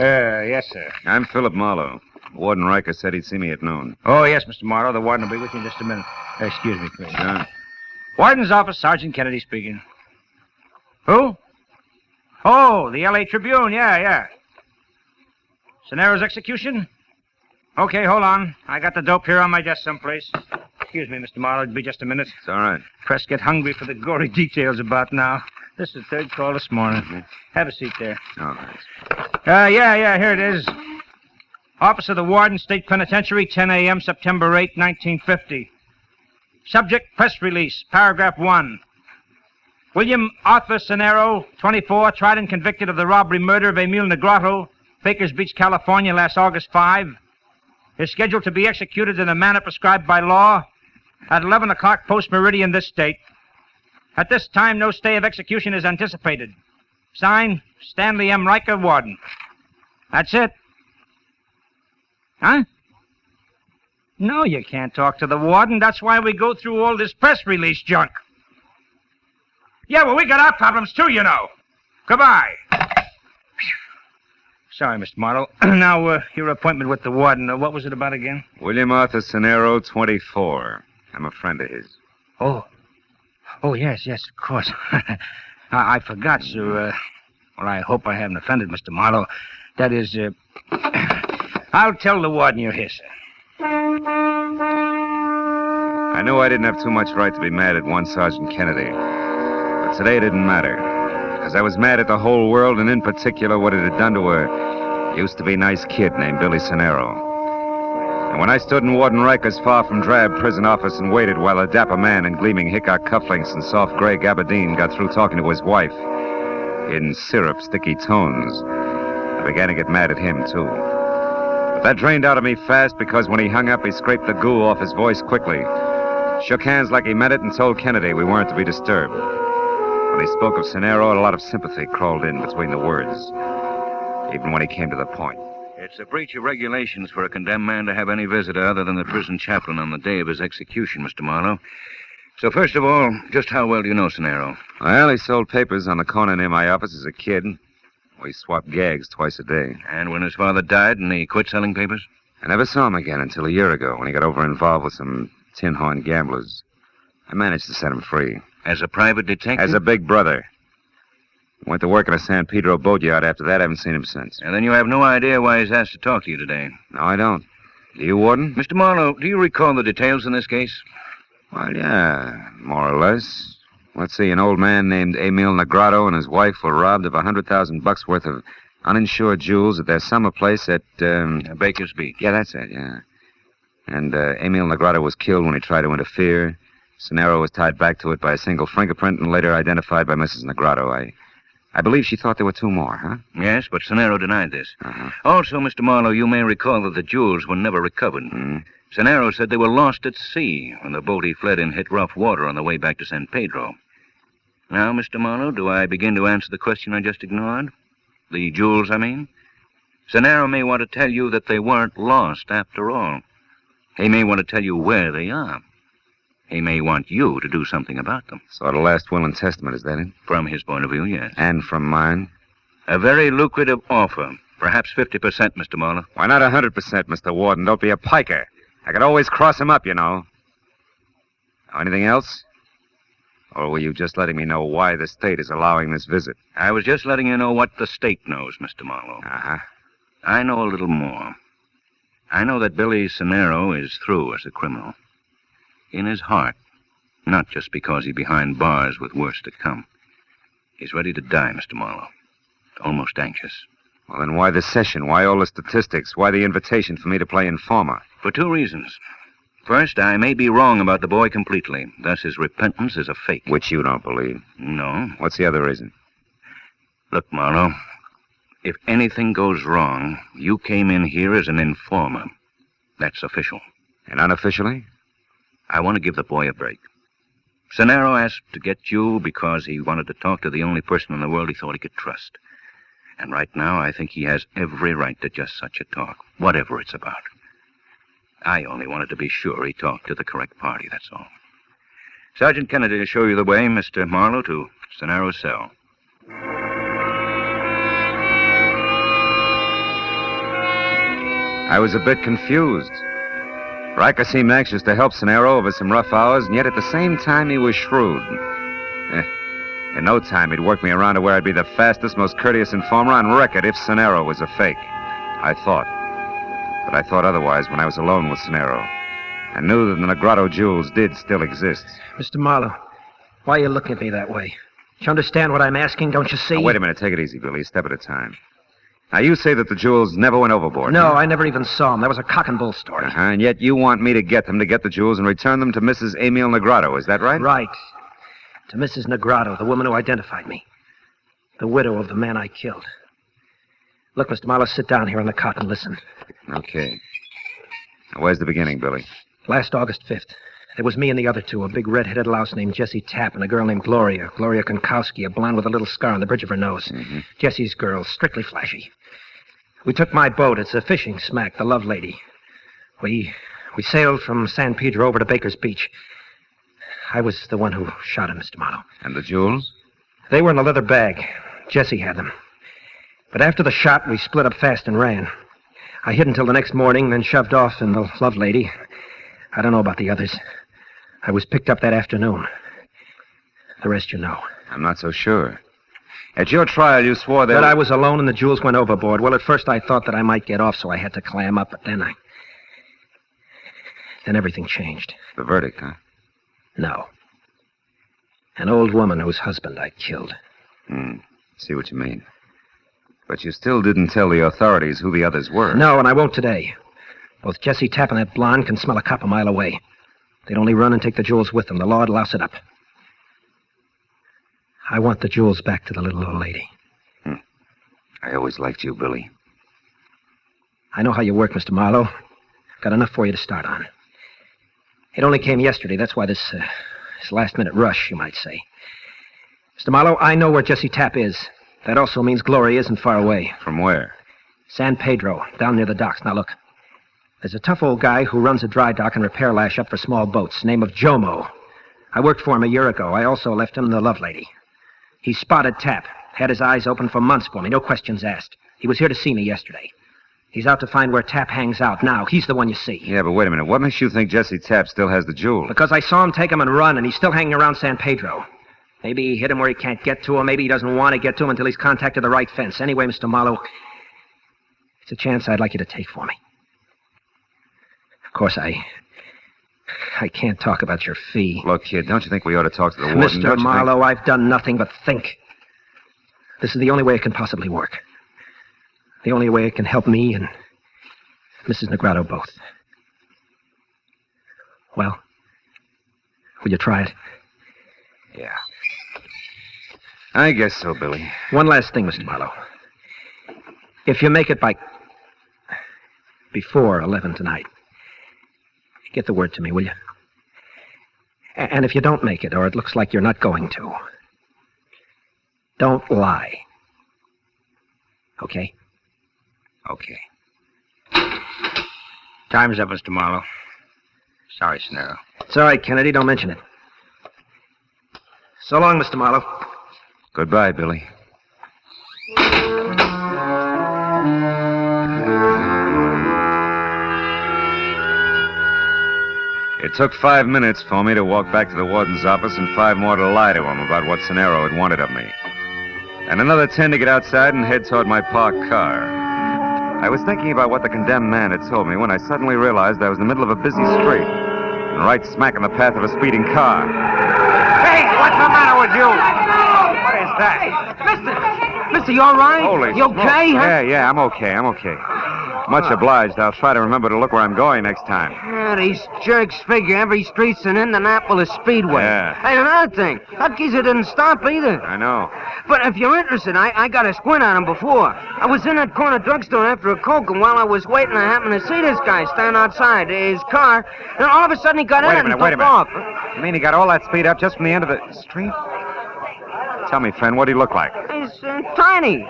Yes, sir. I'm Philip Marlowe. Warden Riker said he'd see me at noon. Oh, yes, Mr. Marlowe. The warden will be with you in just a minute. Excuse me, please. Sure. Warden's office, Sergeant Kennedy speaking. Who? Oh, the L.A. Tribune. Yeah. Cenaro's execution? Okay, hold on. I got the dope here on my desk someplace. Excuse me, Mr. Marlowe. It'll be just a minute. It's all right. Press get hungry for the gory details about now. This is the third call this morning. Mm-hmm. Have a seat there. Oh, thanks. Yeah, here it is. Office of the Warden, State Penitentiary, 10 a.m., September 8, 1950. Subject, press release, paragraph 1. William Arthur Cenaro, 24, tried and convicted of the robbery murder of Emil Negrato, Bakers Beach, California, last August 5. Is scheduled to be executed in the manner prescribed by law at 11 o'clock post-meridian this date. At this time, no stay of execution is anticipated. Signed, Stanley M. Riker, Warden. That's it. Huh? No, you can't talk to the warden. That's why we go through all this press release junk. Yeah, well, we got our problems, too, you know. Goodbye. Sorry, Mr. Marlowe. Now, your appointment with the warden, what was it about again? William Arthur Cenaro, 24. I'm a friend of his. Oh, yes, of course. I forgot, sir. Well, I hope I haven't offended Mr. Marlowe. That is, I'll tell the warden you're here, sir. I knew I didn't have too much right to be mad at one Sergeant Kennedy. But today it didn't matter. Because I was mad at the whole world, and in particular what it had done to a used-to-be nice kid named Billy Cenaro. And when I stood in Warden Riker's far from drab prison office and waited while a dapper man in gleaming Hickok cufflinks and soft gray gabardine got through talking to his wife in syrup-sticky tones, I began to get mad at him, too. But that drained out of me fast because when he hung up, he scraped the goo off his voice quickly, shook hands like he meant it, and told Kennedy we weren't to be disturbed. When he spoke of Cenaro, a lot of sympathy crawled in between the words, even when he came to the point. It's a breach of regulations for a condemned man to have any visitor other than the prison chaplain on the day of his execution, Mr. Marlowe. So first of all, just how well do you know Cenaro? Well, he sold papers on the corner near my office as a kid. We swapped gags twice a day. And when his father died and he quit selling papers? I never saw him again until a year ago when he got over-involved with some tin horn gamblers. I managed to set him free. As a private detective? As a big brother. Went to work in a San Pedro boatyard after that. I haven't seen him since. And then you have no idea why he's asked to talk to you today? No, I don't. Do you, Warden? Mr. Marlowe, do you recall the details in this case? Well, yeah, more or less. Let's see, an old man named Emil Negrato and his wife were robbed of $100,000 worth of uninsured jewels at their summer place at, Bakers Beach. Yeah, that's it, yeah. And Emil Negrato was killed when he tried to interfere. Cenaro was tied back to it by a single fingerprint and later identified by Mrs. Negrato. I believe she thought there were two more, huh? Yes, but Cenaro denied this. Uh-huh. Also, Mr. Marlowe, you may recall that the jewels were never recovered. Mm. Cenaro said they were lost at sea when the boat he fled in hit rough water on the way back to San Pedro. Now, Mr. Marlowe, do I begin to answer the question I just ignored? The jewels, I mean? Cenaro may want to tell you that they weren't lost after all. He may want to tell you where they are. He may want you to do something about them. Sort of last will and testament, is that it? From his point of view, yes. And from mine? A very lucrative offer. Perhaps 50%, Mr. Marlowe. Why not 100%, Mr. Warden? Don't be a piker. I could always cross him up, you know. Anything else? Or were you just letting me know why the state is allowing this visit? I was just letting you know what the state knows, Mr. Marlowe. Uh-huh. I know a little more. I know that Billy Cenaro is through as a criminal. In his heart, not just because he's behind bars with worse to come. He's ready to die, Mr. Marlowe. Almost anxious. Well, then why the session? Why all the statistics? Why the invitation for me to play informer? For two reasons. First, I may be wrong about the boy completely. Thus, his repentance is a fake. Which you don't believe. No. What's the other reason? Look, Marlowe, if anything goes wrong, you came in here as an informer. That's official. And unofficially? I want to give the boy a break. Cenaro asked to get you because he wanted to talk to the only person in the world he thought he could trust. And right now, I think he has every right to just such a talk, whatever it's about. I only wanted to be sure he talked to the correct party, that's all. Sergeant Kennedy will show you the way, Mr. Marlowe, to Cenaro's cell. I was a bit confused. Riker seemed anxious to help Cenero over some rough hours, and yet at the same time he was shrewd. In no time, he'd work me around to where I'd be the fastest, most courteous informer on record if Cenero was a fake. I thought. But I thought otherwise when I was alone with Cenero. I knew that the Negrado jewels did still exist. Mr. Marlowe, why are you looking at me that way? Do you understand what I'm asking? Don't you see? Now, wait a minute. Take it easy, Billy. A step at a time. Now, you say that the jewels never went overboard. No, I never even saw them. That was a cock and bull story. And yet you want me to get them, to get the jewels, and return them to Mrs. Emil Negrado. Is that right? Right. To Mrs. Negrado, the woman who identified me. The widow of the man I killed. Look, Mr. Marlowe, sit down here on the cot and listen. Okay. Now, where's the beginning, Billy? Last August 5th. There was me and the other two, a big red-headed louse named Jessie Tapp and a girl named Gloria Konkowski, a blonde with a little scar on the bridge of her nose. Mm-hmm. Jessie's girl, strictly flashy. We took my boat. It's a fishing smack, the Love Lady. We sailed from San Pedro over to Baker's Beach. I was the one who shot him, Mr. Marlowe. And the jewels? They were in a leather bag. Jessie had them. But after the shot, we split up fast and ran. I hid until the next morning, then shoved off in the Love Lady. I don't know about the others. I was picked up that afternoon. The rest you know. I'm not so sure. At your trial, you swore that... That I was alone and the jewels went overboard. Well, at first I thought that I might get off, so I had to clam up, but then everything changed. The verdict, huh? No. An old woman whose husband I killed. See what you mean. But you still didn't tell the authorities who the others were. No, and I won't today. Both Jessie Tapp and that blonde can smell a cop a mile away. They'd only run and take the jewels with them. The law'd louse it up. I want the jewels back to the little old lady. I always liked you, Billy. I know how you work, Mr. Marlowe. Got enough for you to start on. It only came yesterday. That's why this last-minute rush, you might say. Mr. Marlowe, I know where Jessie Tapp is. That also means Gloria isn't far away. From where? San Pedro, down near the docks. Now, look. There's a tough old guy who runs a dry dock and repair lash up for small boats, name of Jomo. I worked for him a year ago. I also left him the Love Lady. He spotted Tapp, had his eyes open for months for me, no questions asked. He was here to see me yesterday. He's out to find where Tapp hangs out now. He's the one you see. Yeah, but wait a minute. What makes you think Jessie Tapp still has the jewel? Because I saw him take him and run, and he's still hanging around San Pedro. Maybe he hit him where he can't get to him. Maybe he doesn't want to get to him until he's contacted the right fence. Anyway, Mr. Marlowe, it's a chance I'd like you to take for me. Of course, I can't talk about your fee. Look, kid, don't you think we ought to talk to the warden? Mr. Marlowe, I've done nothing but think. This is the only way it can possibly work. The only way it can help me and Mrs. Negrado both. Well, will you try it? Yeah. I guess so, Billy. One last thing, Mr. Marlowe. If you make it before 11 tonight, get the word to me, will you? And if you don't make it, or it looks like you're not going to, don't lie. Okay? Okay. Time's up, Mr. Marlowe. Sorry, Cenero. It's all right, Kennedy. Don't mention it. So long, Mr. Marlowe. Goodbye, Billy. It took 5 minutes for me to walk back to the warden's office and 5 more to lie to him about what Cenero had wanted of me. And another 10 to get outside and head toward my parked car. I was thinking about what the condemned man had told me when I suddenly realized I was in the middle of a busy street and right smack in the path of a speeding car. Hey, what's the matter with you? What is that? Mister, you all right? Holy You okay, huh? Yeah, I'm okay. Much obliged. I'll try to remember to look where I'm going next time. Yeah, these jerks figure every street's an Indianapolis Speedway. Yeah. Hey, another thing, that geezer didn't stop either. I know. But if you're interested, I got a squint on him before. I was in that corner drugstore after a Coke, and while I was waiting, I happened to see this guy stand outside his car, and all of a sudden he got in it and took off. You mean he got all that speed up just from the end of the street? Tell me, friend, what'd he look like? He's tiny.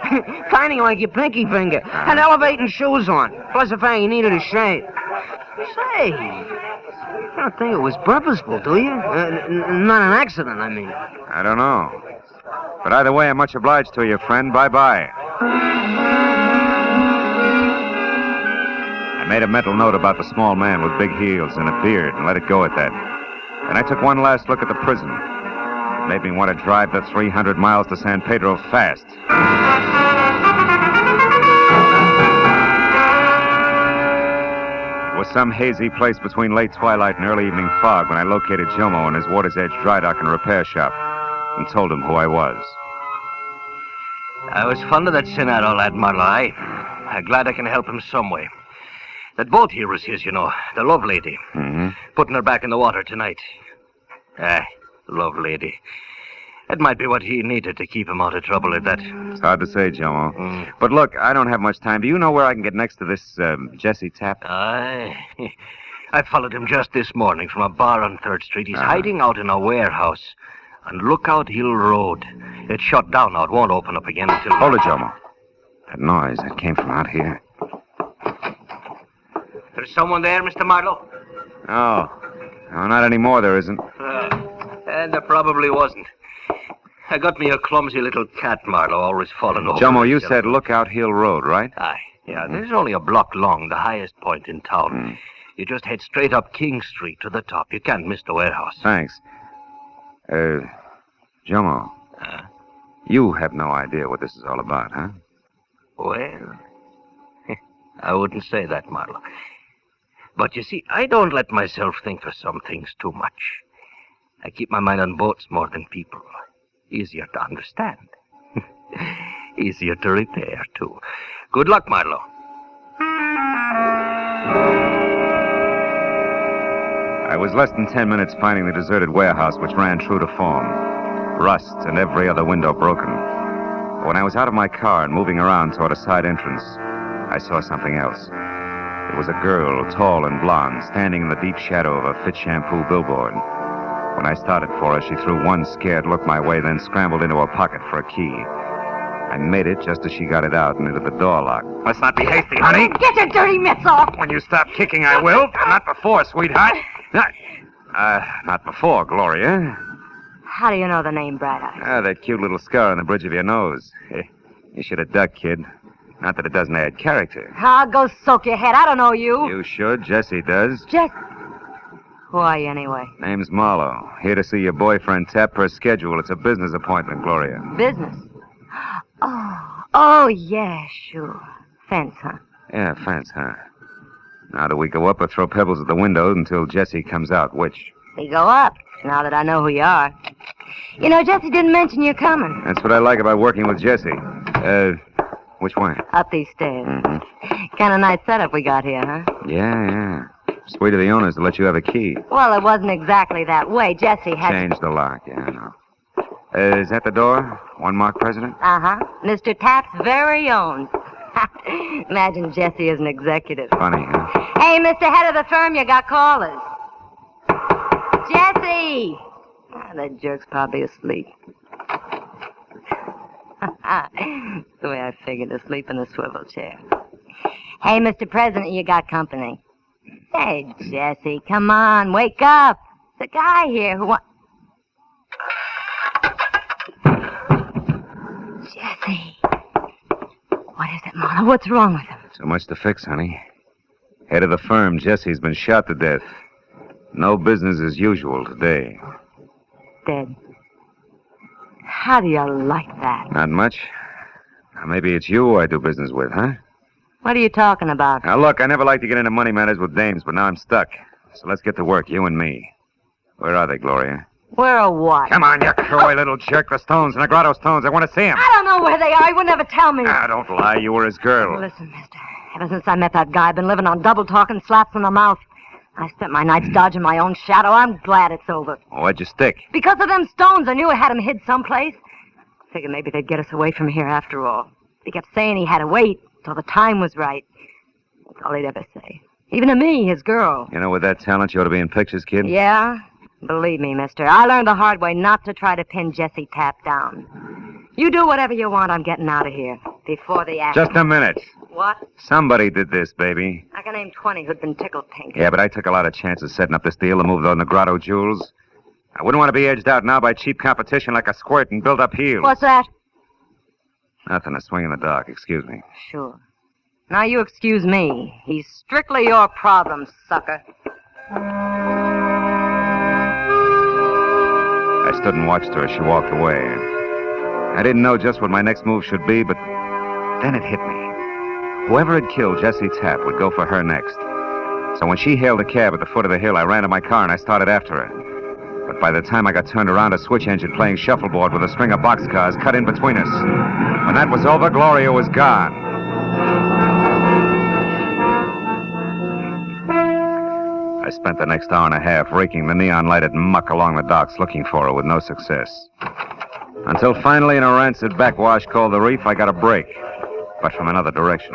Tiny like your pinky finger. Had elevating shoes on. Plus the fact he needed a shave. Say, you don't think it was purposeful, do you? Not an accident, I mean. I don't know. But either way, I'm much obliged to you, friend. Bye-bye. And made a mental note about the small man with big heels and a beard and let it go at that. Then I took one last look at the prison. It made me want to drive the 300 miles to San Pedro fast. It was some hazy place between late twilight and early evening fog when I located Jomo in his Water's Edge dry dock and repair shop and told him who I was. I was fond of that Senado lad, Marlowe. I'm glad I can help him some way. That boat here was his, you know, the love lady. Mm-hmm. Putting her back in the water tonight. Love lady. That might be what he needed to keep him out of trouble at that. It's hard to say, Jomo. But look, I don't have much time. Do you know where I can get next to this Jesse Tapp? I followed him just this morning from a bar on 3rd Street. He's hiding out in a warehouse on Lookout Hill Road. It's shut down now. It won't open up again until... Hold it, Jomo. That noise, that came from out here. There's someone there, Mr. Marlowe? Oh. No, not anymore, there isn't. And there probably wasn't. I got me a clumsy little cat, Marlowe, always falling over. Jomo, you said Lookout Hill Road, right? Aye, yeah. This is only a block long, the highest point in town. You just head straight up King Street to the top. You can't miss the warehouse. Thanks. Jomo. You have no idea what this is all about, huh? Well, I wouldn't say that, Marlowe. But you see, I don't let myself think of some things too much. I keep my mind on boats more than people. Easier to understand. Easier to repair, too. Good luck, Marlowe. I was less than 10 minutes finding the deserted warehouse, which ran true to form. Rust and every other window broken. When I was out of my car and moving around toward a side entrance, I saw something else. It was a girl, tall and blonde, standing in the deep shadow of a Fit Shampoo billboard. When I started for her, she threw one scared look my way, then scrambled into her pocket for a key. I made it just as she got it out and into the door lock. Let's not be hasty, honey. Get your dirty mitts off! When you stop kicking, I will. Not before, sweetheart. Not before, Gloria. How do you know the name, Bright Eye? That cute little scar on the bridge of your nose. You should have ducked, kid. Not that it doesn't add character. I'll go soak your head. I don't know you. You should. Jesse does. Who are you, anyway? Name's Marlowe. Here to see your boyfriend Tapp per schedule. It's a business appointment, Gloria. Business? Oh, yeah, sure. Fence, huh? Yeah, fence, huh? Now do we go up or throw pebbles at the window until Jesse comes out? Which? We go up, now that I know who you are. You know, Jesse didn't mention you're coming. That's what I like about working with Jesse. Which way? Up these stairs. Mm-hmm. Kind of nice setup we got here, huh? Yeah. Sweet of the owners to let you have a key. Well, it wasn't exactly that way. Jesse had... Changed the lock, yeah, I know. Is that the door? One mark president? Uh-huh. Mr. Tapp's very own. Imagine Jesse as an executive. Funny, huh? Hey, Mr. Head of the firm, you got callers. Jesse! That jerk's probably asleep. The way I figured, asleep in the swivel chair. Hey, Mr. President, you got company. Hey, Jesse, come on, wake up. There's a guy here who wants... Jesse. What is it, Marlowe? What's wrong with him? So much to fix, honey. Head of the firm, Jesse's been shot to death. No business as usual today. Dead. How do you like that? Not much. Now, maybe it's you I do business with, huh? What are you talking about? Now, look, I never like to get into money matters with dames, but now I'm stuck. So let's get to work, you and me. Where are they, Gloria? Where or what? Come on, you coy little jerk. The stones, Negrado stones. I want to see them. I don't know where they are. He would never tell me. Ah, don't lie. You were his girl. Listen, mister. Ever since I met that guy, I've been living on double talk and slaps in the mouth. I spent my nights dodging my own shadow. I'm glad it's over. Why'd you stick? Because of them stones. I knew I had them hid someplace. Figured maybe they'd get us away from here after all. He kept saying he had to wait till the time was right. That's all he'd ever say. Even to me, his girl. You know, with that talent, you ought to be in pictures, kid. Yeah? Believe me, mister, I learned the hard way not to try to pin Jesse Tapp down. You do whatever you want, I'm getting out of here. Before the action. Just a minute. What? Somebody did this, baby. I can name 20 who'd been tickled pink. Yeah, but I took a lot of chances setting up this deal to move those Negrado jewels. I wouldn't want to be edged out now by cheap competition like a squirt and build up heels. What's that? Nothing, a swing in the dark, excuse me. Sure. Now you excuse me. He's strictly your problem, sucker. I stood and watched her as she walked away. I didn't know just what my next move should be, but then it hit me. Whoever had killed Jessie Tapp would go for her next. So when she hailed a cab at the foot of the hill, I ran to my car and I started after her. But by the time I got turned around, a switch engine playing shuffleboard with a string of boxcars cut in between us. When that was over, Gloria was gone. I spent the next hour and a half raking the neon-lighted muck along the docks looking for her with no success. Until finally, in a rancid backwash called the Reef, I got a break, but from another direction.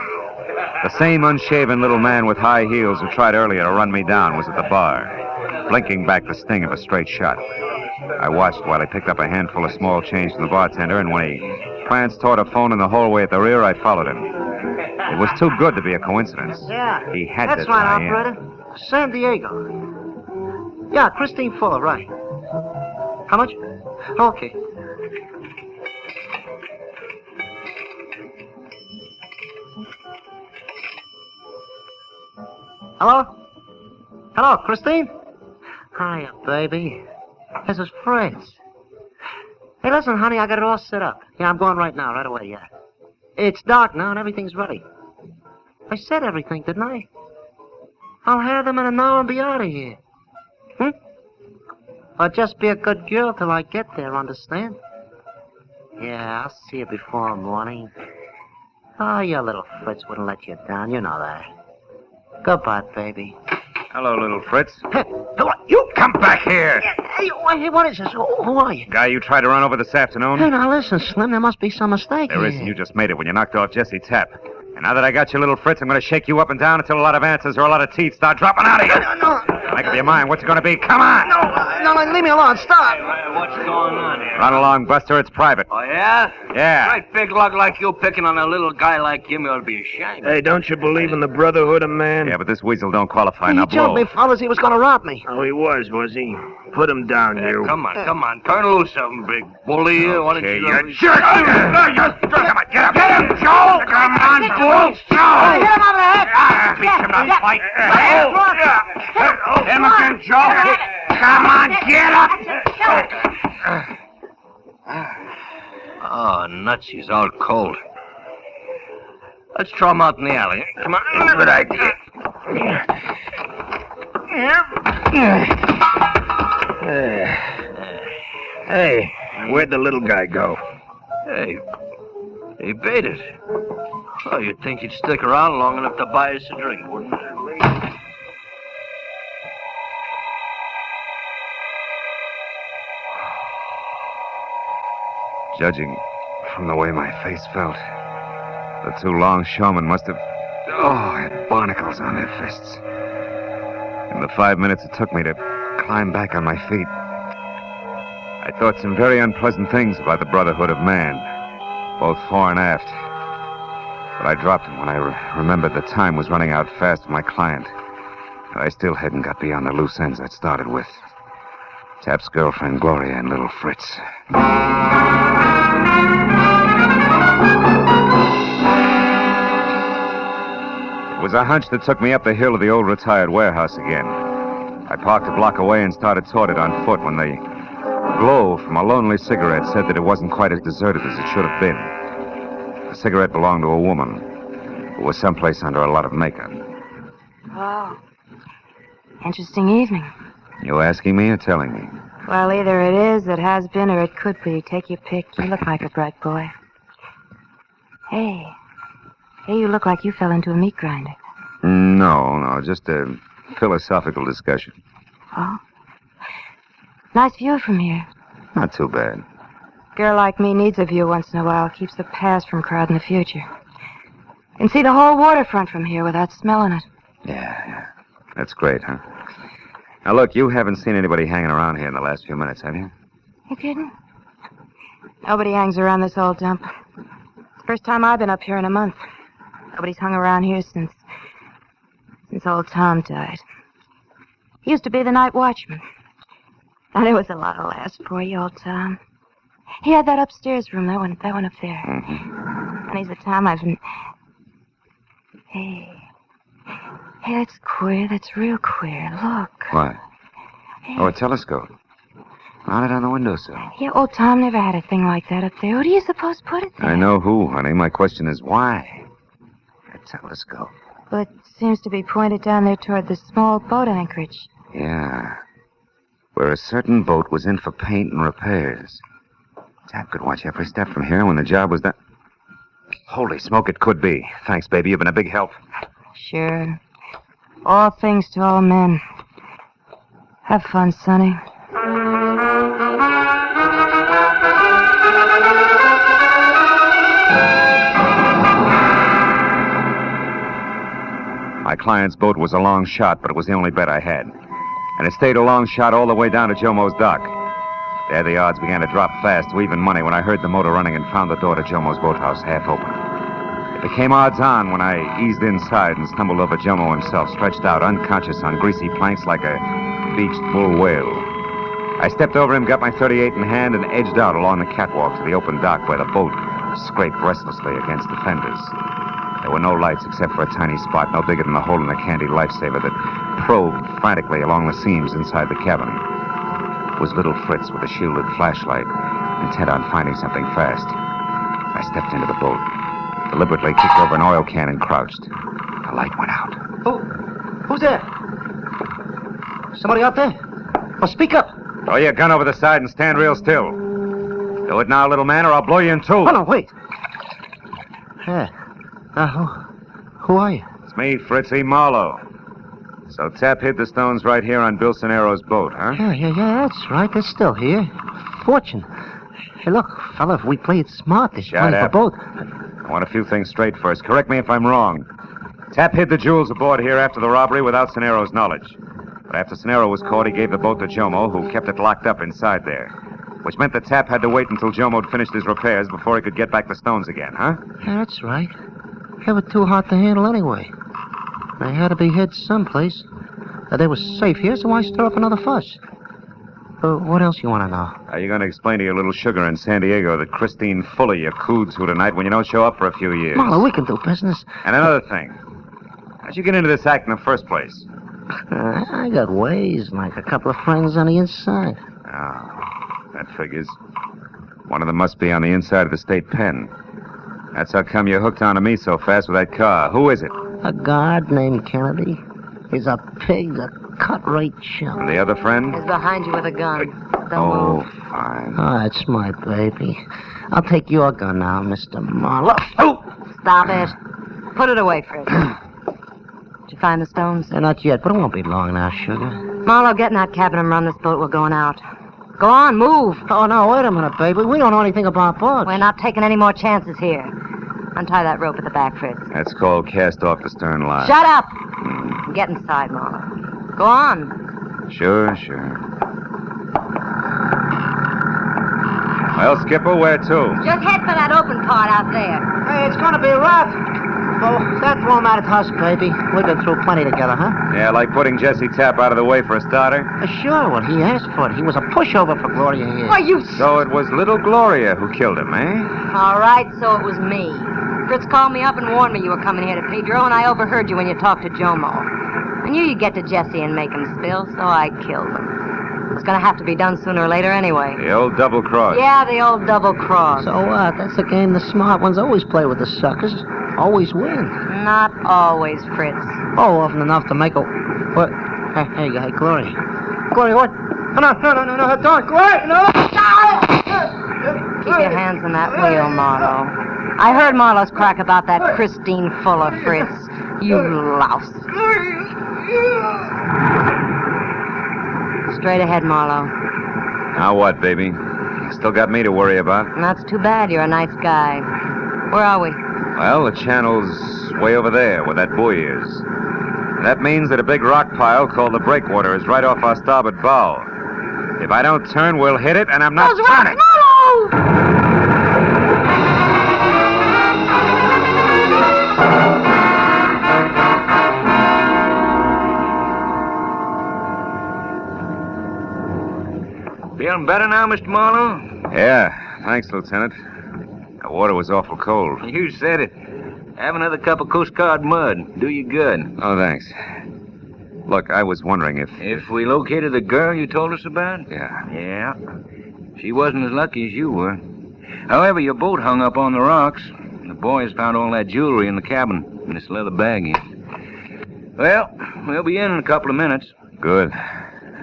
The same unshaven little man with high heels who tried earlier to run me down was at the bar, blinking back the sting of a straight shot. I watched while he picked up a handful of small change from the bartender, and when he pranced toward a phone in the hallway at the rear, I followed him. It was too good to be a coincidence. Yeah. He had That's to right, tie in. operator. San Diego. Yeah, Christine Fuller, right. How much? Okay. Hello? Hello, Christine? Hiya, baby. This is Fritz. Hey, listen, honey, I got it all set up. Yeah, I'm going right now, right away, yeah. It's dark now and everything's ready. I said everything, didn't I? I'll have them in an hour and be out of here. Or just be a good girl till I get there, understand? Yeah, I'll see you before morning. Oh, your little Fritz wouldn't let you down, you know that. Goodbye, baby. Hello, little Fritz. Hey, you Come back here! Hey, what is this? Who are you? Guy you tried to run over this afternoon? Hey, now listen, Slim, there must be some mistake There here. isn't. You just made it when you knocked off Jessie Tapp. And now that I got you, little Fritz, I'm going to shake you up and down until a lot of answers or a lot of teeth start dropping out of you. No. Make up your mind. What's it going to be? Come on! No, leave me alone. Stop. What's going on here? Run along, Buster. It's private. Oh, yeah? Yeah. Great big lug like you picking on a little guy like him, you'll be ashamed. Hey, don't you believe in the brotherhood of man? Yeah, but this weasel don't qualify. He Now told blow. me, fellas, he was going to rob me. Oh, he was he? Put him down, you. Come on. Turn loose of him, big bully. Why don't Okay, you... you jerk! Come on, get up! Get him, Joe! Come on, fool! Joe! Hit him over the head. Beat him to fight. Him again, Joe! Come on, get up! Oh, nuts, he's all cold. Let's throw him out in the alley. Come on. Good idea. Hey, where'd the little guy go? Hey, he baited. Oh, you'd think he'd stick around long enough to buy us a drink, wouldn't you? Judging from the way my face felt, the two longshoremen must have, had barnacles on their fists. In the 5 minutes it took me to climb back on my feet, I thought some very unpleasant things about the brotherhood of man, both fore and aft. But I dropped them when I remembered the time was running out fast for my client. And I still hadn't got beyond the loose ends I'd started with. Tapp's girlfriend, Gloria, and little Fritz. It was a hunch that took me up the hill to the old retired warehouse again. I parked a block away and started toward it on foot when the glow from a lonely cigarette said that it wasn't quite as deserted as it should have been. The cigarette belonged to a woman who was someplace under a lot of makeup. Oh. Interesting evening. You asking me or telling me? Well, either it is, it has been, or it could be. Take your pick. You look like a bright boy. Hey, you look like you fell into a meat grinder. No, just a philosophical discussion. Oh? Nice view from here. Not too bad. Girl like me needs a view once in a while. Keeps the past from crowding the future. Can see the whole waterfront from here without smelling it. Yeah. That's great, huh? Now, look, you haven't seen anybody hanging around here in the last few minutes, have you? You kidding? Nobody hangs around this old dump. It's the first time I've been up here in a month. Nobody's hung around here since old Tom died. He used to be the night watchman. And it was a lot of laughs for you, old Tom. He had that upstairs room, that one up there. Mm-hmm. And he's the Tom I've been... Hey. Hey, that's queer. That's real queer. Look. What? Oh, a telescope. Mounted on the windowsill. Yeah, old Tom never had a thing like that up there. Who do you suppose put it there? I know who, honey. My question is why? A telescope. Well, it seems to be pointed down there toward the small boat anchorage. Yeah. Where a certain boat was in for paint and repairs. Tap could watch every step from here when the job was done. Holy smoke, it could be. Thanks, baby. You've been a big help. Sure. All things to all men. Have fun, Sonny. My client's boat was a long shot, but it was the only bet I had. And it stayed a long shot all the way down to Jomo's dock. There the odds began to drop fast to even money when I heard the motor running and found the door to Jomo's boathouse half open. It became odds on when I eased inside and stumbled over Jomo himself, stretched out unconscious on greasy planks like a beached bull whale. I stepped over him, got my .38 in hand, and edged out along the catwalk to the open dock where the boat scraped restlessly against the fenders. There were no lights except for a tiny spot no bigger than the hole in a candy lifesaver that probed frantically along the seams inside the cabin. It was little Fritz with a shielded flashlight, intent on finding something fast. I stepped into the boat, deliberately kicked over an oil can and crouched. The light went out. Who's there? Somebody out there? Oh, speak up. Throw your gun over the side and stand real still. Do it now, little man, or I'll blow you in two. Oh, no, wait. Yeah. Who are you? It's me, Fritzy Marlowe. So Tap hid the stones right here on Bill Sonero's boat, huh? Yeah, that's right. They're still here. Fortune. Hey, look, fella, if we play it smart, there's Shut money up. for both. I want a few things straight first. Correct me if I'm wrong. Tap hid the jewels aboard here after the robbery without Sonero's knowledge. But after Sonero was caught, he gave the boat to Jomo, who kept it locked up inside there. Which meant that Tap had to wait until Jomo'd finished his repairs before he could get back the stones again, huh? Yeah, that's right. They were too hard to handle anyway. They had to be hid someplace. They were safe here, so why stir up another fuss? What else you want to know? Are you going to explain to your little sugar in San Diego that Christine Fuller you cooed to tonight when you don't show up for a few years? Marlowe, we can do business. And another thing. How'd you get into this act in the first place? I got ways, like a couple of friends on the inside. Oh, that figures. One of them must be on the inside of the state pen. That's how come you hooked onto me so fast with that car. Who is it? A guard named Kennedy. He's a pig, a cut-rate chump. And the other friend? He's behind you with a gun. Don't Oh, move. fine. Oh, that's my baby. I'll take your gun now, Mr. Marlowe. Oh! Stop it. Put it away, Fritz. Did you find the stones? Not yet, but it won't be long now, sugar. Marlowe, get in that cabin and run this boat. We're going out. Go on, move. Oh, no, wait a minute, baby. We don't know anything about boats. We're not taking any more chances here. Untie that rope at the back, Fritz. That's called cast off the stern line. Shut up! Get inside, Marlowe. Go on. Sure. Well, Skipper, where to? Just head for that open part out there. Hey, it's gonna be rough. Oh, that won't matter to us, baby. We've been through plenty together, huh? Yeah, like putting Jesse Tapp out of the way for a starter. Sure, what he asked for it. He was a pushover for Gloria here. Why, you... So it was little Gloria who killed him, eh? All right, so it was me. Fritz called me up and warned me you were coming here to Pedro, and I overheard you when you talked to Jomo. I knew you'd get to Jesse and make him spill, so I killed him. It was going to have to be done sooner or later anyway. The old double cross. Yeah, the old double cross. So what? That's a game the smart ones always play with the suckers. Always win. Not always, Fritz. Oh, often enough to make a... What? Hey, Gloria. Gloria, what? No, don't, Gloria, no! Keep your hands on that wheel, Marlowe. I heard Marlowe's crack about that Christine Fuller, Fritz. You louse. Straight ahead, Marlowe. Now what, baby? Still got me to worry about. That's too bad. You're a nice guy. Where are we? Well, the channel's way over there where that buoy is. That means that a big rock pile called the breakwater is right off our starboard bow. If I don't turn, we'll hit it, and I'm not turning. Marlowe! Feeling better now, Mr. Marlowe? Yeah, thanks, Lieutenant. The water was awful cold. You said it. Have another cup of Coast Guard mud. Do you good. Oh, thanks. Look, I was wondering if... If we located the girl you told us about? Yeah. Yeah. She wasn't as lucky as you were. However, your boat hung up on the rocks. The boys found all that jewelry in the cabin, in this leather baggie. Well, we'll be in a couple of minutes. Good.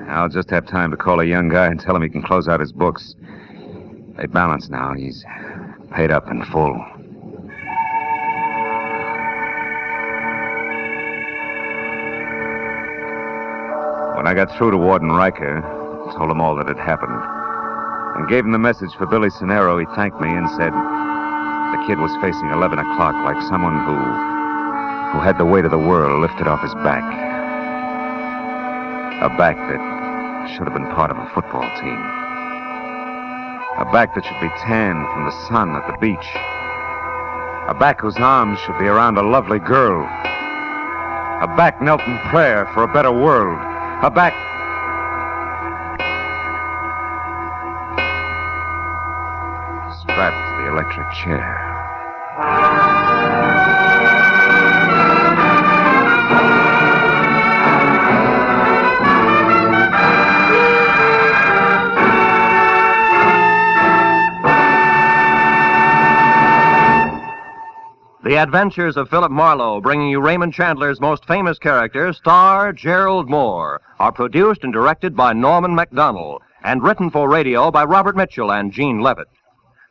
I'll just have time to call a young guy and tell him he can close out his books. They balance now. He's paid up in full. When I got through to Warden Riker, told him all that had happened, and gave him the message for Billy Cenero, he thanked me and said the kid was facing 11 o'clock like someone who had the weight of the world lifted off his back. A back that should have been part of a football team. A back that should be tanned from the sun at the beach. A back whose arms should be around a lovely girl. A back knelt in prayer for a better world. A back... strapped to the electric chair. The Adventures of Philip Marlowe, bringing you Raymond Chandler's most famous character, star Gerald Moore, are produced and directed by Norman MacDonald and written for radio by Robert Mitchell and Gene Levitt.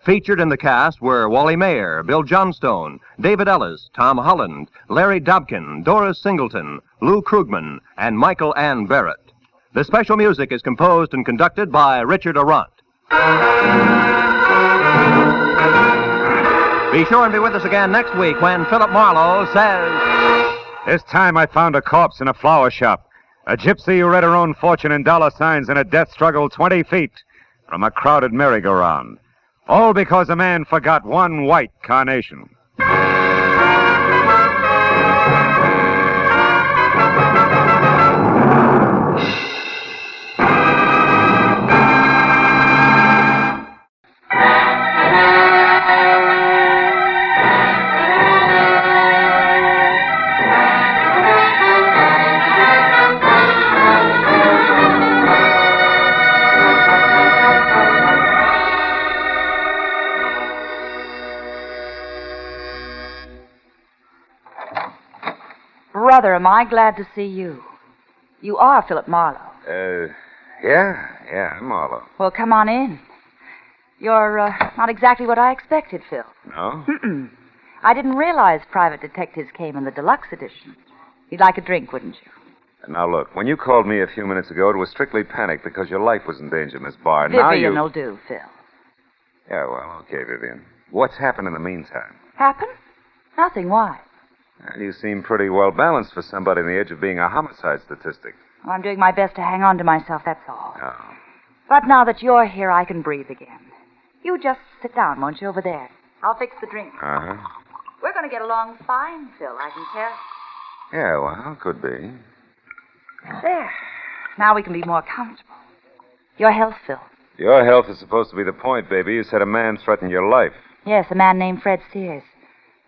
Featured in the cast were Wally Mayer, Bill Johnstone, David Ellis, Tom Holland, Larry Dobkin, Doris Singleton, Lou Krugman, and Michael Ann Barrett. The special music is composed and conducted by Richard Arant. Be sure and be with us again next week when Philip Marlowe says... This time I found a corpse in a flower shop. A gypsy who read her own fortune in dollar signs in a death struggle 20 feet from a crowded merry-go-round. All because a man forgot one white carnation. Brother, am I glad to see you. You are Philip Marlowe. Yeah, I'm Marlowe. Well, come on in. You're not exactly what I expected, Phil. No? Mm-mm. I didn't realize private detectives came in the deluxe edition. You'd like a drink, wouldn't you? Now, look, when you called me a few minutes ago, it was strictly panic because your life was in danger, Miss Barr. Vivian will do, Phil. Yeah, well, okay, Vivian. What's happened in the meantime? Happen? Nothing. Why? Well, you seem pretty well balanced for somebody on the edge of being a homicide statistic. Well, I'm doing my best to hang on to myself, that's all. Oh. But now that you're here, I can breathe again. You just sit down, won't you, over there? I'll fix the drink. Uh-huh. We're going to get along fine, Phil, I can tell. Yeah, well, could be. There. Now we can be more comfortable. Your health, Phil. Your health is supposed to be the point, baby. You said a man threatened your life. Yes, a man named Fred Sears.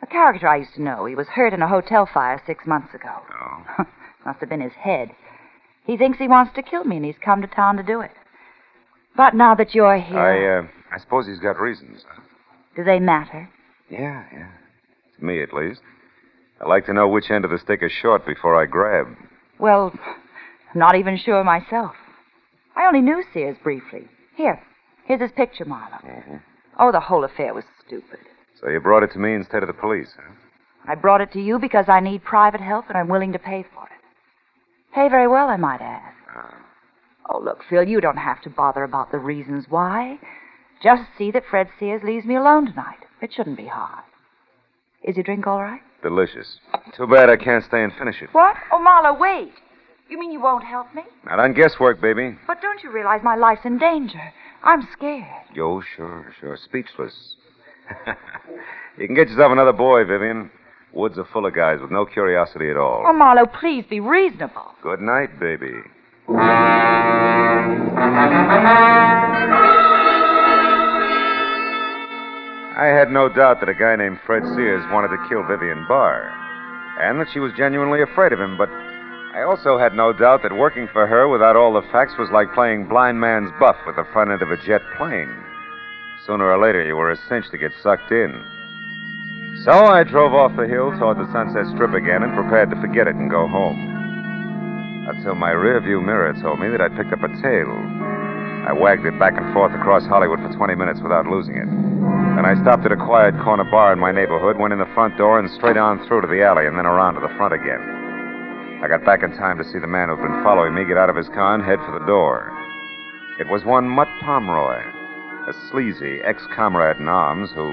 A character I used to know. He was hurt in a hotel fire 6 months ago. Oh. Must have been his head. He thinks he wants to kill me, and he's come to town to do it. But now that you're here... I suppose he's got reasons, huh? Do they matter? Yeah. To me, at least. I like to know which end of the stick is short before I grab. Well, I'm not even sure myself. I only knew Sears briefly. Here's his picture, Marlowe. Mm-hmm. Oh, the whole affair was stupid. So you brought it to me instead of the police, huh? I brought it to you because I need private help, and I'm willing to pay for it. Pay very well, I might add. Oh, look, Phil, you don't have to bother about the reasons why. Just see that Fred Sears leaves me alone tonight. It shouldn't be hard. Is your drink all right? Delicious. Too bad I can't stay and finish it. What? Oh, Marlowe, wait. You mean you won't help me? Not on guesswork, baby. But don't you realize my life's in danger? I'm scared. Yo, sure. Speechless. You can get yourself another boy, Vivian. Woods are full of guys with no curiosity at all. Oh, Marlowe, please be reasonable. Good night, baby. I had no doubt that a guy named Fred Sears wanted to kill Vivian Barr, and that she was genuinely afraid of him, but I also had no doubt that working for her without all the facts was like playing blind man's buff with the front end of a jet plane. Sooner or later, you were a cinch to get sucked in. So I drove off the hill toward the Sunset Strip again and prepared to forget it and go home. Until my rearview mirror told me that I'd picked up a tail. I wagged it back and forth across Hollywood for 20 minutes without losing it. Then I stopped at a quiet corner bar in my neighborhood, went in the front door and straight on through to the alley and then around to the front again. I got back in time to see the man who'd been following me get out of his car and head for the door. It was one Mutt Pomeroy, a sleazy ex-comrade in arms who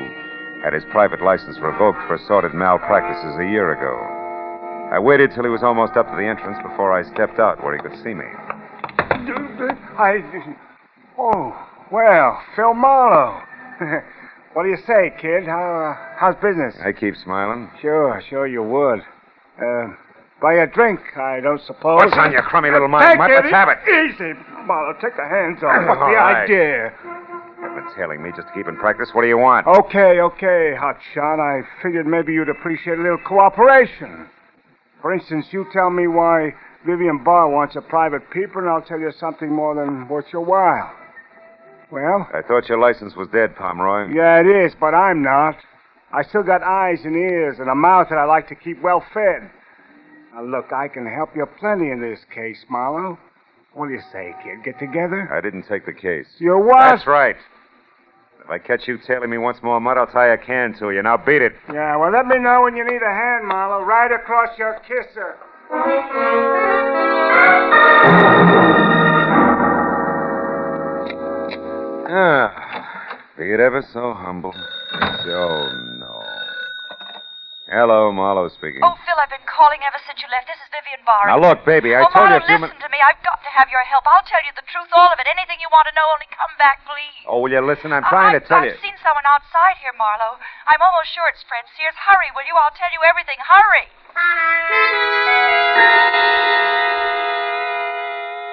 had his private license revoked for assorted malpractices a year ago. I waited till he was almost up to the entrance before I stepped out where he could see me. Oh, well, Phil Marlowe. What do you say, kid? How's business? I keep smiling. Sure you would. Buy a drink, I don't suppose. What's on your crummy little mind, Mutt? Let's have it. Easy, Marlowe. Take the hands off. What's the right. idea? You've been tailing me just to keep in practice. What do you want? Okay, hotshot. I figured maybe you'd appreciate a little cooperation. For instance, you tell me why Vivian Barr wants a private peeper, and I'll tell you something more than worth your while. Well? I thought your license was dead, Pomeroy. Yeah, it is, but I'm not. I still got eyes and ears and a mouth that I like to keep well fed. Now, look, I can help you plenty in this case, Marlowe. What do you say, kid? Get together? I didn't take the case. You what? That's right. If I catch you tailing me once more, Mutt, I'll tie a can to you. Now beat it. Yeah, well, let me know when you need a hand, Marlowe. Right across your kisser. Be it ever so humble. Oh, no. Hello, Marlowe speaking. Oh, Phil, I've been calling ever since you left. This is Vivian Barr. Now, look, baby, I told you a few Marlowe, listen to me. I've got to have your help. I'll tell you the truth, all of it. Anything you want to know, only come back, please. Oh, will you listen? I'm trying to tell you. I've seen someone outside here, Marlowe. I'm almost sure it's Fred Sears. Hurry, will you? I'll tell you everything. Hurry.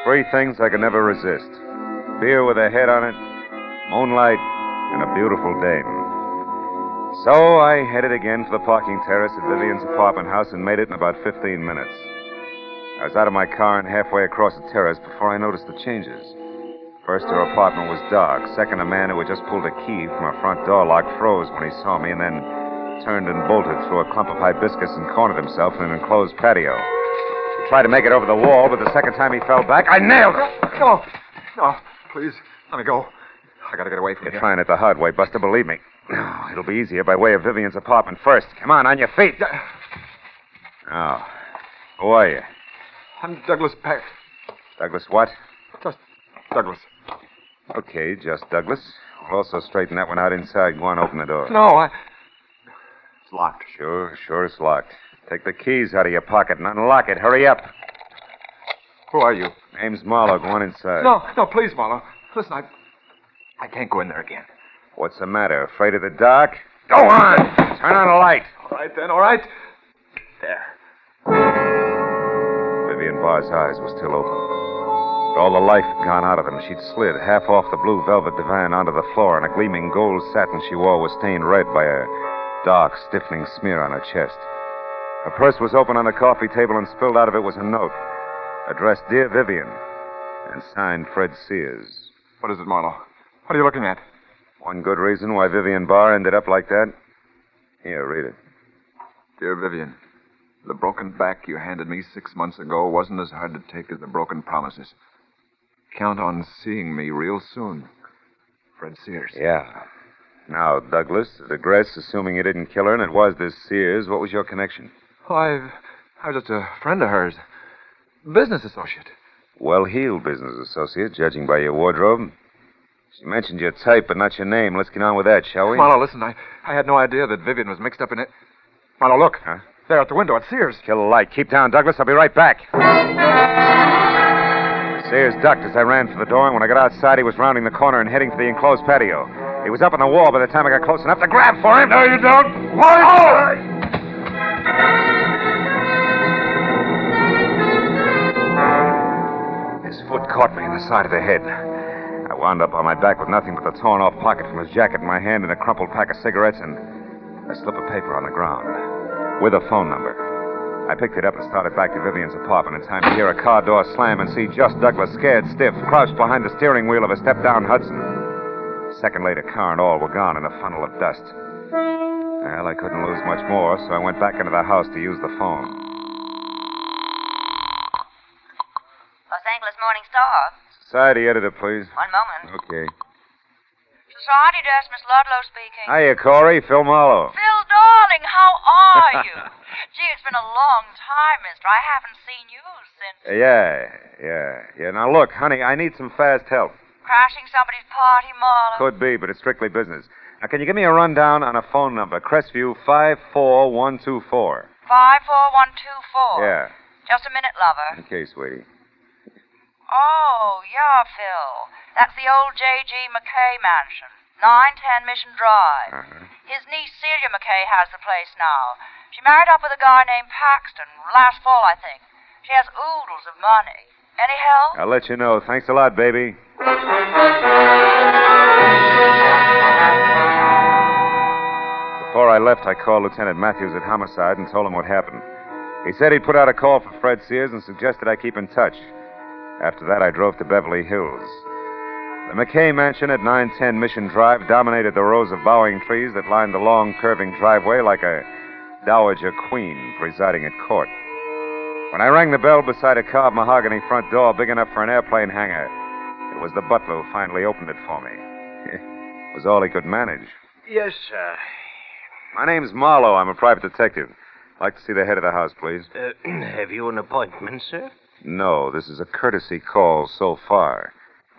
3 things I could never resist. Beer with a head on it, moonlight, and a beautiful dame. So I headed again for the parking terrace at Vivian's apartment house and made it in about 15 minutes. I was out of my car and halfway across the terrace before I noticed the changes. First, her apartment was dark. Second, a man who had just pulled a key from her front door lock froze when he saw me and then turned and bolted through a clump of hibiscus and cornered himself in an enclosed patio. He tried to make it over the wall, but the second time he fell back, I nailed it. No, please, let me go. I gotta get away from You're here. trying it the hard way, Buster, believe me. Oh, it'll be easier by way of Vivian's apartment first. Come on your feet. Oh, who are you? I'm Douglas Peck. Douglas what? Just Douglas. Okay, just Douglas. We'll also straighten that one out inside. Go on, open the door. No, it's locked. Sure it's locked. Take the keys out of your pocket and unlock it. Hurry up. Who are you? Name's Marlowe. Go on inside. No, please, Marlowe. Listen, I can't go in there again. What's the matter? Afraid of the dark? Go on! Turn on a light. All right, then, all right. There. Vivian Barr's eyes were still open. But all the life had gone out of them. She'd slid half off the blue velvet divan onto the floor, and a gleaming gold satin she wore was stained red by a dark, stiffening smear on her chest. Her purse was open on the coffee table, and spilled out of it was a note addressed Dear Vivian and signed Fred Sears. What is it, Marlowe? What are you looking at? One good reason why Vivian Barr ended up like that. Here, read it. Dear Vivian, the broken back you handed me 6 months ago wasn't as hard to take as the broken promises. Count on seeing me real soon. Fred Sears. Yeah. Now, Douglas, at address, assuming you didn't kill her and it was this Sears, what was your connection? Oh, I was just a friend of hers. Business associate. Well-heeled business associate, judging by your wardrobe. She mentioned your type, but not your name. Let's get on with that, shall we? Marlowe, listen, I had no idea that Vivian was mixed up in it. Marlowe, look. Huh? There at the window at Sears. Kill the light. Keep down, Douglas. I'll be right back. Sears ducked as I ran for the door, and when I got outside, he was rounding the corner and heading for the enclosed patio. He was up on the wall by the time I got close enough to grab for him. No, you don't. What? Oh! His foot caught me in the side of the head. I wound up on my back with nothing but the torn-off pocket from his jacket in my hand and a crumpled pack of cigarettes and a slip of paper on the ground with a phone number. I picked it up and started back to Vivian's apartment in time to hear a car door slam and see just Douglas, scared stiff, crouched behind the steering wheel of a step-down Hudson. A second later, car and all were gone in a funnel of dust. Well, I couldn't lose much more, so I went back into the house to use the phone. Los Angeles Morning Star. Society editor, please. One moment. Okay. Society desk, Miss Ludlow speaking. Hiya, Corey. Phil Marlowe. Phil, darling, how are you? Gee, it's been a long time, mister. I haven't seen you since... Yeah. Now, look, honey, I need some fast help. Crashing somebody's party, Marlowe. Could be, but it's strictly business. Now, can you give me a rundown on a phone number? Crestview 54124. 54124. Yeah. Just a minute, lover. Okay, sweetie. Oh, yeah, Phil. That's the old J.G. McKay mansion. 910 Mission Drive. Uh-huh. His niece Celia McKay has the place now. She married up with a guy named Paxton last fall, I think. She has oodles of money. Any help? I'll let you know. Thanks a lot, baby. Before I left, I called Lieutenant Matthews at Homicide and told him what happened. He said he'd put out a call for Fred Sears and suggested I keep in touch. After that, I drove to Beverly Hills. The McKay mansion at 910 Mission Drive dominated the rows of bowing trees that lined the long, curving driveway like a dowager queen presiding at court. When I rang the bell beside a carved mahogany front door big enough for an airplane hangar, it was the butler who finally opened it for me. It was all he could manage. Yes, sir. My name's Marlowe. I'm a private detective. I'd like to see the head of the house, please. Have you an appointment, sir? No, this is a courtesy call so far.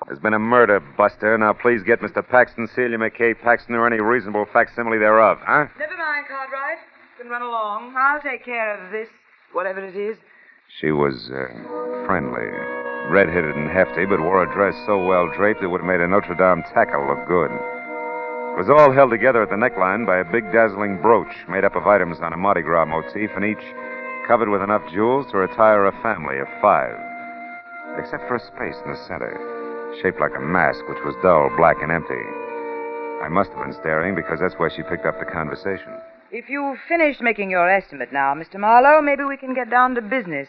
There's been a murder, Buster. Now, please get Mr. Paxton, Celia McKay Paxton, or any reasonable facsimile thereof, huh? Never mind, Cartwright. You can run along. I'll take care of this, whatever it is. She was friendly, red-headed and hefty, but wore a dress so well draped it would have made a Notre Dame tackle look good. It was all held together at the neckline by a big, dazzling brooch made up of items on a Mardi Gras motif, and each covered with enough jewels to retire a family of 5. Except for a space in the center, shaped like a mask, which was dull, black, and empty. I must have been staring because that's where she picked up the conversation. If you've finished making your estimate now, Mr. Marlowe, maybe we can get down to business.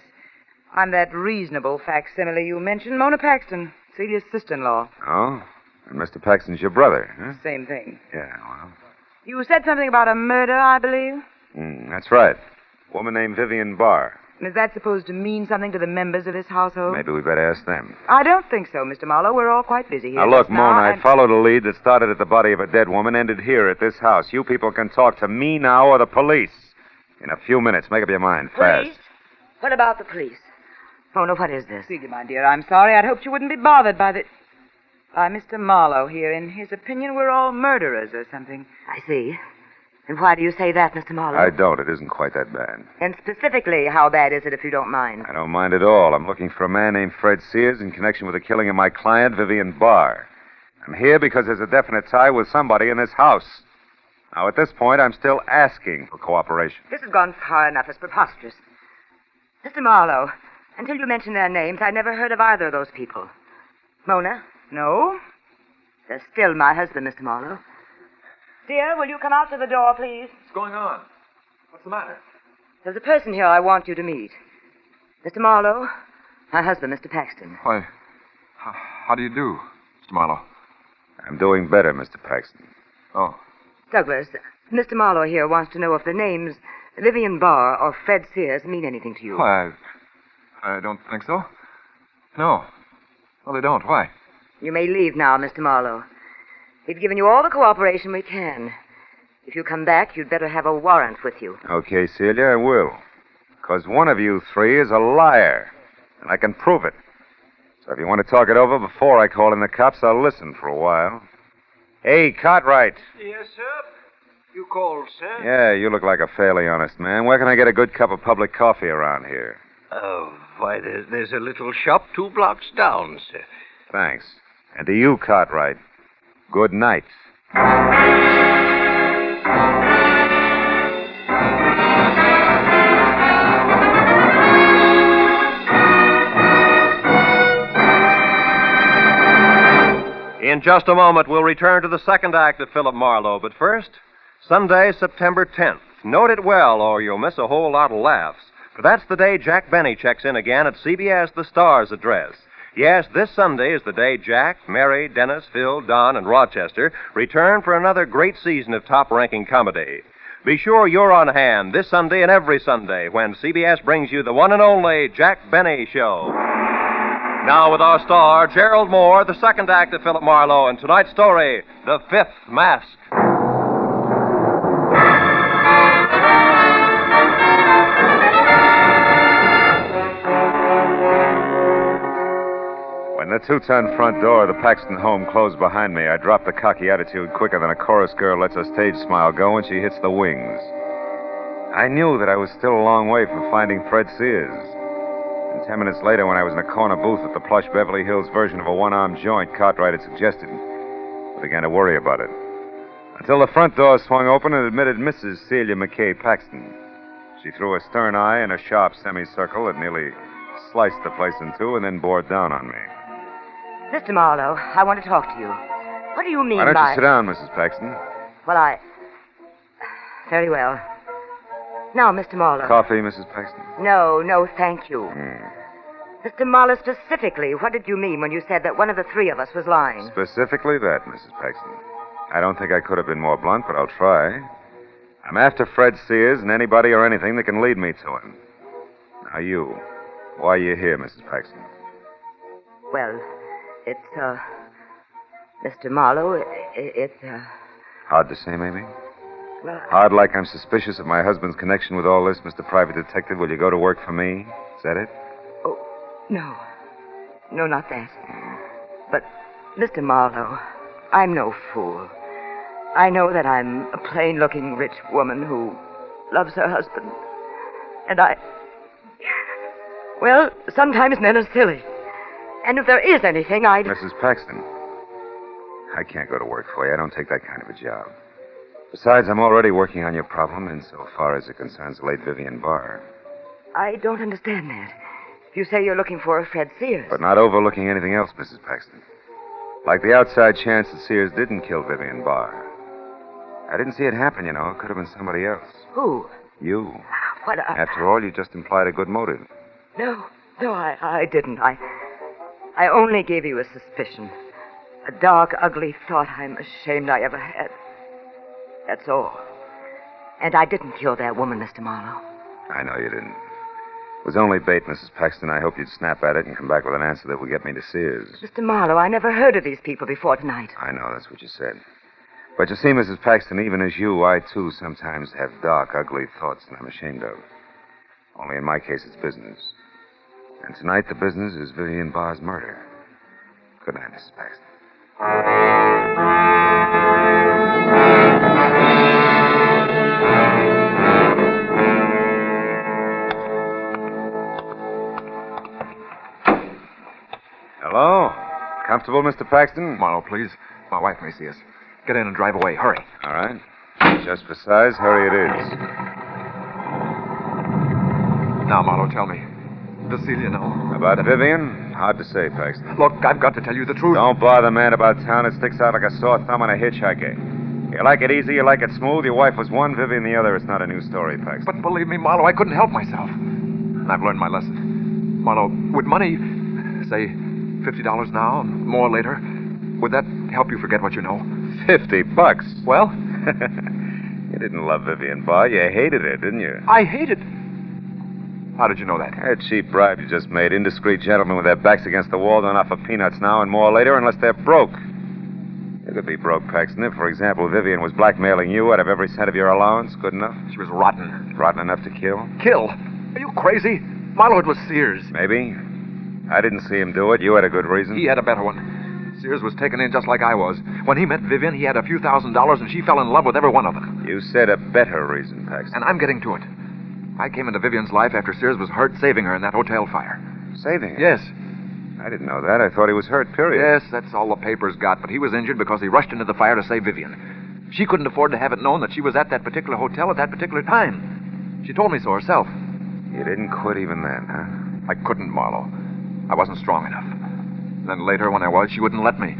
I'm that reasonable facsimile you mentioned, Mona Paxton, Celia's sister-in-law. Oh? And Mr. Paxton's your brother, huh? Same thing. Yeah, well... You said something about a murder, I believe? That's right. A woman named Vivian Barr. And is that supposed to mean something to the members of this household? Maybe we better ask them. I don't think so, Mr. Marlowe. We're all quite busy here. Now, look, just Mona, and... I followed a lead that started at the body of a dead woman, ended here at this house. You people can talk to me now or the police. In a few minutes. Make up your mind, fast. Police? What about the police? Mona, what is this? Celia, my dear, I'm sorry. I'd hoped you wouldn't be bothered by Mr. Marlowe here. In his opinion, we're all murderers or something. I see. And why do you say that, Mr. Marlowe? I don't. It isn't quite that bad. And specifically, how bad is it, if you don't mind? I don't mind at all. I'm looking for a man named Fred Sears in connection with the killing of my client, Vivian Barr. I'm here because there's a definite tie with somebody in this house. Now, at this point, I'm still asking for cooperation. This has gone far enough. It's preposterous. Mr. Marlowe, until you mentioned their names, I never heard of either of those people. Mona? No? They're still my husband, Mr. Marlowe. Dear, will you come out to the door, please? What's going on? What's the matter? There's a person here I want you to meet. Mr. Marlowe, my husband, Mr. Paxton. Why, how do you do, Mr. Marlowe? I'm doing better, Mr. Paxton. Oh. Douglas, Mr. Marlowe here wants to know if the names Vivian Barr or Fred Sears mean anything to you. Why, I don't think so. No. No, they don't. Why? You may leave now, Mr. Marlowe. We've given you all the cooperation we can. If you come back, you'd better have a warrant with you. Okay, Celia, I will. Because one of you 3 is a liar, and I can prove it. So if you want to talk it over before I call in the cops, I'll listen for a while. Hey, Cartwright. Yes, sir. You called, sir? Yeah, you look like a fairly honest man. Where can I get a good cup of public coffee around here? Oh, why, there's a little shop 2 blocks down, sir. Thanks. And to you, Cartwright, good night. In just a moment, we'll return to the second act of Philip Marlowe. But first, Sunday, September 10th. Note it well, or you'll miss a whole lot of laughs. For that's the day Jack Benny checks in again at CBS The Star's address. Yes, this Sunday is the day Jack, Mary, Dennis, Phil, Don, and Rochester return for another great season of top-ranking comedy. Be sure you're on hand this Sunday and every Sunday when CBS brings you the one and only Jack Benny Show. Now with our star, Gerald Moore, the second act of Philip Marlowe, and tonight's story, The Fifth Mask. When the two-ton front door of the Paxton home closed behind me, I dropped the cocky attitude quicker than a chorus girl lets her stage smile go when she hits the wings. I knew that I was still a long way from finding Fred Sears. And 10 minutes later, when I was in a corner booth at the plush Beverly Hills version of a one-armed joint Cartwright had suggested, I began to worry about it. Until the front door swung open and admitted Mrs. Celia McKay Paxton. She threw a stern eye and a sharp semicircle that nearly sliced the place in two and then bore down on me. Mr. Marlowe, I want to talk to you. What do you mean by... Why don't you sit down, Mrs. Paxton? Well, Very well. Now, Mr. Marlowe. Coffee, Mrs. Paxton? No, thank you. Mr. Marlowe, specifically, what did you mean when you said that one of the three of us was lying? Specifically that, Mrs. Paxton. I don't think I could have been more blunt, but I'll try. I'm after Fred Sears and anybody or anything that can lead me to him. Now, you. Why are you here, Mrs. Paxton? Well, it's, Mr. Marlowe, it's, Hard to say, maybe? Well, Hard like I'm suspicious of my husband's connection with all this, Mr. Private Detective. Will you go to work for me? Is that it? Oh, no. No, not that. But, Mr. Marlowe, I'm no fool. I know that I'm a plain-looking rich woman who loves her husband. And well, sometimes men are silly. And if there is anything, Mrs. Paxton, I can't go to work for you. I don't take that kind of a job. Besides, I'm already working on your problem insofar as it concerns the late Vivian Barr. I don't understand that. If you say you're looking for a Fred Sears. But not overlooking anything else, Mrs. Paxton. Like the outside chance that Sears didn't kill Vivian Barr. I didn't see it happen, you know. It could have been somebody else. Who? You. What? After all, you just implied a good motive. No, I didn't. I only gave you a suspicion. A dark, ugly thought I'm ashamed I ever had. That's all. And I didn't kill that woman, Mr. Marlowe. I know you didn't. It was only bait, Mrs. Paxton. I hope you'd snap at it and come back with an answer that would get me to Sears. Mr. Marlowe, I never heard of these people before tonight. I know, that's what you said. But you see, Mrs. Paxton, even as you, I, too, sometimes have dark, ugly thoughts that I'm ashamed of. Only in my case, it's business. And tonight, the business is Vivian Barr's murder. Good night, Mrs. Paxton. Hello? Comfortable, Mr. Paxton? Marlowe, please. My wife may see us. Get in and drive away. Hurry. All right. Just for size, hurry it is. Now, Marlowe, tell me. Does Celia know? About Vivian? Hard to say, Paxton. Look, I've got to tell you the truth. Don't bother, man, about town. It sticks out like a sore thumb on a hitchhiker. You like it easy, you like it smooth. Your wife was one, Vivian the other. It's not a new story, Paxton. But believe me, Marlowe, I couldn't help myself. And I've learned my lesson. Marlowe, would money, say, $50 now and more later, would that help you forget what you know? $50? Well? You didn't love Vivian Barr. You hated her, didn't you? I hated... How did you know that? A cheap bribe you just made. Indiscreet gentlemen with their backs against the wall don't offer peanuts now and more later unless they're broke. You could be broke, Paxton, if, for example, Vivian was blackmailing you out of every cent of your allowance. Good enough? She was rotten. Rotten enough to kill? Kill? Are you crazy? Marlowe, it was Sears. Maybe. I didn't see him do it. You had a good reason. He had a better one. Sears was taken in just like I was. When he met Vivian, he had a few $1,000s, and she fell in love with every one of them. You said a better reason, Paxton. And I'm getting to it. I came into Vivian's life after Sears was hurt saving her in that hotel fire. Saving her? Yes. I didn't know that. I thought he was hurt, period. Yes, that's all the papers got, but he was injured because he rushed into the fire to save Vivian. She couldn't afford to have it known that she was at that particular hotel at that particular time. She told me so herself. You didn't quit even then, huh? I couldn't, Marlowe. I wasn't strong enough. Then later, when I was, she wouldn't let me.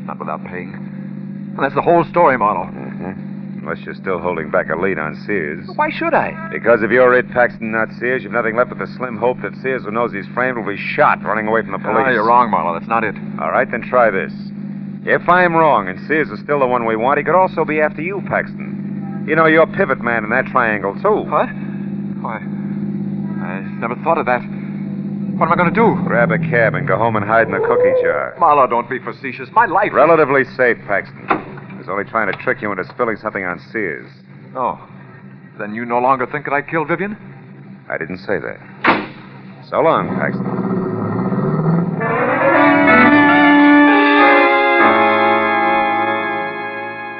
Not without paying. And that's the whole story, Marlowe. Unless you're still holding back a lead on Sears. Why should I? Because if you're Ed Paxton, not Sears, you've nothing left but the slim hope that Sears, who knows he's framed, will be shot running away from the police. Ah, you're wrong, Marlowe. That's not it. All right, then try this. If I'm wrong and Sears is still the one we want, he could also be after you, Paxton. You know, you're pivot man in that triangle, too. What? Why, I never thought of that. What am I going to do? Grab a cab and go home and hide in the cookie jar. Marlowe, don't be facetious. My life... Relatively safe, Paxton. I was only trying to trick you into spilling something on Sears. Oh. Then you no longer think that I killed Vivian? I didn't say that. So long, Paxton.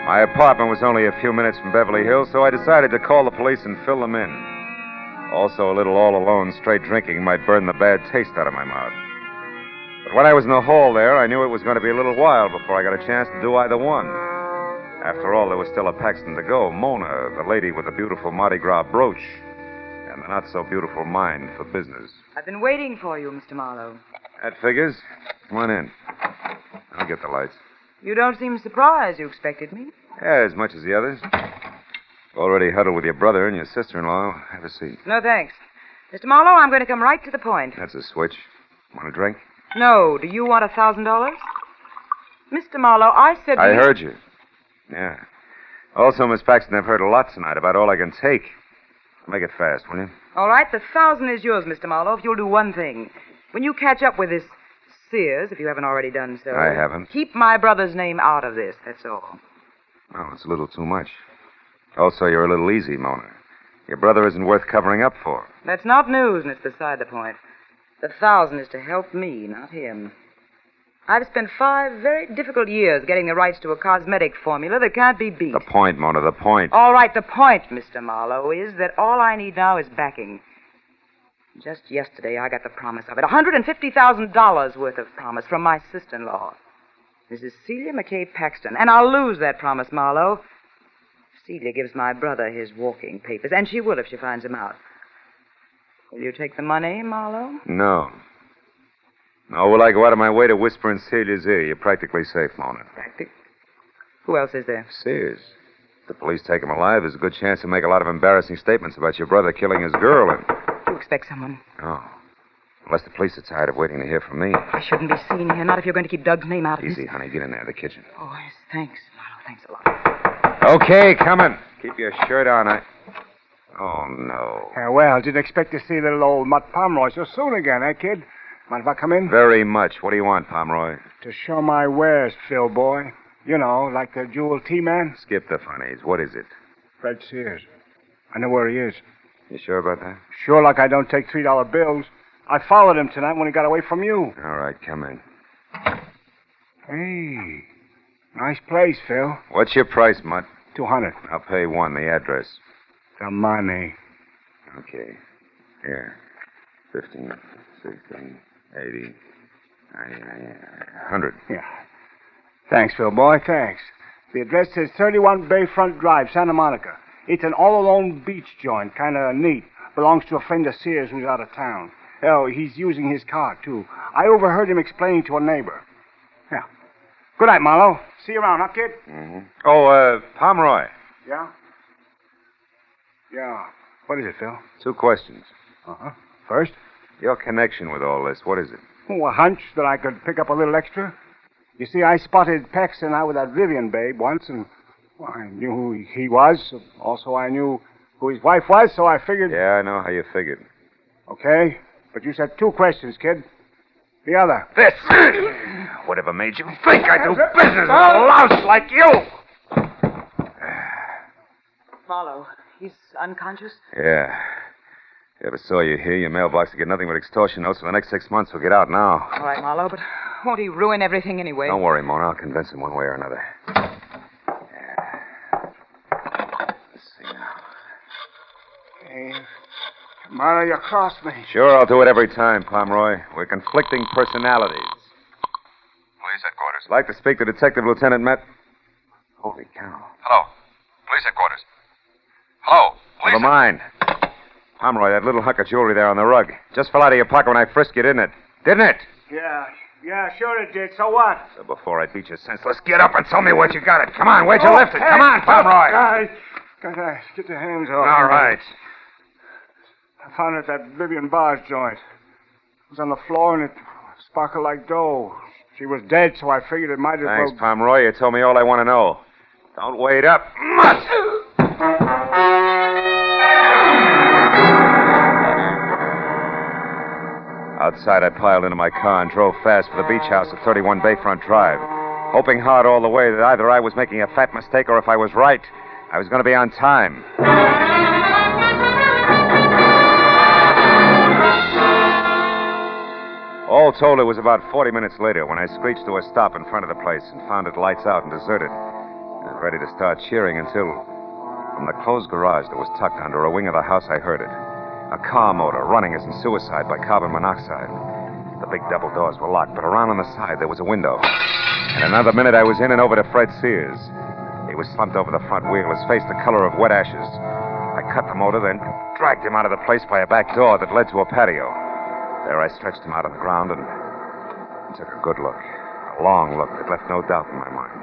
My apartment was only a few minutes from Beverly Hills, so I decided to call the police and fill them in. Also, a little all-alone straight drinking might burn the bad taste out of my mouth. But when I was in the hall there, I knew it was going to be a little while before I got a chance to do either one. After all, there was still a Paxton to go. Mona, the lady with the beautiful Mardi Gras brooch, and the not-so-beautiful mind for business. I've been waiting for you, Mr. Marlowe. That figures. Come on in. I'll get the lights. You don't seem surprised. You expected me. Yeah, as much as the others. Already huddled with your brother and your sister-in-law. Have a seat. No, thanks. Mr. Marlowe, I'm going to come right to the point. That's a switch. Want a drink? No. Do you want $1,000? Mr. Marlowe, I said... I heard you. Yeah. Also, Miss Paxton, I've heard a lot tonight about all I can take. Make it fast, will you? All right, the 1,000 is yours, Mr. Marlowe, if you'll do one thing. When you catch up with this Sears, if you haven't already done so... I haven't. Keep my brother's name out of this, that's all. Oh, it's a little too much. Also, you're a little easy, Mona. Your brother isn't worth covering up for. That's not news, and it's beside the point. The 1,000 is to help me, not him. I've spent 5 very difficult years getting the rights to a cosmetic formula that can't be beat. The point, Mona, the point. All right, the point, Mr. Marlowe, is that all I need now is backing. Just yesterday, I got the promise of it. $150,000 worth of promise from my sister-in-law, Mrs. Celia McKay Paxton. And I'll lose that promise, Marlowe. Celia gives my brother his walking papers, and she will if she finds him out. Will you take the money, Marlowe? No. No, will I go out of my way to whisper in Celia's ear? You're practically safe, Mona. Who else is there? Sears. If the police take him alive, there's a good chance he'll make a lot of embarrassing statements about your brother killing his girl and... You expect someone? Oh. Unless the police are tired of waiting to hear from me. I shouldn't be seen here, not if you're going to keep Doug's name out of Easy, this. honey. Get in there, the kitchen. Oh, yes, thanks, Marlowe. Thanks a lot. Okay, coming. Keep your shirt on. Oh, no. Well, didn't expect to see little old Mutt Pomeroy so soon again, eh, kid? Mind if I come in? Very much. What do you want, Pomeroy? To show my wares, Phil boy. You know, like the jewel tea man. Skip the funnies. What is it? Fred Sears. I know where he is. You sure about that? Sure like I don't take $3 bills. I followed him tonight when he got away from you. All right, come in. Hey, nice place, Phil. What's your price, Mutt? $200. I'll pay $1. The address. The money. Okay. Here. 15, 16, 80, 90, 100. Yeah. Thanks, Phil boy, thanks. The address is 31 Bayfront Drive, Santa Monica. It's an all-alone beach joint, kind of neat. Belongs to a friend of Sears who's out of town. Oh, he's using his car, too. I overheard him explaining to a neighbor. Yeah. Good night, Marlowe. See you around, huh, kid? Mm-hmm. Oh, Pomeroy. Yeah? Yeah. What is it, Phil? 2 questions. Uh-huh. First? Your connection with all this, what is it? Oh, a hunch that I could pick up a little extra. You see, I spotted Paxton out with that Vivian babe once, and well, I knew who he was. Also, I knew who his wife was, so I figured... Yeah, I know how you figured. Okay, but you said 2 questions, kid. The other. This! Whatever made you think I do business with a louse like you? Marlowe, he's unconscious? Yeah. If I ever saw you here, your mailbox would get nothing but extortion notes for the next 6 months. We'll get out now. All right, Marlowe, but won't he ruin everything anyway? Don't worry, Mona. I'll convince him one way or another. Let's see now. Hey, Marlowe, you crossed me. Sure, I'll do it every time, Pomeroy. We're conflicting personalities. Police headquarters. Like to speak to Detective Lieutenant Met. Holy cow. Hello. Police headquarters. Hello. Never mind. Pomeroy, that little hunk of jewelry there on the rug just fell out of your pocket when I frisked you, didn't it? Didn't it? Yeah, Yeah, sure it did. So what? So before I beat you senseless, get up and tell me where you got it. Come on, where'd you lift it? Come on, Pomeroy. Guys, get your hands off. All right. I found it at that Vivian Barr's joint. It was on the floor and it sparkled like dough. She was dead, so I figured it might as well... Thanks, Pomeroy. You told me all I want to know. Don't wait up. Mutt! Outside, I piled into my car and drove fast for the beach house at 31 Bayfront Drive, hoping hard all the way that either I was making a fat mistake or if I was right, I was going to be on time. All told, it was about 40 minutes later when I screeched to a stop in front of the place and found it lights out and deserted. I was ready to start cheering until, from the closed garage that was tucked under a wing of the house, I heard it. A car motor running as in suicide by carbon monoxide. The big double doors were locked, but around on the side there was a window. In another minute, I was in and over to Fred Sears. He was slumped over the front wheel, his face the color of wet ashes. I cut the motor, then dragged him out of the place by a back door that led to a patio. There I stretched him out on the ground and took a good look. A long look that left no doubt in my mind.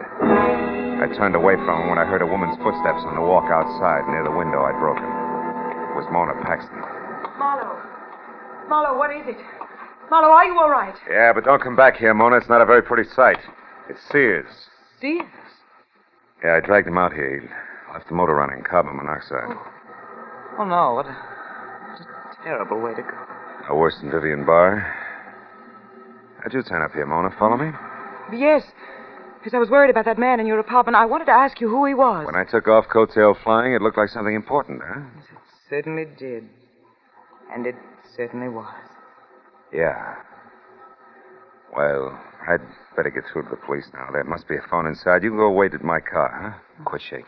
I turned away from him when I heard a woman's footsteps on the walk outside near the window I'd broken. It was Mona Paxton. Marlowe. Marlowe, what is it? Marlowe, are you all right? Yeah, but don't come back here, Mona. It's not a very pretty sight. It's Sears. Sears? Yeah, I dragged him out here. He left the motor running, carbon monoxide. Oh, no. What a terrible way to go. No worse than Vivian Barr. How'd you turn up here, Mona? Follow me? Yes, because I was worried about that man in your apartment. I wanted to ask you who he was. When I took off coattail flying, it looked like something important, huh? It certainly did. And it certainly was. Yeah. Well, I'd better get through to the police now. There must be a phone inside. You can go wait at my car, huh? Quit shaking.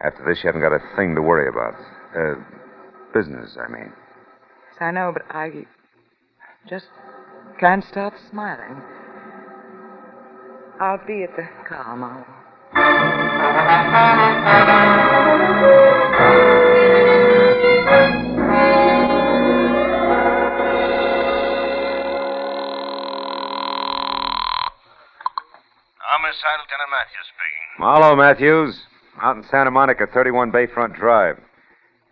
After this, you haven't got a thing to worry about. Business, I mean. Yes, I know, but I just can't stop smiling. I'll be at the car, Marlowe. Homicide, Lieutenant Matthews speaking. Marlowe, Matthews. Out in Santa Monica, 31 Bayfront Drive.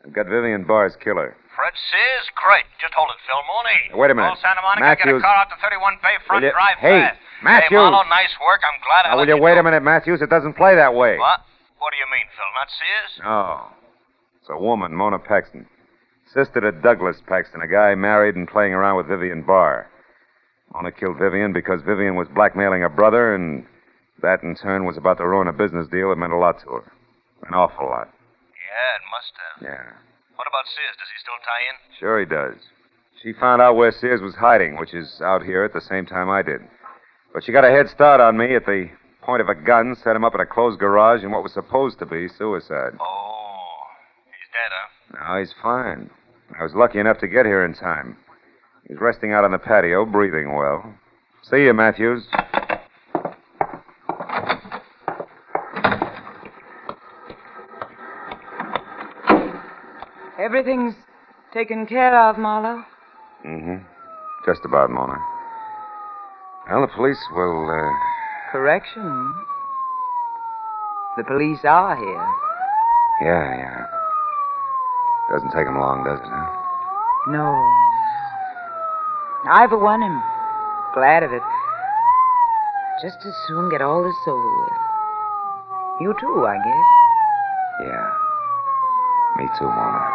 I've got Vivian Barr's killer. Fred Sears? Great. Just hold it, Phil Mooney. Wait a minute. Call Santa Monica, Matthews. get a car out to 31 Bayfront Drive Hey, fast. Matthews. Hey, Marlowe, nice work. I'm glad I Now, let will you wait a minute, Matthews? It doesn't play that way. What? What do you mean, Phil? Not Sears? Oh. It's a woman, Mona Paxton. Sister to Douglas Paxton, a guy married and playing around with Vivian Barr. Mona killed Vivian because Vivian was blackmailing her brother, and that, in turn, was about to ruin a business deal that meant a lot to her. An awful lot. Yeah, it must have. Yeah. What about Sears? Does he still tie in? Sure he does. She found out where Sears was hiding, which is out here at the same time I did. But she got a head start on me at the point of a gun, set him up in a closed garage in what was supposed to be suicide. Oh, he's dead, huh? No, he's fine. I was lucky enough to get here in time. He's resting out on the patio, breathing well. See you, Matthews. Everything's taken care of, Marlowe. Mm-hmm. Just about, Mona. Well, the police will, Correction. The police are here. Yeah. Doesn't take them long, does it, huh? No. I, for one, am glad of it. Just as soon get all this over with. You too, I guess. Yeah. Me too, Mona.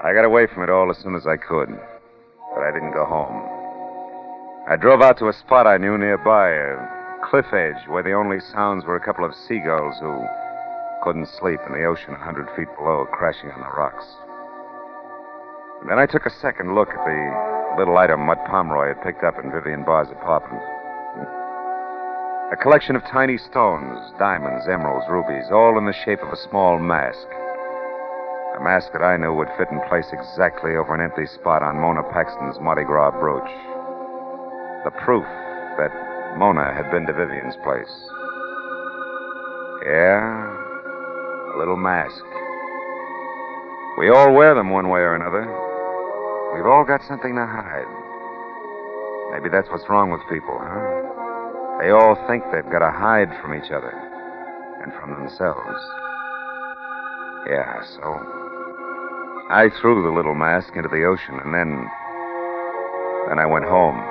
I got away from it all as soon as I could, but I didn't go home. I drove out to a spot I knew nearby, a cliff edge where the only sounds were a couple of seagulls who couldn't sleep in the ocean 100 feet below, crashing on the rocks. And then I took a second look at the little item Mutt Pomeroy had picked up in Vivian Barr's apartment. A collection of tiny stones, diamonds, emeralds, rubies, all in the shape of a small mask. A mask that I knew would fit in place exactly over an empty spot on Mona Paxton's Mardi Gras brooch. The proof that Mona had been to Vivian's place. Yeah, a little mask. We all wear them one way or another. We've all got something to hide. Maybe that's what's wrong with people, huh? They all think they've got to hide from each other and from themselves. Yeah, so I threw the little mask into the ocean, and then I went home.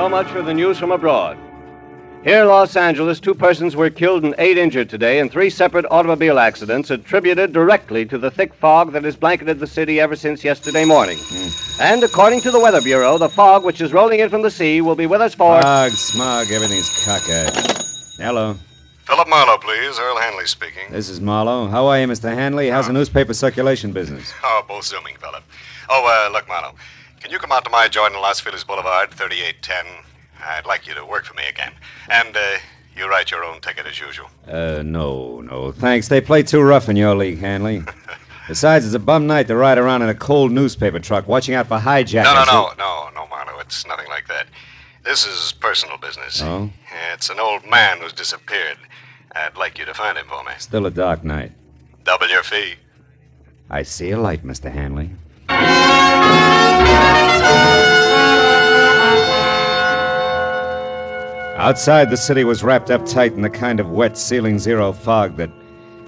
Much for the news from abroad. Here in Los Angeles, 2 persons were killed and 8 injured today in 3 separate automobile accidents attributed directly to the thick fog that has blanketed the city ever since yesterday morning. And according to the Weather Bureau, the fog which is rolling in from the sea will be with us for... Fog, smog, everything's cockeyed. Hello. Philip Marlowe, please. Earl Hanley speaking. This is Marlowe. How are you, Mr. Hanley? How's the newspaper circulation business? Oh, both zooming, Philip. Oh, look, Marlowe. Can you come out to my joint in Los Feliz Boulevard, 3810? I'd like you to work for me again. And, you write your own ticket as usual. No, thanks. They play too rough in your league, Hanley. Besides, it's a bum night to ride around in a cold newspaper truck, watching out for hijackers. No, Marlowe. It's nothing like that. This is personal business. Oh? It's an old man who's disappeared. I'd like you to find him for me. Still a dark night. Double your fee. I see a light, Mr. Hanley. Outside, the city was wrapped up tight in the kind of wet ceiling zero fog that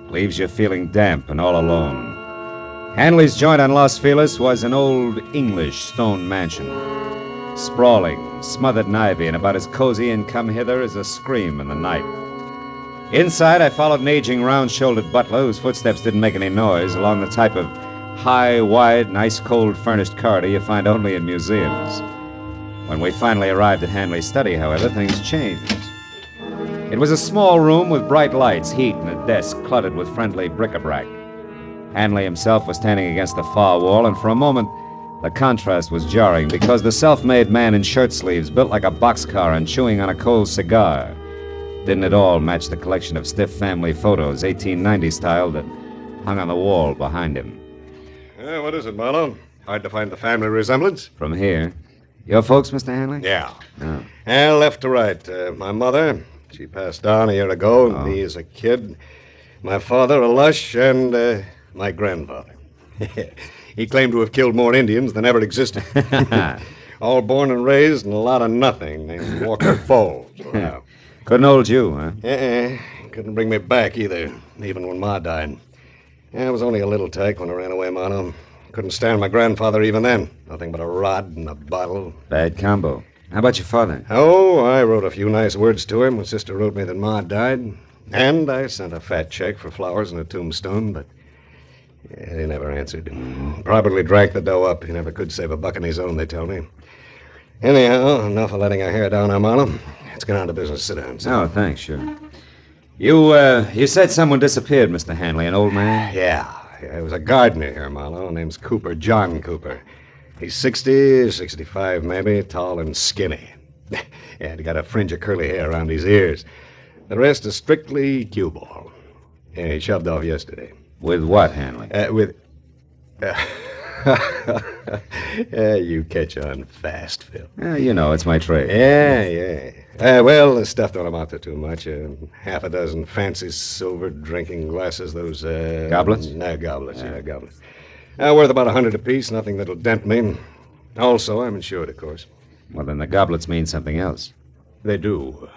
leaves you feeling damp and all alone. Hanley's joint on Los Feliz was an old English stone mansion, sprawling, smothered in ivy, and about as cozy and come hither as a scream in the night. Inside, I followed an aging, round-shouldered butler whose footsteps didn't make any noise along the type of high, wide, and ice-cold furnished corridor you find only in museums. When we finally arrived at Hanley's study, however, things changed. It was a small room with bright lights, heat, and a desk cluttered with friendly bric-a-brac. Hanley himself was standing against the far wall, and for a moment, the contrast was jarring because the self-made man in shirt sleeves, built like a boxcar and chewing on a cold cigar, didn't at all match the collection of stiff family photos, 1890 style, that hung on the wall behind him. What is it, Marlowe? Hard to find the family resemblance? From here. Your folks, Mr. Hanley? Yeah. Oh. Left to right. My mother, she passed on a year ago, me as a kid. My father, a lush, and my grandfather. He claimed to have killed more Indians than ever existed. All born and raised in a lot of nothing named Walker Falls. Wow. Couldn't hold you, huh? Couldn't bring me back either, even when Ma died. I was only a little tyke when I ran away, Marlowe. Couldn't stand my grandfather even then. Nothing but a rod and a bottle. Bad combo. How about your father? Oh, I wrote a few nice words to him when Sister wrote me that Ma died. And I sent a fat check for flowers and a tombstone, but he never answered. Probably drank the dough up. He never could save a buck on his own, they tell me. Anyhow, enough of letting our hair down, Marlowe. Let's get on to business. Sit down. Oh, thanks, sure. You said someone disappeared, Mr. Hanley, an old man? Yeah, it was a gardener here, Marlowe. Name's Cooper, John Cooper. He's 60, 65 maybe, tall and skinny. Yeah, he got a fringe of curly hair around his ears. The rest is strictly cue ball. Yeah, he shoved off yesterday. With what, Hanley? You catch on fast, Phil. You know, it's my trade. Yeah. Well, the stuff don't amount to too much. Half a dozen fancy silver drinking glasses, those... Goblets? Goblets, goblets. Worth about 100 apiece, nothing that'll dent me. Also, I'm insured, of course. Well, then the goblets mean something else. They do.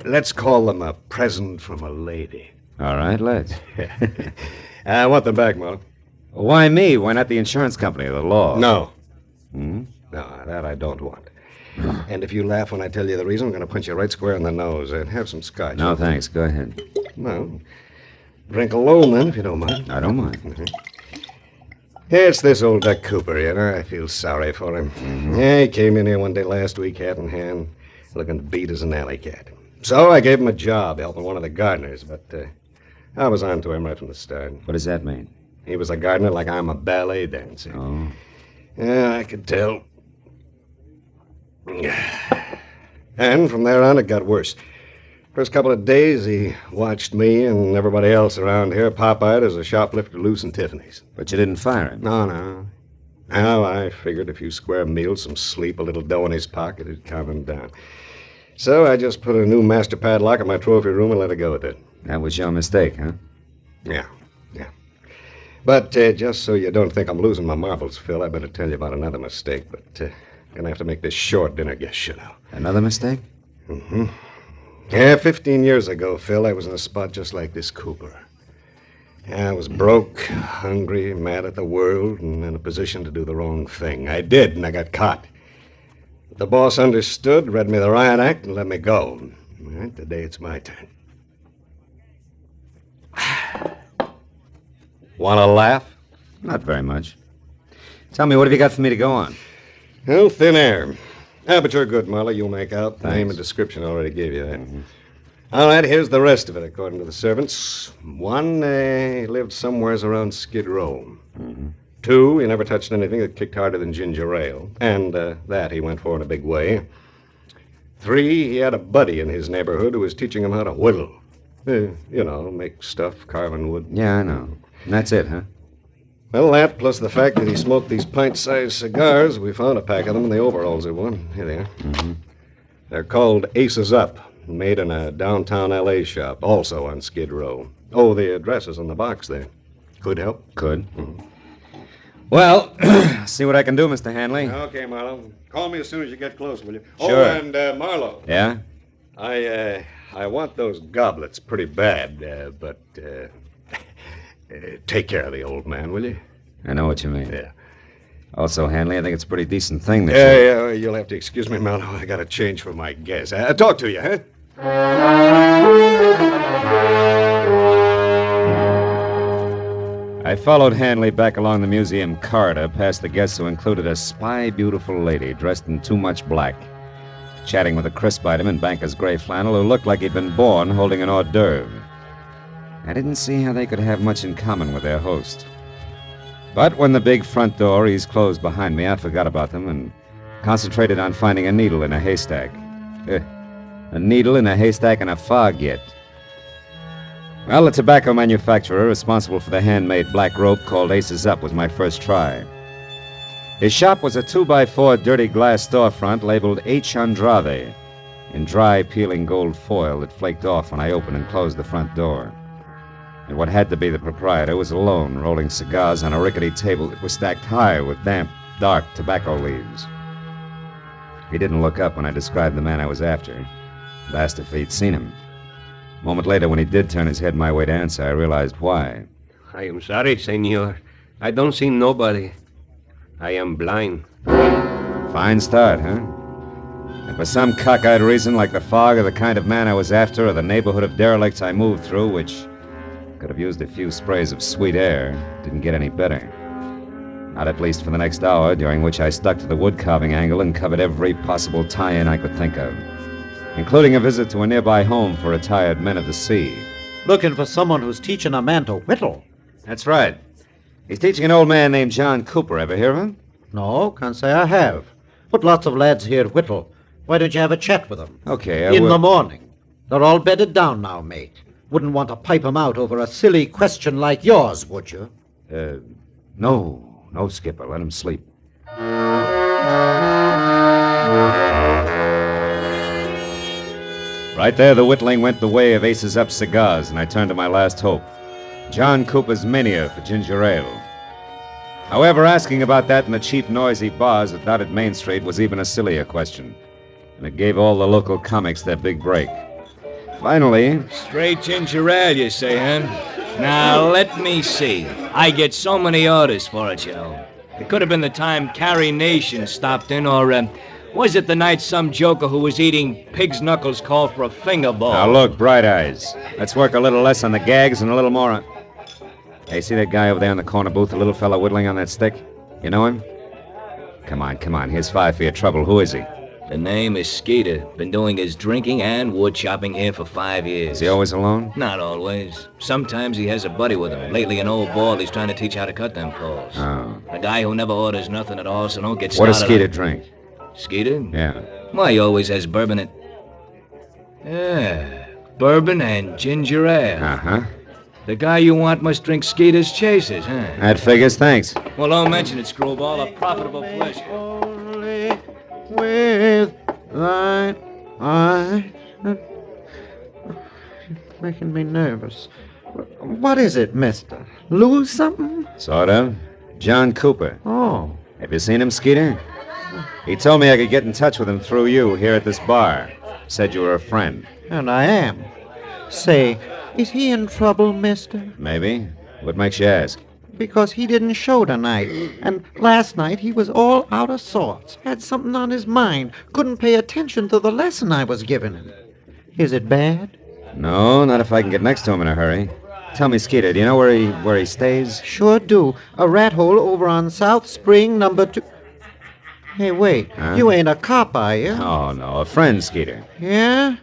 Let's call them a present from a lady. All right, let's. I want them back, Marlowe. Why me? Why not the insurance company or the law? No. Hmm? No, that I don't want. And if you laugh when I tell you the reason, I'm going to punch you right square in the nose. Have some scotch. No, thanks. Go ahead. No. Drink alone, then, if you don't mind. I don't mind. Mm-hmm. It's this old Duck Cooper, you know. I feel sorry for him. Mm-hmm. Yeah, he came in here one day last week, hat in hand, looking beat as an alley cat. So I gave him a job helping one of the gardeners, but I was on to him right from the start. What does that mean? He was a gardener like I'm a ballet dancer. Oh. Yeah, I could tell. And from there on, it got worse. First couple of days, he watched me and everybody else around here pop-eyed as a shoplifter loose in Tiffany's. But you didn't fire him? No. Now, I figured a few square meals, some sleep, a little dough in his pocket, it'd calm him down. So I just put a new master padlock in my trophy room and let it go with it. That was your mistake, huh? Yeah. But just so you don't think I'm losing my marbles, Phil, I better tell you about another mistake. But I'm going to have to make this short, dinner guest, you know. Another mistake? Mm-hmm. Yeah, 15 years ago, Phil, I was in a spot just like this Cooper. I was broke, hungry, mad at the world, and in a position to do the wrong thing. I did, and I got caught. The boss understood, read me the riot act, and let me go. All right, today it's my turn. Want to laugh? Not very much. Tell me, what have you got for me to go on? Well, thin air. But you're good, Marlowe. You'll make out. Thanks. Name and description already gave you that. All right, here's the rest of it, according to the servants. 1, he lived somewheres around Skid Row. 2, he never touched anything that kicked harder than ginger ale. And that he went for in a big way. 3, he had a buddy in his neighborhood who was teaching him how to whittle. Make stuff, carving wood. Yeah, I know. And that's it, huh? Well, that, plus the fact that he smoked these pint-sized cigars, we found a pack of them in the overalls he wore. Here they are. They're called Aces Up, made in a downtown L.A. shop, also on Skid Row. Oh, the address is on the box there. Could help? Could. Well, see what I can do, Mr. Hanley. Okay, Marlowe. Call me as soon as you get close, will you? Sure. Oh, and Marlowe. Yeah? I want those goblets pretty bad, but take care of the old man, will you? I know what you mean. Yeah. Also, Hanley, I think it's a pretty decent thing that Yeah, you'll have to excuse me, Marlowe. I got to change for my guess. Talk to you, huh? I followed Hanley back along the museum corridor, past the guests who included a spy beautiful lady dressed in too much black, chatting with a crisp item in banker's gray flannel who looked like he'd been born holding an hors d'oeuvre. I didn't see how they could have much in common with their host. But when the big front door eased closed behind me, I forgot about them and concentrated on finding a needle in a haystack. A needle in a haystack and a fog yet. Well, the tobacco manufacturer responsible for the handmade black rope called Aces Up was my first try. His shop was a 2x4 dirty glass storefront labeled H. Andrade in dry, peeling gold foil that flaked off when I opened and closed the front door. And what had to be the proprietor was alone, rolling cigars on a rickety table that was stacked high with damp, dark tobacco leaves. He didn't look up when I described the man I was after and asked if he'd seen him. A moment later, when he did turn his head my way to answer, I realized why. I am sorry, senor. I don't see nobody. I am blind. Fine start, huh? And for some cockeyed reason, like the fog or the kind of man I was after or the neighborhood of derelicts I moved through, which could have used a few sprays of sweet air, didn't get any better. Not at least for the next hour, during which I stuck to the wood carving angle and covered every possible tie-in I could think of, including a visit to a nearby home for retired men of the sea. Looking for someone who's teaching a man to whittle. That's right. He's teaching an old man named John Cooper. Ever hear of him? No, can't say I have. But lots of lads here whittle. Why don't you have a chat with them? Okay, I In will. the morning. They're all bedded down now, mate. Wouldn't want to pipe 'em out over a silly question like yours, would you? No, Skipper. Let him sleep. Right there, the whittling went the way of Aces Up cigars, and I turned to my last hope, John Cooper's mania for ginger ale. However, asking about that in the cheap, noisy bars that dotted Main Street was even a sillier question, and it gave all the local comics their big break. Finally... Straight ginger ale, you say, huh? Now, let me see. I get so many orders for it, you know. It could have been the time Carrie Nation stopped in, or was it the night some joker who was eating pig's knuckles called for a finger bowl? Now, look, Bright Eyes. Let's work a little less on the gags and a little more on... Hey, see that guy over there in the corner booth, the little fella whittling on that stick? You know him? Come on. Here's 5 for your trouble. Who is he? The name is Skeeter. Been doing his drinking and wood chopping here for 5 years. Is he always alone? Not always. Sometimes he has a buddy with him. Lately, an old bald he's trying to teach how to cut them poles. Oh. A guy who never orders nothing at all, so don't get started. What does Skeeter drink? Skeeter? Yeah. Why, he always has bourbon and... Yeah, bourbon and ginger ale. Uh-huh. The guy you want must drink Skeeter's Chasers, huh? That figures, thanks. Well, don't mention it, Screwball. A profitable pleasure. Only with thine eyes. You're making me nervous. What is it, mister? Lose something? Sort of. John Cooper. Oh. Have you seen him, Skeeter? He told me I could get in touch with him through you here at this bar. Said you were a friend. And I am. Say, is he in trouble, mister? Maybe. What makes you ask? Because he didn't show tonight. And last night he was all out of sorts. Had something on his mind. Couldn't pay attention to the lesson I was giving him. Is it bad? No, not if I can get next to him in a hurry. Tell me, Skeeter, do you know where he stays? Sure do. A rat hole over on South Spring, number 2. Hey, wait. Huh? You ain't a cop, are you? Oh, no. A friend, Skeeter. Yeah?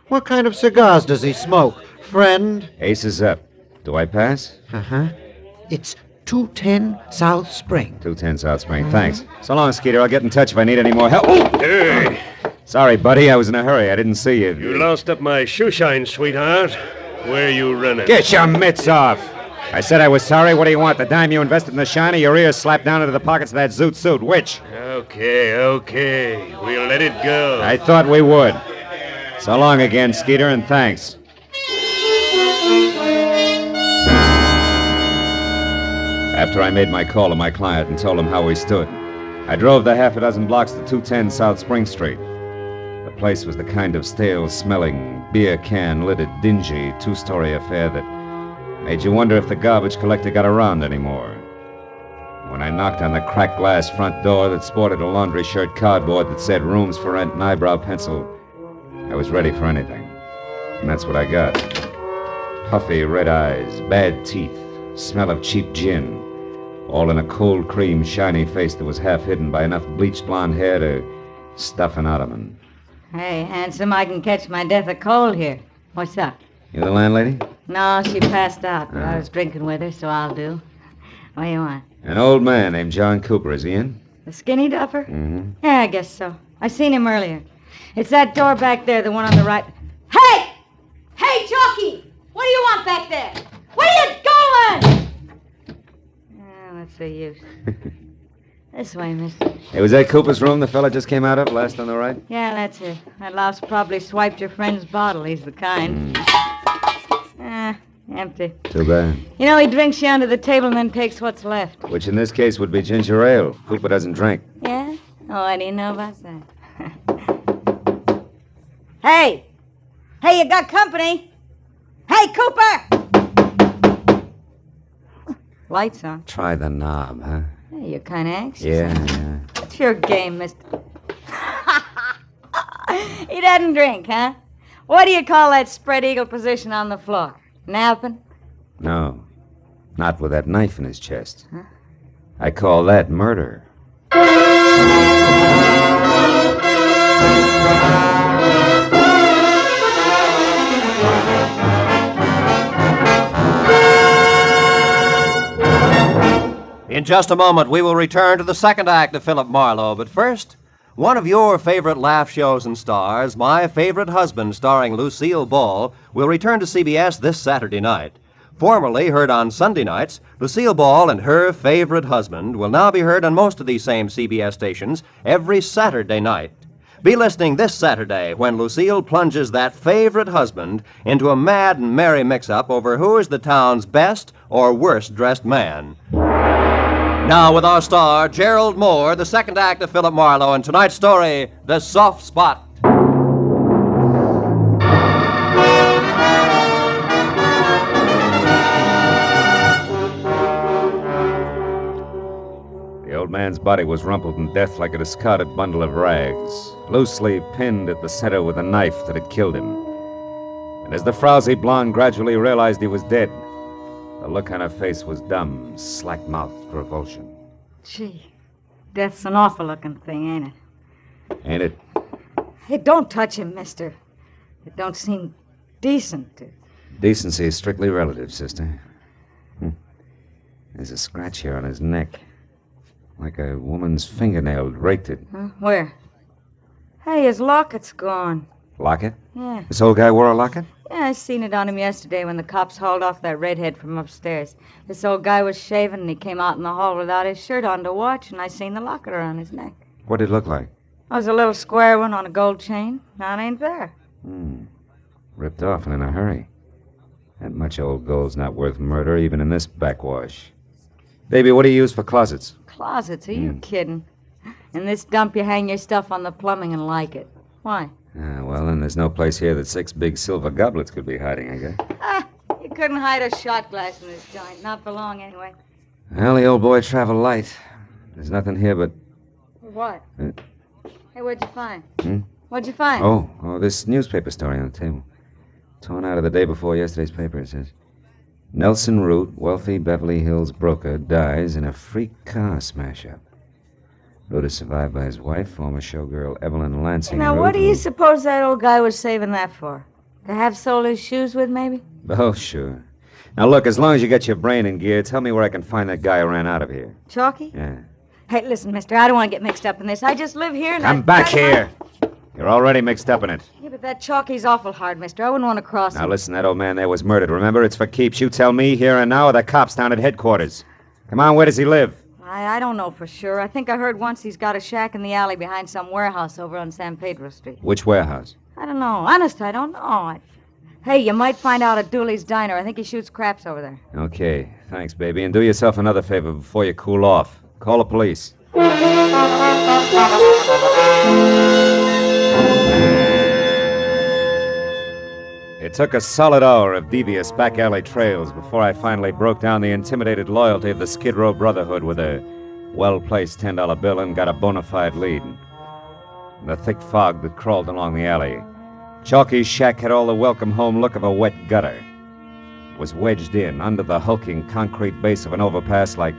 What kind of cigars does he smoke? Friend? Aces up. Do I pass? Uh-huh. It's 210 South Spring. 210 South Spring. Thanks. So long, Skeeter. I'll get in touch if I need any more help. Oh! Hey! Sorry, buddy. I was in a hurry. I didn't see you. You lost up my shoe shine, sweetheart. Where you running? Get your mitts off. I said I was sorry. What do you want? The dime you invested in the shiny, your ears slapped down into the pockets of that zoot suit. Which? Okay. We'll let it go. I thought we would. So long again, Skeeter, and thanks. After I made my call to my client and told him how we stood, I drove the half a dozen blocks to 210 South Spring Street. The place was the kind of stale-smelling, beer can-lidded, dingy, two-story affair that made you wonder if the garbage collector got around anymore. When I knocked on the cracked glass front door that sported a laundry shirt cardboard that said rooms for rent and eyebrow pencil, I was ready for anything. And that's what I got. Puffy red eyes, bad teeth, smell of cheap gin, all in a cold cream, shiny face that was half hidden by enough bleached blonde hair to stuff an ottoman. Hey, handsome, I can catch my death of cold here. What's up? You the landlady? No, she passed out, but I was drinking with her, so I'll do. What do you want? An old man named John Cooper. Is he in? The skinny duffer? Mm-hmm. Yeah, I guess so. I seen him earlier. It's that door back there, the one on the right. Hey! Hey, Jockey! What do you want back there? Where you going? What's the use? This way, mister. Hey, was that Cooper's room the fella just came out of, last on the right? Yeah, that's it. That louse probably swiped your friend's bottle. He's the kind. Empty. Too bad. You know, he drinks you under the table and then takes what's left. Which in this case would be ginger ale. Cooper doesn't drink. Yeah? Oh, I didn't know about that. Hey! Hey, you got company? Hey, Cooper! Lights on. Try the knob, huh? Hey, you're kind of anxious. Yeah. What's your game, mister? He doesn't drink, huh? What do you call that spread eagle position on the floor? Napping? No. Not with that knife in his chest. Huh? I call that murder. In just a moment, we will return to the second act of Philip Marlowe. But first, one of your favorite laugh shows and stars, My Favorite Husband, starring Lucille Ball, will return to CBS this Saturday night. Formerly heard on Sunday nights, Lucille Ball and Her Favorite Husband will now be heard on most of these same CBS stations every Saturday night. Be listening this Saturday when Lucille plunges that favorite husband into a mad and merry mix-up over who is the town's best or worst-dressed man. Now with our star, Gerald Moore, the second act of Philip Marlowe, and tonight's story, The Soft Spot. The old man's body was rumpled in death like a discarded bundle of rags, loosely pinned at the center with a knife that had killed him. And as the frowsy blonde gradually realized he was dead, the look on her face was dumb, slack-mouthed revulsion. Gee, death's an awful-looking thing, ain't it? Ain't it? Hey, don't touch him, mister. It don't seem decent. Decency is strictly relative, sister. There's a scratch here on his neck. Like a woman's fingernail raked it. Huh? Where? Hey, his locket's gone. Locket? Yeah. This old guy wore a locket? Yeah, I seen it on him yesterday when the cops hauled off that redhead from upstairs. This old guy was shaving, and he came out in the hall without his shirt on to watch, and I seen the locket around his neck. What did it look like? It was a little square one on a gold chain. Now it ain't there. Ripped off and in a hurry. That much old gold's not worth murder, even in this backwash. Baby, what do you use for closets? Closets? Are you kidding? In this dump, you hang your stuff on the plumbing and like it. Why? Well, then there's no place here that 6 big silver goblets could be hiding, I guess. You couldn't hide a shot glass in this joint. Not for long, anyway. Well, the old boy traveled light. There's nothing here but... What? Hey, what'd you find? Hmm? What'd you find? Oh, this newspaper story on the table. Torn out of the day before yesterday's paper, it says. Nelson Root, wealthy Beverly Hills broker, dies in a freak car smash-up. Root is survived by his wife, former showgirl Evelyn Lansing Now, Root, what do you suppose that old guy was saving that for? To have sold his shoes with, maybe? Oh, sure. Now, look, as long as you get your brain in gear, tell me where I can find that guy who ran out of here. Chalky? Yeah. Hey, listen, mister, I don't want to get mixed up in this. I just live here and Come back here. You're already mixed up in it. Yeah, but that Chalky's awful hard, mister. I wouldn't want to cross Now, him. listen, that old man there was murdered. Remember, it's for keeps. You tell me here and now, or the cops down at headquarters. Come on, where does he live? I don't know for sure. I think I heard once he's got a shack in the alley behind some warehouse over on San Pedro Street. Which warehouse? I don't know. Honest, I don't know. Hey, you might find out at Dooley's Diner. I think he shoots craps over there. Okay, thanks, baby. And do yourself another favor before you cool off. Call the police. It took a solid hour of devious back alley trails before I finally broke down the intimidated loyalty of the Skid Row Brotherhood with a well-placed $10 bill and got a bona fide lead. In the thick fog that crawled along the alley, Chalky's shack had all the welcome home look of a wet gutter. It was wedged in under the hulking concrete base of an overpass like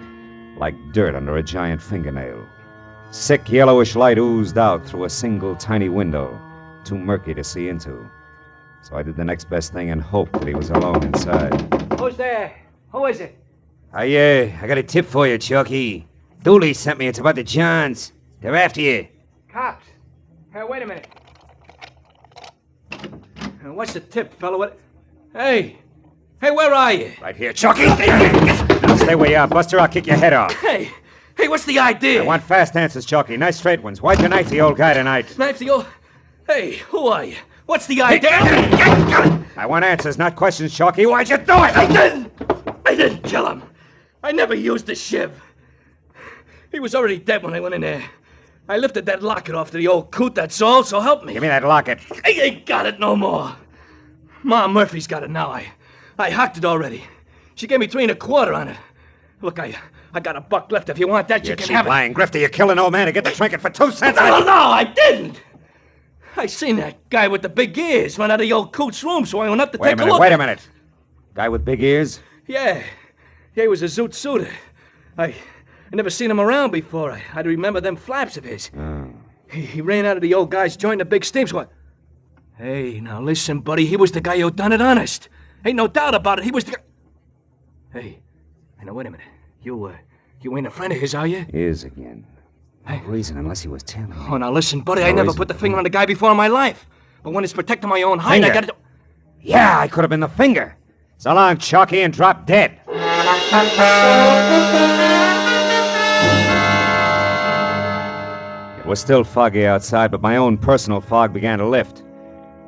dirt under a giant fingernail. Sick yellowish light oozed out through a single tiny window, too murky to see into. So I did the next best thing and hoped that he was alone inside. Who's there? Who is it? I got a tip for you, Chalky. Dooley sent me. It's about the Johns. They're after you. Cops. Hey, wait a minute. What's the tip, fella? What? Hey, where are you? Right here, Chalky. Now stay where you are, Buster. I'll kick your head off. Hey, what's the idea? I want fast answers, Chalky. Nice straight ones. Why'd you knife the old guy tonight? Knife the old... Hey, who are you? What's the idea? I want answers, not questions, Chalky. Why'd you do it? I didn't kill him. I never used the shiv. He was already dead when I went in there. I lifted that locket off to the old coot, that's all, so help me. Give me that locket. I ain't got it no more. Ma Murphy's got it now. I hocked it already. She gave me 3 1/4 on it. Look, I got $1 left. If you want that, you can have it. Lying grifter, you kill an old man to get the trinket for 2 cents. No, I didn't. I seen that guy with the big ears run out of the old coot's room, so I went up to take a look. Wait a minute. Guy with big ears? Yeah, he was a zoot suitor. I never seen him around before. I'd remember them flaps of his. Oh. He ran out of the old guy's joint in a big steam squad. Hey, now listen, buddy. He was the guy who done it honest. Ain't no doubt about it. He was the guy... Hey, now wait a minute. You ain't a friend of his, are you? Is again. No reason unless he was telling me. Oh, now listen, buddy. I never put the finger on a guy before in my life. But when it's protecting my own hide, I gotta do... Yeah, I could have been the finger. So long, Chalky, and drop dead. It was still foggy outside, but my own personal fog began to lift.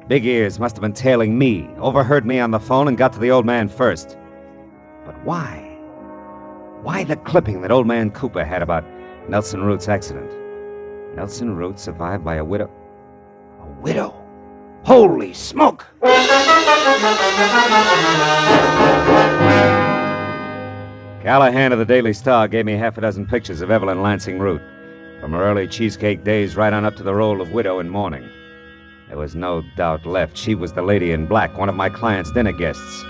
Big Ears must have been tailing me, overheard me on the phone, and got to the old man first. But why? Why the clipping that old man Cooper had about Nelson Root's accident? Nelson Root survived by a widow. A widow? Holy smoke! Callahan of the Daily Star gave me half a dozen pictures of Evelyn Lansing Root, from her early cheesecake days right on up to the role of widow in mourning. There was no doubt left. She was the lady in black, one of my client's dinner guests.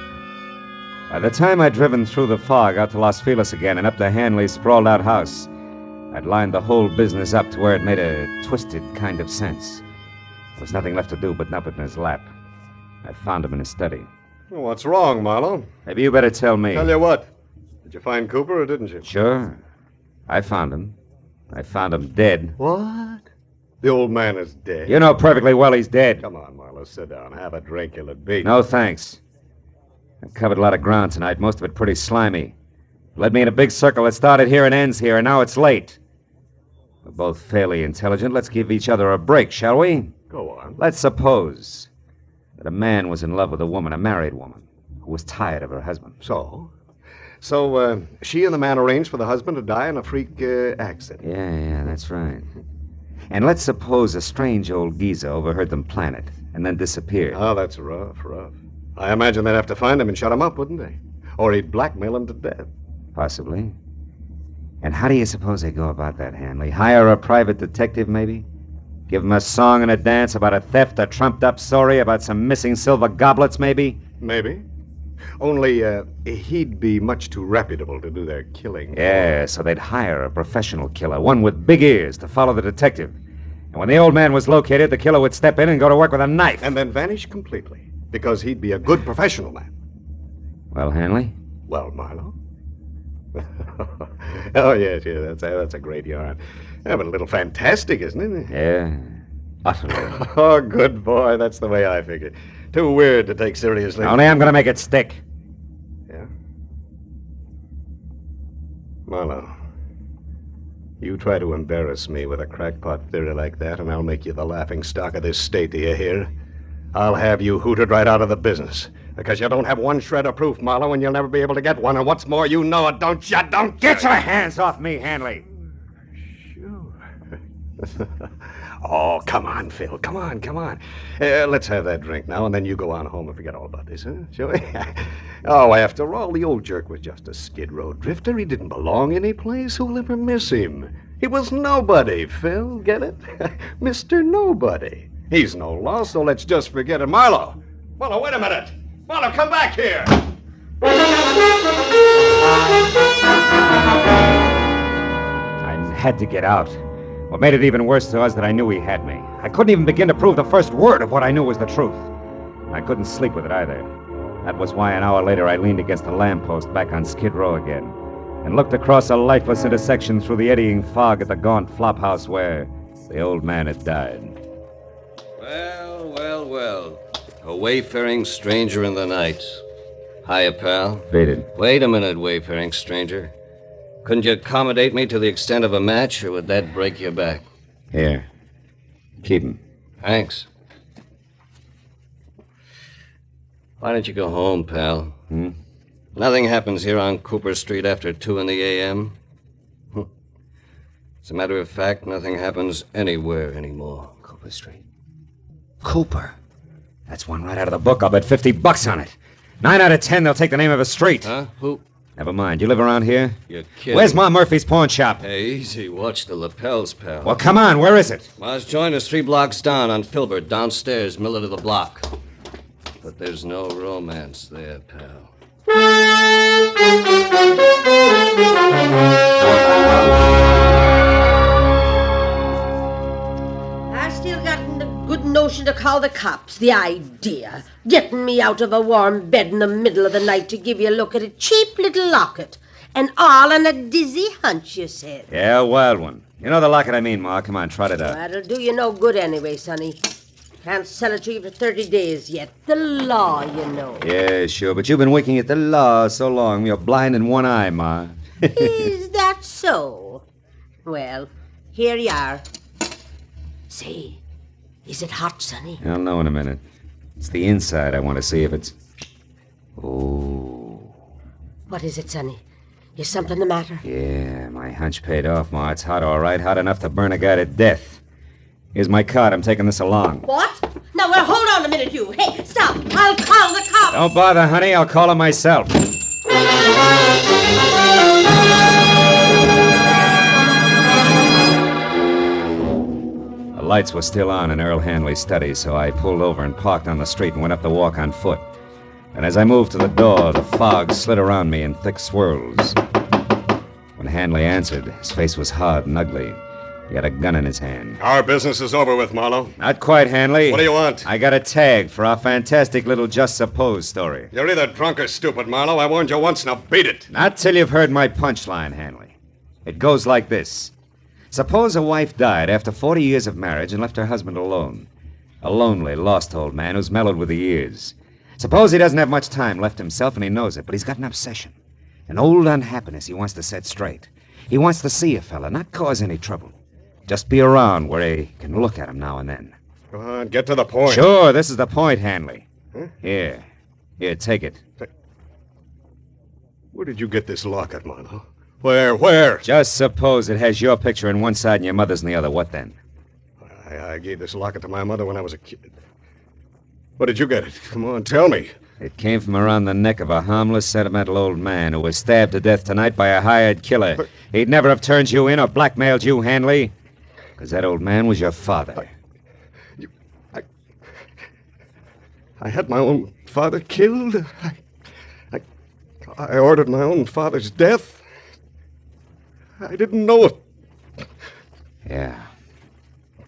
By the time I'd driven through the fog out to Los Feliz again and up to Hanley's sprawled-out house, I'd lined the whole business up to where it made a twisted kind of sense. There was nothing left to do but nub it in his lap. I found him in his study. Well, what's wrong, Marlowe? Maybe you better tell me. Tell you what. Did you find Cooper or didn't you? Sure. I found him. I found him dead. What? The old man is dead. You know perfectly well he's dead. Come on, Marlowe, sit down. Have a drink, you'll it be. No, thanks. I've covered a lot of ground tonight, most of it pretty slimy. Led me in a big circle that started here and ends here, and now it's late. We're both fairly intelligent. Let's give each other a break, shall we? Go on. Let's suppose that a man was in love with a woman, a married woman, who was tired of her husband. So, she and the man arranged for the husband to die in a freak accident. Yeah, that's right. And let's suppose a strange old geezer overheard them plan it and then disappeared. Oh, that's rough. I imagine they'd have to find him and shut him up, wouldn't they? Or he'd blackmail him to death. Possibly. And how do you suppose they go about that, Hanley? Hire a private detective, maybe? Give him a song and a dance about a theft, a trumped-up story about some missing silver goblets, maybe? Maybe. Only, he'd be much too reputable to do their killing. Yeah, so they'd hire a professional killer, one with big ears, to follow the detective. And when the old man was located, the killer would step in and go to work with a knife. And then vanish completely, because he'd be a good professional man. Well, Hanley? Well, Marlowe? Oh, yes, that's a great yarn. Yeah, but a little fantastic, isn't it? Yeah, utterly. Oh, good boy. That's the way I figured. Too weird to take seriously. Only I'm going to make it stick. Yeah? Marlowe, you try to embarrass me with a crackpot theory like that, and I'll make you the laughing stock of this state, do you hear? I'll have you hooted right out of the business. Because you don't have one shred of proof, Marlowe, and you'll never be able to get one. And what's more, you know it, don't you? Don't Get your hands off me, Hanley. Sure. Oh, come on, Phil. Come on. Let's have that drink now, and then you go on home and forget all about this, huh? Shall we? Oh, after all, the old jerk was just a skid row drifter. He didn't belong anyplace. Who'll ever miss him? He was nobody, Phil. Get it? Mr. Nobody. He's no loss, so let's just forget it. Marlowe, wait a minute. Marlowe, come back here! I had to get out. What made it even worse was that I knew he had me. I couldn't even begin to prove the first word of what I knew was the truth. I couldn't sleep with it either. That was why an hour later I leaned against a lamppost back on Skid Row again and looked across a lifeless intersection through the eddying fog at the gaunt flophouse where the old man had died. Well. A wayfaring stranger in the night. Hiya, pal. Faded. Wait a minute, wayfaring stranger. Couldn't you accommodate me to the extent of a match, or would that break your back? Here. Keep him. Thanks. Why don't you go home, pal? Nothing happens here on Cooper Street after 2 a.m. As a matter of fact, nothing happens anywhere anymore. Cooper Street. Cooper. That's one right out of the book. I'll bet $50 on it. 9 out of 10, they'll take the name of a street. Huh? Who? Never mind. You live around here? You're kidding. Where's Ma Murphy's pawn shop? Hey, easy. Watch the lapels, pal. Well, come on. Where is it? Ma's joint is 3 blocks down on Filbert, downstairs, middle of the block. But there's no romance there, pal. I still got the good notion to call the cops. The idea. Getting me out of a warm bed in the middle of the night to give you a look at a cheap little locket. And all on a dizzy hunch, you said. Yeah, a wild one. You know the locket I mean, Ma. Come on, trot it out. That'll do you no good anyway, sonny. Can't sell it to you for 30 days yet. The law, you know. Yeah, sure, but you've been winking at the law so long, you're blind in one eye, Ma. Is that so? Well, here you are. Say, is it hot, sonny? I'll know in a minute. It's the inside I want to see if it's... Oh. What is it, sonny? Is something the matter? Yeah, my hunch paid off, Ma. It's hot, all right. Hot enough to burn a guy to death. Here's my card. I'm taking this along. What? Now, well, hold on a minute, you. Hey, stop. I'll call the cops. Don't bother, honey. I'll call him myself. The lights were still on in Earl Hanley's study, so I pulled over and parked on the street and went up the walk on foot. And as I moved to the door, the fog slid around me in thick swirls. When Hanley answered, his face was hard and ugly. He had a gun in his hand. Our business is over with, Marlowe. Not quite, Hanley. What do you want? I got a tag for our fantastic little Just Suppose story. You're either drunk or stupid, Marlowe. I warned you once, now beat it. Not till you've heard my punchline, Hanley. It goes like this. Suppose a wife died after 40 years of marriage and left her husband alone. A lonely, lost old man who's mellowed with the years. Suppose he doesn't have much time left himself and he knows it, but he's got an obsession. An old unhappiness he wants to set straight. He wants to see a fella, not cause any trouble. Just be around where he can look at him now and then. Come on, get to the point. Sure, this is the point, Hanley. Huh? Here, take it. Where did you get this locket, Marlowe? Where? Just suppose it has your picture on one side and your mother's on the other. What then? I gave this locket to my mother when I was a kid. Where did you get it? Come on, tell me. It came from around the neck of a harmless, sentimental old man who was stabbed to death tonight by a hired killer. He'd never have turned you in or blackmailed you, Hanley. Because that old man was your father. I had my own father killed. I ordered my own father's death. I didn't know it. Yeah.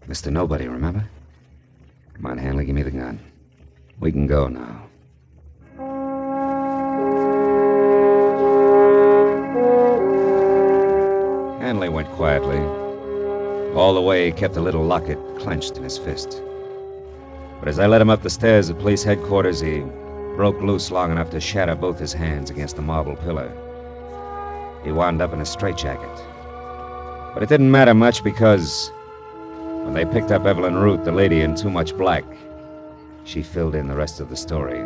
Mr. Nobody, remember? Come on, Hanley, give me the gun. We can go now. Hanley went quietly. All the way, he kept the little locket clenched in his fist. But as I led him up the stairs at police headquarters, he broke loose long enough to shatter both his hands against the marble pillar. He wound up in a straitjacket. But it didn't matter much because when they picked up Evelyn Root, the lady in too much black, she filled in the rest of the story,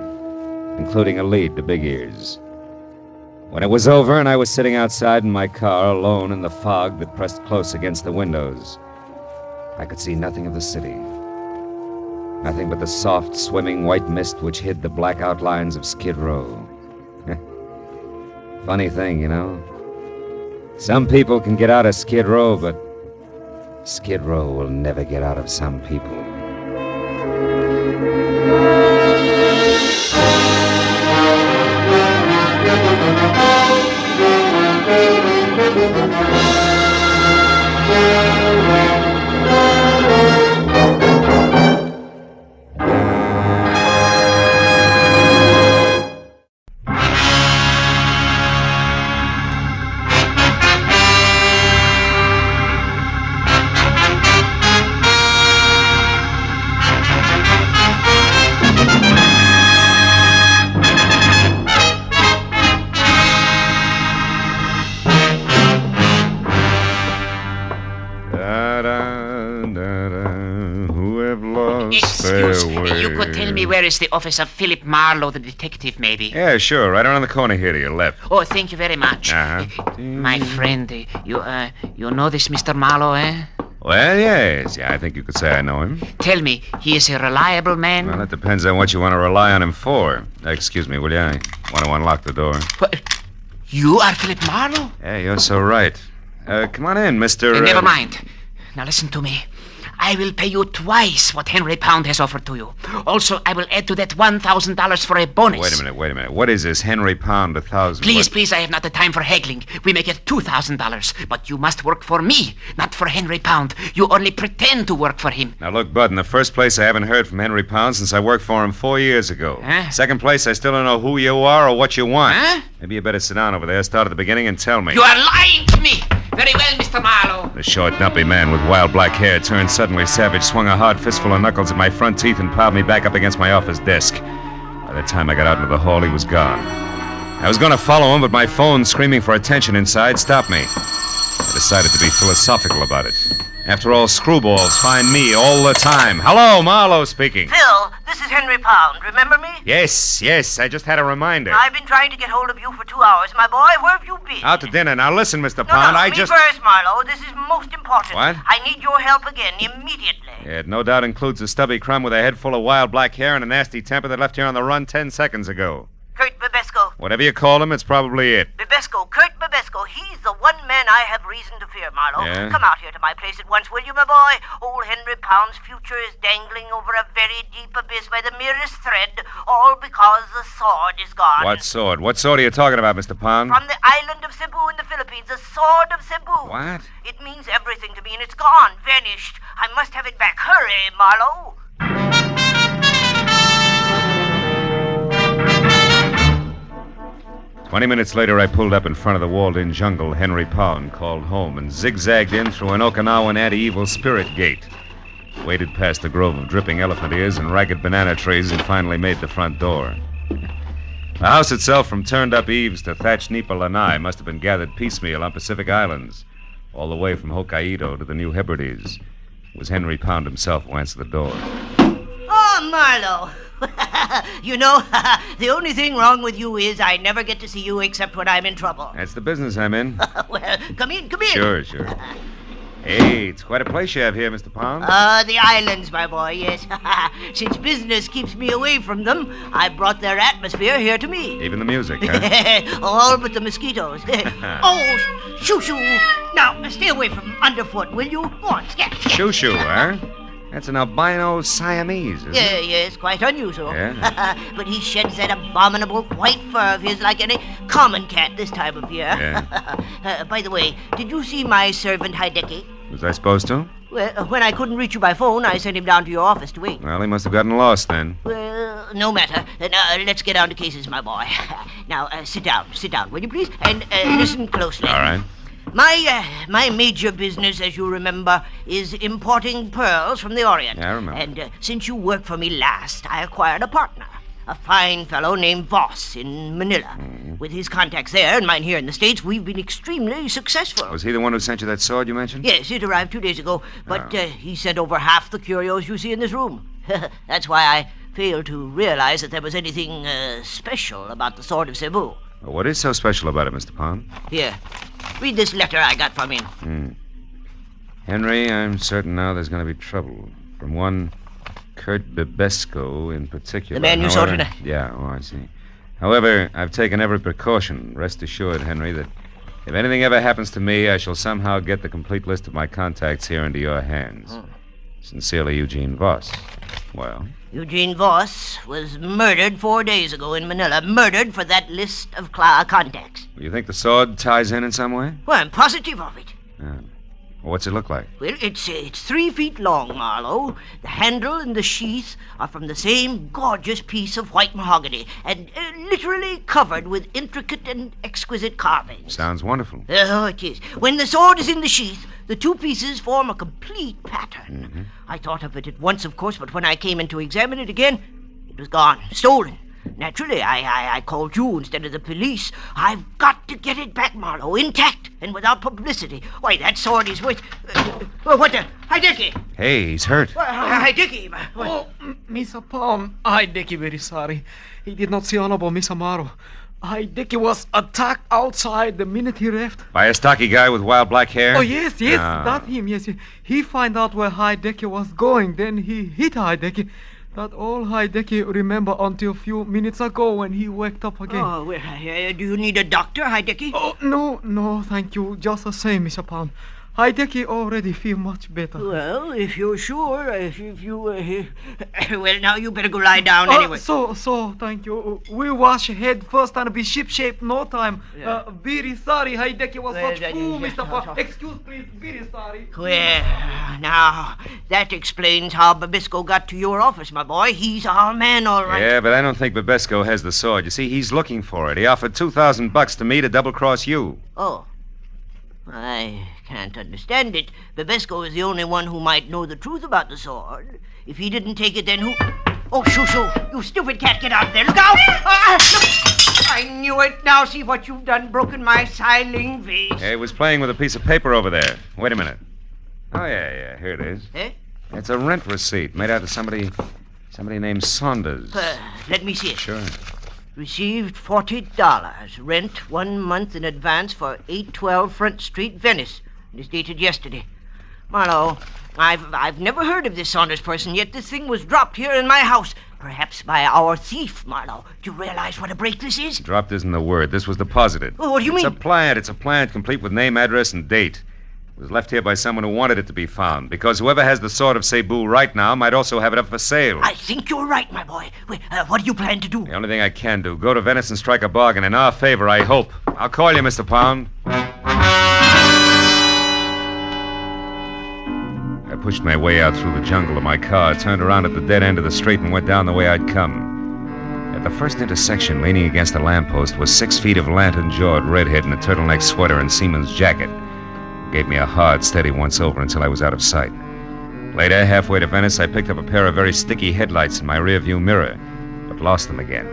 including a lead to Big Ears. When it was over and I was sitting outside in my car alone in the fog that pressed close against the windows, I could see nothing of the city. Nothing but the soft, swimming white mist which hid the black outlines of Skid Row. Funny thing, you know. Some people can get out of Skid Row, but Skid Row will never get out of some people. Where is the office of Philip Marlowe, the detective, maybe? Yeah, sure. Right around the corner here to your left. Oh, thank you very much. My friend, you know this Mr. Marlowe, eh? Well, yes. Yeah, I think you could say I know him. Tell me, he is a reliable man? Well, it depends on what you want to rely on him for. Excuse me, will you? I want to unlock the door. What? You are Philip Marlowe? Yeah, you're so right. Come on in, Mr. Never mind. Now listen to me. I will pay you twice what Henry Pound has offered to you. Also, I will add to that $1,000 for a bonus. Wait a minute. What is this Henry Pound, 1,000? Please, I have not the time for haggling. We make it $2,000. But you must work for me, not for Henry Pound. You only pretend to work for him. Now, look, Bud, in the first place, I haven't heard from Henry Pound since I worked for him 4 years ago. Huh? Second place, I still don't know who you are or what you want. Huh? Maybe you better sit down over there, start at the beginning, and tell me. You are lying to me! Very well, Mr. Marlowe. The short, dumpy man with wild black hair turned suddenly savage, swung a hard fistful of knuckles at my front teeth, and piled me back up against my office desk. By the time I got out into the hall, he was gone. I was going to follow him, but my phone, screaming for attention inside, stopped me. I decided to be philosophical about it. After all, screwballs find me all the time. Hello, Marlowe speaking. Phil, this is Henry Pound. Remember me? Yes, I just had a reminder. I've been trying to get hold of you for 2 hours. My boy, where have you been? Out to dinner. Now listen, Mr. Pound, me first, Marlowe. This is most important. What? I need your help again, immediately. Yeah, it no doubt includes a stubby crumb with a head full of wild black hair and a nasty temper that left here on the run 10 seconds ago. Kurt Babesco. Whatever you call him, it's probably it. Bebesco, Kurt Bebesco. He's the one man I have reason to fear, Marlowe. Yeah? Come out here to my place at once, will you, my boy? Old Henry Pound's future is dangling over a very deep abyss by the merest thread, all because the sword is gone. What sword? What sword are you talking about, Mr. Pound? From the island of Cebu in the Philippines, the sword of Cebu. What? It means everything to me, and it's gone, vanished. I must have it back. Hurry, Marlowe. 20 minutes later, I pulled up in front of the walled-in jungle Henry Pound called home and zigzagged in through an Okinawan anti-evil spirit gate. Waded past a grove of dripping elephant ears and ragged banana trees and finally made the front door. The house itself, from turned-up eaves to thatched nipa lanai, must have been gathered piecemeal on Pacific Islands, all the way from Hokkaido to the New Hebrides. It was Henry Pound himself who answered the door. Oh, Marlowe. You know, the only thing wrong with you is I never get to see you except when I'm in trouble. That's the business I'm in. Well, come in. Sure. Hey, it's quite a place you have here, Mr. Pound. The islands, my boy, yes. Since business keeps me away from them, I brought their atmosphere here to me. Even the music, huh? All but the mosquitoes. Oh, shoo-shoo. Now, stay away from underfoot, will you? Go on, scat. Shoo-shoo, huh? That's an albino Siamese, isn't it? Yes, quite unusual. Yeah? But he sheds that abominable white fur of his like any common cat this time of year. Yeah. By the way, did you see my servant Hideki? Was I supposed to? Well, when I couldn't reach you by phone, I sent him down to your office to wait. Well, he must have gotten lost then. Well, no matter. Now, let's get down to cases, my boy. Now, sit down, will you please? And listen closely. All right. My major business, as you remember, is importing pearls from the Orient. Yeah, I remember. And since you worked for me last, I acquired a partner, a fine fellow named Voss in Manila. Mm-hmm. With his contacts there and mine here in the States, we've been extremely successful. Was he the one who sent you that sword you mentioned? Yes, it arrived 2 days ago, but he sent over half the curios you see in this room. That's why I failed to realize that there was anything special about the sword of Cebu. Well, what is so special about it, Mr. Pound? Here, read this letter I got from him. Henry, I'm certain now there's going to be trouble. From one Kurt Bebesco in particular. The man you saw tonight? Yeah, I see. However, I've taken every precaution. Rest assured, Henry, that if anything ever happens to me, I shall somehow get the complete list of my contacts here into your hands. Sincerely, Eugene Voss. Well? Eugene Voss was murdered 4 days ago in Manila. Murdered for that list of contacts. You think the sword ties in some way? Well, I'm positive of it. What's it look like? Well, it's 3 feet long, Marlowe. The handle and the sheath are from the same gorgeous piece of white mahogany, and literally covered with intricate and exquisite carvings. Sounds wonderful. Oh, it is. When the sword is in the sheath, the 2 pieces form a complete pattern. Mm-hmm. I thought of it at once, of course, but when I came in to examine it again, it was gone, stolen. Naturally, I called you instead of the police. I've got to get it back, Marlowe, intact and without publicity. Why, that sword is worth... what the... Hideki! Hey, he's hurt. Hideki! Oh, Mr. Pound, Hideki very sorry. He did not see Honorable Miss Amaro. Hideki was attacked outside the minute he left. By a stocky guy with wild black hair? Oh, yes, that him, yes. He find out where Hideki was going, then he hit Hideki. That all Hideki remember until a few minutes ago when he waked up again. Oh, well, do you need a doctor, Hideki? Oh, no, thank you. Just the same, Mr. Pound. Hideki already feel much better. Well, if you're sure, if you... well, now you better go lie down anyway. So, thank you. We wash head first and be ship-shape no time. Yeah. Very sorry, Hideki was such fool, Mr. Pound. Excuse, please, very sorry. Well, now, that explains how Bebesco got to your office, my boy. He's our man, all right. Yeah, but I don't think Bebesco has the sword. You see, he's looking for it. He offered $2,000 to me to double-cross you. Oh. I can't understand it. Bebesco is the only one who might know the truth about the sword. If he didn't take it, then who... Oh, shoo! You stupid cat, get out of there. Look out! Look. I knew it. Now see what you've done. Broken my siling vase. Yeah, he was playing with a piece of paper over there. Wait a minute. Oh, yeah, here it is. Eh? It's a rent receipt made out of somebody named Saunders. Let me see it. Sure. Received $40. Rent 1 month in advance for 812 Front Street, Venice. It is dated yesterday. Marlowe, I've never heard of this Saunders person, yet this thing was dropped here in my house. Perhaps by our thief, Marlowe. Do you realize what a break this is? Dropped isn't the word. This was deposited. Well, what do you mean? It's a plant complete with name, address, and date. It was left here by someone who wanted it to be found, because whoever has the sword of Cebu right now might also have it up for sale. I think you're right, my boy. Wait, what do you plan to do? The only thing I can do, go to Venice and strike a bargain in our favor, I hope. I'll call you, Mr. Pound. I pushed my way out through the jungle to my car, turned around at the dead end of the street, and went down the way I'd come. At the first intersection, leaning against a lamppost, was 6 feet of lantern-jawed redhead in a turtleneck sweater and seaman's jacket. He gave me a hard, steady once-over until I was out of sight. Later, halfway to Venice, I picked up a pair of very sticky headlights in my rearview mirror, but lost them again.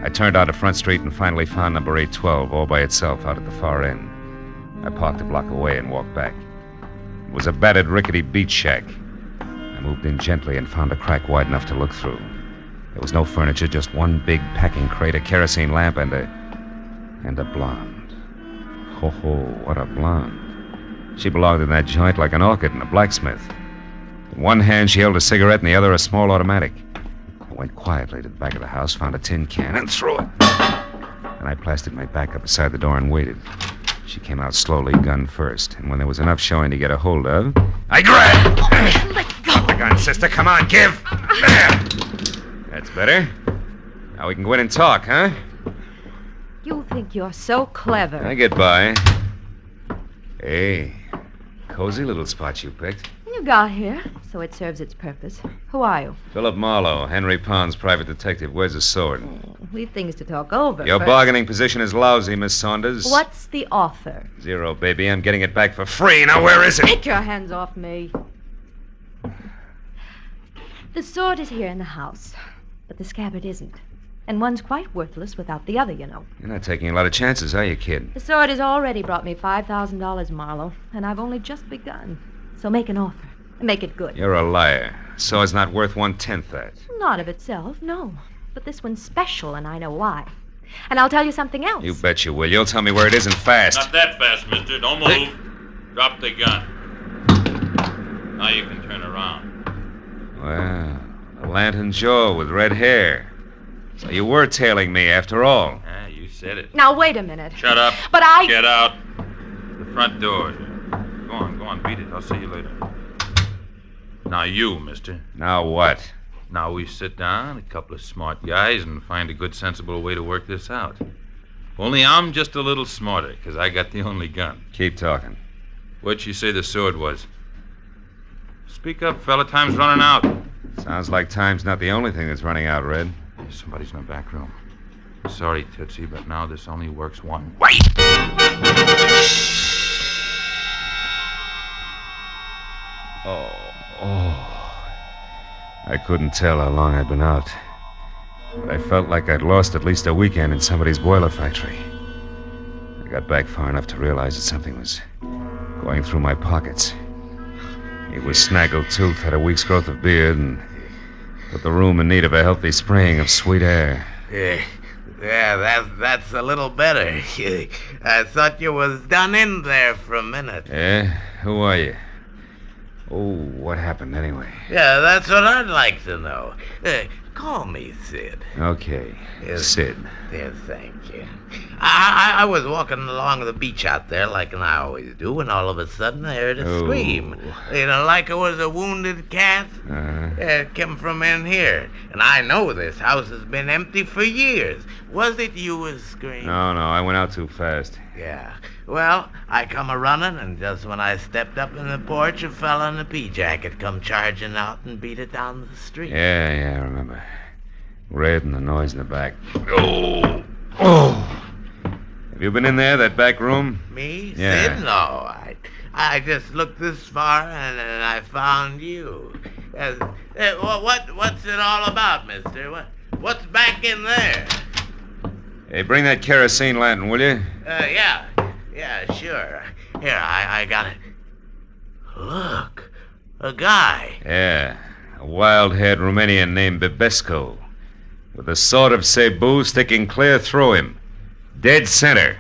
I turned out to Front Street and finally found number 812 all by itself out at the far end. I parked a block away and walked back. It was a battered, rickety beach shack. I moved in gently and found a crack wide enough to look through. There was no furniture, just one big packing crate, a kerosene lamp, and a blonde. Ho, what a blonde. She belonged in that joint like an orchid in a blacksmith. In one hand, she held a cigarette, in the other, a small automatic. I went quietly to the back of the house, found a tin can, and threw it. Then I plastered my back up beside the door and waited. She came out slowly, gun first, and when there was enough showing to get a hold of, I grabbed. Let go. The gun, sister. Come on, give. There. That's better. Now we can go in and talk, huh? You think you're so clever. I get by. Hey, cozy little spot you picked. You got here, so it serves its purpose. Who are you? Philip Marlowe, Henry Pound's private detective. Where's his sword? We've things to talk over. Your first. bargaining position is lousy, Miss Saunders. What's the offer? 0, baby. I'm getting it back for free. Now, where is it? Take your hands off me. The sword is here in the house, but the scabbard isn't. And one's quite worthless without the other, you know. You're not taking a lot of chances, are you, kid? The sword has already brought me $5,000, Marlowe, and I've only just begun. So make an offer. And make it good. You're a liar. Sword's not worth 1/10 that. Not of itself, no. But this one's special, and I know why. And I'll tell you something else. You bet you will. You'll tell me where it is and fast. Not that fast, mister. Don't move. Drop the gun. Now you can turn around. Well, a lantern jaw with red hair. So you were tailing me after all. Ah, you said it. Now, wait a minute. Shut up. But I... Get out. The front door. Go on, beat it. I'll see you later. Now you, mister. Now what? Now we sit down, a couple of smart guys, and find a good, sensible way to work this out. Only I'm just a little smarter, because I got the only gun. Keep talking. What'd you say the sword was? Speak up, fella. Time's running out. Sounds like time's not the only thing that's running out, Red. Somebody's in the back room. Sorry, Tootsie, but now this only works one way. Oh. I couldn't tell how long I'd been out. But I felt like I'd lost at least a weekend in somebody's boiler factory. I got back far enough to realize that something was going through my pockets. He was snaggle-toothed, had a week's growth of beard, and put the room in need of a healthy spraying of sweet air. Yeah, that's a little better. I thought you was done in there for a minute. Yeah? Who are you? Oh, what happened anyway? Yeah, that's what I'd like to know. Call me Sid. Okay, Sid. Yeah, thank you. I was walking along the beach out there like I always do, and all of a sudden I heard a scream. You know, like it was a wounded cat. It came from in here. And I know this house has been empty for years. Was it you was screaming? No, I went out too fast. Yeah. Well, I come a-running, and just when I stepped up in the porch, a fella in a pea-jacket come charging out and beat it down the street. Yeah, I remember. Red and the noise in the back. Oh! Have you been in there, that back room? Me? Yeah. Sid? No, I just looked this far, and I found you. What's it all about, mister? What's back in there? Hey, bring that kerosene lantern, will you? Yeah, sure. Here, I got it. Look, a guy. Yeah, a wild-haired Romanian named Bibesco, with the sword of Cebu sticking clear through him. Dead center.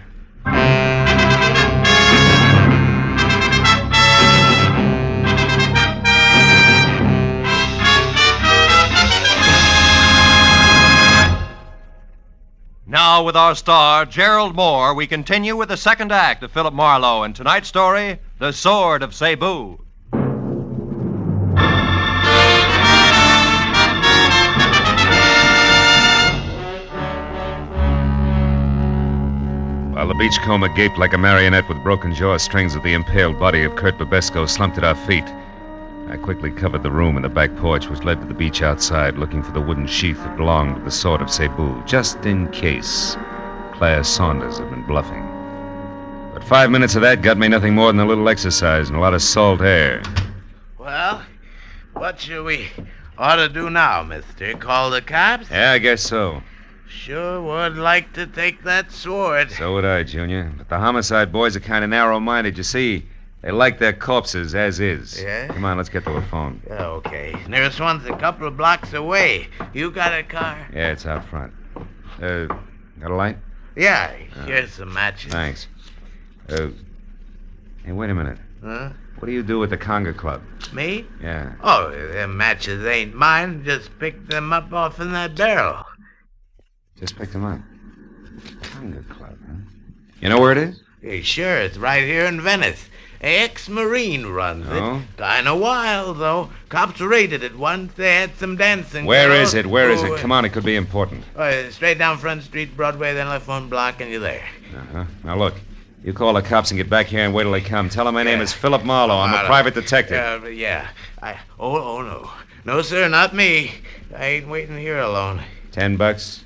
now, with our star, Gerald Moore, we continue with the second act of Philip Marlowe and tonight's story, The Sword of Cebu. While the beachcomber gaped like a marionette with broken jaw strings of the impaled body of Kurt Babesco slumped at our feet, I quickly covered the room and the back porch which led to the beach outside, looking for the wooden sheath that belonged to the Sword of Cebu, just in case Claire Saunders had been bluffing. But 5 minutes of that got me nothing more than a little exercise and a lot of salt air. Well, what should we ought to do now, mister? Call the cops? Yeah, I guess so. Sure would like to take that sword. So would I, Junior. But the homicide boys are kind of narrow-minded. You see, they like their corpses as is. Yeah? Come on, let's get to a phone. Okay. Nearest one's a couple of blocks away. You got a car? Yeah, it's out front. Got a light? Yeah, here's some matches. Thanks. Hey, wait a minute. Huh? What do you do with the conga club? Me? Yeah. Oh, them matches ain't mine. Just picked them up off in that barrel. Just picked them up. Conga club, huh? You know where it is? Hey, sure, it's right here in Venice. Ex-Marine runs Oh? it. Kinda wild, though. Cops raided it once. They had some dancing. Where girls. is it? Where is Oh, it? Come on, it could be important. Straight down Front Street, Broadway, then left one block, and you're there. Uh-huh. Now, look. You call the cops and get back here and wait till they come. Tell them my name is Philip Marlowe. I'm a private detective. Yeah. Oh, no. No, sir, not me. I ain't waiting here alone. $10?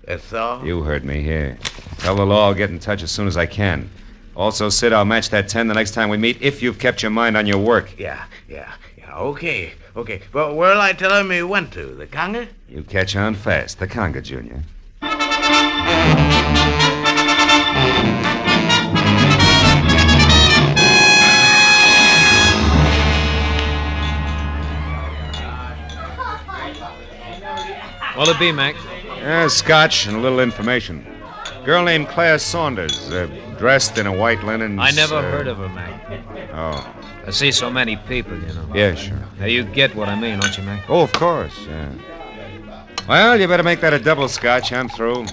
That's all? You heard me here. Tell the law I'll get in touch as soon as I can. Also, Sid, I'll match that 10 the next time we meet if you've kept your mind on your work. Yeah. Okay. Well, where'll I tell him he went to? The conga? You catch on fast. The conga, Junior. What'll it be, Mac? Scotch and a little information. Girl named Claire Saunders, dressed in a white linen. I never heard of her, Mac. Oh. I see so many people, you know. Yeah, sure. Now, you get what I mean, don't you, Mac? Oh, of course, yeah. Well, you better make that a double Scotch. I'm through.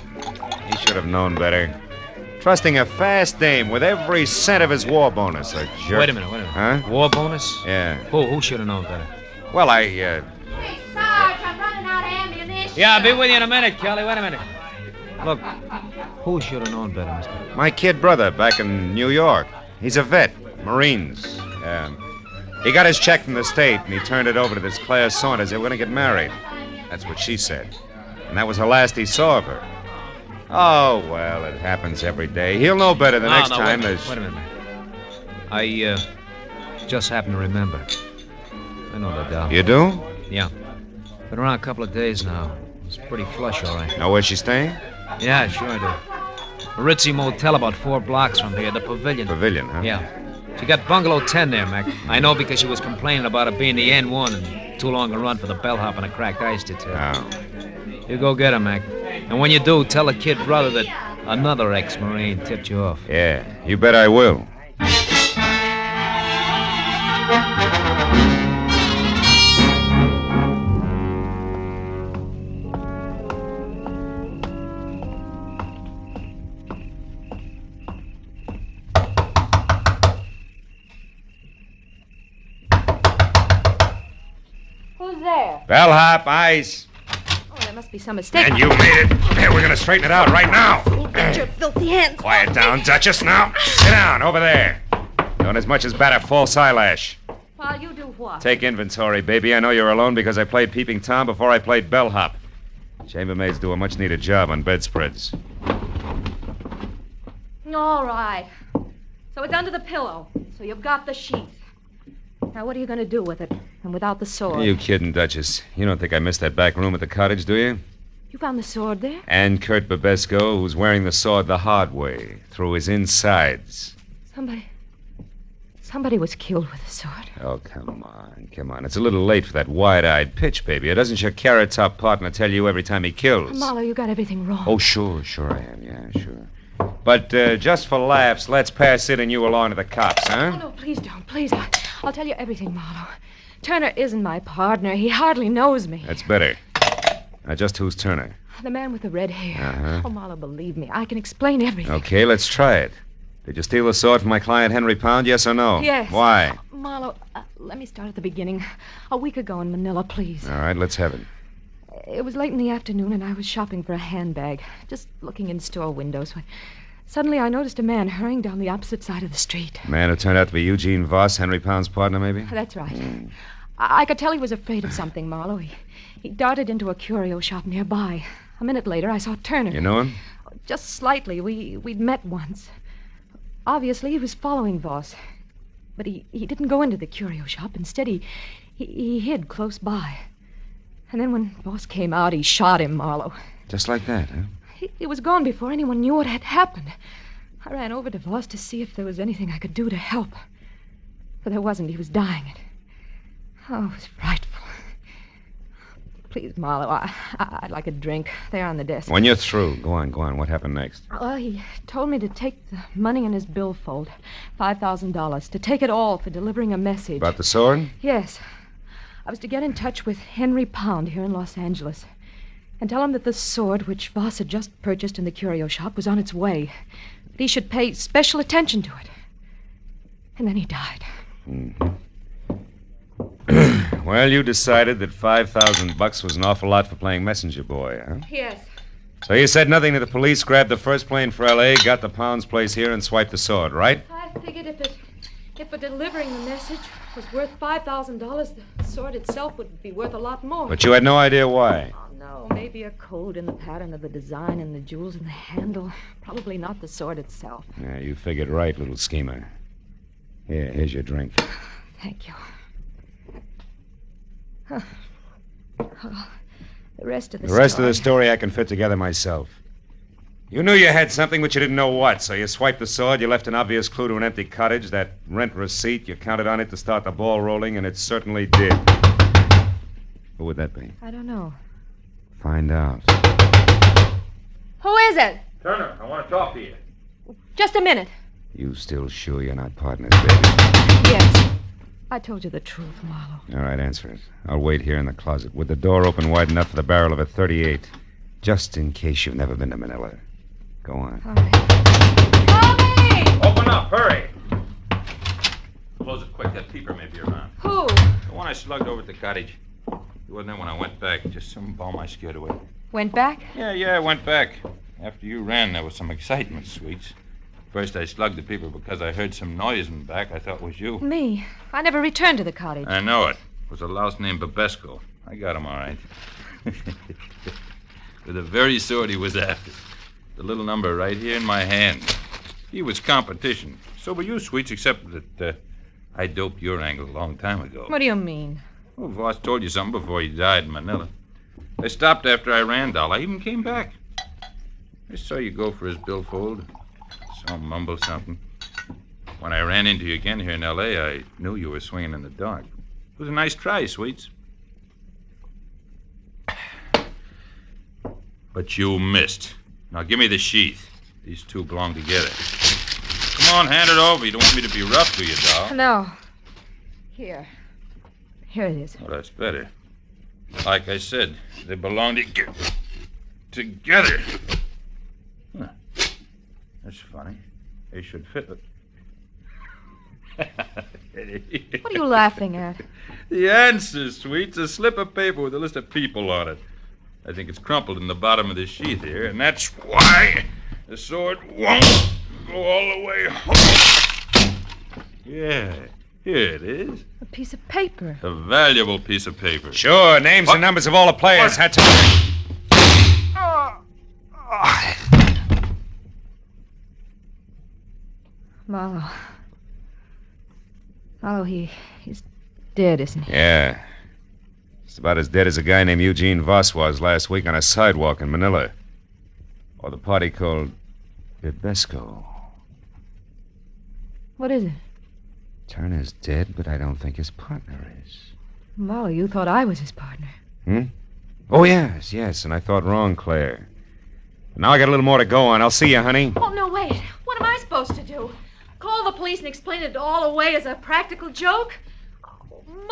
He should have known better. Trusting a fast dame with every cent of his war bonus, a jerk. Wait a minute. Huh? War bonus? Yeah. Who should have known better? Well, Sarge, I'm running out of ammunition. Yeah, I'll be with you in a minute, Kelly. Wait a minute. Look, who should have known better, mister? My kid brother back in New York. He's a vet, Marines. He got his check from the state, and he turned it over to this Claire Saunders. They were going to get married. That's what she said. And that was the last he saw of her. Oh, well, it happens every day. He'll know better the next time. Wait a minute, man. I just happened to remember. I know that doll. You do? Yeah. Been around a couple of days now. It's pretty flush, all right. Know where she's staying? Yeah, sure I do. A ritzy motel about 4 blocks from here, the Pavilion. Pavilion, huh? Yeah. She got bungalow 10 there, Mac. I know because she was complaining about it being the N1 and too long a run for the bellhop and a cracked ice detail. Oh. You go get her, Mac. And when you do, tell the kid brother that another ex-Marine tipped you off. Yeah, you bet I will. Who's there? Bellhop, ice. Oh, there must be some mistake. And you made it. Here, we're going to straighten it out right now. Get your filthy hands. Quiet down, Duchess, now. Sit down, over there. Don't as much as bat a false eyelash. While you do what? Take inventory, baby. I know you're alone because I played Peeping Tom before I played bellhop. Chambermaids do a much-needed job on bedspreads. All right. So it's under the pillow. So you've got the sheath. Now, what are you going to do with it? And without the sword? Are you kidding, Duchess? You don't think I missed that back room at the cottage, do you? You found the sword there? And Kurt Babesco, who's wearing the sword the hard way, through his insides. Somebody was killed with a sword. Oh, come on. It's a little late for that wide-eyed pitch, baby. Doesn't your carrot-top partner tell you every time he kills? Marlowe, you got everything wrong. Oh, sure I am. Yeah, sure. But just for laughs, let's pass Sid and you along to the cops, huh? Oh, no, please don't. Please. I'll tell you everything, Marlowe. Turner isn't my partner. He hardly knows me. That's better. Now, just who's Turner? The man with the red hair. Uh-huh. Oh, Marlowe, believe me, I can explain everything. Okay, let's try it. Did you steal the sword from my client Henry Pound, yes or no? Yes. Why? Marlowe, let me start at the beginning. A week ago in Manila, please. All right, let's have it. It was late in the afternoon, and I was shopping for a handbag, just looking in store windows, when suddenly I noticed a man hurrying down the opposite side of the street. A man who turned out to be Eugene Voss, Henry Pound's partner, maybe? That's right. I could tell he was afraid of something, Marlowe. He darted into a curio shop nearby. A minute later, I saw Turner. You know him? Just slightly. We'd met once. Obviously, he was following Voss. But he didn't go into the curio shop. Instead, he hid close by. And then when Voss came out, he shot him, Marlowe. Just like that, huh? He was gone before anyone knew what had happened. I ran over to Voss to see if there was anything I could do to help. But there wasn't. He was dying. Oh, it was frightful. Please, Marlowe, I'd like a drink. They're on the desk. When you're through, go on. What happened next? Well, he told me to take the money in his billfold, $5,000, to take it all for delivering a message. About the sword? Yes. I was to get in touch with Henry Pound here in Los Angeles and tell him that the sword which Voss had just purchased in the curio shop was on its way. That he should pay special attention to it. And then he died. Mm-hmm. Well, you decided that $5,000 was an awful lot for playing messenger boy, huh? Yes. So you said nothing to the police, grabbed the first plane for L.A., got the Pound's place here, and swiped the sword, right? I figured if delivering the message was worth $5,000, the sword itself would be worth a lot more. But you had no idea why. Oh, no. Maybe a code in the pattern of the design and the jewels in the handle. Probably not the sword itself. Yeah, you figured right, little schemer. Here's your drink. Thank you. The rest of the story I can fit together myself. You knew you had something, but you didn't know what, so you swiped the sword, you left an obvious clue to an empty cottage, that rent receipt, you counted on it to start the ball rolling, and it certainly did. Who would that be? I don't know. Find out. Who is it? Turner, I want to talk to you. Just a minute. You still sure you're not partners, baby? Yes. I told you the truth, Marlowe. All right, answer it. I'll wait here in the closet with the door open wide enough for the barrel of a .38, just in case you've never been to Manila. Go on. All right. Tommy! Open up, hurry! Close it quick. That peeper may be around. Who? The one I slugged over at the cottage. He wasn't there when I went back. Just some bum I scared away. Went back? Yeah, I went back. After you ran, there was some excitement, Sweets. First, I slugged the peeper because I heard some noise in the back. I thought it was you. Me? I never returned to the cottage. I know it. It was a louse named Babesco. I got him all right. With the very sword he was after. The little number right here in my hand. He was competition. So were you, Sweets, except that I doped your angle a long time ago. What do you mean? Well, Voss told you something before he died in Manila. I stopped after I ran, doll. I even came back. I saw you go for his billfold. Saw him mumble something. When I ran into you again here in L.A., I knew you were swinging in the dark. It was a nice try, Sweets. But you missed. Now give me the sheath. These two belong together. Come on, hand it over. You don't want me to be rough, do you, doll? No. Here it is. Well, that's better. Like I said, they belong together. Huh. That's funny. They should fit. What are you laughing at? The answer, Sweets. A slip of paper with a list of people on it. I think it's crumpled in the bottom of the sheath here, and that's why the sword won't go all the way home. Yeah, here it is. A piece of paper. A valuable piece of paper. Sure, names and numbers of all the players. That's Marlowe. Marlowe, he's dead, isn't he? Yeah. He's about as dead as a guy named Eugene Voss was last week on a sidewalk in Manila. Or the party called Babesco. What is it? Turner's dead, but I don't think his partner is. Marlowe, you thought I was his partner. Oh, yes, and I thought wrong, Claire. Now I got a little more to go on. I'll see you, honey. Oh, no, wait. What am I supposed to do? Call the police and explain it all away as a practical joke?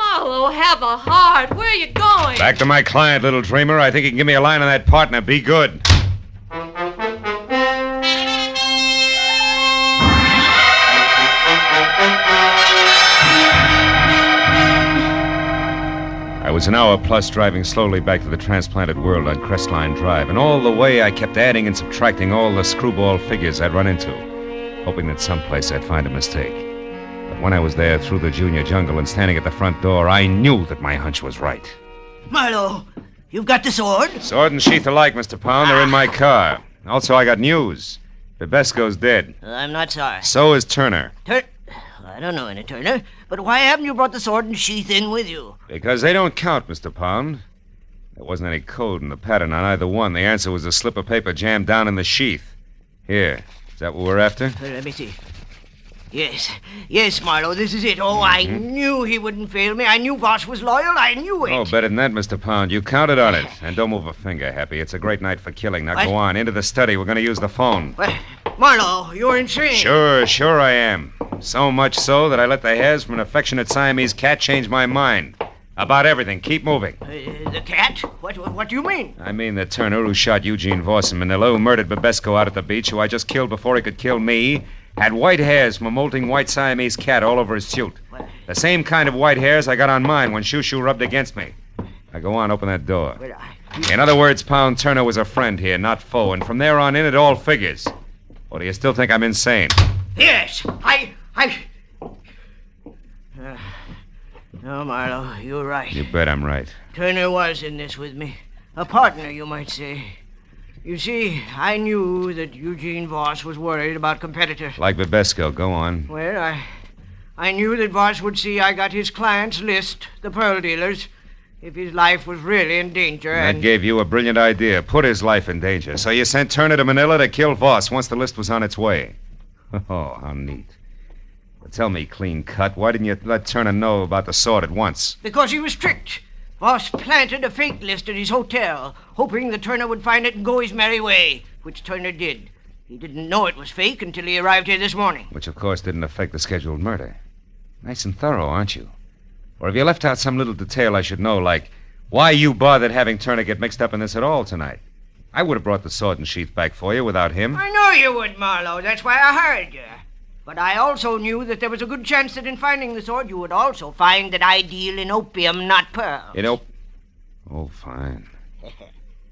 Marlowe, have a heart. Where are you going? Back to my client, little dreamer. I think he can give me a line on that partner. Be good. I was an hour plus driving slowly back to the transplanted world on Crestline Drive, and all the way I kept adding and subtracting all the screwball figures I'd run into, hoping that someplace I'd find a mistake. But when I was there through the junior jungle and standing at the front door, I knew that my hunch was right. Marlowe, you've got the sword? Sword and sheath alike, Mr. Pound. They're in my car. Also, I got news. Bebesco's dead. I'm not sorry. So is Turner. I don't know any Turner, but why haven't you brought the sword and sheath in with you? Because they don't count, Mr. Pound. There wasn't any code in the pattern on either one. The answer was a slip of paper jammed down in the sheath. Here. Is that what we're after? Let me see. Yes, Marlowe, this is it. Oh, I knew he wouldn't fail me. I knew Voss was loyal. I knew it. Oh, better than that, Mr. Pound. You counted on it. And don't move a finger, Happy. It's a great night for killing. Now go on. Into the study. We're going to use the phone. Marlowe, you're insane. Sure I am. So much so that I let the hairs from an affectionate Siamese cat change my mind. About everything. Keep moving. The cat? What do you mean? I mean the Turner who shot Eugene Voss in Manila, who murdered Bebesco out at the beach, who I just killed before he could kill me, had white hairs from a molting white Siamese cat all over his suit. The same kind of white hairs I got on mine when Shoo rubbed against me. Now go on, open that door. In other words, Pound, Turner was a friend here, not foe, and from there on in, it all figures. Or do you still think I'm insane? Yes, No, Marlowe, you're right. You bet I'm right. Turner was in this with me. A partner, you might say. You see, I knew that Eugene Voss was worried about competitors. Like Bebesco, go on. Well, I knew that Voss would see I got his client's list, the pearl dealers, if his life was really in danger. That gave you a brilliant idea. Put his life in danger. So you sent Turner to Manila to kill Voss once the list was on its way. Oh, how neat. But tell me, clean cut, why didn't you let Turner know about the sword at once? Because he was tricked. Voss planted a fake list at his hotel, hoping that Turner would find it and go his merry way, which Turner did. He didn't know it was fake until he arrived here this morning. Which, of course, didn't affect the scheduled murder. Nice and thorough, aren't you? Or have you left out some little detail I should know, like why you bothered having Turner get mixed up in this at all tonight? I would have brought the sword and sheath back for you without him. I know you would, Marlowe. That's why I hired you. But I also knew that there was a good chance that in finding the sword, you would also find that I deal in opium, not pearls. Oh, fine.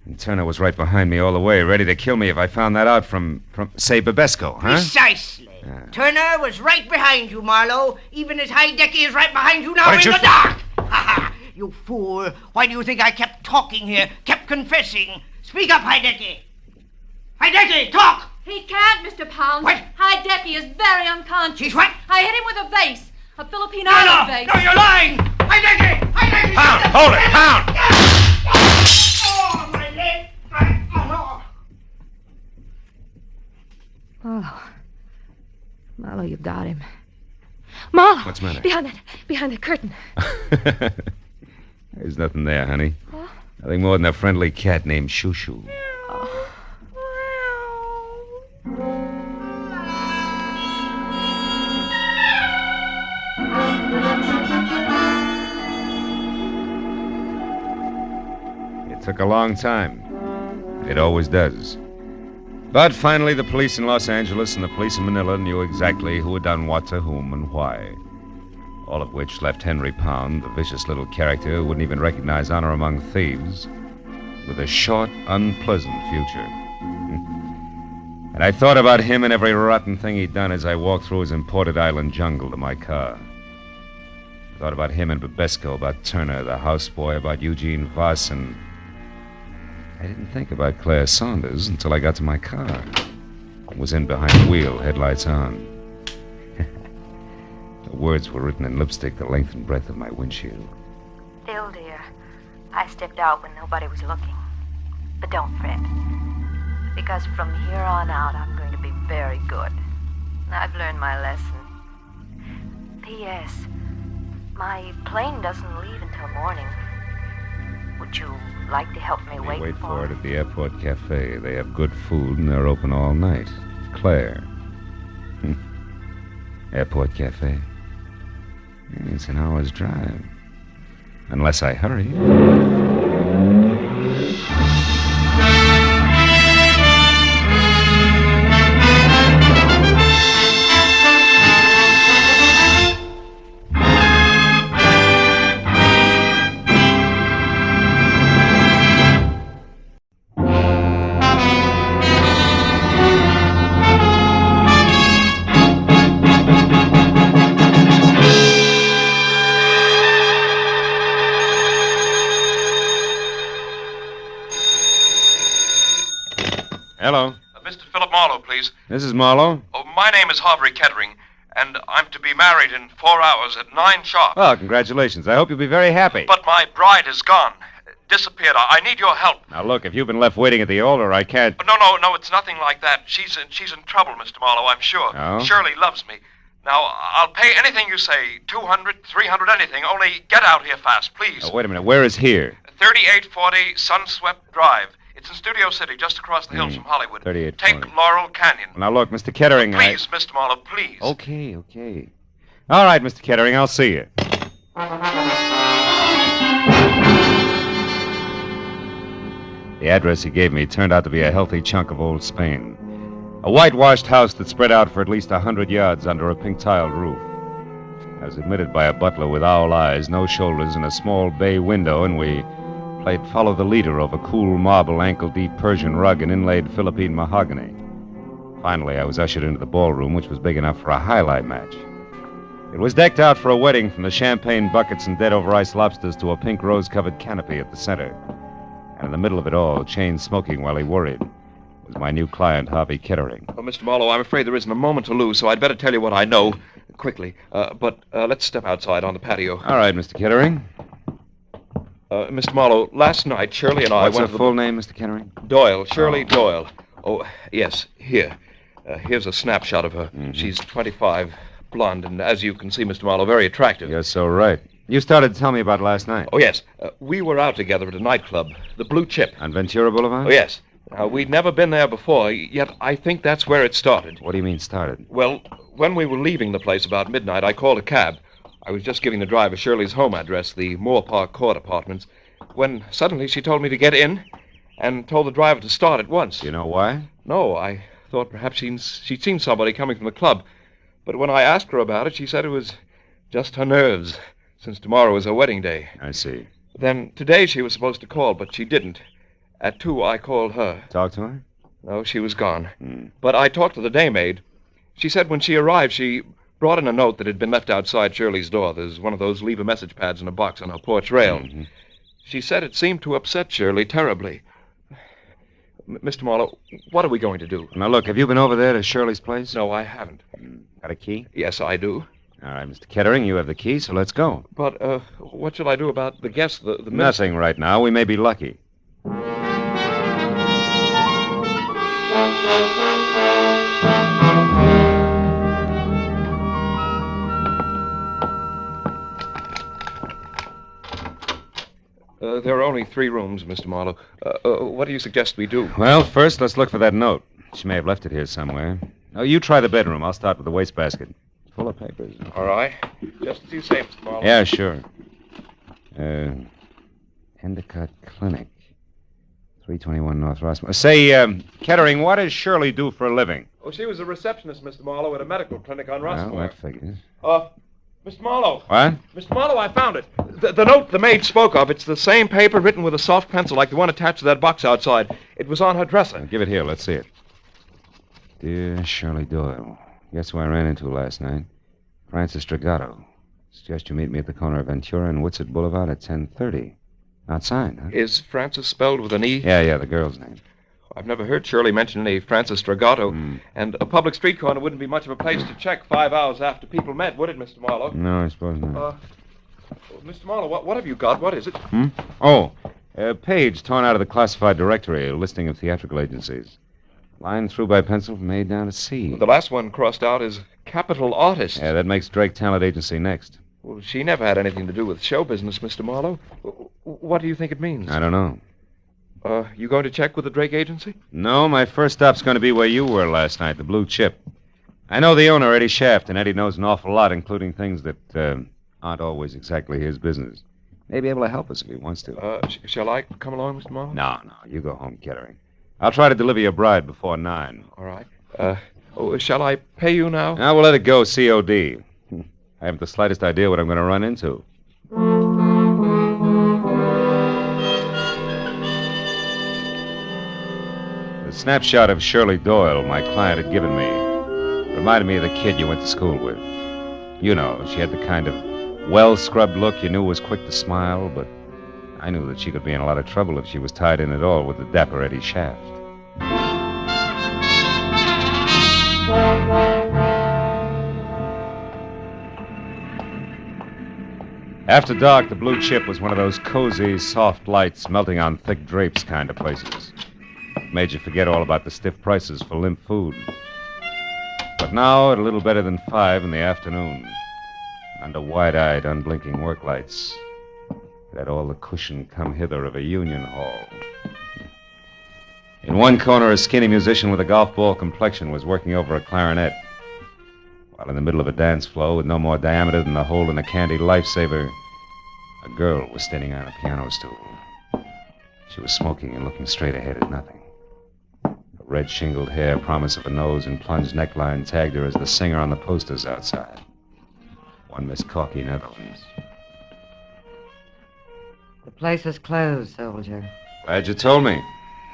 And Turner was right behind me all the way, ready to kill me if I found that out from say, Bebesco, huh? Precisely. Turner was right behind you, Marlowe, even as Heidecky is right behind you now in the dark. You fool. Why do you think I kept talking here, kept confessing? Speak up, Heidecky. Heidecky, talk! He can't, Mr. Pound. What? Heidecky is very unconscious. She's what? I hit him with a vase. A Filipino vase. No, you're lying! Heidecky! Heidecky! Pound! Hold it! Pound! Oh, my leg! Oh, no. Marlowe, you've got him. Marlowe! What's the matter? Behind the curtain. There's nothing there, honey. Huh? Nothing more than a friendly cat named Shoo. It took a long time. It always does. But finally, the police in Los Angeles and the police in Manila knew exactly who had done what to whom and why. All of which left Henry Pound, the vicious little character who wouldn't even recognize honor among thieves, with a short, unpleasant future. And I thought about him and every rotten thing he'd done as I walked through his imported island jungle to my car. I thought about him and Bebesco, about Turner, the houseboy, about Eugene Voss, and I didn't think about Claire Saunders until I got to my car. I was in behind the wheel, headlights on. The words were written in lipstick the length and breadth of my windshield. Phil, dear, I stepped out when nobody was looking. But don't fret. Because from here on out, I'm going to be very good. I've learned my lesson. P.S. My plane doesn't leave until morning. Would you like to help me wait for it at the airport cafe. They have good food and they're open all night. Claire. Airport cafe. It's an hour's drive. Unless I hurry. Hello. Mr. Philip Marlowe, please. This is Marlowe. Oh, my name is Hickory Kettering, and I'm to be married in 4 hours at 9 sharp. Well, congratulations. I hope you'll be very happy. But my bride is gone. Disappeared. I need your help. Now, look, if you've been left waiting at the altar, I can't... No, it's nothing like that. She's in trouble, Mr. Marlowe, I'm sure. Oh? Shirley loves me. Now, I'll pay anything you say, 200, 300, anything. Only get out here fast, please. Now, wait a minute. Where is here? 3840 Sunswept Drive. It's in Studio City, just across the hills from Hollywood. 3840. Take Laurel Canyon. Now, look, Mr. Kettering, Please, Mr. Marlowe, please. Okay. All right, Mr. Kettering, I'll see you. The address he gave me turned out to be a healthy chunk of old Spain. A whitewashed house that spread out for at least 100 yards under a pink-tiled roof. I was admitted by a butler with owl eyes, no shoulders, and a small bay window, and we played follow the leader over cool marble, ankle-deep Persian rug and inlaid Philippine mahogany. Finally, I was ushered into the ballroom, which was big enough for a highlight match. It was decked out for a wedding, from the champagne buckets and dead-over-ice lobsters to a pink rose-covered canopy at the center. And in the middle of it all, chain smoking while he worried, was my new client, Harvey Kettering. Well, Mr. Marlowe, I'm afraid there isn't a moment to lose, so I'd better tell you what I know quickly. But let's step outside on the patio. All right, Mr. Kettering. Mr. Marlowe, last night, Shirley and I What's went her to the... full name, Mr. Kettering? Doyle, Shirley Doyle. Oh, yes, here. Here's a snapshot of her. Mm-hmm. She's 25, blonde, and as you can see, Mr. Marlowe, very attractive. You're so right. You started to tell me about last night. Oh, yes. We were out together at a nightclub, the Blue Chip. On Ventura Boulevard? Oh, yes. We'd never been there before, yet I think that's where it started. What do you mean, started? Well, when we were leaving the place about midnight, I called a cab. I was just giving the driver Shirley's home address, the Moore Park Court Apartments, when suddenly she told me to get in and told the driver to start at once. Do you know why? No, I thought perhaps she'd seen somebody coming from the club. But when I asked her about it, she said it was just her nerves, since tomorrow is her wedding day. I see. Then today she was supposed to call, but she didn't. At 2, I called her. Talk to her? No, she was gone. But I talked to the daymaid. She said when she arrived, she brought in a note that had been left outside Shirley's door. There's one of those leave-a-message pads in a box on her porch rail. Mm-hmm. She said it seemed to upset Shirley terribly. Mr. Marlowe, what are we going to do? Now, look, have you been over there to Shirley's place? No, I haven't. Got a key? Yes, I do. All right, Mr. Kettering, you have the key, so let's go. But, what shall I do about the guests, the Nothing right now. We may be lucky. There are only 3 rooms, Mr. Marlowe. What do you suggest we do? Well, first, let's look for that note. She may have left it here somewhere. Oh, you try the bedroom. I'll start with the wastebasket. Full of papers. All right. Just as you say, Mr. Marlowe. Yeah, sure. Endicott Clinic. 321 North Rossmore. Say, Kettering, what does Shirley do for a living? Oh, she was a receptionist, Mr. Marlowe, at a medical clinic on Rossmore. Well, that figures. Mr. Marlowe. What? Mr. Marlowe, I found it. The note the maid spoke of, it's the same paper written with a soft pencil like the one attached to that box outside. It was on her dresser. Give it here. Let's see it. Dear Shirley Doyle, guess who I ran into last night? Francis Dragato. Suggest you meet me at the corner of Ventura and Woodsett Boulevard at 10:30. Not signed, huh? Is Francis spelled with an E? Yeah, the girl's name. I've never heard Shirley mention any Francis Dragato. And a public street corner wouldn't be much of a place to check 5 hours after people met, would it, Mr. Marlowe? No, I suppose not. Mr. Marlowe, what have you got? What is it? Oh, a page torn out of the classified directory, a listing of theatrical agencies. Line through by pencil from A down to C. The last one crossed out is Capital Artist. Yeah, that makes Drake Talent Agency next. Well, she never had anything to do with show business, Mr. Marlowe. What do you think it means? I don't know. You going to check with the Drake Agency? No, my first stop's going to be where you were last night, the Blue Chip. I know the owner, Eddie Shaft, and Eddie knows an awful lot, including things that aren't always exactly his business. May be able to help us if he wants to. Shall I come along, Mr. Marlowe? No. You go home, Hickory. I'll try to deliver your bride before 9. All right. Shall I pay you now? Now we'll let it go COD. I haven't the slightest idea what I'm going to run into. The snapshot of Shirley Doyle my client had given me reminded me of the kid you went to school with. You know, she had the kind of well-scrubbed look you knew was quick to smile, but I knew that she could be in a lot of trouble if she was tied in at all with the dapper Eddie Shaft. After dark, the Blue Chip was one of those cozy, soft lights melting on thick drapes kind of places. It made you forget all about the stiff prices for limp food. But now, at a little better than 5 in the afternoon, under wide-eyed, unblinking work lights, it had all the cushion come hither of a union hall. In one corner, a skinny musician with a golf ball complexion was working over a clarinet, while in the middle of a dance floor with no more diameter than the hole in a candy lifesaver, a girl was standing on a piano stool. She was smoking and looking straight ahead at nothing. Her red shingled hair, promise of a nose, and plunged neckline tagged her as the singer on the posters outside. One Miss Corky, Netherlands. The place is closed, soldier. Glad you told me.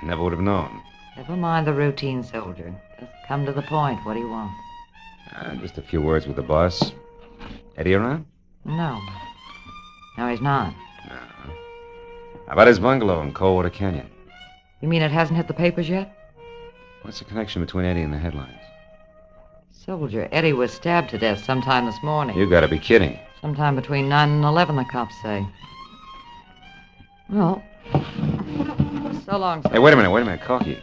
Never would have known. Never mind the routine, soldier. Just come to the point. What do you want? Just a few words with the boss. Eddie around? No. No, he's not. How about his bungalow in Coldwater Canyon? You mean it hasn't hit the papers yet? What's the connection between Eddie and the headlines? Soldier, Eddie was stabbed to death sometime this morning. You gotta be kidding. Sometime between 9 and 11, the cops say. Well, so long, soldier. Hey, wait a minute, Corky. You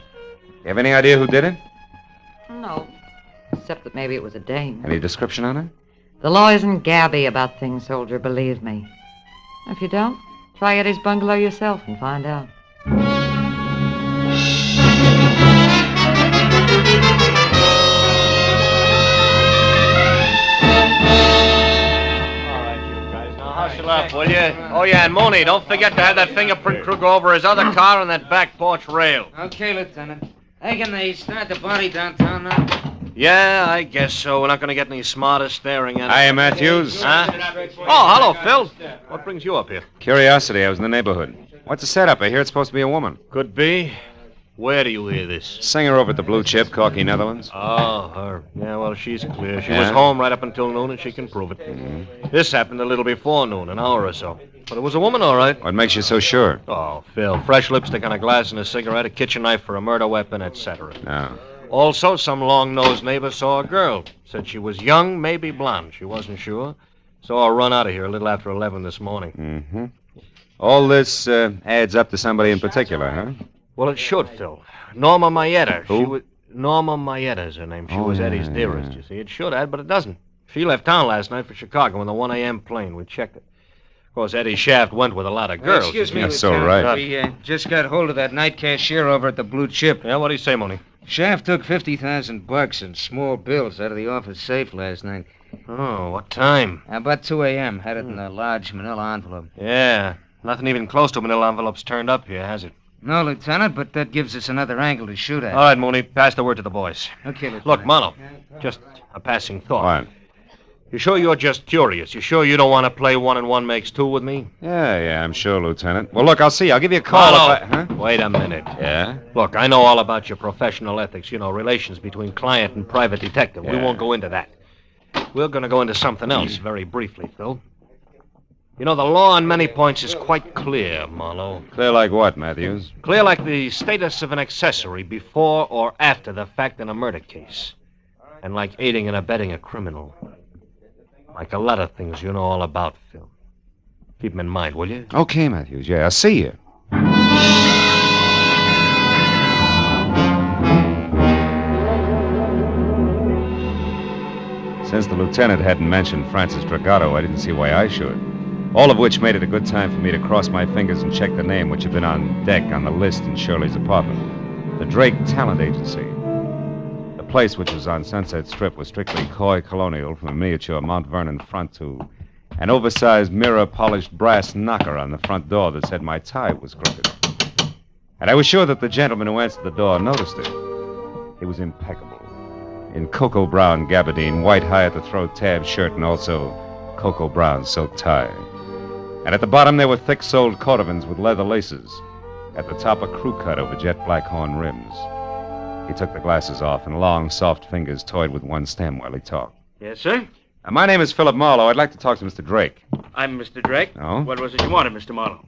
have any idea who did it? No. Except that maybe it was a dame. Any description on it? The law isn't gabby about things, soldier, believe me. If you don't, try Eddie's bungalow yourself and find out. Hustle up, will you? Oh, yeah, and Mooney, don't forget to have that fingerprint crew go over his other car on that back porch rail. Okay, Lieutenant. Hey, can they start the body downtown now? Yeah, I guess so. We're not going to get any smarter staring at it. Hiya, Matthews. Huh? Oh, hello, Phil. What brings you up here? Curiosity. I was in the neighborhood. What's the setup? I hear it's supposed to be a woman. Could be. Where do you hear this? Singer over at the Blue Chip, Corky, Netherlands. Oh, her. Yeah, well, she's clear. She Yeah? was home right up until noon, and she can prove it. Mm-hmm. This happened a little before noon, an hour or so. But it was a woman, all right. What makes you so sure? Oh, Phil, fresh lipstick on a glass and a cigarette, a kitchen knife for a murder weapon, etc. No. Also, some long-nosed neighbor saw a girl. Said she was young, maybe blonde. She wasn't sure. Saw her run out of here a little after 11 this morning. Mm-hmm. All this adds up to somebody in particular, huh? Well, it should, Phil. Norma Mayetta. Who? Norma Mayetta's her name. She was Eddie's dearest, you see. It should add, but it doesn't. She left town last night for Chicago in the 1 a.m. plane. We checked it. Of course, Eddie Shaft went with a lot of girls. Excuse me, That's so Lieutenant. right. We just got hold of that night cashier over at the Blue Chip. Yeah, what'd he say, Mooney? Shaft took $50,000 in small bills out of the office safe last night. Oh, what time? About 2 a.m. Had it in a large manila envelope. Yeah. Nothing even close to manila envelopes turned up here, has it? No, Lieutenant, but that gives us another angle to shoot at. All right, Mooney, pass the word to the boys. Okay, Lieutenant. Look, Marlowe, just a passing thought. What? You sure you're just curious? You sure you don't want to play 1 and 1 makes 2 with me? Yeah, I'm sure, Lieutenant. Well, look, I'll see you. I'll give you a call Marlowe, if I... Huh? wait a minute. Yeah? Look, I know all about your professional ethics, relations between client and private detective. We Yeah. won't go into that. We're going to go into something else very briefly, Phil. The law on many points is quite clear, Marlowe. Clear like what, Matthews? Clear like the status of an accessory before or after the fact in a murder case. And like aiding and abetting a criminal. Like a lot of things you know all about, Phil. Keep them in mind, will you? Okay, Matthews. Yeah, I'll see you. Since the lieutenant hadn't mentioned Francis Dragato, I didn't see why I should. All of which made it a good time for me to cross my fingers and check the name which had been on deck on the list in Shirley's apartment. The Drake Talent Agency. The place, which was on Sunset Strip, was strictly coy colonial from a miniature Mount Vernon front to an oversized mirror-polished brass knocker on the front door that said my tie was crooked. And I was sure that the gentleman who answered the door noticed it. He was impeccable. In cocoa brown gabardine, white high-at-the-throat tab shirt, and also cocoa brown silk tie. And at the bottom there were thick-soled cordovans with leather laces. At the top, a crew cut over jet black horn rims. He took the glasses off, and long, soft fingers toyed with one stem while he talked. Yes, sir? My name is Philip Marlowe. I'd like to talk to Mr. Drake. I'm Mr. Drake. Oh? What was it you wanted, Mr. Marlowe?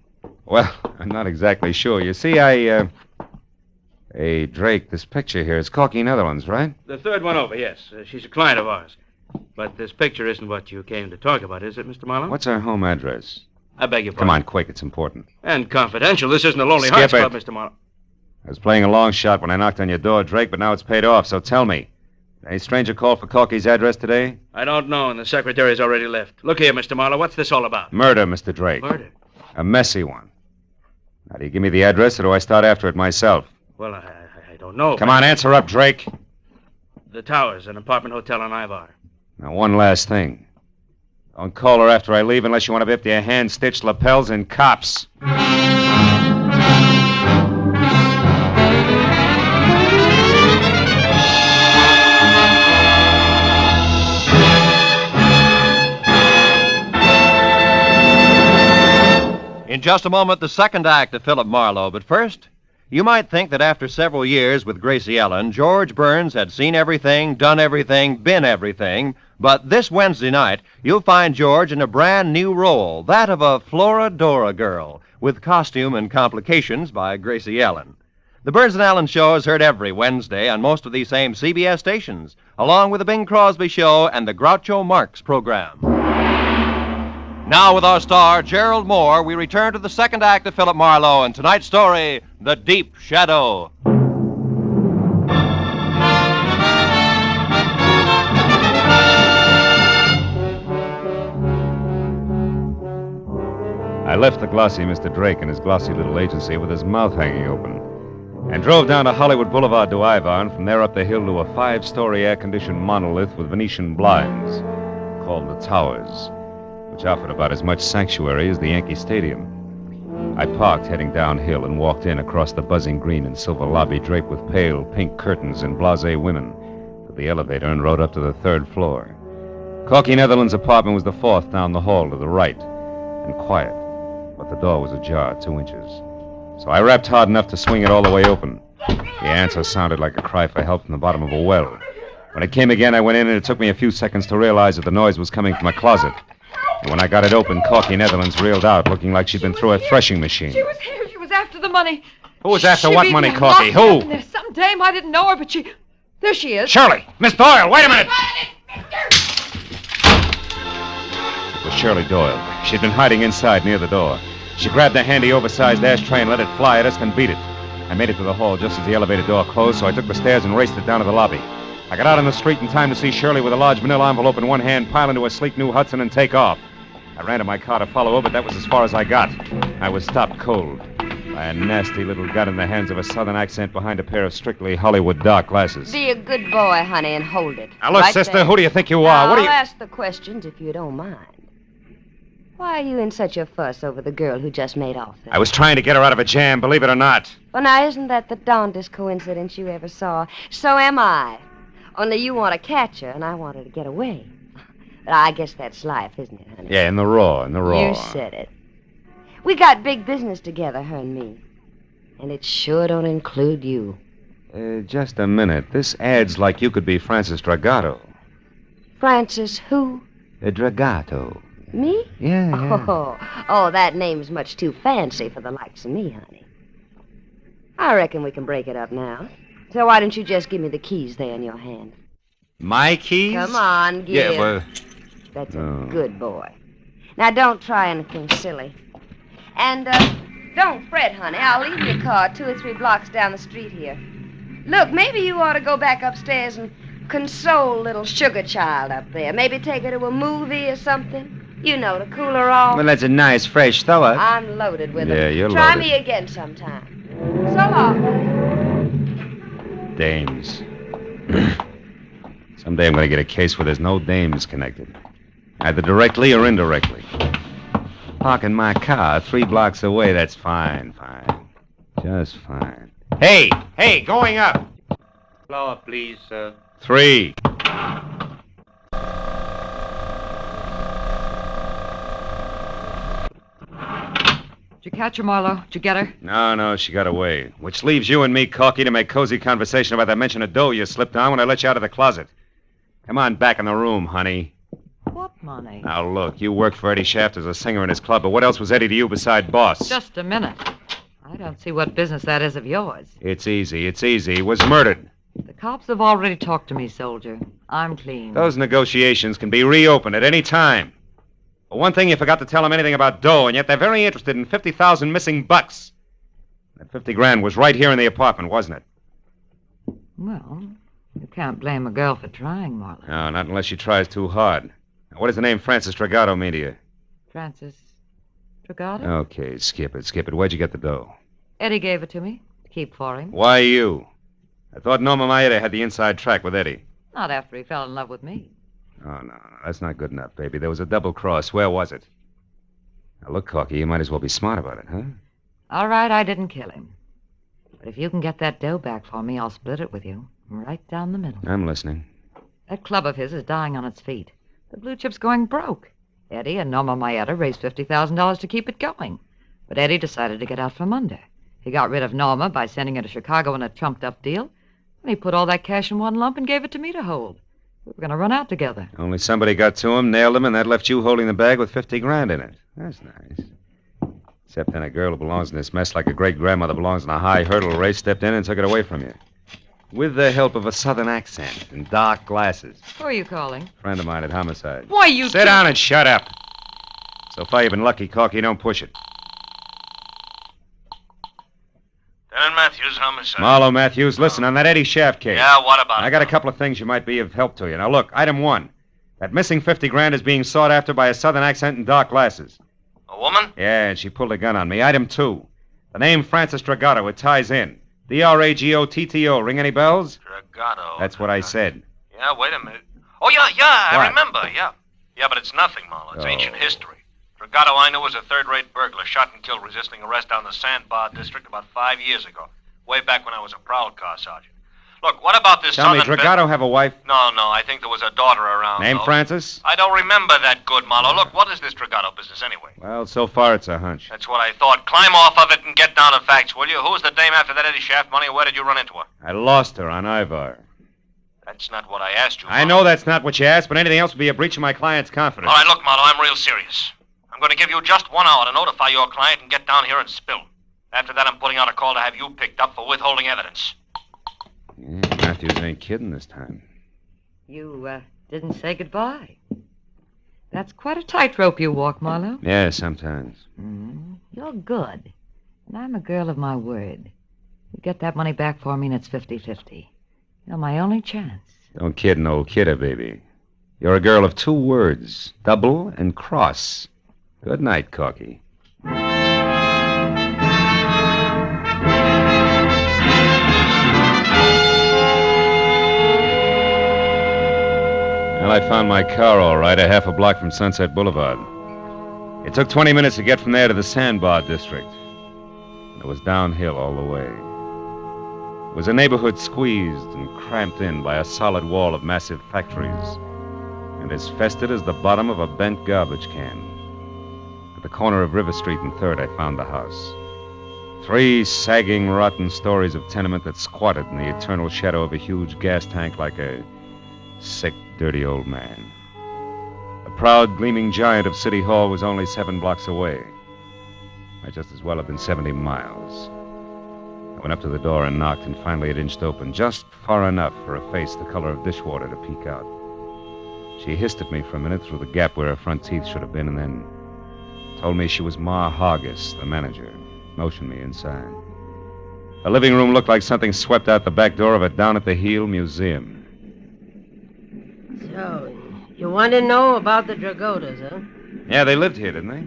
Well, I'm not exactly sure. You see, Hey, Drake, this picture here is Corky Netherlands, right? The third one over, yes. She's a client of ours. But this picture isn't what you came to talk about, is it, Mr. Marlowe? What's her home address? I beg your pardon. Come on, quick. It's important. And confidential. This isn't a Lonely Skip Hearts it. Club, Mr. Marlowe. I was playing a long shot when I knocked on your door, Drake, but now it's paid off, so tell me. Any stranger called for Corky's address today? I don't know, and the secretary's already left. Look here, Mr. Marlowe, what's this all about? Murder, Mr. Drake. Murder? A messy one. Now, do you give me the address, or do I start after it myself? Well, I don't know. Come on, answer up, Drake. The Towers, an apartment hotel on Ivar. Now, one last thing. Don't call her after I leave unless you want to be up to your hand-stitched lapels in cops. In just a moment, the second act of Philip Marlowe. But first, you might think that after several years with Gracie Ellen, George Burns had seen everything, done everything, been everything. But this Wednesday night, you'll find George in a brand new role, that of a Florodora girl, with costume and complications by Gracie Ellen. The Burns and Allen Show is heard every Wednesday on most of these same CBS stations, along with the Bing Crosby Show and the Groucho Marx program. Now, with our star, Gerald Moore, we return to the second act of Philip Marlowe and tonight's story, The Deep Shadow. I left the glossy Mr. Drake and his glossy little agency with his mouth hanging open and drove down to Hollywood Boulevard to Ivar, and from there up the hill to a 5-story air-conditioned monolith with Venetian blinds called the Towers, which offered about as much sanctuary as the Yankee Stadium. I parked heading downhill and walked in across the buzzing green and silver lobby draped with pale pink curtains and blasé women to the elevator and rode up to the 3rd floor. Corky Netherlands' apartment was the 4th down the hall to the right, and quiet, but the door was ajar 2 inches. So I rapped hard enough to swing it all the way open. The answer sounded like a cry for help from the bottom of a well. When it came again, I went in, and it took me a few seconds to realize that the noise was coming from a closet. And when I got it open, Corky Netherlands reeled out, looking like she'd been through a threshing machine. She was here. She was after the money. Who was after She what beat money, me Corky? locked up Who? in there. Some dame. I didn't know her, but she... There she is. Shirley! Miss Doyle, wait a minute! It was Shirley Doyle. She'd been hiding inside near the door. She grabbed a handy, oversized ashtray and let it fly at us, then beat it. I made it to the hall just as the elevator door closed, so I took the stairs and raced it down to the lobby. I got out on the street in time to see Shirley with a large manila envelope in one hand pile into a sleek new Hudson and take off. I ran to my car to follow her, but that was as far as I got. I was stopped cold by a nasty little gun in the hands of a southern accent behind a pair of strictly Hollywood dark glasses. Be a good boy, honey, and hold it. Now, look, Right sister, there. who do you think you Now, are? What do you... I'll ask the questions if you don't mind. Why are you in such a fuss over the girl who just made off there? I was trying to get her out of a jam, believe it or not. Well, now, isn't that the darndest coincidence you ever saw? So am I. Only you want to catch her, and I want her to get away. But I guess that's life, isn't it, honey? Yeah, in the raw. You said it. We got big business together, her and me. And it sure don't include you. Just a minute. This ad's like you could be Francis Dragato. Francis who? Dragato. Me? Yeah. Oh, that name's much too fancy for the likes of me, honey. I reckon we can break it up now. So why don't you just give me the keys there in your hand? My keys? Come on, give. Yeah, well... That's a good boy. Now, don't try anything silly. And, don't fret, honey. I'll leave your car 2 or 3 blocks down the street here. Look, maybe you ought to go back upstairs and console little sugar child up there. Maybe take her to a movie or something. You know, to cool her off. Well, that's a nice, fresh thought. I'm loaded with them. Yeah, you're Try loaded. me again sometime. So long. Dames. Someday I'm going to get a case where there's no dames connected. Either directly or indirectly. Parking my car 3 blocks away, that's fine. Just fine. Hey, going up! Flower, please, sir. 3. Did you catch her, Marlowe? Did you get her? No, she got away. Which leaves you and me, Corky, to make cozy conversation about that mention of dough you slipped on when I let you out of the closet. Come on back in the room, honey. What money? Now, look, you worked for Eddie Shaft as a singer in his club, but what else was Eddie to you beside boss? Just a minute. I don't see what business that is of yours. It's easy. He was murdered. The cops have already talked to me, soldier. I'm clean. Those negotiations can be reopened at any time. But one thing, you forgot to tell them anything about dough, and yet they're very interested in 50,000 missing bucks. That 50 grand was right here in the apartment, wasn't it? Well, you can't blame a girl for trying, Marlowe. No, not unless she tries too hard. Now, what does the name Francis Dragato mean to you? Francis Dragato? Okay, skip it. Where'd you get the dough? Eddie gave it to me to keep for him. Why you? I thought Norma Maeda had the inside track with Eddie. Not after he fell in love with me. Oh, no, that's not good enough, baby. There was a double cross. Where was it? Now, look, Corky, you might as well be smart about it, huh? All right, I didn't kill him. But if you can get that dough back for me, I'll split it with you. Right down the middle. I'm listening. That club of his is dying on its feet. The Blue Chip's going broke. Eddie and Norma Maeda raised $50,000 to keep it going. But Eddie decided to get out from under. He got rid of Norma by sending her to Chicago in a trumped-up deal. And he put all that cash in one lump and gave it to me to hold. We were going to run out together. Only somebody got to him, nailed him, and that left you holding the bag with 50 grand in it. That's nice. Except then a girl who belongs in this mess like a great-grandmother belongs in a high hurdle race stepped in and took it away from you. With the help of a southern accent and dark glasses. Who are you calling? Friend of mine at Homicide. Why, you... Sit down and shut up. So far, you've been lucky, Corky. Don't push it. Lieutenant Matthews, Homicide. Marlowe Matthews, listen, on that Eddie Shaft case. Yeah, what about it? I got a couple of things you might be of help to you. Now, look, item 1. That missing 50 grand is being sought after by a southern accent and dark glasses. A woman? Yeah, and she pulled a gun on me. Item 2. The name Francis Dragato, it ties in. D-R-A-G-O-T-T-O. Ring any bells? Dragato. That's what I said. Yeah, wait a minute. Oh, yeah, I remember, yeah. Yeah, but it's nothing, Marlowe. It's ancient history. Dragato I knew was a third-rate burglar, shot and killed resisting arrest down the Sandbar district about 5 years ago. Way back when I was a prowl car sergeant. Look, what about this Tell me, southern... Dragato have a wife? No, I think there was a daughter around. Name though. Francis? I don't remember that good, Marlowe. Look, what is this Dragato business anyway? Well, so far it's a hunch. That's what I thought. Climb off of it and get down to facts, will you? Who was the dame after that Eddie Shaft money, and where did you run into her? I lost her on Ivar. That's not what I asked you, I know that's not what you asked, but anything else would be a breach of my client's confidence. All right, look, Marlowe, I'm real serious. I'm going to give you just 1 hour to notify your client and get down here and spill. After that, I'm putting out a call to have you picked up for withholding evidence. Yeah, Matthews ain't kidding this time. You, didn't say goodbye. That's quite a tightrope you walk, Marlowe. Yeah, sometimes. You're good. And I'm a girl of my word. You get that money back for me and it's 50-50. You're my only chance. Don't kid an old kidder, baby. You're a girl of 2 words. Double and cross. Good night, Corky. Well, I found my car all right, a half a block from Sunset Boulevard. It took 20 minutes to get from there to the Sandbar district. It was downhill all the way. It was a neighborhood squeezed and cramped in by a solid wall of massive factories, and as festered as the bottom of a bent garbage can. At the corner of River Street and 3rd, I found the house. 3 sagging, rotten stories of tenement that squatted in the eternal shadow of a huge gas tank like a sick, dirty old man. The proud, gleaming giant of City Hall was only 7 blocks away. Might just as well have been 70 miles. I went up to the door and knocked, and finally it inched open, just far enough for a face the color of dishwater to peek out. She hissed at me for a minute through the gap where her front teeth should have been, and then told me she was Ma Hargis, the manager, motioned me inside. The living room looked like something swept out the back door of a down-at-the-heel museum. So, you want to know about the Dragotas, huh? Yeah, they lived here, didn't they?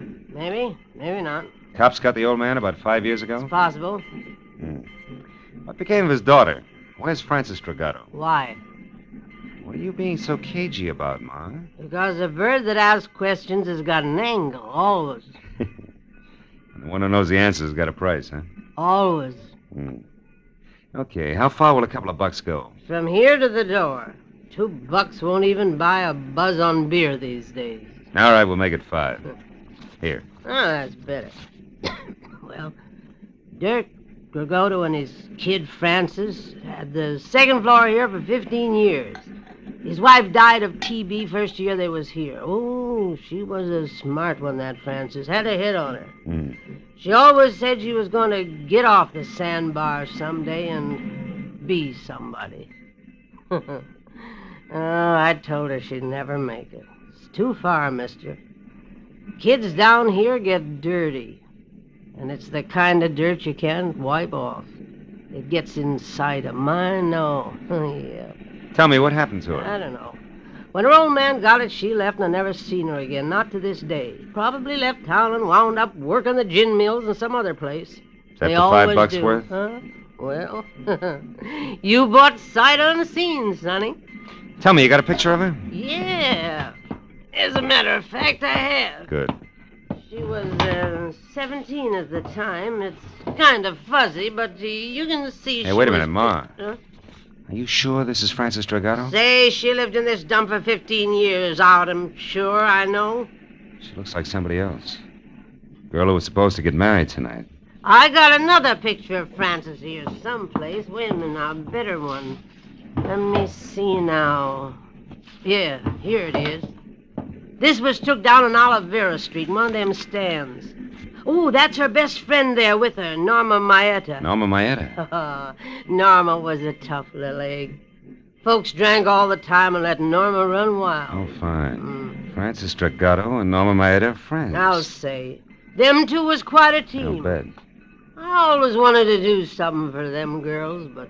Maybe not. Cops got the old man about 5 years ago? It's possible. What became of his daughter? Where's Francis Dragato? Why? What are you being so cagey about, Ma? Because a bird that asks questions has got an angle, always. And the one who knows the answer's got a price, huh? Always. Okay, how far will a couple of bucks go? From here to the door. $2 won't even buy a buzz on beer these days. All right, we'll make it 5. Here. Oh, that's better. Well, Dirk Dragoto and his kid Francis had the second floor here for 15 years. His wife died of TB first year they was here. Oh, she was a smart one, that Francis. Had a hit on her. She always said she was going to get off the sandbar someday and be somebody. Oh, I told her she'd never make it. It's too far, mister. Kids down here get dirty. And it's the kind of dirt you can't wipe off. It gets inside a mind, no. Yeah. Tell me, what happened to her? I don't know. When her old man got it, she left and I never seen her again, not to this day. Probably left town and wound up working the gin mills in some other place. Is that the $5 worth? Huh? Well, you bought sight unseen, Sonny. Tell me, you got a picture of her? Yeah. As a matter of fact, I have. Good. She was 17 at the time. It's kind of fuzzy, but you can see Hey, wait a minute, Ma. Ma. Are you sure this is Francis Dragato? Say, she lived in this dump for 15 years out, I'm sure, I know. She looks like somebody else. Girl who was supposed to get married tonight. I got another picture of Francis here someplace. Wait a minute now, better one. Let me see now. Yeah, here it is. This was took down on Olivera Street, one of them stands. Oh, that's her best friend there with her, Norma Maeta. Norma Maeta? Norma was a tough little egg. Folks drank all the time and let Norma run wild. Oh, fine. Francis Dragato and Norma Maeta are friends. I'll say. Them two was quite a team. I'll bet. I always wanted to do something for them girls, but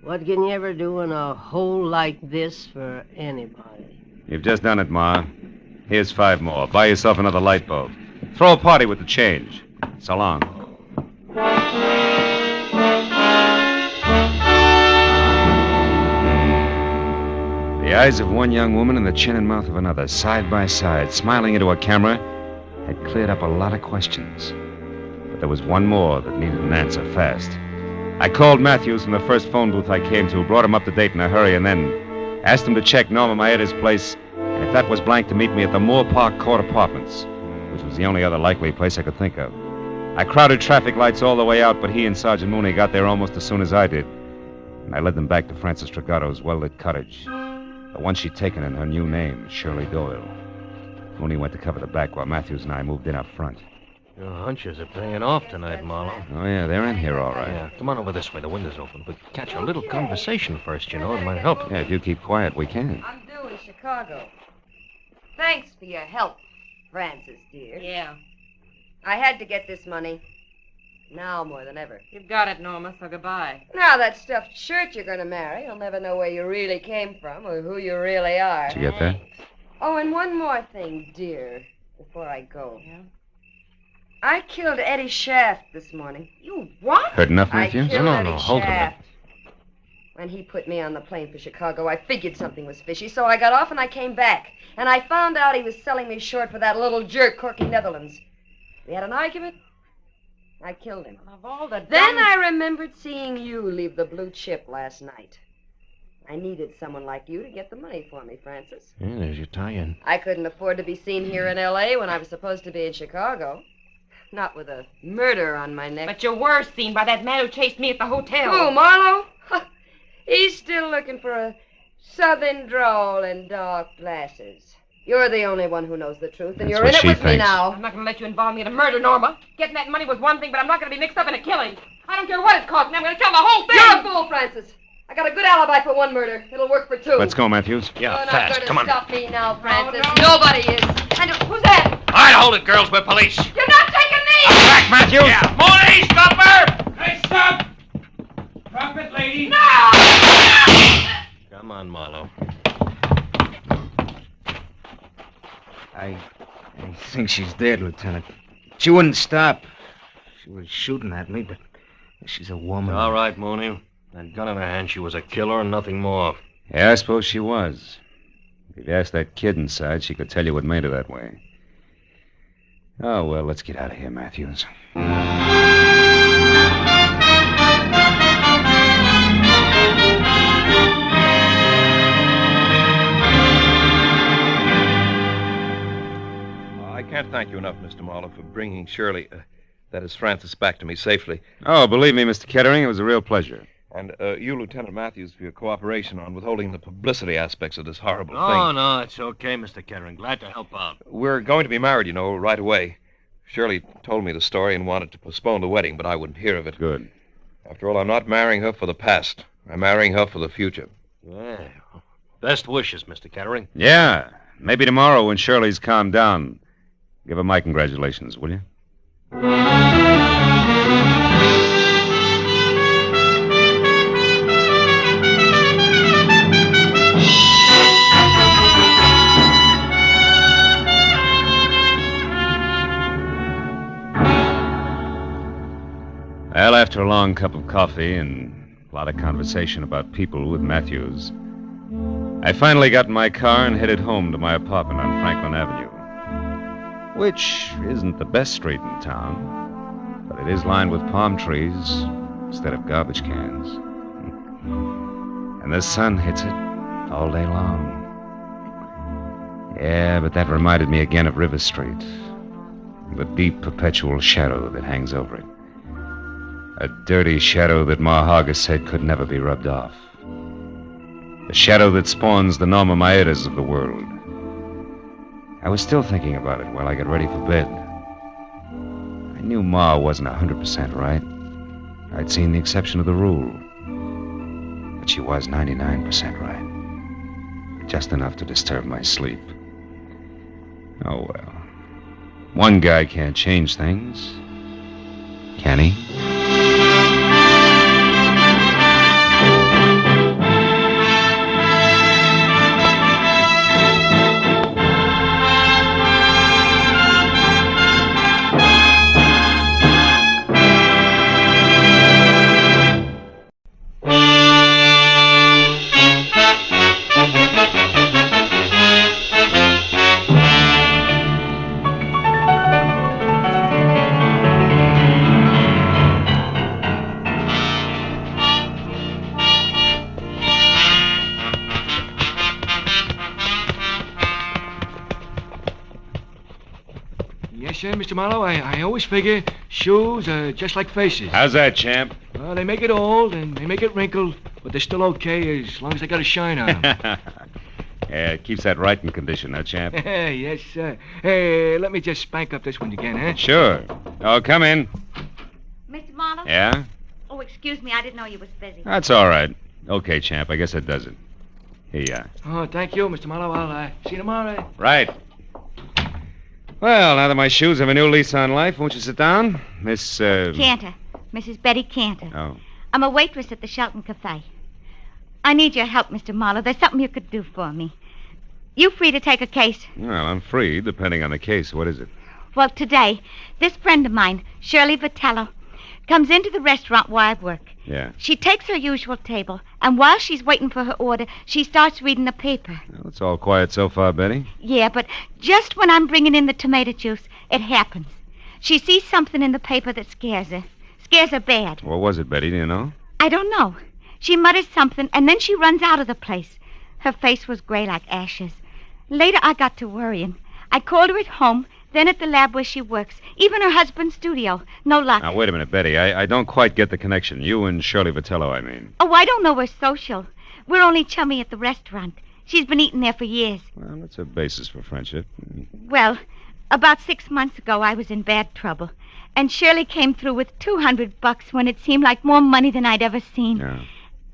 what can you ever do in a hole like this for anybody? You've just done it, Ma. Here's 5 more. Buy yourself another light bulb. Throw a party with the change. So long. The eyes of one young woman and the chin and mouth of another, side by side, smiling into a camera, had cleared up a lot of questions. But there was one more that needed an answer fast. I called Matthews from the first phone booth I came to, brought him up to date in a hurry, and then asked him to check Norma Maeta's place, and if that was blank, to meet me at the Moore Park Court Apartments, which was the only other likely place I could think of. I crowded traffic lights all the way out, but he and Sergeant Mooney got there almost as soon as I did. And I led them back to Francis Dragato's well-lit cottage, the one she'd taken in her new name, Shirley Doyle. Mooney went to cover the back while Matthews and I moved in up front. Your hunches are paying off tonight, Marlowe. Oh, yeah, they're in here all right. Yeah, come on over this way. The window's open. But catch a little conversation first, you know. It might help. Yeah, if you keep quiet, we can. I'm due in Chicago. Thanks for your help, Francis, dear. Yeah. I had to get this money. Now more than ever. You've got it, Norma, so goodbye. Now that stuffed shirt you're going to marry, you'll never know where you really came from or who you really are. Did you get that? Oh, and one more thing, dear, before I go. Yeah? I killed Eddie Shaft this morning. You what? Heard enough, Matthews? I killed Eddie hold it a minute. Shaft. When he put me on the plane for Chicago, I figured something was fishy, so I got off and I came back. And I found out he was selling me short for that little jerk, Corky Netherlands. We had an argument. I killed him. Of all the Then I remembered seeing you leave the blue chip last night. I needed someone like you to get the money for me, Francis. Yeah, there's your tie-in. I couldn't afford to be seen here in L.A. when I was supposed to be in Chicago. Not with a murder on my neck. But you were seen by that man who chased me at the hotel. Who, Marlowe? He's still looking for a southern drawl and dark glasses. You're the only one who knows the truth, and That's you're what in it she with me thinks. now. I'm not going to let you involve me in a murder, Norma. Getting that money was one thing, but I'm not going to be mixed up in a killing. I don't care what it costs me. I'm going to tell the whole thing. You're a fool, Francis. I got a good alibi for one murder. It'll work for 2. Let's go, Matthews. You're not fast. going Come to on. stop me now, Francis. Oh, no. Nobody is. And who's that? All right, hold it, girls. We're police. You're not taking me! Back, Matthews! Yeah. Mooney, stop her! Hey, stop! Drop it, lady. No! Come on, Marlowe. I think she's dead, Lieutenant. She wouldn't stop. She was shooting at me, but she's a woman. All right, Mooney. That gun in her hand, she was a killer and nothing more. Yeah, I suppose she was. If you asked that kid inside, she could tell you what made her that way. Oh, well, let's get out of here, Matthews. I can't thank you enough, Mr. Marlowe, for bringing Shirley, that is Francis, back to me safely. Oh, believe me, Mr. Kettering, it was a real pleasure. And you, Lieutenant Matthews, for your cooperation on withholding the publicity aspects of this horrible thing. Oh, no, it's okay, Mr. Kettering. Glad to help out. We're going to be married, you know, right away. Shirley told me the story and wanted to postpone the wedding, but I wouldn't hear of it. Good. After all, I'm not marrying her for the past. I'm marrying her for the future. Yeah. Best wishes, Mr. Kettering. Yeah. Maybe tomorrow when Shirley's calmed down. Give her my congratulations, will you? Well, after a long cup of coffee and a lot of conversation about people with Matthews, I finally got in my car and headed home to my apartment on Franklin Avenue, which isn't the best street in town, but it is lined with palm trees instead of garbage cans. And the sun hits it all day long. Yeah, but that reminded me again of River Street, the deep perpetual shadow that hangs over it. A dirty shadow that Ma Hargis said could never be rubbed off. The shadow that spawns the Norma Maedas of the world. I was still thinking about it while I got ready for bed. I knew Ma wasn't 100% right. I'd seen the exception of the rule. But she was 99% right. Just enough to disturb my sleep. Oh, well. One guy can't change things. Can he? Yes, sir, Mr. Marlowe. I always figure shoes are just like faces. How's that, champ? Well, they make it old and they make it wrinkled, but they're still okay as long as they got a shine on them. Yeah, it keeps that right in condition, huh, champ? Yes, sir. Hey, let me just spank up this one again, huh? Sure. Oh, come in. Mr. Marlowe? Yeah? Oh, excuse me. I didn't know you was busy. That's all right. Okay, champ. I guess that does it. Here you are. Oh, thank you, Mr. Marlowe. I'll see you tomorrow. Right. Well, now that my shoes have a new lease on life, won't you sit down? Miss, Cantor. Mrs. Betty Cantor. Oh. I'm a waitress at the Shelton Cafe. I need your help, Mr. Marlowe. There's something you could do for me. You free to take a case? Well, I'm free, depending on the case. What is it? Well, today, this friend of mine, Shirley Vitello, comes into the restaurant where I work. Yeah. She takes her usual table, and while she's waiting for her order, she starts reading the paper. Well, it's all quiet so far, Betty. Yeah, but just when I'm bringing in the tomato juice, it happens. She sees something in the paper that scares her. Scares her bad. What was it, Betty? Do you know? I don't know. She mutters something, and then she runs out of the place. Her face was gray like ashes. Later, I got to worrying. I called her at home, then at the lab where she works, even her husband's studio. No luck. Now, wait a minute, Betty. I don't quite get the connection. You and Shirley Vitello, I mean. Oh, I don't know her social. We're only chummy at the restaurant. She's been eating there for years. Well, that's a basis for friendship. Well, about 6 months ago, I was in bad trouble. And Shirley came through with $200 when it seemed like more money than I'd ever seen. Yeah.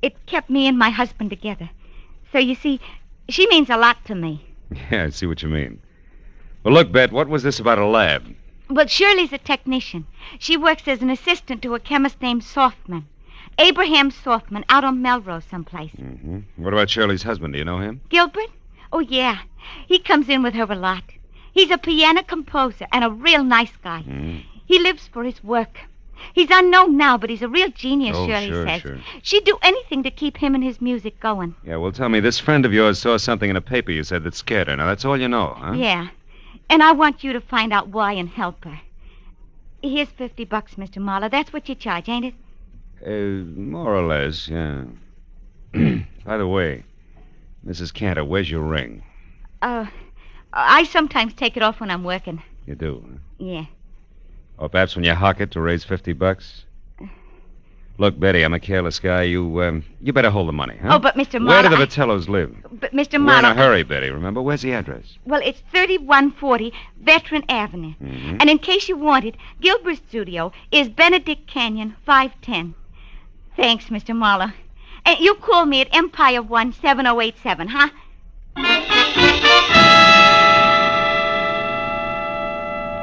It kept me and my husband together. So, you see, she means a lot to me. Yeah, I see what you mean. Well, look, Bet, what was this about a lab? Well, Shirley's a technician. She works as an assistant to a chemist named Softman. Abraham Softman, out on Melrose someplace. Mm-hmm. What about Shirley's husband? Do you know him? Gilbert? Oh, yeah. He comes in with her a lot. He's a piano composer and a real nice guy. Mm. He lives for his work. He's unknown now, but he's a real genius, Oh, Shirley sure, says. sure. She'd do anything to keep him and his music going. Yeah, well, tell me, this friend of yours saw something in a paper you said that scared her. Now, that's all you know, huh? Yeah. And I want you to find out why and help her. Here's $50, Mr. Marlowe. That's what you charge, ain't it? More or less, yeah. By the way, Mrs. Cantor, where's your ring? I sometimes take it off when I'm working. You do, huh? Yeah. Or perhaps when you hock it to raise $50? Look, Betty, I'm a careless guy. You better hold the money, huh? Oh, but Mr. Marlowe... Where do the Vitellos live? But Mr. We're in Marlowe... a hurry, Betty, remember? Where's the address? Well, it's 3140 Veteran Avenue. Mm-hmm. And in case you want it, Gilbert's studio is Benedict Canyon, 510. Thanks, Mr. Marlowe. And you call me at Empire 17087, huh?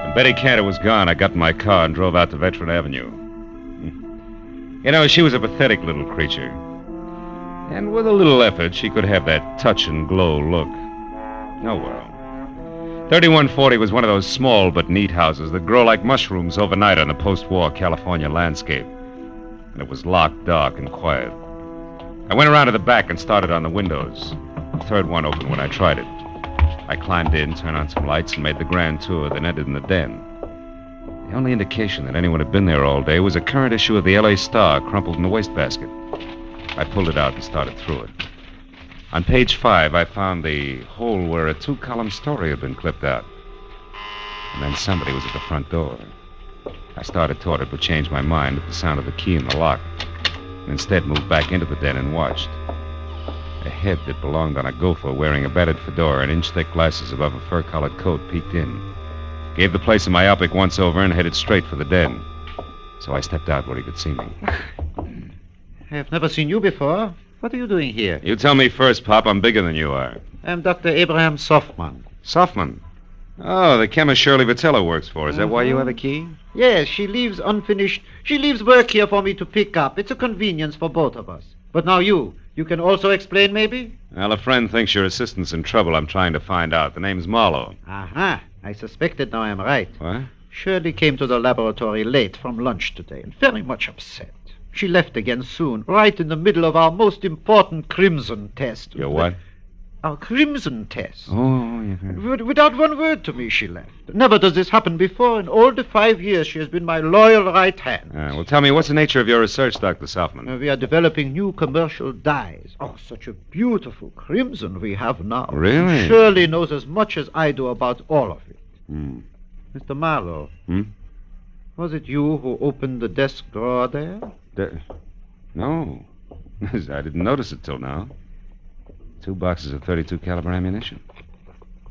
When Betty Cantor was gone, I got in my car and drove out to Veteran Avenue. You know, she was a pathetic little creature. And with a little effort, she could have that touch and glow look. Oh, well. 3140 was one of those small but neat houses that grow like mushrooms overnight on the post-war California landscape. And it was locked, dark, and quiet. I went around to the back and started on the windows. The third one opened when I tried it. I climbed in, turned on some lights, and made the grand tour, then entered in the den. The only indication that anyone had been there all day was a current issue of the L.A. Star crumpled in the wastebasket. I pulled it out and started through it. On page 5, I found the hole where a 2-column story had been clipped out. And then somebody was at the front door. I started toward it, but changed my mind at the sound of the key in the lock. And instead moved back into the den and watched. A head that belonged on a gopher wearing a battered fedora and inch-thick glasses above a fur-collared coat peeked in. Gave the place a myopic once-over and headed straight for the den. So I stepped out where he could see me. I have never seen you before. What are you doing here? You tell me first, Pop. I'm bigger than you are. I'm Dr. Abraham Softman. Softman? Oh, the chemist Shirley Vitello works for. Is that why you have the key? Yes, she leaves unfinished. She leaves work here for me to pick up. It's a convenience for both of us. But now you can also explain, maybe? Well, a friend thinks your assistant's in trouble. I'm trying to find out. The name's Marlowe. Aha. I suspected now I'm right. What? Shirley came to the laboratory late from lunch today and very much upset. She left again soon, right in the middle of our most important crimson test. Your what? Our crimson test. Oh, yeah. Without one word to me, she left. Never does this happen before. In all the 5 years, she has been my loyal right hand. Well, tell me, what's the nature of your research, Dr. Softman? We are developing new commercial dyes. Oh, such a beautiful crimson we have now. Really? Shirley knows as much as I do about all of it. Hmm. Mr. Marlowe. Was it you who opened the desk drawer there? No. I didn't notice it till now. 2 boxes of .32 caliber ammunition.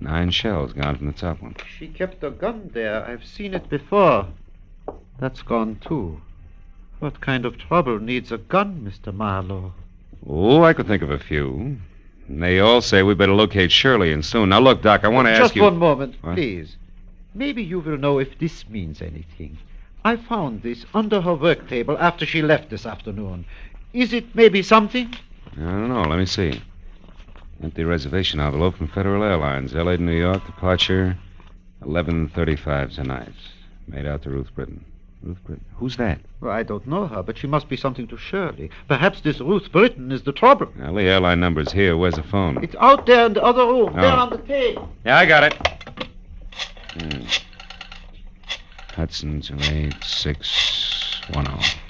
9 shells gone from the top one. She kept a gun there. I've seen it before. That's gone, too. What kind of trouble needs a gun, Mr. Marlowe? Oh, I could think of a few. And they all say we better locate Shirley, and soon. Now, look, Doc, I want to ask you... Just one moment, What? please. Maybe you will know if this means anything. I found this under her work table after she left this afternoon. Is it maybe something? I don't know. Let me see. Empty reservation envelope from Federal Airlines, L.A. to New York, departure 11:35 tonight. Made out to Ruth Britton. Ruth Britton? Who's that? Well, I don't know her, but she must be something to Shirley. Perhaps this Ruth Britton is the trouble. Well, the airline number's here. Where's the phone? It's out there in the other room, Oh. there on the table. Yeah, I got it. Hudson 28610.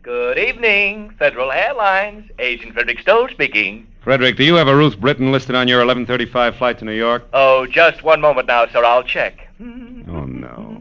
Good evening, Federal Airlines. Agent Frederick Stowe speaking. Frederick, do you have a Ruth Britton listed on your 11:35 flight to New York? Oh, just one moment now, sir. I'll check. Oh, no.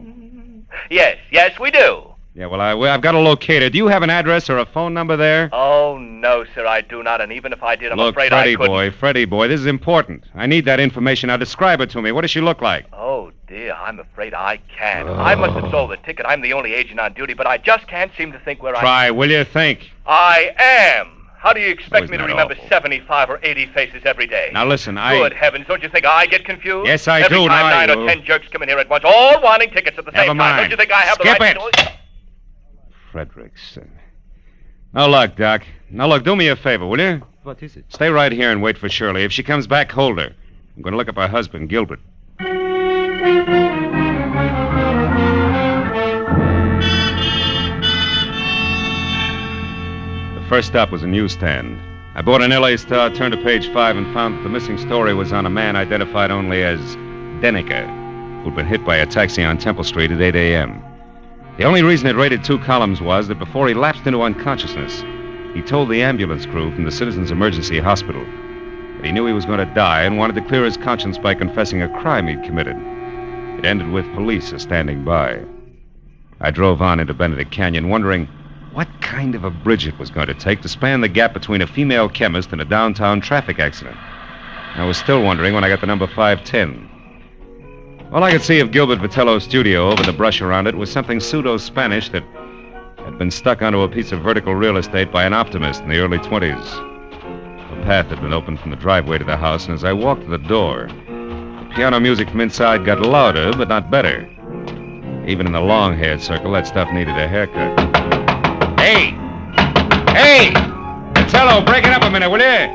Yes, we do. Yeah, well, I've got to locate her. Do you have an address or a phone number there? Oh, no, sir, I do not. And even if I did, I'm Look, afraid Freddie I couldn't. Freddie boy, this is important. I need that information. Now, describe it to me. What does she look like? Oh, dear, I'm afraid I can't. I must have sold the ticket. I'm the only agent on duty, but I just can't seem to think where Try, will you? Think. I am. How do you expect isn't me to that remember awful? 75 or 80 faces every day? Now, listen, Good heavens, don't you think I get confused? Yes, I every do. Time Now I 9 do. or 10 jerks come in here at once, all wanting tickets at the Never same mind. time. Don't you think I have Skip the right it. to... Fredericks. Now, look, Doc. Now, look, do me a favor, will you? What is it? Stay right here and wait for Shirley. If she comes back, hold her. I'm going to look up her husband, Gilbert. The first stop was a newsstand. I bought an L.A. Star, turned to page 5, and found that the missing story was on a man identified only as Denneker, who'd been hit by a taxi on Temple Street at 8 a.m. The only reason it rated 2 columns was that before he lapsed into unconsciousness, he told the ambulance crew from the Citizens Emergency Hospital that he knew he was going to die and wanted to clear his conscience by confessing a crime he'd committed. It ended with police standing by. I drove on into Benedict Canyon, wondering what kind of a bridge it was going to take to span the gap between a female chemist and a downtown traffic accident. I was still wondering when I got to number 510. All I could see of Gilbert Vitello's studio over the brush around it was something pseudo-Spanish that had been stuck onto a piece of vertical real estate by an optimist in the early 20s. A path had been opened from the driveway to the house, and as I walked to the door, the piano music from inside got louder, but not better. Even in the long-haired circle, that stuff needed a haircut. Hey! Hey! Vitello, break it up a minute, will you?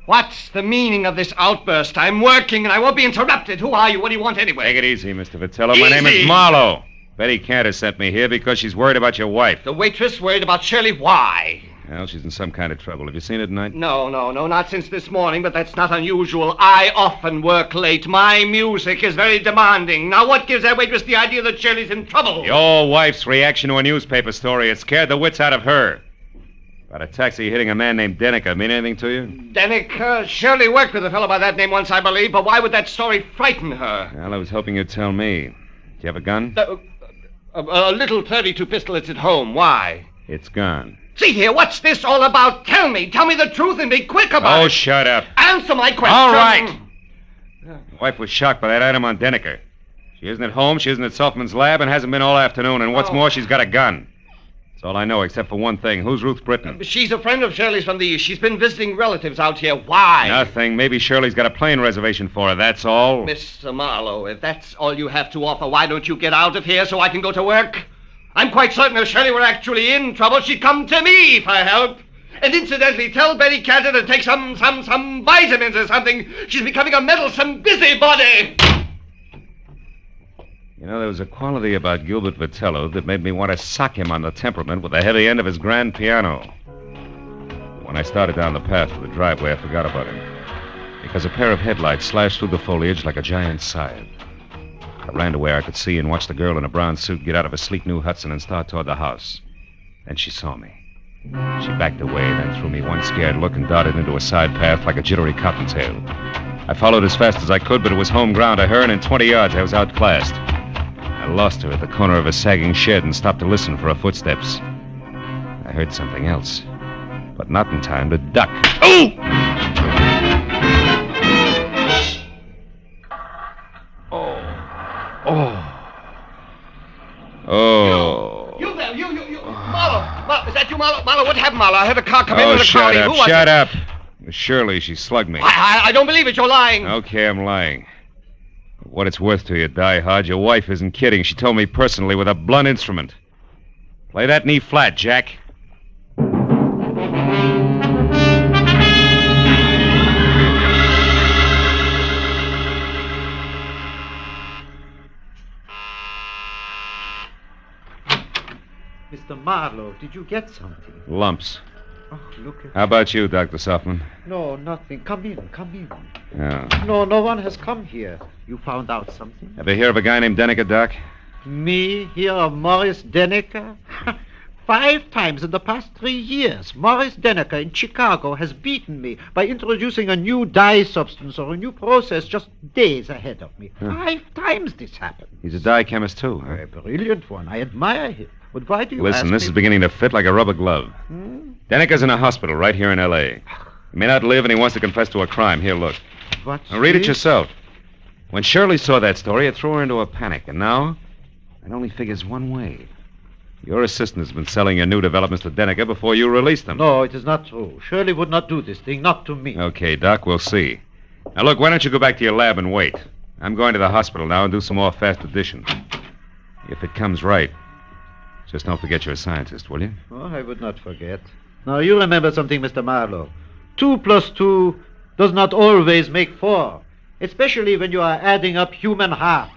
What's the meaning of this outburst? I'm working and I won't be interrupted. Who are you? What do you want anyway? Take it easy, Mr. Vitello. My name is Marlowe. Betty Cantor sent me here because she's worried about your wife. The waitress worried about Shirley. Why? Well, she's in some kind of trouble. Have you seen her tonight? No, not since this morning, but that's not unusual. I often work late. My music is very demanding. Now, what gives that waitress the idea that Shirley's in trouble? Your wife's reaction to a newspaper story. It scared the wits out of her. About a taxi hitting a man named Denneker. Mean anything to you? Denneker? Shirley worked with a fellow by that name once, I believe, but why would that story frighten her? Well, I was hoping you'd tell me. Do you have a gun? A little .32 pistol. It's at home. Why? It's gone. See here, what's this all about? Tell me the truth and be quick about it. Oh, shut up. Answer my question. All right. Your wife was shocked by that item on Denneker. She isn't at home, she isn't at Saltman's lab, and hasn't been all afternoon. And what's more, she's got a gun. That's all I know, except for one thing. Who's Ruth Britton? She's a friend of Shirley's from the East. She's been visiting relatives out here. Why? Nothing. Maybe Shirley's got a plane reservation for her, that's all. Mr. Marlowe, if that's all you have to offer, why don't you get out of here so I can go to work? I'm quite certain if Shirley were actually in trouble, she'd come to me for help. And incidentally, tell Betty Cantor to take some vitamins or something. She's becoming a meddlesome busybody. You know, there was a quality about Gilbert Vitello that made me want to sock him on the temperament with the heavy end of his grand piano. When I started down the path to the driveway, I forgot about him, because a pair of headlights slashed through the foliage like a giant scythe. I ran to where I could see and watched the girl in a brown suit get out of a sleek new Hudson and start toward the house. Then she saw me. She backed away, then threw me one scared look and darted into a side path like a jittery cottontail. I followed as fast as I could, but it was home ground to her, and in 20 yards I was outclassed. I lost her at the corner of a sagging shed and stopped to listen for her footsteps. I heard something else, but not in time to duck. Oh! Oh. You there, you. Marlowe, is that you, Marlowe? Marlowe, what happened, Marlowe? I heard a car come in with a shut crowd. up, shut up. Shirley, she slugged me. I don't believe it, you're lying. Okay, I'm lying. For what it's worth to you, Die Hard, your wife isn't kidding. She told me personally with a blunt instrument. Play that knee flat, Jack. Mr. Marlowe, did you get something? Lumps. Oh, look at... How about you, Dr. Softman? No, nothing. Come in. Yeah. No one has come here. You found out something? Ever hear of a guy named Denneker, Doc? Me hear of Morris Denneker? 5 times in the past 3 years, Morris Denneker in Chicago has beaten me by introducing a new dye substance or a new process just days ahead of me. 5 times this happened. He's a dye chemist, too, huh? A brilliant one. I admire him. But why do you Listen, ask this me... is beginning to fit like a rubber glove. Denneker's in a hospital right here in L.A. He may not live, and he wants to confess to a crime. Here, look. What's Now, read it this? yourself. When Shirley saw that story, it threw her into a panic, and now it only figures one way. Your assistant has been selling your new developments to Denneker before you released them. No, it is not true. Shirley would not do this thing, not to me. Okay, Doc, we'll see. Now, look, why don't you go back to your lab and wait? I'm going to the hospital now and do some more fast addition. If it comes right, just don't forget you're a scientist, will you? Oh, I would not forget. Now, you remember something, Mr. Marlowe. 2 plus 2 does not always make 4, especially when you are adding up human hearts.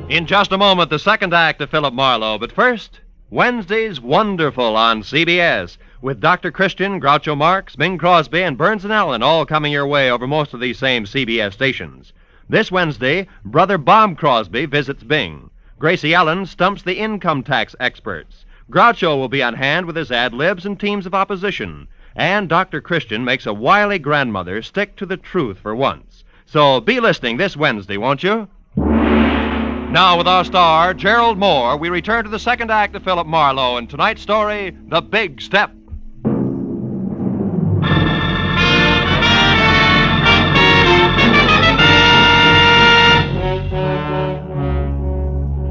In just a moment, the second act of Philip Marlowe. But first, Wednesday's Wonderful on CBS, with Dr. Christian, Groucho Marx, Bing Crosby, and Burns and Allen all coming your way over most of these same CBS stations. This Wednesday, Brother Bob Crosby visits Bing. Gracie Allen stumps the income tax experts. Groucho will be on hand with his ad-libs and teams of opposition. And Dr. Christian makes a wily grandmother stick to the truth for once. So be listening this Wednesday, won't you? Now, with our star, Gerald Moore, we return to the second act of Philip Marlowe and tonight's story, The Big Step.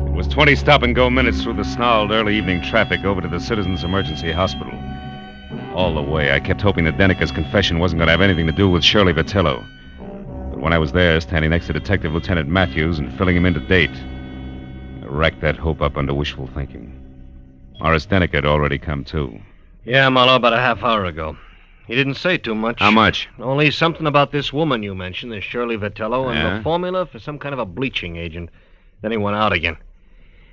It was 20 stop-and-go minutes through the snarled early evening traffic over to the Citizens Emergency Hospital. All the way, I kept hoping that Denica's confession wasn't going to have anything to do with Shirley Vitello. But when I was there, standing next to Detective Lieutenant Matthews and filling him in to date, I racked that hope up under wishful thinking. Morris Denica had already come, too. Yeah, Marlowe, about a half hour ago. He didn't say too much. How much? Only something about this woman you mentioned, this Shirley Vitello, and Yeah? the formula for some kind of a bleaching agent. Then he went out again.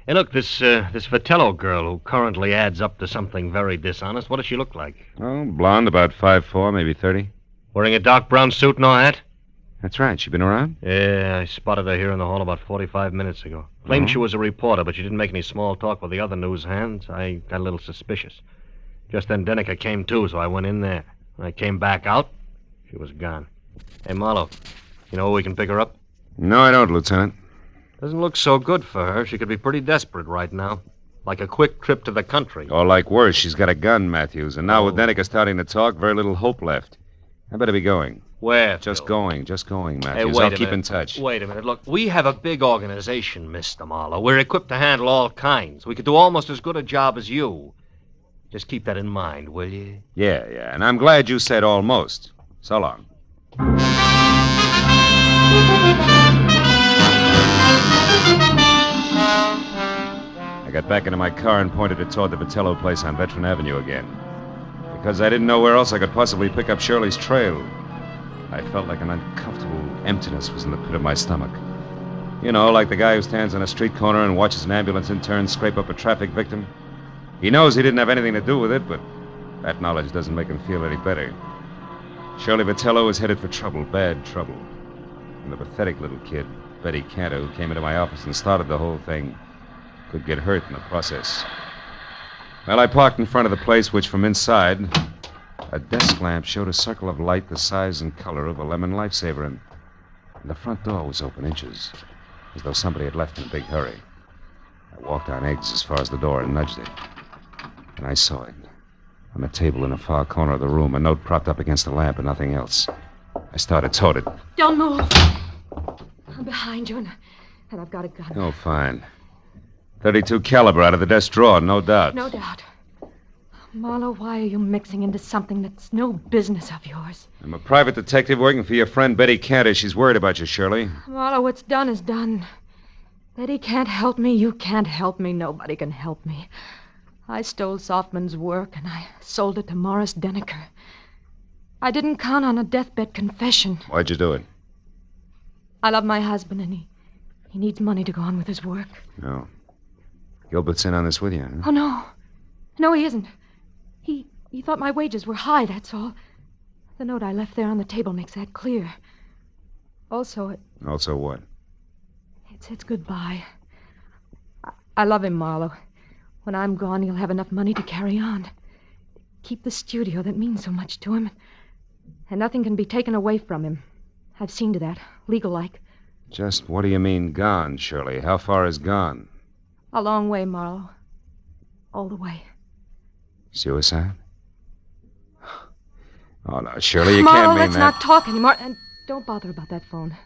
Hey, look, this Vitello girl who currently adds up to something very dishonest, what does she look like? Oh, blonde, about 5'4", maybe 30. Wearing a dark brown suit, no hat? That's right. She been around? Yeah, I spotted her here in the hall about 45 minutes ago. Claimed she was a reporter, but she didn't make any small talk with the other news hands. I got a little suspicious. Just then Denica came too, so I went in there. When I came back out, she was gone. Hey, Marlowe, you know where we can pick her up? No, I don't, Lieutenant. Doesn't look so good for her. She could be pretty desperate right now. Like a quick trip to the country. Or like worse, she's got a gun, Matthews. And now with Denica starting to talk, very little hope left. I better be going. Where? Just going, Matthews. Hey, wait I'll a keep minute. in touch. Wait a minute. Look, we have a big organization, Mr. Marlowe. We're equipped to handle all kinds. We could do almost as good a job as you. Just keep that in mind, will you? Yeah. And I'm glad you said almost. So long. I got back into my car and pointed it toward the Vitello place on Veteran Avenue again. Because I didn't know where else I could possibly pick up Shirley's trail. I felt like an uncomfortable emptiness was in the pit of my stomach. You know, like the guy who stands on a street corner and watches an ambulance intern scrape up a traffic victim. He knows he didn't have anything to do with it, but that knowledge doesn't make him feel any better. Shirley Vitello was headed for trouble, bad trouble. And the pathetic little kid, Betty Cantor, who came into my office and started the whole thing, could get hurt in the process. Well, I parked in front of the place, which from inside, a desk lamp showed a circle of light the size and color of a lemon lifesaver, and the front door was open inches, as though somebody had left in a big hurry. I walked on eggs as far as the door and nudged it. And I saw it. On the table in a far corner of the room, a note propped up against the lamp and nothing else. I started toward it. Don't move. I'm behind you, and I've got a gun. Oh, fine. .32 caliber out of the desk drawer, no doubt. No doubt. Marlowe, why are you mixing into something that's no business of yours? I'm a private detective working for your friend Betty Cantor. She's worried about you, Shirley. Marlowe, what's done is done. Betty can't help me. You can't help me. Nobody can help me. I stole Softman's work, and I sold it to Morris Denica. I didn't count on a deathbed confession. Why'd you do it? I love my husband, and he needs money to go on with his work. No. Gilbert's in on this with you, huh? Oh, no. No, he isn't. He thought my wages were high, that's all. The note I left there on the table makes that clear. Also, Also what? it says goodbye. I love him, Marlowe. When I'm gone, he'll have enough money to carry on. Keep the studio that means so much to him. And nothing can be taken away from him. I've seen to that, legal-like. Just what do you mean, gone, Shirley? How far is gone? A long way, Marlowe. All the way. Suicide? Oh, no, Shirley, you Marlowe, can't mean let's that. not talk anymore. And don't bother about that phone.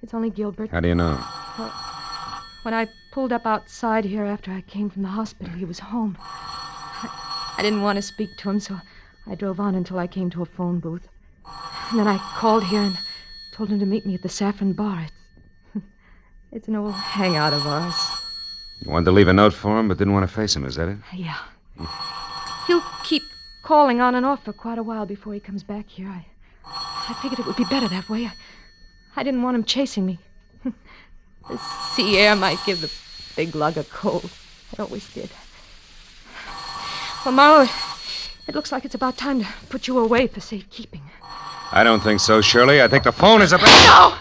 It's only Gilbert. How do you know? Well, when I pulled up outside here after I came from the hospital, he was home. I didn't want to speak to him, so I drove on until I came to a phone booth. And then I called here and told him to meet me at the Saffron Bar. It's an old hangout of ours. You wanted to leave a note for him, but didn't want to face him, is that it? Yeah. He'll keep calling on and off for quite a while before he comes back here. I figured it would be better that way. I didn't want him chasing me. The sea air might give the big lug a cold. It always did. Well, Marlowe, it looks like it's about time to put you away for safekeeping. I don't think so, Shirley. I think the phone is about... No!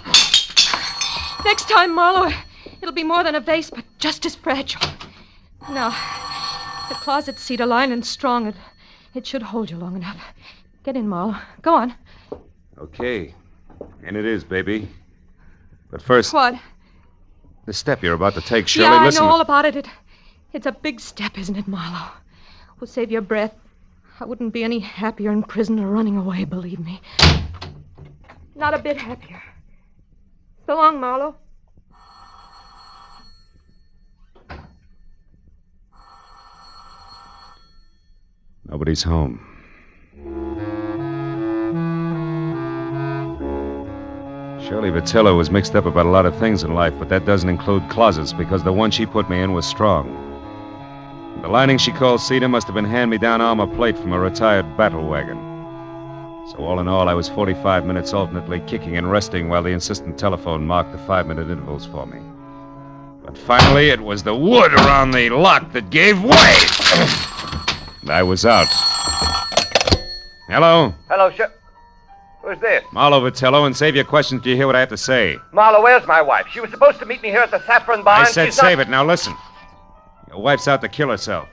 Next time, Marlowe, it'll be more than a vase, but just as fragile. Now, the closet's cedar lined and strong. It should hold you long enough. Get in, Marlowe. Go on. Okay. And it is, baby. But first... What? The step you're about to take, Shirley, yeah, listen... I know all about it. It's a big step, isn't it, Marlowe? We'll save your breath. I wouldn't be any happier in prison or running away, believe me. Not a bit happier. So long, Marlowe. Nobody's home. Shirley Vitello was mixed up about a lot of things in life, but that doesn't include closets, because the one she put me in was strong. The lining she called cedar must have been hand-me-down armor plate from a retired battle wagon. So all in all, I was 45 minutes alternately kicking and resting while the insistent telephone marked the 5-minute intervals for me. But finally, it was the wood around the lock that gave way. I was out. Hello? Hello, sir. Who's this? Marlowe Vitello, and save your questions till you hear what I have to say. Marlowe, where's my wife? She was supposed to meet me here at the Saffron Bar. I and said she's save not... it. Now listen. Your wife's out to kill herself.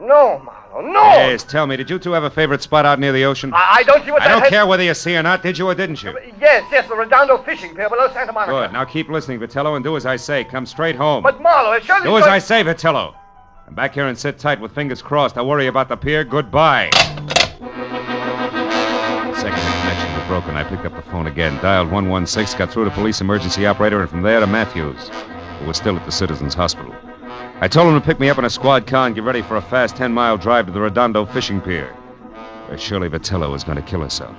No, Marlowe, no! Yes, tell me, did you two have a favorite spot out near the ocean? I don't see what I that don't has... care whether you see or not. Did you or didn't you? Yes, the Redondo fishing pier below Santa Monica. Good. Now keep listening, Vitello, and do as I say. Come straight home. But, Marlowe, it surely... Do as I say, Vitello. Come back here and sit tight with fingers crossed. I'll worry about the pier. Goodbye. The second the connection was broken, I picked up the phone again, dialed 116, got through to police emergency operator, and from there to Matthews, who was still at the Citizens Hospital. I told him to pick me up in a squad car and get ready for a fast 10-mile drive to the Redondo fishing pier, where Shirley Vitello was going to kill herself.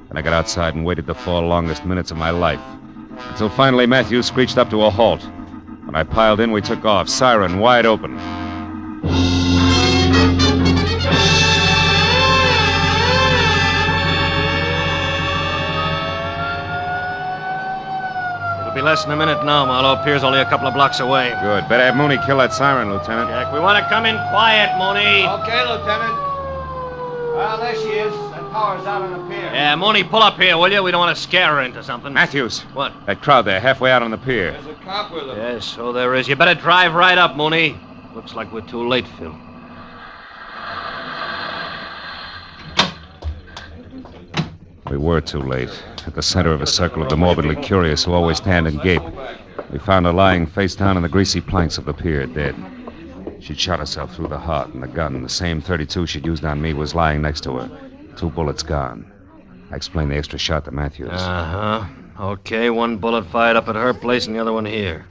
And I got outside and waited the 4 longest minutes of my life, until finally Matthews screeched up to a halt. When I piled in, we took off, siren wide open. It'll be less than a minute now, Marlowe. Pier's only a couple of blocks away. Good. Better have Mooney kill that siren, Lieutenant. Jack, we want to come in quiet, Mooney. Okay, Lieutenant. Well, there she is. That power's out on the pier. Yeah, Mooney, pull up here, will you? We don't want to scare her into something. Matthews. What? That crowd there, halfway out on the pier. There's a cop with them. Yes, so there is. You better drive right up, Mooney. Looks like we're too late, Phil. We were too late. At the center of a circle of the morbidly curious who always stand and gape, we found her lying face down on the greasy planks of the pier, dead. She'd shot herself through the heart, and the gun, the same .32 she'd used on me, was lying next to her. 2 bullets gone. I explained the extra shot to Matthews. Uh-huh. Okay, 1 bullet fired up at her place and the other one here.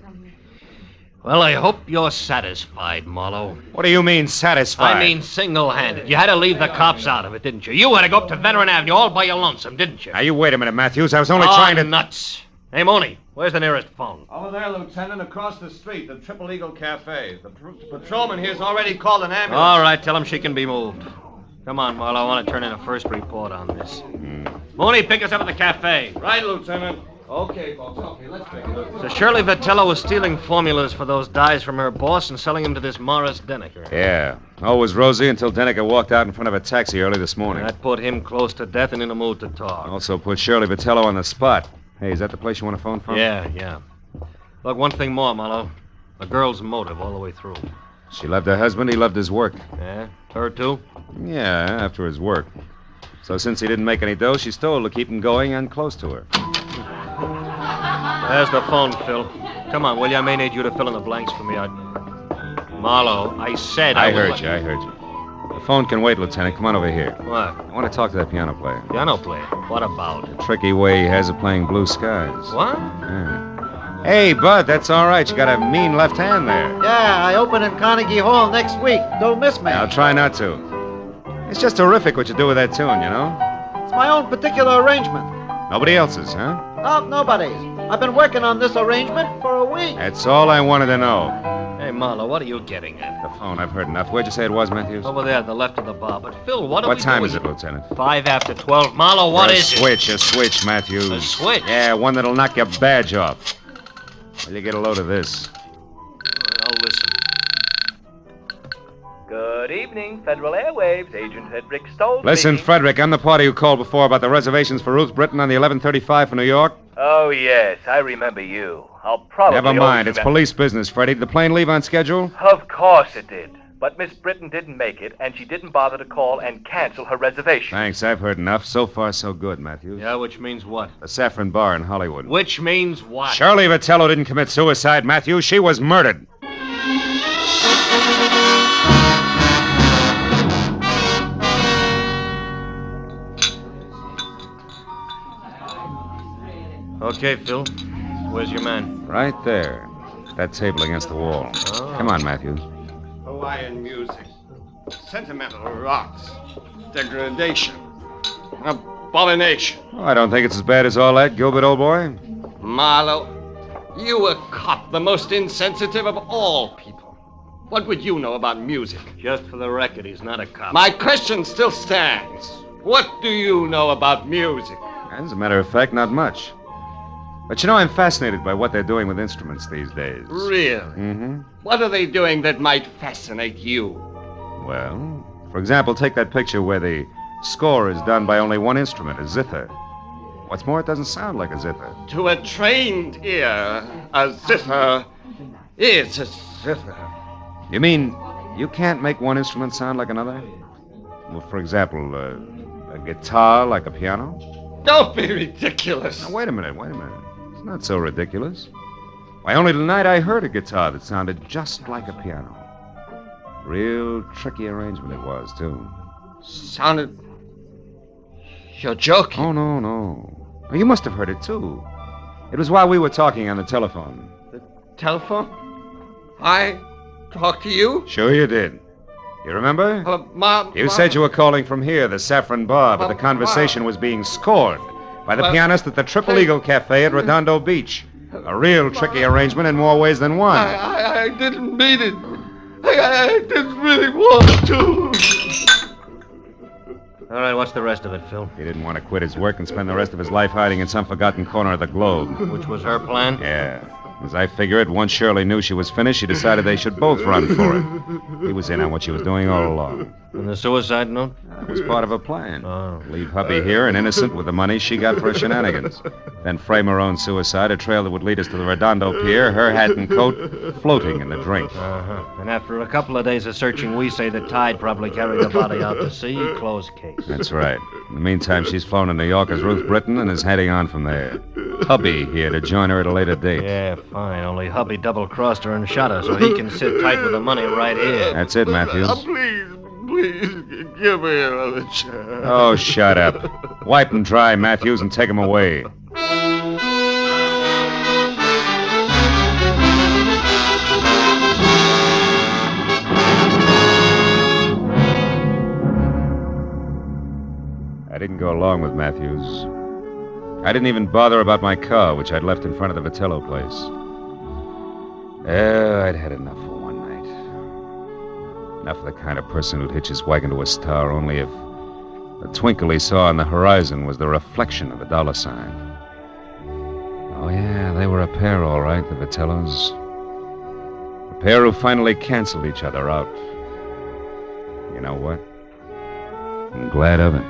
Well, I hope you're satisfied, Marlowe. What do you mean, satisfied? I mean single-handed. You had to leave the cops out of it, didn't you? You had to go up to Veteran Avenue all by your lonesome, didn't you? Now, you wait a minute, Matthews. I was only trying to... nuts. Hey, Mooney, where's the nearest phone? Over there, Lieutenant, across the street, the Triple Eagle Cafe. The patrolman here's already called an ambulance. All right, tell him she can be moved. Come on, Marlowe. I want to turn in a first report on this. Mooney, pick us up at the cafe. Right, Lieutenant. Okay, folks. Okay, let's take it. So Shirley Vitello was stealing formulas for those dyes from her boss and selling them to this Morris Denneker. Yeah. All was rosy until Denneker walked out in front of a taxi early this morning. That put him close to death and in a mood to talk. Also put Shirley Vitello on the spot. Hey, is that the place you want to phone from? Yeah. Look, one thing more, Marlowe. The girl's motive all the way through. She loved her husband. He loved his work. Yeah? Her, too? Yeah, after his work. So since he didn't make any dough, she stole to keep him going and close to her. There's the phone, Phil. Come on, will you? I may need you to fill in the blanks for me. Marlowe, I said I heard you. The phone can wait, Lieutenant. Come on over here. What? I want to talk to that piano player. Piano player? What about? The tricky way he has of playing Blue Skies. What? Yeah. Hey, Bud, that's all right. You got a mean left hand there. Yeah, I open in Carnegie Hall next week. Don't miss me. I'll try not to. It's just terrific what you do with that tune, you know? It's my own particular arrangement. Nobody else's, huh? Oh, nobody's. I've been working on this arrangement for a week. That's all I wanted to know. Hey, Marlowe, what are you getting at? The phone, I've heard enough. Where'd you say it was, Matthews? Over there, the left of the bar. But, Phil, what are we What time doing? is it, Lieutenant? 5 after 12. Marlowe, what is it? A switch, Matthews. A switch? Yeah, one that'll knock your badge off. Will you get a load of this? I'll listen. Good evening, Federal Airwaves. Agent Hedrick Stoll. Listen, speaking. Frederick, I'm the party who called before about the reservations for Ruth Britton on the 11:35 for New York. Oh, yes, I remember you. I'll probably... Never mind. always It's remember- police business, Freddie. Did the plane leave on schedule? Of course it did. But Miss Britton didn't make it, and she didn't bother to call and cancel her reservation. Thanks. I've heard enough. So far, so good, Matthews. Yeah, which means what? The Saffron Bar in Hollywood. Which means what? Shirley Vitello didn't commit suicide, Matthews. She was murdered. Okay, Phil. Where's your man? Right there. That table against the wall. Oh. Come on, Matthews. Hawaiian music, sentimental rocks, degradation, abomination. Oh, I don't think it's as bad as all that, Gilbert, old boy. Marlowe, you a cop, the most insensitive of all people. What would you know about music? Just for the record, he's not a cop. My question still stands. What do you know about music? As a matter of fact, not much. But you know, I'm fascinated by what they're doing with instruments these days. Really? Mm-hmm. What are they doing that might fascinate you? Well, for example, take that picture where the score is done by only one instrument, a zither. What's more, it doesn't sound like a zither. To a trained ear, a zither is a zither. You mean you can't make one instrument sound like another? Well, for example, a guitar like a piano? Don't be ridiculous. Now, wait a minute. It's not so ridiculous. Why, only tonight I heard a guitar that sounded just like a piano. Real tricky arrangement it was, too. Sounded... You're joking. Oh, no. Well, you must have heard it, too. It was while we were talking on the telephone. The telephone? I talked to you? Sure you did. You remember? You said you were calling from here, the Saffron Bar, but the conversation was being scored by the pianist at the Triple Eagle Cafe at Redondo Beach. A real tricky arrangement in more ways than one. I didn't mean it. I didn't really want to. All right, what's the rest of it, Phil? He didn't want to quit his work and spend the rest of his life hiding in some forgotten corner of the globe. Which was her plan? Yeah. As I figure it, once Shirley knew she was finished, she decided they should both run for it. He was in on what she was doing all along. And the suicide note? That was part of her plan. Oh. Leave hubby here and innocent with the money she got for her shenanigans. Then frame her own suicide, a trail that would lead us to the Redondo Pier, her hat and coat floating in the drink. Uh-huh. And after a couple of days of searching, we say the tide probably carried the body out to sea. Closed case. That's right. In the meantime, she's flown to New York as Ruth Britton and is heading on from there. Hubby here to join her at a later date. Yeah, fine. Only hubby double-crossed her and shot her so he can sit tight with the money right here. That's it, Matthews. Please, give me another chance. Oh, shut up. Wipe them dry, Matthews, and take them away. I didn't go along with Matthews. I didn't even bother about my car, which I'd left in front of the Vitello place. I'd had enough for one night. Enough of the kind of person who'd hitch his wagon to a star only if the twinkle he saw on the horizon was the reflection of a dollar sign. Oh, yeah, they were a pair, all right, the Vitellos. A pair who finally canceled each other out. You know what? I'm glad of it.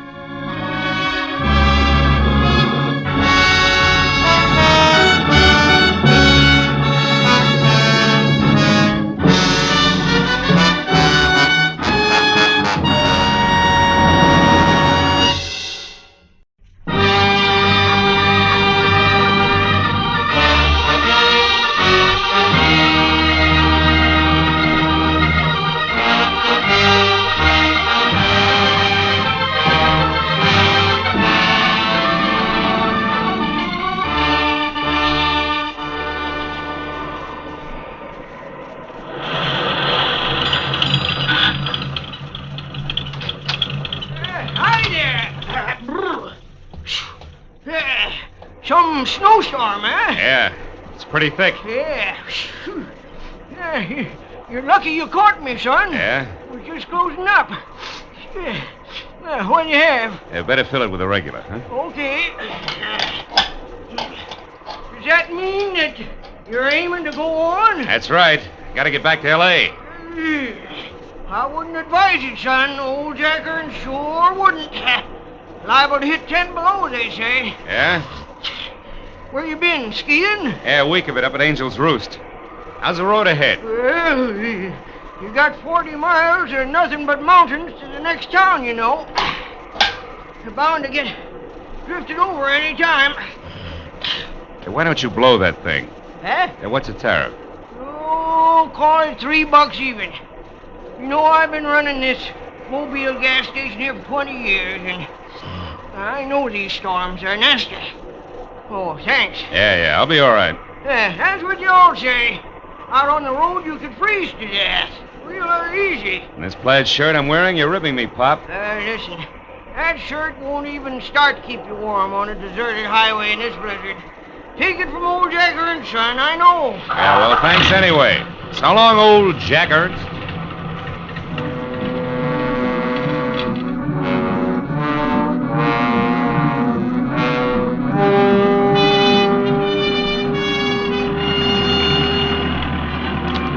Some snowstorm, eh? Yeah, it's pretty thick. Yeah. You're lucky you caught me, son. Yeah? We're just closing up. What do you have? Yeah, better fill it with a regular, huh? Okay. Does that mean that you're aiming to go on? That's right. Gotta get back to L.A. I wouldn't advise it, son. Old Jacker sure wouldn't. Liable to hit 10 below, they say. Yeah? Where you been, skiing? Yeah, a week of it up at Angel's Roost. How's the road ahead? Well, you got 40 miles or nothing but mountains to the next town, you know. You're bound to get drifted over any time. Hey, why don't you blow that thing? Huh? Yeah, what's the tariff? Oh, call it $3 even. You know, I've been running this Mobile gas station here for 20 years, and I know these storms are nasty. Oh, thanks. Yeah, I'll be all right. That's what you all say. Out on the road, you could freeze to death. Real easy. And this plaid shirt I'm wearing, you're ripping me, Pop. Listen, that shirt won't even start to keep you warm on a deserted highway in this blizzard. Take it from old Jacker and Son, I know. Yeah, well, thanks anyway. So long, old Jacker.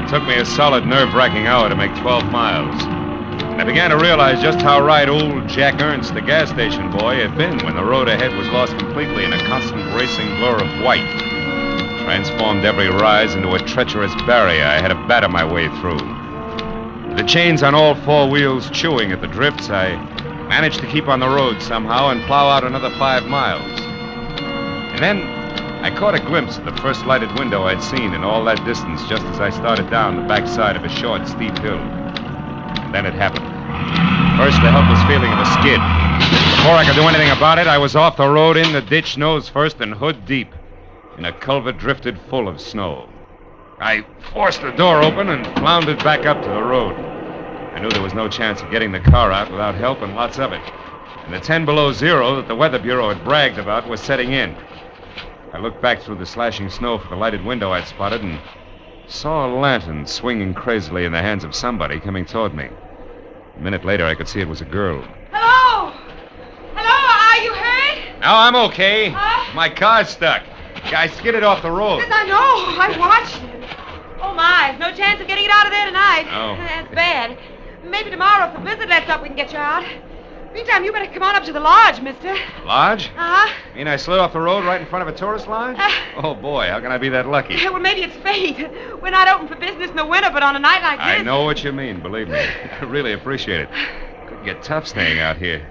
It took me a solid nerve-wracking hour to make 12 miles. And I began to realize just how right old Jack Ernst, the gas station boy, had been when the road ahead was lost completely in a constant racing blur of white. Transformed every rise into a treacherous barrier I had to batter my way through. With the chains on all four wheels chewing at the drifts, I managed to keep on the road somehow and plow out another 5 miles. And then I caught a glimpse of the first lighted window I'd seen in all that distance just as I started down the backside of a short, steep hill. And then it happened. First, the helpless feeling of a skid. Before I could do anything about it, I was off the road, in the ditch, nose first and hood deep, in a culvert drifted full of snow. I forced the door open and floundered back up to the road. I knew there was no chance of getting the car out without help, and lots of it. And the 10 below zero that the Weather Bureau had bragged about was setting in. I looked back through the slashing snow for the lighted window I'd spotted and saw a lantern swinging crazily in the hands of somebody coming toward me. A minute later, I could see it was a girl. Hello? Hello, are you hurt? No, I'm okay. My car's stuck. I skidded off the road. Yes, I know. I watched it. Oh, my. No chance of getting it out of there tonight. Oh. That's bad. Maybe tomorrow, if the blizzard lets up, we can get you out. Meantime, you better come on up to the lodge, mister. Lodge? Uh-huh. You mean I slid off the road right in front of a tourist lodge? Oh, boy, how can I be that lucky? Well, maybe it's fate. We're not open for business in the winter, but on a night like this... I know what you mean, believe me. I really appreciate it. Could get tough staying out here.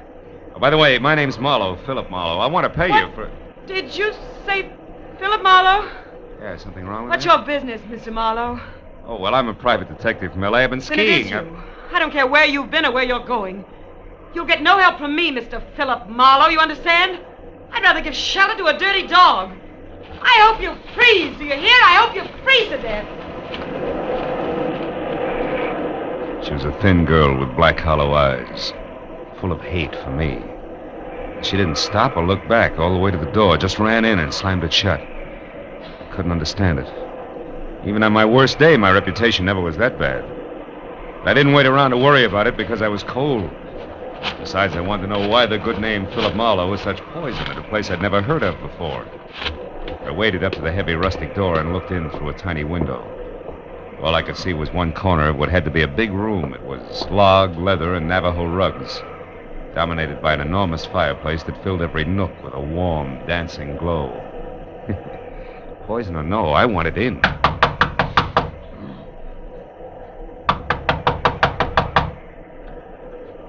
Oh, by the way, my name's Marlowe, Philip Marlowe. I want to pay you for... Did you say Philip Marlowe? Yeah, something wrong with What's that? your business, Mr. Marlowe? Oh, well, I'm a private detective from L.A. I've been Then it is skiing. you. I don't care where you've been or where you're going. You'll get no help from me, Mr. Philip Marlowe, you understand? I'd rather give shelter to a dirty dog. I hope you freeze, do you hear? I hope you freeze to death. She was a thin girl with black, hollow eyes, full of hate for me. She didn't stop or look back all the way to the door, just ran in and slammed it shut. I couldn't understand it. Even on my worst day, my reputation never was that bad. I didn't wait around to worry about it because I was cold. Besides, I wanted to know why the good name Philip Marlowe was such poison at a place I'd never heard of before. I waded up to the heavy rustic door and looked in through a tiny window. All I could see was one corner of what had to be a big room. It was log, leather, and Navajo rugs, dominated by an enormous fireplace that filled every nook with a warm, dancing glow. Poison or no, I wanted in.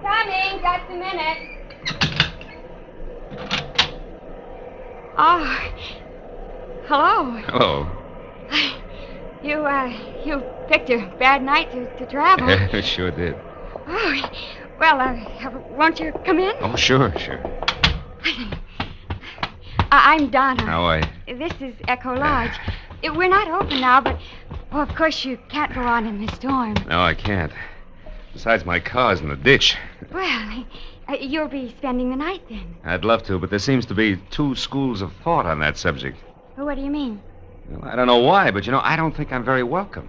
Coming, just a minute. Oh, hello. Hello. You picked a bad night to travel. Sure did. Oh, well, won't you come in? Oh, sure. I'm Donna. How are you? This is Echo Lodge. We're not open now, but, well, of course you can't go on in the storm. No, I can't. Besides, my car's in the ditch. Well, you'll be spending the night then. I'd love to, but there seems to be two schools of thought on that subject. Well, what do you mean? Well, I don't know why, but I don't think I'm very welcome.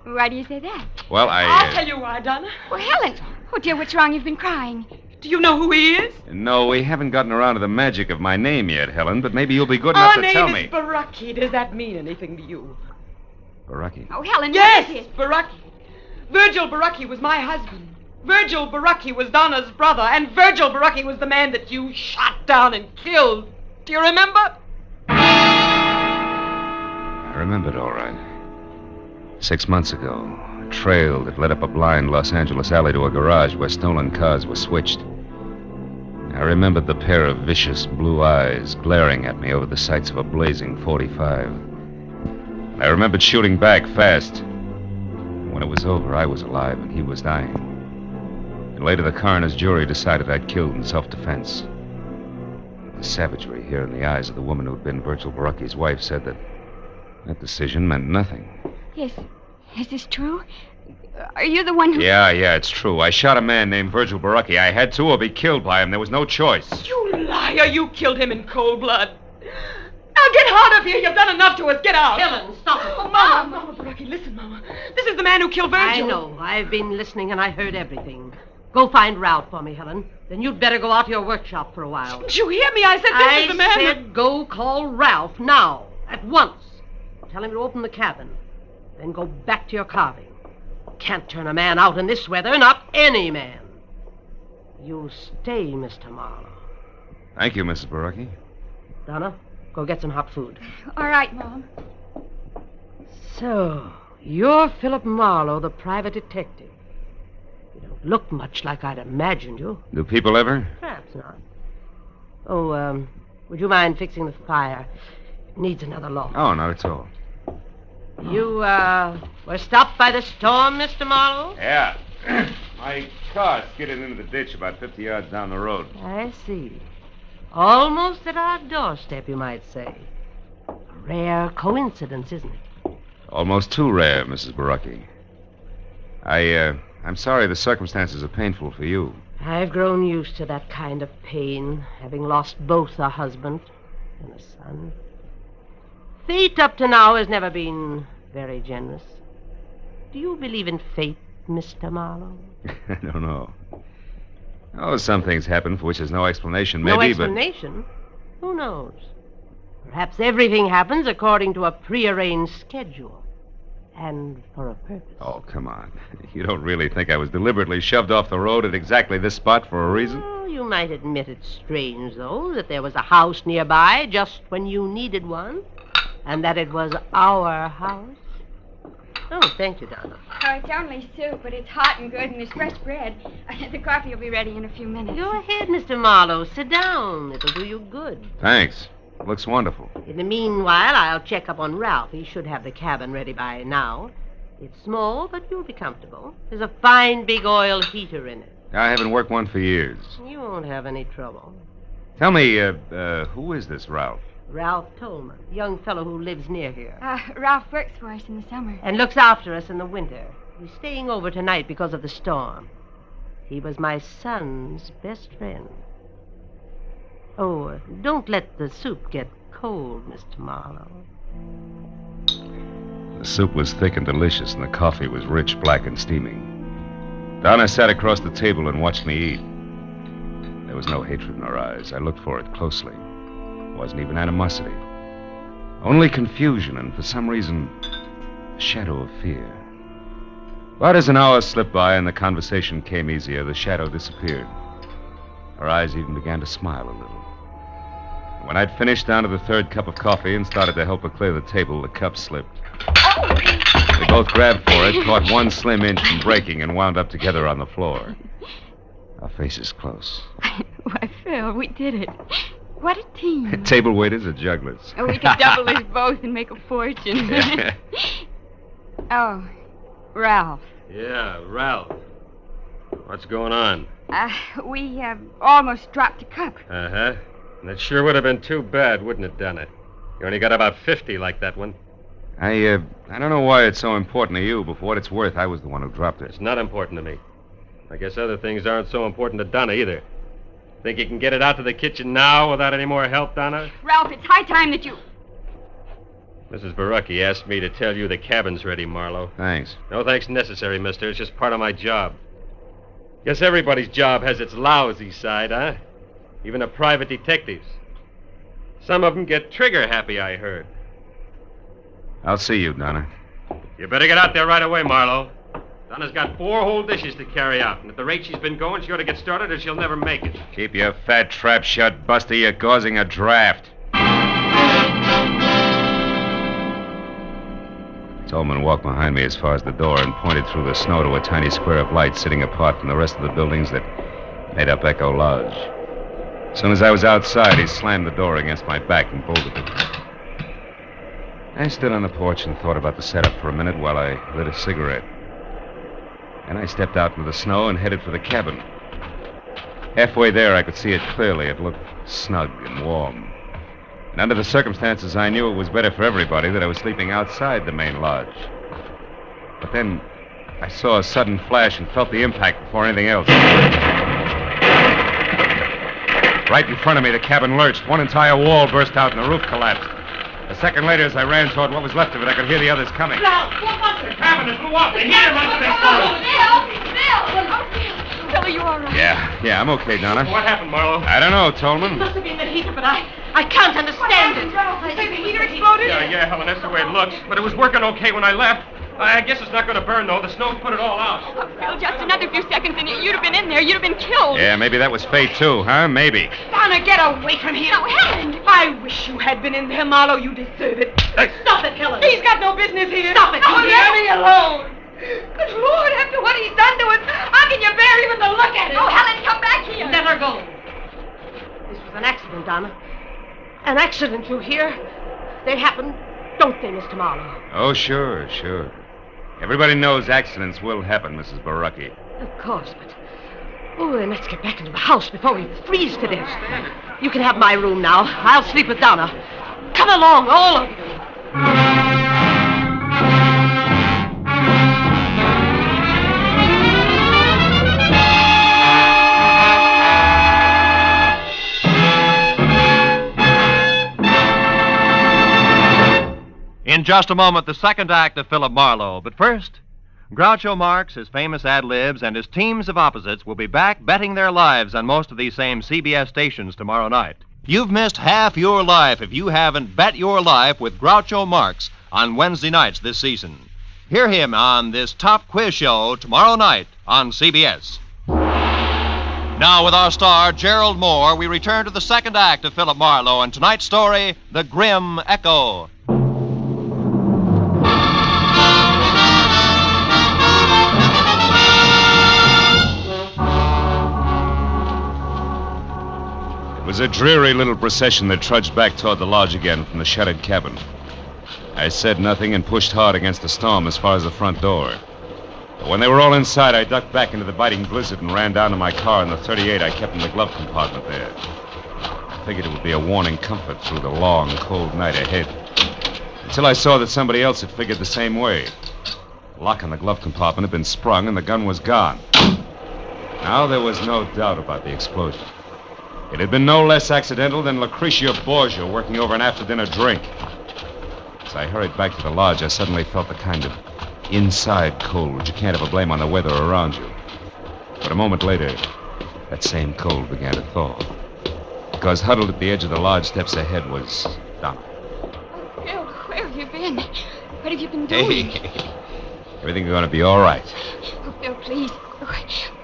Why do you say that? Well, I'll tell you why, Donna. Well, Helen. Oh, dear, what's wrong? You've been crying. Do you know who he is? No, we haven't gotten around to the magic of my name yet, Helen, but maybe you'll be good enough to tell me. Our name is Baraki. Does that mean anything to you? Baraki. Oh, Helen, yes, what is it? Baraki. Virgil Baraki was my husband. Virgil Baraki was Donna's brother, and Virgil Baraki was the man that you shot down and killed. Do you remember? I remembered all right. 6 months ago, a trail that led up a blind Los Angeles alley to a garage where stolen cars were switched. I remembered the pair of vicious blue eyes glaring at me over the sights of a blazing .45. I remembered shooting back fast. When it was over, I was alive and he was dying. And later, the coroner's jury decided I'd killed in self-defense. The savagery here in the eyes of the woman who'd been Virgil Baraki's wife said that decision meant nothing. Yes. Is this true? Are you the one who... Yeah, it's true. I shot a man named Virgil Baraki. I had to or be killed by him. There was no choice. You liar. You killed him in cold blood. Now get out of here. You've done enough to us. Get out. Helen, stop it. Oh, Mama, Baraki, listen, Mama. This is the man who killed Virgil. I know. I've been listening and I heard everything. Go find Ralph for me, Helen. Then you'd better go out to your workshop for a while. Didn't you hear me? I said this is the man... I said go call Ralph now. At once. Tell him to open the cabin. Then go back to your carving. Can't turn a man out in this weather, not any man. You stay, Mr. Marlowe. Thank you, Mrs. Baraki. Donna, go get some hot food. All right, Mom. So, you're Philip Marlowe, the private detective. You don't look much like I'd imagined you. Do people ever? Perhaps not. Oh, would you mind fixing the fire? It needs another log. Oh, not at all. You, were stopped by the storm, Mr. Marlowe? Yeah. My car skidded into the ditch about 50 yards down the road. I see. Almost at our doorstep, you might say. A rare coincidence, isn't it? Almost too rare, Mrs. Baraki. I'm sorry the circumstances are painful for you. I've grown used to that kind of pain, having lost both a husband and a son. Fate up to now has never been very generous. Do you believe in fate, Mr. Marlowe? I don't know. Oh, some things happen for which there's no explanation, No maybe, explanation? Who knows? Perhaps everything happens according to a prearranged schedule. And for a purpose. Oh, come on. You don't really think I was deliberately shoved off the road at exactly this spot for a reason? Oh, you might admit it's strange, though, that there was a house nearby just when you needed one. And that it was our house. Oh, thank you, Donna. Oh, it's only soup, but it's hot and good, and there's fresh bread. The coffee will be ready in a few minutes. Go ahead, Mr. Marlowe. Sit down. It'll do you good. Thanks. It looks wonderful. In the meanwhile, I'll check up on Ralph. He should have the cabin ready by now. It's small, but you'll be comfortable. There's a fine big oil heater in it. I haven't worked one for years. You won't have any trouble. Tell me, who is this Ralph? Ralph Tolman, a young fellow who lives near here. Ralph works for us in the summer. And looks after us in the winter. He's staying over tonight because of the storm. He was my son's best friend. Oh, don't let the soup get cold, Mr. Marlowe. The soup was thick and delicious, and the coffee was rich, black, and steaming. Donna sat across the table and watched me eat. There was no hatred in her eyes. I looked for it closely. It wasn't even animosity. Only confusion, and for some reason, a shadow of fear. But as an hour slipped by and the conversation came easier, the shadow disappeared. Her eyes even began to smile a little. When I'd finished down to the third cup of coffee and started to help her clear the table, the cup slipped. We both grabbed for it, caught one slim inch from breaking, and wound up together on the floor. Our faces close. Why, Phil, we did it. What a team. Table waiters are jugglers. Oh, we could double this both and make a fortune. Oh, Ralph. Yeah, Ralph. What's going on? We almost dropped a cup. Uh-huh. That sure would have been too bad, wouldn't it, Donna? You only got about 50 like that one. I don't know why it's so important to you, but for what it's worth, I was the one who dropped it. It's not important to me. I guess other things aren't so important to Donna either. Think you can get it out to the kitchen now without any more help, Donna? Ralph, it's high time that you... Mrs. Barucki asked me to tell you the cabin's ready, Marlowe. Thanks. No thanks necessary, mister. It's just part of my job. Guess everybody's job has its lousy side, huh? Even a private detective's. Some of them get trigger happy, I heard. I'll see you, Donna. You better get out there right away, Marlowe. Donna's got 4 whole dishes to carry out, and at the rate she's been going, she ought to get started or she'll never make it. Keep your fat trap shut, Buster. You're causing a draft. Tolman walked behind me as far as the door and pointed through the snow to a tiny square of light sitting apart from the rest of the buildings that made up Echo Lodge. As soon as I was outside, he slammed the door against my back and bolted it. I stood on the porch and thought about the setup for a minute while I lit a cigarette. Then I stepped out into the snow and headed for the cabin. Halfway there, I could see it clearly. It looked snug and warm. And under the circumstances, I knew it was better for everybody that I was sleeping outside the main lodge. But then I saw a sudden flash and felt the impact before anything else. Right in front of me, the cabin lurched. One entire wall burst out and the roof collapsed. A second later, as I ran toward what was left of it, I could hear the others coming. What was it? The cabin blew up. The heater must have been Bill! Bill, are you all right? Yeah, I'm okay, Donna. What happened, Marlowe? I don't know, Tolman. It must have been the heater, but I can't understand it. You say the heater exploded? Yeah, Helen, that's the way it looks. But it was working okay when I left. I guess it's not going to burn, though. The snow's put it all out. Oh, Bill, just another few seconds and you'd have been in there. You'd have been killed. Yeah, maybe that was fate, too, huh? Maybe. Donna, get away from here. Now, Helen! I wish you had been in there, Marlowe. You deserve it. Stop it, Helen. He's got no business here. Stop it. Oh, let me alone. Good Lord, after what he's done to us, how can you bear even to look at him? Oh, Helen, come back here. Let her go. This was an accident, Donna. An accident, you hear? They happen, don't they, Mr. Marlowe? Oh, sure. Everybody knows accidents will happen, Mrs. Barucki. Of course, but... Oh, then let's get back into the house before we freeze to death. You can have my room now. I'll sleep with Donna. Come along, all of you. In just a moment, the second act of Philip Marlowe. But first, Groucho Marx, his famous ad-libs, and his teams of opposites will be back betting their lives on most of these same CBS stations tomorrow night. You've missed half your life if you haven't bet your life with Groucho Marx on Wednesday nights this season. Hear him on this top quiz show tomorrow night on CBS. Now, with our star, Gerald Moore, we return to the second act of Philip Marlowe and tonight's story, The Grim Echo. It was a dreary little procession that trudged back toward the lodge again from the shuttered cabin. I said nothing and pushed hard against the storm as far as the front door. But when they were all inside, I ducked back into the biting blizzard and ran down to my car in the 38 I kept in the glove compartment there. I figured it would be a warning comfort through the long, cold night ahead. Until I saw that somebody else had figured the same way. The lock on the glove compartment had been sprung and the gun was gone. Now there was no doubt about the explosion. It had been no less accidental than Lucretia Borgia working over an after-dinner drink. As I hurried back to the lodge, I suddenly felt the kind of inside cold you can't ever blame on the weather around you. But a moment later, that same cold began to thaw. Because huddled at the edge of the lodge steps ahead was Donna. Bill, where have you been? What have you been doing? Hey, everything's going to be all right. Oh, Bill, please.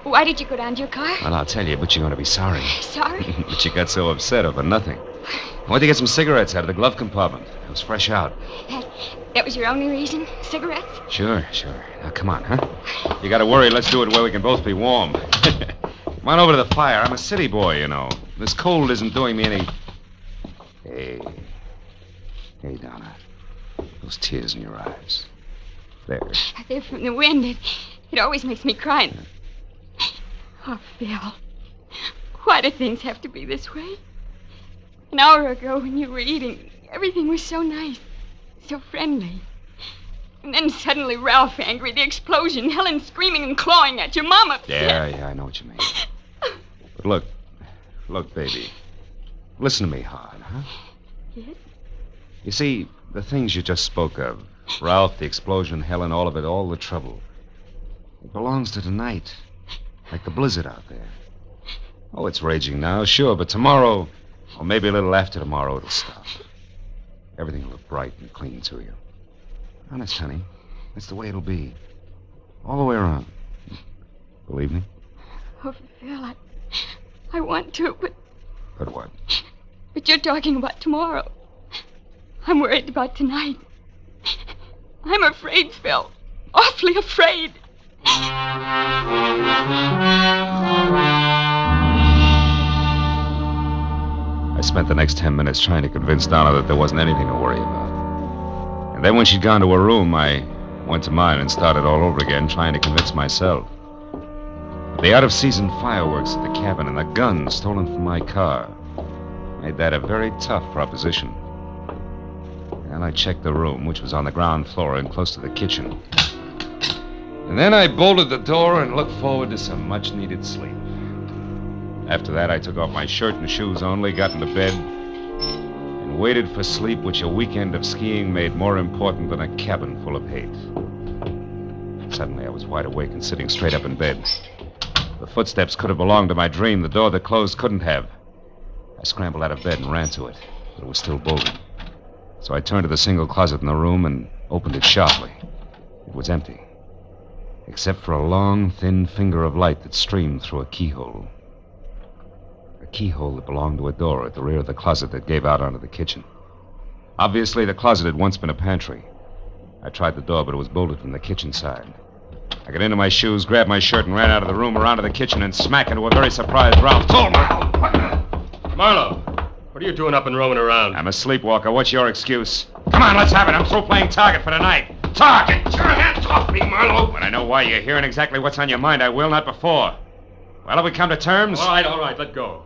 Why did you go down to your car? Well, I'll tell you, but you're going to be sorry. Sorry? But you got so upset over nothing. I went to get some cigarettes out of the glove compartment. It was fresh out. That was your only reason? Cigarettes? Sure. Now, come on, huh? You got to worry. Let's do it where we can both be warm. Come on over to the fire. I'm a city boy, you know. This cold isn't doing me any... Hey, Donna. Those tears in your eyes. There. They're from the wind. It always makes me cry. Oh, Bill. Why do things have to be this way? An hour ago when you were eating, everything was so nice, so friendly. And then suddenly Ralph angry, the explosion, Helen screaming and clawing at you, Mom upset. Yeah, I know what you mean. But look, baby. Listen to me hard, huh? Yes? You see, the things you just spoke of, Ralph, the explosion, Helen, all of it, all the trouble, it belongs to tonight. Like the blizzard out there. Oh, it's raging now, sure, but tomorrow, or maybe a little after tomorrow, it'll stop. Everything will look bright and clean to you. Honest, honey, that's the way it'll be. All the way around. Believe me? Oh, Phil, I want to, but... But what? But you're talking about tomorrow. I'm worried about tonight. I'm afraid, Phil. Awfully afraid. I spent the next 10 minutes trying to convince Donna that there wasn't anything to worry about. And then when she'd gone to her room, I went to mine and started all over again, trying to convince myself. The out-of-season fireworks at the cabin and the gun stolen from my car made that a very tough proposition. And I checked the room, which was on the ground floor and close to the kitchen. And then I bolted the door and looked forward to some much-needed sleep. After that, I took off my shirt and shoes only, got into bed, and waited for sleep, which a weekend of skiing made more important than a cabin full of hate. Suddenly, I was wide awake and sitting straight up in bed. The footsteps could have belonged to my dream. The door that closed couldn't have. I scrambled out of bed and ran to it, but it was still bolted. So I turned to the single closet in the room and opened it sharply. It was empty, except for a long, thin finger of light that streamed through a keyhole. A keyhole that belonged to a door at the rear of the closet that gave out onto the kitchen. Obviously, the closet had once been a pantry. I tried the door, but it was bolted from the kitchen side. I got into my shoes, grabbed my shirt, and ran out of the room, around to the kitchen, and smack into a very surprised Ralph. Marlowe, what are you doing up and roaming around? I'm a sleepwalker. What's your excuse? Come on, let's have it. I'm through playing target for tonight. Target! Get your hands off me, Marlowe! When I know why you're here and exactly what's on your mind, I will, not before. Well, have we come to terms? All right, let go.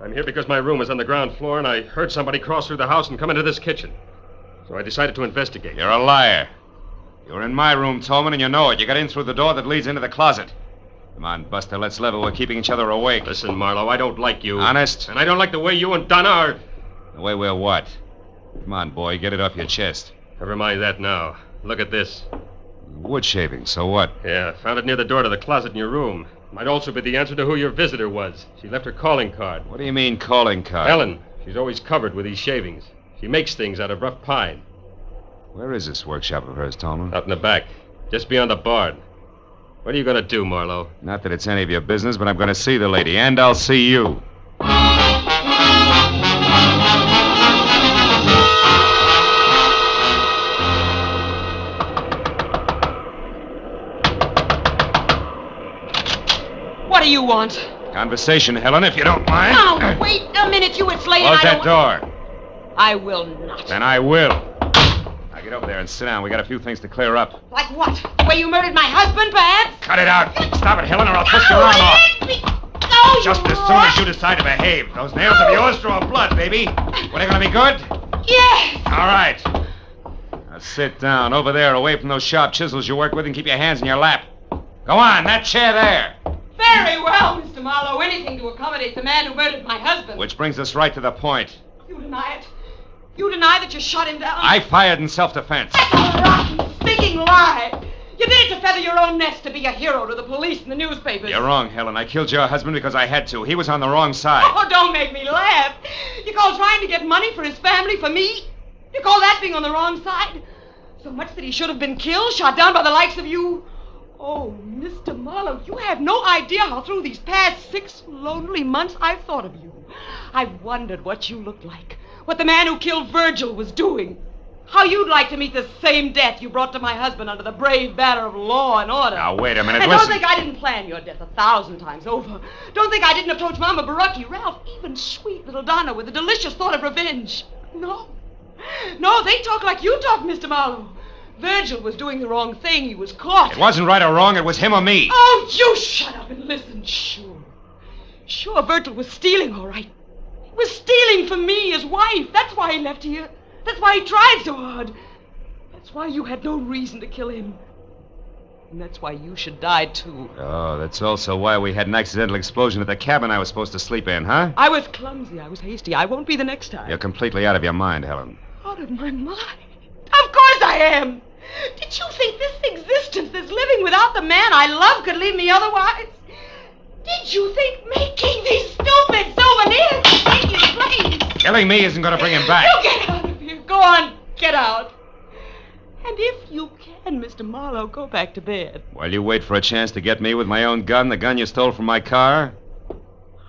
I'm here because my room was on the ground floor, and I heard somebody cross through the house and come into this kitchen. So I decided to investigate. You're a liar. You were in my room, Tolman, and you know it. You got in through the door that leads into the closet. Come on, Buster, let's level. We're keeping each other awake. Listen, Marlowe, I don't like you. Honest? And I don't like the way you and Donna are... The way we're what? Come on, boy, get it off your chest. Never mind that now. Look at this. Wood shaving, so what? Yeah, found it near the door to the closet in your room. Might also be the answer to who your visitor was. She left her calling card. What do you mean, calling card? Helen. She's always covered with these shavings. She makes things out of rough pine. Where is this workshop of hers, Tolman? Out in the back, just beyond the barn. What are you going to do, Marlowe? Not that it's any of your business, but I'm going to see the lady, and I'll see you. What do you want? Conversation, Helen, if you don't mind. Now, wait a minute, you would slay Close that door. I will not. Then I will. Now get over there and sit down. We got a few things to clear up. Like what? The way you murdered my husband, perhaps? Cut it out. Stop it, Helen, or I'll twist your arm off. No, Just as soon as you decide to behave. Those nails of yours draw blood, baby. Were they going to be good? Yes. All right. Now sit down over there, away from those sharp chisels you work with, and keep your hands in your lap. Go on, that chair there. Very well, Mr. Marlowe. Anything to accommodate the man who murdered my husband. Which brings us right to the point. You deny it. You deny that you shot him down. I fired in self-defense. That's a rotten, stinking lie. You did it to feather your own nest, to be a hero to the police and the newspapers. You're wrong, Helen. I killed your husband because I had to. He was on the wrong side. Oh, don't make me laugh. You call trying to get money for his family for me? You call that being on the wrong side? So much that he should have been killed, shot down by the likes of you? Oh, Mr. Marlowe, you have no idea how through these past 6 lonely months I've thought of you. I've wondered what you looked like, what the man who killed Virgil was doing, how you'd like to meet the same death you brought to my husband under the brave banner of law and order. Now, wait a minute, and listen. don't think I didn't plan your death 1,000 times over. Don't think I didn't approach Mama Barucki, Ralph, even sweet little Donna with the delicious thought of revenge. No. No, they talk like you talk, Mr. Marlowe. Virgil was doing the wrong thing. He was caught. It wasn't right or wrong. It was him or me. Oh, you shut up and listen. Sure, Virgil was stealing, all right. He was stealing from me, his wife. That's why he left here. That's why he tried so hard. That's why you had no reason to kill him. And that's why you should die, too. Oh, that's also why we had an accidental explosion at the cabin I was supposed to sleep in, huh? I was clumsy. I was hasty. I won't be the next time. You're completely out of your mind, Helen. Out of my mind? Of course I am. Did you think this existence, this living without the man I love, could leave me otherwise? Did you think making these stupid souvenirs would take his place? Killing me isn't going to bring him back. You get out of here. Go on, get out. And if you can, Mr. Marlowe, go back to bed. While you wait for a chance to get me with my own gun, the gun you stole from my car?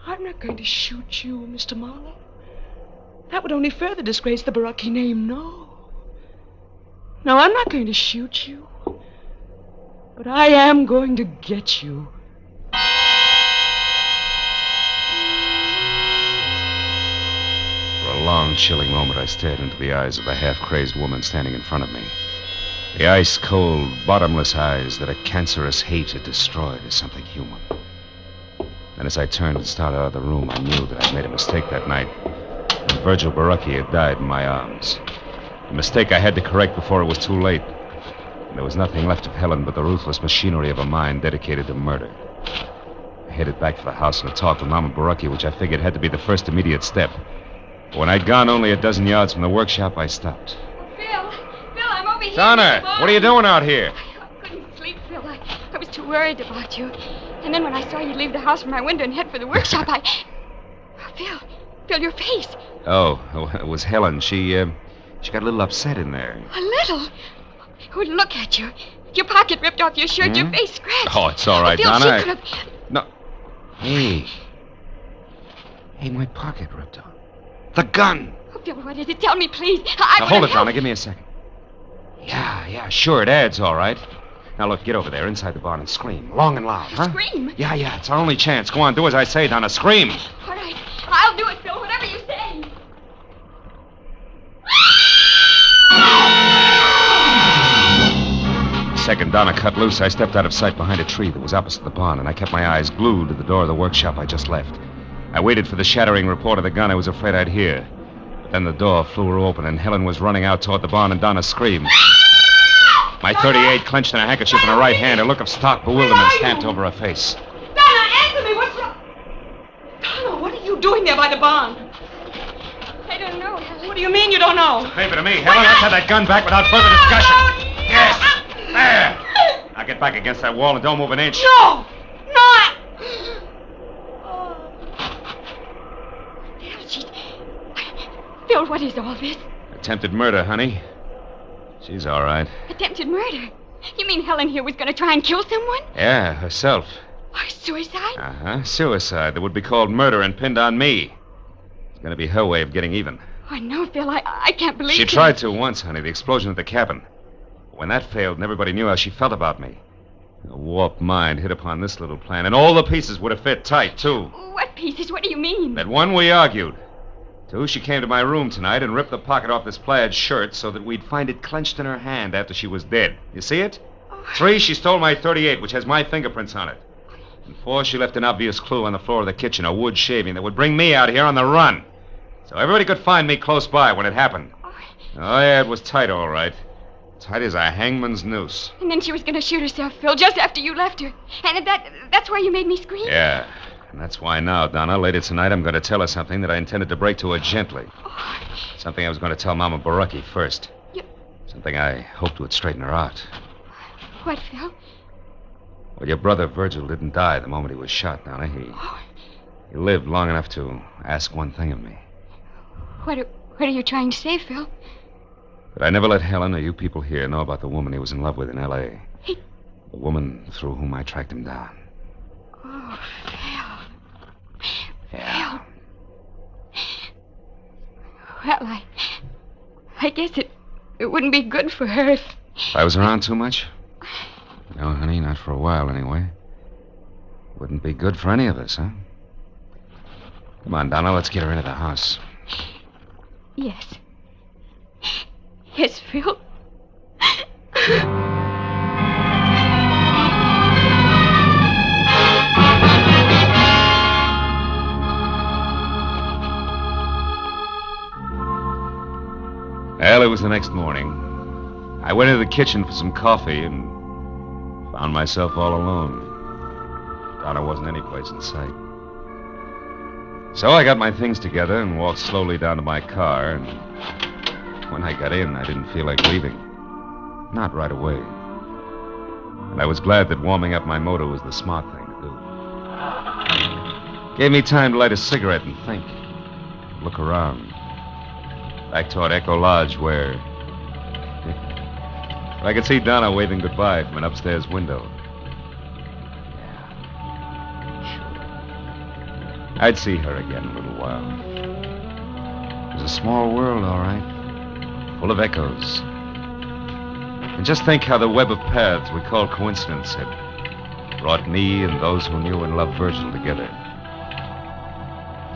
I'm not going to shoot you, Mr. Marlowe. That would only further disgrace the Barucki name. No, I'm not going to shoot you. But I am going to get you. For a long, chilling moment, I stared into the eyes of the half-crazed woman standing in front of me. The ice-cold, bottomless eyes that a cancerous hate had destroyed as something human. And as I turned and started out of the room, I knew that I'd made a mistake that night. And Virgil Barucki had died in my arms. A mistake I had to correct before it was too late. And there was nothing left of Helen but the ruthless machinery of a mind dedicated to murder. I headed back for the house and a talk with Mama Barucki, which I figured had to be the first immediate step. But when I'd gone only a dozen yards from the workshop, I stopped. Phil, I'm over here. Donna, what are you doing out here? I couldn't sleep, Phil. I was too worried about you. And then when I saw you leave the house from my window and head for the workshop, Phil, your face. Oh, it was Helen. She got a little upset in there. A little? Oh, look at you. Your pocket ripped off your shirt, your face scratched. Oh, it's all right, Phil, Donna. She could have... No. Hey, my pocket ripped off. The gun. Oh, Phil, what is it? Tell me, please. Now, hold it, Donna. Give me a second. Yeah, sure, it adds, all right. Now, look, get over there inside the barn and scream. Long and loud, huh? Scream? Yeah, it's our only chance. Go on, do as I say, Donna. Scream. All right. I'll do it, Phil, whatever you say. The second Donna cut loose, I stepped out of sight behind a tree that was opposite the barn, and I kept my eyes glued to the door of the workshop I just left. I waited for the shattering report of the gun I was afraid I'd hear. But then the door flew open, and Helen was running out toward the barn, and Donna screamed. My .38 clenched in a handkerchief in her right hand, a look of stark bewilderment stamped over her face. Donna, answer me. What's wrong? Donna, what are you doing there by the barn? I don't know, Helen. What do you mean you don't know? Favor to me, Helen. Let's have that gun back without further discussion. Yes. There. Now get back against that wall and don't move an inch. No. Phil, what is all this? Attempted murder, honey. She's all right. Attempted murder? You mean Helen here was going to try and kill someone? Yeah, herself. Or suicide? Uh-huh. Suicide that would be called murder and pinned on me. It's going to be her way of getting even. Oh, no, Phil, I can't believe She tried to once, honey, the explosion at the cabin. When that failed and everybody knew how she felt about me, a warped mind hit upon this little plan, and all the pieces would have fit tight, too. What pieces? What do you mean? That one, we argued. Two, she came to my room tonight and ripped the pocket off this plaid shirt so that we'd find it clenched in her hand after she was dead. You see it? Three, she stole my .38, which has my fingerprints on it. And four, she left an obvious clue on the floor of the kitchen, a wood shaving that would bring me out here on the run. So everybody could find me close by when it happened. Oh, yeah, it was tight, all right. Tight as a hangman's noose. And then she was going to shoot herself, Phil, just after you left her. And that's why you made me scream? Yeah. And that's why now, Donna, later tonight, I'm going to tell her something that I intended to break to her gently. Something I was going to tell Mama Barucki first. Something I hoped would straighten her out. What, Phil? Well, your brother Virgil didn't die the moment he was shot, Donna. He lived long enough to ask one thing of me. What are you trying to say, Phil? But I never let Helen or you people here know about the woman he was in love with in L.A. The woman through whom I tracked him down. Oh, Phil. Yeah. Phil. Well, I guess it wouldn't be good for her if I was around too much? No, honey, not for a while anyway. Wouldn't be good for any of us, huh? Come on, Donna, let's get her into the house. Yes. Yes, Phil. Well, it was the next morning. I went into the kitchen for some coffee and found myself all alone. Donna wasn't any place in sight. So I got my things together and walked slowly down to my car, and when I got in, I didn't feel like leaving. Not right away. And I was glad that warming up my motor was the smart thing to do. Gave me time to light a cigarette and think. Look around. Back toward Echo Lodge, where I could see Donna waving goodbye from an upstairs window. I'd see her again in a little while. It was a small world, all right. Full of echoes. And just think how the web of paths we call coincidence had brought me and those who knew and loved Virgil together.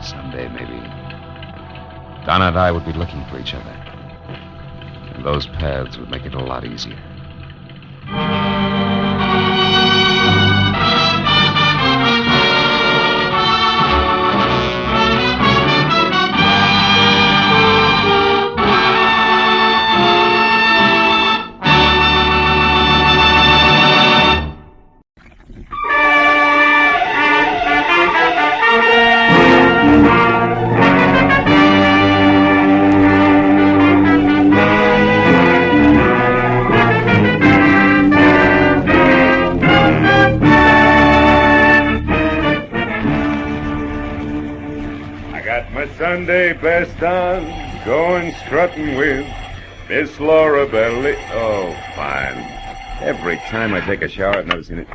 Someday, maybe, Donna and I would be looking for each other. And those paths would make it a lot easier. Sunday best on, going strutting with Miss Laura Belly. Oh, fine. Every time I take a shower, I've never seen it.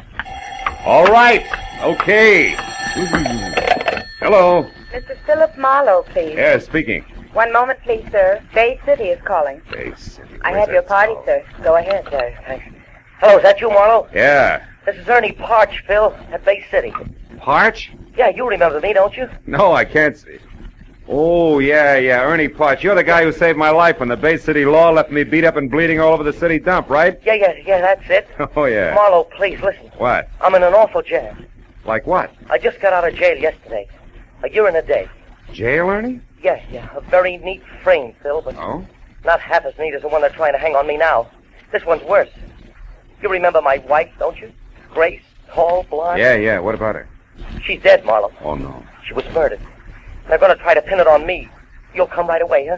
All right. Okay. Hello. Mr. Philip Marlowe, please. Yeah, speaking. One moment, please, sir. Bay City is calling. Bay City. I have your party, sir. Go ahead. Thanks. Hello, is that you, Marlowe? Yeah. This is Ernie Parch, Phil, at Bay City. Parch? Yeah, you remember me, don't you? No, I can't see. Oh, yeah, Ernie Parch. You're the guy who saved my life when the Bay City law left me beat up and bleeding all over the city dump, right? Yeah, that's it. Oh, yeah. Marlowe, please, listen. What? I'm in an awful jam. Like what? I just got out of jail yesterday. A year and a day. Jail, Ernie? Yeah. A very neat frame, Phil, but not half as neat as the one they're trying to hang on me now. This one's worse. You remember my wife, don't you? Grace, tall, blonde. Yeah. What about her? She's dead, Marlowe. Oh, no. She was murdered. They're going to try to pin it on me. You'll come right away, huh?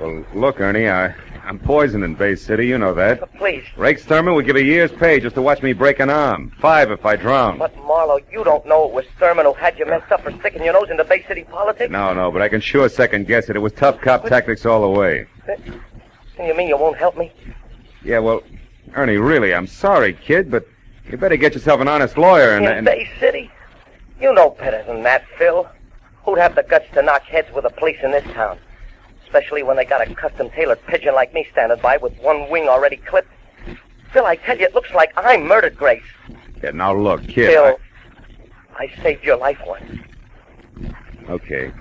Well, look, Ernie, I'm poisoned in Bay City. You know that. Please. Rake Sturman would give a year's pay just to watch me break an arm. 5 if I drown. But, Marlowe, you don't know it was Sturman who had you messed up for sticking your nose into Bay City politics? No, but I can sure second guess it. It was tough cop tactics all the way. And you mean you won't help me? Yeah, well, Ernie, really, I'm sorry, kid, but you better get yourself an honest lawyer In Bay City? You know better than that, Phil. Who'd have the guts to knock heads with the police in this town? Especially when they got a custom-tailored pigeon like me standing by with one wing already clipped. Phil, I tell you, it looks like I murdered Grace. Yeah, now look, kid. Phil, I saved your life once. Okay.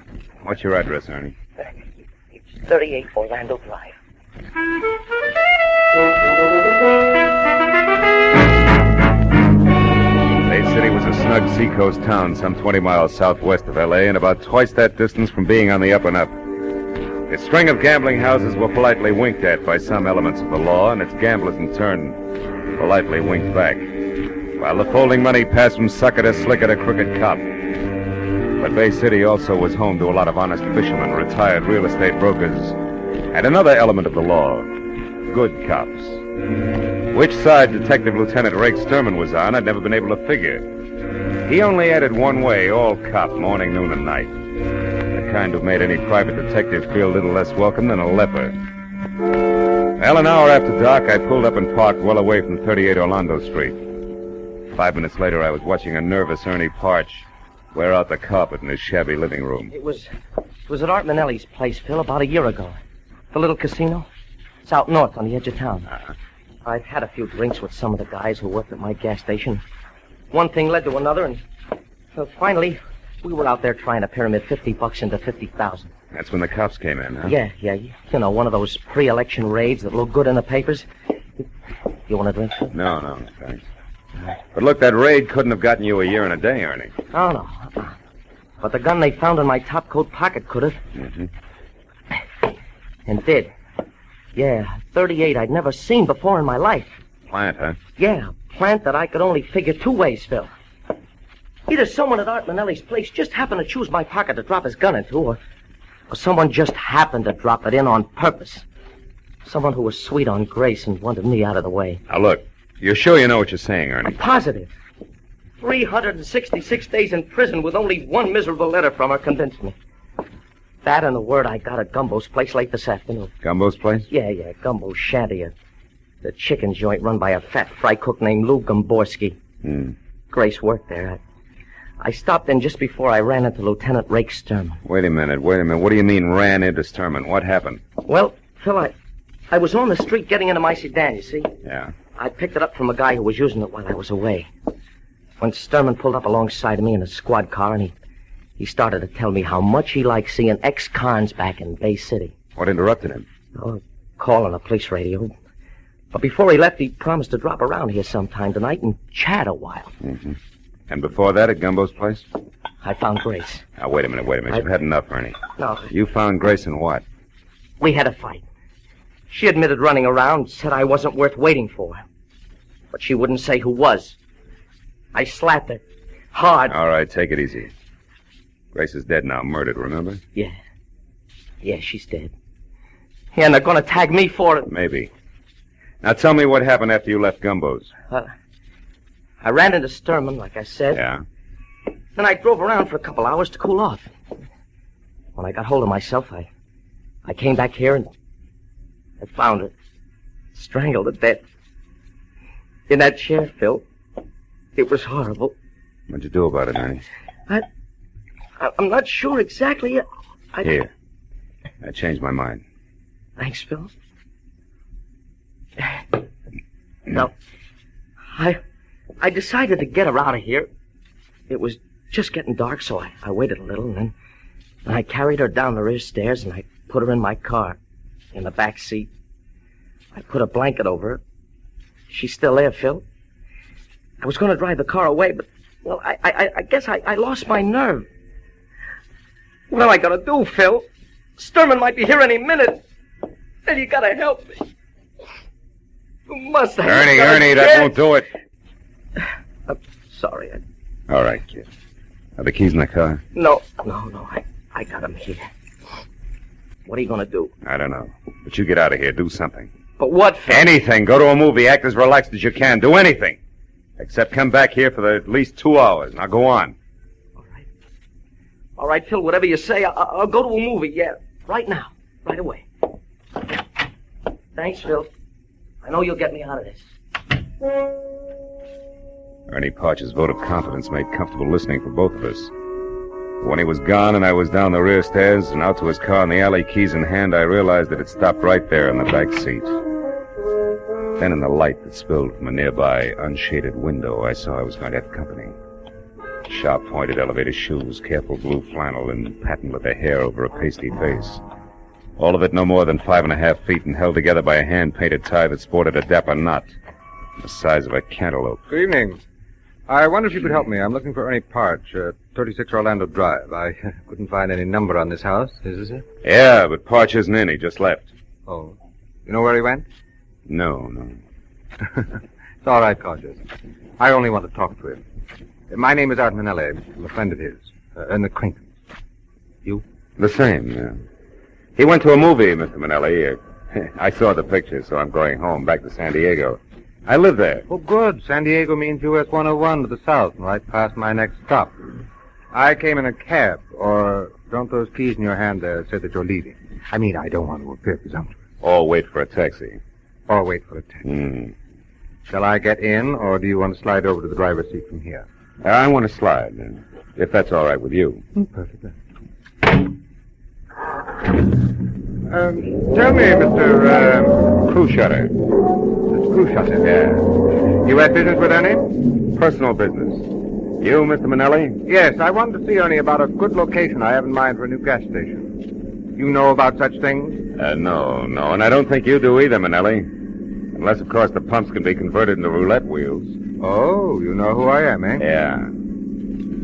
What's your address, Ernie? It's 38 Orlando Drive. Bay City was a snug seacoast town some 20 miles southwest of L.A. and about twice that distance from being on the up and up. Its string of gambling houses were politely winked at by some elements of the law, and its gamblers in turn politely winked back, while the folding money passed from sucker to slicker to crooked cop. But Bay City also was home to a lot of honest fishermen, retired real estate brokers, and another element of the law, good cops. Which side Detective Lieutenant Rake Sturman was on, I'd never been able to figure. He only added one way, all cop, morning, noon, and night. The kind who made any private detective feel a little less welcome than a leper. Well, an hour after dark, I pulled up and parked well away from 38 Orlando Street. 5 minutes later, I was watching a nervous Ernie Parch wear out the carpet in his shabby living room. It was at Art Manelli's place, Phil, about a year ago. The little casino. It's out north on the edge of town. I've had a few drinks with some of the guys who worked at my gas station. One thing led to another, and finally, we were out there trying to pyramid $50 into $50,000. That's when the cops came in, huh? Yeah. You know, one of those pre-election raids that look good in the papers. You want a drink, Phil? No, thanks. But look, that raid couldn't have gotten you a year and a day, Ernie. Oh, no. But the gun they found in my top coat pocket could have. Mm-hmm. And did. Yeah, 38 I'd never seen before in my life. Plant, huh? Yeah, a plant that I could only figure two ways, Phil. Either someone at Art Manelli's place just happened to choose my pocket to drop his gun into, or someone just happened to drop it in on purpose. Someone who was sweet on Grace and wanted me out of the way. Now, look, you're sure you know what you're saying, Ernie? I'm positive. 366 days in prison with only one miserable letter from her convinced me. That and the word I got at Gumbo's place late this afternoon. Gumbo's place? Yeah, Gumbo's shanty. The chicken joint run by a fat fry cook named Lou Gomborski. Grace worked there. I stopped in just before I ran into Lieutenant Rake Sturman. Wait a minute. What do you mean ran into Sturman? What happened? Well, Phil, I was on the street getting into my sedan, you see? Yeah. I picked it up from a guy who was using it while I was away. When Sturman pulled up alongside of me in a squad car, and he started to tell me how much he liked seeing ex-cons back in Bay City. What interrupted him? Oh, call on the police radio. But before he left, he promised to drop around here sometime tonight and chat a while. Mm-hmm. And before that, at Gumbo's place? I found Grace. Now, wait a minute. You've had enough, Ernie. No. You found Grace in what? We had a fight. She admitted running around, said I wasn't worth waiting for. But she wouldn't say who was. I slapped her. Hard. All right, take it easy. Grace is dead now, murdered, remember? Yeah. Yeah, she's dead. Yeah, and they're going to tag me for it. Maybe. Now tell me what happened after you left Gumbo's. I ran into Sturman, like I said. Yeah? Then I drove around for a couple hours to cool off. When I got hold of myself, I came back here and I found her strangled to death. In that chair, Phil. It was horrible. What'd you do about it, Ernie? I'm not sure exactly. Here. I changed my mind. Thanks, Phil. No. I decided to get her out of here. It was just getting dark, so I waited a little, and then I carried her down the rear stairs, and I put her in my car, in the back seat. I put a blanket over her. She's still there, Phil. I was going to drive the car away, but, well, I guess I lost my nerve. What am I going to do, Phil? Sturman might be here any minute. And you got to help me. You must have... Ernie, that won't do it. I'm sorry. All right, kid. Are the keys in the car? No. I got them here. What are you going to do? I don't know. But you get out of here. Do something. But what, Phil? Anything. Go to a movie. Act as relaxed as you can. Do anything. Except come back here for at least 2 hours. Now go on. All right, Phil, whatever you say, I'll go to a movie, yeah. Right now. Right away. Thanks, Phil. I know you'll get me out of this. Ernie Parch's vote of confidence made comfortable listening for both of us. When he was gone and I was down the rear stairs and out to his car in the alley, keys in hand, I realized that it stopped right there in the back seat. Then in the light that spilled from a nearby unshaded window, I saw I was going to have company. Sharp-pointed elevator shoes, careful blue flannel, and patent leather hair over a pasty face. All of it no more than 5.5 feet and held together by a hand-painted tie that sported a dapper knot the size of a cantaloupe. Good evening. I wonder if you could help me. I'm looking for Ernie Parch, 36 Orlando Drive. I couldn't find any number on this house. Is this it? Yeah, but Parch isn't in. He just left. Oh. You know where he went? No. It's all right, Cautious. I only want to talk to him. My name is Art Manelli. I'm a friend of his. An acquaintance. You? The same, yeah. He went to a movie, Mr. Manelli. I saw the picture, so I'm going home, back to San Diego. I live there. Oh, good. San Diego means US 101 to the south, right past my next stop. I came in a cab, or don't those keys in your hand there say that you're leaving? I mean, I don't want to appear presumptuous. Or wait for a taxi. Or wait for a taxi. Shall I get in, or do you want to slide over to the driver's seat from here? I want to slide, if that's all right with you. Perfectly. Tell me, Mr. Cruishutter. Mr. Cruishutter? Yeah. You had business with Ernie? Personal business. You, Mr. Manelli? Yes, I wanted to see Ernie about a good location I have in mind for a new gas station. You know about such things? No, and I don't think you do either, Manelli. Unless, of course, the pumps can be converted into roulette wheels. Oh, you know who I am, eh? Yeah.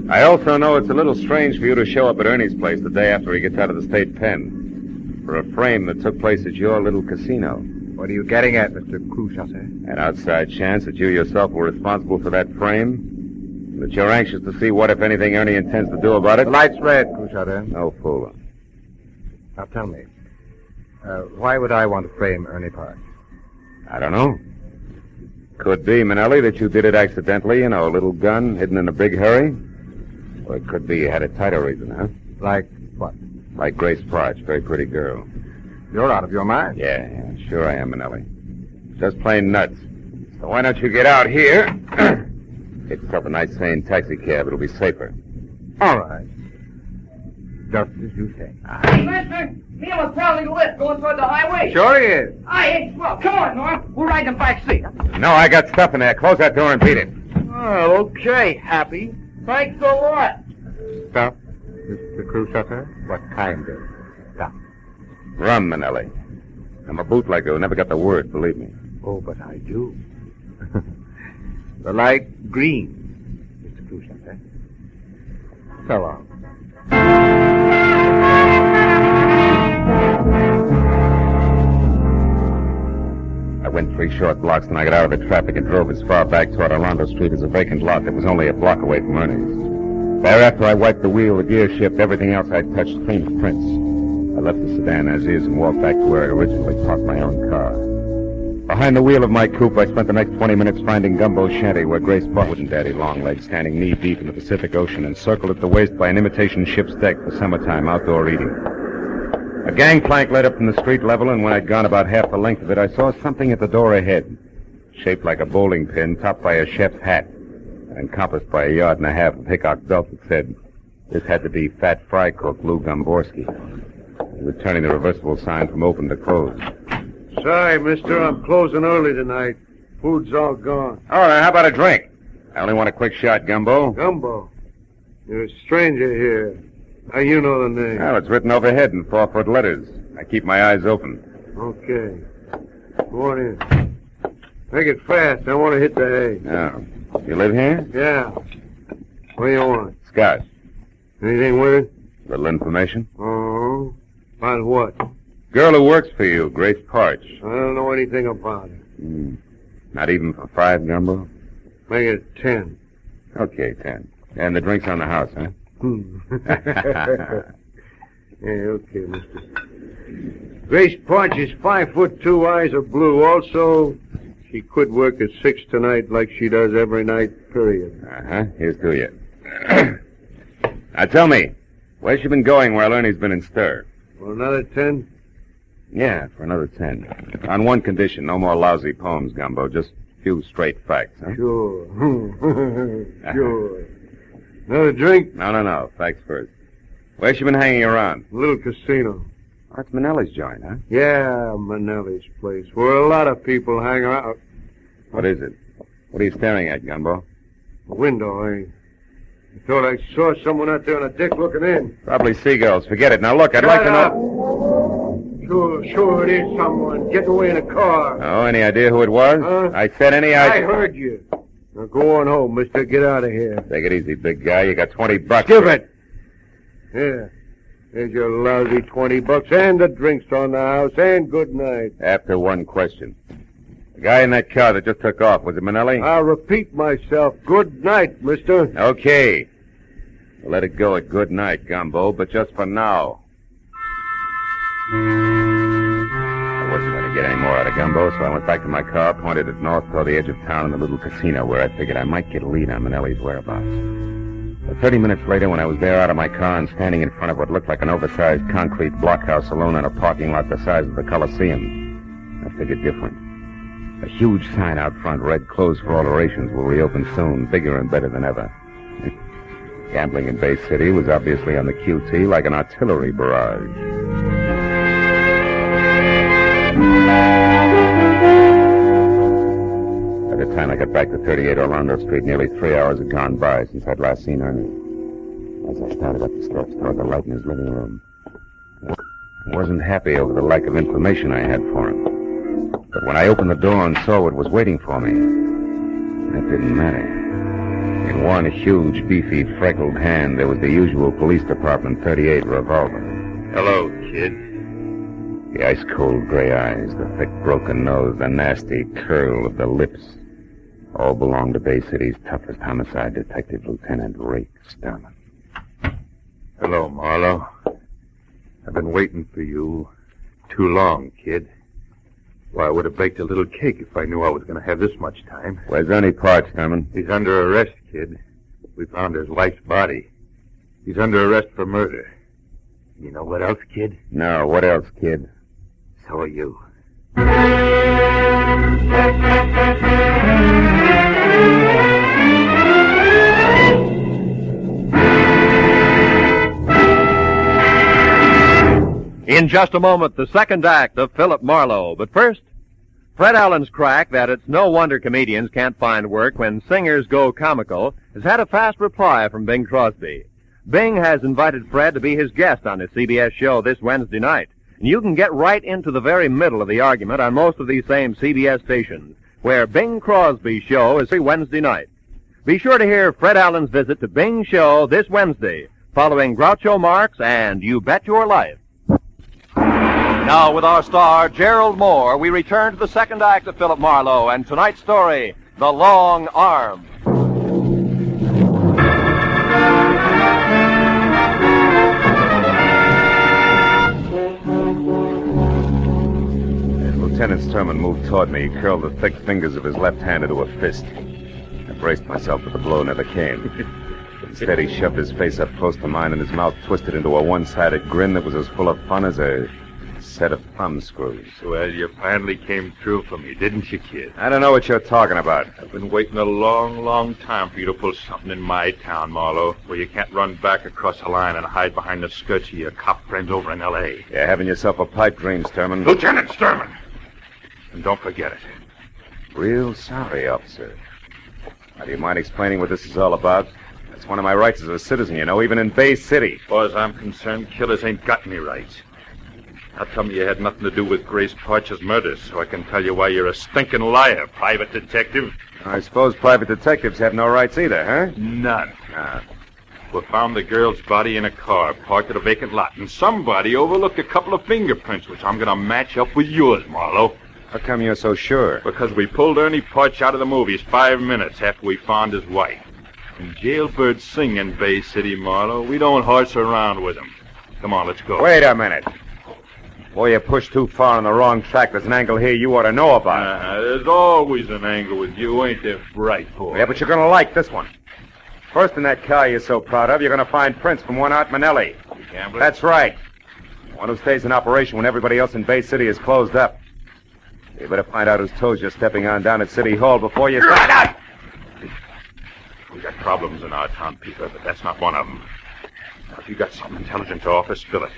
I also know it's a little strange for you to show up at Ernie's place the day after he gets out of the state pen. for a frame that took place at your little casino. What are you getting at, Mr. Crusader? An outside chance that you yourself were responsible for that frame? That you're anxious to see what, if anything, Ernie intends to do about it? The light's red, Crusader. No fooling. Now tell me, why would I want to frame Ernie Park? I don't know. Could be, Manelli, that you did it accidentally, a little gun hidden in a big hurry. Or it could be you had a tighter reason, huh? Like what? Like Grace Parch, very pretty girl. You're out of your mind. Yeah, sure I am, Manelli. Just plain nuts. So why don't you get out here? Get yourself a nice, sane taxi cab. It'll be safer. All right. Just as you say. Hey, mister, Neil is probably lit going toward the highway. Sure he is. Hey, well, come on, Noir. We'll ride in the back seat. No, I got stuff in there. Close that door and beat it. Oh, okay, Happy. Thanks a lot. Stuff, Mr. Crusader? What kind of stuff? Rum, Manelli. I'm a bootlegger who never got the word, believe me. Oh, but I do. The light green, Mr. Crusader. So long. I went 3 short blocks, then I got out of the traffic and drove as far back toward Orlando Street as a vacant lot that was only a block away from Ernie's. Thereafter, I wiped the wheel, the gear shift, everything else I'd touched clean of prints. I left the sedan as is and walked back to where I originally parked my own car. Behind the wheel of my coupe, I spent the next 20 minutes finding Gumbo's shanty where Grace Park and Daddy Longlegs standing knee-deep in the Pacific Ocean, encircled at the waist by an imitation ship's deck for summertime outdoor eating. A gangplank led up from the street level, and when I'd gone about half the length of it, I saw something at the door ahead, shaped like a bowling pin, topped by a chef's hat, and encompassed by 1.5 yards of Peacock belt that said, "This had to be Fat Fry Cook Lou Gomborski." He was turning the reversible sign from open to closed. Sorry, mister, I'm closing early tonight. Food's all gone. All right, how about a drink? I only want a quick shot, Gumbo. Gumbo? You're a stranger here. How you know the name? Well, it's written overhead in 4-foot letters. I keep my eyes open. Okay. Go on in. Make it fast. I want to hit the hay. Oh. You live here? Yeah. What do you want? Scotch. Anything with it? Little information. Oh. About what? Girl who works for you, Grace Parch. I don't know anything about it. Not even for 5, Gumbo? Make it 10. Okay, 10. And the drink's on the house, huh? Yeah, okay, mister. Grace Parch is 5'2", eyes are blue. Also, she could work at 6 tonight like she does every night, period. Uh-huh. Here's to you. Now tell me, where's she been going while Ernie's been in stir? For another 10? Yeah, for another 10. On one condition, no more lousy poems, Gumbo. Just a few straight facts, huh? Sure. Sure. Another drink? No. Facts first. Where's she been hanging around? A little casino. Oh, it's Manelli's joint, huh? Yeah, Manelli's place, where a lot of people hang out. What is it? What are you staring at, Gumbo? A window, I thought I saw someone out there on a deck looking in. Probably seagulls. Forget it. Now look, I'd like to know... Sure, it is someone. Get away in a car. Oh, any idea who it was? Huh? I said any I idea... heard you. Now go on home, mister. Get out of here. Take it easy, big guy. You got $20. Give it. Here. Here's your lousy $20 and the drinks on the house, and good night. After one question. The guy in that car that just took off, was it Manelli? I'll repeat myself. Good night, mister. Okay. We'll let it go at good night, Gumbo, but just for now. I wasn't going to get any more out of Gumbo, so I went back to my car, pointed it north toward the edge of town in the little casino where I figured I might get a lead on Manelli's whereabouts. But 30 minutes later, when I was there out of my car and standing in front of what looked like an oversized concrete blockhouse saloon in a parking lot the size of the Coliseum, I figured different. A huge sign out front read, "Closed for alterations, will reopen soon, bigger and better than ever." Gambling in Bay City was obviously on the QT like an artillery barrage. By the time I got back to 38 Orlando Street, nearly 3 hours had gone by since I'd last seen Ernie. As I started up the steps toward the light in his living room, I wasn't happy over the lack of information I had for him. But when I opened the door and saw what was waiting for me, that didn't matter. In one huge, beefy, freckled hand, there was the usual police department .38 revolver. Hello, kid. The ice-cold gray eyes, the thick broken nose, the nasty curl of the lips, all belong to Bay City's toughest homicide detective, Lieutenant Ray Sturman. Hello, Marlowe. I've been waiting for you too long, kid. Why, I would have baked a little cake if I knew I was going to have this much time. Where's Ernie Parks, Sturman? He's under arrest, kid. We found his wife's body. He's under arrest for murder. You know what else, kid? No, what else, kid? So are you. In just a moment, the second act of Philip Marlowe. But first, Fred Allen's crack that it's no wonder comedians can't find work when singers go comical has had a fast reply from Bing Crosby. Bing has invited Fred to be his guest on his CBS show this Wednesday night. And you can get right into the very middle of the argument on most of these same CBS stations, where Bing Crosby's show is every Wednesday night. Be sure to hear Fred Allen's visit to Bing's show this Wednesday, following Groucho Marx and You Bet Your Life. Now, with our star, Gerald Moore, we return to the second act of Philip Marlowe and tonight's story, The Long Arm. Lieutenant Sturman moved toward me. He curled the thick fingers of his left hand into a fist. I braced myself, but the blow never came. Instead, he shoved his face up close to mine, and his mouth twisted into a one-sided grin that was as full of fun as a set of thumb screws. Well, you finally came through for me, didn't you, kid? I don't know what you're talking about. I've been waiting a long, long time for you to pull something in my town, Marlowe, where you can't run back across the line and hide behind the skirts of your cop friends over in L.A. You're having yourself a pipe dream, Sturman. Lieutenant Sturman! And don't forget it. Real sorry, officer. Now, do you mind explaining what this is all about? That's one of my rights as a citizen, you know, even in Bay City. As far as I'm concerned, killers ain't got any rights. Now tell me you had nothing to do with Grace Parch's murder, so I can tell you why you're a stinking liar, private detective. I suppose private detectives have no rights either, huh? None. We found the girl's body in a car parked at a vacant lot, and somebody overlooked a couple of fingerprints, which I'm going to match up with yours, Marlowe. How come you're so sure? Because we pulled Ernie Parch out of the movies 5 minutes after we found his wife. And jailbirds sing in Bay City, Marlowe. We don't horse around with them. Come on, let's go. Wait a minute. Boy, you pushed too far on the wrong track. There's an angle here you ought to know about. There's always an angle with you, ain't there, bright boy? Yeah, but you're going to like this one. First in that car you're so proud of, you're going to find prints from one Art Manelli. Gambler? That's right. One who stays in operation when everybody else in Bay City is closed up. You better find out whose toes you're stepping on down at City Hall before you... We got problems in our town, Peter, but that's not one of them. Now, if you got something intelligent to offer, spill it.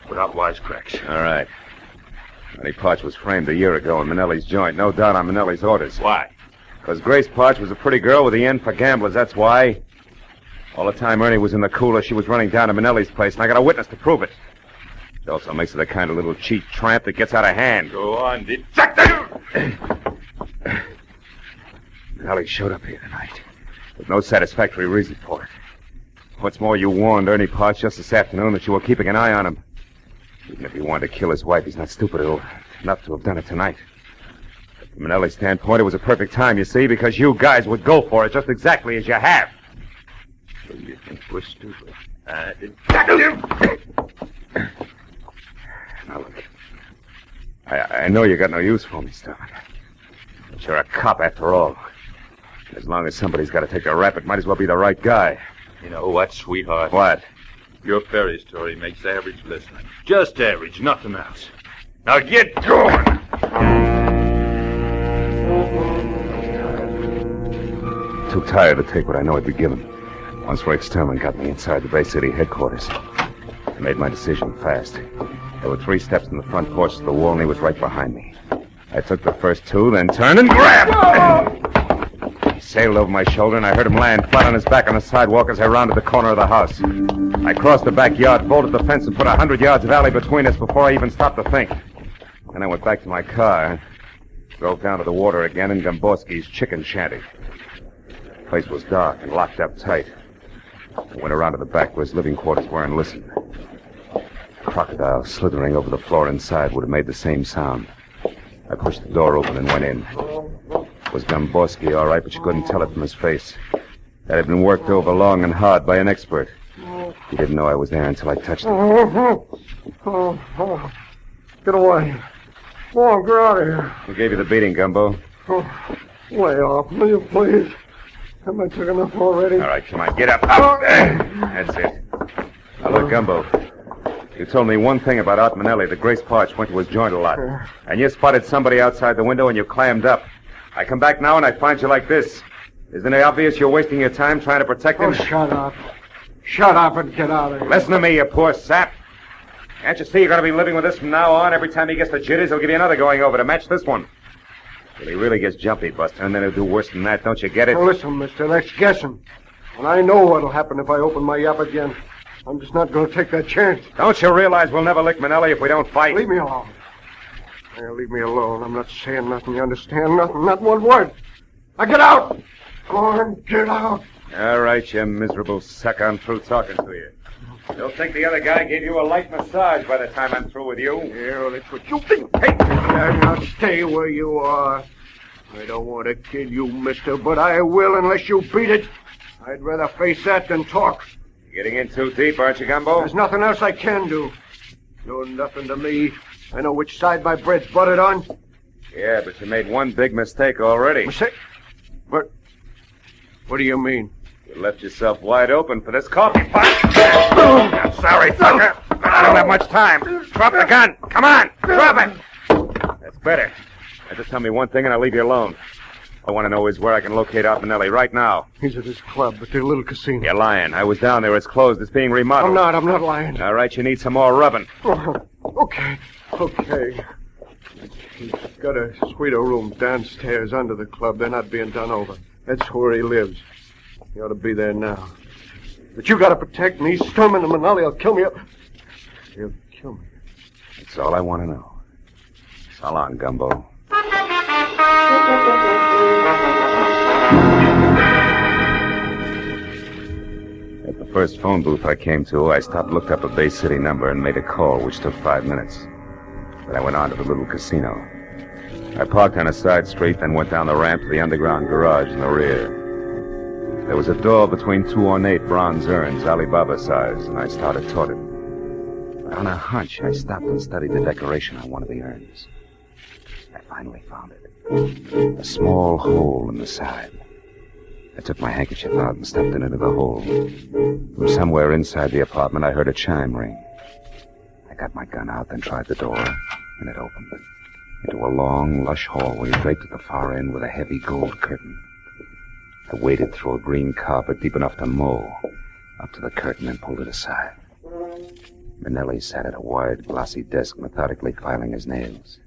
Without wisecracks. All right. Ernie Parch was framed a year ago in Manelli's joint. No doubt on Manelli's orders. Why? Because Grace Parch was a pretty girl with the end for gamblers, that's why. All the time Ernie was in the cooler, she was running down to Manelli's place, and I got a witness to prove it. It also makes her the kind of little cheap tramp that gets out of hand. Go on, Manelli showed up here tonight with no satisfactory reason for it. What's more, you warned Ernie Parch just this afternoon that you were keeping an eye on him. Even if he wanted to kill his wife, he's not stupid enough to have done it tonight. But from Manelli's standpoint, it was a perfect time, you see, because you guys would go for it just exactly as you have. So you think we're stupid? Now, look. I know you got no use for me, Sturman. But you're a cop after all. As long as somebody's got to take a rap, it might as well be the right guy. You know what, sweetheart? What? Your fairy story makes average listening. Just average, nothing else. Now get going! Too tired to take what I know I'd be given. Once Rick Sturman got me inside the Bay City headquarters, I made my decision fast. There were 3 steps in the front porch of the wall, and he was right behind me. I took the first 2, then turned and grabbed! He sailed over my shoulder, and I heard him land flat on his back on the sidewalk as I rounded the corner of the house. I crossed the backyard, bolted the fence, and put 100 yards of alley between us before I even stopped to think. Then I went back to my car, drove down to the water again in Gomborski's chicken shanty. The place was dark and locked up tight. I went around to the back where his living quarters were and listened. crocodile slithering over the floor inside would have made the same sound. I pushed the door open and went in. It was Gomboski, all right, but you couldn't tell it from his face. That had been worked over long and hard by an expert. He didn't know I was there until I touched him. Get away. Come on, get out of here. Who gave you the beating, Gumbo? Lay off, will you, please? Haven't I took enough already? All right, come on, get up. Up. That's it. Now, look, Gumbo. You told me one thing about Art Manelli, that Grace Parch went to his joint a lot. And you spotted somebody outside the window and you clammed up. I come back now and I find you like this. Isn't it obvious you're wasting your time trying to protect him? Oh, shut up. Shut up and get out of here. Listen to me, you poor sap. Can't you see you're going to be living with this from now on? Every time he gets the jitters, he'll give you another going over to match this one. Till he really gets jumpy, Buster, and then he'll do worse than that. Don't you get it? Well, listen, mister, that's guessing. And I know what'll happen if I open my yap again. I'm just not going to take that chance. Don't you realize we'll never lick Manelli if we don't fight? Leave me alone. Yeah, leave me alone. I'm not saying nothing. You understand? Nothing. Not one word. Now get out. Go on, get out. All right, you miserable suck. I'm through talking to you. You'll think the other guy gave you a light massage by the time I'm through with you. Yeah, well, that's what you think. Hey, now stay where you are. I don't want to kill you, mister, but I will unless you beat it. I'd rather face that than talk. You're getting in too deep, aren't you, Gumbo? There's nothing else I can do. Doing nothing to me. I know which side my bread's buttered on. Yeah, but you made one big mistake already. Mistake? What do you mean? You left yourself wide open for this coffee pot. I'm sorry, sucker, but I don't have much time. Drop the gun. Come on, drop it. That's better. Now just tell me one thing and I'll leave you alone. All I want to know is where I can locate Art Manelli right now. He's at his club, at their little casino. You're lying. I was down there. It's closed. It's being remodeled. I'm not lying. All right, you need some more rubbing. Okay. He's got a suite of rooms downstairs under the club. They're not being done over. That's where he lives. He ought to be there now. But you got to protect me. He's storming the Manelli. He'll kill me. He'll kill me. That's all I want to know. So long, Gumbo. At the first phone booth I came to, I stopped, looked up a Bay City number, and made a call, which took 5 minutes. Then I went on to the little casino. I parked on a side street, then went down the ramp to the underground garage in the rear. There was a door between two ornate bronze urns, Alibaba size, and I started toward it. But on a hunch, I stopped and studied the decoration on one of the urns. I finally found it. A small hole in the side. I took my handkerchief out and stuffed it into the hole. From somewhere inside the apartment, I heard a chime ring. I got my gun out, then tried the door, and it opened. Into a long, lush hallway draped at the far end with a heavy gold curtain. I waded through a green carpet deep enough to mow, up to the curtain and pulled it aside. Manelli sat at a wide, glossy desk, methodically filing his nails.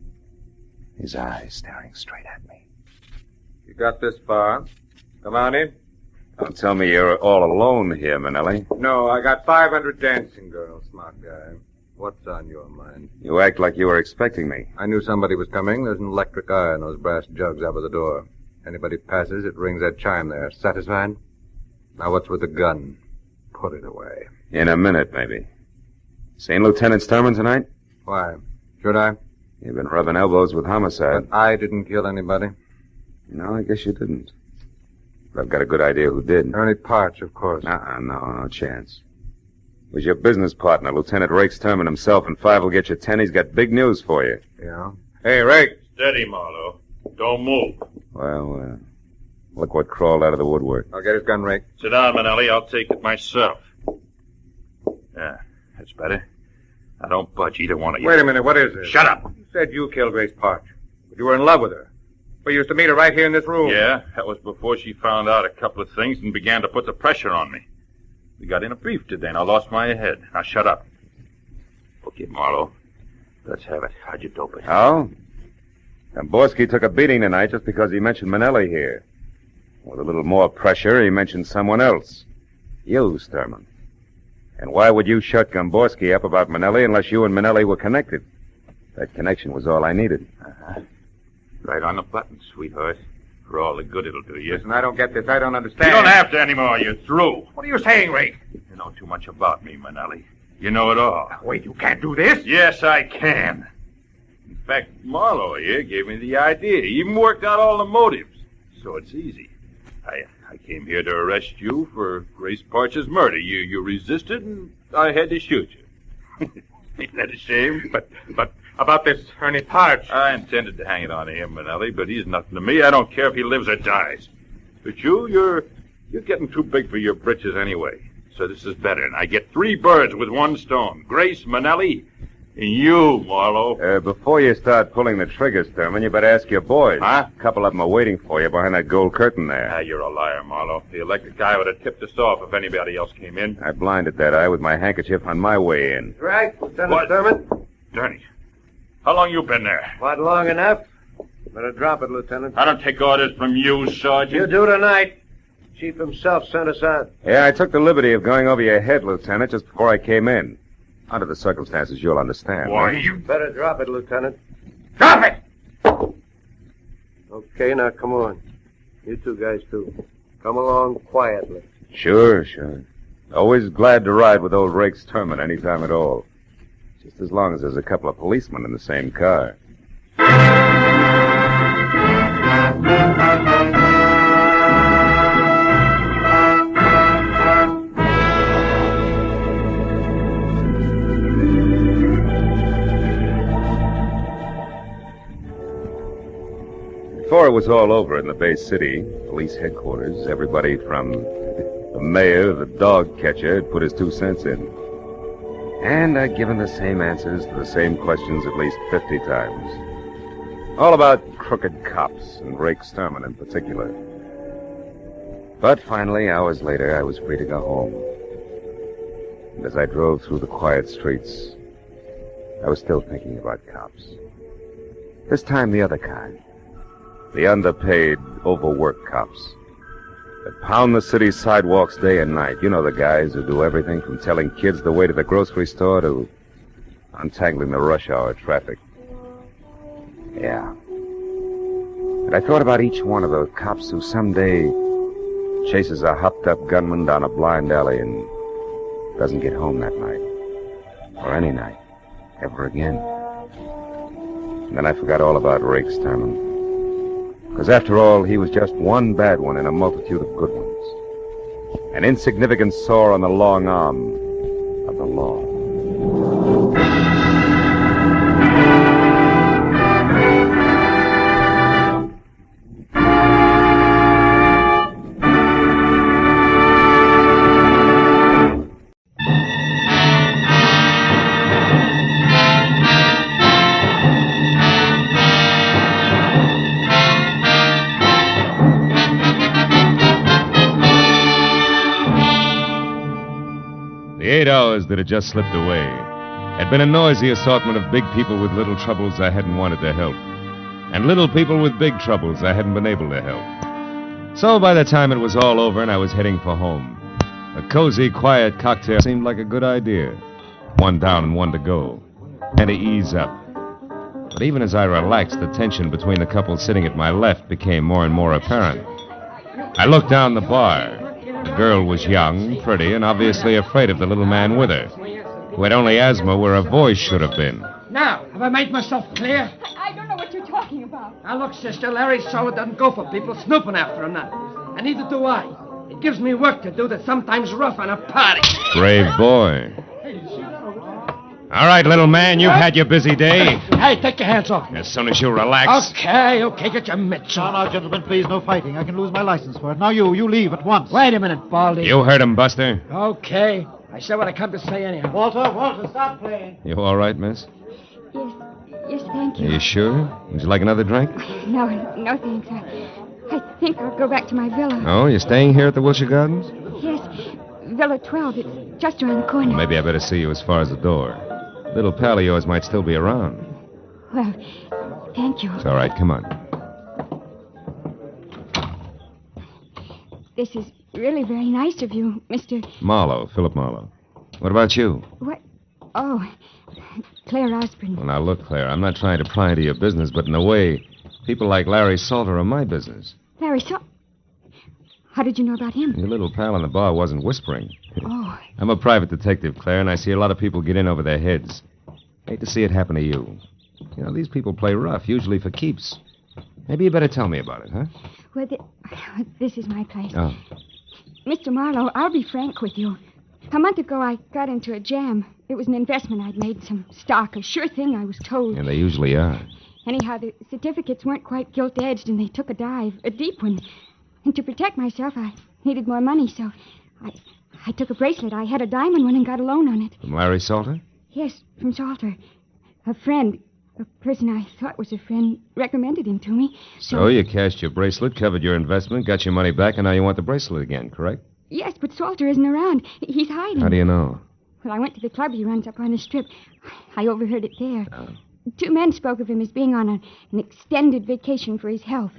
His eyes staring straight at me. You got this far. Come on in. Don't tell me you're all alone here, Manelli. No, I got 500 dancing girls, smart guy. What's on your mind? You act like you were expecting me. I knew somebody was coming. There's an electric eye on those brass jugs over the door. Anybody passes, it rings that chime there. Satisfied? Now what's with the gun? Put it away. In a minute, maybe. Seen Lieutenant Sturman tonight? Why? Should I? You've been rubbing elbows with homicide. But I didn't kill anybody. No, I guess you didn't. But I've got a good idea who did. Ernie Parch, of course. No chance. It was your business partner, Lieutenant Rake Sturman himself, and 5 will get you 10. He's got big news for you. Yeah? Hey, Rake. Steady, Marlowe. Don't move. Well, look what crawled out of the woodwork. I'll get his gun, Rake. Sit down, Manelli. I'll take it myself. Yeah, that's better. Now, don't budge, either one of you. Wait a minute, what is this? Shut up. You said you killed Grace Parch. But you were in love with her. We used to meet her right here in this room. Yeah, that was before she found out a couple of things and began to put the pressure on me. We got in a beef today, and I lost my head. Now, shut up. Okay, Marlowe. Let's have it. How'd you dope it? How? Gomboski took a beating tonight just because he mentioned Manelli here. With a little more pressure, he mentioned someone else. You, Sturman. And why would you shut Gomboski up about Manelli unless you and Manelli were connected? That connection was all I needed. Uh-huh. Right on the button, sweetheart. For all the good it'll do you. Listen, I don't get this. I don't understand. You don't have to anymore. You're through. What are you saying, Rake? You know too much about me, Manelli. You know it all. Wait, you can't do this? Yes, I can. In fact, Marlowe here gave me the idea. He even worked out all the motives. So it's easy. I came here to arrest you for Grace Parcher's murder. You resisted, and I had to shoot you. Ain't that a shame? But about this Ernie Parch. I intended to hang it on him, Manelli, but he's nothing to me. I don't care if he lives or dies. But you're getting too big for your britches anyway. So this is better, and I get 3 birds with 1 stone. Grace, Manelli, and you, Marlowe. Before you start pulling the trigger, Sturman, you better ask your boys. Huh? A couple of them are waiting for you behind that gold curtain there. Ah, you're a liar, Marlowe. The electric guy would have tipped us off if anybody else came in. I blinded that eye with my handkerchief on my way in. Right, Lieutenant What? Sturman? Dirty. How long you been there? Not long enough. Better drop it, Lieutenant. I don't take orders from you, Sergeant. You do tonight. Chief himself sent us out. Yeah, I took the liberty of going over your head, Lieutenant, just before I came in. Under the circumstances, you'll understand. Why, right? you... Better drop it, Lieutenant. Drop it! Okay, now come on. You two guys, too. Come along quietly. Sure. Always glad to ride with old Rake Sturman any time at all. Just as long as there's a couple of policemen in the same car. Before it was all over in the Bay City, police headquarters, everybody from the mayor, the dog catcher, had put his 2 cents in. And I'd given the same answers to the same questions at least 50 times. All about crooked cops, and Rake Sturman in particular. But finally, hours later, I was free to go home. And as I drove through the quiet streets, I was still thinking about cops. This time the other kind. The underpaid, overworked cops that pound the city sidewalks day and night. You know the guys who do everything from telling kids the way to the grocery store to untangling the rush hour traffic. Yeah. And I thought about each one of those cops who someday chases a hopped-up gunman down a blind alley and doesn't get home that night. Or any night. Ever again. And then I forgot all about Rake Sturman. Because after all, he was just one bad one in a multitude of good ones. An insignificant sore on the long arm of the law. The 8 hours that had just slipped away had been a noisy assortment of big people with little troubles I hadn't wanted to help, and little people with big troubles I hadn't been able to help. So by the time it was all over and I was heading for home, a cozy, quiet cocktail seemed like a good idea. 1 down and 1 to go, and to ease up. But even as I relaxed, the tension between the couple sitting at my left became more and more apparent. I looked down the bar. The girl was young, pretty, and obviously afraid of the little man with her, who had only asthma where a voice should have been. Now, have I made myself clear? I don't know what you're talking about. Now, look, sister, Larry Solid doesn't go for people snooping after him now. And neither do I. It gives me work to do that's sometimes rough on a party. Brave boy. All right, little man, you've had your busy day. Hey, take your hands off me. As soon as you relax. Okay, get your mitts on. Now, gentlemen, please, no fighting. I can lose my license for it. Now, you leave at once. Wait a minute, Baldy. You heard him, Buster. Okay. I said what I come to say anyhow. Walter, stop playing. You all right, miss? Yes, thank you. Are you sure? Would you like another drink? No, thanks. I think I'll go back to my villa. Oh, you're staying here at the Wilshire Gardens? Yes, Villa 12. It's just around the corner. Maybe I better see you as far as the door. Little pal of yours might still be around. Well, thank you. It's all right. Come on. This is really very nice of you, Mr. Marlowe, Philip Marlowe. What about you? What? Oh, Claire Osborne. Well, now, look, Claire, I'm not trying to pry into your business, but in a way, people like Larry Salter are my business. Larry How did you know about him? Your little pal in the bar wasn't whispering. Oh, I'm a private detective, Claire, and I see a lot of people get in over their heads. Hate to see it happen to you. You know, these people play rough, usually for keeps. Maybe you better tell me about it, huh? well, this is my place. Oh. Mr. Marlowe, I'll be frank with you. A month ago, I got into a jam. It was an investment I'd made, some stock, a sure thing, I was told. And they usually are. Anyhow, the certificates weren't quite gilt-edged, and they took a dive, a deep one. And to protect myself, I needed more money, so I took a bracelet. I had a diamond one and got a loan on it. From Larry Salter? Yes, from Salter. A friend, a person I thought was a friend, recommended him to me. So you cashed your bracelet, covered your investment, got your money back, and now you want the bracelet again, correct? Yes, but Salter isn't around. He's hiding. How do you know? Well, I went to the club he runs up on the strip. I overheard it there. Oh. 2 men spoke of him as being on an extended vacation for his health.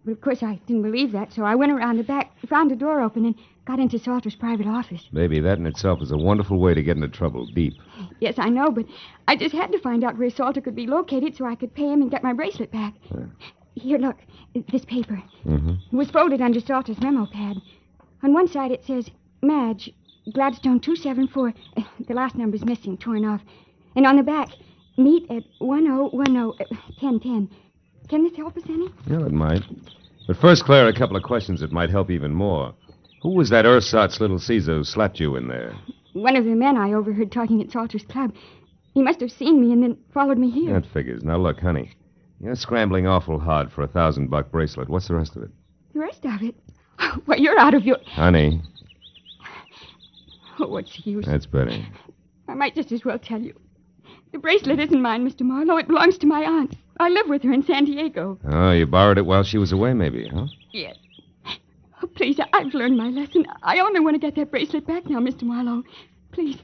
But, of course, I didn't believe that, so I went around the back, found a door open, and got into Salter's private office. Baby, that in itself is a wonderful way to get into trouble, deep. Yes, I know, but I just had to find out where Salter could be located so I could pay him and get my bracelet back. Here, look, this paper. Mm-hmm. It was folded under Salter's memo pad. On one side it says, Madge, Gladstone 274. The last number's missing, torn off. And on the back, meet at 1010. Can this help us any? Yeah, it might. But first, Claire, a couple of questions that might help even more. Who was that ersatz little Caesar who slapped you in there? One of the men I overheard talking at Salter's club. He must have seen me and then followed me here. That figures. Now, look, honey. You're scrambling awful hard for a $1,000 bracelet. What's the rest of it? The rest of it? Well, you're out of your... Honey. Oh, what's the use? That's better. I might just as well tell you. The bracelet isn't mine, Mr. Marlowe. It belongs to my aunt. I live with her in San Diego. Oh, you borrowed it while she was away, maybe, huh? Yes. Oh, please, I've learned my lesson. I only want to get that bracelet back now, Mr. Marlowe. Please,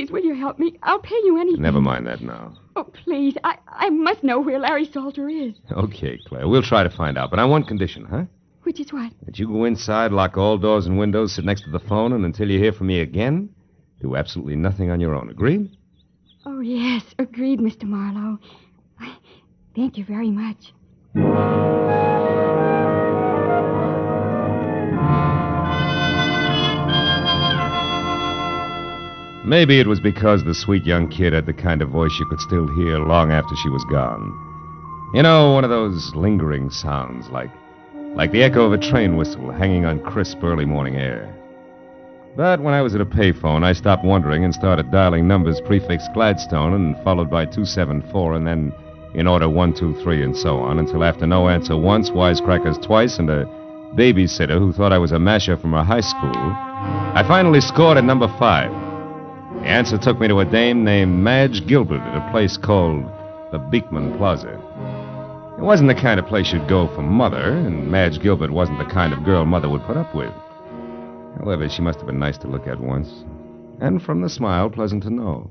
will you help me? I'll pay you anything. Never mind that now. Oh, please, I must know where Larry Salter is. Okay, Claire, we'll try to find out, but on one condition, huh? Which is what? That you go inside, lock all doors and windows, sit next to the phone, and until you hear from me again, do absolutely nothing on your own. Agreed? Oh, yes, agreed, Mr. Marlowe. Thank you very much. Maybe it was because the sweet young kid had the kind of voice you could still hear long after she was gone. You know, one of those lingering sounds, like the echo of a train whistle hanging on crisp early morning air. But when I was at a payphone, I stopped wondering and started dialing numbers prefixed Gladstone and followed by 274 and then in order 1, 2, 3 and so on until after no answer once, wisecrackers twice, and a babysitter who thought I was a masher from her high school, I finally scored at number 5. The answer took me to a dame named Madge Gilbert at a place called the Beekman Plaza. It wasn't the kind of place you'd go for Mother, and Madge Gilbert wasn't the kind of girl Mother would put up with. However, she must have been nice to look at once. And from the smile, pleasant to know.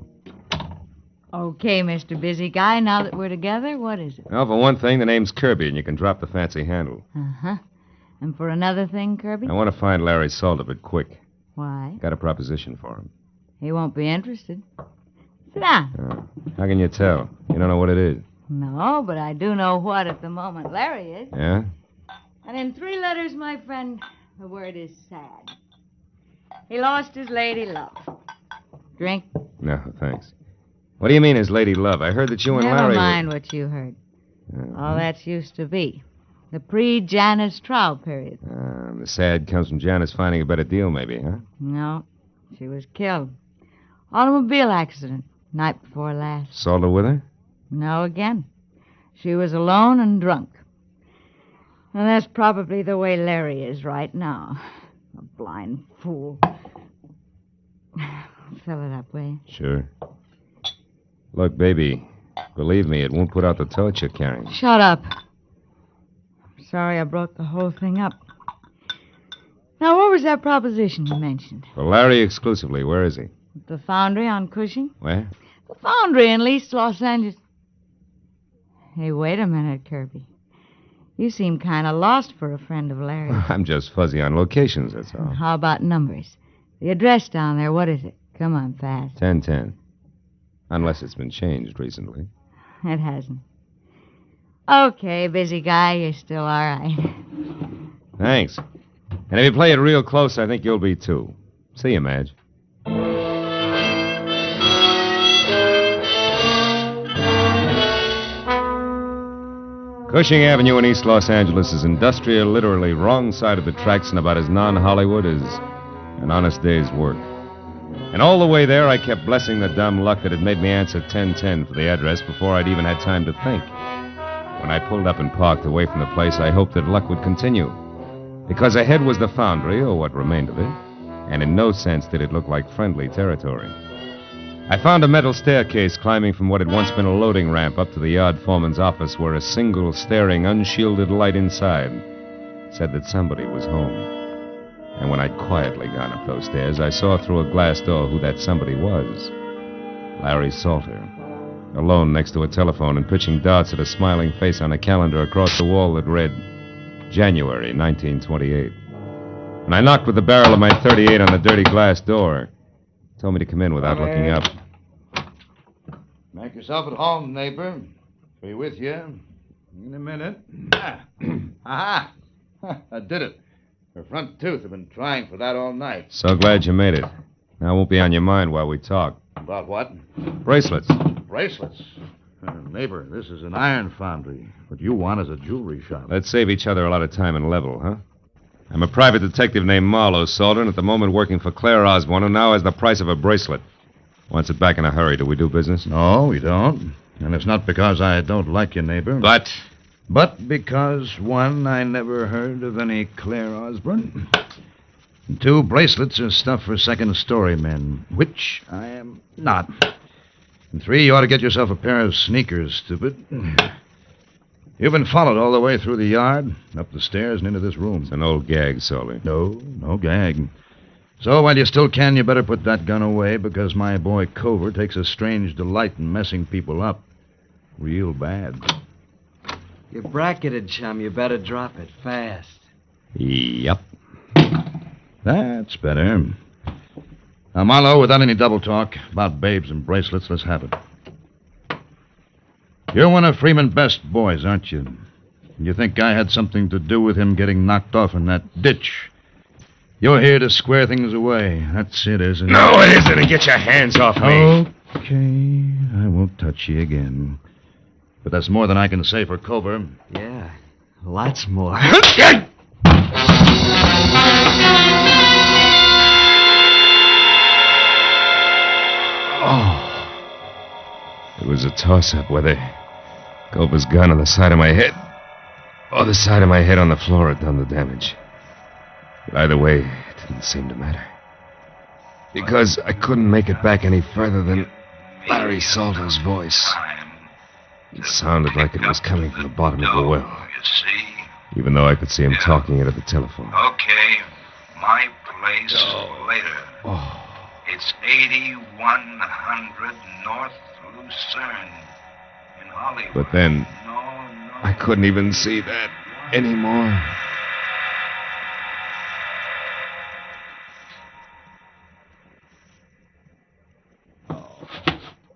Okay, Mr. Busy Guy, now that we're together, what is it? Well, for one thing, the name's Kirby, and you can drop the fancy handle. Uh-huh. And for another thing, Kirby? I want to find Larry Salter, but quick. Why? Got a proposition for him. He won't be interested. Sit down. How can you tell? You don't know what it is. No, but I do know what at the moment Larry is. Yeah? And in 3 letters, my friend, the word is sad. He lost his lady love. Drink? No, thanks. What do you mean his lady love? I heard that you and Never Larry mind what you heard. All that's used to be. The pre-Janice trial period. The sad comes from Janice finding a better deal, maybe, huh? No, she was killed. Automobile accident, night before last. Salter with her? No, again. She was alone and drunk. And that's probably the way Larry is right now. A blind fool. Fill it up, will you? Sure. Look, baby, believe me, it won't put out the torch you're carrying. Shut up. I'm sorry I brought the whole thing up. Now, what was that proposition you mentioned? For Larry exclusively, where is he? The foundry on Cushing? Where? The foundry in East Los Angeles. Hey, wait a minute, Kirby. You seem kind of lost for a friend of Larry's. I'm just fuzzy on locations, that's all. How about numbers? The address down there, what is it? Come on, fast. 1010. Unless it's been changed recently. It hasn't. Okay, busy guy, you're still all right. Thanks. And if you play it real close, I think you'll be too. See you, Madge. Cushing Avenue in East Los Angeles is industrial, literally wrong side of the tracks and about as non-Hollywood as an honest day's work. And all the way there, I kept blessing the dumb luck that had made me answer 1010 for the address before I'd even had time to think. When I pulled up and parked away from the place, I hoped that luck would continue. Because ahead was the foundry, or what remained of it, and in no sense did it look like friendly territory. I found a metal staircase climbing from what had once been a loading ramp up to the yard foreman's office, where a single staring, unshielded light inside said that somebody was home. And when I'd quietly gone up those stairs, I saw through a glass door who that somebody was. Larry Salter, alone next to a telephone and pitching darts at a smiling face on a calendar across the wall that read January 1928. When I knocked with the barrel of my .38 on the dirty glass door, he told me to come in without looking up. Make yourself at home, neighbor. Be with you in a minute. Aha! I did it. Her front tooth have been trying for that all night. So glad you made it. Now, it won't be on your mind while we talk. About what? Bracelets. Bracelets? Neighbor, this is an iron foundry. What you want is a jewelry shop. Let's save each other a lot of time and level, huh? I'm a private detective named Marlowe, Salter, and at the moment working for Claire Osborne, who now has the price of a bracelet. Wants it back in a hurry. Do we do business? No, we don't. And it's not because I don't like you, neighbor. But because, one, I never heard of any Claire Osborne. And two, bracelets are stuff for second-story men, which I am not. And three, you ought to get yourself a pair of sneakers, stupid. You've been followed all the way through the yard, up the stairs, and into this room. It's an old gag, Salter. No gag. So while you still can, you better put that gun away, because my boy Cover takes a strange delight in messing people up. Real bad. You're bracketed, chum. You better drop it fast. Yep. That's better. Now, Marlowe, without any double talk about babes and bracelets, let's have it. You're one of Freeman Best's boys, aren't you? You think I had something to do with him getting knocked off in that ditch? You're here to square things away. That's it, isn't it? No, it isn't. Get your hands off me. Okay, I won't touch you again. But that's more than I can say for Cover. Yeah, lots more. It was a toss-up whether Cover's gun on the side of my head or the side of my head on the floor had done the damage. But either way, it didn't seem to matter. Because I couldn't make it back any further than Larry Salter's voice. It sounded like it was coming from the bottom of the well. You see? Even though I could see him talking into the telephone. Okay, my place later. It's 8100 North Lucerne in Hollywood. But then, I couldn't even see that anymore.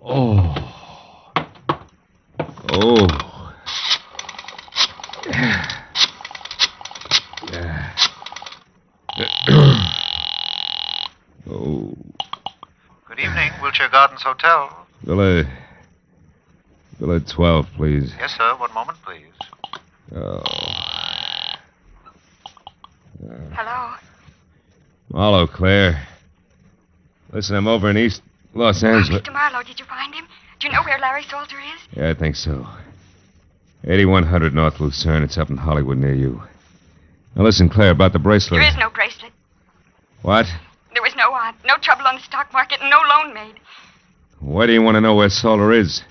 Oh. Good evening, Wilshire Gardens Hotel. Villa 12, please. Yes, sir. One moment, please. Hello? Marlowe, Claire. Listen, I'm over in East Los Angeles. Mr. Marlowe, did you find him? Do you know where Larry Salter is? Yeah, I think so. 8100 North Lucerne. It's up in Hollywood near you. Now listen, Claire, about the bracelet. There is no bracelet. What? There was no trouble on the stock market and no loan made. Why do you want to know where Salter is?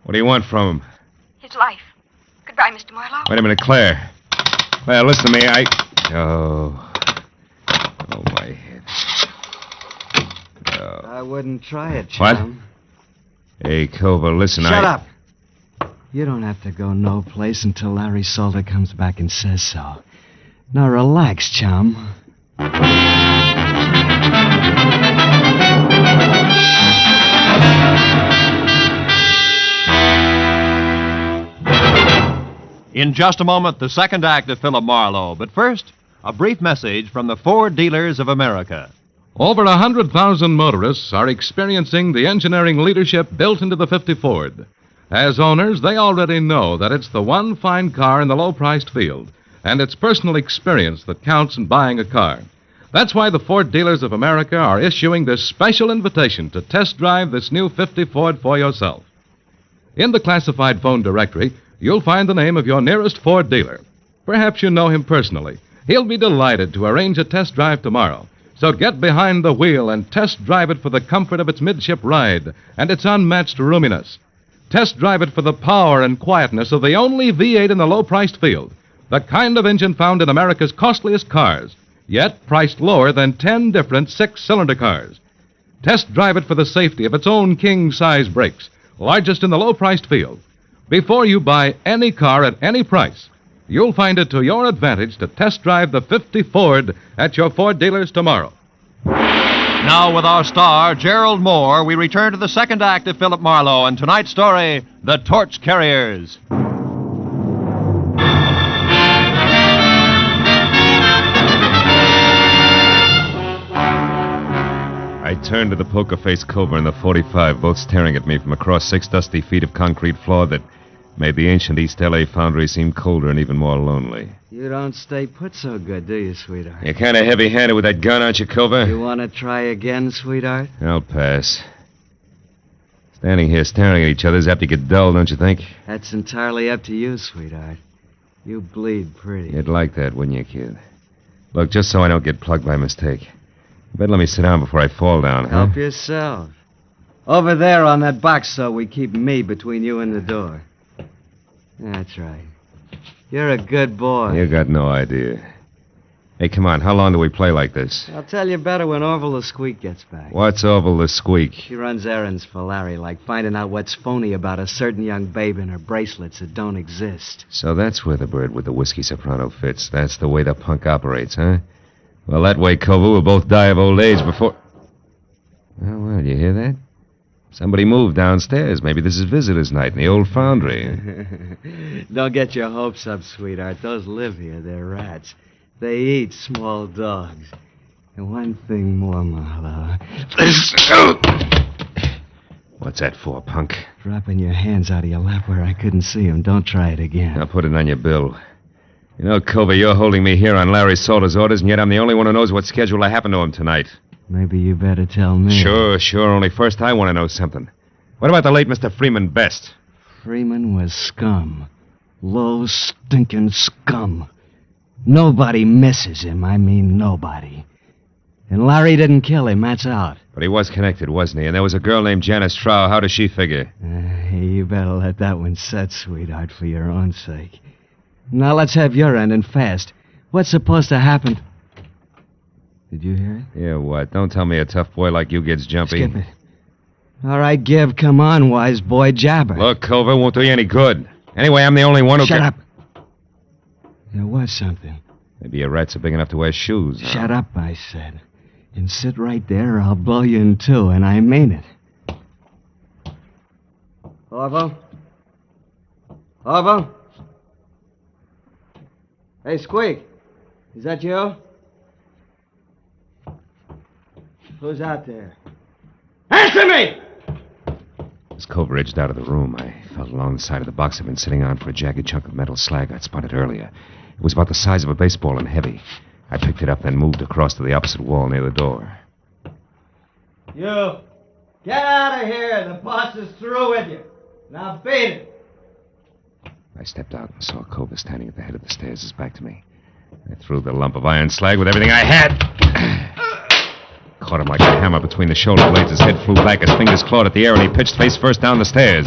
What do you want from him? His life. Goodbye, Mr. Marlowe. Wait a minute, Claire. Claire, listen to me. Oh, my head. I wouldn't try it, chum. What? Hey, Cover, listen, Shut up. You don't have to go no place until Larry Salter comes back and says so. Now relax, chum. In just a moment, the second act of Philip Marlowe. But first, a brief message from the Ford Dealers of America. Over 100,000 motorists are experiencing the engineering leadership built into the 50 Ford. As owners, they already know that it's the one fine car in the low-priced field, and it's personal experience that counts in buying a car. That's why the Ford Dealers of America are issuing this special invitation to test drive this new 50 Ford for yourself. In the classified phone directory, you'll find the name of your nearest Ford dealer. Perhaps you know him personally. He'll be delighted to arrange a test drive tomorrow. So get behind the wheel and test drive it for the comfort of its midship ride and its unmatched roominess. Test drive it for the power and quietness of the only V8 in the low-priced field, the kind of engine found in America's costliest cars, yet priced lower than 10 different six-cylinder cars. Test drive it for the safety of its own king-size brakes, largest in the low-priced field. Before you buy any car at any price, you'll find it to your advantage to test drive the 50 Ford at your Ford dealers tomorrow. Now, with our star, Gerald Moore, we return to the second act of Philip Marlowe and tonight's story, The Torch Carriers. I turned to the poker-faced cobra and the 45, both staring at me from across 6 dusty feet of concrete floor that made the ancient East L.A. foundry seem colder and even more lonely. You don't stay put so good, do you, sweetheart? You're kind of heavy-handed with that gun, aren't you, Cobra? You want to try again, sweetheart? I'll pass. Standing here staring at each other is apt to get dull, don't you think? That's entirely up to you, sweetheart. You bleed pretty. You'd like that, wouldn't you, kid? Look, just so I don't get plugged by mistake, you better let me sit down before I fall down, huh? Help yourself. Over there on that box, so we keep me between you and the door. That's right. You're a good boy. You got no idea. Hey, come on, how long do we play like this? I'll tell you better when Orville the Squeak gets back. What's Orville the Squeak? She runs errands for Larry, like finding out what's phony about a certain young babe in her bracelets that don't exist. So that's where the bird with the whiskey soprano fits. That's the way the punk operates, huh? Well, that way, Kovu, we'll both die of old age before... Well, you hear that? Somebody moved downstairs. Maybe this is visitors' night in the old foundry. Don't get your hopes up, sweetheart. Those live here. They're rats. They eat small dogs. And one thing more, Marlowe. What's that for, punk? Dropping your hands out of your lap where I couldn't see them. Don't try it again. I'll put it on your bill. You know, Cobra, you're holding me here on Larry Salter's orders, and yet I'm the only one who knows what schedule will happen to him tonight. Maybe you better tell me. Sure. Only first I want to know something. What about the late Mr. Freeman Best? Freeman was scum. Low, stinking scum. Nobody misses him. I mean nobody. And Larry didn't kill him, that's out. But he was connected, wasn't he? And there was a girl named Janice Trow. How does she figure? You better let that one set, sweetheart, for your own sake. Now let's have your end and fast. What's supposed to happen? Did you hear it? Yeah, what? Don't tell me a tough boy like you gets jumpy. Skip it. All right, Give. Come on, wise boy. Jabber. Look, Culver, won't do you any good. Anyway, I'm the only one who Shut up. There was something. Maybe your rats are big enough to wear shoes. Huh? Shut up, I said. And sit right there or I'll blow you in two, and I mean it. Orville? Orville? Hey, Squeak. Is that you? Who's out there? Answer me! As Culver edged out of the room, I felt along the side of the box I'd been sitting on for a jagged chunk of metal slag I'd spotted earlier. It was about the size of a baseball and heavy. I picked it up, then moved across to the opposite wall near the door. You! Get out of here! The boss is through with you. Now beat it! I stepped out and saw Culver standing at the head of the stairs, his back to me. I threw the lump of iron slag with everything I had. Caught him like a hammer between the shoulder blades. His head flew back, his fingers clawed at the air, and he pitched face first down the stairs.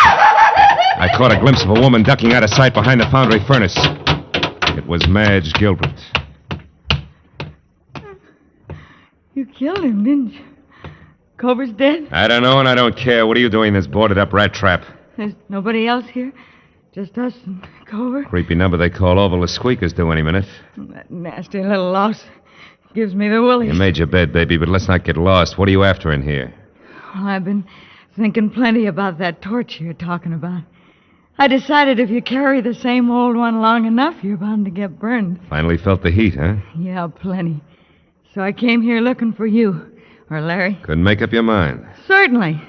I caught a glimpse of a woman ducking out of sight behind the foundry furnace. It was Madge Gilbert. You killed him, didn't you? Culver's dead? I don't know, and I don't care. What are you doing in this boarded-up rat trap? There's nobody else here? Just us and Culver? Creepy number they call Orville the Squeaker's due any minute. That nasty little louse gives me the willies. You made your bed, baby, but let's not get lost. What are you after in here? Well, I've been thinking plenty about that torch you're talking about. I decided if you carry the same old one long enough, you're bound to get burned. Finally felt the heat, huh? Yeah, plenty. So I came here looking for you. Or Larry. Couldn't make up your mind. Certainly.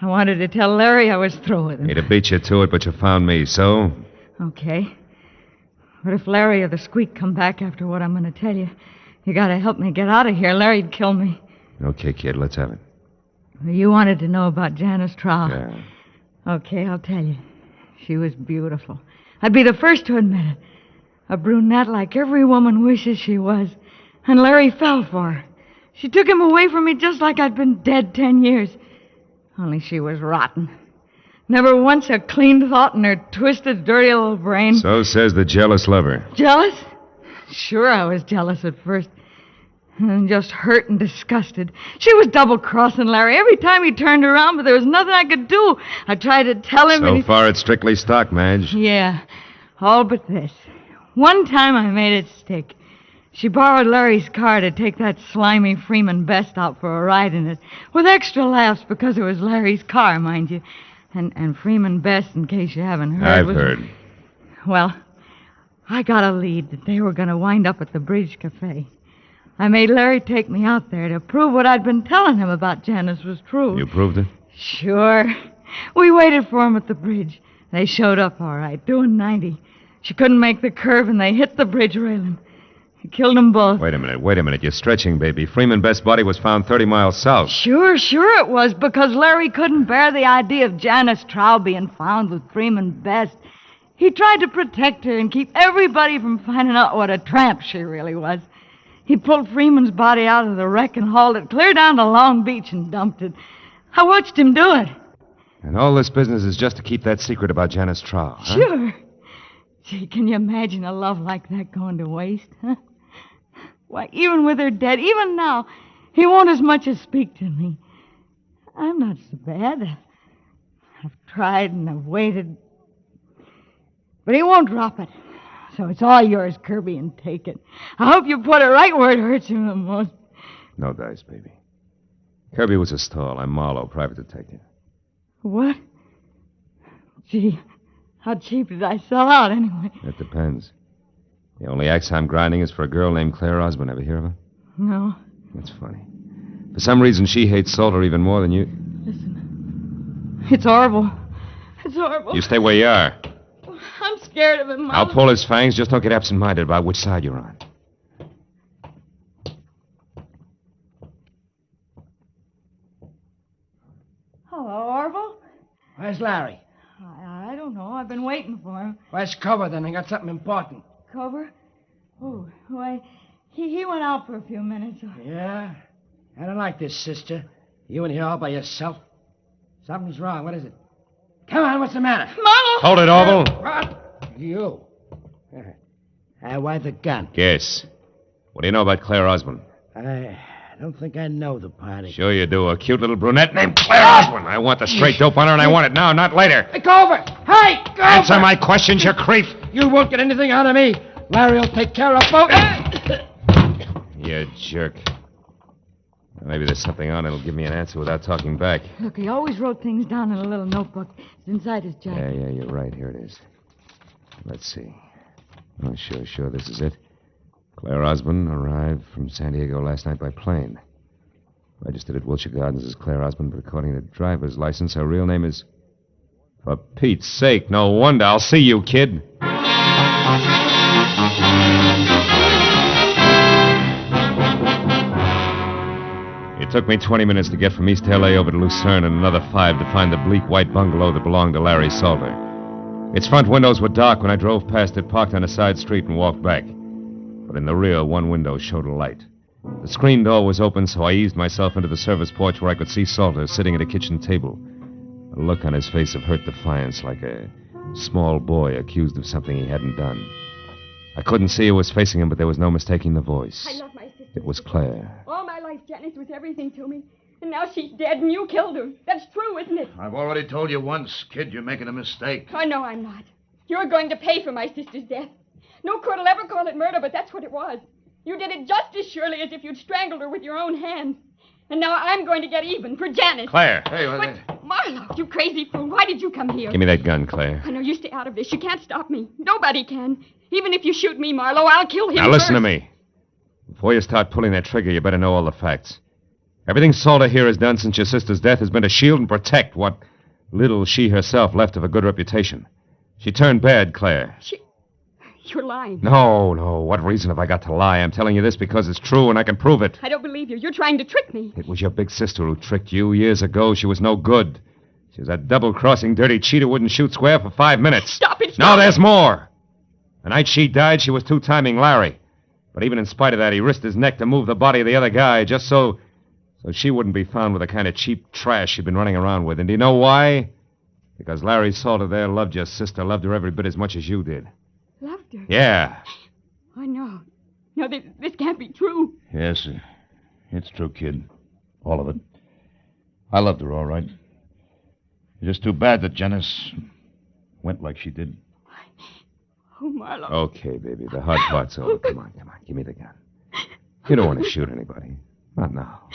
I wanted to tell Larry I was through with him. He'd have beat you to it, but you found me, so? Okay. But if Larry or the Squeak come back after what I'm going to tell you, you got to help me get out of here. Larry'd kill me. Okay, kid, let's have it. You wanted to know about Janice Trow. Yeah. Okay, I'll tell you. She was beautiful. I'd be the first to admit it. A brunette like every woman wishes she was. And Larry fell for her. She took him away from me just like I'd been dead 10 years. Only she was rotten. Never once a clean thought in her twisted, dirty little brain. So says the jealous lover. Jealous? Sure, I was jealous at first. And just hurt and disgusted. She was double-crossing Larry every time he turned around, but there was nothing I could do. I tried to tell him... So far, it's strictly stock, Madge. Yeah, all but this. One time I made it stick. She borrowed Larry's car to take that slimy Freeman Best out for a ride in it, with extra laughs because it was Larry's car, mind you. And Freeman Best, in case you haven't heard... I've heard. Well, I got a lead that they were going to wind up at the Bridge Cafe. I made Larry take me out there to prove what I'd been telling him about Janice was true. You proved it? Sure. We waited for him at the bridge. They showed up all right, doing 90. She couldn't make the curve, and they hit the bridge railing. He killed them both. Wait a minute. You're stretching, baby. Freeman Best's body was found 30 miles south. Sure it was, because Larry couldn't bear the idea of Janice Trow being found with Freeman Best. He tried to protect her and keep everybody from finding out what a tramp she really was. He pulled Freeman's body out of the wreck and hauled it clear down to Long Beach and dumped it. I watched him do it. And all this business is just to keep that secret about Janice Trow, huh? Sure. Gee, can you imagine a love like that going to waste, huh? Why, even with her dead, even now, he won't as much as speak to me. I'm not so bad. I've tried and I've waited. But he won't drop it. So it's all yours, Kirby, and take it. I hope you put it right where it hurts him the most. No dice, baby. Kirby was a stall. I'm Marlowe, private detective. What? Gee, how cheap did I sell out anyway? It depends. The only axe I'm grinding is for a girl named Claire Osborne. Ever hear of her? No. That's funny. For some reason, she hates Salter even more than you. Listen. It's horrible. It's horrible. You stay where you are. I'm scared of him, Mom. I'll pull his fangs. Just don't get absent-minded about which side you're on. Hello, Orville. Where's Larry? I don't know. I've been waiting for him. Where's Cover, then? I got something important. Cover? Oh, why, he went out for a few minutes. Yeah? I don't like this, sister. You in here all by yourself. Something's wrong. What is it? Come on, what's the matter? Marlowe! Hold it, Orville. What? You. Why the gun? Guess. What do you know about Claire Osborne? I don't think I know the party. Sure you do. A cute little brunette named Claire Osborne. I want the straight dope on her, and I want it now, not later. Hey, go over! Hey, go Answer my questions, you creep. You won't get anything out of me. Larry will take care of both. You jerk. Maybe there's something on it'll give me an answer without talking back. Look, he always wrote things down in a little notebook. It's inside his jacket. Yeah, you're right. Here it is. Let's see. Oh, sure, this is it. Claire Osborne arrived from San Diego last night by plane. Registered at Wilshire Gardens as Claire Osborne, but according to the driver's license, her real name is... For Pete's sake, no wonder. I'll see you, kid. It took me 20 minutes to get from East L.A. over to Lucerne and another 5 to find the bleak white bungalow that belonged to Larry Salter. Its front windows were dark when I drove past it, parked on a side street, and walked back. But in the rear, one window showed a light. The screen door was open, so I eased myself into the service porch where I could see Salter sitting at a kitchen table. A look on his face of hurt defiance, like a small boy accused of something he hadn't done. I couldn't see who was facing him, but there was no mistaking the voice. I love my sister. It was Claire. All my life, Janice was everything to me. And now she's dead and you killed her. That's true, isn't it? I've already told you once, kid, you're making a mistake. Oh, no, I'm not. You're going to pay for my sister's death. No court will ever call it murder, but that's what it was. You did it just as surely as if you'd strangled her with your own hands. And now I'm going to get even for Janice. Claire. Hey, Marlowe, you crazy fool. Why did you come here? Give me that gun, Claire. I know you stay out of this. You can't stop me. Nobody can. Even if you shoot me, Marlowe, I'll kill him Now listen to first. me. Before you start pulling that trigger, you better know all the facts. Everything Salter here has done since your sister's death has been to shield and protect what little she herself left of a good reputation. She turned bad, Claire. You're lying. No. What reason have I got to lie? I'm telling you this because it's true and I can prove it. I don't believe you. You're trying to trick me. It was your big sister who tricked you years ago. She was no good. She was a double-crossing, dirty cheat who wouldn't shoot square for 5 minutes. Stop it. No, there's more. The night she died, she was two-timing Larry. But even in spite of that, he risked his neck to move the body of the other guy just so she wouldn't be found with the kind of cheap trash she'd been running around with. And do you know why? Because Larry Salter there loved your sister, loved her every bit as much as you did. Loved her? Yeah. I know. No, this can't be true. Yes, it's true, kid. All of it. I loved her, all right. It's just too bad that Janice went like she did. Oh, Marlowe. Okay, baby, the hard part's over. Come on. Give me the gun. You don't want to shoot anybody. Not now.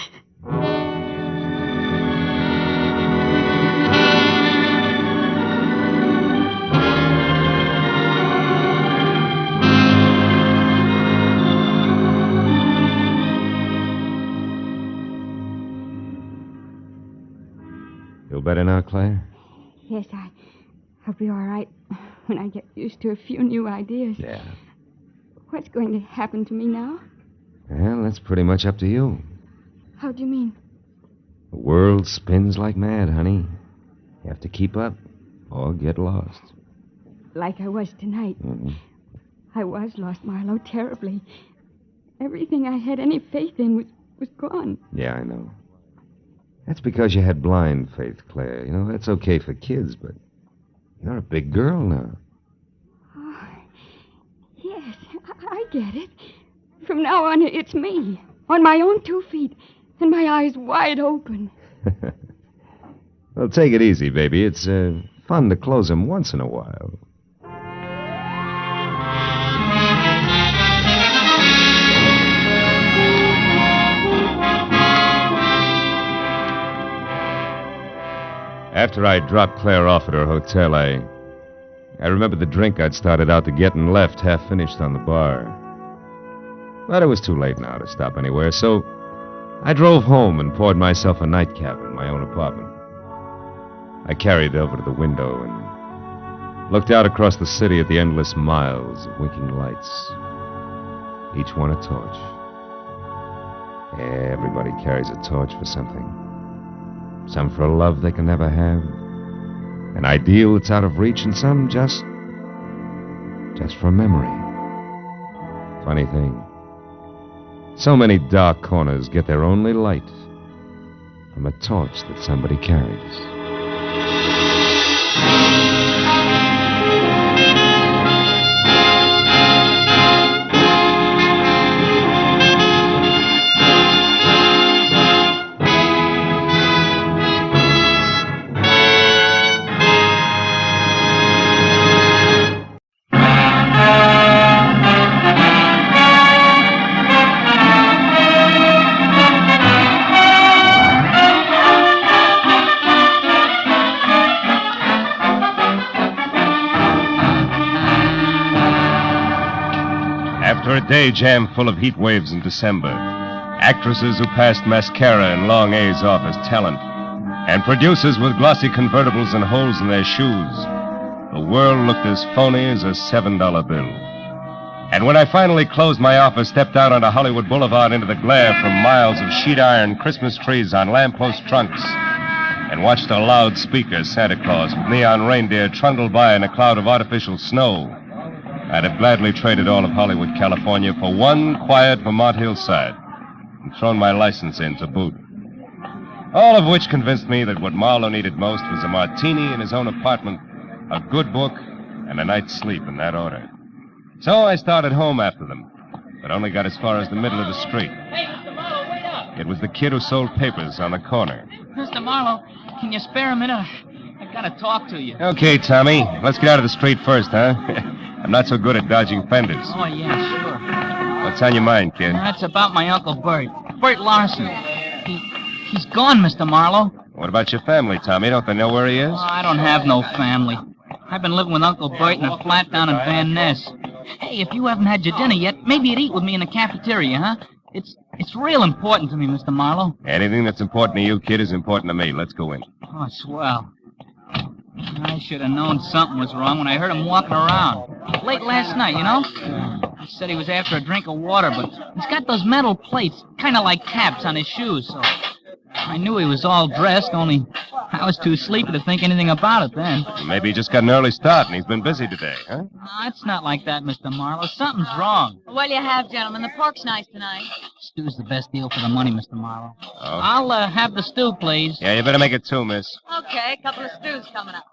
Feel better now, Claire? Yes, I'll be all right when I get used to a few new ideas. Yeah. What's going to happen to me now? Well, that's pretty much up to you. How do you mean? The world spins like mad, honey. You have to keep up or get lost. Like I was tonight. Mm-hmm. I was lost, Marlowe, terribly. Everything I had any faith in was gone. Yeah, I know. That's because you had blind faith, Claire. You know, that's okay for kids, but you're a big girl now. Oh, yes, I get it. From now on, it's me, on my own 2 feet, and my eyes wide open. Well, take it easy, baby. It's fun to close them once in a while. After I dropped Claire off at her hotel, I remembered the drink I'd started out to get and left half finished on the bar. But it was too late now to stop anywhere, so I drove home and poured myself a nightcap in my own apartment. I carried it over to the window and looked out across the city at the endless miles of winking lights, each one a torch. Everybody carries a torch for something. Some for a love they can never have, an ideal that's out of reach, and some just for memory. Funny thing. So many dark corners get their only light from a torch that somebody carries. After a day jam full of heat waves in December, actresses who passed mascara and long A's off as talent, and producers with glossy convertibles and holes in their shoes, the world looked as phony as a $7 bill. And when I finally closed my office, stepped out onto Hollywood Boulevard into the glare from miles of sheet iron Christmas trees on lamppost trunks, and watched a loudspeaker Santa Claus with neon reindeer trundle by in a cloud of artificial snow, I'd have gladly traded all of Hollywood, California for one quiet Vermont hillside and thrown my license in to boot. All of which convinced me that what Marlowe needed most was a martini in his own apartment, a good book, and a night's sleep in that order. So I started home after them, but only got as far as the middle of the street. Hey, Mr. Marlowe, wait up. It was the kid who sold papers on the corner. Mr. Marlowe, can you spare a minute? I gotta talk to you. Okay, Tommy, let's get out of the street first, huh? I'm not so good at dodging fenders. Oh, yeah, sure. What's on your mind, kid? That's about my Uncle Bert. Bert Larson. He's gone, Mr. Marlowe. What about your family, Tommy? Don't they know where he is? Oh, I don't have no family. I've been living with Uncle Bert in a flat down in Van Ness. Hey, if you haven't had your dinner yet, maybe you'd eat with me in the cafeteria, huh? It's real important to me, Mr. Marlowe. Anything that's important to you, kid, is important to me. Let's go in. Oh, swell. I should have known something was wrong when I heard him walking around. Late last night, you know? He said he was after a drink of water, but he's got those metal plates, kind of like caps, on his shoes, so I knew he was all dressed, only I was too sleepy to think anything about it then. Maybe he just got an early start and he's been busy today, huh? No, it's not like that, Mr. Marlowe. Something's wrong. What'll you have, gentlemen? The pork's nice tonight. Stew's the best deal for the money, Mr. Marlowe. Oh. I'll have the stew, please. Yeah, you better make it two, miss. Okay, a couple of stews coming up.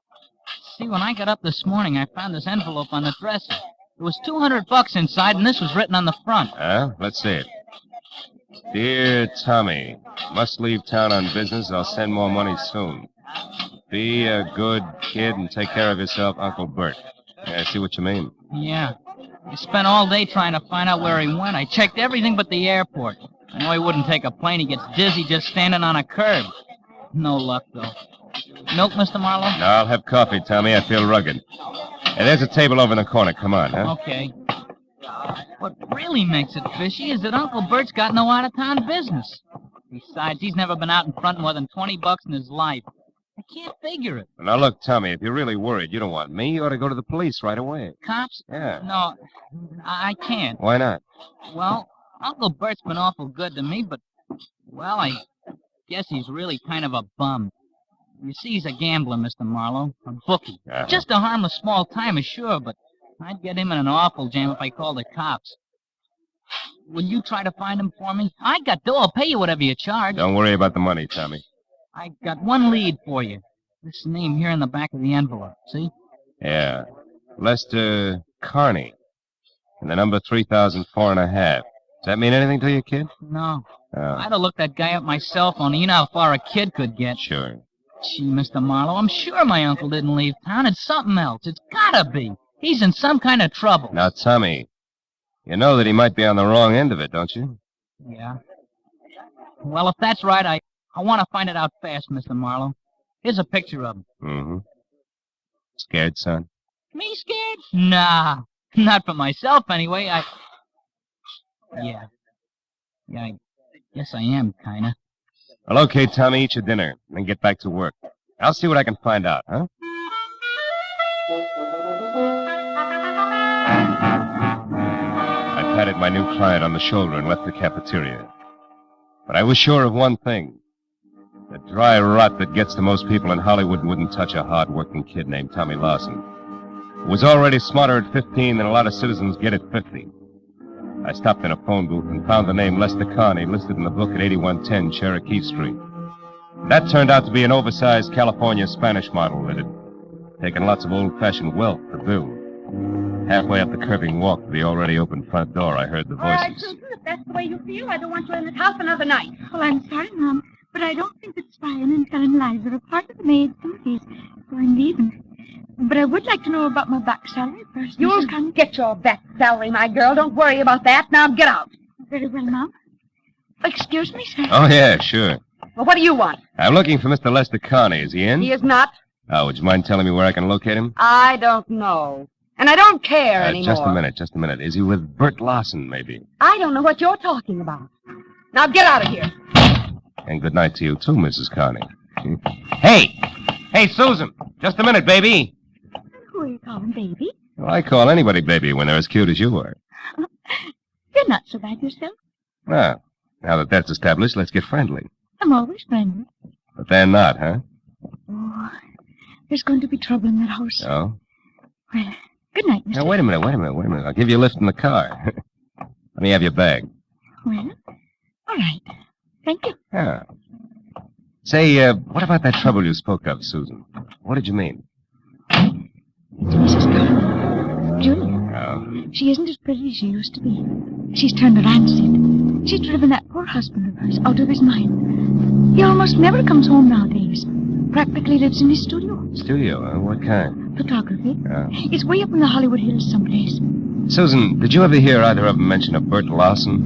See, when I got up this morning, I found this envelope on the dresser. There was $200 inside, and this was written on the front. Let's see it. Dear Tommy, must leave town on business. I'll send more money soon. Be a good kid and take care of yourself, Uncle Bert. Yeah, I see what you mean. Yeah. I spent all day trying to find out where he went. I checked everything but the airport. I know he wouldn't take a plane. He gets dizzy just standing on a curb. No luck, though. Milk, Mr. Marlowe? No, I'll have coffee, Tommy. I feel rugged. Hey, there's a table over in the corner. Come on, huh? Okay. What really makes it fishy is that Uncle Bert's got no out-of-town business. Besides, he's never been out in front more than $20 in his life. I can't figure it. Now, look, Tommy, if you're really worried, you don't want me, you ought to go to the police right away. Cops? Yeah. No, I can't. Why not? Well, Uncle Bert's been awful good to me, but, well, I guess he's really kind of a bum. You see, he's a gambler, Mr. Marlowe, a bookie. Uh-huh. Just a harmless small-timer, sure, but I'd get him in an awful jam if I called the cops. Will you try to find him for me? I got dough. I'll pay you whatever you charge. Don't worry about the money, Tommy. I got one lead for you. This name here in the back of the envelope, see? Yeah. Lester Carney. And the number 3004.5. Does that mean anything to you, kid? No. Oh. I'd have looked that guy up my cell phone. You know how far a kid could get. Sure. Gee, Mr. Marlowe, I'm sure my uncle didn't leave town. It's something else. It's gotta be. He's in some kind of trouble. Now, Tommy, you know that he might be on the wrong end of it, don't you? Yeah. Well, if that's right, I want to find it out fast, Mr. Marlowe. Here's a picture of him. Mm-hmm. Scared, son? Me scared? Nah. Not for myself, anyway. Yeah, I guess I am, kinda. Well, okay, Tommy, eat your dinner, and then get back to work. I'll see what I can find out, huh? I patted my new client on the shoulder and left the cafeteria. But I was sure of one thing. The dry rot that gets to most people in Hollywood wouldn't touch a hard-working kid named Tommy Lawson, who was already smarter at 15 than a lot of citizens get at 50. I stopped in a phone booth and found the name Lester Carney listed in the book at 8110 Cherokee Street. That turned out to be an oversized California Spanish model that had taken lots of old-fashioned wealth to build. Halfway up the curving walk to the already open front door, I heard the All right, voices. Susan, if that's the way you feel, I don't want you in this house another night. Well, I'm sorry, Mom, but I don't think that spying and telling lies are a part of the maid's duties, so I'm leaving. But I would like to know about my back salary first. You'll get your back salary, my girl. Don't worry about that. Now get out. Very well, Mom. Excuse me, sir. Oh, yeah, sure. Well, what do you want? I'm looking for Mr. Lester Carney. Is he in? He is not. Oh, would you mind telling me where I can locate him? I don't know. And I don't care anymore. Just a minute. Is he with Bert Lawson, maybe? I don't know what you're talking about. Now get out of here. And good night to you, too, Mrs. Carney. Hey, Susan. Just a minute, baby. Who are you calling baby? Well, I call anybody baby when they're as cute as you are. You're not so bad yourself. Well, now that that's established, let's get friendly. I'm always friendly. But they're not, huh? Oh, there's going to be trouble in that house. Oh? Well, good night, Mr. Now, wait a minute. I'll give you a lift in the car. Let me have your bag. Well, all right. Thank you. Yeah. Say, what about that trouble you spoke of, Susan? What did you mean? It's Mrs. Carney. Julia. Oh. She isn't as pretty as she used to be. She's turned rancid. She's driven that poor husband of hers out of his mind. He almost never comes home nowadays. Practically lives in his studio. Studio, huh? What kind? Photography. Oh. It's way up in the Hollywood Hills someplace. Susan, did you ever hear either of them mention a Bert Lawson?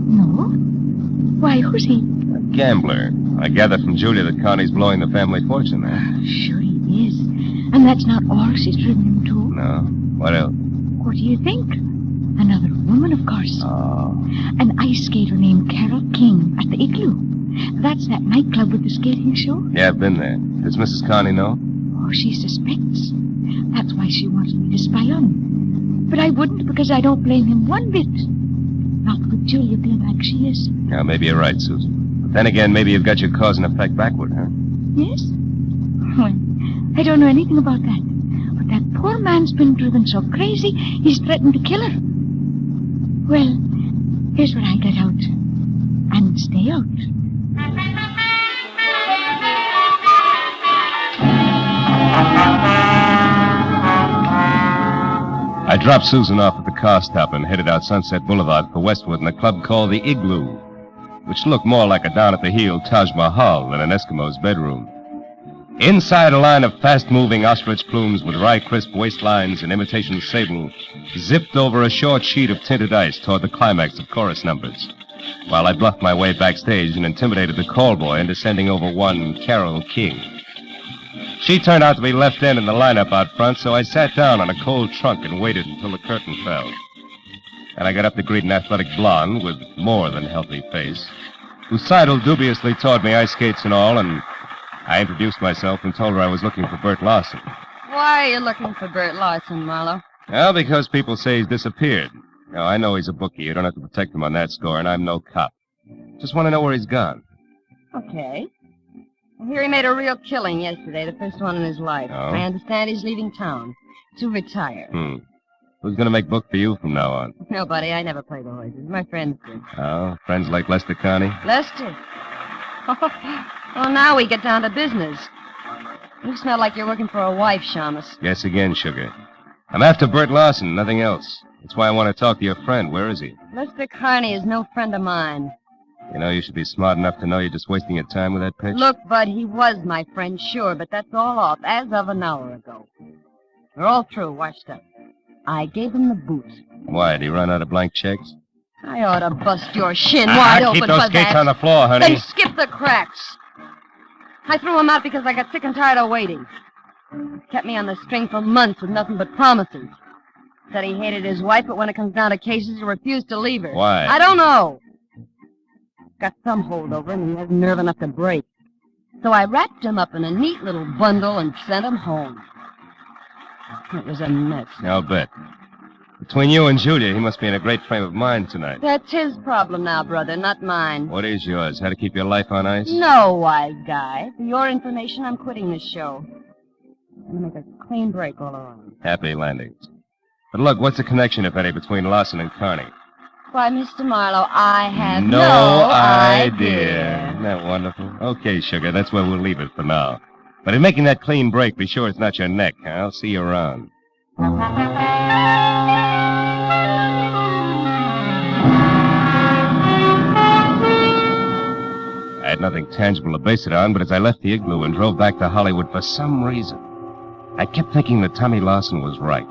No. Why, who's he? gambler. I gather from Julia that Connie's blowing the family fortune, huh? Sure he is. And that's not all she's driven him to. No. What else? What do you think? Another woman, of course. Oh. An ice skater named Carol King at the Igloo. That's that nightclub with the skating show. Yeah, I've been there. Does Mrs. Connie know? Oh, she suspects. That's why she wants me to spy on him. But I wouldn't, because I don't blame him one bit. Not with Julia being like she is. Yeah, maybe you're right, Susan. But then again, maybe you've got your cause and effect backward, huh? Yes? Well, I don't know anything about that. But that poor man's been driven so crazy, he's threatened to kill her. Well, here's what I get out. And stay out. I dropped Susan off at the car stop and headed out Sunset Boulevard for Westwood in a club called the Igloo, which looked more like a down-at-the-heel Taj Mahal than an Eskimo's bedroom. Inside, a line of fast-moving ostrich plumes with rye-crisp waistlines and imitation sable zipped over a short sheet of tinted ice toward the climax of chorus numbers, while I bluffed my way backstage and intimidated the call boy into sending over one Carol King. She turned out to be left in the lineup out front, so I sat down on a cold trunk and waited until the curtain fell. And I got up to greet an athletic blonde with more than healthy face, who sidled dubiously toward me, ice skates and all, and I introduced myself and told her I was looking for Bert Larson. Why are you looking for Bert Larson, Marlowe? Well, because people say he's disappeared. Now, I know he's a bookie. You don't have to protect him on that score, and I'm no cop. Just want to know where he's gone. Okay. I hear he made a real killing yesterday, the first one in his life. Oh? I understand he's leaving town to retire. Who's going to make book for you from now on? Nobody. I never play the horses. My friends do. Oh, friends like Lester Connie? Lester. Well, now we get down to business. You smell like you're working for a wife, Shamus. Guess again, sugar. I'm after Bert Larson, nothing else. That's why I want to talk to your friend. Where is he? Lester Carney is no friend of mine. You know, you should be smart enough to know you're just wasting your time with that pitch. Look, Bud, he was my friend, sure, but that's all off, as of an hour ago. We're all through, washed up. I gave him the boot. Why, did he run out of blank checks? I ought to bust your shin wide open keep those for skates that. on the floor, honey. Then skip the cracks. I threw him out because I got sick and tired of waiting. Kept me on the string for months with nothing but promises. Said he hated his wife, but when it comes down to cases, he refused to leave her. Why? I don't know. Got some hold over him, and he hasn't nerve enough to break. So I wrapped him up in a neat little bundle and sent him home. It was a mess. I'll bet. Between you and Julia, he must be in a great frame of mind tonight. That's his problem now, brother, not mine. What is yours? How to keep your life on ice? No, wise guy. For your information, I'm quitting this show. I'm going to make a clean break all around. Happy landings. But look, what's the connection, if any, between Larson and Carney? Why, Mr. Marlowe, I have No no idea. Isn't that wonderful? Okay, sugar, that's where we'll leave it for now. But in making that clean break, be sure it's not your neck. I'll see you around. I had nothing tangible to base it on, but as I left the Igloo and drove back to Hollywood, for some reason, I kept thinking that Tommy Larson was right.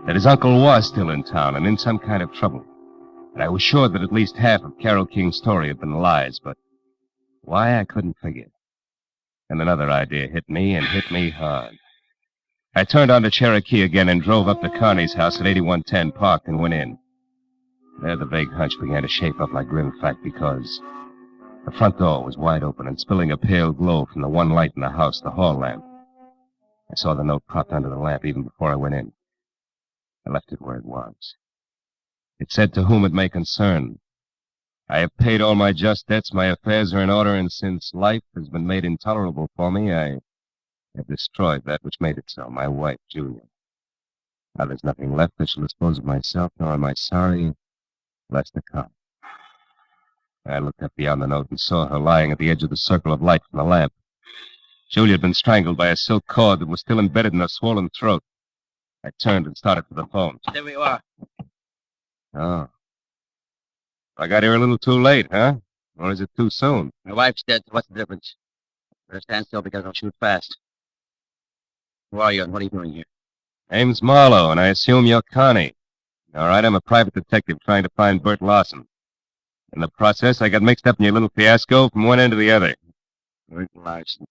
That his uncle was still in town and in some kind of trouble. And I was sure that at least half of Carol King's story had been lies, but why, I couldn't figure. And another idea hit me, and hit me hard. I turned onto Cherokee again and drove up to Carney's house at 8110, parked, and went in. There the vague hunch began to shape up like grim fact, because the front door was wide open and spilling a pale glow from the one light in the house, the hall lamp. I saw the note propped under the lamp even before I went in. I left it where it was. It said, "To whom it may concern. I have paid all my just debts, my affairs are in order, and since life has been made intolerable for me, I have destroyed that which made it so, my wife, Julia. Now there's nothing left that shall dispose of myself, nor am I sorry, Lester Connie." I looked up beyond the note and saw her lying at the edge of the circle of light from the lamp. Julia had been strangled by a silk cord that was still embedded in her swollen throat. I turned and started for the phone. There we are. Oh. I got here a little too late, huh? Or is it too soon? My wife's dead, so what's the difference? Better stand still because I'll shoot fast. Who are you and what are you doing here? Name's Marlowe, and I assume you're Connie. All right, I'm a private detective trying to find Bert Larson. In the process, I got mixed up in your little fiasco from one end to the other. Rick Larson.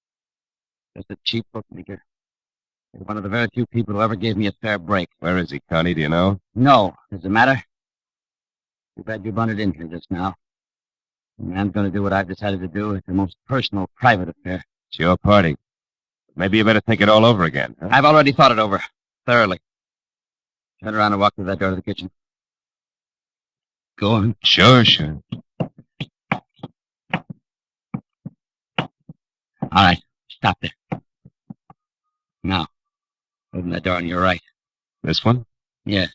Just a cheap bookmaker. One of the very few people who ever gave me a fair break. Where is he, Connie? Do you know? No. Does it matter? Too bad you butted in here just now. The man's going to do what I've decided to do. It's a most personal, private affair. It's your party. Maybe you better think it all over again. Huh? I've already thought it over. Thoroughly. Turn around and walk through that door to the kitchen. Go on. Sure. All right. Stop there. Now, open that door on your right. This one? Yes.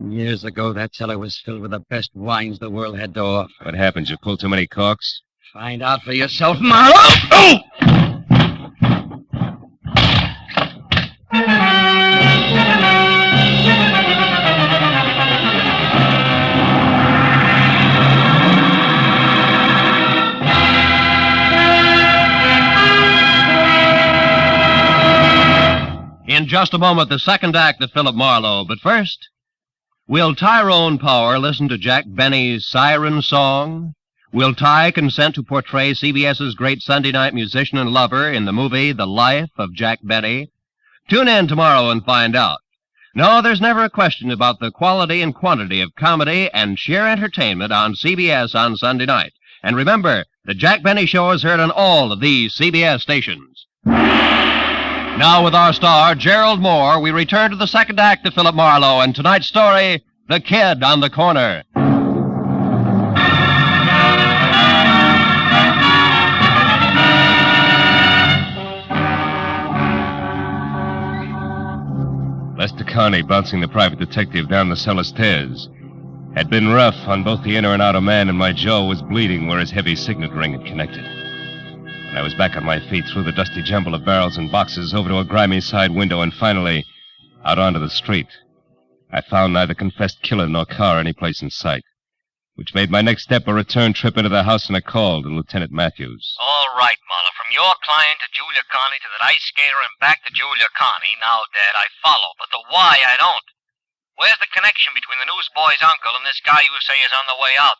Years ago, that cellar was filled with the best wines the world had to offer. What happened? You pulled too many corks? Find out for yourself, Marlowe! Oh! In just a moment, the second act of Philip Marlowe. But first, will Tyrone Power listen to Jack Benny's Siren Song? Will Ty consent to portray CBS's great Sunday night musician and lover in the movie The Life of Jack Benny? Tune in tomorrow and find out. No, there's never a question about the quality and quantity of comedy and sheer entertainment on CBS on Sunday night. And remember, the Jack Benny Show is heard on all of these CBS stations. Now, with our star, Gerald Moore, we return to the second act of Philip Marlowe and tonight's story, The Kid on the Corner. Lester Carney, bouncing the private detective down the cellar stairs, had been rough on both the inner and outer man, and my jaw was bleeding where his heavy signet ring had connected. When I was back on my feet through the dusty jumble of barrels and boxes, over to a grimy side window, and finally out onto the street, I found neither confessed killer nor car any place in sight, which made my next step a return trip into the house and a call to Lieutenant Matthews. All right, Marlowe. From your client to Julia Carney to that ice skater and back to Julia Carney. Now, Dad, I follow, but the why I don't. Where's the connection between the newsboy's uncle and this guy you say is on the way out?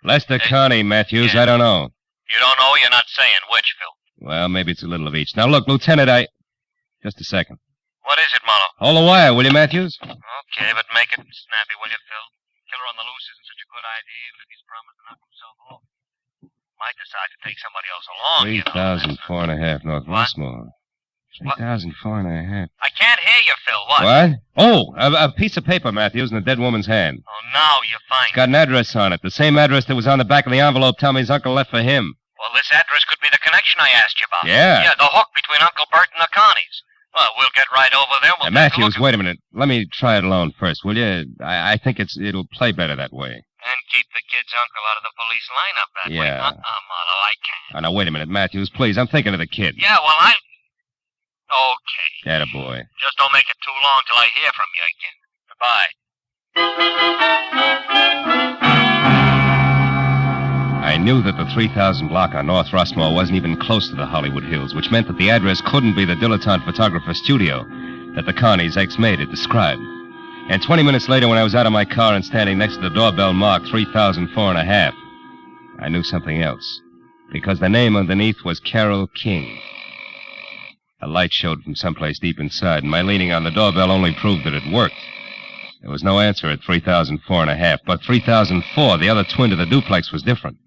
Lester Carney, Matthews, yeah. I don't know. You don't know? You're not saying which, Phil. Well, maybe it's a little of each. Now, look, Lieutenant, Just a second. What is it, Marlowe? Hold the wire, will you, Matthews? Okay, but make it snappy, will you, Phil? Killer on the loose isn't such a good idea, even if he's promised to knock himself off. Might decide to take somebody else along, 3,004.5 North Westmore. 3,004.5. I can't hear you, Phil. What? What? Oh, a piece of paper, Matthews, in a dead woman's hand. Oh, now you're fine. It's got an address on it. The same address that was on the back of the envelope Tommy's uncle left for him. Well, this address could be the connection I asked you about. Yeah. Yeah, the hook between Uncle Bert and the Connies. Well, we'll get right over there. We'll Matthews, wait a minute. Let me try it alone first, will you? I think it'll play better that way. And keep the kid's uncle out of the police lineup that way. Yeah. Marlowe, I can't. Oh, now, wait a minute, Matthews, please. I'm thinking of the kid. Yeah, well, Okay. Attaboy. Just don't make it too long till I hear from you again. Goodbye. I knew that the 3000 block on North Rossmore wasn't even close to the Hollywood Hills, which meant that the address couldn't be the dilettante photographer studio that the Carney's ex-maid had described. And 20 minutes later, when I was out of my car and standing next to the doorbell marked 3004.5, I knew something else, because the name underneath was Carol King. A light showed from someplace deep inside, and my leaning on the doorbell only proved that it worked. There was no answer at 3004.5, but 3004, the other twin to the duplex, was different.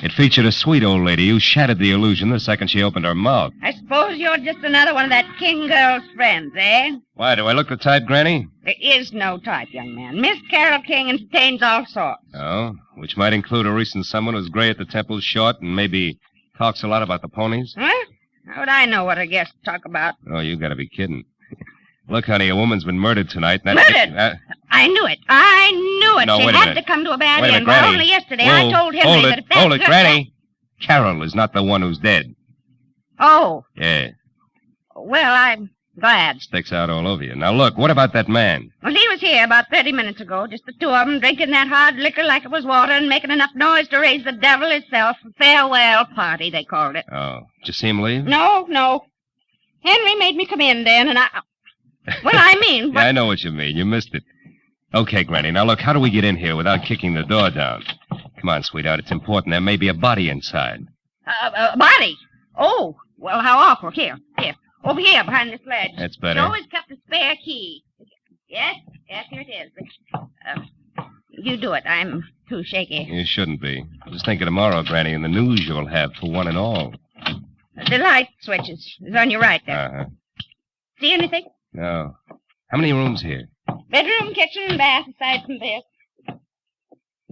It featured a sweet old lady who shattered the illusion the second she opened her mouth. I suppose you're just another one of that King girl's friends, eh? Why, do I look the type, Granny? There is no type, young man. Miss Carol King entertains all sorts. Oh, which might include a recent someone who's gray at the temples, short, and maybe talks a lot about the ponies? Huh? How would I know what our guests talk about? Oh, you gotta be kidding. Look, honey, a woman's been murdered tonight. Murdered? I knew it. I knew it. No, she wait a had minute. to come to a bad Wait a end. minute, But Granny. only yesterday Whoa, I told Henry that if that hold it, girl- Granny. Carol is not the one who's dead. Oh, Yeah, well, I'm glad. sticks out all over you. Now, look, what about that man? Well, he was here about 30 minutes ago, just the two of them, drinking that hard liquor like it was water and making enough noise to raise the devil himself. A farewell party, they called it. Oh, did you see him leave? No. Henry made me come in then, and I... Well, I mean... Yeah, I know what you mean. You missed it. Okay, Granny. Now, look, how do we get in here without kicking the door down? Come on, sweetheart. It's important. There may be a body inside. Body? Oh, well, how awkward. Here. Over here, behind this ledge. That's better. She always kept a spare key. Yes, here it is. You do it. I'm too shaky. You shouldn't be. Just think of tomorrow, Granny, and the news you'll have for one and all. The light switch is on your right there. Uh-huh. See anything? No. How many rooms here? Bedroom, kitchen, and bath, aside from this.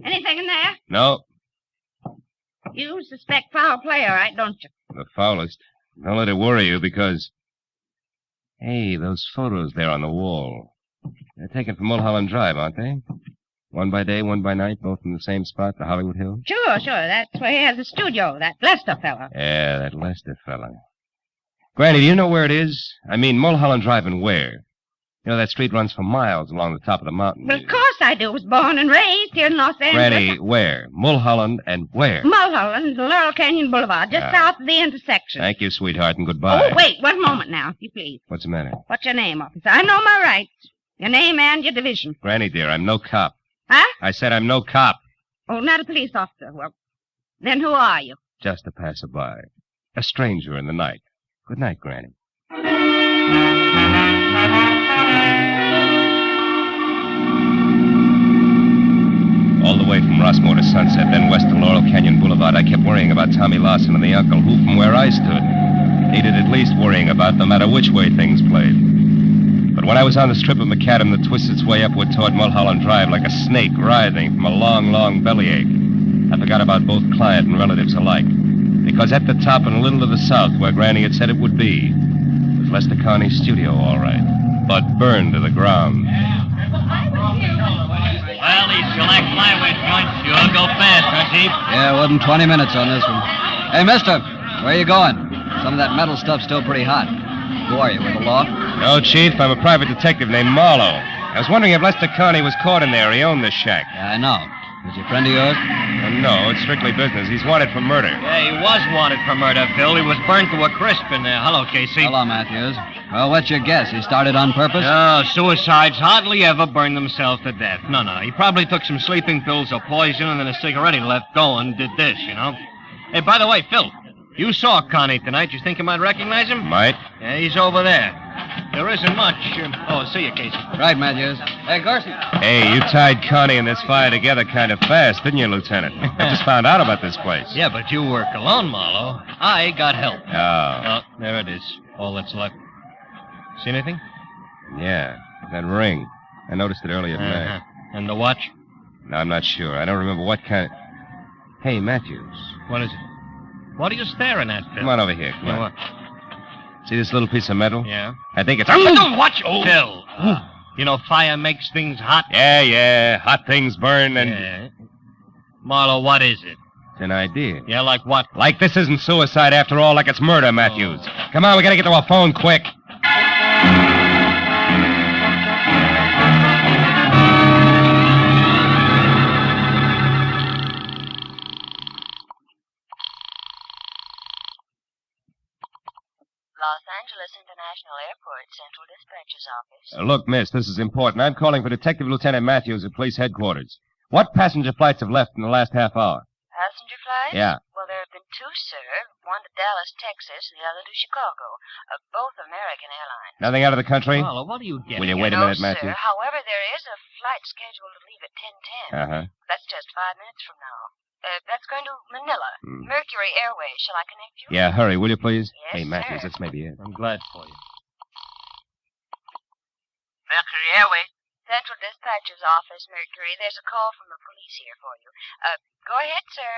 Anything in there? No. You suspect foul play, all right, don't you? The foulest. Don't let it worry you, because... Hey, those photos there on the wall. They're taken from Mulholland Drive, aren't they? One by day, one by night, both in the same spot, the Hollywood Hills? Sure. That's where he has a studio, that Lester fella. Yeah, that Lester fella. Granny, do you know where it is? I mean, Mulholland Drive and where? You know, that street runs for miles along the top of the mountain. Well, of course I do. Was born and raised here in Los Angeles. Granny, where? Mulholland and where? Mulholland, Laurel Canyon Boulevard, just south of the intersection. Thank you, sweetheart, and goodbye. Oh, wait, one moment now, if you please. What's the matter? What's your name, officer? I know my rights. Your name and your division. Granny, dear, I'm no cop. Huh? I said I'm no cop. Oh, not a police officer. Well, then who are you? Just a passerby. A stranger in the night. Good night, Granny. All the way from Rossmore to Sunset, then west to Laurel Canyon Boulevard, I kept worrying about Tommy Larson and the uncle, who, from where I stood, needed at least worrying about no matter which way things played. But when I was on the strip of macadam that twists its way upward toward Mulholland Drive like a snake writhing from a long, long bellyache, I forgot about both client and relatives alike. Because at the top and a little to the south, where Granny had said it would be, was Lester Carney's studio, all right, but burned to the ground. Well, these select flyway joints sure go fast, huh, Chief? Yeah, it wasn't 20 minutes on this one. Hey, mister, where you going? Some of that metal stuff's still pretty hot. Who are you, with the law? No, Chief, I'm a private detective named Marlowe. I was wondering if Lester Carney was caught in there. He owned this shack. Yeah, I know. Is he a friend of yours? No, it's strictly business. He's wanted for murder. Yeah, he was wanted for murder, Phil. He was burned to a crisp in there. Hello, Casey. Hello, Matthews. Well, what's your guess? He started on purpose? No, suicides hardly ever burn themselves to death. No. He probably took some sleeping pills or poison and then a cigarette he left going did this, you know. Hey, by the way, Phil, you saw Connie tonight. You think you might recognize him? Might. Yeah, he's over there. There isn't much. See you, Casey. Right, Matthews. Hey, Garcia. Hey, you tied Connie and this fire together kind of fast, didn't you, Lieutenant? I just found out about this place. Yeah, but you work alone, Marlowe. I got help. Oh. There it is. All that's left. See anything? Yeah, that ring. I noticed it earlier tonight. And the watch? No, I'm not sure. I don't remember what kind of... Hey, Matthews. What is it? What are you staring at, Phil? Come on over here. Come on. What? See this little piece of metal? Yeah. I think it's... Watch! Oh. Phil. You know, fire makes things hot. Yeah. Hot things burn and... Yeah. Marlowe, what is it? It's an idea. Yeah, like what? Like this isn't suicide after all, like it's murder, Matthews. Oh. Come on, we gotta get to our phone quick. Los Angeles International Airport, Central Dispatcher's Office. Look, miss, this is important. I'm calling for Detective Lieutenant Matthews at police headquarters. What passenger flights have left in the last half hour? Passenger flights? Yeah. Well, there have been two, sir. One to Dallas, Texas, and the other to Chicago. Both American Airlines. Nothing out of the country? Marlowe, what are you getting? Will you wait a minute, Matthews? Sir. However, there is a flight scheduled to leave at 10:10. Uh-huh. That's just 5 minutes from now. That's going to Manila. Mercury Airways. Shall I connect you? Yeah, hurry, will you, please? Yes, hey, Matthews, sir. this may be it. I'm glad for you. Mercury Airways. Central Dispatcher's Office, Mercury. There's a call from the police here for you. Go ahead, sir.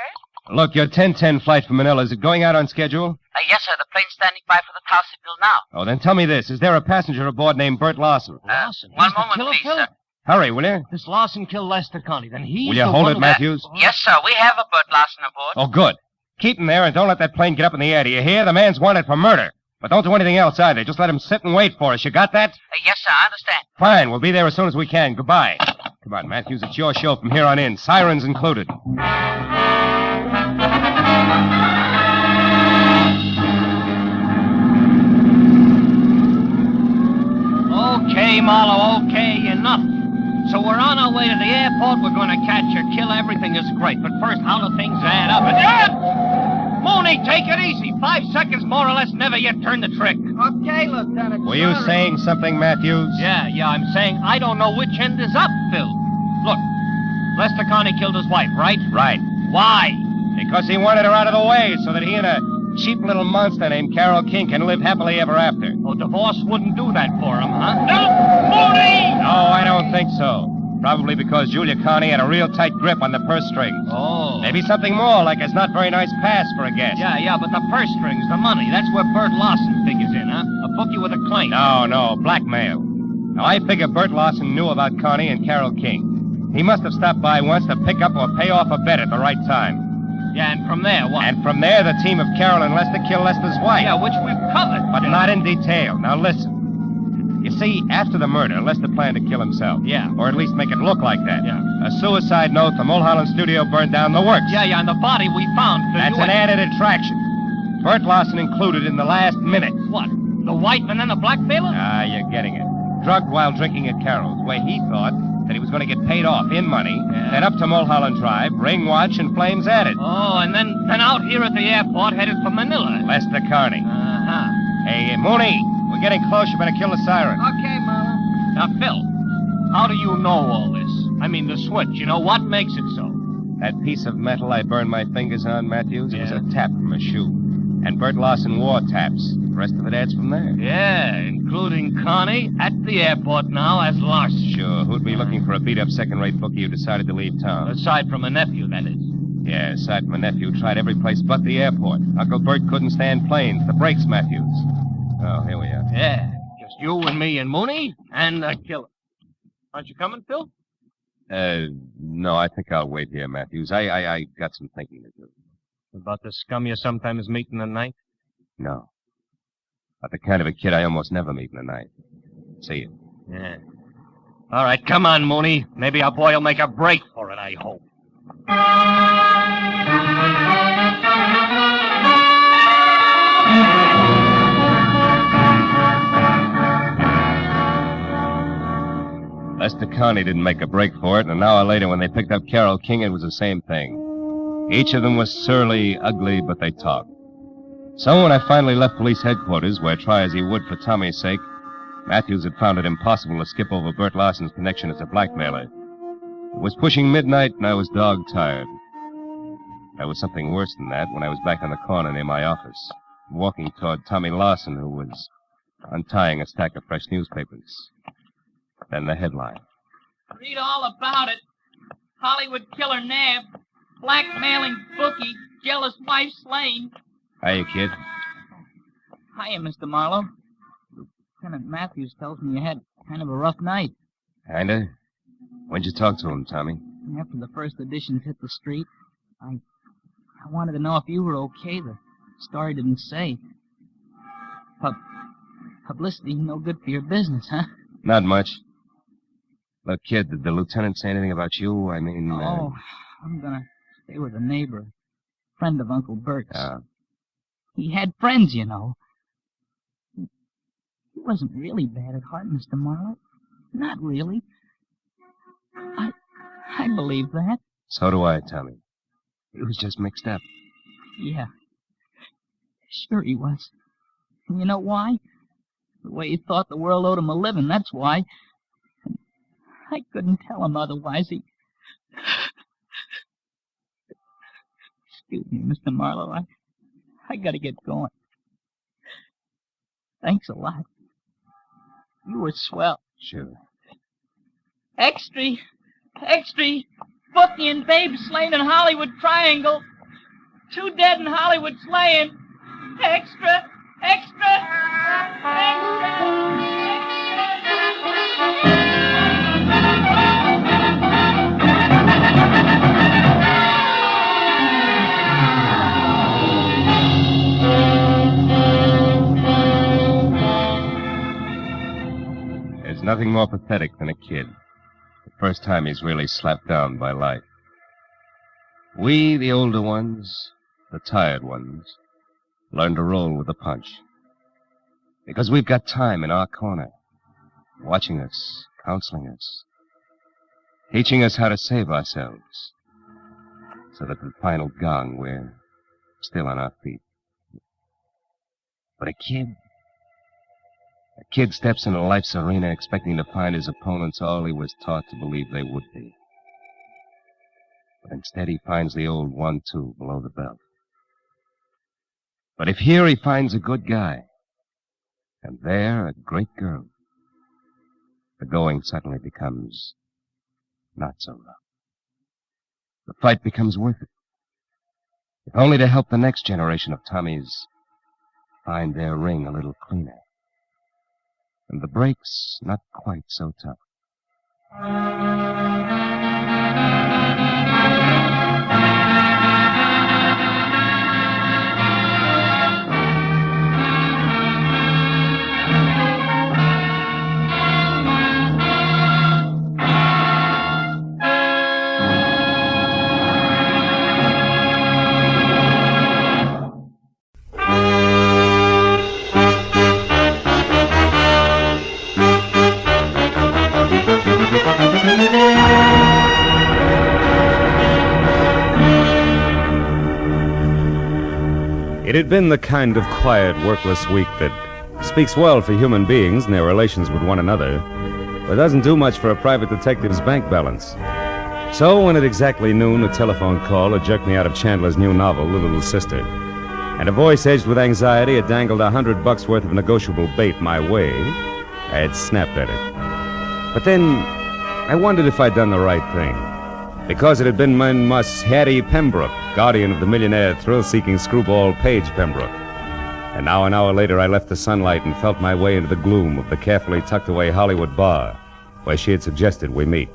Look, your 10:10 flight from Manila, is it going out on schedule? Yes, sir. The plane's standing by for the tower signal now. Oh, then tell me this. Is there a passenger aboard named Bert Larson? Larson? One moment, please, sir. Hurry, will you? This Larson killed Lester Connie. Then he's Will you the hold one it, who- Matthews? Yes, sir. We have a Bert Larson aboard. Oh, good. Keep him there and don't let that plane get up in the air. Do you hear? The man's wanted for murder. But don't do anything else either. Just let him sit and wait for us. You got that? Yes, sir. I understand. Fine. We'll be there as soon as we can. Goodbye. Come on, Matthews. It's your show from here on in. Sirens included. Okay, Marlowe, okay. Enough. So we're on our way to the airport. We're going to catch or kill. Everything is great. But first, how do things add up? Mooney, take it easy. 5 seconds more or less, never yet turn the trick. Okay, Lieutenant. Were you saying something, Matthews? Yeah, I'm saying I don't know which end is up, Phil. Look, Lester Connie killed his wife, right? Right. Why? Because he wanted her out of the way so that he and a cheap little monster named Carol King can live happily ever after. Oh, divorce wouldn't do that for him, huh? No, Mooney! No, I don't think so. Probably because Julia Connie had a real tight grip on the purse strings. Oh. Maybe something more, like his not very nice pass for a guest. Yeah, but the purse strings, the money, that's where Bert Lawson figures in, huh? A bookie with a claim. No, blackmail. Now, I figure Bert Lawson knew about Connie and Carol King. He must have stopped by once to pick up or pay off a bet at the right time. Yeah, and from there, what? And from there, the team of Carol and Lester killed Lester's wife. Yeah, which we've covered. But not in detail. Now, listen. You see, after the murder, Lester planned to kill himself. Yeah. Or at least make it look like that. Yeah. A suicide note, the Mulholland studio burned down, the works. Yeah, and the body we found. That's an added attraction. Bert Lawson included in the last minute. What? The wife and then the blackmailer? Ah, you're getting it. Drugged while drinking at Carol's, where he thought that he was going to get paid off in money, then up to Mulholland Drive, ring watch, and flames added. Oh, and then out here at the airport, headed for Manila. Lester Carney. Uh-huh. Hey, Mooney, we're getting close. You better kill the siren. Okay, Marlowe. Now, Phil, how do you know all this? I mean, the switch, what makes it so? That piece of metal I burned my fingers on, Matthews, it was a tap from a shoe. And Bert Lawson wore taps. The rest of it adds from there. Yeah, including Connie at the airport now as Larson. Sure, who'd be looking for a beat-up second-rate bookie who decided to leave town? Aside from a nephew, that is. Yeah, aside from a nephew who tried every place but the airport. Uncle Bert couldn't stand planes. The brakes, Matthews. Oh, here we are. Yeah, just you and me and Mooney and the killer. Aren't you coming, Phil? No, I think I'll wait here, Matthews. I got some thinking to do. About the scum you sometimes meet in the night? No. About the kind of a kid I almost never meet in the night. See you. Yeah. All right, come on, Mooney. Maybe our boy will make a break for it, I hope. Lester Connie didn't make a break for it, and an hour later when they picked up Carol King, it was the same thing. Each of them was surly, ugly, but they talked. So when I finally left police headquarters, where try as he would for Tommy's sake, Matthews had found it impossible to skip over Bert Larson's connection as a blackmailer. It was pushing midnight, and I was dog-tired. There was something worse than that when I was back on the corner near my office, walking toward Tommy Larson, who was untying a stack of fresh newspapers. Then the headline. Read all about it. Hollywood killer nabbed. Blackmailing bookie. Jealous wife slain. Hiya, kid. Hiya, Mr. Marlowe. Lieutenant Matthews tells me you had kind of a rough night. Kinda? When'd you talk to him, Tommy? After the first editions hit the street, I wanted to know if you were okay. The story didn't say. Publicity no good for your business, huh? Not much. Look, kid, did the lieutenant say anything about you? I mean... Oh, I'm gonna stay with a neighbor. Friend of Uncle Bert's. He had friends, you know. He wasn't really bad at heart, Mr. Marlowe. Not really. I believe that. So do I, Tommy. He was just mixed up. Yeah. Sure he was. And you know why? The way he thought the world owed him a living, that's why. And I couldn't tell him otherwise. Excuse me, Mr. Marlowe. I gotta get going. Thanks a lot. You were swell. Sure. Extra. Bookie and Babe slain in Hollywood Triangle. 2 dead in Hollywood slaying. Extra. There's nothing more pathetic than a kid. The first time he's really slapped down by life. We, the older ones, the tired ones, learn to roll with the punch. Because we've got time in our corner, watching us, counseling us. teaching us how to save ourselves. So that the final gong, we're still on our feet. But a kid steps into life's arena expecting to find his opponents all he was taught to believe they would be. But instead he finds the old 1-2 below the belt. But if here he finds a good guy, and there a great girl, the going suddenly becomes not so rough. The fight becomes worth it, if only to help the next generation of Tommies find their ring a little cleaner, and the breaks not quite so tough. It had been the kind of quiet, workless week that speaks well for human beings and their relations with one another, but doesn't do much for a private detective's bank balance. So when at exactly noon a telephone call had jerked me out of Chandler's new novel, The Little Sister, and a voice edged with anxiety had dangled $100 worth of negotiable bait my way, I had snapped at it. But then I wondered if I'd done the right thing, because it had been my Mus Hattie Pembroke, guardian of the millionaire thrill-seeking screwball Paige Pembroke. And now an hour later I left the sunlight and felt my way into the gloom of the carefully tucked-away Hollywood bar where she had suggested we meet.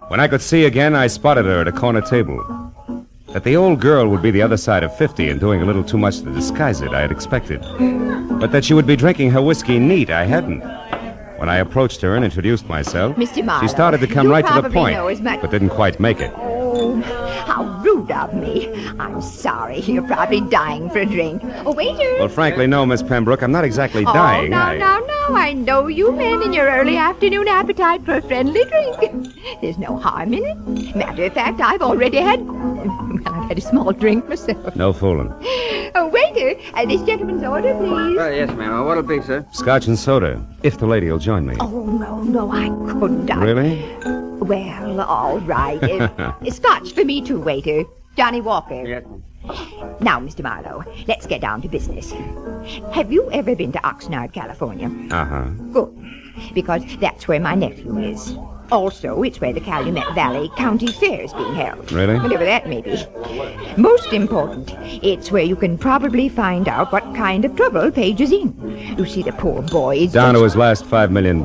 When I could see again, I spotted her at a corner table. That the old girl would be the other side of 50 and doing a little too much to disguise it, I had expected. But that she would be drinking her whiskey neat, I hadn't. When I approached her and introduced myself, Mr. Marlowe, she started to come right to the point, know as much... but didn't quite make it. Oh, how rude of me. I'm sorry. You're probably dying for a drink. Oh, waiter. Well, frankly, no, Miss Pembroke. I'm not exactly dying. Now, I know you men in your early afternoon appetite for a friendly drink. There's no harm in it. Matter of fact, I've already had... Well, I've had a small drink myself. No fooling. Oh, waiter, this gentleman's order, please. Yes, ma'am. What'll be, sir? Scotch and soda, if the lady will join me. Oh, no, I couldn't. Really? Well, all right. Scotch for me too, waiter. Johnny Walker. Yes. Now, Mr. Marlowe, let's get down to business. Have you ever been to Oxnard, California? Uh-huh. Good, because that's where my nephew is. Also, it's where the Calumet Valley County Fair is being held. Really? Whatever that may be. Most important, it's where you can probably find out what kind of trouble Paige is in. You see, the poor boy is Down just... to his last $5 million.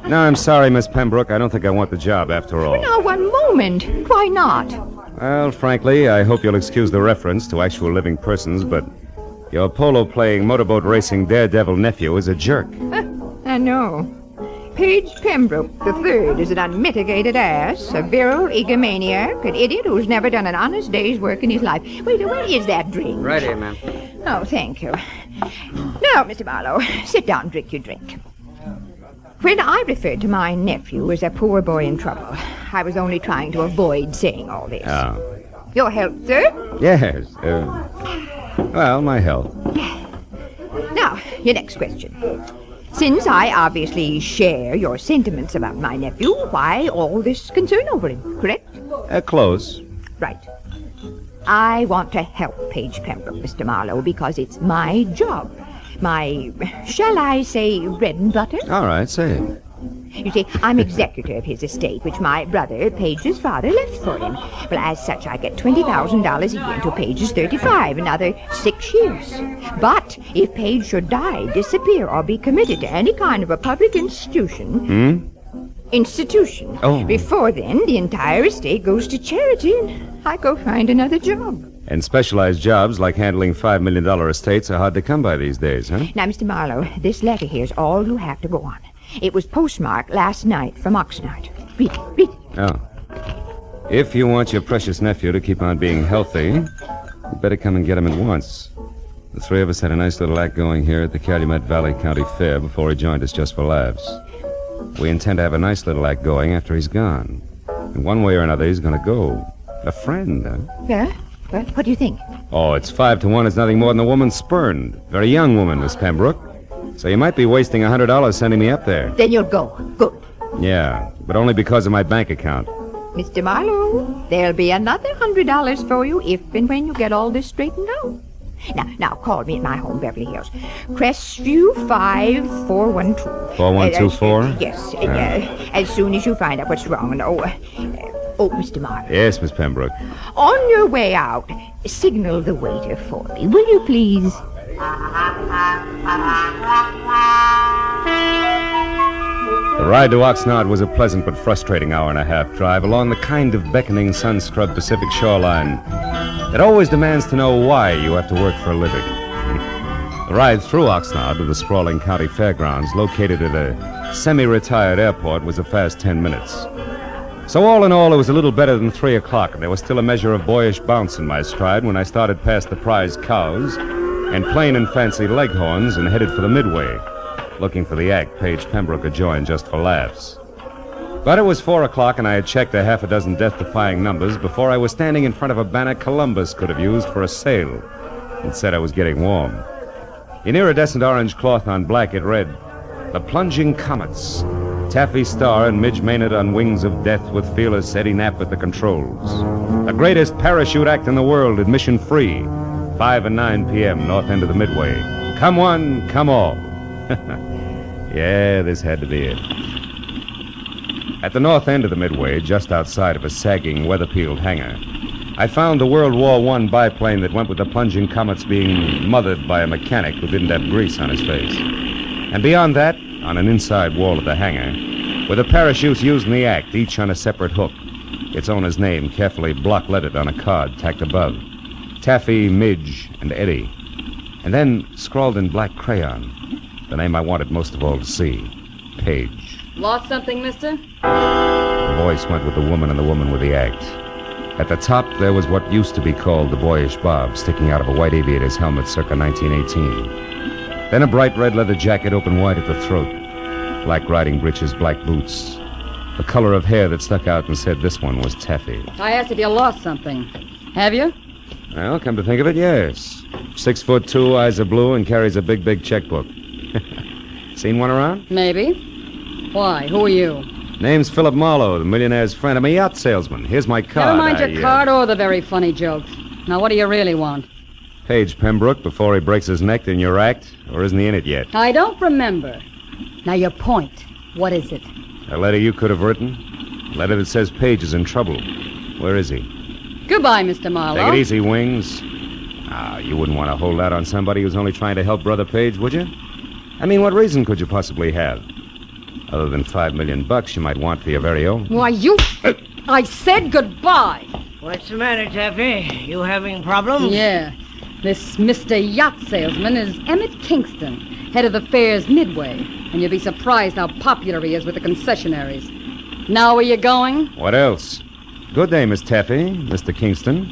No, I'm sorry, Miss Pembroke. I don't think I want the job after all. Now, one moment. Why not? Well, frankly, I hope you'll excuse the reference to actual living persons, but your polo-playing, motorboat racing daredevil nephew is a jerk. I know. Paige Pembroke III is an unmitigated ass, a virile egomaniac, an idiot who's never done an honest day's work in his life. Wait, where is that drink? Right here, ma'am. Oh, thank you. Now, Mr. Marlowe, sit down and drink your drink. When I referred to my nephew as a poor boy in trouble, I was only trying to avoid saying all this. Oh. Your health, sir? Yes. Well, my health. Now, your next question. Since I obviously share your sentiments about my nephew, why all this concern over him, correct? Close. Right. I want to help Paige Pembroke, Mr. Marlowe, because it's my job. My, shall I say, bread and butter? All right, say it. You see, I'm executor of his estate, which my brother, Paige's father, left for him. Well, as such, I get $20,000 a year until Paige is 35, another 6 years. But if Paige should die, disappear, or be committed to any kind of a public institution... Institution. Oh. Before then, the entire estate goes to charity, and I go find another job. And specialized jobs like handling $5 million estates are hard to come by these days, huh? Now, Mr. Marlowe, this letter here's all you have to go on. It was postmarked last night from Oxnard. Read it. Oh. If you want your precious nephew to keep on being healthy, you better come and get him at once. The three of us had a nice little act going here at the Calumet Valley County Fair before he joined us just for laughs. We intend to have a nice little act going after he's gone. And one way or another, he's going to go. A friend, huh? Yeah? Well, what do you think? Oh, it's 5 to 1. It's nothing more than a woman spurned. Very young woman, Miss Pembroke. So you might be wasting $100 sending me up there. Then you'll go. Good. Yeah, but only because of my bank account. Mr. Marlowe, there'll be another $100 for you if and when you get all this straightened out. Now, call me at my home, Beverly Hills. Crestview 5412. 4124? Yes, as soon as you find out what's wrong. Oh, Mr. Marlowe. Yes, Miss Pembroke. On your way out, signal the waiter for me, will you please? The ride to Oxnard was a pleasant but frustrating hour-and-a-half drive along the kind of beckoning sun-scrubbed Pacific shoreline that always demands to know why you have to work for a living. The ride through Oxnard to the sprawling county fairgrounds located at a semi-retired airport was a fast 10 minutes. So all in all, it was a little better than 3 o'clock, and there was still a measure of boyish bounce in my stride when I started past the prize cows and plain and fancy leghorns and headed for the Midway, looking for the act Paige Pembroke had joined just for laughs. But it was 4 o'clock, and I had checked a half a dozen death-defying numbers before I was standing in front of a banner Columbus could have used for a sail. It said I was getting warm. In iridescent orange cloth on black, it read, "The Plunging Comets. Taffy Starr and Midge Maynard on wings of death with fearless Eddie Knapp at the controls. The greatest parachute act in the world, admission free. 5 and 9 p.m., north end of the Midway. Come one, come all." Yeah, this had to be it. At the north end of the Midway, just outside of a sagging, weather-peeled hangar, I found the World War I biplane that went with the Plunging Comets being mothered by a mechanic who didn't have grease on his face. And beyond that, on an inside wall of the hangar, were the parachutes used in the act, each on a separate hook, its owner's name carefully block-lettered on a card tacked above. Taffy, Midge, and Eddie. And then, scrawled in black crayon, the name I wanted most of all to see, Paige. Lost something, mister? The voice went with the woman and the woman with the act. At the top, there was what used to be called the boyish bob, sticking out of a white aviator's helmet circa 1918. Then a bright red leather jacket open wide at the throat. Black riding breeches, black boots. The color of hair that stuck out and said this one was Taffy. I asked if you lost something. Have you? Well, come to think of it, yes. 6'2", eyes are blue, and carries a big, big checkbook. Seen one around? Maybe. Why? Who are you? Name's Philip Marlowe, the millionaire's friend. I'm a yacht salesman. Here's my card. Never mind your card or the very funny jokes. Now, what do you really want? Paige Pembroke before he breaks his neck in your act, or isn't he in it yet? I don't remember. Now, your point. What is it? A letter you could have written? A letter that says Paige is in trouble. Where is he? Goodbye, Mr. Marlowe. Take it easy, Wings. You wouldn't want to hold out on somebody who's only trying to help Brother Paige, would you? I mean, what reason could you possibly have? Other than $5 million you might want for your very own. Why, you... I said goodbye. What's the matter, Taffy? You having problems? Yeah. This Mr. Yacht Salesman is Emmett Kingston, head of the fair's Midway. And you'll be surprised how popular he is with the concessionaries. Now where you going? What else? Good day, Miss Taffy, Mr. Kingston.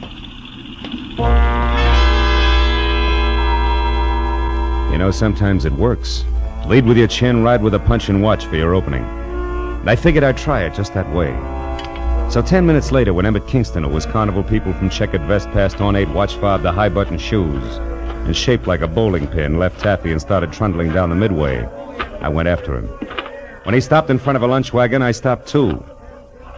You know, sometimes it works. Lead with your chin, ride with a punch, and watch for your opening. And I figured I'd try it just that way. So 10 minutes later, when Emmett Kingston, who was carnival people from checkered vest past ornate watch fob to high-button shoes, and shaped like a bowling pin, left Taffy and started trundling down the Midway, I went after him. When he stopped in front of a lunch wagon, I stopped too.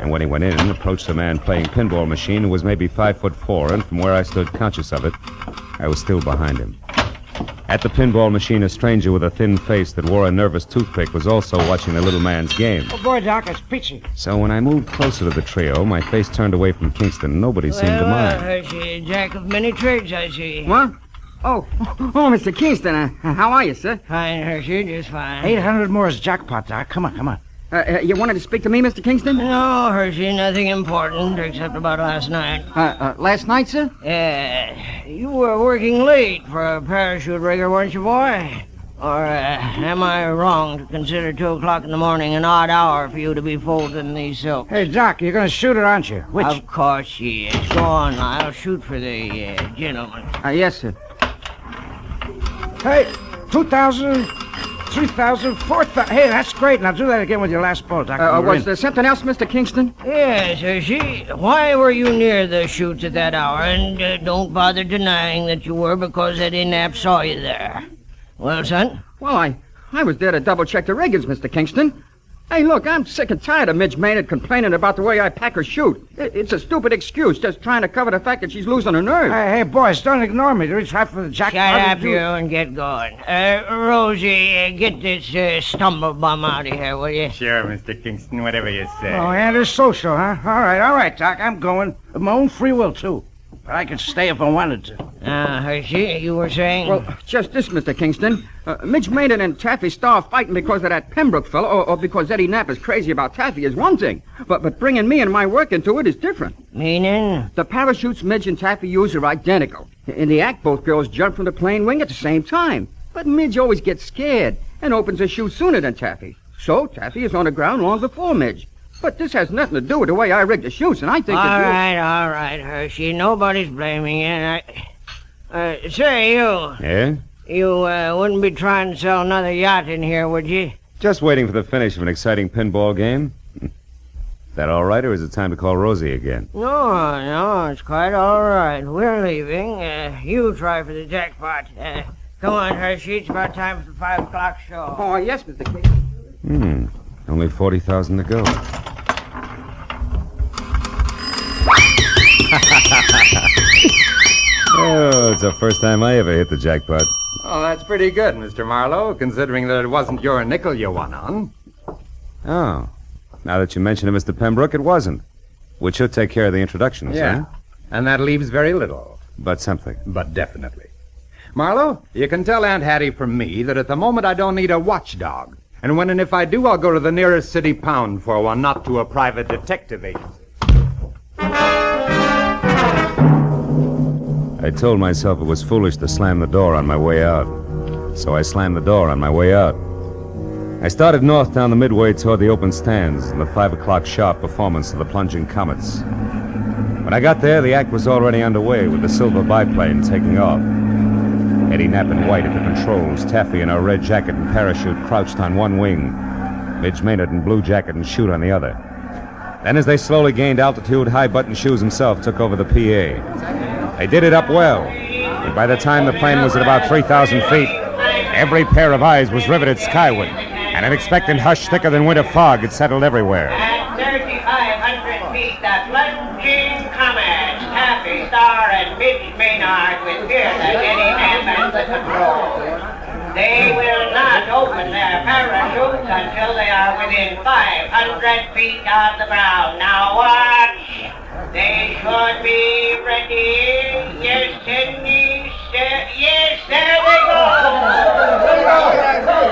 And when he went in, approached a man playing pinball machine who was maybe 5'4", and from where I stood conscious of it, I was still behind him. At the pinball machine, a stranger with a thin face that wore a nervous toothpick was also watching the little man's game. Oh, boy, Doc, it's peachy. So when I moved closer to the trio, my face turned away from Kingston. Nobody seemed to mind. Here's a jack of many trades, I see. What? Oh, Mr. Kingston, how are you, sir? Fine, Hershey, just fine. 800 more is jackpot, Doc. Come on. You wanted to speak to me, Mr. Kingston? No, Hershey, nothing important except about last night. Last night, sir? You were working late for a parachute rigger, weren't you, boy? Or am I wrong to consider 2 o'clock in the morning an odd hour for you to be folding these silks? Hey, Doc, you're going to shoot her, aren't you? Which? Of course she is. Go on, I'll shoot for the gentleman. Yes, sir. Hey, 2,000... 3,000, 4,000. Hey, that's great. Now do that again with your last bolt. Was there something else, Mr. Kingston? Yes, Hershey. Why were you near the chutes at that hour? And don't bother denying that you were, because Eddie Knapp saw you there. Well, son? Well, I was there to double-check the riggers, Mr. Kingston. Hey, look, I'm sick and tired of Midge Maynard complaining about the way I pack her chute. It's a stupid excuse, just trying to cover the fact that she's losing her nerve. Hey, boys, don't ignore me. Reach right for the jackpot. Shut up, you, and get going. Rosie, get this stumble bum out of here, will you? Sure, Mr. Kingston, whatever you say. Oh, and it's social, huh? All right, Doc, I'm going. Of my own free will, too. But I could stay if I wanted to. Hershey, you were saying? Well, just this, Mr. Kingston. Midge Maynard and Taffy Starr fighting because of that Pembroke fellow, or because Eddie Knapp is crazy about Taffy is one thing. But bringing me and my work into it is different. Meaning? The parachutes Midge and Taffy use are identical. In the act, both girls jump from the plane wing at the same time. But Midge always gets scared and opens her chute sooner than Taffy. So Taffy is on the ground long before Midge. But this has nothing to do with the way I rigged the chutes, and I think All right, Hershey. Nobody's blaming you. Say, you. Yeah? You wouldn't be trying to sell another yacht in here, would you? Just waiting for the finish of an exciting pinball game. Is that all right, or is it time to call Rosie again? No, it's quite all right. We're leaving. You try for the jackpot. Come on, Hershey. It's about time for the 5 o'clock show. Oh, yes, Mr. Kingston. Only 40,000 to go. Oh, it's the first time I ever hit the jackpot. Oh, that's pretty good, Mr. Marlowe, considering that it wasn't your nickel you won on. Oh. Now that you mention it, Mr. Pembroke, it wasn't. Which should take care of the introductions, Yeah. huh? And that leaves very little. But something. But definitely. Marlowe, you can tell Aunt Hattie from me that at the moment I don't need a watchdog. And when and if I do, I'll go to the nearest city pound for one, not to a private detective agency. I told myself it was foolish to slam the door on my way out. So I slammed the door on my way out. I started north down the midway toward the open stands and the 5 o'clock sharp performance of the plunging comets. When I got there, the act was already underway with the silver biplane taking off. Eddie Knapp in white at the controls, Taffy in her red jacket and parachute crouched on one wing, Midge Maynard in blue jacket and chute on the other. Then as they slowly gained altitude, High Button Shoes himself took over the PA. They did it up well, and by the time the plane was at about 3,000 feet, every pair of eyes was riveted skyward, and an expectant hush thicker than winter fog had settled everywhere. At 3,500 feet, the plunging comets, Taffy Starr and Midge Maynard with fearless Eddie Knapp at the controls. They will not open their parachutes until they are within 500 feet of the ground. Now watch. They should be ready. Yes, there they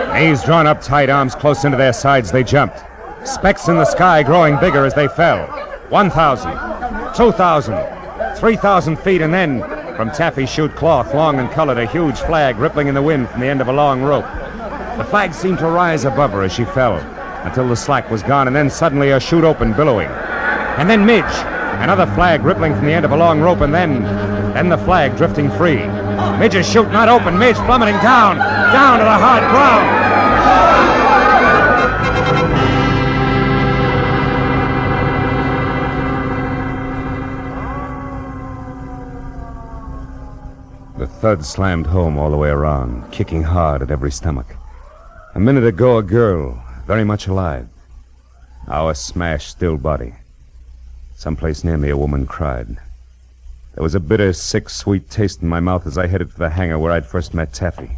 go. Knees drawn up tight, arms close into their sides, they jumped. Specks in the sky growing bigger as they fell. 1,000, 2,000, 3,000 feet, and then, from Taffy's chute cloth, long and colored, a huge flag rippling in the wind from the end of a long rope. The flag seemed to rise above her as she fell, until the slack was gone, and then suddenly her chute opened, billowing. And then Midge, another flag rippling from the end of a long rope, and then the flag drifting free. Midge's chute not open, Midge plummeting down to the hard ground. The thud slammed home all the way around, kicking hard at every stomach. A minute ago, a girl, very much alive. Now a smashed, still body. Someplace near me, a woman cried. There was a bitter, sick, sweet taste in my mouth as I headed for the hangar where I'd first met Taffy.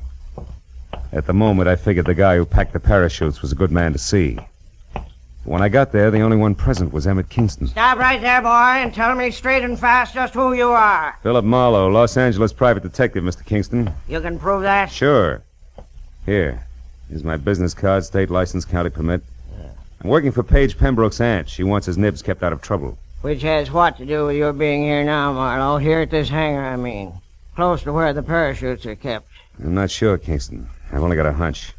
At the moment, I figured the guy who packed the parachutes was a good man to see. When I got there, the only one present was Emmett Kingston. Stop right there, boy, and tell me straight and fast just who you are. Philip Marlowe, Los Angeles private detective, Mr. Kingston. You can prove that? Sure. Here's my business card, state license, county permit. I'm working for Paige Pembroke's aunt. She wants his nibs kept out of trouble. Which has what to do with your being here now, Marlowe? Here at this hangar, I mean. Close to where the parachutes are kept. I'm not sure, Kingston. I've only got a hunch.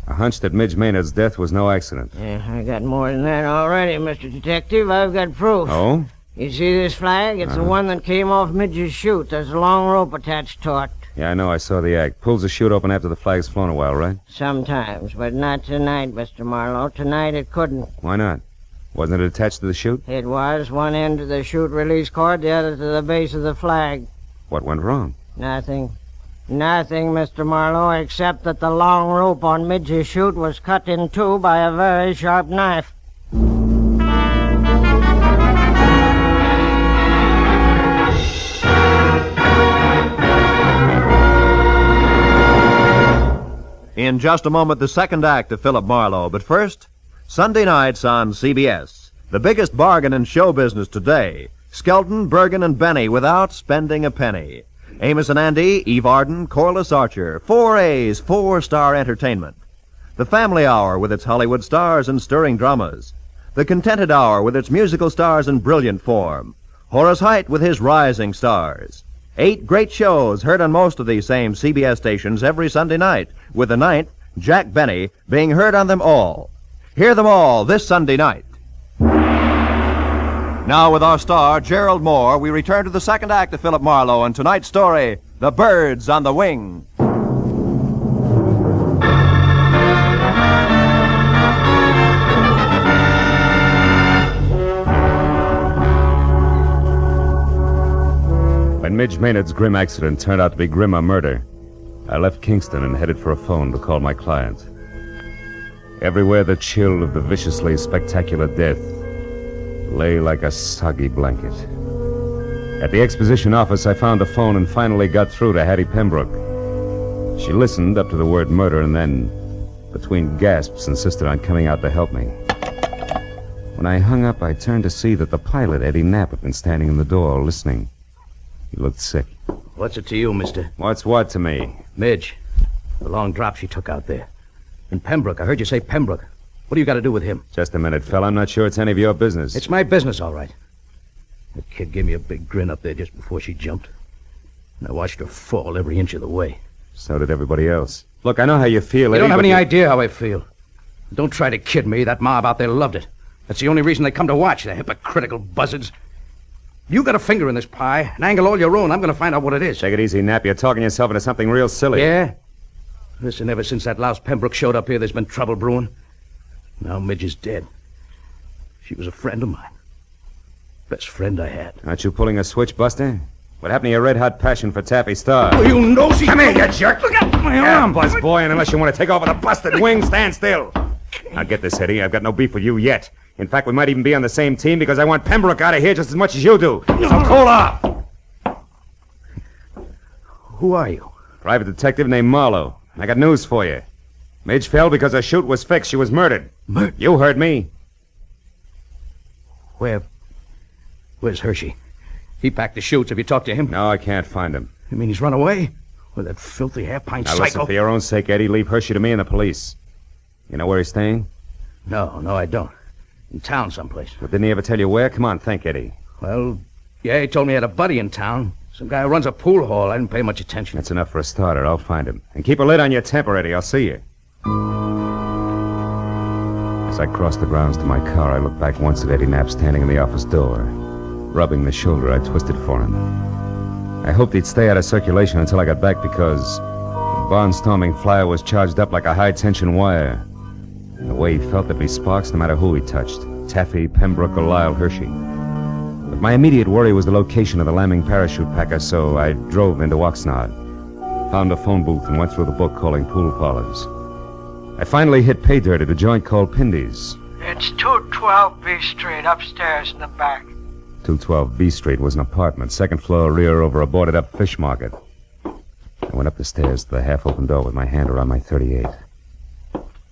A hunch that Midge Maynard's death was no accident. Yeah, I got more than that already, Mr. Detective. I've got proof. Oh? You see this flag? It's the one that came off Midge's chute. There's a long rope attached to it. Yeah, I know. I saw the act. Pulls the chute open after the flag's flown a while, right? Sometimes, but not tonight, Mr. Marlowe. Tonight it couldn't. Why not? Wasn't it attached to the chute? It was. One end to the chute release cord, the other to the base of the flag. What went wrong? Nothing. Nothing, Mr. Marlowe, except that the long rope on Midge's chute was cut in two by a very sharp knife. In just a moment, the second act of Philip Marlowe. But first, Sunday nights on CBS. The biggest bargain in show business today. Skelton, Bergen, and Benny without spending a penny. Amos and Andy, Eve Arden, Corliss Archer. 4 A's, 4-star entertainment. The Family Hour with its Hollywood stars and stirring dramas. The Contented Hour with its musical stars in brilliant form. Horace Heidt with his rising stars. 8 great shows heard on most of these same CBS stations every Sunday night, with the 9th, Jack Benny, being heard on them all. Hear them all this Sunday night. Now with our star, Gerald Moore, we return to the second act of Philip Marlowe and tonight's story, The Birds on the Wing. When Midge Maynard's grim accident turned out to be grim a murder, I left Kingston and headed for a phone to call my client. Everywhere the chill of the viciously spectacular death lay like a soggy blanket. At the exposition office, I found a phone and finally got through to Hattie Pembroke. She listened up to the word murder and then, between gasps, insisted on coming out to help me. When I hung up, I turned to see that the pilot, Eddie Knapp, had been standing in the door listening. He looked sick. What's it to you, mister? What's what to me? Midge. The long drop she took out there. And Pembroke. I heard you say Pembroke. What do you got to do with him? Just a minute, fella. I'm not sure it's any of your business. It's my business, all right. That kid gave me a big grin up there just before she jumped. And I watched her fall every inch of the way. So did everybody else. Look, I know how you feel, You Eddie, don't have but any idea how I feel. Don't try to kid me. That mob out there loved it. That's the only reason they come to watch, the hypocritical buzzards. You got a finger in this pie, an angle all your own. I'm going to find out what it is. Take it easy, Knapp. You're talking yourself into something real silly. Yeah? Listen, ever since that louse Pembroke showed up here, there's been trouble brewing. Now Midge is dead. She was a friend of mine. Best friend I had. Aren't you pulling a switch, Buster? What happened to your red-hot passion for Taffy Star? Oh, you nosy... Come here, you jerk! Look out my arm, Buzz boy, and unless you want to take off with a busted wing, stand still. Now get this, Eddie. I've got no beef with you yet. In fact, we might even be on the same team because I want Pembroke out of here just as much as you do. So cool off! Who are you? Private detective named Marlowe. I got news for you. Midge fell because her chute was fixed. She was murdered. Murdered? You heard me. Where's Hershey? He packed the chutes. Have you talked to him? No, I can't find him. You mean he's run away? With that filthy half-pint psycho? Now listen, for your own sake, Eddie, leave Hershey to me and the police. You know where he's staying? No, I don't. In town someplace. But didn't he ever tell you where? Come on, think, Eddie. Well, yeah, he told me he had a buddy in town. Some guy who runs a pool hall. I didn't pay much attention. That's enough for a starter. I'll find him. And keep a lid on your temper, Eddie. I'll see you. As I crossed the grounds to my car, I looked back once at Eddie Knapp standing in the office door, rubbing the shoulder I twisted for him. I hoped he'd stay out of circulation until I got back because the barnstorming flyer was charged up like a high-tension wire. And the way he felt there'd be sparks no matter who he touched, Taffy, Pembroke, or Lyle Hershey. But my immediate worry was the location of the lambing parachute packer, so I drove into Oxnard, found a phone booth, and went through the book calling pool parlors. I finally hit pay dirt at a joint called Pindy's. It's 212 B Street, upstairs in the back. 212 B Street was an apartment, second floor rear over a boarded-up fish market. I went up the stairs to the half-open door with my hand around my .38.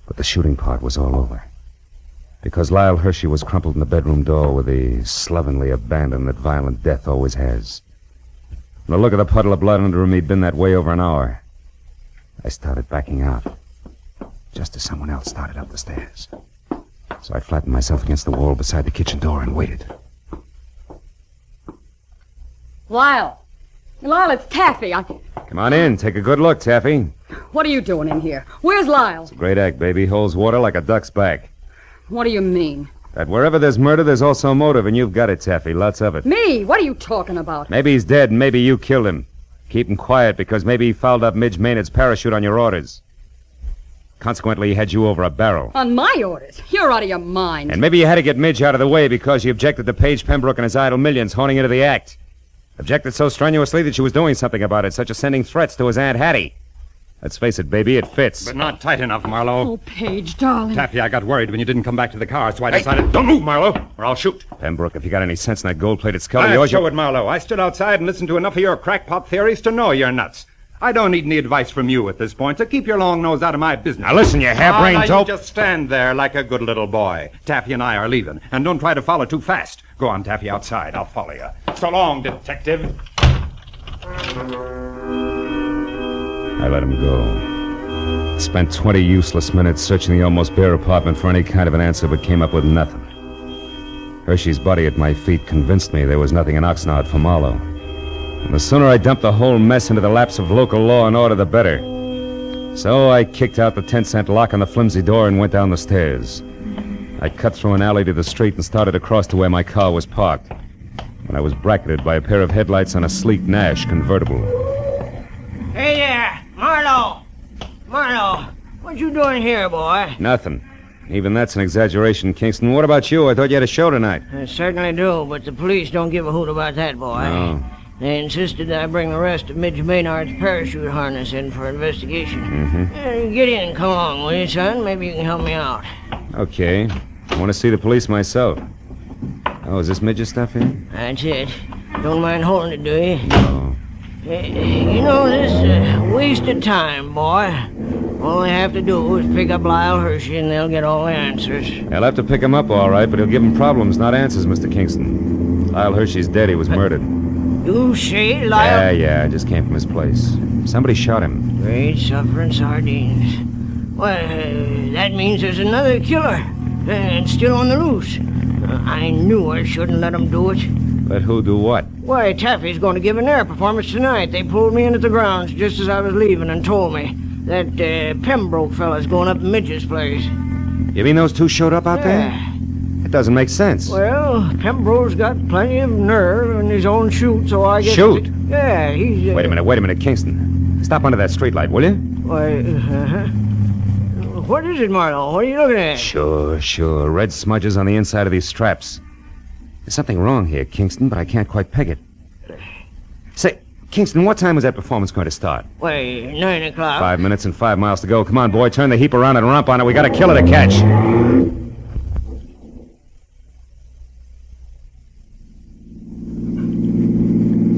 But the shooting part was all over. Because Lyle Hershey was crumpled in the bedroom door with the slovenly abandon that violent death always has. And the look of the puddle of blood under him, he'd been that way over an hour. I started backing out, just as someone else started up the stairs. So I flattened myself against the wall beside the kitchen door and waited. Lyle, it's Taffy. Come on in. Take a good look, Taffy. What are you doing in here? Where's Lyle? Great act, baby. Holds water like a duck's back. What do you mean? That wherever there's murder, there's also motive, and you've got it, Taffy. Lots of it. Me? What are you talking about? Maybe he's dead, and maybe you killed him. Keep him quiet, because maybe he fouled up Midge Maynard's parachute on your orders. Consequently, he had you over a barrel. On my orders? You're out of your mind. And maybe you had to get Midge out of the way because you objected to Paige Pembroke and his idle millions honing into the act. Objected so strenuously that she was doing something about it, such as sending threats to his Aunt Hattie. Let's face it, baby, it fits. But not tight enough, Marlowe. Oh, Paige, darling. Taffy, I got worried when you didn't come back to the car, so I decided... Don't move, Marlowe, or I'll shoot. Pembroke, if you got any sense in that gold-plated skull of I'll yours... show it, Marlowe. I stood outside and listened to enough of your crackpot theories to know you're nuts. I don't need any advice from you at this point, so keep your long nose out of my business. Now listen, you harebrained dope. You just stand there like a good little boy. Taffy and I are leaving, and don't try to follow too fast. Go on, Taffy, outside. I'll follow you. So long, detective. I let him go. Spent 20 useless minutes searching the almost bare apartment for any kind of an answer, but came up with nothing. Hershey's body at my feet convinced me there was nothing in Oxnard for Marlowe. And the sooner I dumped the whole mess into the laps of local law and order, the better. So I kicked out the 10-cent lock on the flimsy door and went down the stairs. I cut through an alley to the street and started across to where my car was parked, when I was bracketed by a pair of headlights on a sleek Nash convertible. Hey there, Marlowe. Marlowe, what you doing here, boy? Nothing. Even that's an exaggeration, Kingston. What about you? I thought you had a show tonight. I certainly do, but the police don't give a hoot about that, boy. No. They insisted that I bring the rest of Midge Maynard's parachute harness in for investigation. Mm-hmm. Get in and come along, will you, son? Maybe you can help me out. Okay. I want to see the police myself. Oh, is this Midge's stuff here? That's it. Don't mind holding it, do you? No. You know, this waste of time, boy. All they have to do is pick up Lyle Hershey and they'll get all the answers. They'll have to pick him up, all right, but he'll give them problems, not answers, Mr. Kingston. Lyle Hershey's dead. He was murdered. You say Lyle... Yeah, I just came from his place. Somebody shot him. Great suffering sardines. Well, that means there's another killer. And still on the loose. I knew I shouldn't let him do it. Let who do what? Why, Taffy's going to give an air performance tonight. They pulled me into the grounds just as I was leaving and told me that Pembroke fella's going up to Midge's place. You mean those two showed up out there? It doesn't make sense. Well, Pembroke's got plenty of nerve in his own chute, so I guess... Shoot? Yeah, he's... Wait a minute, Kingston. Stop under that streetlight, will you? Why, What is it, Marlowe? What are you looking at? Sure. Red smudges on the inside of these straps. There's something wrong here, Kingston, but I can't quite peg it. Say, Kingston, what time was that performance going to start? Why, 9 o'clock. 5 minutes and 5 miles to go. Come on, boy, turn the heap around and romp on it. We got a killer to catch.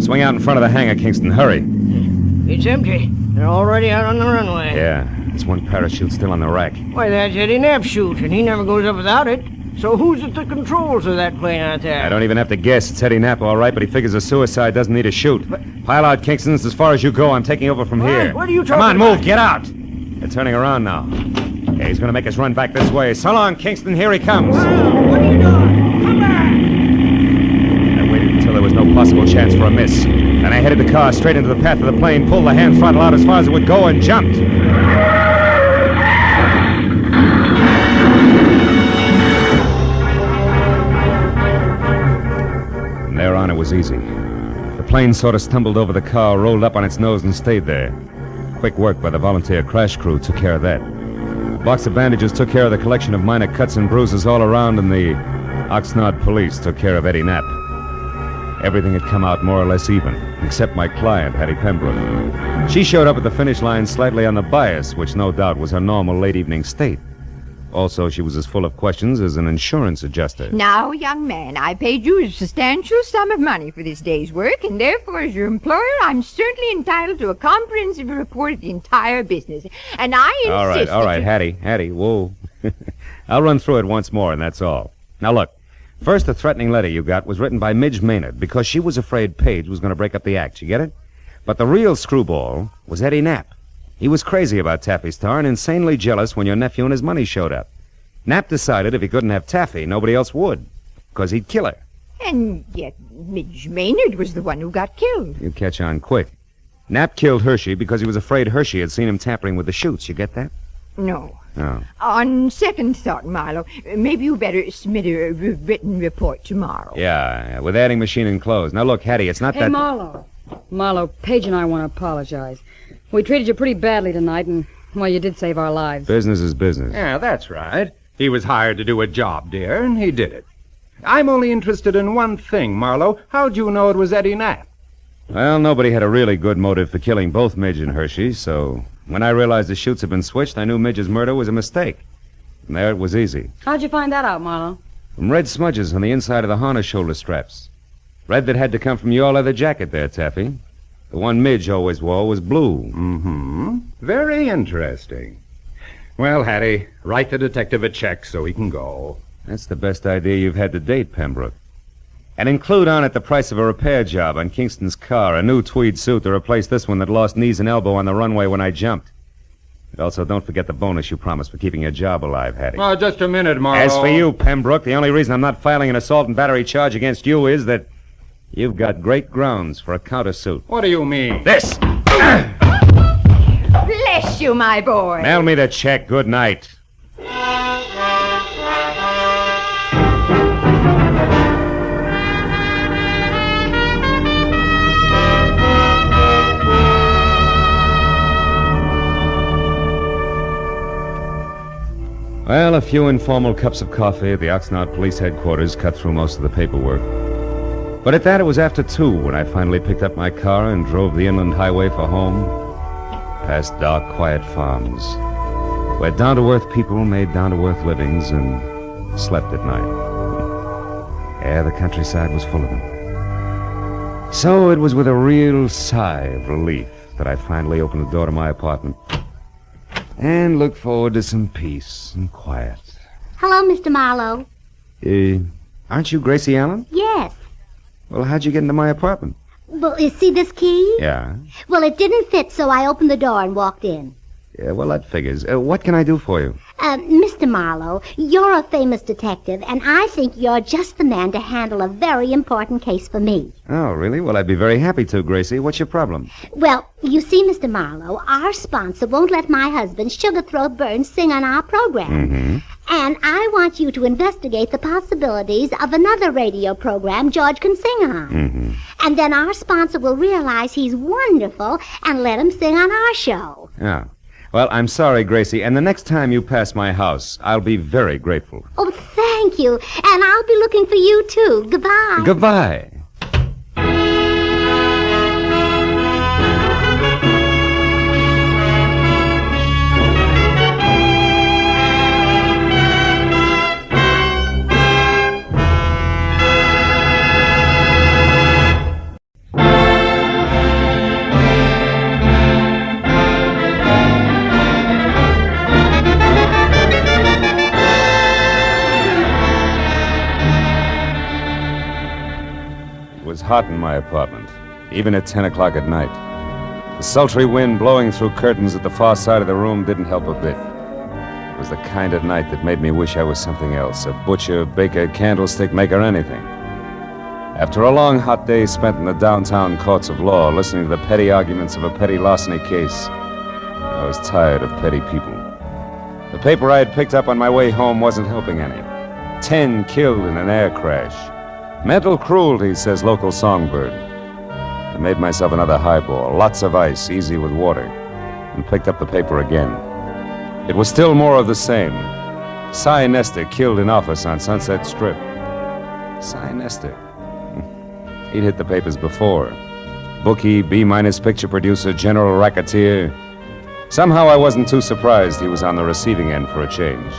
Swing out in front of the hangar, Kingston. Hurry. It's empty. They're already out on the runway. Yeah, there's one parachute still on the rack. Why, that's Eddie Knapp's chute, and he never goes up without it. So who's at the controls of that plane out there? I don't even have to guess. It's Eddie Knapp, all right, but he figures a suicide doesn't need a chute. Pile out, Kingston. It's as far as you go. I'm taking over from here. What are you talking Come on, about? move. Get out. They're turning around now. Yeah, he's going to make us run back this way. So long, Kingston. Here he comes. What are you doing? Come back! I waited until there was no possible chance for a miss. Then I headed the car straight into the path of the plane, pulled the hand throttle out as far as it would go, and jumped. From there on, it was easy. The plane sort of stumbled over the car, rolled up on its nose, and stayed there. Quick work by the volunteer crash crew took care of that. A box of bandages took care of the collection of minor cuts and bruises all around, and the Oxnard police took care of Eddie Knapp. Everything had come out more or less even, except my client, Hattie Pembroke. She showed up at the finish line slightly on the bias, which no doubt was her normal late evening state. Also, she was as full of questions as an insurance adjuster. Now, young man, I paid you a substantial sum of money for this day's work, and therefore, as your employer, I'm certainly entitled to a comprehensive report of the entire business. And I insist All right, Hattie, whoa. I'll run through it once more, and that's all. Now, look. First, the threatening letter you got was written by Midge Maynard because she was afraid Paige was going to break up the act. You get it? But the real screwball was Eddie Knapp. He was crazy about Taffy Star and insanely jealous when your nephew and his money showed up. Knapp decided if he couldn't have Taffy, nobody else would, because he'd kill her. And yet Midge Maynard was the one who got killed. You catch on quick. Knapp killed Hershey because he was afraid Hershey had seen him tampering with the chutes. You get that? No. Oh. On second thought, Marlowe, maybe you better submit a written report tomorrow. Yeah, with adding machine enclosed. Now, look, Hattie, it's not Hey, that... Marlowe, Paige and I want to apologize. We treated you pretty badly tonight, and, well, you did save our lives. Business is business. Yeah, that's right. He was hired to do a job, dear, and he did it. I'm only interested in one thing, Marlowe. How'd you know it was Eddie Knapp? Well, nobody had a really good motive for killing both Midge and Hershey, so when I realized the chutes had been switched, I knew Midge's murder was a mistake. And there it was easy. How'd you find that out, Marlowe? From red smudges on the inside of the harness shoulder straps. Red that had to come from your leather jacket there, Taffy. The one Midge always wore was blue. Mm-hmm. Very interesting. Well, Hattie, write the detective a check so he can go. That's the best idea you've had to date, Pembroke. And include on it the price of a repair job on Kingston's car, a new tweed suit to replace this one that lost knees and elbow on the runway when I jumped. And also, don't forget the bonus you promised for keeping your job alive, Hattie. Oh, just a minute, Marlowe. As for you, Pembroke, the only reason I'm not filing an assault and battery charge against you is that you've got great grounds for a countersuit. What do you mean? This! Bless you, my boy. Mail me the check. Good night. Well, a few informal cups of coffee at the Oxnard Police Headquarters cut through most of the paperwork. But at that, it was after 2 when I finally picked up my car and drove the inland highway for home, past dark, quiet farms, where down-to-earth people made down-to-earth livings and slept at night. Yeah, the countryside was full of them. So it was with a real sigh of relief that I finally opened the door to my apartment and looked forward to some peace and quiet. Hello, Mr. Marlowe. Aren't you Gracie Allen? Yes. Well, how'd you get into my apartment? Well, you see this key? Yeah. Well, it didn't fit, so I opened the door and walked in. Yeah, well, that figures. What can I do for you? Mr. Marlowe, you're a famous detective, and I think you're just the man to handle a very important case for me. Oh, really? Well, I'd be very happy to, Gracie. What's your problem? Well, you see, Mr. Marlowe, our sponsor won't let my husband, Sugar Throat Burns, sing on our program. Mm-hmm. And I want you to investigate the possibilities of another radio program George can sing on. Mm-hmm. And then our sponsor will realize he's wonderful and let him sing on our show. Yeah. Well, I'm sorry, Gracie, and the next time you pass my house, I'll be very grateful. Oh, thank you. And I'll be looking for you, too. Goodbye. Goodbye. It was hot in my apartment, even at 10 o'clock at night. The sultry wind blowing through curtains at the far side of the room didn't help a bit. It was the kind of night that made me wish I was something else, a butcher, baker, candlestick maker, anything. After a long, hot day spent in the downtown courts of law, listening to the petty arguments of a petty larceny case, I was tired of petty people. The paper I had picked up on my way home wasn't helping any. 10 killed in an air crash. Mental cruelty, says local songbird. I made myself another highball, lots of ice, easy with water, and picked up the paper again. It was still more of the same. Cy Nestor killed in office on Sunset Strip. Cy Nestor. He'd hit the papers before. Bookie, B- picture producer, general racketeer. Somehow I wasn't too surprised he was on the receiving end for a change.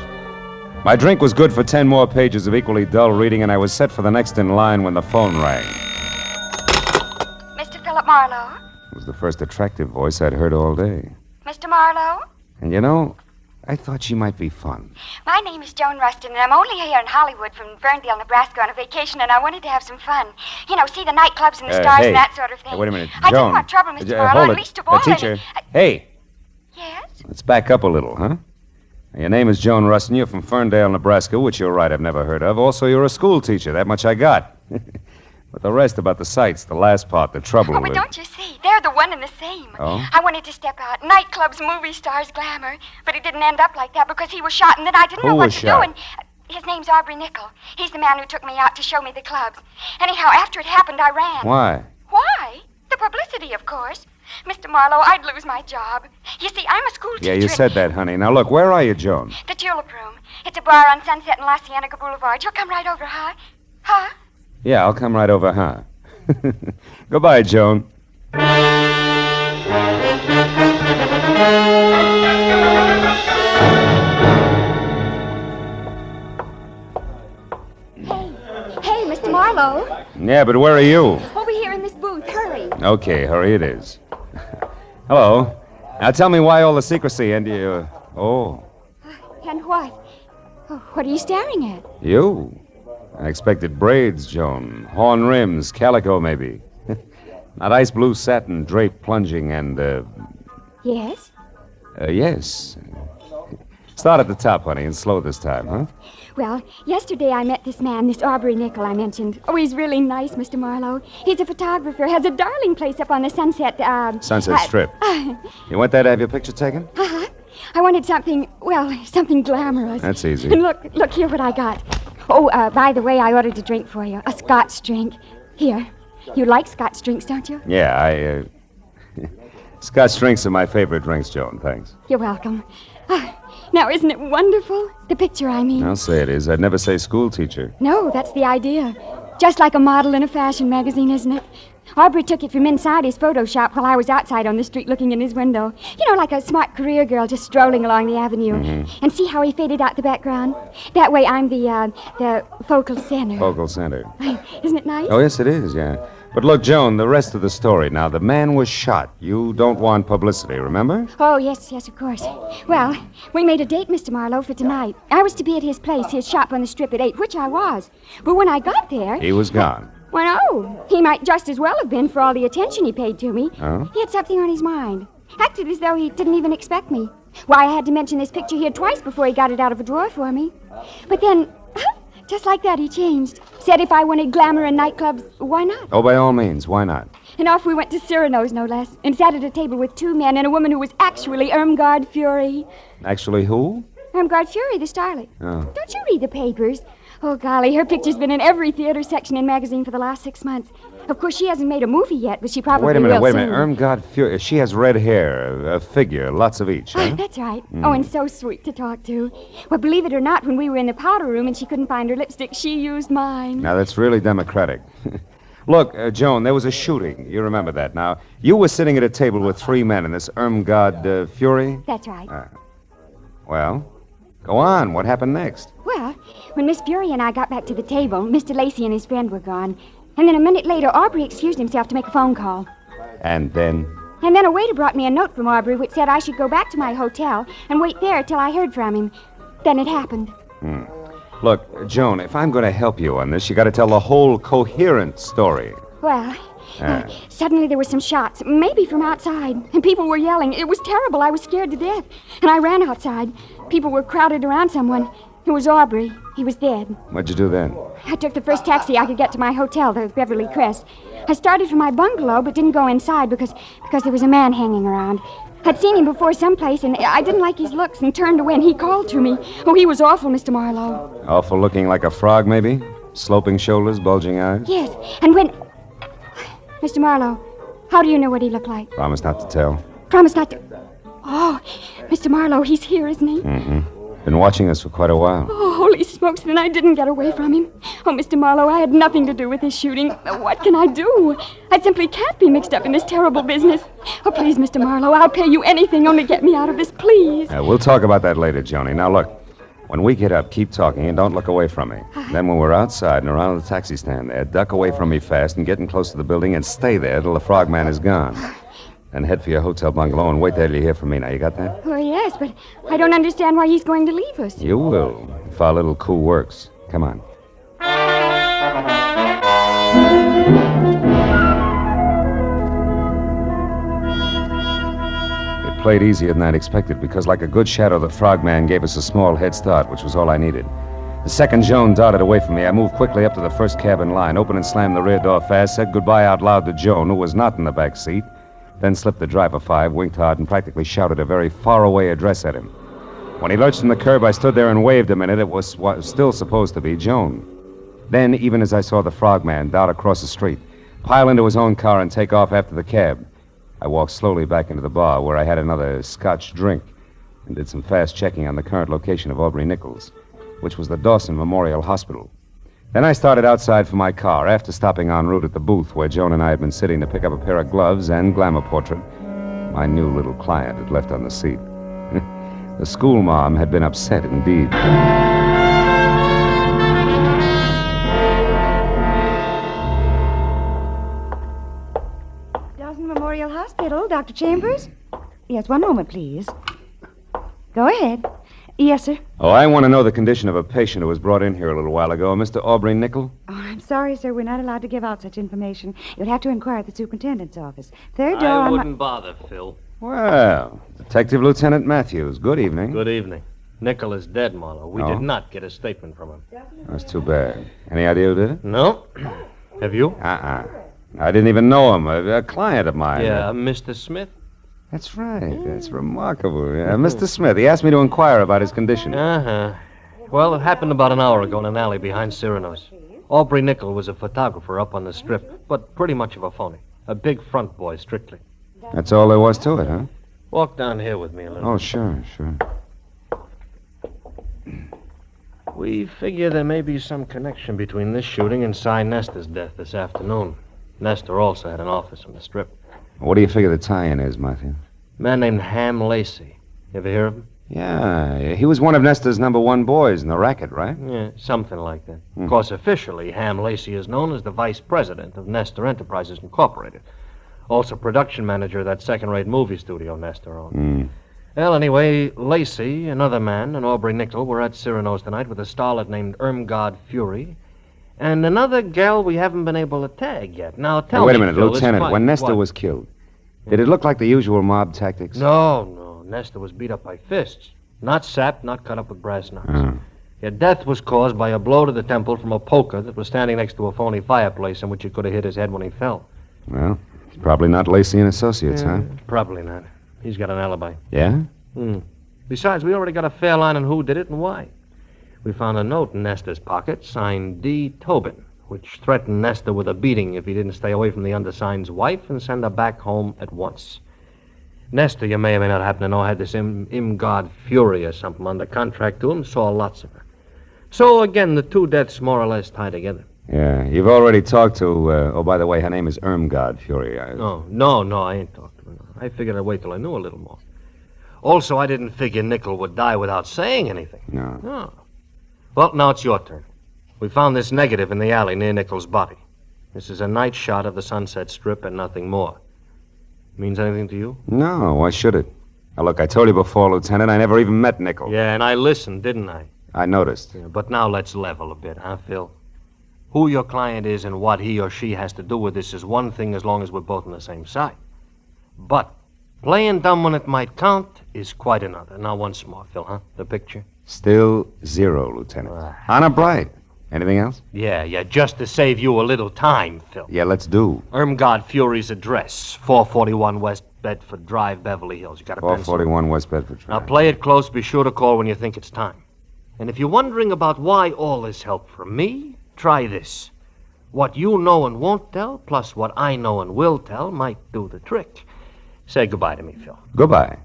My drink was good for 10 more pages of equally dull reading, and I was set for the next in line when the phone rang. Mr. Philip Marlowe? It was the first attractive voice I'd heard all day. Mr. Marlowe? And you know, I thought she might be fun. My name is Joan Rustin, and I'm only here in Hollywood from Ferndale, Nebraska on a vacation, and I wanted to have some fun. You know, see the nightclubs and the stars hey. and that sort of thing. Hey, wait a minute. I Joan. didn't want trouble, Mr. Marlowe, hold at it. least of all. Teacher. Hey. Yes? Let's back up a little, huh? Your name is Joan Rustin. You're from Ferndale, Nebraska, which you're right, I've never heard of. Also, you're a school teacher. That much I got. But the rest about the sights, the last part, the trouble. Oh, but don't you see? There They're the one and the same. Oh? I wanted to step out. Nightclubs, movie stars, glamour. But it didn't end up like that because he was shot, and then I didn't know what to do. And his name's Aubrey Nickel. He's the man who took me out to show me the clubs. Anyhow, after it happened, I ran. Why? Why? The publicity, of course. Mr. Marlowe, I'd lose my job. You see, I'm a school teacher. Yeah, you said that, honey. Now, look, where are you, Joan? The Tulip Room. It's a bar on Sunset and La Cienega Boulevard. You'll come right over, huh? Huh? Yeah, I'll come right over, huh? Goodbye, Joan. Hey, Mr. Marlowe. Yeah, but where are you? Over here in this booth. Hurry. Okay, hurry it is. Hello. Now tell me why all the secrecy and you... Oh, And what? Oh, what are you staring at? you. I expected braids, Joan. Horn rims, calico, maybe. Not ice blue satin, drape plunging, and, Yes? yes. Start at the top, honey, and slow this time, huh? Well, yesterday I met this man, this Aubrey Nickel I mentioned. Oh, he's really nice, Mr. Marlowe. He's a photographer, has a darling place up on the Sunset, Sunset Strip. You went there to have your picture taken? Uh-huh. I wanted something, well, something glamorous. That's easy. And look here what I got. Oh, by the way, I ordered a drink for you. A Scotch drink. Here. You like Scotch drinks, don't you? Yeah, Scotch drinks are my favorite drinks, Joan. Thanks. You're welcome. Now, isn't it wonderful? The picture, I mean. I'll say it is. I'd never say school teacher. No, that's the idea. Just like a model in a fashion magazine, isn't it? Aubrey took it from inside his photo shop while I was outside on the street looking in his window. You know, like a smart career girl just strolling along the avenue. Mm-hmm. And see how he faded out the background? That way I'm the focal center. Focal center. Isn't it nice? Oh, yes, it is, yeah. But look, Joan, the rest of the story. Now, the man was shot. You don't want publicity, remember? Oh, yes, of course. Well, we made a date, Mr. Marlowe, for tonight. I was to be at his place, his shop on the strip at 8, which I was. But when I got there... He was gone. Well, no. He might just as well have been for all the attention he paid to me. Oh? He had something on his mind. Acted as though he didn't even expect me. Why, I had to mention this picture here twice before he got it out of a drawer for me. But then, just like that, he changed. Said if I wanted glamour in nightclubs, why not? Oh, by all means, why not? And off we went to Cyrano's, no less, and sat at a table with 2 men and a woman who was actually Irmgard Fury. Actually, who? Irmgard Fury, the starlet. Oh. Don't you read the papers? Oh, golly, her picture's been in every theater section and magazine for the last 6 months. Of course, she hasn't made a movie yet, but she probably will soon. Wait a minute. Irmgard Fury, she has red hair, a figure, lots of each, huh? That's right. Oh, and so sweet to talk to. Well, believe it or not, when we were in the powder room and she couldn't find her lipstick, she used mine. Now, that's really democratic. Look, Joan, there was a shooting. You remember that. Now, you were sitting at a table with 3 men in this Irmgard Fury? That's right. Well, go on. What happened next? Well, when Miss Fury and I got back to the table, Mr. Lacey and his friend were gone. And then a minute later, Aubrey excused himself to make a phone call. And then? And then a waiter brought me a note from Aubrey which said I should go back to my hotel and wait there till I heard from him. Then it happened. Look, Joan, if I'm going to help you on this, you got to tell the whole coherent story. Well, suddenly there were some shots, maybe from outside, and people were yelling. It was terrible. I was scared to death. And I ran outside. People were crowded around someone. It was Aubrey. He was dead. What'd you do then? I took the first taxi I could get to my hotel, the Beverly Crest. I started for my bungalow, but didn't go inside because there was a man hanging around. I'd seen him before someplace, and I didn't like his looks and turned away, and he called to me. Oh, he was awful, Mr. Marlowe. Awful looking like a frog, maybe? Sloping shoulders, bulging eyes? Yes, and when... Mr. Marlowe, how do you know what he looked like? Promise not to tell. Promise not to... Oh, Mr. Marlowe, he's here, isn't he? Mm-hmm. Been watching us for quite a while. Oh, holy smokes, then I didn't get away from him. Oh, Mr. Marlowe, I had nothing to do with this shooting. What can I do? I simply can't be mixed up in this terrible business. Oh, please, Mr. Marlowe, I'll pay you anything, only get me out of this, please. We'll talk about that later, Joni. Now, look, when we get up, keep talking and don't look away from me. Then when we're outside and around the taxi stand there, duck away from me fast and get in close to the building and stay there till the frogman is gone. Then head for your hotel bungalow and wait there till you hear from me. Now, you got that? Oh, yes, but I don't understand why he's going to leave us. You will, if our little coup works. Come on. It played easier than I'd expected because, like a good shadow, the frogman gave us a small head start, which was all I needed. The second Joan darted away from me, I moved quickly up to the first cab in line, opened and slammed the rear door fast, said goodbye out loud to Joan, who was not in the back seat, then slipped the driver 5, winked hard, and practically shouted a very far-away address at him. When he lurched from the curb, I stood there and waved a minute. It was what was still supposed to be Joan. Then, even as I saw the frogman dart across the street, pile into his own car and take off after the cab, I walked slowly back into the bar where I had another Scotch drink and did some fast checking on the current location of Aubrey Nichols, which was the Dawson Memorial Hospital. Then I started outside for my car after stopping en route at the booth where Joan and I had been sitting to pick up a pair of gloves and glamour portrait my new little client had left on the seat. The school mom had been upset indeed. Dawson Memorial Hospital, Dr. Chambers? Yes, one moment, please. Go ahead. Yes, sir. Oh, I want to know the condition of a patient who was brought in here a little while ago, Mr. Aubrey Nichol. Oh, I'm sorry, sir. We're not allowed to give out such information. You'll have to inquire at the superintendent's office. Third door I on wouldn't bother, Phil. Well, Detective Lieutenant Matthews, good evening. Good evening. Nichol is dead, Marlowe. We Oh? did not get a statement from him. That's too bad. Any idea who did it? No. Have you? I didn't even know him. A client of mine. Yeah, Mr. Smith? That's right. That's remarkable. Yeah, Mr. Smith. He asked me to inquire about his condition. Uh-huh. Well, it happened about an hour ago in an alley behind Cyrano's. Aubrey Nichol was a photographer up on the strip, but pretty much of a phony. A big front boy, strictly. That's all there was to it, huh? Walk down here with me a little. Oh, sure. We figure there may be some connection between this shooting and Cy Nestor's death this afternoon. Nestor also had an office on the strip. What do you figure the tie-in is, Matthew? A man named Ham Lacey. You ever hear of him? Yeah, he was one of Nestor's #1 boys in the racket, right? Yeah, something like that. Of course, officially, Ham Lacey is known as the vice president of Nestor Enterprises Incorporated. Also production manager of that second-rate movie studio Nestor owned. Well, anyway, Lacey, another man, and Aubrey Nichol were at Cyrano's tonight with a starlet named Irmgard Fury, and another gal we haven't been able to tag yet. Now, tell me, Wait a minute, Phil, Lieutenant. When Nestor was killed, did it look like the usual mob tactics? No. Nestor was beat up by fists. Not sapped, not cut up with brass knucks. Your death was caused by a blow to the temple from a poker that was standing next to a phony fireplace in which he could have hit his head when he fell. Well, it's probably not Lacey and Associates, huh? Probably not. He's got an alibi. Yeah? Besides, we already got a fair line on who did it and why. We found a note in Nestor's pocket signed D. Tobin, which threatened Nestor with a beating if he didn't stay away from the undersigned's wife and send her back home at once. Nestor, you may or may not happen to know, had this Irmgard Fury or something under contract to him, saw lots of her. So, again, the two deaths more or less tie together. Yeah, you've already talked to, oh, by the way, her name is Irmgard Fury. No, I ain't talked to her. I figured I'd wait till I knew a little more. Also, I didn't figure Nichol would die without saying anything. No. Well, now it's your turn. We found this negative in the alley near Nichol's body. This is a night shot of the Sunset Strip and nothing more. Means anything to you? No, why should it? Now, look, I told you before, Lieutenant, I never even met Nichol. Yeah, and I listened, didn't I? I noticed. Yeah, but now let's level a bit, huh, Phil? Who your client is and what he or she has to do with this is one thing as long as we're both on the same side. But playing dumb when it might count is quite another. Now, once more, Phil, huh? The picture? Still 0, Lieutenant. Honor bright. Anything else? Yeah, just to save you a little time, Phil. Yeah, let's do. Irmgard Fury's address, 441 West Bedford Drive, Beverly Hills. You got a pencil? 441 West Bedford Drive. Now, play it close. Be sure to call when you think it's time. And if you're wondering about why all this help from me, try this. What you know and won't tell, plus what I know and will tell, might do the trick. Say goodbye to me, Phil. Goodbye.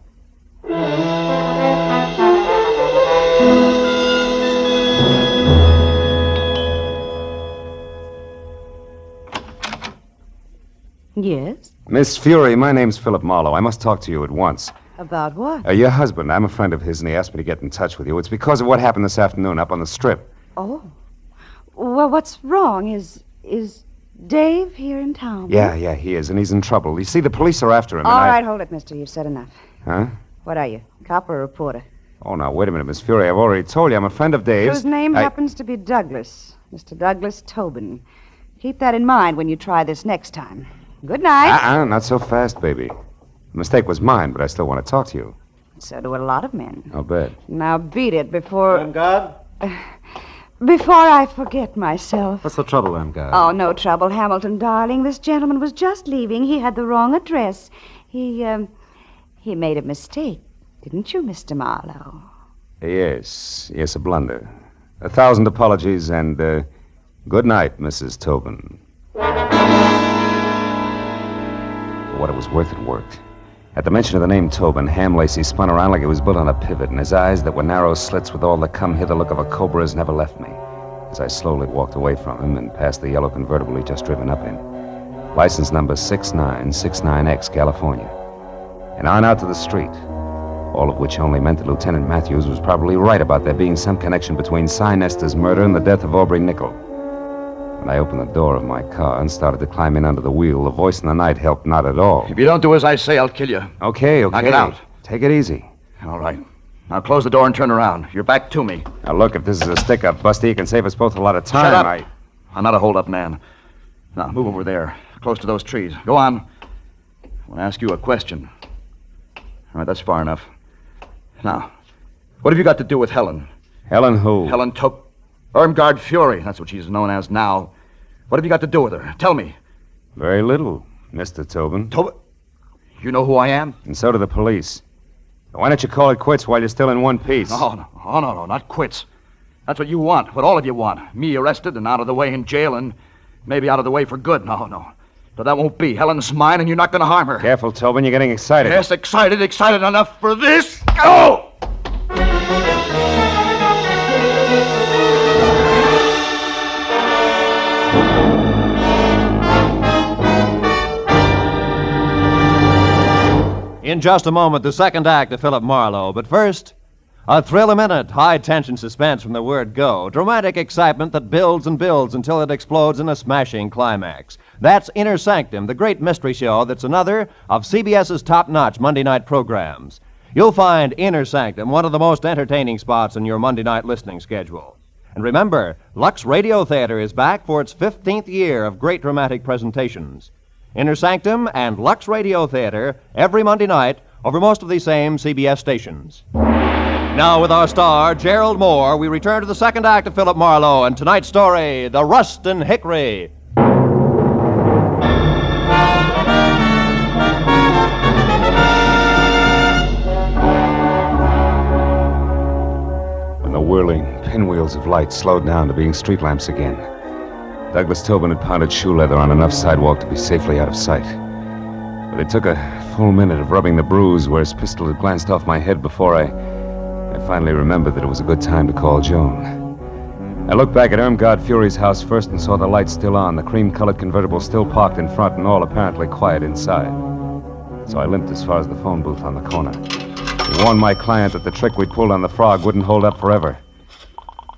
Yes? Miss Fury, my name's Philip Marlowe. I must talk to you at once. About what? Your husband. I'm a friend of his, and he asked me to get in touch with you. It's because of what happened this afternoon up on the strip. Oh. Well, what's wrong? Is Dave here in town? Yeah, he is, and he's in trouble. You see, the police are after him, All right, hold it, mister. You've said enough. Huh? What are you, cop or reporter? Oh, now, wait a minute, Miss Fury. I've already told you I'm a friend of Dave's. Whose name happens to be Douglas. Mr. Douglas Tobin. Keep that in mind when you try this next time. Good night. Not so fast, baby. The mistake was mine, but I still want to talk to you. So do a lot of men. I'll bet. Now beat it before... Irmgard? Before I forget myself. What's the trouble, Irmgard? Oh, no trouble, Hamilton, darling. This gentleman was just leaving. He had the wrong address. He made a mistake, didn't you, Mr. Marlowe? Yes, a blunder. 1,000 apologies, and good night, Mrs. Tobin. For what it was worth, it worked. At the mention of the name Tobin, Ham Lacey spun around like he was built on a pivot, and his eyes that were narrow slits with all the come-hither look of a cobra's never left me, as I slowly walked away from him and past the yellow convertible he'd just driven up in. License number 6969X, California. And on out to the street. All of which only meant that Lieutenant Matthews was probably right about there being some connection between Cy Nestor's murder and the death of Aubrey Nickel. When I opened the door of my car and started to climb in under the wheel, the voice in the night helped not at all. If you don't do as I say, I'll kill you. Okay. Knock it out. Take it easy. All right. Now close the door and turn around. You're back to me. Now look, if this is a stick-up, Busty, it can save us both a lot of time. Shut up. I'm not a hold-up man. Now, move over there, close to those trees. Go on. I want to ask you a question. All right, that's far enough. Now, what have you got to do with Helen? Helen who? Helen Irmgard Fury. That's what she's known as now. What have you got to do with her? Tell me. Very little, Mr. Tobin. Tobin? You know who I am? And so do the police. Why don't you call it quits while you're still in one piece? No, not quits. That's what you want, what all of you want. Me arrested and out of the way in jail and maybe out of the way for good. No. But that won't be. Helen's mine, and you're not going to harm her. Careful, Tobin. You're getting excited. Yes, excited enough for this. Go! In just a moment, the second act of Philip Marlowe. But first, a thrill-a-minute, high-tension suspense from the word go. Dramatic excitement that builds and builds until it explodes in a smashing climax. That's Inner Sanctum, the great mystery show that's another of CBS's top-notch Monday night programs. You'll find Inner Sanctum one of the most entertaining spots in your Monday night listening schedule. And remember, Lux Radio Theater is back for its 15th year of great dramatic presentations. Inner Sanctum and Lux Radio Theater every Monday night over most of these same CBS stations. Now, with our star, Gerald Moore, we return to the second act of Philip Marlowe and tonight's story, The Rustin Hickory. When the whirling pinwheels of light slowed down to being street lamps again, Douglas Tobin had pounded shoe leather on enough sidewalk to be safely out of sight. But it took a full minute of rubbing the bruise where his pistol had glanced off my head before I finally remembered that it was a good time to call Joan. I looked back at Irmgard Fury's house first and saw the lights still on, the cream-colored convertible still parked in front, and all apparently quiet inside. So I limped as far as the phone booth on the corner. I warned my client that the trick we'd pulled on the frog wouldn't hold up forever.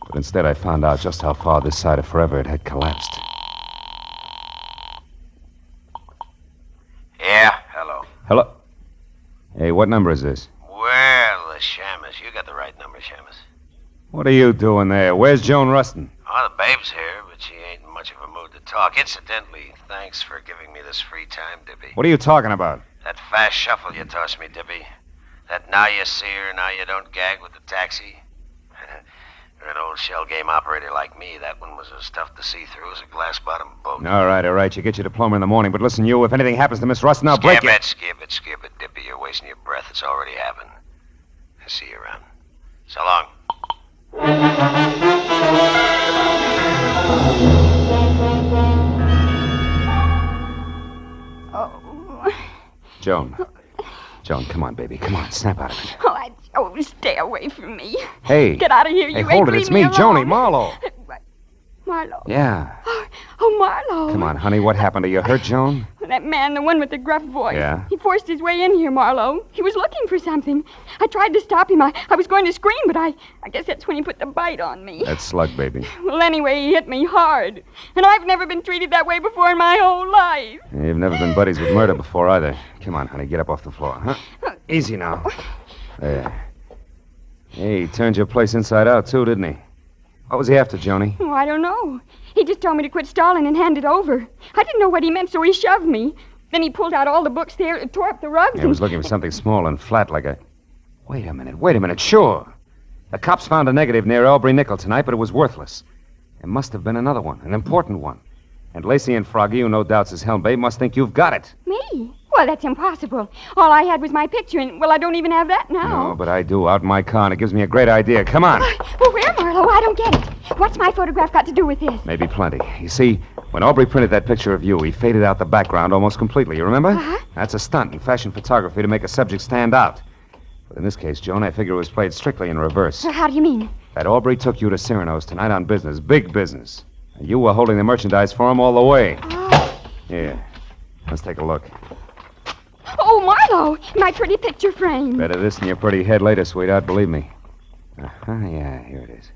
But instead I found out just how far this side of forever it had collapsed. Yeah, hello. Hello? Hey, what number is this? Well, the Shamus. You got the right number, Shamus. What are you doing there? Where's Joan Rustin? Oh, the babe's here, but she ain't in much of a mood to talk. Incidentally, thanks for giving me this free time, Dippy. What are you talking about? That fast shuffle you tossed me, Dippy. That now you see her, now you don't gag with the taxi. For an old shell game operator like me, that one was as tough to see through as a glass-bottom boat. All right. You get your diploma in the morning. But listen, you, if anything happens to Miss Rustin, I'll break it. Skip it, Dippy. You're wasting your breath. It's already happened. I'll see you around. So long. Joan, come on, baby. Come on, snap out of it. Stay away from me. Hey. Get out of here, Hey, you hold it. It's me, Joni Marlowe. Marlowe. Yeah. Oh, Marlowe. Come on, honey. What happened? Are you hurt, Joan? That man, the one with the gruff voice. Yeah? He forced his way in here, Marlowe. He was looking for something. I tried to stop him. I was going to scream, but I guess that's when he put the bite on me. That slug, baby. Well, anyway, he hit me hard. And I've never been treated that way before in my whole life. You've never been buddies with murder before, either. Come on, honey. Get up off the floor, huh? Easy now. There. Hey, he turned your place inside out, too, didn't he? What was he after, Joni? Oh, I don't know. He just told me to quit stalling and hand it over. I didn't know what he meant, so he shoved me. Then he pulled out all the books there, tore up the rugs. He was looking for something small and flat like a... Wait a minute. Sure. The cops found a negative near Aubrey Nickel tonight, but it was worthless. There must have been another one, an important one. And Lacey and Froggy, who no doubt's his helm babe, must think you've got it. Me? Well, that's impossible. All I had was my picture, and, well, I don't even have that now. No, but I do, out in my car, and it gives me a great idea. Come on. Well, where, Marlowe? I don't get it. What's my photograph got to do with this? Maybe plenty. You see, when Aubrey printed that picture of you, he faded out the background almost completely. You remember? Uh-huh. That's a stunt in fashion photography to make a subject stand out. But in this case, Joan, I figure it was played strictly in reverse. How do you mean? That Aubrey took you to Cyrano's tonight on business, big business. And you were holding the merchandise for him all the way. Here, let's take a look. Oh, Marlowe, my pretty picture frame. Better this than your pretty head later, sweetheart, believe me. Yeah, here it is.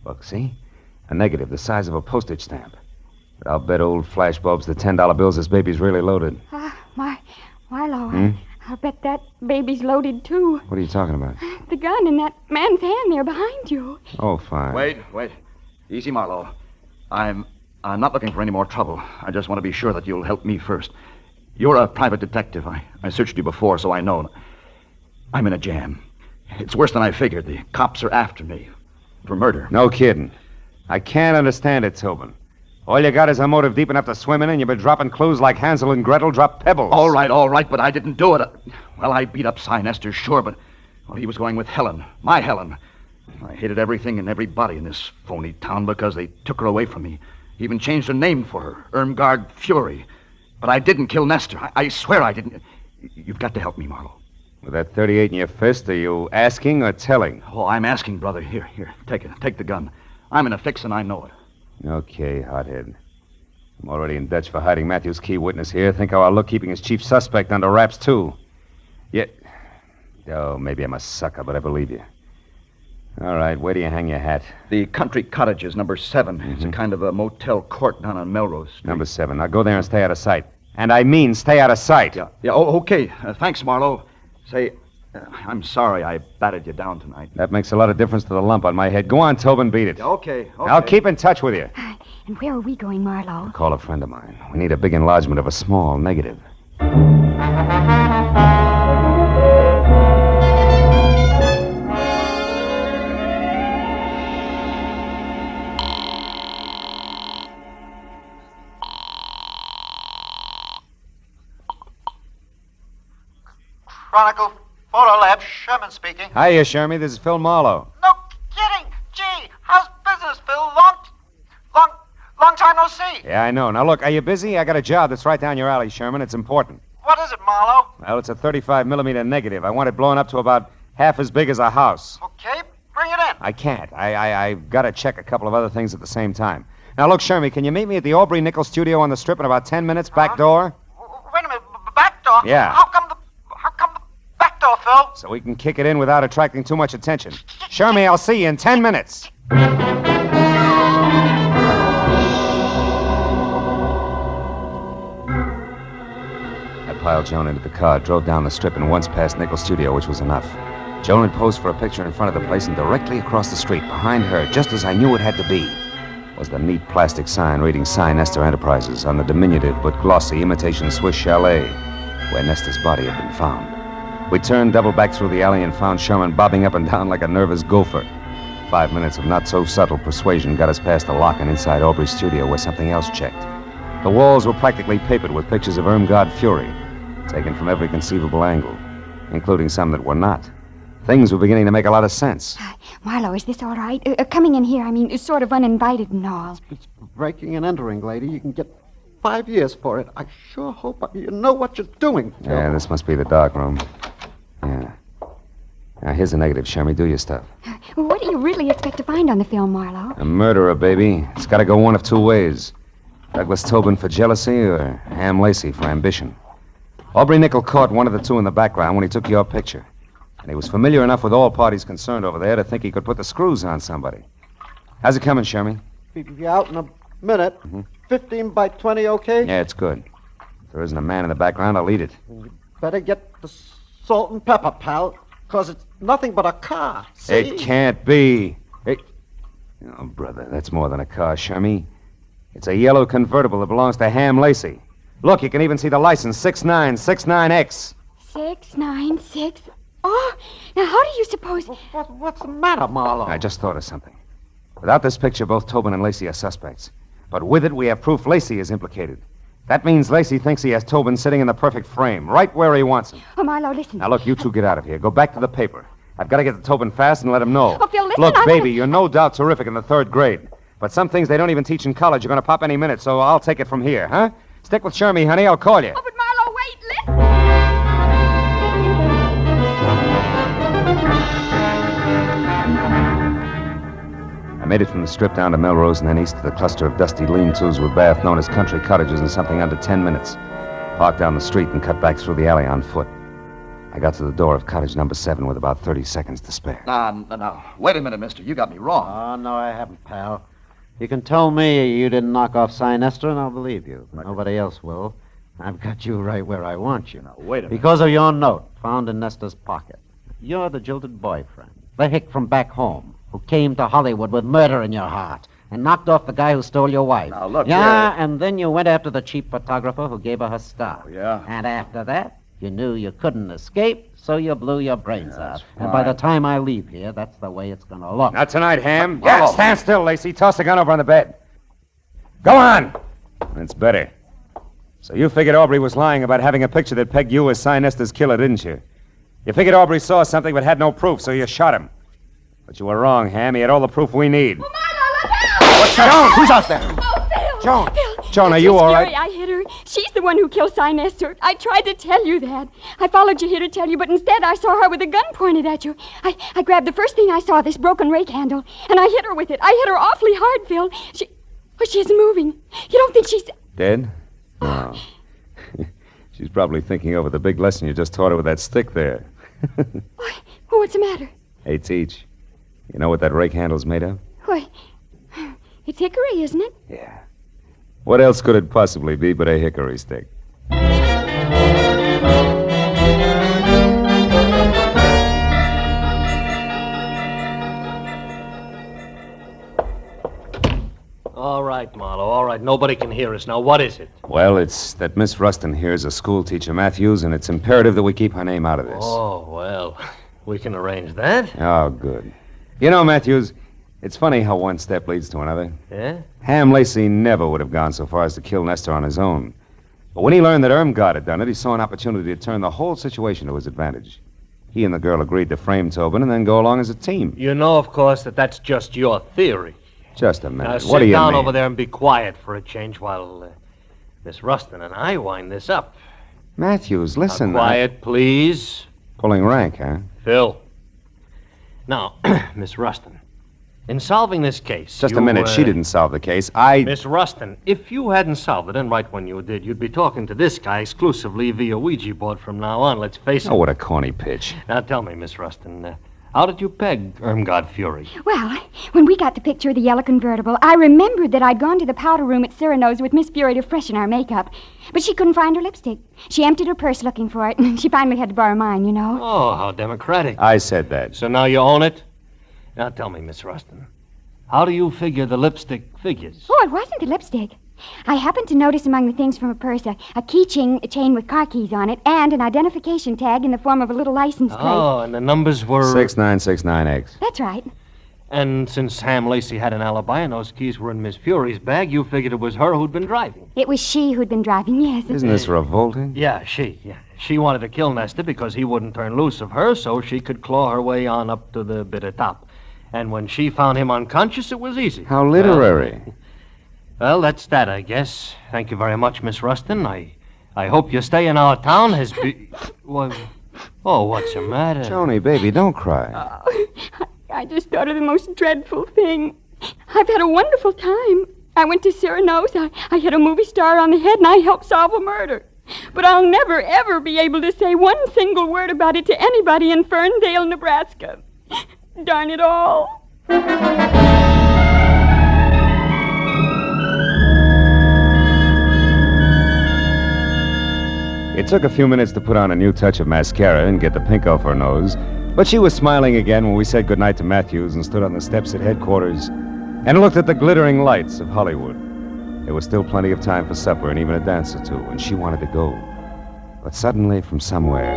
Look, see? A negative the size of a postage stamp. But I'll bet old flashbulbs the $10 bills this baby's really loaded. Marlowe, I'll bet that baby's loaded, too. What are you talking about? The gun in that man's hand there behind you. Oh, fine. Wait. Easy, Marlowe. I'm not looking for any more trouble. I just want to be sure that you'll help me first. You're a private detective. I searched you before, so I know. I'm in a jam. It's worse than I figured. The cops are after me for murder. No kidding. I can't understand it, Tobin. All you got is a motive deep enough to swim in, and you've been dropping clues like Hansel and Gretel drop pebbles. All right, but I didn't do it. Well, I beat up Cy Nestor, sure, but he was going with Helen, my Helen. I hated everything and everybody in this phony town because they took her away from me. Even changed her name for her, Irmgard Fury. But I didn't kill Nestor. I swear I didn't. You've got to help me, Marlowe. With that 38 in your fist, are you asking or telling? Oh, I'm asking, brother. Here, take it. Take the gun. I'm in a fix, and I know it. Okay, hothead. I'm already in Dutch for hiding Matthew's key witness here. Think how I'll look keeping his chief suspect under wraps, too. Yet... Oh, maybe I'm a sucker, but I believe you. All right, where do you hang your hat? The Country Cottages, number 7. It's a kind of a motel court down on Melrose Street. Number 7. Now go there and stay out of sight. And I mean stay out of sight. Yeah, okay. Thanks, Marlowe. Say, I'm sorry I batted you down tonight. That makes a lot of difference to the lump on my head. Go on, Tobin, beat it. Okay. I'll keep in touch with you. And where are we going, Marlowe? Call a friend of mine. We need a big enlargement of a small negative. Chronicle Photo Lab, Sherman speaking. Hiya, Shermy. This is Phil Marlowe. No kidding. Gee, how's business, Phil? Long time no see. Yeah, I know. Now, look, are you busy? I got a job that's right down your alley, Sherman. It's important. What is it, Marlowe? Well, it's a 35mm negative. I want it blown up to about half as big as a house. Okay, bring it in. I can't. I've got to check a couple of other things at the same time. Now, look, Shermy, can you meet me at the Aubrey Nickel studio on the Strip in about 10 minutes, back door? Wait a minute, back door? Yeah. How come the back door, Phil? So we can kick it in without attracting too much attention. Shermy, I'll see you in 10 minutes. I piled Joan into the car, drove down the Strip, and once past Nickel's studio, which was enough. Joan had posed for a picture in front of the place, and directly across the street, behind her, just as I knew it had to be, was the neat plastic sign reading Cy Nestor Enterprises on the diminutive but glossy imitation Swiss chalet, where Nestor's body had been found. We turned double back through the alley and found Sherman bobbing up and down like a nervous gopher. 5 minutes of not-so-subtle persuasion got us past the lock and inside Aubrey's studio where something else checked. The walls were practically papered with pictures of Irmgard Fury, taken from every conceivable angle, including some that were not. Things were beginning to make a lot of sense. Marlowe, is this all right? Coming in here, I mean, sort of uninvited and all. It's breaking and entering, lady. You can get 5 years for it. I sure hope you know what you're doing, Phil. Yeah, this must be the dark room. Yeah. Now, here's a negative, Shermy. Do your stuff. What do you really expect to find on the film, Marlowe? A murderer, baby. It's got to go one of two ways. Douglas Tobin for jealousy or Ham Lacey for ambition. Aubrey Nickel caught one of the two in the background when he took your picture. And he was familiar enough with all parties concerned over there to think he could put the screws on somebody. How's it coming, Shermy? Be out in a minute. 15 by 20, okay? Yeah, it's good. If there isn't a man in the background, I'll eat it. You better get the salt and pepper, pal, because it's nothing but a car. See? It can't be. Oh, brother, that's more than a car, Shermy. It's a yellow convertible that belongs to Ham Lacey. Look, you can even see the license, 6969X. 696. Oh, now how do you suppose... What's the matter, Marlowe? I just thought of something. Without this picture, both Tobin and Lacey are suspects. But with it, we have proof Lacey is implicated. That means Lacey thinks he has Tobin sitting in the perfect frame, right where he wants him. Oh, Marlowe, listen. Now, look, you two get out of here. Go back to the paper. I've got to get to Tobin fast and let him know. Oh, Phil, listen, Look, baby, you're no doubt terrific in the 3rd grade. But some things they don't even teach in college are going to pop any minute, so I'll take it from here, huh? Stick with Shermie, honey. I'll call you. Oh, but Marlowe, wait, listen. I made it from the strip down to Melrose and then east to the cluster of dusty lean-tos with bath known as country cottages in something under 10 minutes. Parked down the street and cut back through the alley on foot. I got to the door of cottage number 7 with about 30 seconds to spare. No. Wait a minute, mister. You got me wrong. Oh, no, I haven't, pal. You can tell me you didn't knock off Sinester, and I'll believe you. Nobody else will. I've got you right where I want you. Now, wait a minute. Because of your note found in Nestor's pocket. You're the jilted boyfriend, the hick from back home, who came to Hollywood with murder in your heart and knocked off the guy who stole your wife. Now, look, yeah, and then you went after the cheap photographer who gave her her star. Oh, yeah? And after that, you knew you couldn't escape, so you blew your brains out. fine. And by the time I leave here, that's the way it's going to look. Not tonight, Ham. Yeah, Yeah, stand still, Lacey. Toss the gun over on the bed. Go on. That's better. So you figured Aubrey was lying about having a picture that pegged you as Sinester's killer, didn't you? You figured Aubrey saw something but had no proof, so you shot him. But you were wrong, Ham. He had all the proof we need. Oh, Marlowe, look out! What's that? Joan, who's out there? Oh, Phil! Joan! Phil, Joan, are it's you Miss all Fury. right? I hit her. She's the one who killed Sinester. I tried to tell you that. I followed you here to tell you, but instead I saw her with a gun pointed at you. I grabbed the first thing I saw, this broken rake handle, and I hit her with it. I hit her awfully hard, Phil. She isn't moving. You don't think she's... Dead? No. She's probably thinking over the big lesson you just taught her with that stick there. Why, what's the matter? Hey, Teach. You know what that rake handle's made of? Why, it's hickory, isn't it? Yeah. What else could it possibly be but a hickory stick? All right, Marlowe, all right. Nobody can hear us. Now, what is it? Well, it's that Miss Rustin here is a school teacher, Matthews, and it's imperative that we keep her name out of this. Oh, well, we can arrange that. Oh, good. You know, Matthews, it's funny how one step leads to another. Yeah? Ham Lacey never would have gone so far as to kill Nestor on his own. But when he learned that Irmgard had done it, he saw an opportunity to turn the whole situation to his advantage. He and the girl agreed to frame Tobin and then go along as a team. You know, of course, that that's just your theory. Just a Now, minute. sit What do you down mean? over there and be quiet for a change while Miss Rustin and I wind this up. Matthews, listen. Now, quiet, please. Pulling rank, huh? Phil. Now, Miss Rustin, in solving this case... Just a minute. She didn't solve the case. Miss Rustin, if you hadn't solved it, and right when you did, you'd be talking to this guy exclusively via Ouija board from now on, let's face it. Oh, what a corny pitch. Now, tell me, Miss Rustin, how did you peg Irmgard Fury? Well, when we got the picture of the yellow convertible, I remembered that I'd gone to the powder room at Cyrano's with Miss Fury to freshen our makeup. But she couldn't find her lipstick. She emptied her purse looking for it, and she finally had to borrow mine, you know. Oh, how democratic. I said that. So now you own it? Now tell me, Miss Rustin, how do you figure the lipstick figures? Oh, it wasn't the lipstick. I happened to notice among the things from her purse a keychain chain with car keys on it and an identification tag in the form of a little license plate. Oh, and the numbers were... 6969X. That's right. And since Ham Lacey had an alibi and those keys were in Miss Fury's bag, you figured it was her who'd been driving. It was she who'd been driving, yes. Isn't this revolting? Yeah. She wanted to kill Nestor because he wouldn't turn loose of her so she could claw her way on up to the bitter top. And when she found him unconscious, it was easy. How literary. Well, that's that, I guess. Thank you very much, Miss Rustin. I hope your stay in our town has been... Oh, what's the matter? Joni, baby, don't cry. I just thought of the most dreadful thing. I've had a wonderful time. I went to Cyrano's. I hit a movie star on the head, and I helped solve a murder. But I'll never, ever be able to say one single word about it to anybody in Ferndale, Nebraska. Darn it all. It took a few minutes to put on a new touch of mascara and get the pink off her nose, but she was smiling again when we said goodnight to Matthews and stood on the steps at headquarters and looked at the glittering lights of Hollywood. There was still plenty of time for supper and even a dance or two, and she wanted to go. But suddenly, from somewhere,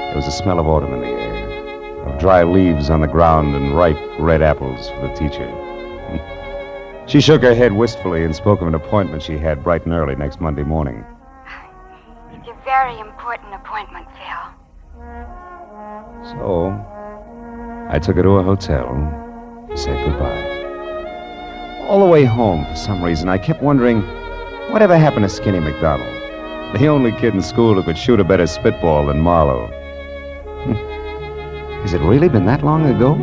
there was a smell of autumn in the air, of dry leaves on the ground and ripe red apples for the teacher. She shook her head wistfully and spoke of an appointment she had bright and early next Monday morning. It's a very important appointment, Phil. So, I took her to a hotel and said goodbye. All the way home, for some reason, I kept wondering, whatever happened to Skinny McDonald? The only kid in school who could shoot a better spitball than Marlowe. Has it really been that long ago?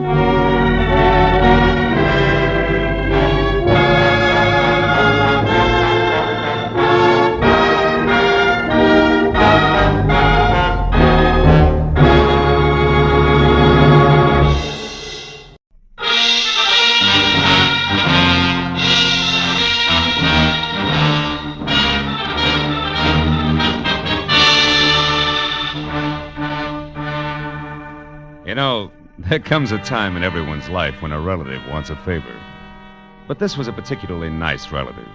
You know, there comes a time in everyone's life when a relative wants a favor. But this was a particularly nice relative.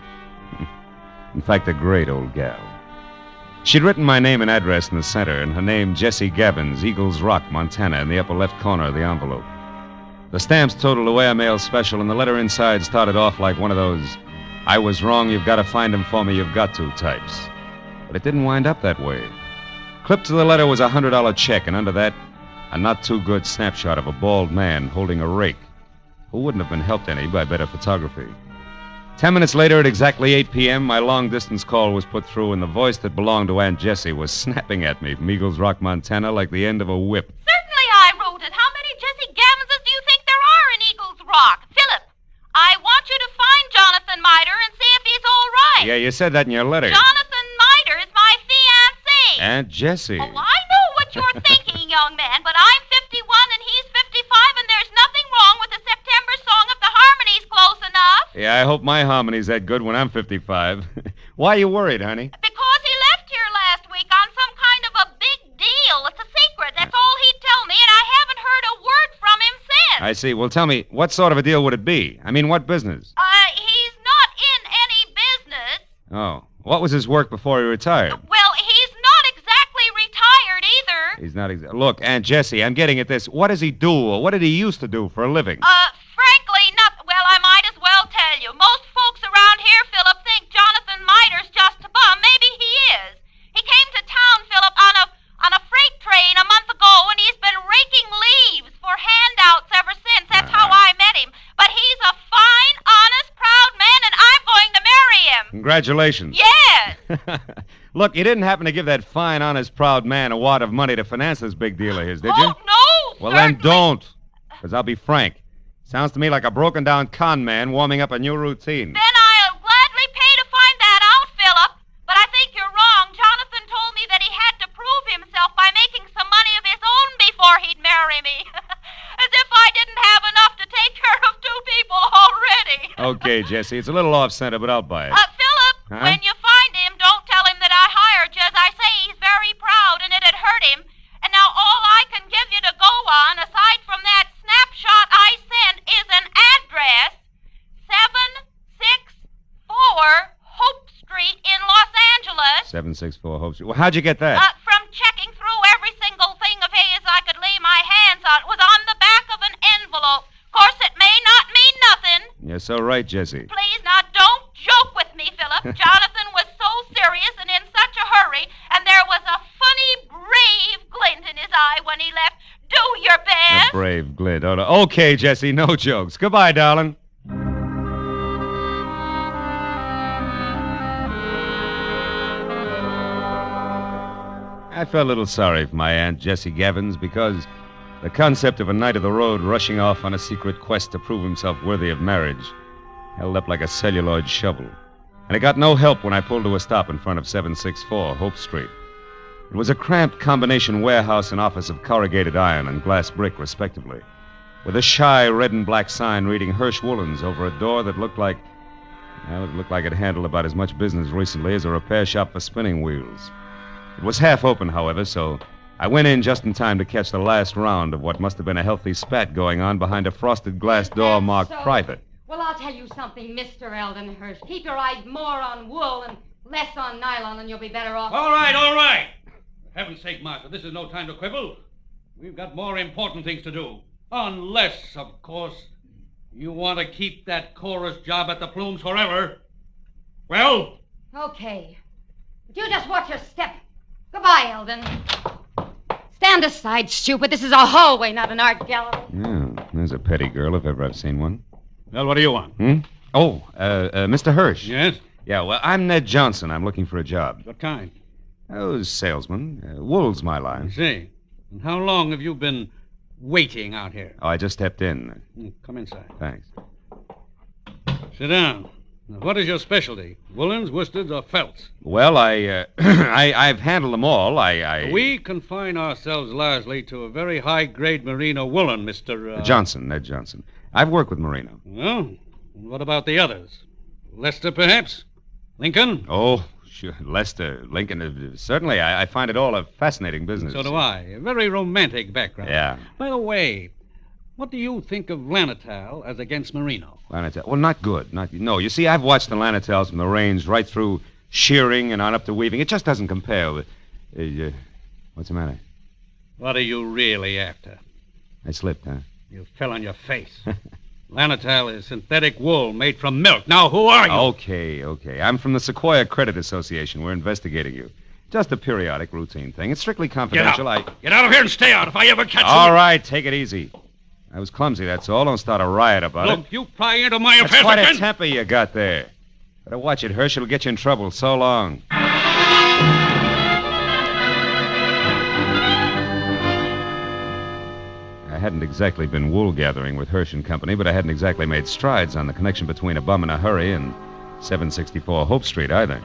In fact, a great old gal. She'd written my name and address in the center, and her name, Jessie Gavins, Eagles Rock, Montana, in the upper left corner of the envelope. The stamps totaled away a mail special, and the letter inside started off like one of those, "I was wrong, you've got to find him for me, you've got to" types. But it didn't wind up that way. Clipped to the letter was a $100 check, and under that, a not-too-good snapshot of a bald man holding a rake, who wouldn't have been helped any by better photography. 10 minutes later, at exactly 8 p.m., my long-distance call was put through, and the voice that belonged to Aunt Jessie was snapping at me from Eagles Rock, Montana, like the end of a whip. Certainly I wrote it. How many Jessie Gavinses do you think there are in Eagles Rock? Philip, I want you to find Jonathan Miter and see if he's all right. Yeah, you said that in your letter. Jonathan Miter is my fiancé. Aunt Jessie. Oh, I know what you're thinking, young man, but I'm 51 and he's 55, and there's nothing wrong with the September song if the harmony's close enough. Yeah, I hope my harmony's that good when I'm 55. Why are you worried, honey? Because he left here last week on some kind of a big deal. It's a secret. That's all he'd tell me, and I haven't heard a word from him since. I see. Well, tell me, what sort of a deal would it be? I mean, what business? He's not in any business. Oh, what was his work before he retired? Well, he's not exactly retired either. He's not exactly... Look, Aunt Jessie, I'm getting at this. What does he do, or what did he used to do for a living? Frankly, nothing. Well, I might as well tell you. Most folks around here, Philip, think Jonathan Miter's just a bum. Maybe he is. He came to town, Philip, on a freight train a month ago, and he's been raking leaves for handouts ever since. That's how I met him. But he's a fine, honest, proud man, and I'm going to marry him. Congratulations. Yes. Look, you didn't happen to give that fine, honest, proud man a wad of money to finance this big deal of his, did you? Oh, no, Well, then don't. Because I'll be frank. Sounds to me like a broken-down con man warming up a new routine. Then I'll gladly pay to find that out, Philip. But I think you're wrong. Jonathan told me that he had to prove himself by making some money of his own before he'd marry me. As if I didn't have enough to take care of two people already. Okay, Jessie, it's a little off-center, but I'll buy it. Philip, when you find him, don't tell him that I hired you. As I say, he's very proud, and it'd hurt him. And now all I can give you to go on, aside from that snapshot I sent, is an address, 764 Hope Street in Los Angeles. 764 Hope Street. Well, how'd you get that? From checking through every single thing of his I could lay my hands on. It was on the back of an envelope. Of course, it may not mean nothing. You're so right, Jessie. Please, now, don't joke with me, Philip. Jonathan was so serious and in such a hurry, and there was a funny, brave glint in his eye when he left. Do your best. A brave glint. Oh, no. Okay, Jessie, no jokes. Goodbye, darling. I felt a little sorry for my Aunt Jessie Gavins because the concept of a knight of the road rushing off on a secret quest to prove himself worthy of marriage held up like a celluloid shovel. And it got no help when I pulled to a stop in front of 764 Hope Street. It was a cramped combination warehouse and office of corrugated iron and glass brick, respectively, with a shy red and black sign reading Hirsch Woolens over a door that looked like... Well, it looked like it handled about as much business recently as a repair shop for spinning wheels. It was half open, however, so I went in just in time to catch the last round of what must have been a healthy spat going on behind a frosted glass door marked private. Well, I'll tell you something, Mr. Eldenhurst. Keep your eyes more on wool and less on nylon, and you'll be better off. All right, all right. For heaven's sake, Martha, this is no time to quibble. We've got more important things to do. Unless, of course, You want to keep that chorus job at the Plumes forever? Well? Okay. But you just watch your step. Goodbye, Eldon. Stand aside, stupid. This is a hallway, not an art gallery. Yeah, there's a petty girl if ever I've seen one. Well, what do you want? Oh, Mr. Hirsch. Yes? Yeah, well, I'm Ned Johnson. I'm looking for a job. What kind? Oh, salesman. Wool's my line. I see. And how long have you been waiting out here? Oh, I just stepped in. Come inside. Thanks. Sit down. Now, what is your specialty? Woolens, worsteds, or felts? Well, I've handled them all. We confine ourselves largely to a very high-grade merino woolen, Mr. Johnson, Ned Johnson. I've worked with merino. Well, and what about the others? Lester, perhaps? Lincoln? Oh, sure. Lester, Lincoln, certainly. I find it all a fascinating business. So do I. A very romantic background. Yeah. By the way, what do you think of Lanatal as against merino? Lanatal. Well, not good. No, you see, I've watched the Lanatals from the range right through shearing and on up to weaving. It just doesn't compare with... what's the matter? What are you really after? I slipped, huh? You fell on your face. Lanatal is synthetic wool made from milk. Now, who are you? Okay. I'm from the Sequoia Credit Association. We're investigating you. Just a periodic, routine thing. It's strictly confidential. Get out of here and stay out if I ever catch you. All right, take it easy. I was clumsy, that's all. Don't start a riot about it. Look, you pry into my affairs That's quite again. a temper you got there. Better watch it, Hirsch. It'll get you in trouble. So long. I hadn't exactly been wool gathering with Hirsch and Company, but I hadn't exactly made strides on the connection between A Bum in a Hurry and 764 Hope Street either.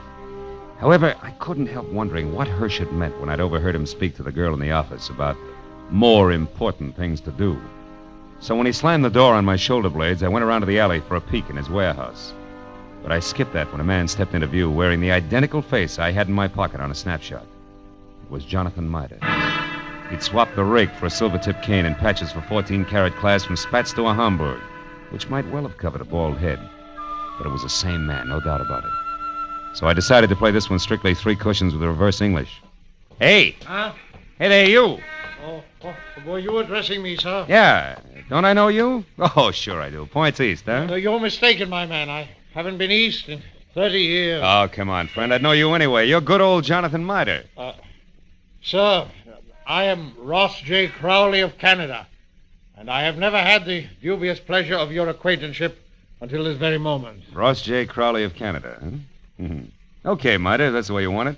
However, I couldn't help wondering what Hirsch had meant when I'd overheard him speak to the girl in the office about more important things to do. So when he slammed the door on my shoulder blades, I went around to the alley for a peek in his warehouse. But I skipped that when a man stepped into view wearing the identical face I had in my pocket on a snapshot. It was Jonathan Mitre. He'd swapped the rake for a silver-tipped cane and patches for 14-carat class from Spats to a Hamburg, which might well have covered a bald head. But it was the same man, no doubt about it. So I decided to play this one strictly 3 cushions with reverse English. Hey! Huh? Hey there, you! Oh, were you addressing me, sir? Yeah. Don't I know you? Oh, sure I do. Points east, huh? You're mistaken, my man. I haven't been east in 30 years. Oh, come on, friend. I'd know you anyway. You're good old Jonathan Mitre. Sir, I am Ross J. Crowley of Canada, and I have never had the dubious pleasure of your acquaintanceship until this very moment. Ross J. Crowley of Canada, huh? Okay, Mitre, that's the way you want it.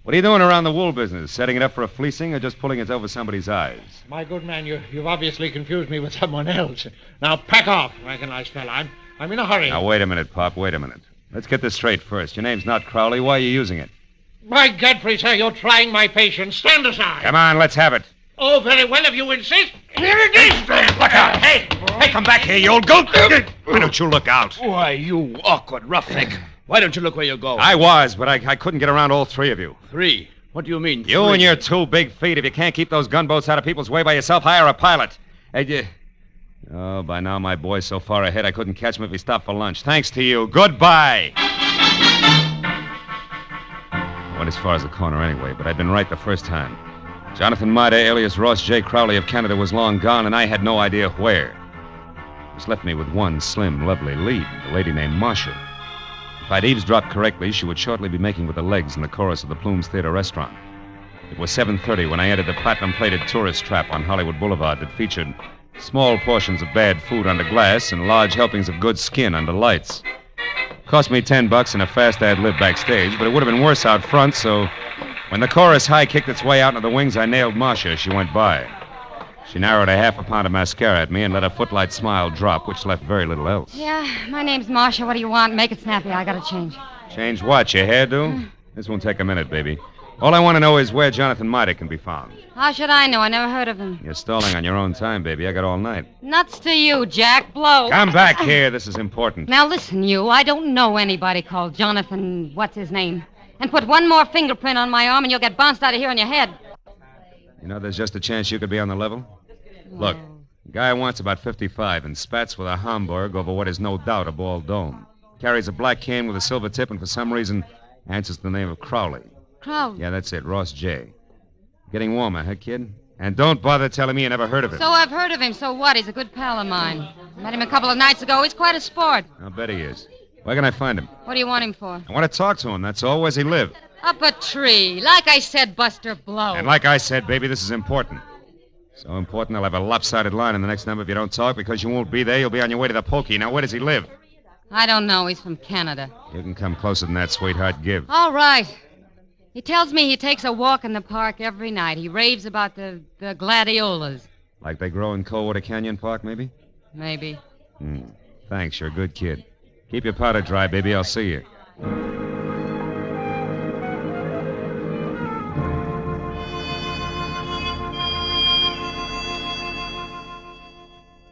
What are you doing around the wool business? Setting it up for a fleecing or just pulling it over somebody's eyes? My good man, you've obviously confused me with someone else. Now, pack off, recognized fella. I'm in a hurry. Now, wait a minute, Pop. Wait a minute. Let's get this straight first. Your name's not Crowley. Why are you using it? By Godfrey, sir, you're trying my patience. Stand aside. Come on, let's have it. Oh, very well, if you insist. Here it is. Look out. Hey, come back here, you old goat. Why don't you look out? Why, you awkward roughneck. Why don't you look where you're going? I was, but I couldn't get around all 3 of you. 3? What do you mean, 3? You and your 2 big feet. If you can't keep those gunboats out of people's way by yourself, hire a pilot. Oh, by now my boy's so far ahead I couldn't catch him if he stopped for lunch. Thanks to you. Goodbye. I went as far as the corner anyway, but I'd been right the first time. Jonathan Mitre, alias Ross J. Crowley of Canada, was long gone, and I had no idea where. This left me with one slim, lovely lead, a lady named Marcia. If I'd eavesdropped correctly, she would shortly be making with the legs in the chorus of the Plumes Theater restaurant. It was 7:30 when I entered the platinum-plated tourist trap on Hollywood Boulevard that featured small portions of bad food under glass and large helpings of good skin under lights. Cost me $10 and a fast ad-lib backstage, but it would have been worse out front, so when the chorus high kicked its way out into the wings, I nailed Marcia as she went by. She narrowed a half a pound of mascara at me and let a footlight smile drop, which left very little else. Yeah, my name's Marcia. What do you want? Make it snappy. I gotta change. Change what? Your hairdo? This won't take a minute, baby. All I want to know is where Jonathan Mitre can be found. How should I know? I never heard of him. You're stalling on your own time, baby. I got all night. Nuts to you, Jack. Blow. Come back here. This is important. Now listen, you. I don't know anybody called Jonathan... what's his name? And put one more fingerprint on my arm and you'll get bounced out of here on your head. You know, there's just a chance you could be on the level. Look, the guy wants about 55 and spats with a Hamburg over what is no doubt a bald dome. Carries a black cane with a silver tip and for some reason answers the name of Crowley. Crowley? Yeah, that's it, Ross J. Getting warmer, huh, kid? And don't bother telling me you never heard of him. So I've heard of him. So what? He's a good pal of mine. Met him a couple of nights ago. He's quite a sport. I'll bet he is. Where can I find him? What do you want him for? I want to talk to him, that's all. Where's he live? Up a tree. Like I said, Buster Blow. And like I said, baby, this is important. So important, I'll have a lopsided line in the next number if you don't talk, because you won't be there. You'll be on your way to the pokey. Now, where does he live? I don't know. He's from Canada. You can come closer than that, sweetheart. Give. All right. He tells me he takes a walk in the park every night. He raves about the gladiolas. Like they grow in Coldwater Canyon Park, maybe? Maybe. Thanks, you're a good kid. Keep your powder dry, baby. I'll see you.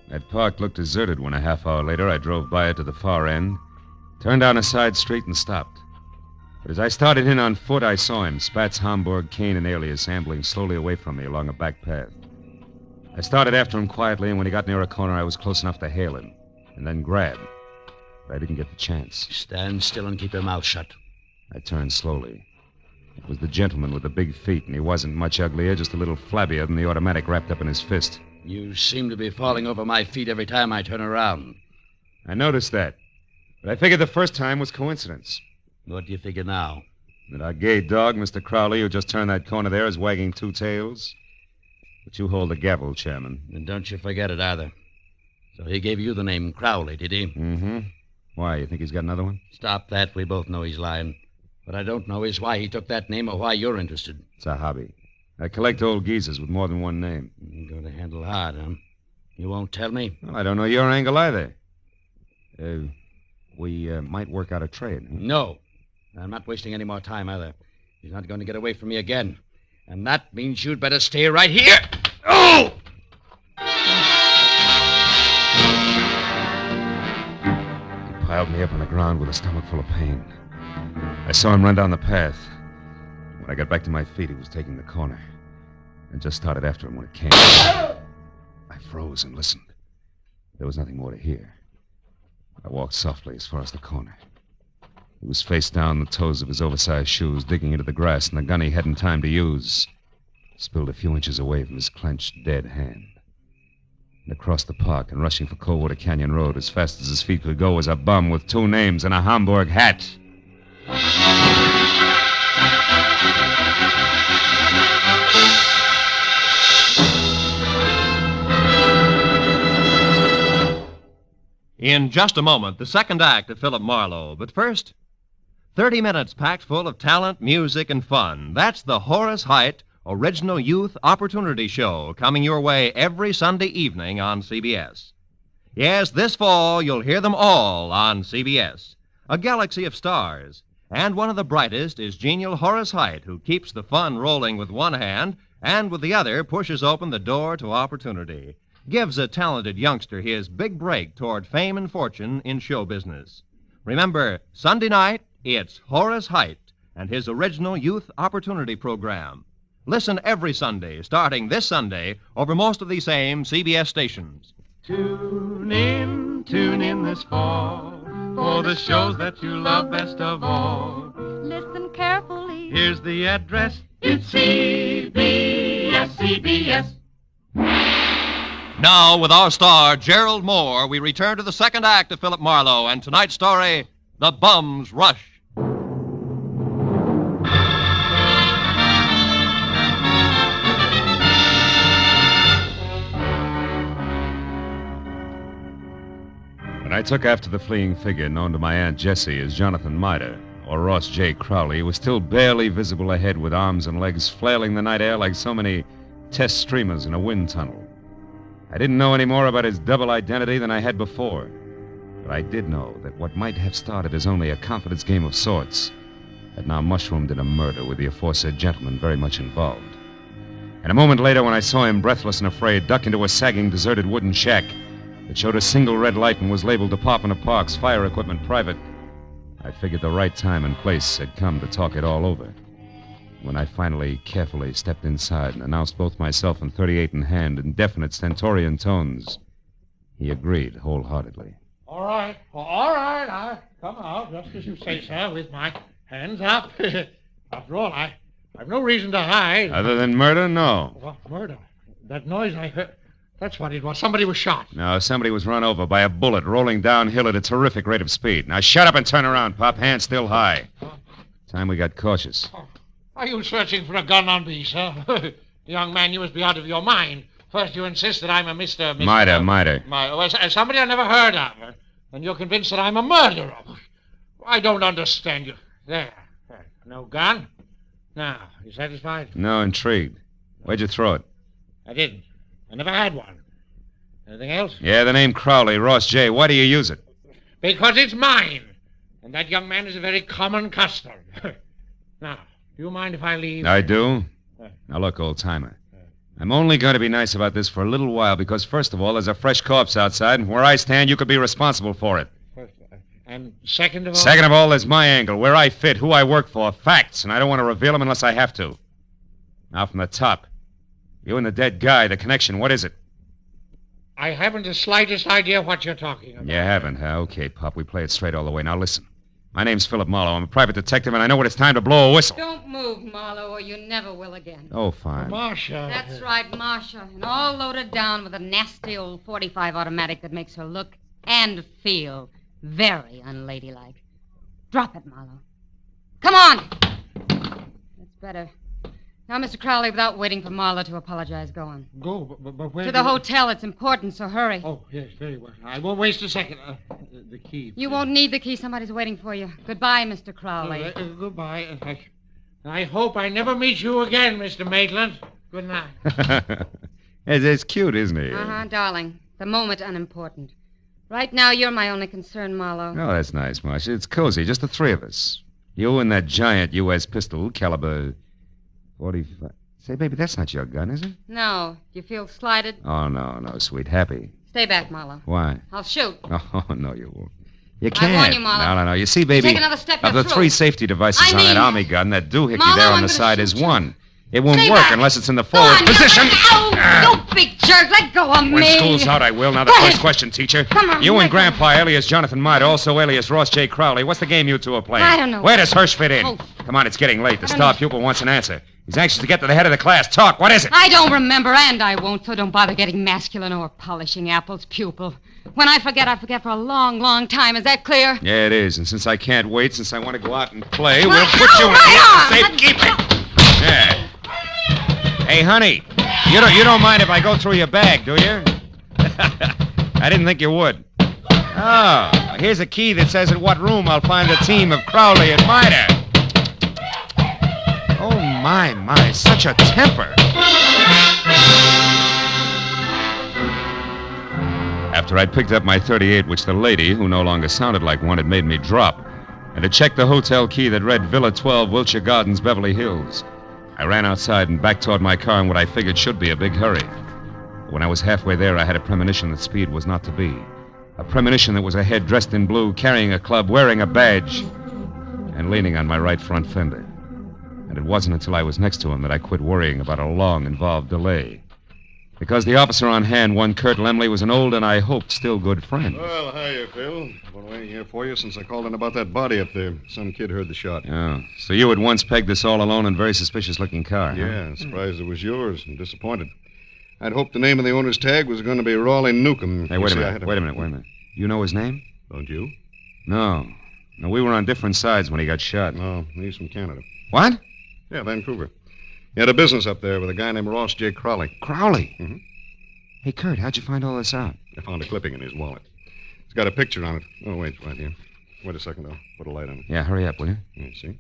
That park looked deserted when a half hour later I drove by it to the far end, turned down a side street and stopped. But as I started in on foot, I saw him, Spats, Homburg, Kane, and Alias, ambling slowly away from me along a back path. I started after him quietly, and when he got near a corner, I was close enough to hail him, and then grab. But I didn't get the chance. Stand still and keep your mouth shut. I turned slowly. It was the gentleman with the big feet, and he wasn't much uglier, just a little flabbier than the automatic wrapped up in his fist. You seem to be falling over my feet every time I turn around. I noticed that. But I figured the first time was coincidence. What do you figure now? That our gay dog, Mr. Crowley, who just turned that corner there, is wagging two tails. But you hold the gavel, Chairman. And don't you forget it either. So he gave you the name Crowley, did he? Mm-hmm. Why, you think he's got another one? Stop that. We both know he's lying. What I don't know is why he took that name or why you're interested. It's a hobby. I collect old geezers with more than one name. You're going to handle hard, huh? You won't tell me? Well, I don't know your angle either. We might work out a trade. Huh? No. I'm not wasting any more time either. He's not going to get away from me again. And that means you'd better stay right here. Oh! He piled me up on the ground with a stomach full of pain. I saw him run down the path. When I got back to my feet, he was taking the corner. I just started after him when it came. I froze and listened. There was nothing more to hear. I walked softly as far as the corner. He was face down, the toes of his oversized shoes digging into the grass, and the gun he hadn't time to use spilled a few inches away from his clenched, dead hand. And across the park and rushing for Coldwater Canyon Road as fast as his feet could go was a bum with two names and a Homburg hat. In just a moment, the second act of Philip Marlowe. But first, 30 minutes packed full of talent, music, and fun. That's the Horace Heidt Original Youth Opportunity Show, coming your way every Sunday evening on CBS. Yes, this fall you'll hear them all on CBS. A galaxy of stars. And one of the brightest is genial Horace Heidt, who keeps the fun rolling with one hand and with the other pushes open the door to opportunity. Gives a talented youngster his big break toward fame and fortune in show business. Remember, Sunday night, it's Horace Heidt and his Original Youth Opportunity Program. Listen every Sunday, starting this Sunday, over most of these same CBS stations. Tune in this fall for the shows that you love best of all. Listen carefully. Here's the address. It's CBS, CBS. Now, with our star, Gerald Moore, we return to the second act of Philip Marlowe and tonight's story, The Bum's Rush. When I took after the fleeing figure known to my Aunt Jessie as Jonathan Mitre, or Ross J. Crowley, was still barely visible ahead with arms and legs flailing the night air like so many test streamers in a wind tunnel. I didn't know any more about his double identity than I had before, but I did know that what might have started as only a confidence game of sorts had now mushroomed in a murder with the aforesaid gentleman very much involved. And a moment later, when I saw him, breathless and afraid, duck into a sagging, deserted wooden shack that showed a single red light and was labeled Department of Parks, Fire Equipment Private, I figured the right time and place had come to talk it all over. When I finally, carefully stepped inside and announced both myself and 38 in hand in definite stentorian tones, he agreed wholeheartedly. All right. I'll come out just as you say, sir, with my hands up. After all, I've no reason to hide. Other than murder, no. Well, murder. That noise I heard. That's what it was. Somebody was shot. No, somebody was run over by a bullet rolling downhill at a terrific rate of speed. Now shut up and turn around, Pop. Hands still high. Time we got cautious. Are you searching for a gun on me, sir? Young man, you must be out of your mind. First you insist that I'm a Mr. Miter. Well, somebody I never heard of. And you're convinced that I'm a murderer. I don't understand you. There. No gun? Now, you satisfied? No, intrigued. Where'd you throw it? I didn't. I never had one. Anything else? Yeah, the name Crowley, Ross J. Why do you use it? Because it's mine. And that young man is a very common custom. Now, do you mind if I leave? I do. Now look, old-timer. I'm only going to be nice about this for a little while because, first of all, there's a fresh corpse outside, and where I stand, you could be responsible for it. And second of all? Second of all, there's my angle, where I fit, who I work for, facts, and I don't want to reveal them unless I have to. Now, from the top. You and the dead guy, the connection, what is it? I haven't the slightest idea what you're talking about. You haven't, huh? Okay, Pop, we play it straight all the way. Now, listen. My name's Philip Marlowe. I'm a private detective, and I know when it's time to blow a whistle. Don't move, Marlowe, or you never will again. Oh, fine. Marcia. That's right, Marcia. And all loaded down with a nasty old 45 automatic that makes her look and feel very unladylike. Drop it, Marlowe. Come on! That's better. Now, Mr. Crowley, without waiting for Marlowe to apologize, go on. Go? But where? To the hotel. It's important, so hurry. Oh, yes, very well. I won't waste a second. The key. You won't need the key. Somebody's waiting for you. Goodbye, Mr. Crowley. Goodbye. I hope I never meet you again, Mr. Maitland. Good night. It's cute, isn't he? Uh-huh, darling. The moment unimportant. Right now, you're my only concern, Marlowe. Oh, that's nice, Marcia. It's cozy, just the three of us. You and that giant U.S. pistol, caliber 45. Say, baby, that's not your gun, is it? No. Do you feel slighted? Oh, no, sweet. Happy. Stay back, Marlowe. Why? I'll shoot. Oh, no, you won't. You can't. I warn you, Marlowe. No. You see, baby, Take another step, of the you're three through. safety devices on that Army gun, that doohickey Marlowe, there on I'm the gonna side shoot is you. one. It won't Stay work back. unless it's in the Go forward on, position. You big jerk. Let go of me. When school's out, I will. Now, the Go first ahead. question, teacher. Come on, You and let go. Grandpa, alias Jonathan Miter, also alias Ross J. Crowley. What's the game you two are playing? I don't know. Where does Hirsch fit in? Oh. Come on, it's getting late. The I don't star know. pupil wants an answer. He's anxious to get to the head of the class. Talk. What is it? I don't remember, and I won't, so don't bother getting masculine or polishing apples, pupil. When I forget for a long, long time. Is that clear? Yeah, it is. And since I can't wait, since I want to go out and play, we'll Well, put you in right here on. safe keeping. Yeah. Hey, honey, you don't mind if I go through your bag, do you? I didn't think you would. Oh, here's a key that says in what room I'll find the team of Crowley and Miter. Oh, my, such a temper. After I'd picked up my .38, which the lady, who no longer sounded like one, had made me drop, and had checked the hotel key that read Villa 12, Wilshire Gardens, Beverly Hills, I ran outside and back toward my car in what I figured should be a big hurry. But when I was halfway there, I had a premonition that speed was not to be. A premonition that was a head dressed in blue, carrying a club, wearing a badge, and leaning on my right front fender. And it wasn't until I was next to him that I quit worrying about a long, involved delay. Because the officer on hand, one Kurt Lemley, was an old and I hoped still good friend. Well, hiya, Phil. I've been waiting here for you since I called in about that body up there. Some kid heard the shot. Oh, so you had once pegged this all-alone and very suspicious-looking car, huh? Yeah, surprised it was yours and disappointed. I'd hoped the name of the owner's tag was going to be Raleigh Newcomb. Hey, wait a minute. You know his name? Don't you? No, we were on different sides when he got shot. No, he's from Canada. What? Yeah, Vancouver. He had a business up there with a guy named Ross J. Crowley. Crowley? Mm-hmm. Hey, Kurt, how'd you find all this out? I found a clipping in his wallet. It's got a picture on it. Oh, wait, right here. Wait a second, I'll put a light on it. Yeah, hurry up, will you? Yeah, see?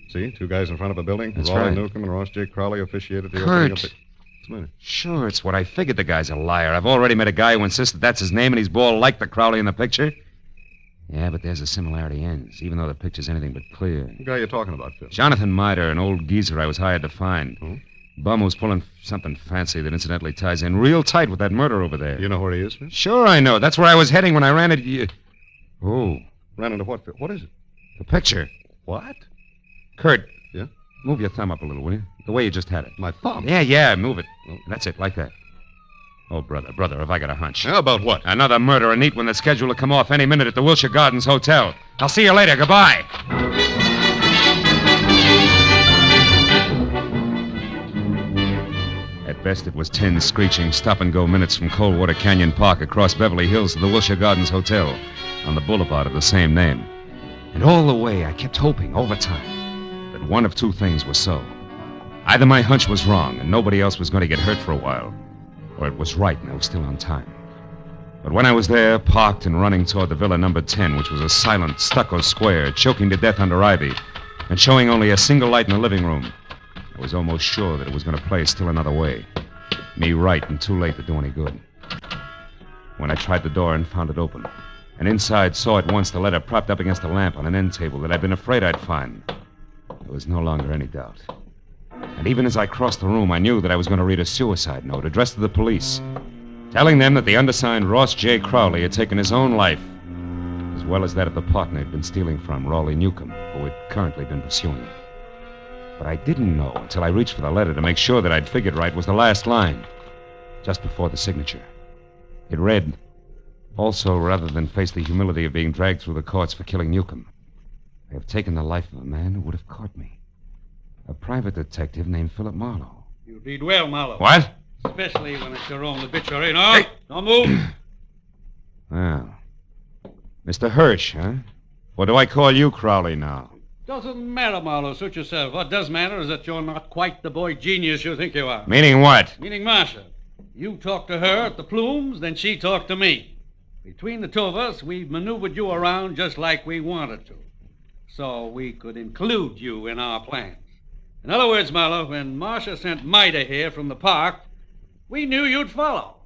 See, two guys in front of a building. That's Raleigh right. Newcomb and Ross J. Crowley officiated the Kurt. opening of the... What's the matter? Sure, it's what I figured. The guy's a liar. I've already met a guy who insists that that's his name and he's bald like the Crowley in the picture. Yeah, but there's a similarity ends, even though the picture's anything but clear. What guy you talking about, Phil? Jonathan Miter, an old geezer I was hired to find. Oh? Bum who's pulling something fancy that incidentally ties in real tight with that murder over there. You know where he is, Phil? Sure I know. That's where I was heading when I ran into you. Oh. Ran into what, Phil? What is it? The picture. What? Kurt. Yeah? Move your thumb up a little, will you? The way you just had it. My thumb? Yeah, move it. Oh. That's it, like that. Oh, brother, have I got a hunch. How about what? Another murder, a neat one that's scheduled to come off any minute at the Wilshire Gardens Hotel. I'll see you later. Goodbye. At best, it was 10 screeching stop-and-go minutes from Coldwater Canyon Park across Beverly Hills to the Wilshire Gardens Hotel on the boulevard of the same name. And all the way, I kept hoping, over time, that one of two things was so. Either my hunch was wrong and nobody else was going to get hurt for a while, or it was right and I was still on time. But when I was there, parked and running toward the villa number 10, which was a silent stucco square, choking to death under ivy, and showing only a single light in the living room, I was almost sure that it was going to play still another way. Me right and too late to do any good. When I tried the door and found it open, and inside saw at once the letter propped up against a lamp on an end table that I'd been afraid I'd find, there was no longer any doubt. And even as I crossed the room, I knew that I was going to read a suicide note addressed to the police, telling them that the undersigned Ross J. Crowley had taken his own life, as well as that of the partner he'd been stealing from, Raleigh Newcomb, who had currently been pursuing him. But I didn't know until I reached for the letter to make sure that I'd figured right was the last line, just before the signature. It read, "Also, rather than face the humility of being dragged through the courts for killing Newcomb, I have taken the life of a man who would have caught me. A private detective named Philip Marlowe." You read well, Marlowe. What? Especially when it's your own obituary. No, hey. Don't move. Well, Mr. Hirsch, huh? What do I call you, Crowley, now? Doesn't matter, Marlowe. Suit yourself. What does matter is that you're not quite the boy genius you think you are. Meaning what? Meaning Marcia. You talked to her at the Plumes, then she talked to me. Between the two of us, we've maneuvered you around just like we wanted to, so we could include you in our plans. In other words, Marlowe, when Marcia sent Mida here from the park, we knew you'd follow.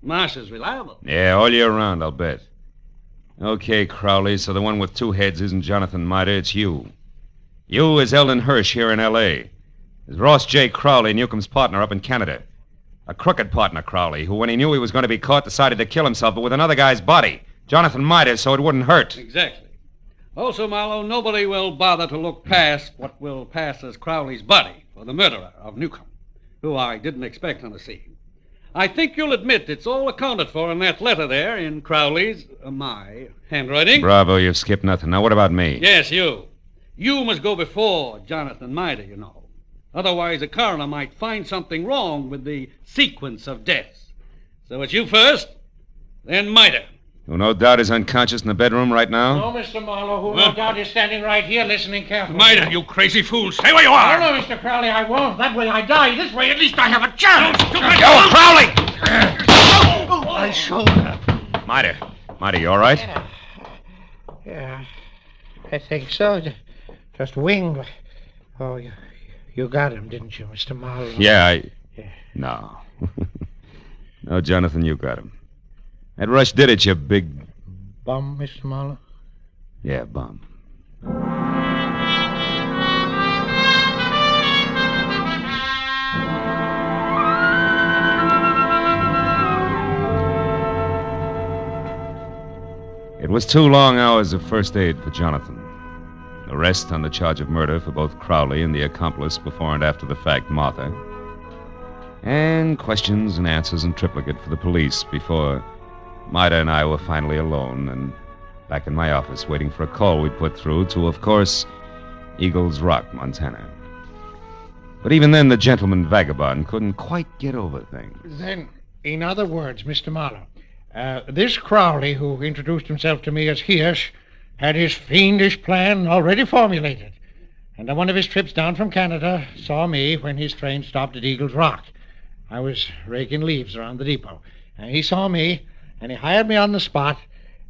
Marcia's reliable. Yeah, all year round, I'll bet. Okay, Crowley, so the one with two heads isn't Jonathan Mida, it's you. You is Eldon Hirsch here in L.A. Is Ross J. Crowley, Newcomb's partner up in Canada. A crooked partner, Crowley, who, when he knew he was going to be caught, decided to kill himself, but with another guy's body. Jonathan Mida, so it wouldn't hurt. Exactly. Also, Marlowe, nobody will bother to look past what will pass as Crowley's body for the murderer of Newcomb, who I didn't expect on the scene. I think you'll admit it's all accounted for in that letter there in Crowley's, my handwriting. Bravo, you've skipped nothing. Now, what about me? Yes, you. You must go before Jonathan Mida, you know. Otherwise, the coroner might find something wrong with the sequence of deaths. So it's you first, then Mida. Who no doubt is unconscious in the bedroom right now? No, Mr. Marlowe, who no doubt is standing right here listening carefully. Mida, you crazy fool. Stay where you are. No, Mr. Crowley, I won't. That way I die. This way, at least I have a chance. Yo, Crowley! My shoulder. Mida, you all right? Yeah, I think so. Just winged. Oh, you got him, didn't you, Mr. Marlowe? Yeah. No. No, Jonathan, you got him. That rush did it, you big... Bum, Mr. Marlowe? Yeah, bum. It was 2 long hours of first aid for Jonathan. Arrest on the charge of murder for both Crowley and the accomplice before and after the fact, Martha. And questions and answers in triplicate for the police before Mida and I were finally alone and back in my office waiting for a call we'd put through to, of course, Eagles Rock, Montana. But even then, the gentleman vagabond couldn't quite get over things. Then, in other words, Mr. Marlowe, this Crowley, who introduced himself to me as Hirsch, had his fiendish plan already formulated. And on one of his trips down from Canada, saw me when his train stopped at Eagles Rock. I was raking leaves around the depot. And he saw me, and he hired me on the spot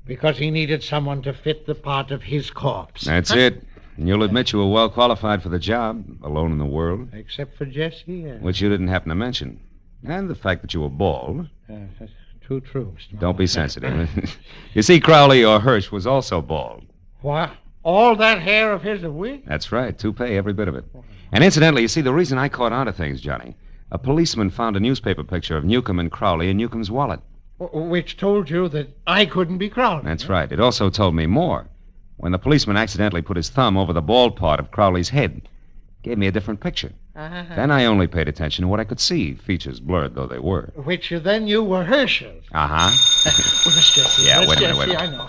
because he needed someone to fit the part of his corpse. That's it. And you'll admit you were well qualified for the job, alone in the world. Except for Jesse, yes. Which you didn't happen to mention. And the fact that you were bald. That's too true, Mr. Don't be sensitive. You see, Crowley, or Hirsch, was also bald. What? All that hair of his a wig? That's right. Toupee, every bit of it. And incidentally, you see, the reason I caught on to things, Johnny, a policeman found a newspaper picture of Newcomb and Crowley in Newcomb's wallet. Which told you that I couldn't be Crowley. That's right. It also told me more. When the policeman accidentally put his thumb over the bald part of Crowley's head, gave me a different picture. Then I only paid attention to what I could see, features blurred though they were. Which you then knew were Hirsch's. Where's Jesse? Yeah, wait a minute. I know.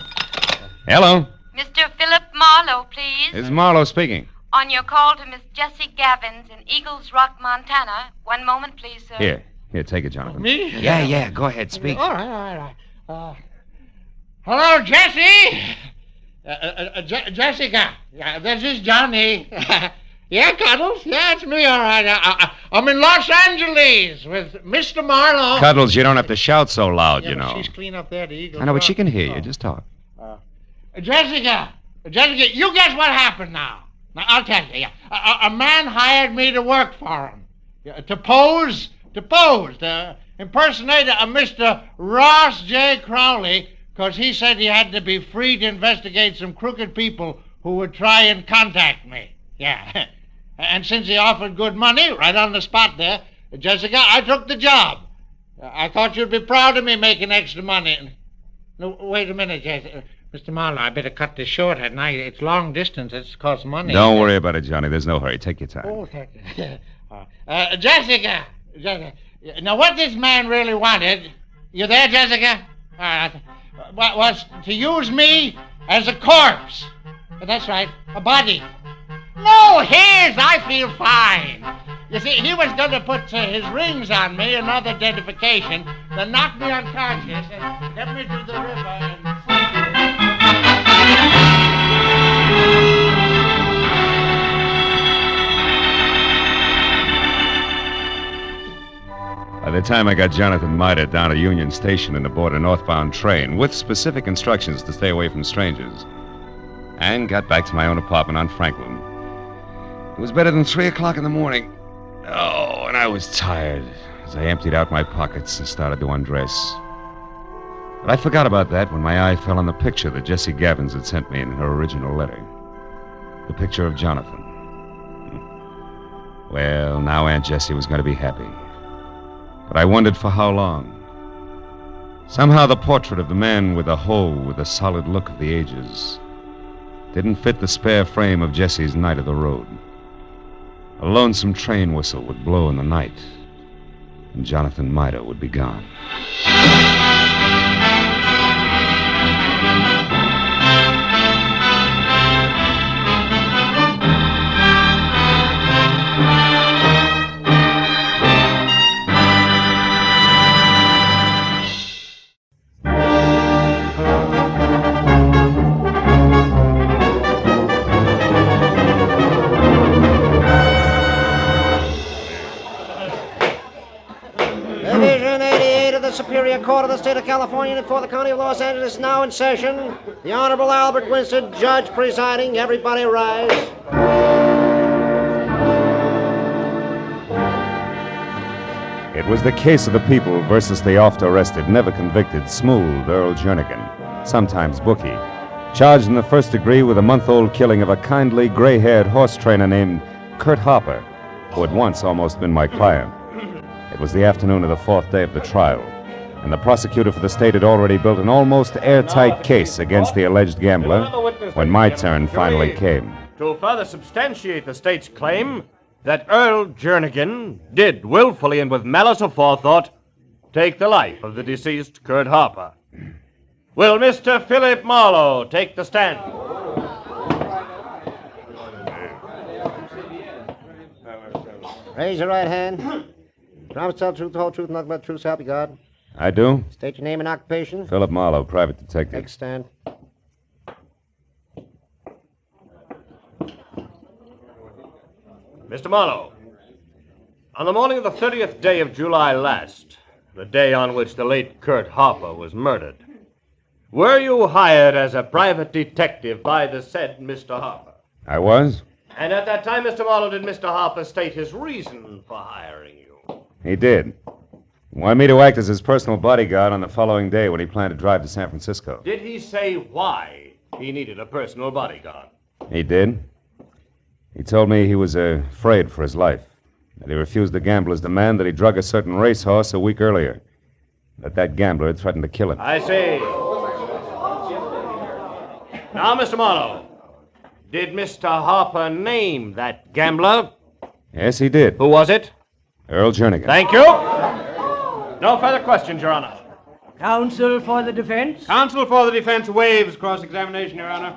Hello? Mr. Philip Marlowe, please. This is Marlowe speaking. On your call to Miss Jessie Gavins in Eagles Rock, Montana. One moment, please, sir. Here, take it, Jonathan. Me? Yeah, go ahead, speak. All right. Hello, Jessie. Jessica. Yeah, this is Johnny. Yeah, Cuddles. Yeah, it's me, all right. I'm in Los Angeles with Mr. Marlowe. Cuddles, you don't have to shout so loud, you know. She's clean up there, the Eagles. I know, but she can hear you. Just talk. Jessica, you guess what happened now? Now, I'll tell you. Yeah. A man hired me to work for him. To pose, to impersonate a Mr. Ross J. Crowley, because he said he had to be free to investigate some crooked people who would try and contact me. Yeah. And since he offered good money right on the spot there, Jessica, I took the job. I thought you'd be proud of me making extra money. No, wait a minute, Jessica. Mr. Marlowe, I better cut this short at night. It's long distance. It costs money. Don't worry about it, Johnny. There's no hurry. Take your time. Oh, thank you. Jessica. Now, what this man really wanted, you there, Jessica? Was to use me as a corpse. That's right, a body. No, his. I feel fine. You see, he was going to put his rings on me, another identification, then knock me unconscious and get me to the river and... By the time I got Jonathan Mida down at Union Station and aboard a northbound train with specific instructions to stay away from strangers, and got back to my own apartment on Franklin, it was better than 3 o'clock in the morning. Oh, and I was tired as I emptied out my pockets and started to undress. But I forgot about that when my eye fell on the picture that Jessie Gavins had sent me in her original letter. The picture of Jonathan. Well, now Aunt Jessie was going to be happy. But I wondered for how long. Somehow the portrait of the man with the hoe with the solid look of the ages didn't fit the spare frame of Jessie's Night of the Road. A lonesome train whistle would blow in the night, and Jonathan Mida would be gone. Superior Court of the State of California and for the County of Los Angeles now in session. The Honorable Albert Winston, Judge presiding. Everybody rise. It was the case of the people versus the oft-arrested, never-convicted, smooth Earl Jernigan, sometimes bookie, charged in the first degree with a month-old killing of a kindly, gray-haired horse trainer named Kurt Harper, who had once almost been my client. It was the afternoon of the 4th day of the trial, and the prosecutor for the state had already built an almost airtight case against the alleged gambler when my turn finally came. To further substantiate the state's claim that Earl Jernigan did willfully and with malice aforethought take the life of the deceased Kurt Harper. Will Mr. Philip Marlowe take the stand? Raise your right hand. Promise to tell the truth, the whole truth, nothing but the truth, so help you God. I do. State your name and occupation. Philip Marlowe, private detective. Take a stand. Mr. Marlowe, on the morning of the 30th day of July last, the day on which the late Kurt Harper was murdered, were you hired as a private detective by the said Mr. Harper? I was. And at that time, Mr. Marlowe, did Mr. Harper state his reason for hiring you? He did. He wanted me to act as his personal bodyguard on the following day when he planned to drive to San Francisco. Did he say why he needed a personal bodyguard? He did. He told me he was afraid for his life, that he refused the gambler's demand that he drug a certain racehorse a week earlier, that gambler had threatened to kill him. I see. Now, Mr. Marlowe, did Mr. Harper name that gambler? Yes, he did. Who was it? Earl Jernigan. Thank you. No further questions, Your Honor. Counsel for the defense? Counsel for the defense waives cross-examination, Your Honor.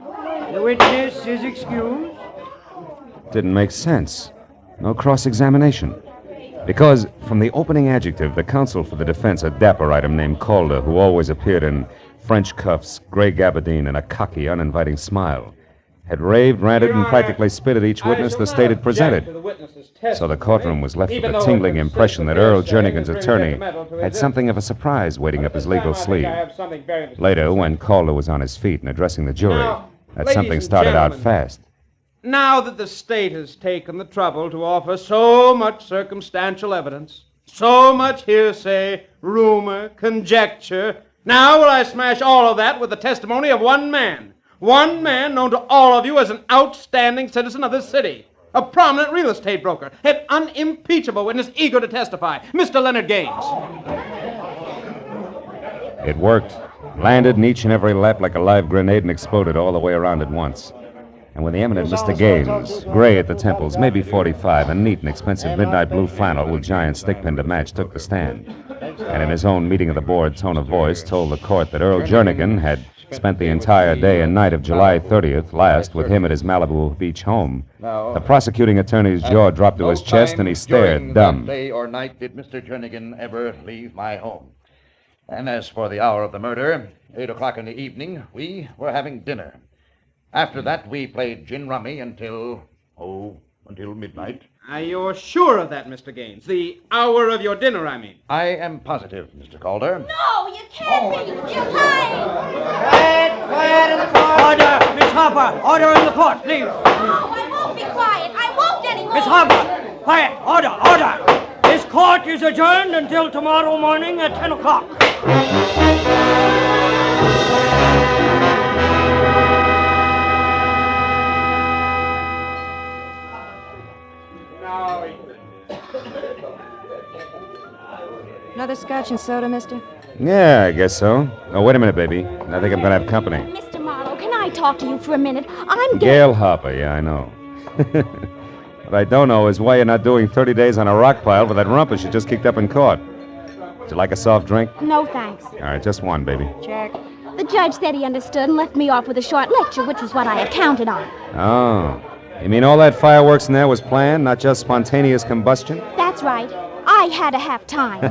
The witness is excused. didn't make sense. No cross-examination. Because from the opening adjective, the counsel for the defense, a dapper item named Calder, who always appeared in French cuffs, gray gabardine, and a cocky, uninviting smile, had raved, ranted, and practically spit at each witness the state had presented. So the courtroom was left with a tingling impression that Earl Jernigan's attorney had something of a surprise waiting up his legal sleeve. Later, when Calder was on his feet and addressing the jury, that something started out fast. Now that the state has taken the trouble to offer so much circumstantial evidence, so much hearsay, rumor, conjecture, now will I smash all of that with the testimony of one man. One man known to all of you as an outstanding citizen of this city. A prominent real estate broker. An unimpeachable witness eager to testify. Mr. Leonard Gaines. It worked. Landed in each and every lap like a live grenade and exploded all the way around at once. And when the eminent Mr. Gaines, gray at the temples, maybe 45, and neat and expensive midnight blue flannel with giant stickpin to match, took the stand, and in his own meeting of the board tone of voice told the court that Earl Jernigan had spent the entire day and night of July 30th last with him at his Malibu Beach home, the prosecuting attorney's jaw dropped to his chest and he stared, dumb. Day or night did Mr. Jernigan ever leave my home. And as for the hour of the murder, 8 o'clock in the evening, we were having dinner. After that, we played gin rummy until midnight. Are you sure of that, Mr. Gaines? The hour of your dinner, I mean. I am positive, Mr. Calder. No, you can't be. You're lying. Quiet in the court. Order, Miss Harper. Order in the court, please. No, I won't be quiet. I won't anymore. Miss Harper. Quiet. Order. This court is adjourned until tomorrow morning at 10 o'clock. Another scotch and soda, mister? Yeah, I guess so. Oh, wait a minute, baby. I think I'm going to have company. Mr. Marlowe, can I talk to you for a minute? I'm Gail Harper, yeah, I know. What I don't know is why you're not doing 30 days on a rock pile for that rumpus you just kicked up in court. Would you like a soft drink? No, thanks. All right, just one, baby. Check. The judge said he understood and left me off with a short lecture, which was what I had counted on. Oh. You mean all that fireworks in there was planned, not just spontaneous combustion? That's right. I had to have time.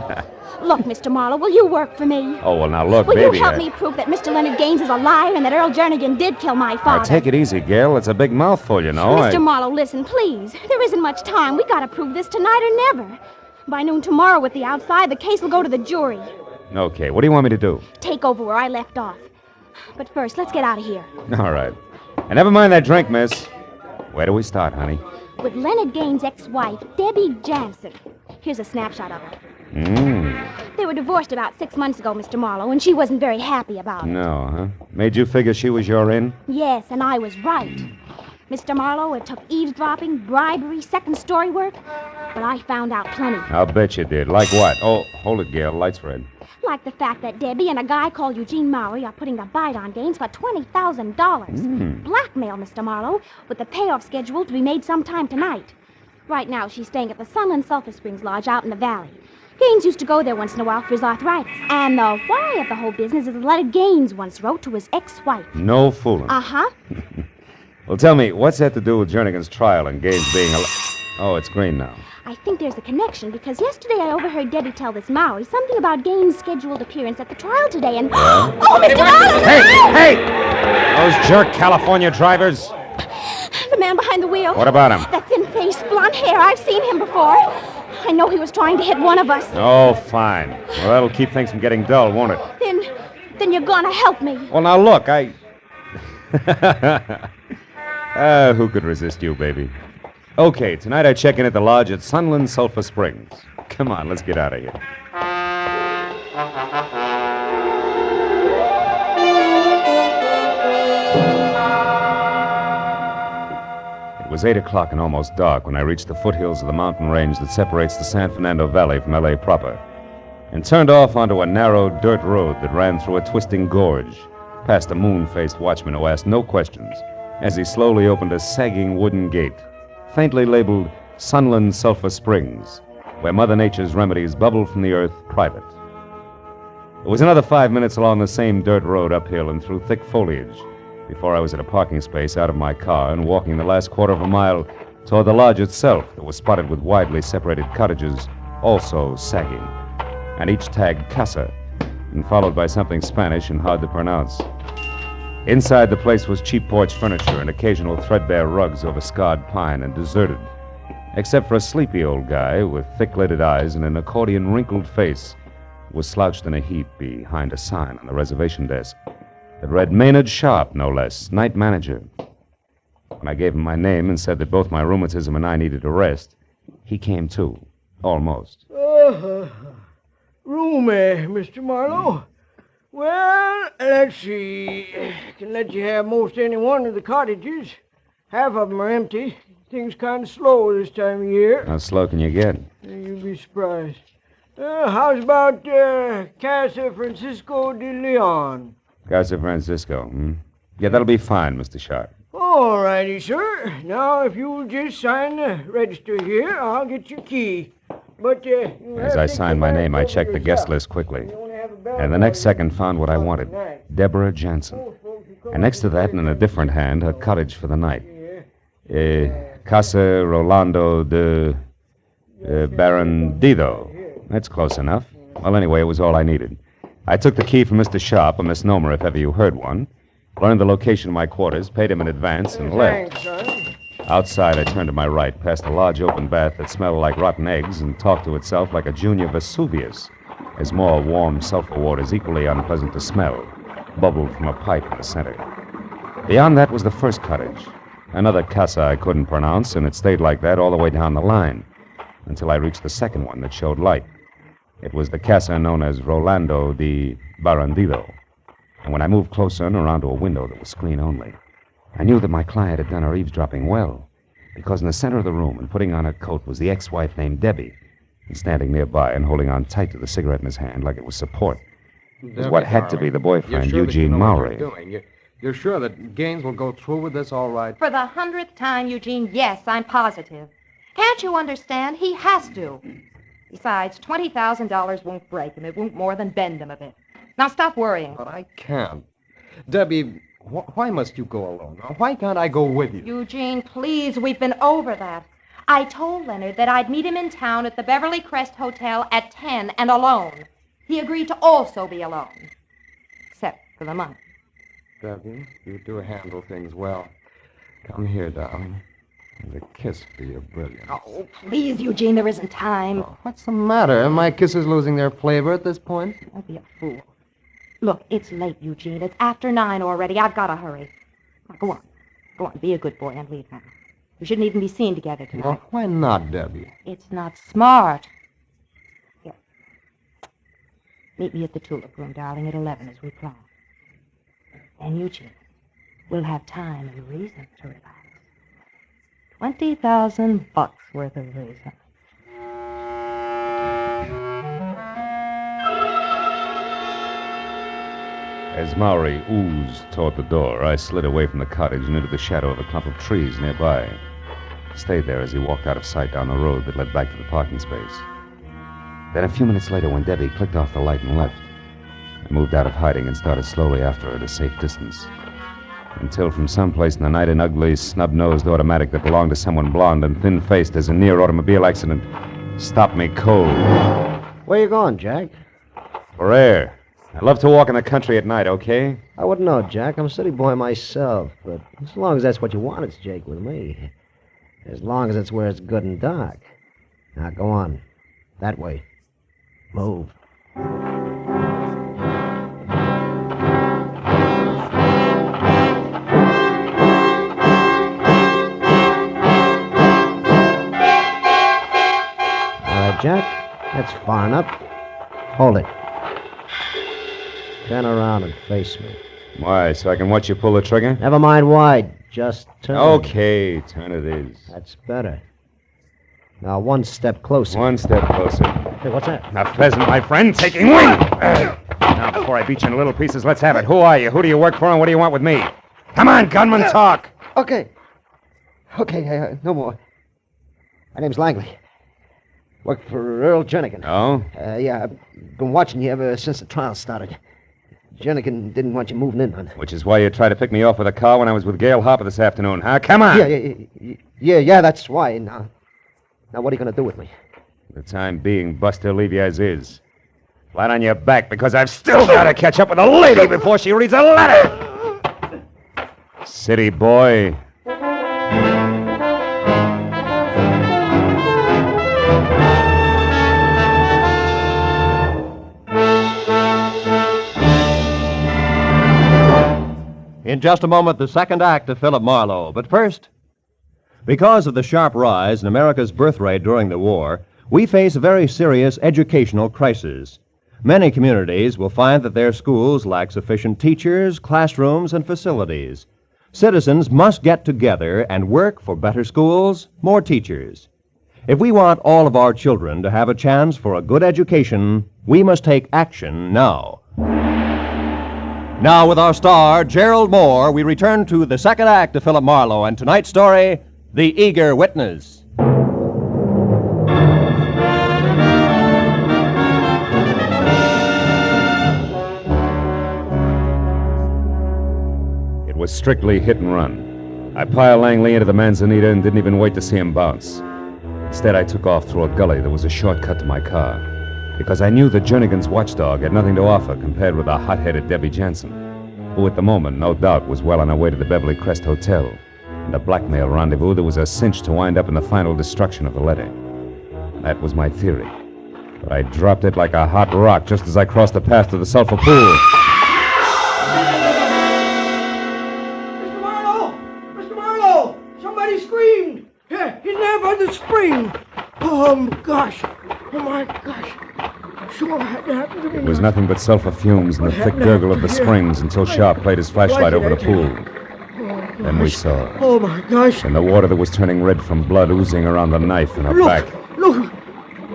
Look, Mr. Marlowe, will you work for me? Oh, well, now look, will baby. Will you help me prove that Mr. Leonard Gaines is a liar and that Earl Jernigan did kill my father? Now, take it easy, Gail. It's a big mouthful, you know. Mr. Marlowe, listen, please. There isn't much time. We gotta prove this tonight or never. By noon tomorrow with the outside, the case will go to the jury. Okay, what do you want me to do? Take over where I left off. But first, let's get out of here. All right. And never mind that drink, miss. Where do we start, honey? With Leonard Gaines' ex-wife, Debbie Jansen. Here's a snapshot of her. They were divorced about 6 months ago, Mr. Marlowe, and she wasn't very happy about it. No, huh? Made you figure she was your in? Yes, and I was right. Mr. Marlowe, it took eavesdropping, bribery, second-story work, but I found out plenty. I'll bet you did. Like what? Oh, hold it, Gail. Light's red. Like the fact that Debbie and a guy called Eugene Maury are putting a bite on Gaines for $20,000. Blackmail, Mr. Marlowe, with the payoff scheduled to be made sometime tonight. Right now, she's staying at the Sunland Sulphur Springs Lodge out in the valley. Gaines used to go there once in a while for his arthritis. And the why of the whole business is a letter Gaines once wrote to his ex-wife. No fooling. Uh-huh. Well, tell me, what's that to do with Jernigan's trial and Gaines being Oh, it's green now. I think there's a connection because yesterday I overheard Debbie tell this Maury something about Gaines' scheduled appearance at the trial today and... Yeah? Oh, Mr. Marlowe! Hey! Those jerk California drivers. The man behind the wheel. What about him? That thin-faced, blonde hair. I've seen him before. I know he was trying to hit one of us. Oh, fine. Well, that'll keep things from getting dull, won't it? Then you're gonna help me. Well, now look, who could resist you, baby? Okay, tonight I check in at the lodge at Sunland Sulphur Springs. Come on, let's get out of here. It was 8 o'clock and almost dark when I reached the foothills of the mountain range that separates the San Fernando Valley from L.A. proper, and turned off onto a narrow dirt road that ran through a twisting gorge, past a moon-faced watchman who asked no questions, as he slowly opened a sagging wooden gate, faintly labeled Sunland Sulphur Springs, where Mother Nature's remedies bubbled from the earth private. It was another 5 minutes along the same dirt road uphill and through thick foliage before I was at a parking space out of my car and walking the last quarter of a mile toward the lodge itself that was spotted with widely separated cottages, also sagging, and each tagged Casa, and followed by something Spanish and hard to pronounce. Inside the place was cheap porch furniture and occasional threadbare rugs over scarred pine and deserted, except for a sleepy old guy with thick-lidded eyes and an accordion-wrinkled face who was slouched in a heap behind a sign on the reservation desk that read Maynard Sharp, no less, night manager. When I gave him my name and said that both my rheumatism and I needed a rest, he came too, almost. Roomy, Mr. Marlowe. Well, let's see. Can let you have most any one of the cottages. Half of them are empty. Things kind of slow this time of year. How slow can you get? You'll be surprised. How's about Casa Francisco de Leon? Casa Francisco, Yeah, that'll be fine, Mr. Sharp. All righty, sir. Now, if you'll just sign the register here, I'll get your key. But, As I signed my name, I checked the guest list quickly. And the next second found what I wanted, Deborah Jansen. And next to that, in a different hand, her cottage for the night. Casa Rolando de Barandido. That's close enough. Well, anyway, it was all I needed. I took the key from Mr. Sharp, a misnomer if ever you heard one, learned the location of my quarters, paid him in advance, and left. Outside, I turned to my right, past a large open bath that smelled like rotten eggs and talked to itself like a junior Vesuvius, as more warm sulfur waters equally unpleasant to smell bubbled from a pipe in the center. Beyond that was the first cottage, another casa I couldn't pronounce, and it stayed like that all the way down the line until I reached the second one that showed light. It was the casa known as Rolando de Barandido. And when I moved closer and around to a window that was screen only, I knew that my client had done her eavesdropping well, because in the center of the room and putting on her coat was the ex-wife named Debbie, and standing nearby and holding on tight to the cigarette in his hand like it was support was what had to be the boyfriend, Eugene Mowry. You're sure that Gaines will go through with this all right? For the 100th time, Eugene, yes, I'm positive. Can't you understand? He has to. Besides, $20,000 won't break him. It won't more than bend him a bit. Now stop worrying. But I can't. Debbie, why must you go alone? Why can't I go with you? Eugene, please, we've been over that. I told Leonard that I'd meet him in town at the Beverly Crest Hotel at 10 and alone. He agreed to also be alone. Except for the month. Debbie, you do handle things well. Come here, darling. And a kiss for your brilliance. Oh, please, Eugene, there isn't time. Oh, what's the matter? Are my kisses losing their flavor at this point? Don't be a fool. Look, it's late, Eugene. It's after 9 already. I've got to hurry. Now, go on. Go on, be a good boy and leave now. We shouldn't even be seen together tonight. Well, why not, Debbie? It's not smart. Here. Meet me at the Tulip Room, darling, at 11 as we planned. And Eugene, we'll have time and reason to relax. $20,000 worth of reason. As Mowry oozed toward the door, I slid away from the cottage and into the shadow of a clump of trees nearby. Stayed there as he walked out of sight down the road that led back to the parking space. Then a few minutes later, when Debbie clicked off the light and left, I moved out of hiding and started slowly after her at a safe distance. Until from someplace in the night, an ugly, snub-nosed automatic that belonged to someone blonde and thin-faced as a near automobile accident stopped me cold. Where you going, Jack? For air. I love to walk in the country at night, okay? I wouldn't know, Jack. I'm a city boy myself. But as long as that's what you want, it's Jake with me. As long as it's where it's good and dark. Now, go on. That way. Move. Jack, that's far enough. Hold it. Turn around and face me. Why, so I can watch you pull the trigger? Never mind why. Just turn. Okay, turn it is. That's better. Now, one step closer. One step closer. Hey, what's that? A pheasant, my friend, taking wing! Now, before I beat you into little pieces, let's have it. Who are you? Who do you work for, and what do you want with me? Come on, gunman, talk! Okay. Okay, no more. My name's Langley. Work for Earl Jernigan. Oh? Yeah, I've been watching you ever since the trial started. Jernigan didn't want you moving in on it. Which is why you tried to pick me off with a car when I was with Gail Harper this afternoon, huh? Come on! Yeah, that's why. Now what are you going to do with me? For the time being, Buster, leave you as is. Flat on your back, because I've still got to catch up with a lady before she reads a letter! City boy. In just a moment, the second act of Philip Marlowe. But first, because of the sharp rise in America's birth rate during the war, we face a very serious educational crisis. Many communities will find that their schools lack sufficient teachers, classrooms, and facilities. Citizens must get together and work for better schools, more teachers. If we want all of our children to have a chance for a good education, we must take action now. Now, with our star, Gerald Moore, we return to the second act of Philip Marlowe and tonight's story, The Eager Witness. It was strictly hit and run. I piled Langley into the Manzanita and didn't even wait to see him bounce. Instead, I took off through a gully that was a shortcut to my car, because I knew that Jernigan's watchdog had nothing to offer compared with the hot-headed Debbie Jansen, who at the moment, no doubt, was well on her way to the Beverly Crest Hotel, and a blackmail rendezvous that was a cinch to wind up in the final destruction of the letter. That was my theory, but I dropped it like a hot rock just as I crossed the path to the sulfur pool. Mr. Marlowe! Somebody screamed! Yeah, in there by the spring! Oh, gosh! Oh, my gosh! Sure had to happen to me. It was nothing but sulfur fumes and the thick gurgle of the springs until Sharp played his flashlight over the pool. Then we saw. Oh, my gosh. And the water that was turning red from blood oozing around the knife in her back. Look!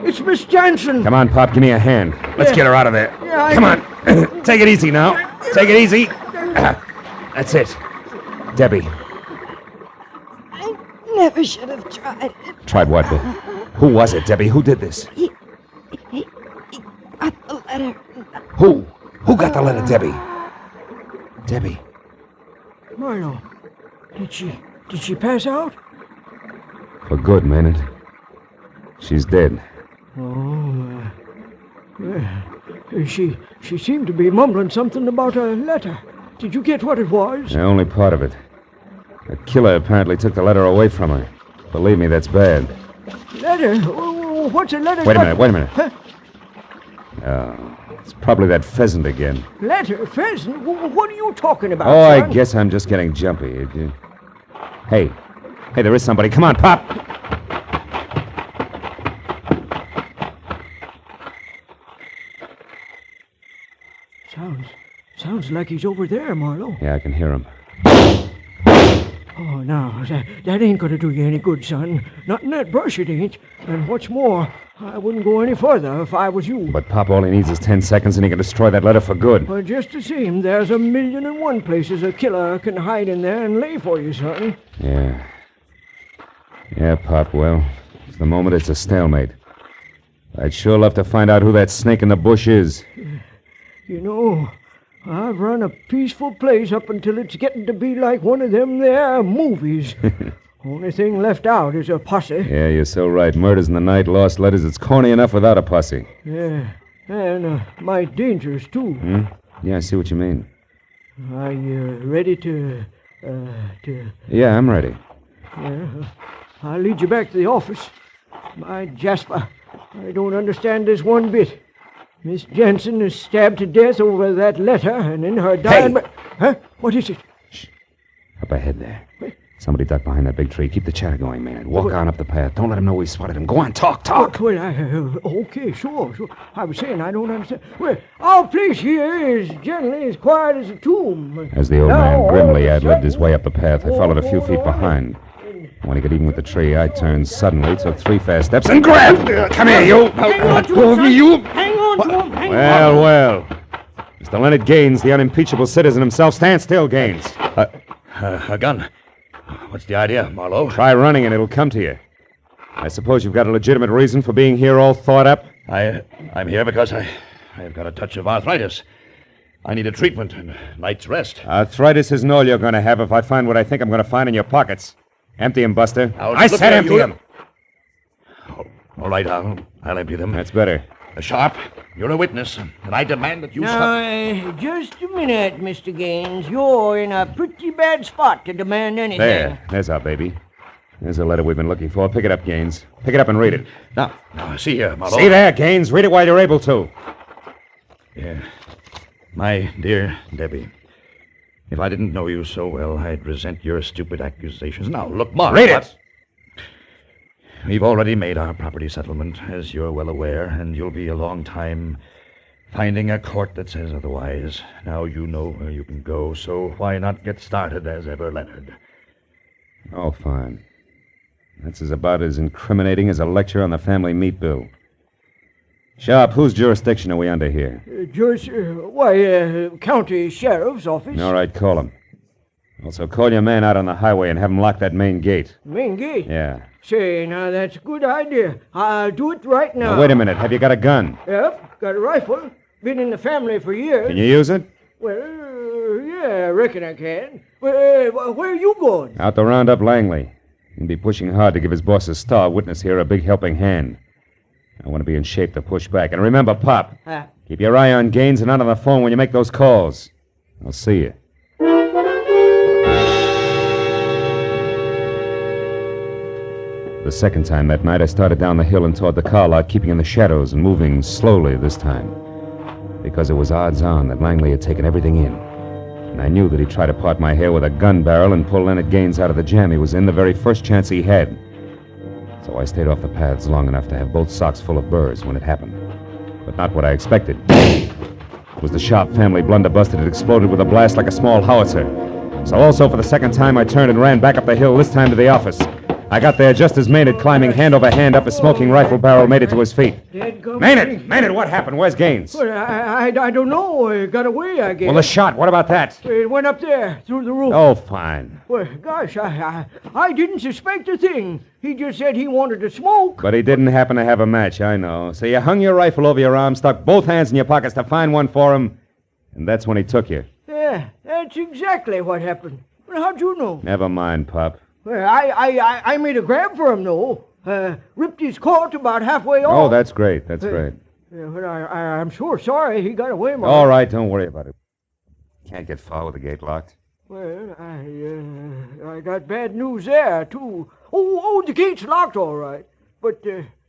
It's Miss Jansen. Come on, Pop, give me a hand. Let's get her out of there. Yeah, Come on. Take it easy now. Take it easy. That's it. Debbie. I never should have tried it. Tried what? Who was it, Debbie? Who did this? He got the letter. Who? Who got the letter, Debbie? Debbie. Marlowe, did she pass out? For good, Maynard. She's dead. Oh, she seemed to be mumbling something about a letter. Did you get what it was? The only part of it. The killer apparently took the letter away from her. Believe me, that's bad. Letter? Oh, what's a letter? Wait a minute. Huh? It's probably that pheasant again. Letter? Pheasant? What are you talking about, Oh, son? I guess I'm just getting jumpy. Hey, there is somebody. Come on, Pop. Sounds like he's over there, Marlowe. Yeah, I can hear him. Oh, now, that ain't gonna do you any good, son. Not in that brush, it ain't. And what's more, I wouldn't go any further if I was you. But Pop, all he needs is 10 seconds and he can destroy that letter for good. But just the same, there's 1,000,001 places a killer can hide in there and lay for you, son. Yeah, Pop, well, for the moment it's a stalemate. I'd sure love to find out who that snake in the bush is. You know, I've run a peaceful place up until it's getting to be like one of them there movies. Only thing left out is a posse. Yeah, you're so right. Murders in the night, lost letters. It's corny enough without a posse. Yeah, and might dangerous, too. Hmm? Yeah, I see what you mean. Are you ready to... Yeah, I'm ready. Yeah, I'll lead you back to the office. My Jasper, I don't understand this one bit. Miss Jansen is stabbed to death over that letter, and in her dying... Hey! Huh? What is it? Shh. Up ahead there. Somebody duck behind that big tree. Keep the chatter going, Maynard. Walk on up the path. Don't let him know we spotted him. Go on, talk. Well, okay, sure. I was saying I don't understand. Well, our place here is generally as quiet as a tomb. As the old man grimly ad-libbed his way up the path, I followed a few feet behind. When he got even with the tree, I turned suddenly, took 3 fast steps, and grabbed! Come here, you! Let go of me, you! Hang on to him! Well. Mr. Leonard Gaines, the unimpeachable citizen himself. Stand still, Gaines. A gun. What's the idea, Marlowe? Try running and it'll come to you. I suppose you've got a legitimate reason for being here all thought up? I'm here because I've got a touch of arthritis. I need a treatment and a night's rest. Arthritis isn't all you're going to have if I find what I think I'm going to find in your pockets. Empty them, Buster. I said empty them. All right, I'll empty them. That's better. Sharp, you're a witness, and I demand that you Now, just a minute, Mr. Gaines. You're in a pretty bad spot to demand anything. There's our baby. There's the letter we've been looking for. Pick it up, Gaines. Pick it up and read it. Now, see here, Marlowe. See there, Gaines. Read it while you're able to. Yeah. My dear Debbie, if I didn't know you so well, I'd resent your stupid accusations. Now, look, Mark. Read it! We've already made our property settlement, as you're well aware, and you'll be a long time finding a court that says otherwise. Now you know where you can go, so why not get started as ever, Leonard? Oh, fine. That's about as incriminating as a lecture on the family meat bill. Sharp, whose jurisdiction are we under here? County Sheriff's Office. All right, call him. Also, call your man out on the highway and have him lock that main gate. Main gate? Yeah. Say, now, that's a good idea. I'll do it right now. Now, wait a minute. Have you got a gun? Yep, got a rifle. Been in the family for years. Can you use it? Well, yeah, I reckon I can. Where are you going? Out to round up Langley. He'll be pushing hard to give his boss a star witness here a big helping hand. I want to be in shape to push back. And remember, Pop, keep your eye on Gaines and not on the phone when you make those calls. I'll see you. The second time that night, I started down the hill and toward the car lot, keeping in the shadows and moving slowly this time. Because it was odds on that Langley had taken everything in. And I knew that he'd try to part my hair with a gun barrel and pull Leonard Gaines out of the jam he was in the very first chance he had. So I stayed off the paths long enough to have both socks full of burrs when it happened. But not what I expected. It was the Sharp family blunderbuss that had exploded with a blast like a small howitzer. So also for the second time, I turned and ran back up the hill, this time to the office. I got there just as Maynard, climbing hand over hand up his smoking rifle barrel, made it to his feet. Maynard, what happened? Where's Gaines? Well, I don't know. He got away, I guess. Well, the shot, what about that? It went up there, through the roof. Oh, fine. Well, gosh, I didn't suspect a thing. He just said he wanted to smoke. But he didn't happen to have a match, I know. So you hung your rifle over your arm, stuck both hands in your pockets to find one for him, and that's when he took you. Yeah, that's exactly what happened. Well, how'd you know? Never mind, Pop. Well, I made a grab for him, though. Ripped his coat about halfway off. Oh, that's great. That's great. Yeah, but I'm sure sorry he got away, Mark. All right, don't worry about it. Can't get far with the gate locked. Well, I got bad news there, too. Oh, the gate's locked, all right. But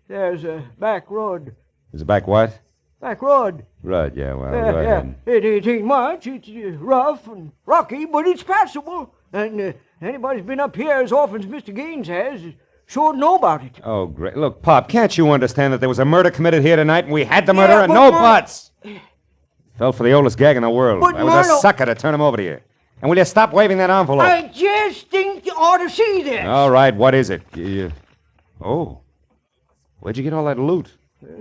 there's a back road. There's a back what? Back road. Right, yeah, well, go ahead. It ain't much. It's rough and rocky, but it's passable. And anybody's been up here as often as Mr. Gaines has sure know about it. Oh, great. Look, Pop, can't you understand that there was a murder committed here tonight and we had the murderer? No buts! Fell for the oldest gag in the world. But I was a sucker to turn him over to you. And will you stop waving that envelope? I just think you ought to see this. All right, what is it? Oh. Where'd you get all that loot?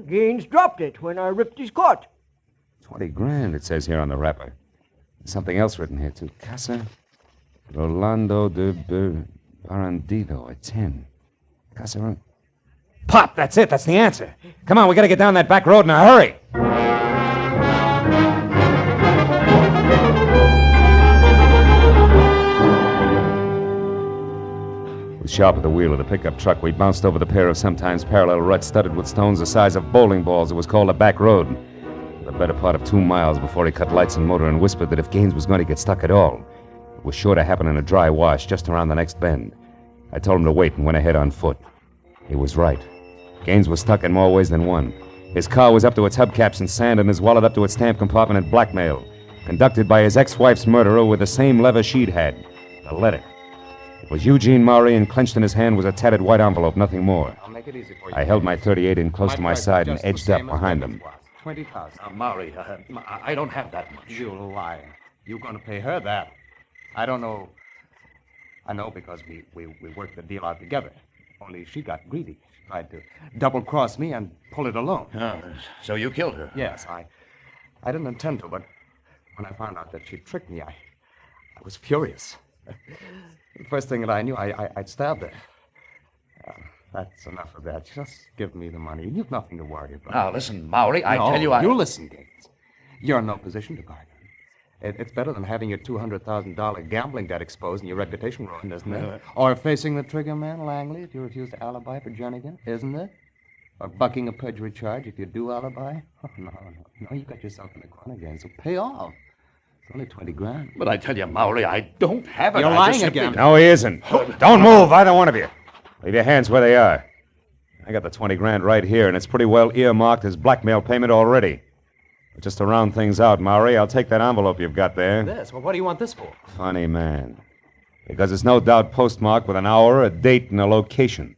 Gaines dropped it when I ripped his coat. 20 grand, it says here on the wrapper. There's something else written here, too. Casa Rolando de Barandido at 10. Casa... Pop, that's it. That's the answer. Come on, we gotta get down that back road in a hurry. With Sharp at the wheel of the pickup truck, we bounced over the pair of sometimes parallel ruts studded with stones the size of bowling balls. It was called a back road. The better part of 2 miles before he cut lights and motor and whispered that if Gaines was going to get stuck at all, it was sure to happen in a dry wash just around the next bend. I told him to wait and went ahead on foot. He was right. Gaines was stuck in more ways than one. His car was up to its hubcaps in sand and his wallet up to its stamp compartment in blackmail, conducted by his ex-wife's murderer with the same lever she'd had, the letter. It was Eugene Maury, and clenched in his hand was a tattered white envelope, nothing more. I'll make it easy for you. I held my .38 in close to my side and edged up behind him. 20,000. Maury, I don't have that much. You lie. You're going to pay her that. I don't know. I know because we worked the deal out together. Only she got greedy. She tried to double-cross me and pull it alone. Oh, so you killed her? Yes, I didn't intend to, but when I found out that she tricked me, I was furious. The first thing that I knew, I'd stabbed her. That's enough of that. Just give me the money. You've nothing to worry about. Now, listen, Maury, I tell you, You listen, Gaines. You're in no position to bargain. It's better than having your $200,000 gambling debt exposed and your reputation ruined, isn't it? Or facing the trigger man, Langley, if you refuse to alibi for Jernigan, isn't it? Or bucking a perjury charge if you do alibi? Oh, no, you got yourself in the corner again, so pay off. It's only 20 grand. But I tell you, Maury, I don't have it. You're lying again. No, he isn't. Don't move, either one of you. Leave your hands where they are. I got the 20 grand right here, and it's pretty well earmarked as blackmail payment already. But just to round things out, Maury, I'll take that envelope you've got there. This? Well, what do you want this for? Funny man. Because it's no doubt postmarked with an hour, a date, and a location,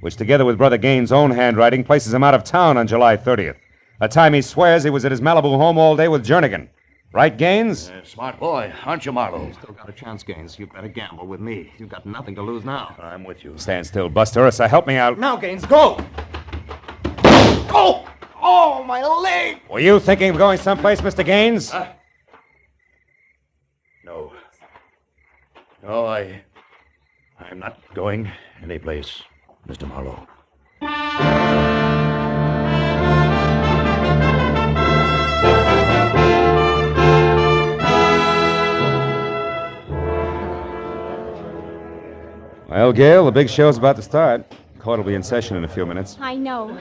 which together with Brother Gaines' own handwriting places him out of town on July 30th, a time he swears he was at his Malibu home all day with Jernigan. Right, Gaines? Smart boy, aren't you, Marlowe? You still got a chance, Gaines. You better gamble with me. You've got nothing to lose now. I'm with you. Stand still, Buster, or so help me out. Now, Gaines, go! Oh! Oh, my leg! Were you thinking of going someplace, Mr. Gaines? No. No, I'm not going anyplace, Mr. Marlowe. Well, Gail, the big show's about to start. Court will be in session in a few minutes. I know.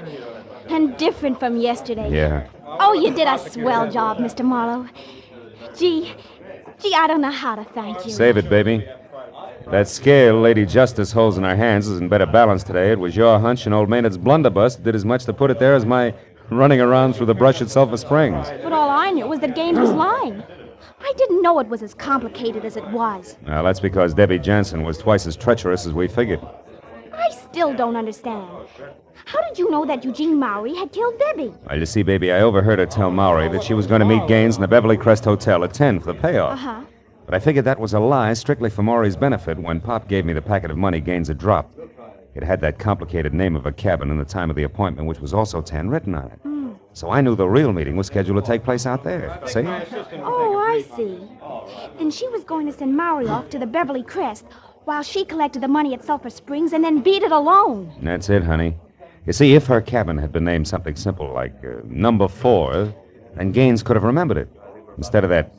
And different from yesterday. Yeah. Oh, you did a swell job, Mr. Marlowe. Gee, I don't know how to thank you. Save it, baby. That scale Lady Justice holds in her hands is in better balance today. It was your hunch and old Maynard's blunderbuss that did as much to put it there as my running around through the brush at Sulphur Springs. But all I knew was that Gaines was lying. I didn't know it was as complicated as it was. Well, that's because Debbie Jansen was twice as treacherous as we figured. I still don't understand. How did you know that Eugene Maury had killed Debbie? Well, you see, baby, I overheard her tell Maury that she was going to meet Gaines in the Beverly Crest Hotel at 10 for the payoff. Uh-huh. But I figured that was a lie strictly for Maury's benefit when Pop gave me the packet of money Gaines had dropped. It had that complicated name of a cabin and the time of the appointment, which was also 10 written on it. So I knew the real meeting was scheduled to take place out there. See? Oh, I see. Then she was going to send Maury off to the Beverly Crest while she collected the money at Sulphur Springs and then beat it alone. That's it, honey. You see, if her cabin had been named something simple like Number 4, then Gaines could have remembered it. Instead of that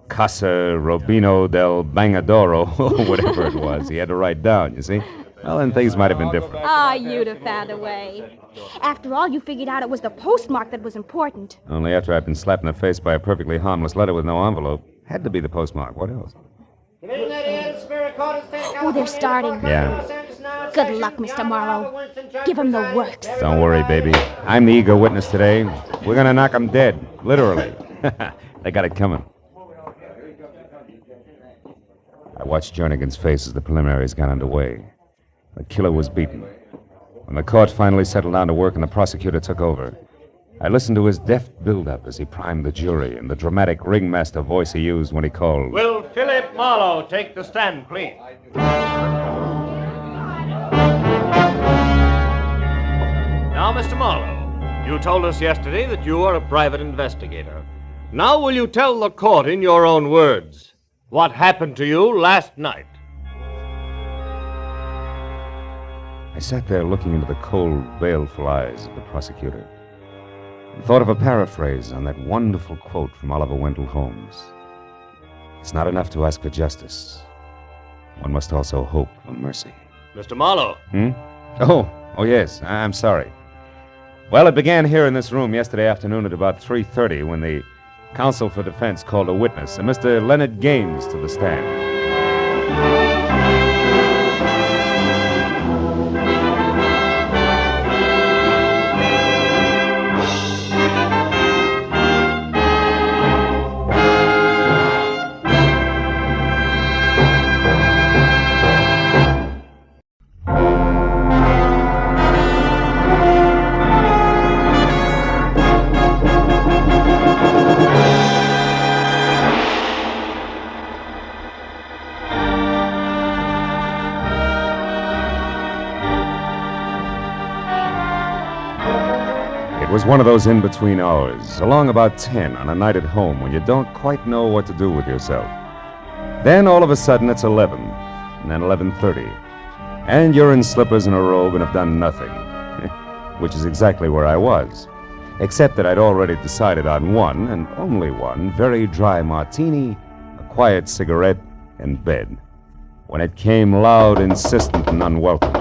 Casa Robino del Bangadoro, or whatever it was, he had to write down, you see? Well, then things might have been different. Ah, you'd have found a way. After all, you figured out it was the postmark that was important. Only after I'd been slapped in the face by a perfectly harmless letter with no envelope. Had to be the postmark. What else? Oh, they're starting. Yeah. Good luck, Mr. Marlowe. Give him the works. Don't worry, baby. I'm the eager witness today. We're going to knock them dead. Literally. They got it coming. I watched Jernigan's face as the preliminaries got underway. The killer was beaten. When the court finally settled down to work and the prosecutor took over, I listened to his deft build-up as he primed the jury and the dramatic ringmaster voice he used when he called. Will Philip Marlowe take the stand, please? Now, Mr. Marlowe, you told us yesterday that you are a private investigator. Now will you tell the court in your own words what happened to you last night? I sat there looking into the cold, baleful eyes of the prosecutor and thought of a paraphrase on that wonderful quote from Oliver Wendell Holmes. It's not enough to ask for justice. One must also hope for mercy. Mr. Marlowe. Oh, yes. I'm sorry. Well, it began here in this room yesterday afternoon at about 3:30 when the counsel for defense called a witness, Mr. Leonard Gaines, to the stand. It was one of those in-between hours, along about 10 on a night at home when you don't quite know what to do with yourself. Then all of a sudden it's 11, and then 11:30, and you're in slippers and a robe and have done nothing, which is exactly where I was. Except that I'd already decided on one, and only one, very dry martini, a quiet cigarette, and bed. When it came loud, insistent, and unwelcome.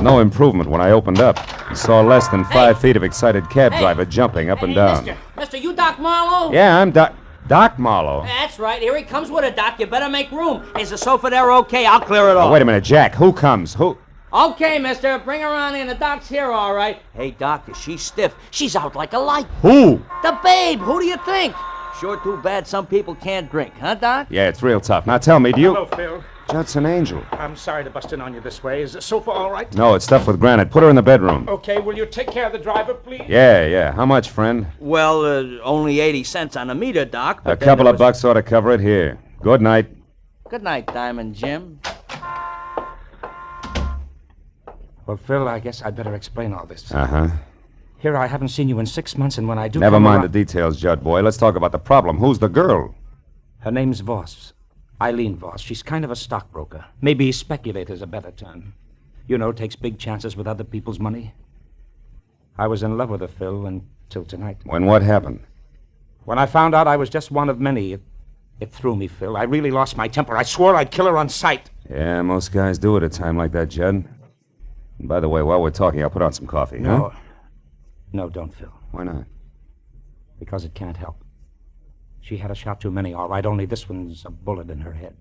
No improvement when I opened up. Saw less than 5 feet of excited cab driver jumping up and down. Mister, you Doc Marlowe? Yeah, I'm Doc Marlowe. That's right. Here he comes with it, Doc. You better make room. Is the sofa there okay? I'll clear it off. Oh, wait a minute, Jack. Who comes? Who? Okay, mister. Bring her on in. The Doc's here, all right. Hey, Doc, she's stiff. She's out like a light. Who? The babe. Who do you think? Sure too bad some people can't drink, huh, Doc? Yeah, it's real tough. Now tell me, do you... Hello, Phil. Judson Angel. I'm sorry to bust in on you this way. Is the sofa all right? No, it's stuffed with granite. Put her in the bedroom. Okay, will you take care of the driver, please? Yeah. How much, friend? Well, only 80 cents on the meter, Doc. A couple of bucks ought to cover it. Here. Good night. Good night, Diamond Jim. Well, Phil, I guess I'd better explain all this. Uh-huh. Here, I haven't seen you in 6 months, and when I do... Never mind the details, Judd boy. Let's talk about the problem. Who's the girl? Her name's Voss. Eileen Voss. She's kind of a stockbroker. Maybe speculator's a better term. You know, takes big chances with other people's money. I was in love with her, Phil, until tonight. When what happened? When I found out I was just one of many, it threw me, Phil. I really lost my temper. I swore I'd kill her on sight. Yeah, most guys do at a time like that, Judd. And by the way, while we're talking, I'll put on some coffee, No. huh? No, don't, Phil. Why not? Because it can't help. She had a shot too many, all right, only this one's a bullet in her head.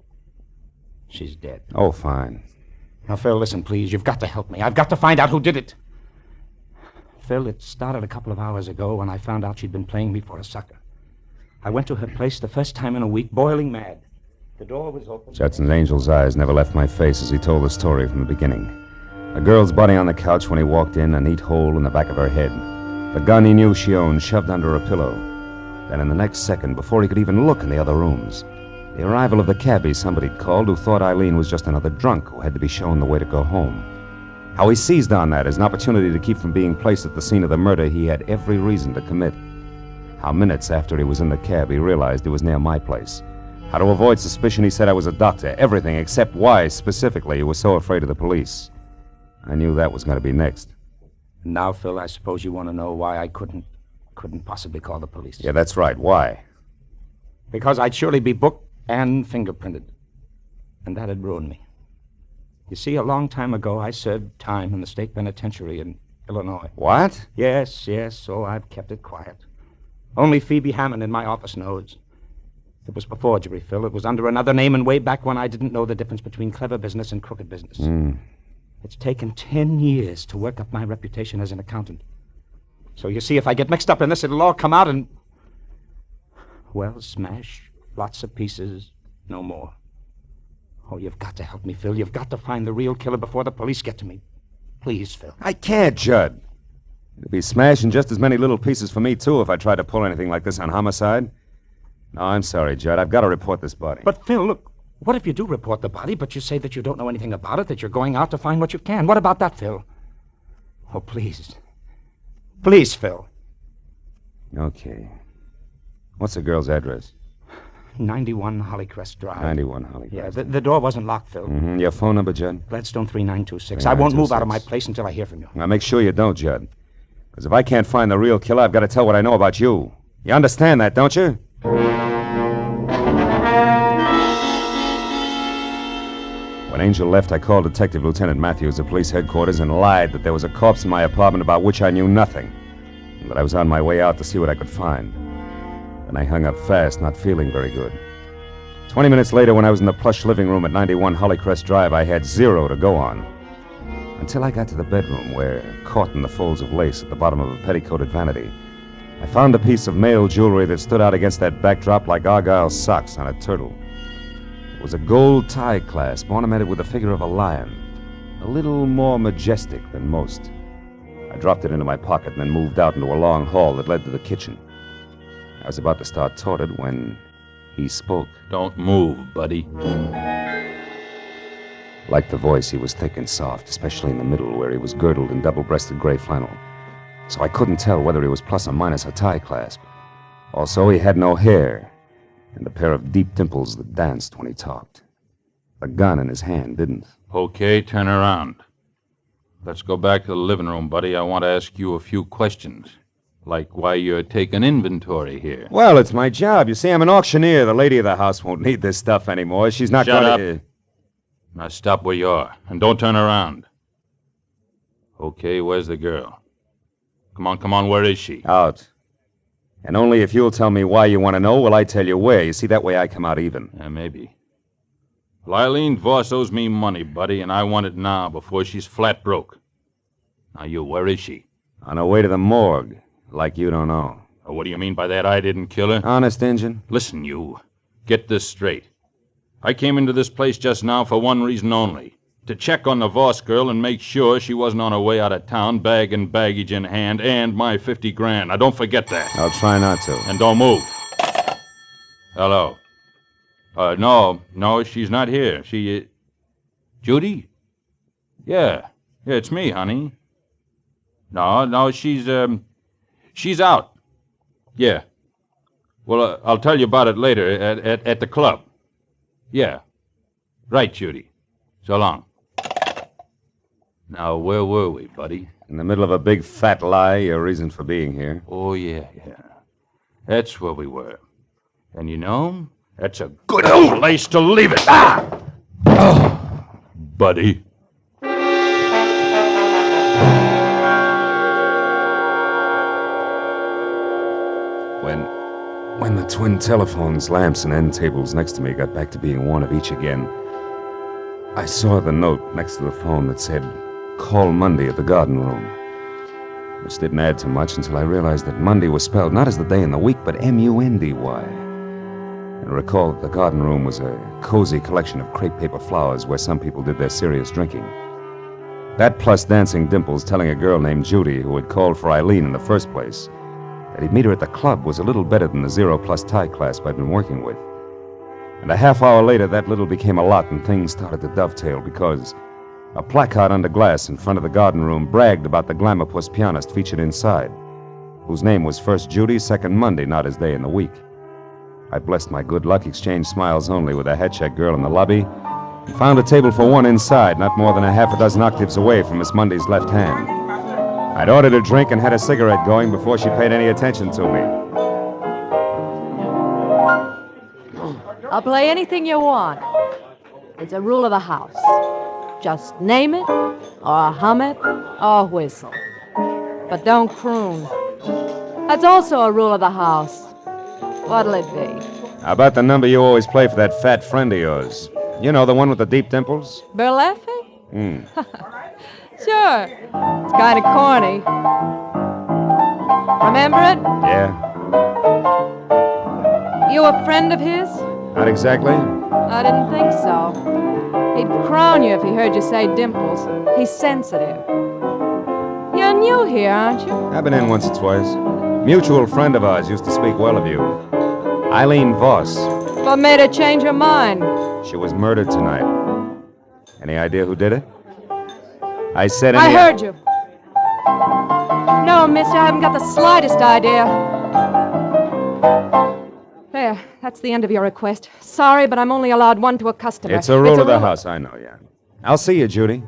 She's dead. Oh, fine. Now, Phil, listen, please. You've got to help me. I've got to find out who did it. Phil, it started a couple of hours ago when I found out she'd been playing me for a sucker. I went to her place the first time in a week, boiling mad. The door was open. Judson's Angel's eyes never left my face as he told the story from the beginning. A girl's body on the couch when he walked in, a neat hole in the back of her head. The gun he knew she owned shoved under a pillow. Then in the next second, before he could even look in the other rooms, the arrival of the cabbie somebody'd called who thought Eileen was just another drunk who had to be shown the way to go home. How he seized on that as an opportunity to keep from being placed at the scene of the murder he had every reason to commit. How minutes after he was in the cab he realized he was near my place. How to avoid suspicion he said I was a doctor. Everything except why, specifically, he was so afraid of the police. I knew that was going to be next. Now, Phil, I suppose you want to know why I couldn't possibly call the police. Yeah, that's right. Why? Because I'd surely be booked and fingerprinted. And that'd ruin me. You see, a long time ago, I served time in the state penitentiary in Illinois. What? Yes, so I've kept it quiet. Only Phoebe Hammond in my office knows. It was for forgery, Phil. It was under another name and way back when I didn't know the difference between clever business and crooked business. It's taken 10 years to work up my reputation as an accountant. So you see, if I get mixed up in this, it'll all come out and... Well, smash, lots of pieces, no more. Oh, you've got to help me, Phil. You've got to find the real killer before the police get to me. Please, Phil. I can't, Judd. It'd be smashing just as many little pieces for me, too, if I tried to pull anything like this on homicide. No, I'm sorry, Judd. I've got to report this body. But, Phil, look, what if you do report the body, but you say that you don't know anything about it, that you're going out to find what you can? What about that, Phil? Oh, please. Please, Phil. Okay. What's the girl's address? 91 Hollycrest Drive. 91 Hollycrest. Yeah, the door wasn't locked, Phil. Mm-hmm. Your phone number, Judd? Gladstone 3926. I won't move out of my place until I hear from you. Now, make sure you don't, Judd. Because if I can't find the real killer, I've got to tell what I know about you. You understand that, don't you? When Angel left, I called Detective Lieutenant Matthews at police headquarters and lied that there was a corpse in my apartment about which I knew nothing, and that I was on my way out to see what I could find. Then I hung up fast, not feeling very good. 20 minutes later, when I was in the plush living room at 91 Hollycrest Drive, I had 0 to go on. Until I got to the bedroom where, caught in the folds of lace at the bottom of a petticoated vanity, I found a piece of male jewelry that stood out against that backdrop like Argyle socks on a turtle. It was a gold tie clasp ornamented with the figure of a lion, a little more majestic than most. I dropped it into my pocket and then moved out into a long hall that led to the kitchen. I was about to start toward it when he spoke. Don't move, buddy. Like the voice, he was thick and soft, especially in the middle where he was girdled in double-breasted gray flannel. So I couldn't tell whether he was plus or minus a tie clasp. Also, he had no hair, and a pair of deep dimples that danced when he talked. The gun in his hand didn't. Okay, turn around. Let's go back to the living room, buddy. I want to ask you a few questions. Like why you're taking inventory here. Well, it's my job. You see, I'm an auctioneer. The lady of the house won't need this stuff anymore. She's not Shut going up. Now stop where you are, and don't turn around. Okay, where's the girl? Come on, where is she? Out. And only if you'll tell me why you want to know will I tell you where. You see, that way I come out even. Yeah, maybe. Well, Eileen Voss owes me money, buddy, and I want it now before she's flat broke. Now where is she? On her way to the morgue. Like you don't know. What do you mean by that? I didn't kill her? Honest, Injun? Listen, you. Get this straight. I came into this place just now for one reason only. To check on the Voss girl and make sure she wasn't on her way out of town, bag and baggage in hand, and my 50 grand. Now, don't forget that. I'll try not to. And don't move. Hello. No, she's not here. Judy? Yeah, it's me, honey. No, she's out. Yeah. Well, I'll tell you about it later at the club. Yeah. Right, Judy. So long. Now, where were we, buddy? In the middle of a big fat lie, your reason for being here. Oh, yeah. That's where we were. And you know, that's a good old place to leave it. Oh, buddy. When the twin telephones, lamps, and end tables next to me got back to being one of each again, I saw the note next to the phone that said, "Call Monday at the garden room," which didn't add too much until I realized that Monday was spelled not as the day in the week, but M-U-N-D-Y. And recall that the garden room was a cozy collection of crepe paper flowers where some people did their serious drinking. That plus Dancing Dimples telling a girl named Judy, who had called for Eileen in the first place, that he'd meet her at the club was a little better than the 0+ tie clasp I'd been working with. And a half hour later, that little became a lot, and things started to dovetail because a placard under glass in front of the garden room bragged about the Glamourpuss pianist featured inside, whose name was first Judy, second Monday, not his day in the week. I blessed my good luck, exchanged smiles only with a head check girl in the lobby, and found a table for one inside, not more than a half a dozen octaves away from Miss Monday's left hand. I'd ordered a drink and had a cigarette going before she paid any attention to me. I'll play anything you want. It's a rule of the house. Just name it, or hum it, or whistle. But don't croon. That's also a rule of the house. What'll it be? How about the number you always play for that fat friend of yours? You know, the one with the deep dimples? Burlesque? Sure. It's kind of corny. Remember it? Yeah. You a friend of his? Not exactly. I didn't think so. He'd crown you if he heard you say dimples. He's sensitive. You're new here, aren't you? I've been in once or twice. Mutual friend of ours used to speak well of you. Eileen Voss. What made her change her mind? She was murdered tonight. Any idea who did it? I said I heard you. No, mister, I haven't got the slightest idea. There, that's the end of your request. Sorry, but I'm only allowed one to a customer. It's a rule of the house, I know, yeah. I'll see you, Judy.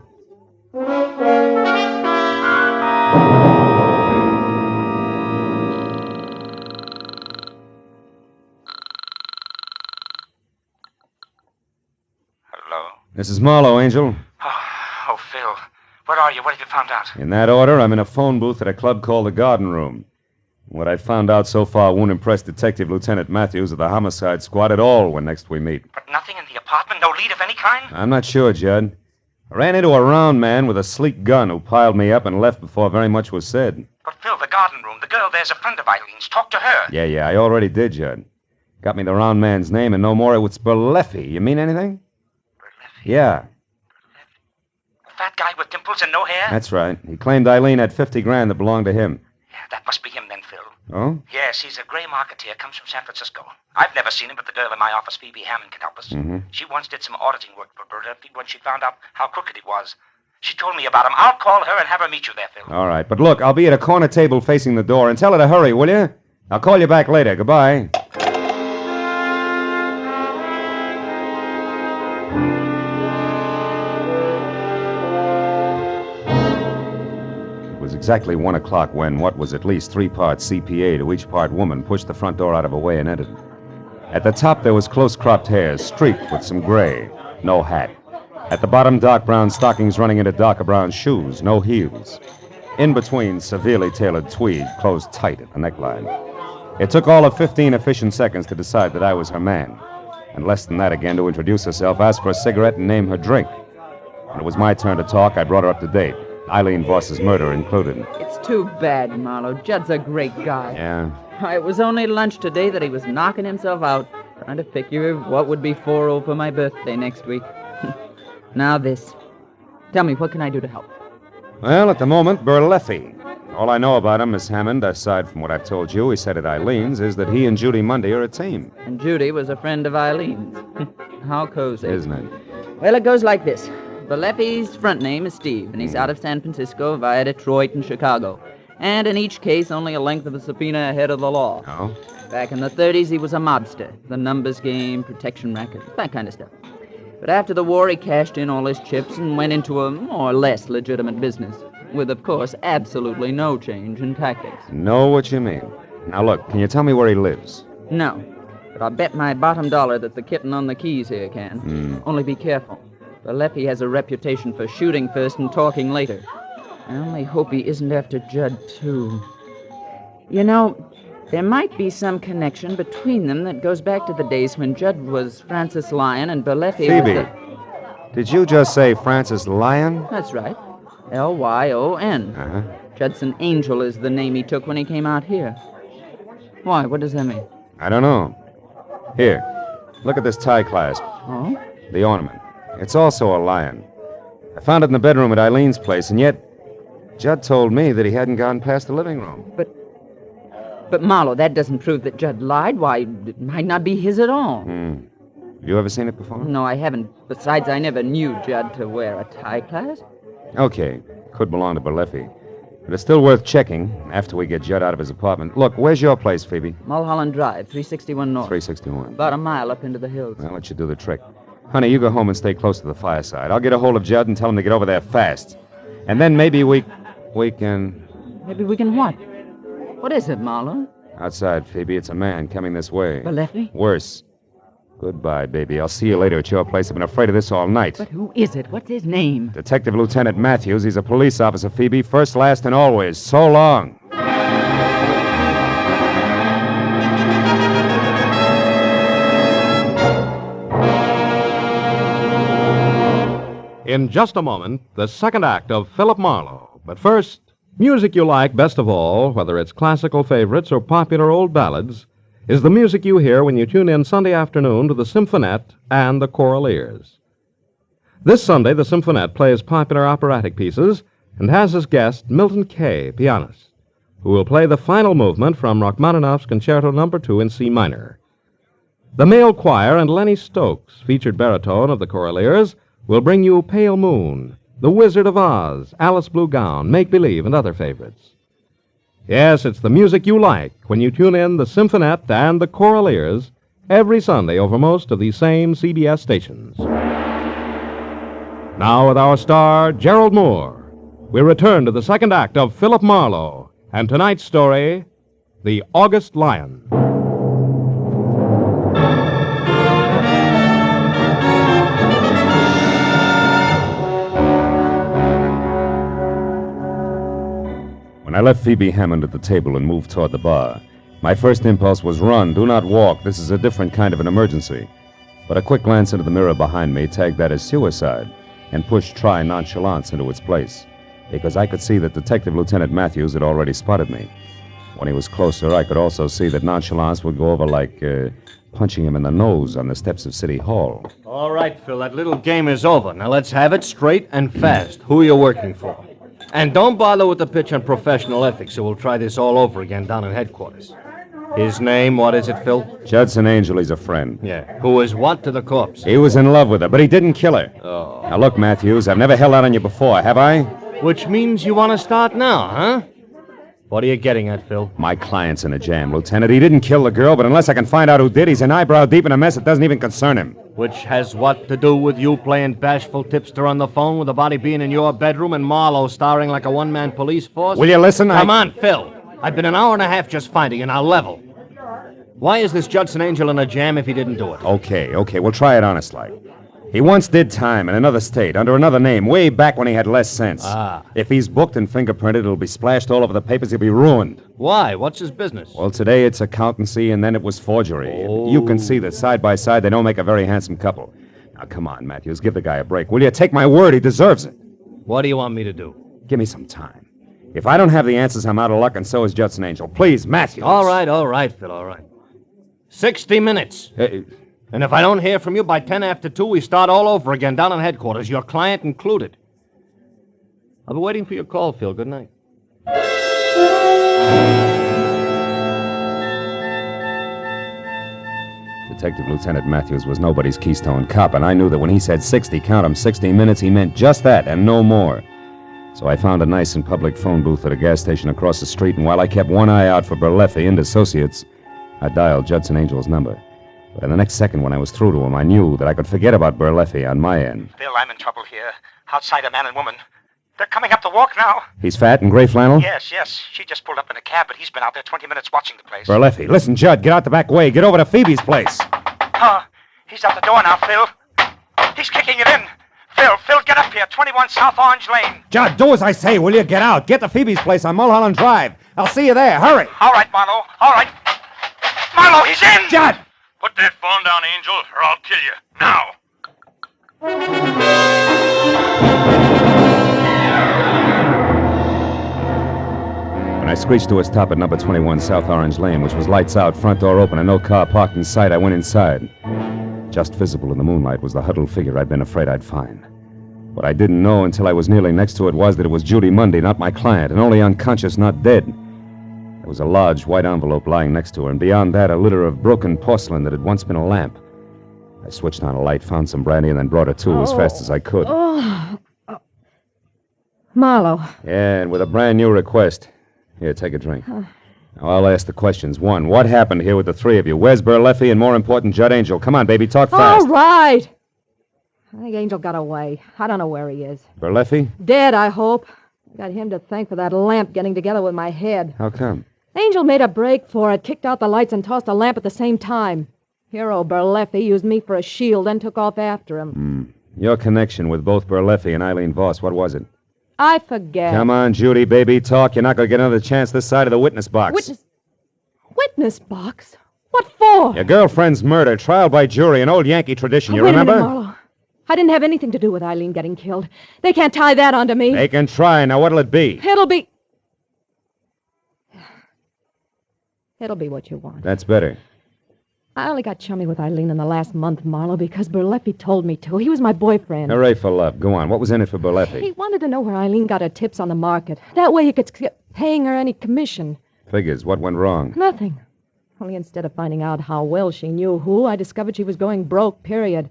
Hello? This is Marlowe, Angel. Oh, Phil. Where are you? What have you found out? In that order, I'm in a phone booth at a club called the Garden Room. What I found out so far won't impress Detective Lieutenant Matthews of the Homicide Squad at all when next we meet. But nothing in the apartment? No lead of any kind? I'm not sure, Judd. I ran into a round man with a sleek gun who piled me up and left before very much was said. But, Phil, the garden room, the girl there's a friend of Eileen's. Talk to her. Yeah, I already did, Judd. Got me the round man's name and no more. It was Burlesque. You mean anything? Burlesque? Yeah. Fat guy with dimples and no hair? That's right. He claimed Eileen had 50 grand that belonged to him. Yeah, that must be him then, Phil. Oh? Yes, he's a gray marketeer, comes from San Francisco. I've never seen him, but the girl in my office, Phoebe Hammond, can help us. Mm-hmm. She once did some auditing work for Burlesque when she found out how crooked he was. She told me about him. I'll call her and have her meet you there, Phil. All right, but look, I'll be at a corner table facing the door, and tell her to hurry, will you? I'll call you back later. Goodbye. exactly 1 o'clock when what was at least 3 parts CPA to each part woman pushed the front door out of her way and entered. At the top, there was close-cropped hair, streaked with some gray. No hat. At the bottom, dark brown stockings running into darker brown shoes. No heels. In between, severely tailored tweed, closed tight at the neckline. It took all of 15 efficient seconds to decide that I was her man. And less than that again to introduce herself, ask for a cigarette, and name her drink. When it was my turn to talk, I brought her up to date. Eileen Voss's murder included. It's too bad, Marlowe. Judd's a great guy. Yeah. It was only lunch today that he was knocking himself out, trying to figure what would be 4-0 for my birthday next week. Now this. Tell me, what can I do to help? Well, at the moment, Burleffi. All I know about him, Miss Hammond, aside from what I've told you, he said at Eileen's, is that he and Judy Mundy are a team. And Judy was a friend of Eileen's. How cozy. Isn't it? Well, it goes like this. Burleffi's front name is Steve, and he's out of San Francisco via Detroit and Chicago. And in each case, only a length of a subpoena ahead of the law. Oh? Back in the 30s, he was a mobster. The numbers game, protection racket, that kind of stuff. But after the war, he cashed in all his chips and went into a more or less legitimate business, with, of course, absolutely no change in tactics. Know what you mean. Now, look, can you tell me where he lives? No, but I'll bet my bottom dollar that the kitten on the keys here can. Only be careful. Burleffi has a reputation for shooting first and talking later. I only hope he isn't after Judd, too. You know, there might be some connection between them that goes back to the days when Judd was Francis Lyon and Burleffi Phoebe, was did you just say Francis Lyon? That's right. Lyon. Uh-huh. Judson Angel is the name he took when he came out here. Why? What does that mean? I don't know. Here, look at this tie clasp. Oh? The ornament. It's also a lion. I found it in the bedroom at Eileen's place, and yet Judd told me that he hadn't gone past the living room. But Marlowe, that doesn't prove that Judd lied. Why, it might not be his at all. Have you ever seen it before? No, I haven't. Besides, I never knew Judd to wear a tie clasp. Okay, could belong to Burleffi. But it's still worth checking after we get Judd out of his apartment. Look, where's your place, Phoebe? Mulholland Drive, 361 North. 361. About a mile up into the hills. I'll let you do the trick. Honey, you go home and stay close to the fireside. I'll get a hold of Judd and tell him to get over there fast. And then maybe we can... Maybe we can what? What is it, Marlowe? Outside, Phoebe. It's a man coming this way. Burleffi? Worse. Goodbye, baby. I'll see you later at your place. I've been afraid of this all night. But who is it? What's his name? Detective Lieutenant Matthews. He's a police officer, Phoebe. First, last, and always. So long. In just a moment, the second act of Philip Marlowe. But first, music you like best of all, whether it's classical favorites or popular old ballads, is the music you hear when you tune in Sunday afternoon to the Symphonette and the Choral Ears. This Sunday, the Symphonette plays popular operatic pieces and has as guest Milton Kay, pianist, who will play the final movement from Rachmaninoff's Concerto No. 2 in C minor. The male choir and Lenny Stokes, featured baritone of the Choral Ears, will bring you Pale Moon, The Wizard of Oz, Alice Blue Gown, Make Believe, and other favorites. Yes, it's the music you like when you tune in the Symphonette and the Choral Ears every Sunday over most of these same CBS stations. Now with our star, Gerald Moore, we return to the second act of Philip Marlowe and tonight's story, The August Lion. When I left Phoebe Hammond at the table and moved toward the bar, my first impulse was run, do not walk. This is a different kind of an emergency. But a quick glance into the mirror behind me tagged that as suicide and pushed try nonchalance into its place, because I could see that Detective Lieutenant Matthews had already spotted me. When he was closer, I could also see that nonchalance would go over like punching him in the nose on the steps of City Hall. All right, Phil, that little game is over. Now let's have it straight and fast. Who are you working for? And don't bother with the pitch on professional ethics, or we'll try this all over again down in headquarters. His name, what is it, Phil? Judson Angel, he's a friend. Yeah. Who was what to the corpse? He was in love with her, but he didn't kill her. Oh. Now look, Matthews, I've never held out on you before, have I? Which means you want to start now, huh? What are you getting at, Phil? My client's in a jam, Lieutenant. He didn't kill the girl, but unless I can find out who did, he's an eyebrow deep in a mess that doesn't even concern him. Which has what to do with you playing bashful tipster on the phone with the body being in your bedroom and Marlowe starring like a one-man police force? Will you listen? Come on, Phil. I've been an hour and a half just finding you. Now level. Why is this Judson Angel in a jam if he didn't do it? Okay, we'll try it honest-like. He once did time in another state, under another name, way back when he had less sense. If he's booked and fingerprinted, it'll be splashed all over the papers. He'll be ruined. Why? What's his business? Well, today it's accountancy, and then it was forgery. You can see that side by side, they don't make a very handsome couple. Now, come on, Matthews, give the guy a break. Will you? Take my word, he deserves it. What do you want me to do? Give me some time. If I don't have the answers, I'm out of luck, and so is Judson Angel. Please, Matthews. All right, Phil, all right. 60 minutes. And if I don't hear from you by 10 after 2, we start all over again down in headquarters, your client included. I'll be waiting for your call, Phil. Good night. Detective Lieutenant Matthews was nobody's Keystone cop, and I knew that when he said 60, count 'em, 60 minutes, he meant just that and no more. So I found a nice and public phone booth at a gas station across the street, and while I kept one eye out for Berleffi and associates, I dialed Judson Angel's number. But in the next second, when I was through to him, I knew that I could forget about Berleffi on my end. Bill, I'm in trouble here. Outside a man and woman. They're coming up the walk now. He's fat and gray flannel? Yes. She just pulled up in a cab, but he's been out there 20 minutes watching the place. Berleffi, listen, Judd, get out the back way. Get over to Phoebe's place. He's at the door now, Phil. He's kicking it in. Phil, get up here. 21 South Orange Lane. Judd, do as I say, will you? Get out. Get to Phoebe's place on Mulholland Drive. I'll see you there. Hurry. All right, Marlowe. All right. Marlowe, he's in! Judd! Put that phone down, Angel, or I'll kill you. Now! When I screeched to a stop at number 21 South Orange Lane, which was lights out, front door open, and no car parked in sight, I went inside. Just visible in the moonlight was the huddled figure I'd been afraid I'd find. What I didn't know until I was nearly next to it was that it was Judy Mundy, not my client, and only unconscious, not dead. There was a large white envelope lying next to her, and beyond that, a litter of broken porcelain that had once been a lamp. I switched on a light, found some brandy, and then brought her to as fast as I could. Marlowe. Yeah, and with a brand new request. Here, take a drink. Now, I'll ask the questions. 1, what happened here with the three of you? Where's Berleffi and, more important, Judd Angel? Come on, baby, talk fast. All right. I think Angel got away. I don't know where he is. Berleffi? Dead, I hope. I got him to thank for that lamp getting together with my head. How come? Angel made a break for it, kicked out the lights, and tossed a lamp at the same time. Hero Berleffi used me for a shield, then took off after him. Your connection with both Berleffi and Eileen Voss, what was it? I forget. Come on, Judy, baby, talk. You're not going to get another chance this side of the witness box. Witness box? What for? Your girlfriend's murder, trial by jury, an old Yankee tradition, you Wait remember? a minute, Marlowe. I didn't have anything to do with Eileen getting killed. They can't tie that onto me. They can try. Now, what'll it be? It'll be what you want. That's better. I only got chummy with Eileen in the last month, Marlowe, because Berleffi told me to. He was my boyfriend. Hooray for love. Go on. What was in it for Berleffi? He wanted to know where Eileen got her tips on the market. That way he could skip paying her any commission. Figures. What went wrong? Nothing. Only instead of finding out how well she knew who, I discovered she was going broke, period.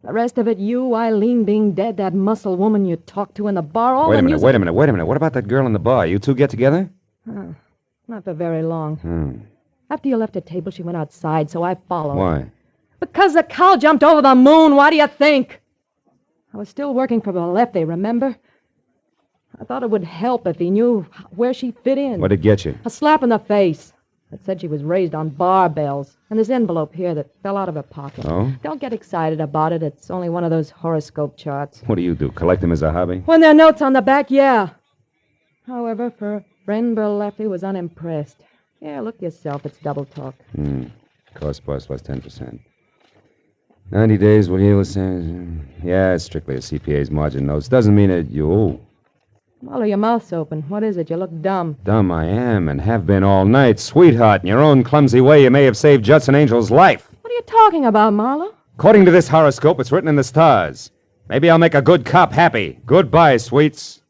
The rest of it, you, Eileen being dead, that muscle woman you talked to in the bar, all Wait a the minute. What about that girl in the bar? You two get together? Not for very long. After you left the table, she went outside, so I followed. Why? Because the cow jumped over the moon. Why do you think? I was still working for Berleffi, remember? I thought it would help if he knew where she fit in. What'd it get you? A slap in the face. It said she was raised on barbells. And this envelope here that fell out of her pocket. Oh? Don't get excited about it. It's only one of those horoscope charts. What do? Collect them as a hobby? When there are notes on the back, yeah. However, for friend Berleffi was unimpressed. Yeah, look yourself. It's double talk. Cost plus 10%. 90 days will yield the Yeah, it's strictly a CPA's margin notes. Doesn't mean that you owe. Marlowe, your mouth's open. What is it? You look dumb. Dumb I am and have been all night. Sweetheart, in your own clumsy way, you may have saved Judson Angel's life. What are you talking about, Marlowe? According to this horoscope, it's written in the stars. Maybe I'll make a good cop happy. Goodbye, sweets.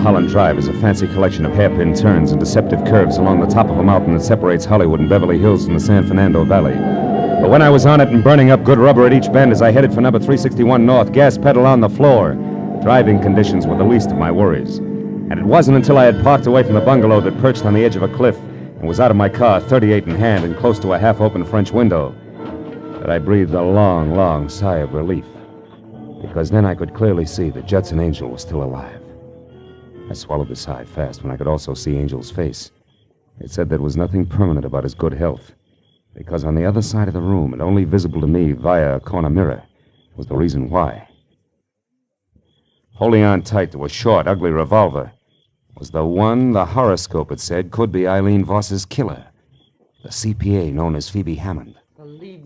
Mulholland Drive is a fancy collection of hairpin turns and deceptive curves along the top of a mountain that separates Hollywood and Beverly Hills from the San Fernando Valley. But when I was on it and burning up good rubber at each bend as I headed for number 361 North, gas pedal on the floor, driving conditions were the least of my worries. And it wasn't until I had parked away from the bungalow that perched on the edge of a cliff and was out of my car, 38 in hand and close to a half-open French window, that I breathed a long, long sigh of relief. Because then I could clearly see that Judson Angel was still alive. I swallowed the sigh fast when I could also see Angel's face. It said there was nothing permanent about his good health, because on the other side of the room, and only visible to me via a corner mirror, was the reason why. Holding on tight to a short, ugly revolver was the one the horoscope had said could be Eileen Voss's killer, the CPA known as Phoebe Hammond.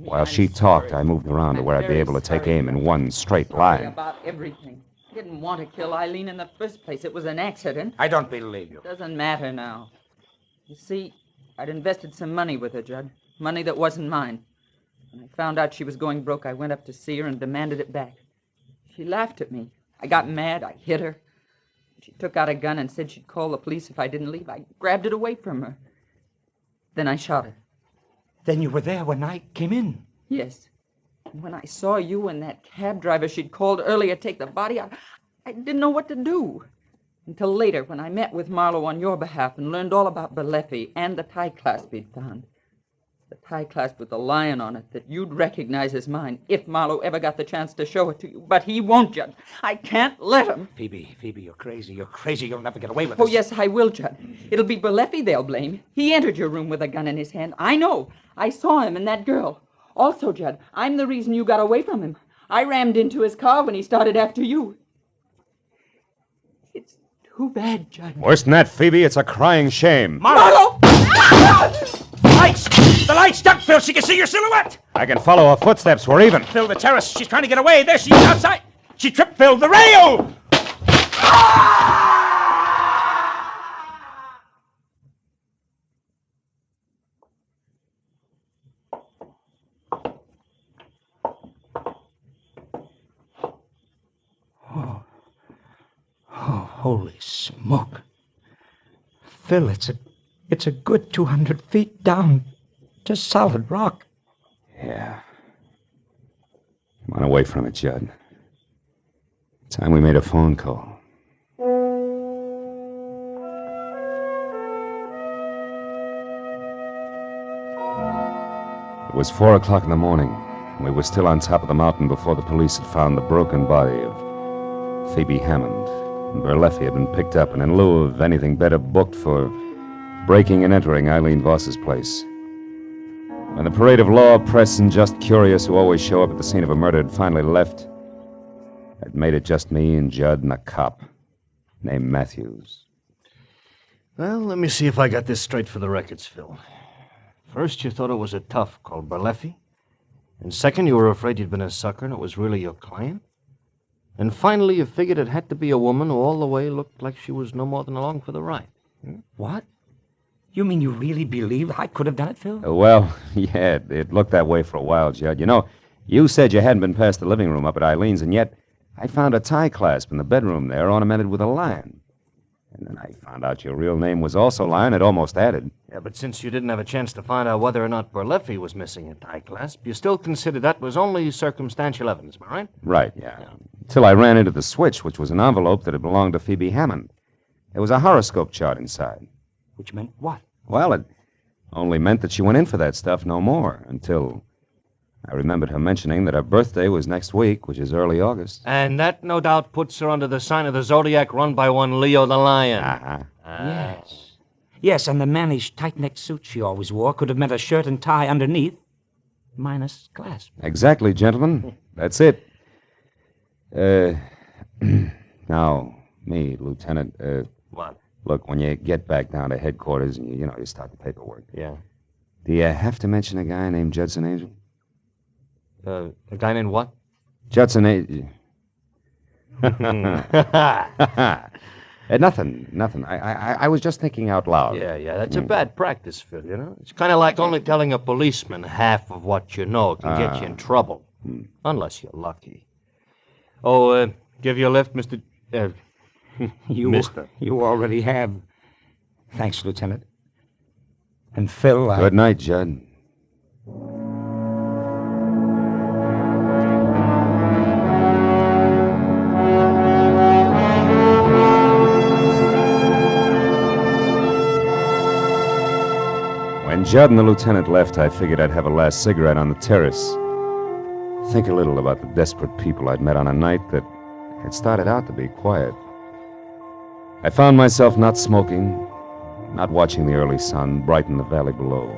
While she talked, I moved around to where I'd be able to take aim in one straight line. About everything. I didn't want to kill Eileen in the first place. It was an accident. I don't believe you. Doesn't matter now. You see, I'd invested some money with her, Judd. Money that wasn't mine. When I found out she was going broke, I went up to see her and demanded it back. She laughed at me. I got mad. I hit her. She took out a gun and said she'd call the police if I didn't leave. I grabbed it away from her. Then I shot her. Then you were there when I came in? Yes. And when I saw you and that cab driver she'd called earlier take the body, I didn't know what to do. Until later, when I met with Marlowe on your behalf and learned all about Berleffi and the tie clasp he'd found. The tie clasp with the lion on it that you'd recognize as mine if Marlowe ever got the chance to show it to you. But he won't, Judd. I can't let him. Phoebe, you're crazy. You're crazy. You'll never get away with this. Oh, yes, I will, Judd. It'll be Berleffi they'll blame. He entered your room with a gun in his hand. I know. I saw him and that girl. Also, Judd, I'm the reason you got away from him. I rammed into his car when he started after you. It's too bad, Judd. Worse than that, Phoebe, it's a crying shame. Marlowe! Lights! The lights, duck, Phil. She can see your silhouette. I can follow her footsteps. We're even. Phil, the terrace. She's trying to get away. There she is outside. She tripped Phil. The rail! Oh, holy smoke. Phil, it's a good 200 feet down to solid rock. Yeah. Come on away from it, Judd. Time we made a phone call. It was 4 o'clock in the morning. We were still on top of the mountain before the police had found the broken body of Phoebe Hammond. And Berleffi had been picked up and in lieu of anything better booked for breaking and entering Eileen Voss's place. When the parade of law, press, and just curious who always show up at the scene of a murder had finally left, it made it just me and Judd and a cop named Matthews. Well, let me see if I got this straight for the records, Phil. First, you thought it was a tough called Berleffi. And second, you were afraid you'd been a sucker and it was really your client. And finally, you figured it had to be a woman who all the way looked like she was no more than along for the ride. What? You mean you really believe I could have done it, Phil? Well, yeah, it looked that way for a while, Judd. You know, you said you hadn't been past the living room up at Eileen's, and yet I found a tie clasp in the bedroom there ornamented with a lion. And then I found out your real name was also Lion. It almost added. Yeah, but since you didn't have a chance to find out whether or not Berleffi was missing a tie clasp, you still considered that was only circumstantial evidence, am I right? Right, yeah. Until I ran into the switch, which was an envelope that had belonged to Phoebe Hammond. There was a horoscope chart inside. Which meant what? Well, it only meant that she went in for that stuff no more, until I remembered her mentioning that her birthday was next week, which is early August. And that, no doubt, puts her under the sign of the zodiac run by one Leo the Lion. Yes. Yes, and the mannish, tight-necked suit she always wore could have meant a shirt and tie underneath, minus clasp. Exactly, gentlemen. That's it. Now, me, Lieutenant, What? Look, when you get back down to headquarters and, you start the paperwork. Yeah. Do you have to mention a guy named Judson Angel? A guy named what? Judson Angel. Nothing. I was just thinking out loud. Yeah, that's a bad practice, Phil, It's kind of like only telling a policeman half of what you know can get you in trouble. Unless you're lucky. Oh, give you a lift, Mr. Mister. You already have. Thanks, Lieutenant. And Phil, Good night, Judd. When Judd and the lieutenant left, I figured I'd have a last cigarette on the terrace. Think a little about the desperate people I'd met on a night that had started out to be quiet. I found myself not smoking, not watching the early sun brighten the valley below,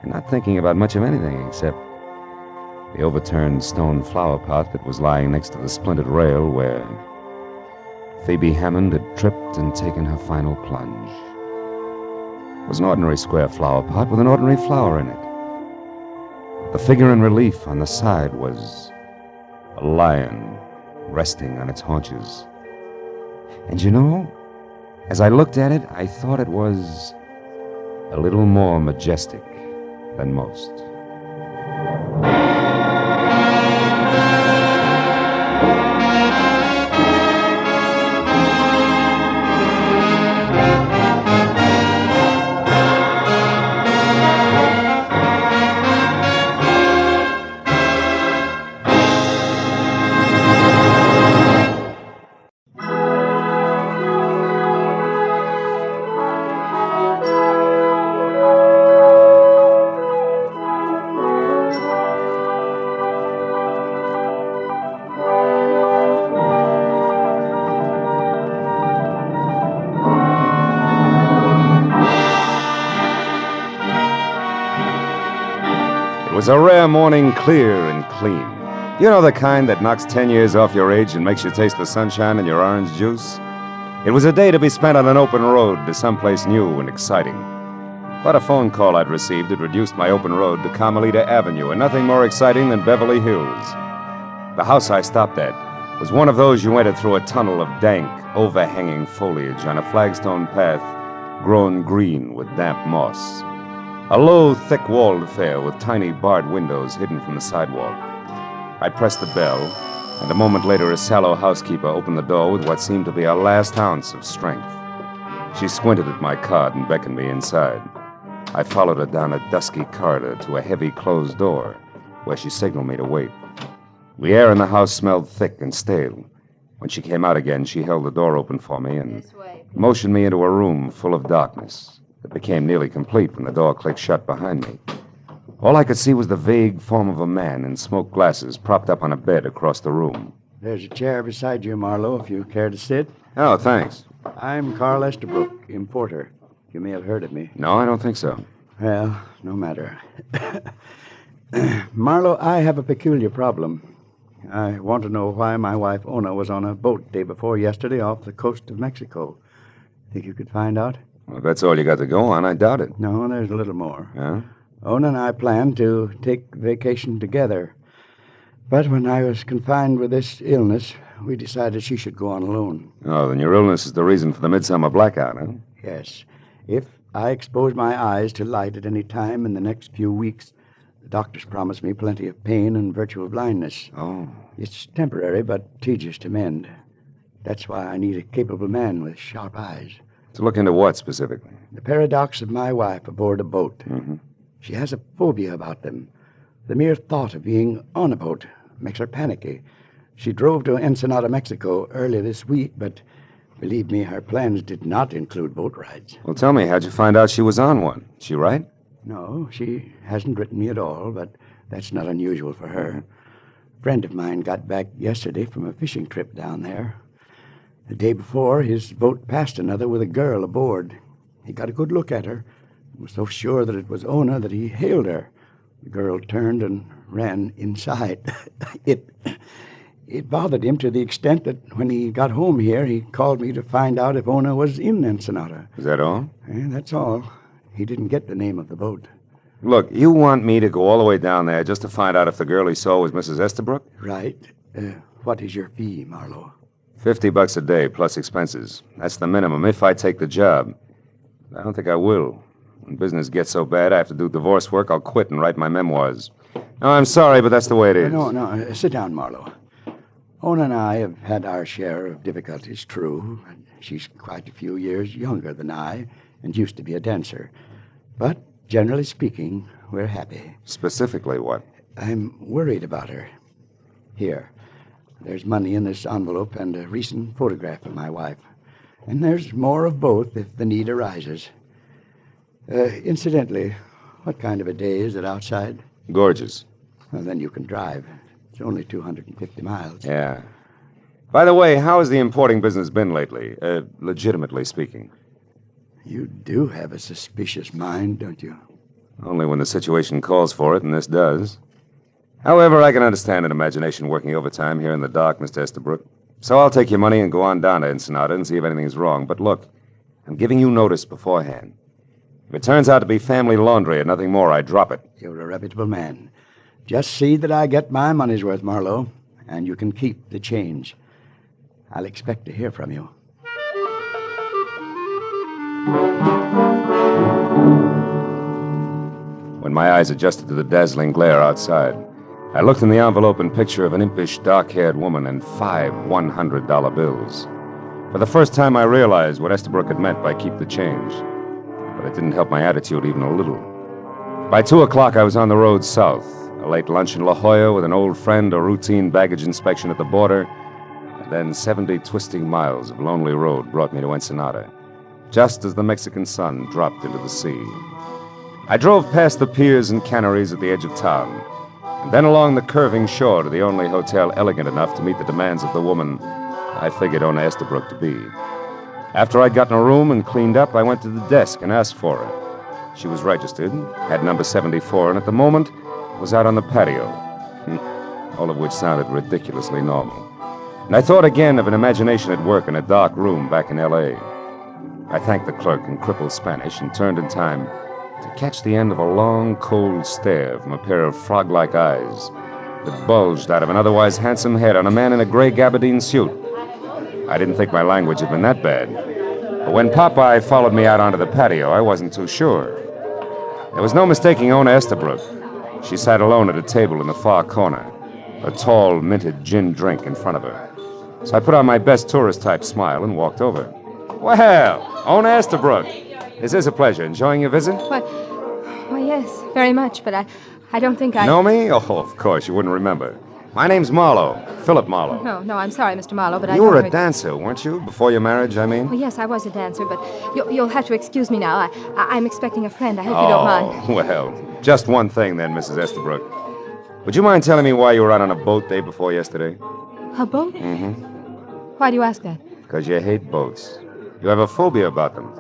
and not thinking about much of anything except the overturned stone flower pot that was lying next to the splintered rail where Phoebe Hammond had tripped and taken her final plunge. It was an ordinary square flower pot with an ordinary flower in it. The figure in relief on the side was a lion resting on its haunches. And you know, as I looked at it, I thought it was a little more majestic than most. It was a rare morning, clear and clean. You know, the kind that knocks 10 years off your age and makes you taste the sunshine in your orange juice? It was a day to be spent on an open road to someplace new and exciting. But a phone call I'd received had reduced my open road to Carmelita Avenue, and nothing more exciting than Beverly Hills. The house I stopped at was one of those you entered through a tunnel of dank, overhanging foliage on a flagstone path grown green with damp moss. A low, thick-walled affair with tiny barred windows hidden from the sidewalk. I pressed the bell, and a moment later a sallow housekeeper opened the door with what seemed to be a last ounce of strength. She squinted at my card and beckoned me inside. I followed her down a dusky corridor to a heavy closed door, where she signaled me to wait. The air in the house smelled thick and stale. When she came out again, she held the door open for me and motioned me into a room full of darkness. It became nearly complete when the door clicked shut behind me. All I could see was the vague form of a man in smoked glasses propped up on a bed across the room. There's a chair beside you, Marlowe, if you care to sit. Oh, thanks. I'm Carl Estabrook, importer. You may have heard of me. No, I don't think so. Well, no matter. Marlowe, I have a peculiar problem. I want to know why my wife, Ona, was on a boat day before yesterday off the coast of Mexico. Think you could find out? Well, if that's all you got to go on, I doubt it. No, there's a little more. Yeah? Ona and I planned to take vacation together. But when I was confined with this illness, we decided she should go on alone. Oh, then your illness is the reason for the midsummer blackout, huh? Yes. If I expose my eyes to light at any time in the next few weeks, the doctors promised me plenty of pain and virtual blindness. Oh. It's temporary, but tedious to mend. That's why I need a capable man with sharp eyes. To look into what, specifically? The paradox of my wife aboard a boat. Mm-hmm. She has a phobia about them. The mere thought of being on a boat makes her panicky. She drove to Ensenada, Mexico earlier this week, but believe me, her plans did not include boat rides. Well, tell me, how'd you find out she was on one? She right? No, she hasn't written me at all, but that's not unusual for her. A friend of mine got back yesterday from a fishing trip down there. The day before, his boat passed another with a girl aboard. He got a good look at her. He was so sure that it was Ona that he hailed her. The girl turned and ran inside. It bothered him to the extent that when he got home here, he called me to find out if Ona was in Ensenada. Is that all? That's all. He didn't get the name of the boat. Look, you want me to go all the way down there just to find out if the girl he saw was Mrs. Estabrook? Right. What is your fee, Marlowe? $50 a day, plus expenses. That's the minimum if I take the job. I don't think I will. When business gets so bad I have to do divorce work, I'll quit and write my memoirs. No, I'm sorry, but that's the way it is. No. Sit down, Marlowe. Ona and I have had our share of difficulties, true. She's quite a few years younger than I and used to be a dancer. But generally speaking, we're happy. Specifically what? I'm worried about her. Here, there's money in this envelope and a recent photograph of my wife. And there's more of both if the need arises. Incidentally, what kind of a day is it outside? Gorgeous. Well, then you can drive. It's only 250 miles. Yeah. By the way, how has the importing business been lately? Legitimately speaking. You do have a suspicious mind, don't you? Only when the situation calls for it, and this does. However, I can understand an imagination working overtime here in the dock, Mr. Estabrook. So I'll take your money and go on down to Ensenada and see if anything's wrong. But look, I'm giving you notice beforehand. If it turns out to be family laundry and nothing more, I drop it. You're a reputable man. Just see that I get my money's worth, Marlowe, and you can keep the change. I'll expect to hear from you. When my eyes adjusted to the dazzling glare outside, I looked in the envelope and picture of an impish, dark-haired woman and 5 $100 bills. For the first time, I realized what Estabrook had meant by keep the change. But it didn't help my attitude even a little. By 2 o'clock, I was on the road south. A late lunch in La Jolla with an old friend, a routine baggage inspection at the border, and then 70 twisting miles of lonely road brought me to Ensenada, just as the Mexican sun dropped into the sea. I drove past the piers and canneries at the edge of town, and then along the curving shore to the only hotel elegant enough to meet the demands of the woman I figured Ona Estabrook to be. After I'd gotten a room and cleaned up, I went to the desk and asked for her. She was registered, had number 74, and at the moment was out on the patio. All of which sounded ridiculously normal. And I thought again of an imagination at work in a dark room back in L.A. I thanked the clerk in crippled Spanish and turned in time to catch the end of a long, cold stare from a pair of frog-like eyes that bulged out of an otherwise handsome head on a man in a gray gabardine suit. I didn't think my language had been that bad. But when Popeye followed me out onto the patio, I wasn't too sure. There was no mistaking Ona Estabrook. She sat alone at a table in the far corner, a tall, minted gin drink in front of her. So I put on my best tourist-type smile and walked over. Well, Ona Estabrook, this is a pleasure. Enjoying your visit? Why, yes, very much, but I don't think I... Know me? Oh, of course, you wouldn't remember. My name's Marlowe, Philip Marlowe. No, I'm sorry, Mr. Marlowe, but You were a dancer, weren't you? Before your marriage, I mean? Well, yes, I was a dancer, but you'll have to excuse me now. I'm expecting a friend. I hope you don't mind. Well, just one thing then, Mrs. Estabrook. Would you mind telling me why you were out on a boat day before yesterday? A boat? Mm-hmm. Why do you ask that? Because you hate boats. You have a phobia about them.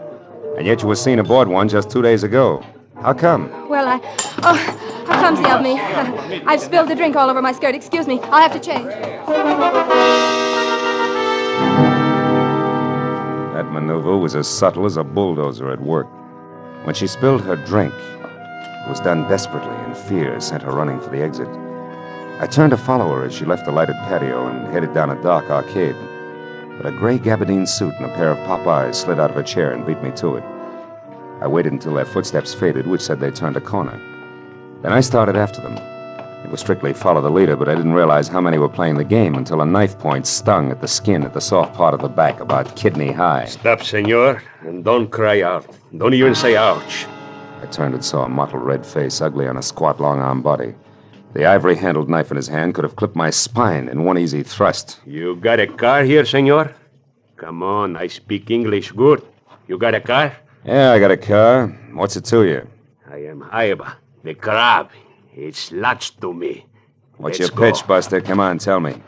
And yet you were seen aboard one just 2 days ago. How come? Well, how clumsy of me. I've spilled the drink all over my skirt. Excuse me. I'll have to change. That maneuver was as subtle as a bulldozer at work. When she spilled her drink, it was done desperately, and fear sent her running for the exit. I turned to follow her as she left the lighted patio and headed down a dark arcade. But a gray gabardine suit and a pair of pop eyes slid out of a chair and beat me to it. I waited until their footsteps faded, which said they turned a corner. Then I started after them. It was strictly follow the leader, but I didn't realize how many were playing the game until a knife point stung at the skin at the soft part of the back, about kidney high. Stop, senor, and don't cry out. Don't even say ouch. I turned and saw a mottled red face, ugly on a squat, long-armed body. The ivory-handled knife in his hand could have clipped my spine in one easy thrust. You got a car here, senor? Come on, I speak English good. You got a car? Yeah, I got a car. What's it to you? I am Haiba, the crab. It's lots to me. What's Let's your pitch, Buster? Come on, tell me.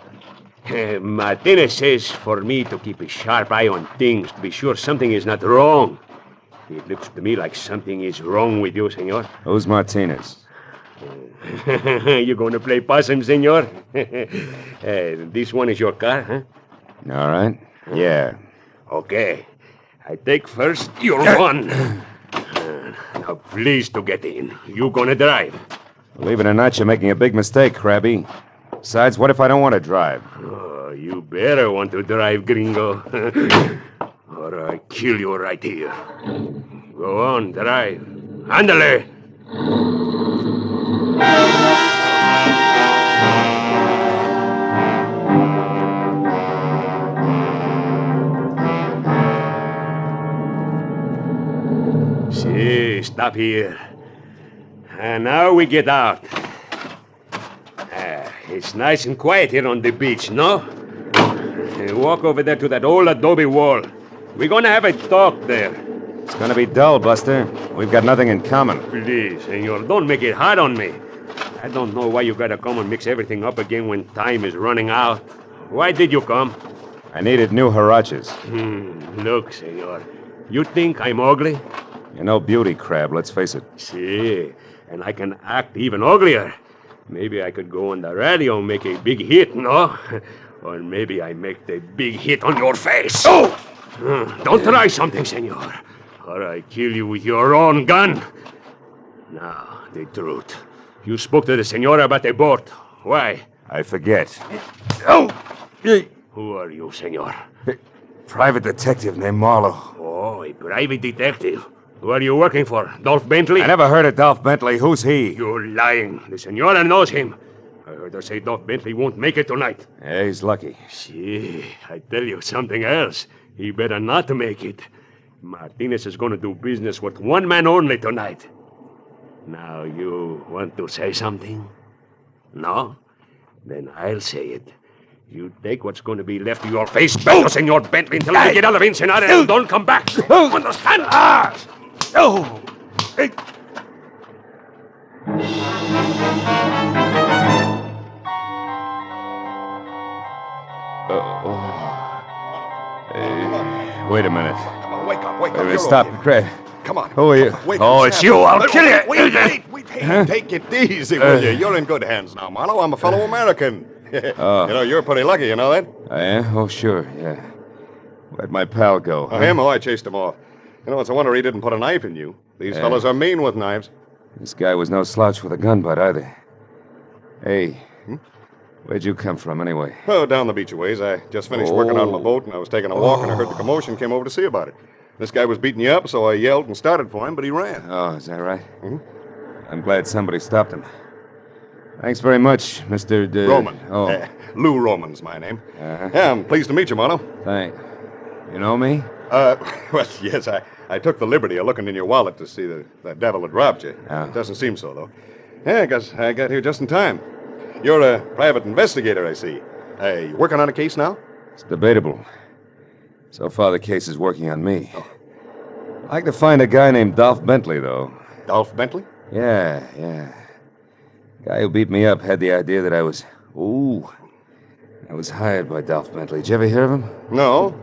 Martinez says for me to keep a sharp eye on things, to be sure something is not wrong. It looks to me like something is wrong with you, senor. Who's Martinez? You going to play possum, senor? This one is your car, huh? All right. Yeah. Okay. I take first your one. Now, please to get in. You gonna drive. Believe it or not, you're making a big mistake, Krabby. Besides, what if I don't want to drive? Oh, you better want to drive, gringo. Or I kill you right here. Go on, drive. Ándale. stop here. And now we get out. It's nice and quiet here on the beach, no? Walk over there to that old adobe wall. We're gonna have a talk there. It's gonna be dull, Buster. We've got nothing in common. Please, senor, don't make it hard on me. I don't know why you gotta come and mix everything up again when time is running out. Why did you come? I needed new huaraches. Look, senor. You think I'm ugly? You're no beauty, Crab, let's face it. See, and I can act even uglier. Maybe I could go on the radio and make a big hit, no? Or maybe I make the big hit on your face. Oh! Don't try something, senor, or I kill you with your own gun. Now, the truth. You spoke to the senora about the boat. Why? I forget. Oh! Who are you, senor? Private detective named Marlowe. Oh, a private detective. Who are you working for? Dolph Bentley? I never heard of Dolph Bentley. Who's he? You're lying. The senora knows him. I heard her say Dolph Bentley won't make it tonight. Yeah, he's lucky. See, I tell you something else. He better not make it. Martinez is going to do business with one man only tonight. Now, you want to say something? No? Then I'll say it. You take what's going to be left of your face back to Senor Bentley until you get out of Ensenada and don't come back. Understand? Hey. Wait a minute. Come on, wake up, wake up. Wait, stop, Craig. Come on. Who are you? Oh, it's you. I'll kill you. Wait. Hey, take it easy, will you? You're in good hands now, Marlowe. I'm a fellow American. Oh. You know, you're pretty lucky, you know that? I am? Oh, sure, yeah. Where'd my pal go? Oh, him? Oh, I chased him off. You know, it's a wonder he didn't put a knife in you. These fellas are mean with knives. This guy was no slouch with a gun butt, either. Hey, where'd you come from, anyway? Oh, down the beach a ways. I just finished working on my boat, and I was taking a walk, and I heard the commotion, came over to see about it. This guy was beating you up, so I yelled and started for him, but he ran. Oh, is that right? I'm glad somebody stopped him. Thanks very much, Mr. Roman. Oh. Lou Roman's my name. Yeah, I'm pleased to meet you, Marlowe. Thanks. You know me? Well, yes, I took the liberty of looking in your wallet to see that devil had robbed you. Oh. It doesn't seem so, though. Yeah, I guess I got here just in time. You're a private investigator, I see. You working on a case now? It's debatable. So far, the case is working on me. I'd like to find a guy named Dolph Bentley, though. Dolph Bentley? Yeah. Guy who beat me up had the idea that I was hired by Dolph Bentley. Did you ever hear of him? No,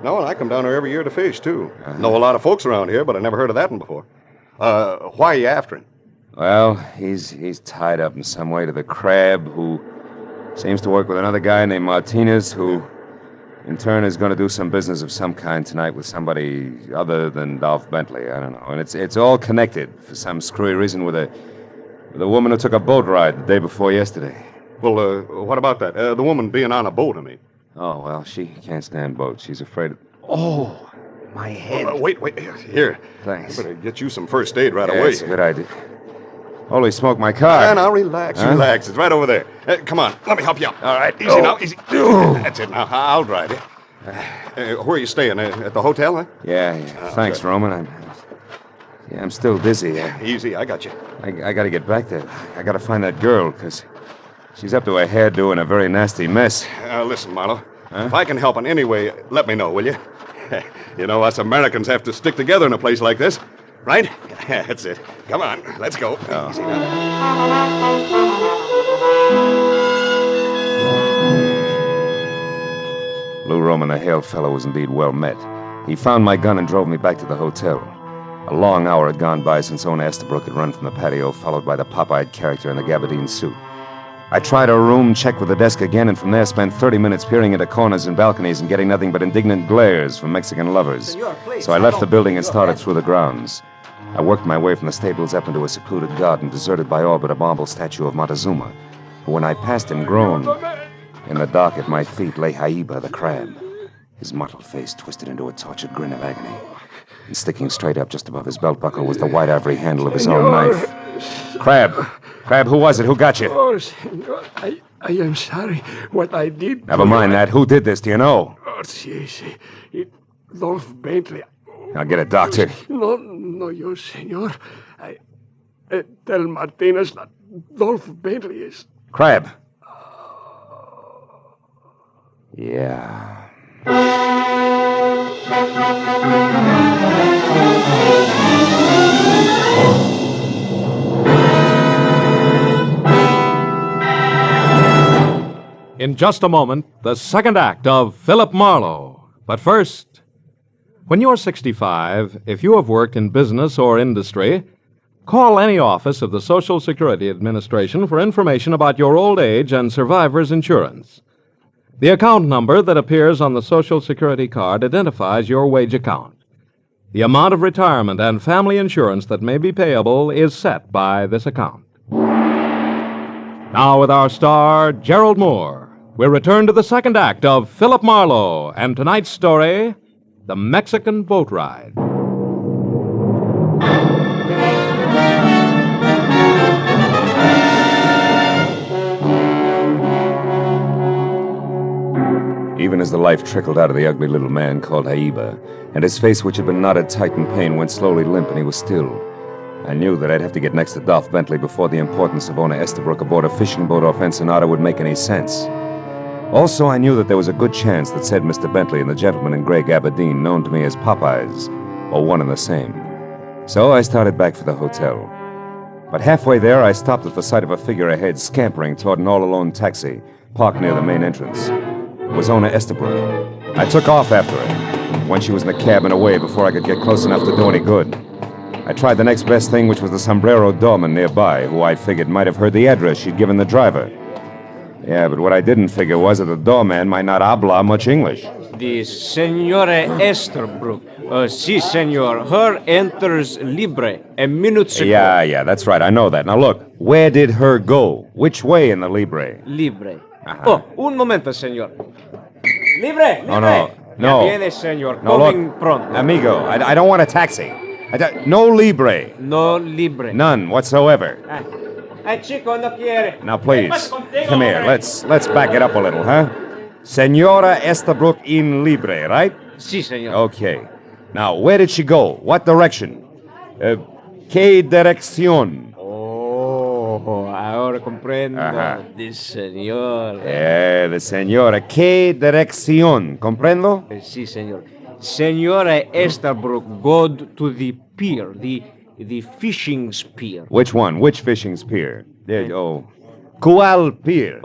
and I come down here every year to fish, too. Know a lot of folks around here, but I never heard of that one before. Why are you after him? Well, he's tied up in some way to the Crab, who seems to work with another guy named Martinez, who in turn is going to do some business of some kind tonight with somebody other than Dolph Bentley. I don't know. And it's all connected for some screwy reason with a woman who took a boat ride the day before yesterday. Well, what about that? The woman being on a boat, I mean. Oh, well, she can't stand boats. She's afraid of... Oh, my head. Wait. Here. Thanks. I better get you some first aid right Yeah, away. that's a good idea. Holy smoke, my car. Now, relax. It's right over there. Come on, let me help you out. All right, easy now, easy. That's it now. I'll drive you. Where are you staying? At the hotel, huh? Yeah. Thanks, good. Roman. I'm still dizzy. Easy, I got you. I got to get back there. I got to find that girl, because she's up to her hairdo in a very nasty mess. Listen, Marlowe. If I can help in any way, let me know, will you? You know, us Americans have to stick together in a place like this, right? That's it. Come on, let's go. Easy now. Lou Roman, the hail fellow, was indeed well met. He found my gun and drove me back to the hotel. A long hour had gone by since Owen Estabrook had run from the patio, followed by the pop-eyed character in the gabardine suit. I tried a room, checked with the desk again, and from there spent 30 minutes peering into corners and balconies and getting nothing but indignant glares from Mexican lovers. So I left the building and started through the grounds. I worked my way from the stables up into a secluded garden deserted by all but a marble statue of Montezuma, who, when I passed him, groaned. In the dark at my feet lay Haiba the crab, his mottled face twisted into a tortured grin of agony. And sticking straight up just above his belt buckle was the white ivory handle of his own knife. Crab, who was it? Who got you? Oh, senor, I am sorry. What I did... Never mind that. Who did this? Do you know? Oh, si. Dolph Bentley. I'll get a doctor. No, yo, senor. Tell Martinez that Dolph Bentley is... Crab. Yeah. In just a moment, the second act of Philip Marlowe. But first, when you're 65, if you have worked in business or industry, call any office of the Social Security Administration for information about your old age and survivor's insurance. The account number that appears on the Social Security card identifies your wage account. The amount of retirement and family insurance that may be payable is set by this account. Now, with our star, Gerald Moore, we'll return to the second act of Philip Marlowe and tonight's story, The Mexican Boat Ride. Even as the life trickled out of the ugly little man called Aiba, and his face, which had been knotted tight in pain, went slowly limp and he was still, I knew that I'd have to get next to Dolph Bentley before the importance of owner Estabrook aboard a fishing boat off Ensenada would make any sense. Also, I knew that there was a good chance that said Mr. Bentley and the gentleman in gray gabardine, known to me as Popeyes, were one and the same. So I started back for the hotel. But halfway there, I stopped at the sight of a figure ahead, scampering toward an all-alone taxi, parked near the main entrance. It was owner Estabrook. I took off after her, when she was in the cab and away before I could get close enough to do any good. I tried the next best thing, which was the sombrero doorman nearby, who I figured might have heard the address she'd given the driver. Yeah, but what I didn't figure was that the doorman might not habla much English. The Senora Estabrook. Si, senor. Her enters libre a minute ago. Yeah, that's right. I know that. Now look, where did her go? Which way in the libre? Libre. Oh, un momento, senor. Libre! Oh, no. Ya viene, senor. No, Coming look, pronto. amigo, I don't want a taxi. No libre. No libre. None whatsoever. Ay, chico, no quiere. Now, please, come here. Let's back it up a little, huh? Senora Estabrook in libre, right? Si, senor. Okay. Now, where did she go? What direction? ¿Qué dirección? Oh, ahora comprendo. The senor. The senora. ¿Qué dirección? ¿Comprendo? Si, senor. Senora Estabrook go to the pier, the fishing pier. Which one? Which fishing pier? ¿Cuál pier?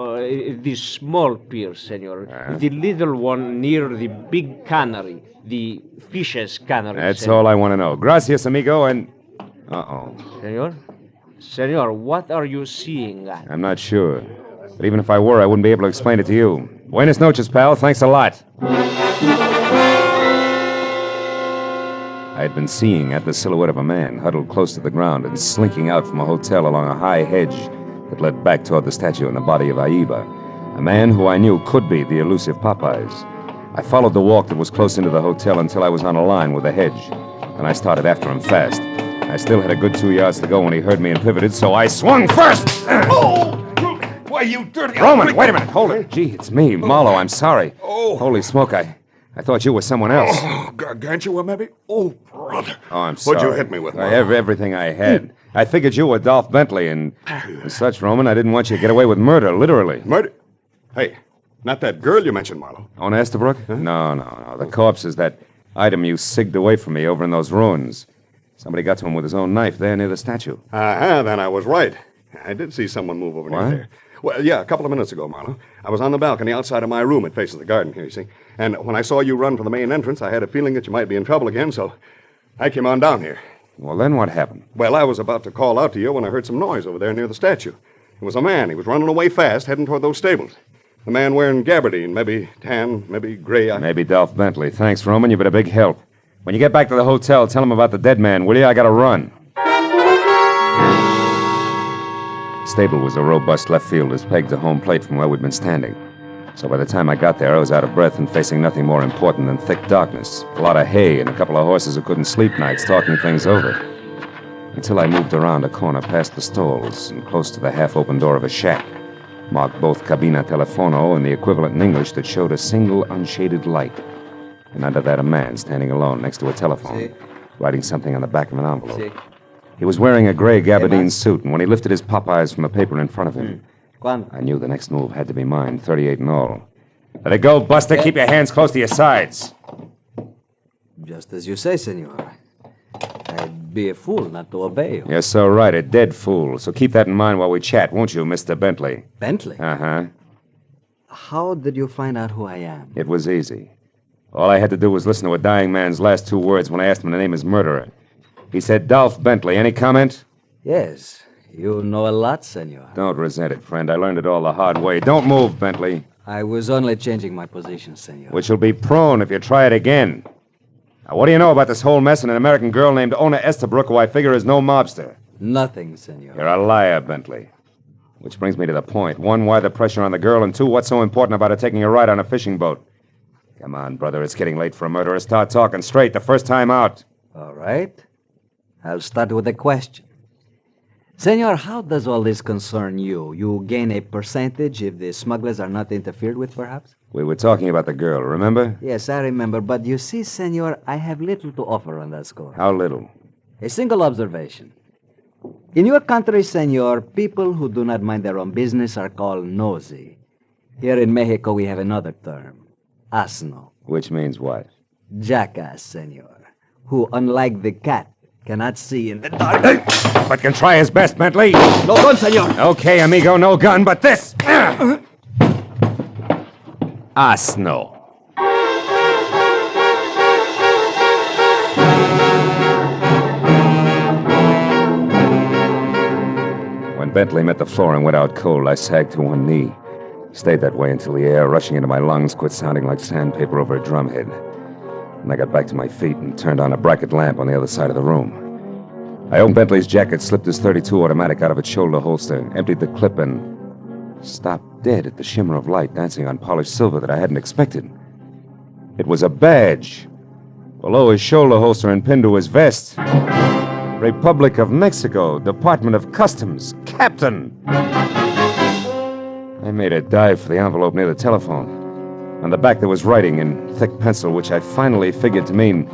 The small pier, senor. The little one near the big cannery, the fishes cannery. That's all I want to know. Gracias, amigo, and... Uh-oh. Senor, what are you seeing at? I'm not sure. But even if I were, I wouldn't be able to explain it to you. Buenas noches, pal. Thanks a lot. I had been seeing at the silhouette of a man huddled close to the ground and slinking out from a hotel along a high hedge that led back toward the statue and the body of Aiba, a man who I knew could be the elusive Popeyes. I followed the walk that was close into the hotel until I was on a line with the hedge, and I started after him fast. I still had a good 2 yards to go when he heard me and pivoted, so I swung first! Why, you dirty... Roman, wait a minute, hold it. Gee, it's me, Marlowe, I'm sorry. Holy smoke, I thought you were someone else. Gargantua, maybe? Oh, brother. Oh, I'm sorry. What'd you hit me with, I have everything I had. I figured you were Dolph Bentley, and as such, Roman, I didn't want you to get away with murder, literally. Murder? Hey, not that girl you mentioned, Marlowe. On Estabrook? Huh? No. The corpse is that item you sigged away from me over in those ruins. Somebody got to him with his own knife there near the statue. Then I was right. I did see someone move over near there. Well, yeah, a couple of minutes ago, Marlowe. I was on the balcony outside of my room. It faces the garden here, you see. And when I saw you run for the main entrance, I had a feeling that you might be in trouble again, so I came on down here. Well, then what happened? Well, I was about to call out to you when I heard some noise over there near the statue. It was a man. He was running away fast, heading toward those stables. A man wearing gabardine, maybe tan, maybe gray. Maybe Dolph Bentley. Thanks, Roman. You've been a big help. When you get back to the hotel, tell him about the dead man, will you? I gotta run. Stable was a robust left field as pegged to home plate from where we'd been standing. So by the time I got there, I was out of breath and facing nothing more important than thick darkness, a lot of hay, and a couple of horses who couldn't sleep nights talking things over. Until I moved around a corner past the stalls and close to the half-open door of a shack, marked both cabina telefono and the equivalent in English that showed a single unshaded light. And under that, a man standing alone next to a telephone, writing something on the back of an envelope. He was wearing a gray gabardine suit, and when he lifted his Popeyes from the paper in front of him, I knew the next move had to be mine, 38 in all. Let it go, Buster. Keep your hands close to your sides. Just as you say, senor. I'd be a fool not to obey you. You're so right, a dead fool. So keep that in mind while we chat, won't you, Mr. Bentley? Bentley? Uh-huh. How did you find out who I am? It was easy. All I had to do was listen to a dying man's last 2 words when I asked him to name his murderer. He said Dolph Bentley. Any comment? Yes. You know a lot, senor. Don't resent it, friend. I learned it all the hard way. Don't move, Bentley. I was only changing my position, senor. Which will be prone if you try it again. Now, what do you know about this whole mess and an American girl named Ona Estabrook, who I figure is no mobster? Nothing, senor. You're a liar, Bentley. Which brings me to the point. 1, why the pressure on the girl? And 2, what's so important about her taking a ride on a fishing boat? Come on, brother. It's getting late for a murderer. Start talking straight the first time out. All right. I'll start with a question. Senor, how does all this concern you? You gain a percentage if the smugglers are not interfered with, perhaps? We were talking about the girl, remember? Yes, I remember. But you see, senor, I have little to offer on that score. How little? A single observation. In your country, senor, people who do not mind their own business are called nosy. Here in Mexico, we have another term, asno. Which means what? Jackass, senor, who, unlike the cat, cannot see in the dark. But can try his best, Bentley. No gun, senor. Okay, amigo, no gun, but this. Asno. When Bentley met the floor and went out cold, I sagged to one knee. Stayed that way until the air rushing into my lungs quit sounding like sandpaper over a drumhead. And I got back to my feet and turned on a bracket lamp on the other side of the room. I opened Bentley's jacket, slipped his .32 automatic out of its shoulder holster, emptied the clip, and stopped dead at the shimmer of light dancing on polished silver that I hadn't expected. It was a badge. Below his shoulder holster and pinned to his vest. Republic of Mexico, Department of Customs, Captain. I made a dive for the envelope near the telephone. On the back there was writing in thick pencil, which I finally figured to mean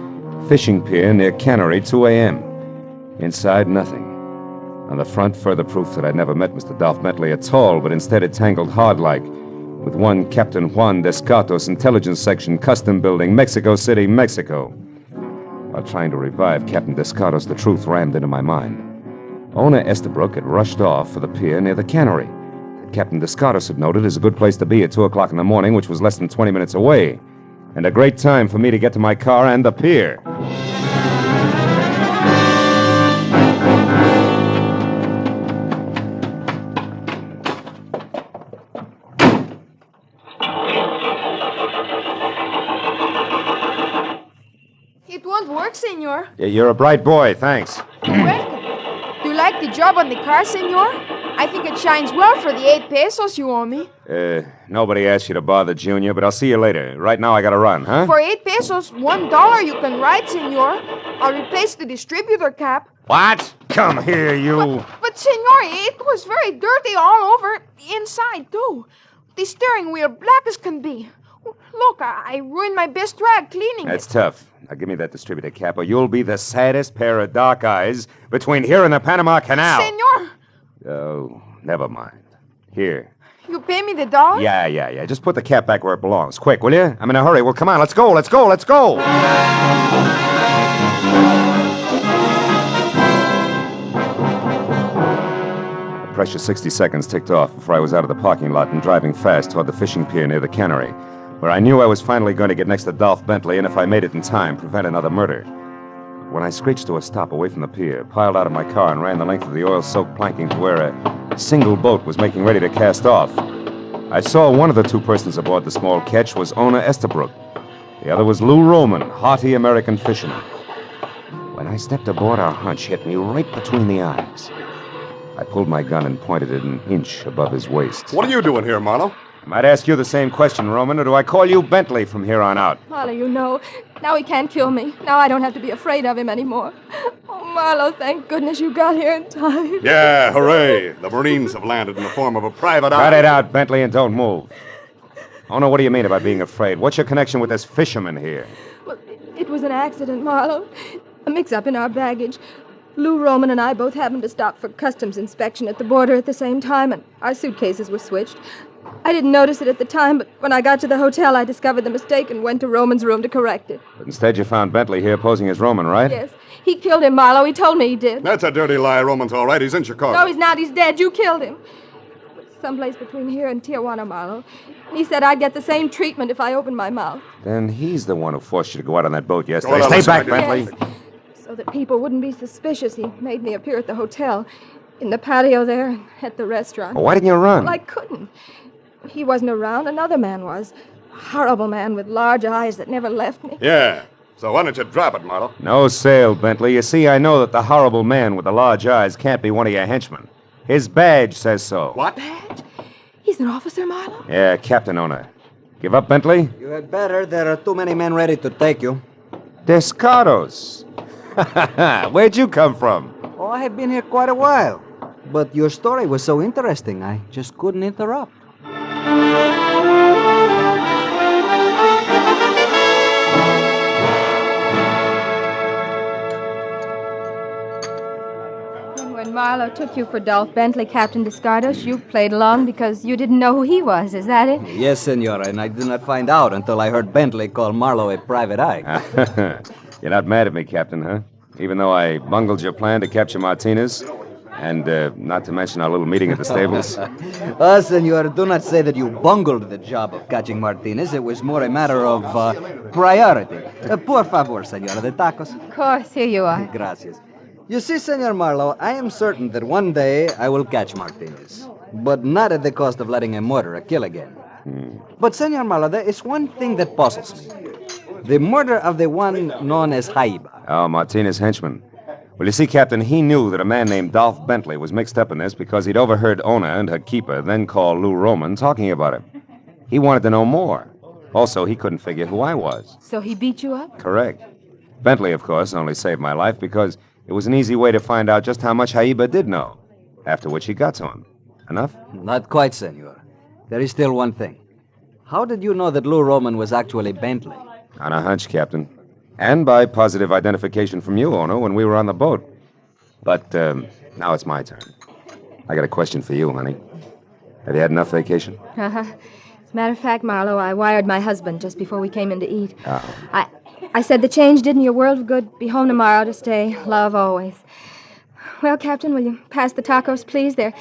fishing pier near Cannery, 2 a.m. Inside, nothing. On the front, further proof that I'd never met Mr. Dolph Bentley at all, but instead it tangled hard-like with one Captain Juan Descartos, Intelligence Section, Custom Building, Mexico City, Mexico. While trying to revive Captain Descartos, the truth rammed into my mind. Ona Estabrook had rushed off for the pier near the Cannery. Captain Descartos had noted is a good place to be at 2 o'clock in the morning, which was less than 20 minutes away, and a great time for me to get to my car and the pier. It won't work, senor. Yeah, you're a bright boy, thanks. Welcome. Do you like the job on the car, senor? I think it shines well for the 8 pesos you owe me. Nobody asked you to bother Junior, but I'll see you later. Right now I gotta run, huh? For 8 pesos, $1 you can ride, senor. I'll replace the distributor cap. What? Come here, you. But senor, it was very dirty all over, inside, too. The steering wheel, black as can be. Look, I ruined my best rag cleaning That's it. tough. Now give me that distributor cap, or you'll be the saddest pair of dark eyes between here and the Panama Canal. Senor, Oh, never mind. Here. you pay me the $1? Yeah. Just put the cap back where it belongs. Quick, will you? I'm in a hurry. Well, come on, let's go. The precious 60 seconds ticked off before I was out of the parking lot and driving fast toward the fishing pier near the Cannery, where I knew I was finally going to get next to Dolph Bentley, and if I made it in time, prevent another murder. When I screeched to a stop away from the pier, piled out of my car, and ran the length of the oil-soaked planking to where a single boat was making ready to cast off, I saw one of the 2 persons aboard the small ketch was Ona Estabrook. The other was Lou Roman, haughty American fisherman. When I stepped aboard, our hunch hit me right between the eyes. I pulled my gun and pointed it an inch above his waist. What are you doing here, Marlowe? I might ask you the same question, Roman, or do I call you Bentley from here on out? Marlowe, you know, now he can't kill me. Now I don't have to be afraid of him anymore. Oh, Marlowe, thank goodness you got here in time. Yeah, hooray. The Marines have landed in the form of a private eye. Cut it out, Bentley, and don't move. Oh, no, what do you mean about being afraid? What's your connection with this fisherman here? Well, it was an accident, Marlowe. A mix-up in our baggage. Lou Roman and I both happened to stop for customs inspection at the border at the same time, and our suitcases were switched. I didn't notice it at the time, but when I got to the hotel, I discovered the mistake and went to Roman's room to correct it. But instead, you found Bentley here posing as Roman, right? Yes. He killed him, Marlowe. He told me he did. That's a dirty lie. Roman's all right. He's in Chicago. No, he's not. He's dead. You killed him. Someplace between here and Tijuana, Marlowe. He said I'd get the same treatment if I opened my mouth. Then he's the one who forced you to go out on that boat yesterday. on, Stay listen, back, my dear. Bentley. Yes. So that people wouldn't be suspicious, he made me appear at the hotel, in the patio there, and at the restaurant. Well, why didn't you run? Well, I couldn't. He wasn't around. Another man was. A horrible man with large eyes that never left me. Yeah. So why don't you drop it, Marlowe? No sale, Bentley. You see, I know that the horrible man with the large eyes can't be one of your henchmen. His badge says so. What? Badge? He's an officer, Marlowe? Yeah, Captain Owner. Give up, Bentley? You had better. There are too many men ready to take you. Descartos. Where'd you come from? Oh, I have been here quite a while. But your story was so interesting, I just couldn't interrupt. And when Marlowe took you for Dolph Bentley, Captain Descartes, you played along because you didn't know who he was. Is that it? Yes, senora, and I did not find out until I heard Bentley call Marlowe a private eye. You're not mad at me, Captain, huh? Even though I bungled your plan to capture Martinez, and not to mention our little meeting at the stables. Senor, do not say that you bungled the job of catching Martinez. It was more a matter of priority. Por favor, senora, the tacos. Of course, here you are. Gracias. You see, Senor Marlowe, I am certain that one day I will catch Martinez, but not at the cost of letting a murderer kill again. But, Senor Marlowe, there is one thing that puzzles me. The murder of the one known as Jaiba. Oh, Martinez henchman. Well, you see, Captain, he knew that a man named Dolph Bentley was mixed up in this because he'd overheard Ona and her keeper then call Lou Roman talking about him. He wanted to know more. Also, he couldn't figure who I was. So he beat you up? Correct. Bentley, of course, only saved my life because it was an easy way to find out just how much Jaiba did know, after which he got to him. Enough? Not quite, senor. There is still one thing. How did you know that Lou Roman was actually Bentley? On a hunch, Captain. And by positive identification from you, Ono, when we were on the boat. But now it's my turn. I got a question for you, honey. Have you had enough vacation? Uh-huh. As a matter of fact, Marlowe, I wired my husband just before we came in to eat. Oh. I said the change did me a world of good. Be home tomorrow to stay. Love always. Well, Captain, will you pass the tacos, please? They're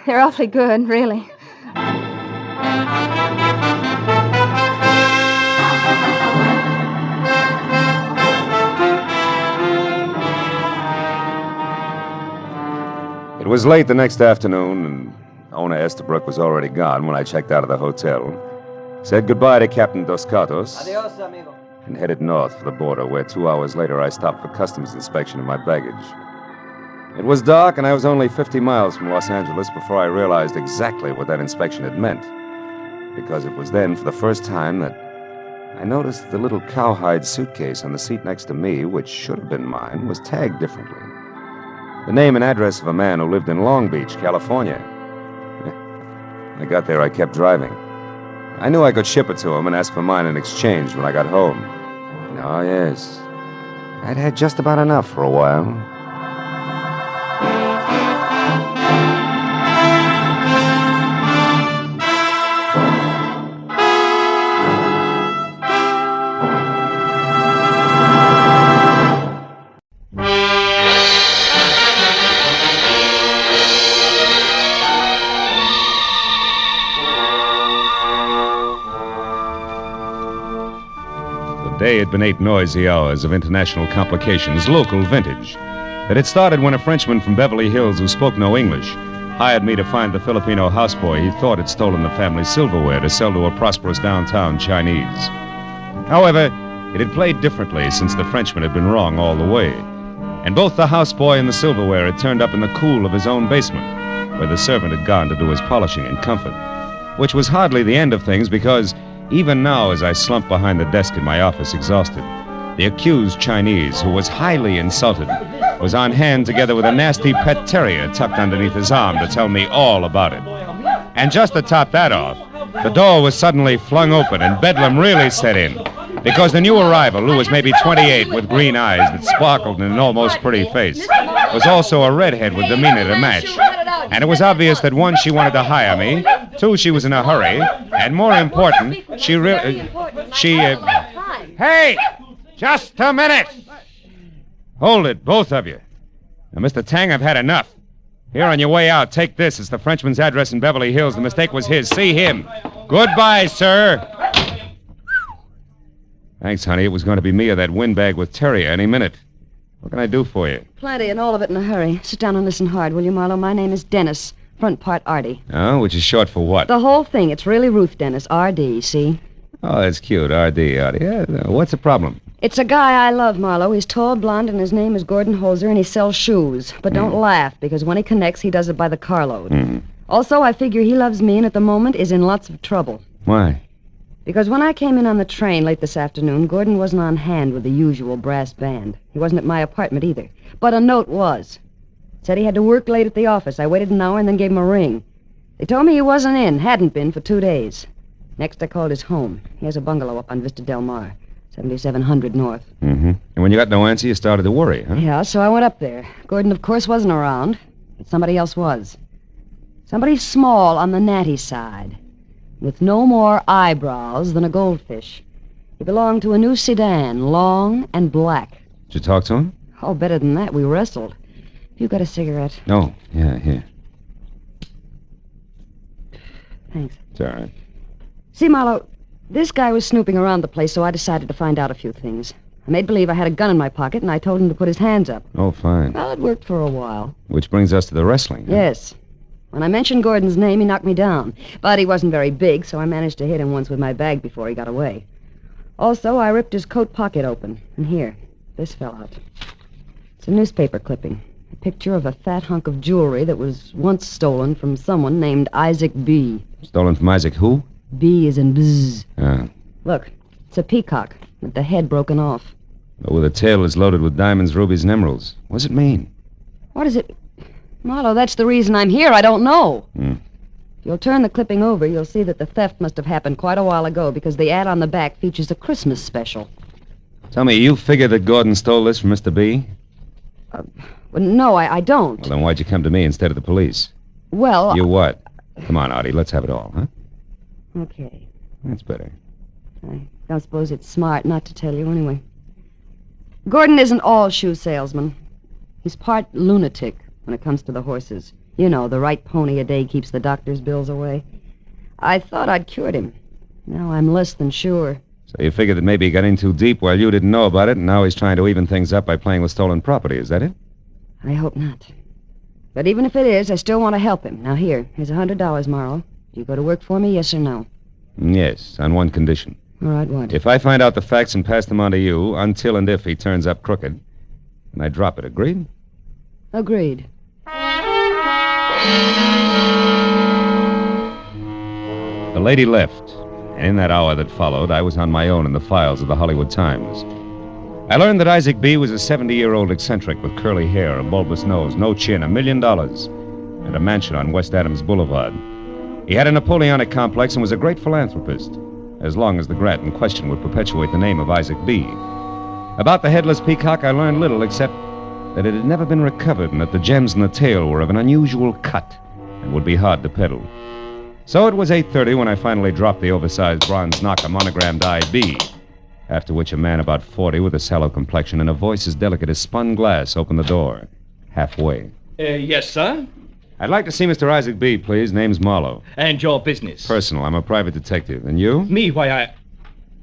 awfully good, really. It was late the next afternoon, and Ona Estabrook was already gone when I checked out of the hotel. Said goodbye to Captain Dos Gatos. Adios, amigo. And headed north for the border, where 2 hours later I stopped for customs inspection of my baggage. It was dark, and I was only 50 miles from Los Angeles before I realized exactly what that inspection had meant. Because it was then, for the first time, that I noticed the little cowhide suitcase on the seat next to me, which should have been mine, was tagged differently. The name and address of a man who lived in Long Beach, California. When I got there, I kept driving. I knew I could ship it to him and ask for mine in exchange when I got home. Oh, yes. I'd had just about enough for a while. The day had been 8 noisy hours of international complications, local vintage. It had started when a Frenchman from Beverly Hills who spoke no English hired me to find the Filipino houseboy he thought had stolen the family's silverware to sell to a prosperous downtown Chinese. However, it had played differently since the Frenchman had been wrong all the way. And both the houseboy and the silverware had turned up in the cool of his own basement, where the servant had gone to do his polishing in comfort. Which was hardly the end of things because even now, as I slumped behind the desk in my office, exhausted, the accused Chinese, who was highly insulted, was on hand together with a nasty pet terrier tucked underneath his arm to tell me all about it. And just to top that off, the door was suddenly flung open and bedlam really set in. Because the new arrival, who was maybe 28 with green eyes that sparkled in an almost pretty face, was also a redhead with demeanor to match. And it was obvious that, one, she wanted to hire me, two, she was in a hurry, and more important, Hey! Just a minute! Hold it, both of you. Now, Mr. Tang, I've had enough. Here, on your way out, take this. It's the Frenchman's address in Beverly Hills. The mistake was his. See him. Goodbye, sir. Thanks, honey. It was going to be me or that windbag with Terry any minute. What can I do for you? Plenty, and all of it in a hurry. Sit down and listen hard, will you, Marlowe? My name is Dennis. Front part Artie. Oh, which is short for what? The whole thing. It's really Ruth Dennis. R.D., see? Oh, that's cute. R.D., Artie. Yeah, what's the problem? It's a guy I love, Marlowe. He's tall, blonde, and his name is Gordon Holzer, and he sells shoes. But don't laugh, because when he connects, he does it by the carload. Also, I figure he loves me and at the moment is in lots of trouble. Why? Because when I came in on the train late this afternoon, Gordon wasn't on hand with the usual brass band. He wasn't at my apartment either. But a note was. Said he had to work late at the office. I waited an hour and then gave him a ring. They told me he wasn't in, hadn't been for 2 days. Next, I called his home. He has a bungalow up on Vista Del Mar, 7700 North. And when you got no answer, you started to worry, huh? Yeah, so I went up there. Gordon, of course, wasn't around, but somebody else was. Somebody small on the natty side, with no more eyebrows than a goldfish. He belonged to a new sedan, long and black. Did you talk to him? Oh, better than that. We wrestled. You got a cigarette? No. Yeah, here. Thanks. It's all right. See, Marlowe, this guy was snooping around the place, so I decided to find out a few things. I made believe I had a gun in my pocket, and I told him to put his hands up. Oh, fine. Well, it worked for a while. Which brings us to the wrestling. Huh? Yes. When I mentioned Gordon's name, he knocked me down. But he wasn't very big, so I managed to hit him once with my bag before he got away. Also, I ripped his coat pocket open. And here, this fell out. It's a newspaper clipping. A picture of a fat hunk of jewelry that was once stolen from someone named Isaac B. Stolen from Isaac who? B is in bzz. Ah. Look, it's a peacock with the head broken off. But with a tail that's loaded with diamonds, rubies, and emeralds. What does it mean? What is it? Marlowe, that's the reason I'm here. I don't know. Hmm. If you'll turn the clipping over, you'll see that the theft must have happened quite a while ago because the ad on the back features a Christmas special. Tell me, you figure that Gordon stole this from Mr. B? Well, no, I don't. Well, then why'd you come to me instead of the police? Well... You what? Come on, Artie, let's have it all, huh? Okay. That's better. I don't suppose it's smart not to tell you anyway. Gordon isn't all shoe salesman. He's part lunatic when it comes to the horses. You know, the right pony a day keeps the doctor's bills away. I thought I'd cured him. Now I'm less than sure. So you figured that maybe he got in too deep while you didn't know about it, and now he's trying to even things up by playing with stolen property. Is that it? I hope not. But even if it is, I still want to help him. Now here's $100, Marlowe. Do you go to work for me, yes or no? Yes, on one condition. All right, what? If I find out the facts and pass them on to you, until and if he turns up crooked, then I drop it. Agreed? Agreed. The lady left, and in that hour that followed, I was on my own in the files of the Hollywood Times. I learned that Isaac B. was a 70-year-old eccentric with curly hair, a bulbous nose, no chin, $1 million, and a mansion on West Adams Boulevard. He had a Napoleonic complex and was a great philanthropist, as long as the grant in question would perpetuate the name of Isaac B. About the Headless Peacock, I learned little except that it had never been recovered and that the gems in the tail were of an unusual cut and would be hard to peddle. So it was 8:30 when I finally dropped the oversized bronze knocker monogrammed IB, after which a man about 40 with a sallow complexion and a voice as delicate as spun glass opened the door, halfway. Yes, sir? I'd like to see Mr. Isaac B., please. Name's Marlowe. And your business? Personal. I'm a private detective. And you? Me, why,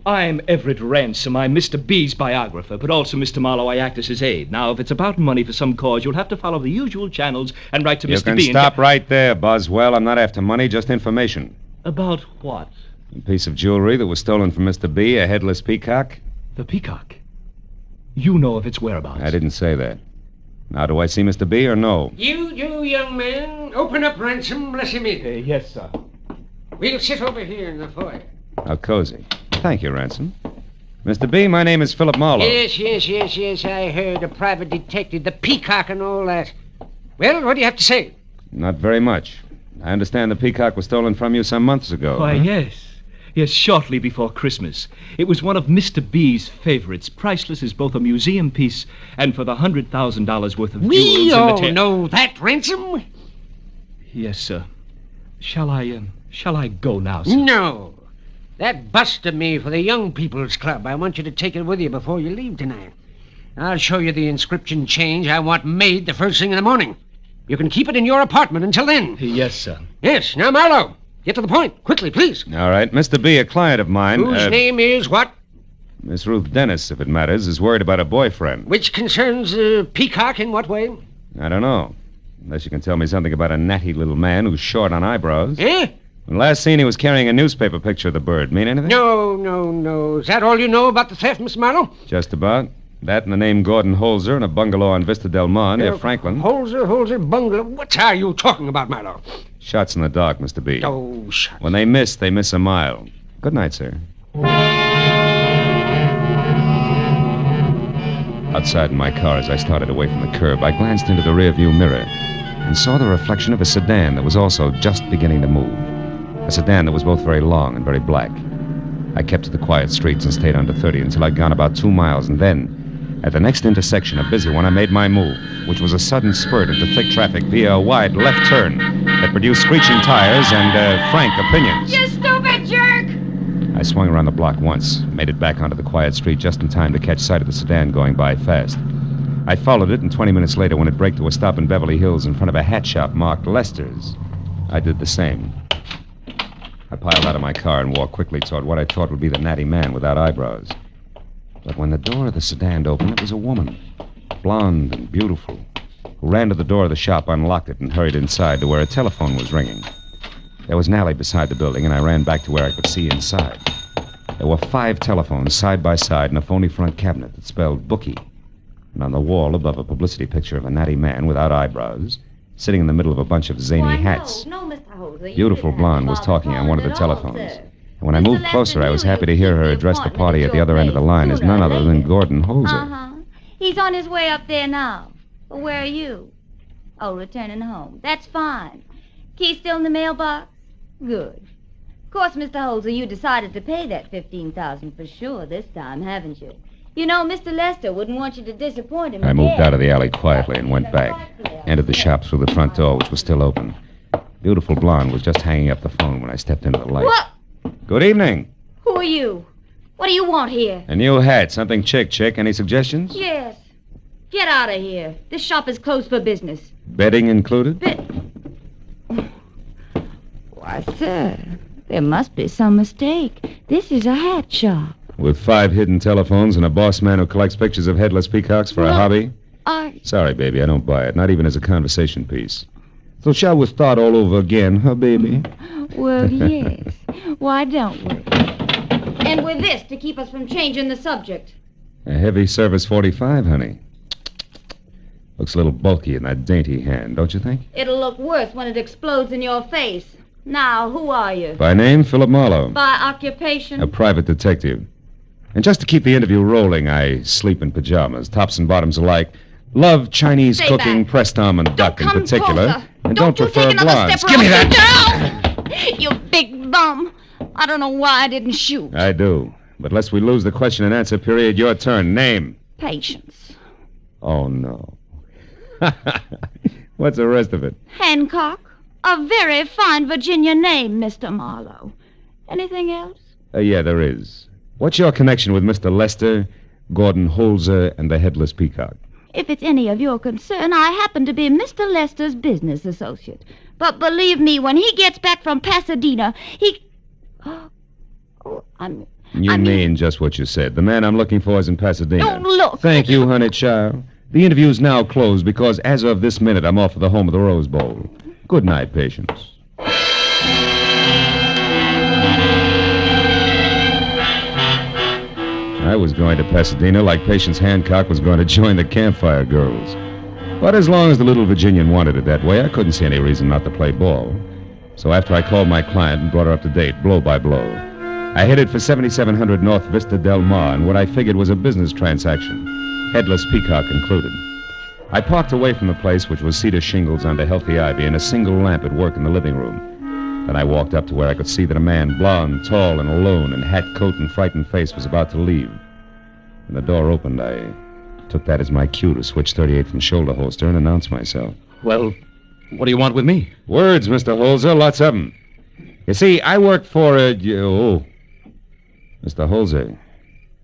I'm Everett Ransom. I'm Mr. B's biographer, but also, Mr. Marlowe, I act as his aide. Now, if it's about money for some cause, you'll have to follow the usual channels and write to Mr. B. You can stop right there, Boswell. I'm not after money, just information. About what? A piece of jewelry that was stolen from Mr. B., a headless peacock. The peacock? You know of its whereabouts. I didn't say that. Now, do I see Mr. B. or no? You young man, open up, Ransom. Let him in. Yes, sir. We'll sit over here in the foyer. How cozy. Thank you, Ransom. Mr. B., my name is Philip Marlowe. Yes, I heard. A private detective, the peacock and all that. Well, what do you have to say? Not very much. I understand the Peacock was stolen from you some months ago. Why, huh? yes. Yes, shortly before Christmas. It was one of Mr. B's favorites, priceless as both a museum piece and for the $100,000 worth of We jewels in all the know that, Ransom. Yes, sir. Shall I go now, sir? No. That bust of me for the Young People's Club. I want you to take it with you before you leave tonight. I'll show you the inscription change I want made the first thing in the morning. You can keep it in your apartment until then. Yes, sir. Yes. Now, Marlowe, get to the point. Quickly, please. All right. Mr. B, a client of mine... Whose name is what? Miss Ruth Dennis, if it matters, is worried about a boyfriend. Which concerns Peacock in what way? I don't know. Unless you can tell me something about a natty little man who's short on eyebrows. Eh? When last seen, he was carrying a newspaper picture of the bird. Mean anything? No. Is that all you know about the theft, Miss Marlowe? Just about. That and the name Gordon Holzer and a bungalow on Vista Del Mar near Franklin. Holzer, bungalow. What are you talking about, Marlowe? Shots in the dark, Mr. B. Oh, shots. When they miss a mile. Good night, sir. Outside in my car, as I started away from the curb, I glanced into the rearview mirror and saw the reflection of a sedan that was also just beginning to move. A sedan that was both very long and very black. I kept to the quiet streets and stayed under 30 until I'd gone about 2 miles, and then, at the next intersection, a busy one, I made my move, which was a sudden spurt into thick traffic via a wide left turn that produced screeching tires and frank opinions. You stupid jerk! I swung around the block once, made it back onto the quiet street just in time to catch sight of the sedan going by fast. I followed it, and 20 minutes later, when it braked to a stop in Beverly Hills in front of a hat shop marked Lester's, I did the same. I piled out of my car and walked quickly toward what I thought would be the natty man without eyebrows. But when the door of the sedan opened, it was a woman, blonde and beautiful, who ran to the door of the shop, unlocked it, and hurried inside to where a telephone was ringing. There was an alley beside the building, and I ran back to where I could see inside. There were 5 telephones side by side in a phony front cabinet that spelled bookie. And on the wall above, a publicity picture of a natty man without eyebrows, sitting in the middle of a bunch of zany hats. No, Mr. Holzer. Beautiful blonde was talking on one of the telephones. And when I moved closer, I was happy to hear her address the party at the other end of the line as none other than Gordon Holzer. Uh-huh. He's on his way up there now. But where are you? Oh, returning home. That's fine. Key still in the mailbox? Good. Of course, Mr. Holzer, you decided to pay that $15,000 for sure this time, haven't you? You know, Mr. Lester wouldn't want you to disappoint him. I moved out of the alley quietly and went back. Entered the shop through the front door, which was still open. Beautiful blonde was just hanging up the phone when I stepped into the light. What? Good evening. Who are you? What do you want here? A new hat. Something chick. Any suggestions? Yes. Get out of here. This shop is closed for business. Bedding included? Why, sir, there must be some mistake. This is a hat shop. With 5 hidden telephones and a boss man who collects pictures of headless peacocks for a hobby? Sorry, baby, I don't buy it. Not even as a conversation piece. So shall we start all over again, huh, baby? Well, yes. Why don't we? And with this to keep us from changing the subject. A heavy service 45, honey. Looks a little bulky in that dainty hand, don't you think? It'll look worse when it explodes in your face. Now, who are you? By name, Philip Marlowe. By occupation? A private detective. And just to keep the interview rolling, I sleep in pajamas, tops and bottoms alike. Love Chinese Stay cooking, back. pressed almond duck in particular. closer. And don't prefer Take another blondes. step Give me around. that! You big bum. I don't know why I didn't shoot. I do. But lest we lose the question and answer period, your turn. Name. Patience. Oh, no. What's the rest of it? Hancock. A very fine Virginia name, Mr. Marlowe. Anything else? Yeah, there is. What's your connection with Mr. Lester, Gordon Holzer, and the Headless Peacock? If it's any of your concern, I happen to be Mr. Lester's business associate. But believe me, when he gets back from Pasadena, he... Oh, You mean just what you said. The man I'm looking for is in Pasadena. Don't look. Thank you, honey child. The interview's now closed because as of this minute, I'm off to the home of the Rose Bowl. Good night, Patience. I was going to Pasadena like Patience Hancock was going to join the Campfire Girls. But as long as the little Virginian wanted it that way, I couldn't see any reason not to play ball. So after I called my client and brought her up to date, blow by blow, I headed for 7700 North Vista Del Mar in what I figured was a business transaction, Headless Peacock included. I parked away from the place, which was cedar shingles under healthy ivy, and a single lamp at work in the living room. Then I walked up to where I could see that a man, blond, tall, and alone, in hat, coat, and frightened face, was about to leave. When the door opened, I took that as my cue to switch 38 from shoulder holster and announce myself. Well, what do you want with me? Words, Mr. Holzer, lots of them. You see, I work for Mr. Holzer,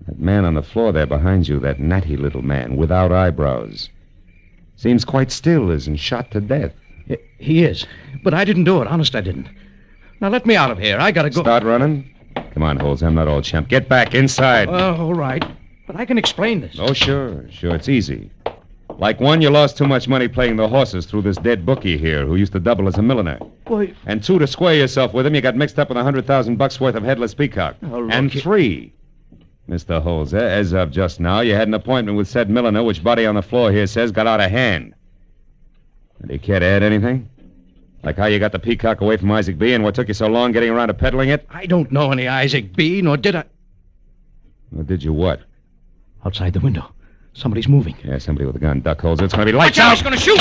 that man on the floor there behind you, that natty little man without eyebrows, seems quite still, isn't shot to death. He is, but I didn't do it. Honest, I didn't. Now let me out of here. I gotta go. Start running? Come on, Holzer, I'm not all chump. Get back inside. All right, but I can explain this. Oh, sure, it's easy. Like one, you lost too much money playing the horses through this dead bookie here who used to double as a milliner. Boy. And 2, to square yourself with him, you got mixed up with $100,000 worth of Headless Peacock. Oh, and 3, Mr. Holzer, as of just now, you had an appointment with said milliner, which Buddy on the floor here says got out of hand. Do you care to add anything? Like how you got the Peacock away from Isaac B. and what took you so long getting around to peddling it? I don't know any Isaac B., nor did I. Or did you what? Outside the window. Somebody's moving. Yeah, somebody with a gun. Duck Holzer. It's going to be lights out. He's going to shoot!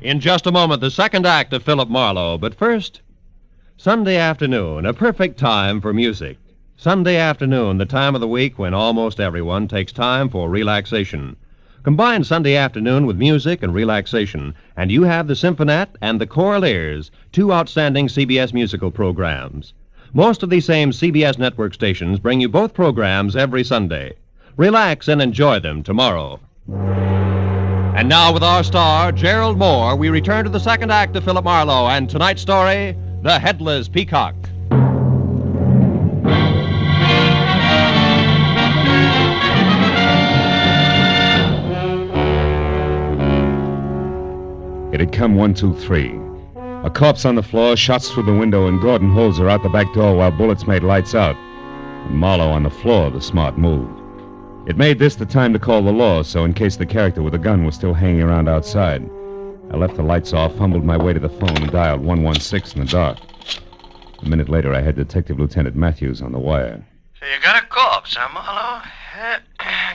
In just a moment, the second act of Philip Marlowe. But first, Sunday afternoon, a perfect time for music. Sunday afternoon, the time of the week when almost everyone takes time for relaxation. Combine Sunday afternoon with music and relaxation, and you have the Symphonette and the Choraleers, 2 outstanding CBS musical programs. Most of these same CBS network stations bring you both programs every Sunday. Relax and enjoy them tomorrow. And now with our star, Gerald Moore, we return to the second act of Philip Marlowe and tonight's story, The Headless Peacock. It had come 1, 2, 3. A corpse on the floor, shots through the window, and Gordon Holzer out the back door while bullets made lights out. And Marlowe on the floor, the smart move. It made this the time to call the law, so in case the character with the gun was still hanging around outside, I left the lights off, fumbled my way to the phone, and dialed 116 in the dark. A minute later, I had Detective Lieutenant Matthews on the wire. So you got a corpse, huh, Marlowe?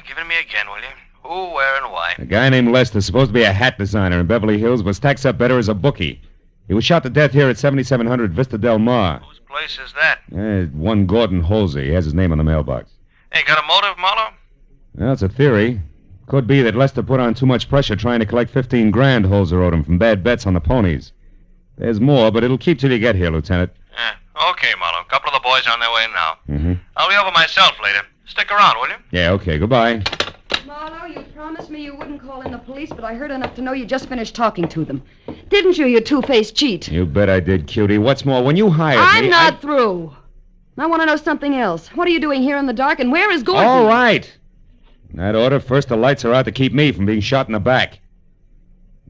Give it me again, will you? Who, where, and why? A guy named Lester, supposed to be a hat designer in Beverly Hills, but stacks up better as a bookie. He was shot to death here at 7700 Vista Del Mar. Whose place is that? One Gordon Holzer. He has his name on the mailbox. Hey, got a motive, Marlowe? Well, it's a theory. Could be that Lester put on too much pressure trying to collect 15 grand Holzer owed him from bad bets on the ponies. There's more, but it'll keep till you get here, Lieutenant. Okay, Marlowe. A couple of the boys on their way now. Mm-hmm. I'll be over myself later. Stick around, will you? Yeah, okay. Goodbye. Marlowe, you promised me you wouldn't call in the police, but I heard enough to know you just finished talking to them. Didn't you, you two-faced cheat? You bet I did, cutie. What's more, when you hired me... I'm not through. I want to know something else. What are you doing here in the dark, and where is Gordon? All right. In that order, first the lights are out to keep me from being shot in the back.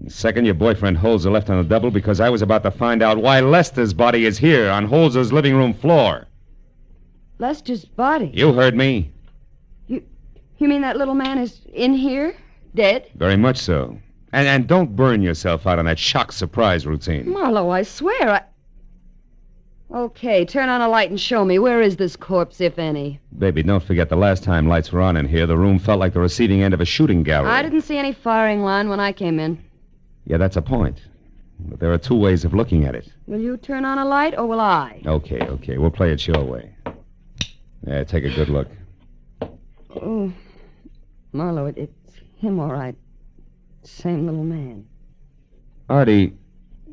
And second, your boyfriend Holzer left on the double because I was about to find out why Lester's body is here on Holzer's living room floor. Lester's body? You heard me. You mean that little man is in here, dead? Very much so. And don't burn yourself out on that shock surprise routine. Marlowe, I swear Okay, turn on a light and show me. Where is this corpse, if any? Baby, don't forget the last time lights were on in here, the room felt like the receiving end of a shooting gallery. I didn't see any firing line when I came in. Yeah, that's a point. But there are 2 ways of looking at it. Will you turn on a light, or will I? Okay. We'll play it your way. Yeah, take a good look. Oh, Marlowe, it's him, all right. Same little man. Artie,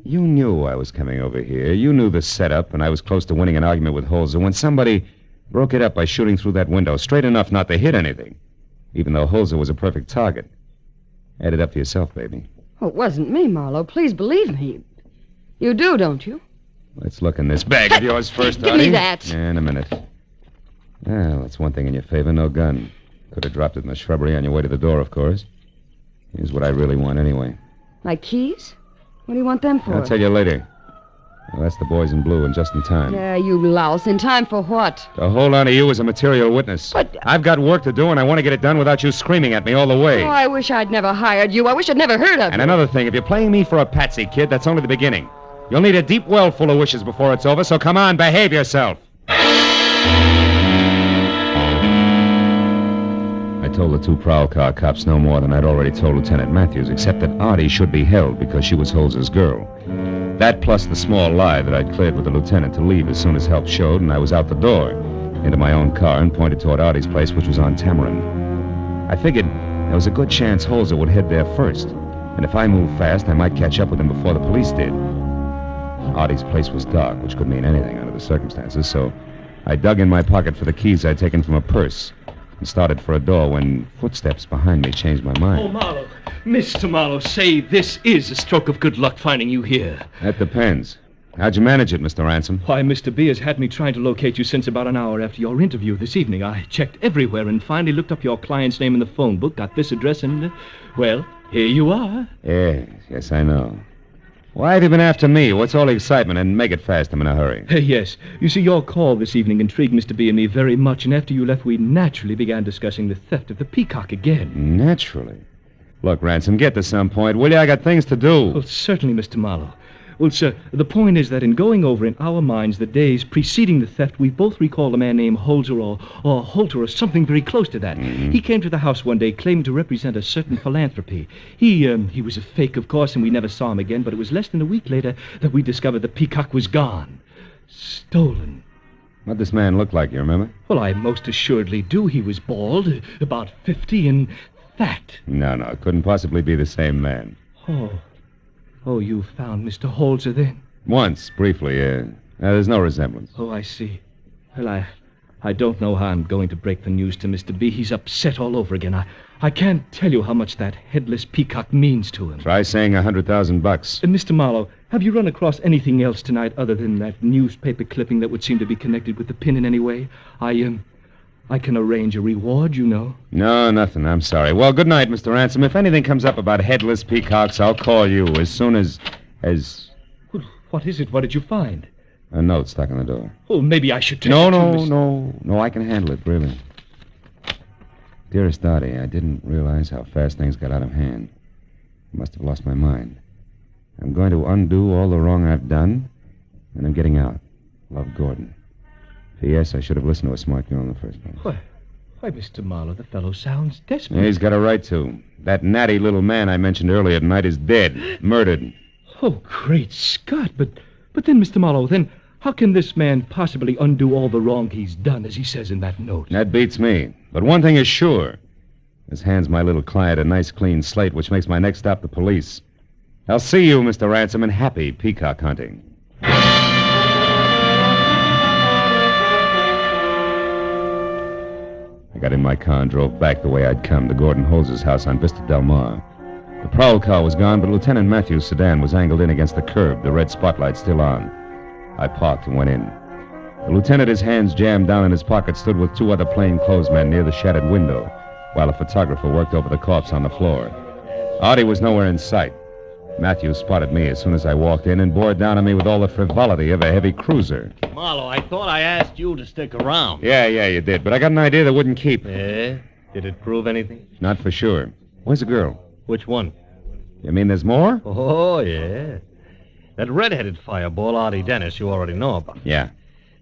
you knew I was coming over here. You knew the setup, and I was close to winning an argument with Holzer when somebody broke it up by shooting through that window, straight enough not to hit anything, even though Holzer was a perfect target. Add it up for yourself, baby. Oh, it wasn't me, Marlowe. Please believe me. You do, don't you? Let's look in this bag of yours first, Give Artie. me that. Yeah, in a minute. Well, that's one thing in your favor, no gun. Could have dropped it in the shrubbery on your way to the door, of course. Here's what I really want, anyway. My keys? What do you want them for? I'll tell you later. Well, that's the boys in blue, and just in time. Yeah, you louse. In time for what? To hold on to you as a material witness. But... I've got work to do, and I want to get it done without you screaming at me all the way. Oh, I wish I'd never hired you. I wish I'd never heard of you. And another thing, if you're playing me for a patsy, kid, that's only the beginning. You'll need a deep well full of wishes before it's over, so come on, behave yourself. I told the two prowl car cops no more than I'd already told Lieutenant Matthews, except that Artie should be held because she was Holz's girl. That plus the small lie that I'd cleared with the lieutenant to leave as soon as help showed, and I was out the door, into my own car, and pointed toward Artie's place, which was on Tamarind. I figured there was a good chance Holzer would head there first, and if I moved fast, I might catch up with him before the police did. Artie's place was dark, which could mean anything under the circumstances, so I dug in my pocket for the keys I'd taken from a purse and started for a door when footsteps behind me changed my mind. Oh, Marlowe. Mr. Marlowe, say this is a stroke of good luck finding you here. That depends. How'd you manage it, Mr. Ransom? Why, Mr. B has had me trying to locate you since about an hour after your interview this evening. I checked everywhere and finally looked up your client's name in the phone book, got this address, and, well, here you are. Yes, I know. Why have you been after me? What's all the excitement? And make it fast, I'm in a hurry. Yes. You see, your call this evening intrigued Mr. B and me very much, and after you left, we naturally began discussing the theft of the Peacock again. Naturally. Look, Ransom, get to some point, will you? I got things to do. Well, certainly, Mr. Marlowe. Well, sir, the point is that in going over in our minds the days preceding the theft, we both recall a man named Holzer or Holter or something very close to that. Mm-hmm. He came to the house one day claiming to represent a certain philanthropy. He was a fake, of course, and we never saw him again, but it was less than a week later that we discovered the Peacock was gone. Stolen. What'd this man look like, you remember? Well, I most assuredly do. He was bald, about 50, and fat. No, it couldn't possibly be the same man. Oh, you found Mr. Holzer then? Once, briefly, there's no resemblance. Oh, I see. Well, I don't know how I'm going to break the news to Mr. B. He's upset all over again. I can't tell you how much that headless Peacock means to him. Try saying $100,000. Mr. Marlowe, have you run across anything else tonight other than that newspaper clipping that would seem to be connected with the pin in any way? I can arrange a reward, you know. No, nothing. I'm sorry. Well, good night, Mr. Ransom. If anything comes up about headless peacocks, I'll call you as soon as... Well, what is it? What did you find? A note stuck on the door. Oh, maybe I should take No, it to no, I can handle it, really. Dearest Artie, I didn't realize how fast things got out of hand. I must have lost my mind. I'm going to undo all the wrong I've done, and I'm getting out. Love, Gordon. P.S. I should have listened to a smart girl in the first place. Why, Mr. Marlowe, the fellow sounds desperate. He's got a right to. That natty little man I mentioned earlier tonight is dead. Murdered. Oh, great Scott. But then, Mr. Marlowe, then how can this man possibly undo all the wrong he's done, as he says in that note? That beats me. But one thing is sure. This hands my little client a nice clean slate, which makes my next stop the police. I'll see you, Mr. Ransom, and happy peacock hunting. I got in my car and drove back the way I'd come to Gordon Holz's house on Vista Del Mar. The prowl car was gone, but Lieutenant Matthews' sedan was angled in against the curb, the red spotlight still on. I parked and went in. The lieutenant, his hands jammed down in his pocket, stood with two other plainclothes men near the shattered window, while a photographer worked over the corpse on the floor. Artie was nowhere in sight. Matthews spotted me as soon as I walked in and bore down on me with all the frivolity of a heavy cruiser. Marlowe, I thought I asked you to stick around. Yeah, you did, but I got an idea that wouldn't keep. Yeah? Did it prove anything? Not for sure. Where's the girl? Which one? You mean there's more? Oh, yeah. That red-headed fireball, Artie Dennis, you already know about. Yeah.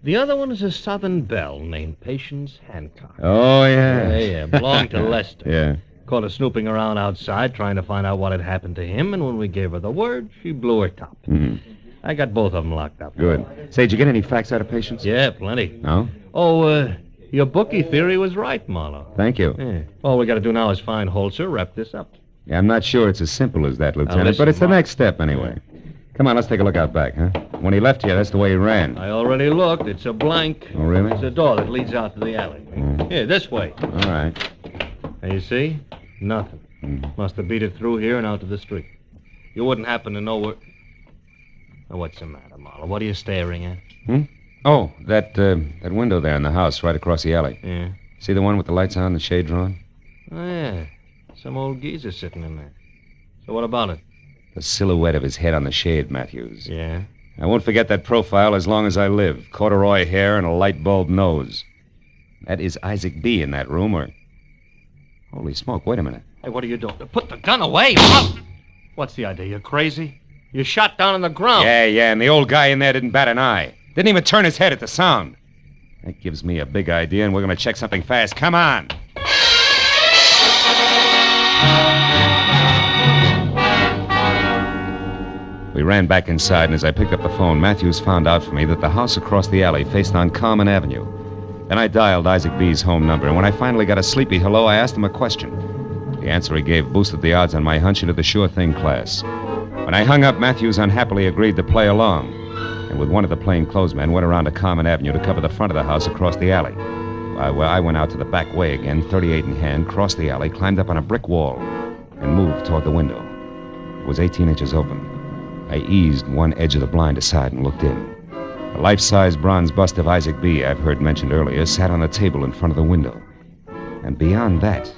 The other one is a Southern belle named Patience Hancock. Oh, yeah. Yeah, belonged to Lester. Yeah. Caught her snooping around outside trying to find out what had happened to him, and when we gave her the word, she blew her top. Mm-hmm. I got both of them locked up. Good. Say, did you get any facts out of Patience? Yeah, plenty. No? Oh, your bookie theory was right, Marlowe. Thank you. Yeah. All we got to do now is find Holzer, wrap this up. Yeah, I'm not sure it's as simple as that, Lieutenant, listen, but it's the Mark. next step anyway. Come on, let's take a look out back, huh? When he left here, that's the way he ran. I already looked. It's a blank. Oh, really? It's a door that leads out to the alley. Here, this way. All right. Now, you see? Nothing. Must have beat it through here and out to the street. You wouldn't happen to know where... Now, what's the matter, Marlowe? What are you staring at? Oh, that window there in the house right across the alley. Yeah. See the one with the lights on and the shade drawn? Oh, yeah. Some old geezer sitting in there. So what about it? The silhouette of his head on the shade, Matthews. Yeah? I won't forget that profile as long as I live. Corduroy hair and a light bulb nose. That is Isaac B. in that room, or... Holy smoke, wait a minute. Hey, what are you doing? Put the gun away. What's the idea? You're crazy? You're shot down on the ground. Yeah, and the old guy in there didn't bat an eye. Didn't even turn his head at the sound. That gives me a big idea, and we're going to check something fast. Come on. We ran back inside, and as I picked up the phone, Matthews found out for me that the house across the alley faced on Common Avenue. Then I dialed Isaac B.'s home number, and when I finally got a sleepy hello, I asked him a question. The answer he gave boosted the odds on my hunch into the sure thing class. When I hung up, Matthews unhappily agreed to play along, and with one of the plainclothesmen went around to Common Avenue to cover the front of the house across the alley. I went out to the back way again, 38 in hand, crossed the alley, climbed up on a brick wall, and moved toward the window. It was 18 inches open. I eased one edge of the blind aside and looked in. A life-size bronze bust of Isaac B., I've heard mentioned earlier, sat on the table in front of the window. And beyond that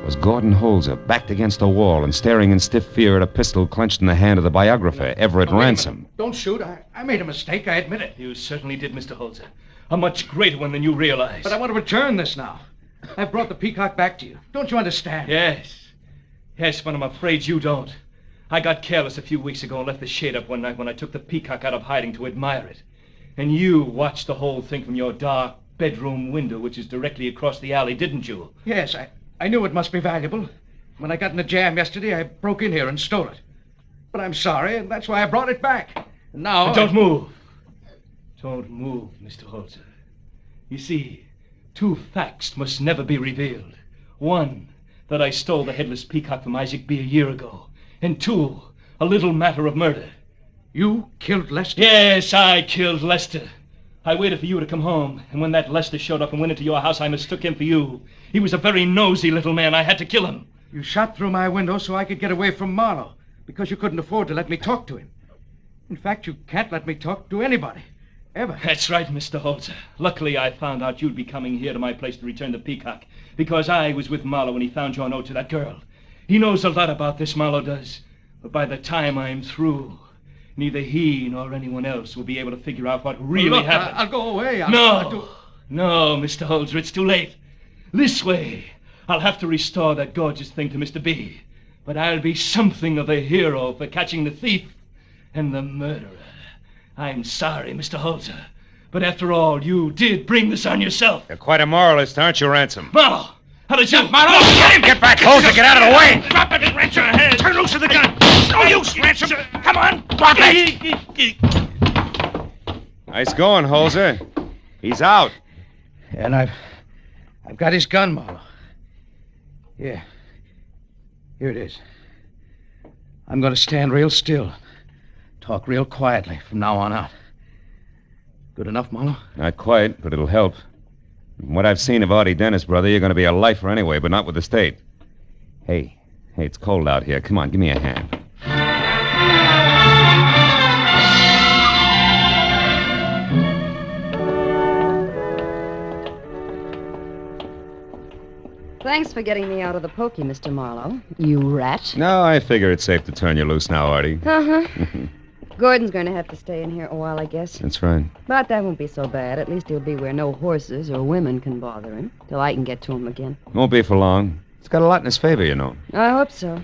was Gordon Holzer, backed against a wall and staring in stiff fear at a pistol clenched in the hand of the biographer, Everett Ransom. Don't shoot. I made a mistake, I admit it. You certainly did, Mr. Holzer. A much greater one than you realize. But I want to return this now. I've brought the Peacock back to you. Don't you understand? Yes, but I'm afraid you don't. I got careless a few weeks ago and left the shade up one night when I took the Peacock out of hiding to admire it. And you watched the whole thing from your dark bedroom window, which is directly across the alley, didn't you? Yes, I knew it must be valuable. When I got in a jam yesterday, I broke in here and stole it. But I'm sorry, and that's why I brought it back. And now... Don't move. Don't move, Mr. Holzer. You see, two facts must never be revealed. One, that I stole the Headless Peacock from Isaac B. a year ago. And two, a little matter of murder. You killed Lester? Yes, I killed Lester. I waited for you to come home, and when that Lester showed up and went into your house, I mistook him for you. He was a very nosy little man. I had to kill him. You shot through my window so I could get away from Marlowe, because you couldn't afford to let me talk to him. In fact, you can't let me talk to anybody. Ever. That's right, Mr. Holzer. Luckily, I found out you'd be coming here to my place to return the Peacock, because I was with Marlowe when he found your note to that girl. He knows a lot about this, Marlowe does. But by the time I'm through, neither he nor anyone else will be able to figure out what really happened. I'll go away. No, Mr. Holzer, it's too late. This way, I'll have to restore that gorgeous thing to Mr. B. But I'll be something of a hero for catching the thief and the murderer. I'm sorry, Mr. Holzer, but after all, you did bring this on yourself. You're quite a moralist, aren't you, Ransom? Marlowe! How did you... Marlowe, get him! Get back! Holzer, get out of the way! Drop it and Ransom! Turn loose of the gun! No use, Ransom! Come on! Drop it! Nice going, Holzer. He's out. And I've got his gun, Marlowe. Yeah. Here it is. I'm going to stand real still. Talk real quietly from now on out. Good enough, Marlowe? Not quite, but it'll help. From what I've seen of Artie Dennis, brother, you're going to be a lifer anyway, but not with the state. Hey, it's cold out here. Come on, give me a hand. Thanks for getting me out of the pokey, Mr. Marlowe. You rat. No, I figure it's safe to turn you loose now, Artie. Uh-huh. Gordon's going to have to stay in here a while, I guess. That's right. But that won't be so bad. At least he'll be where no horses or women can bother him, till I can get to him again. Won't be for long. He's got a lot in his favor, you know. I hope so.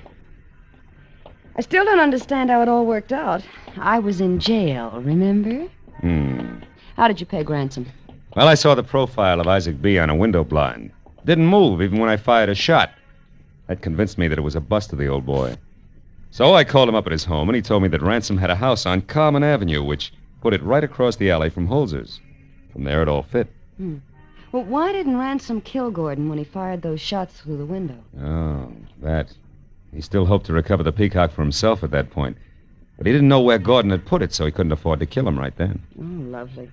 I still don't understand how it all worked out. I was in jail, remember? How did you pay ransom? Well, I saw the profile of Isaac B. on a window blind. Didn't move even when I fired a shot. That convinced me that it was a bust of the old boy. So I called him up at his home, and he told me that Ransom had a house on Common Avenue, which put it right across the alley from Holzer's. From there, it all fit. Well, why didn't Ransom kill Gordon when he fired those shots through the window? Oh, that. He still hoped to recover the Peacock for himself at that point. But he didn't know where Gordon had put it, so he couldn't afford to kill him right then. Oh, lovely.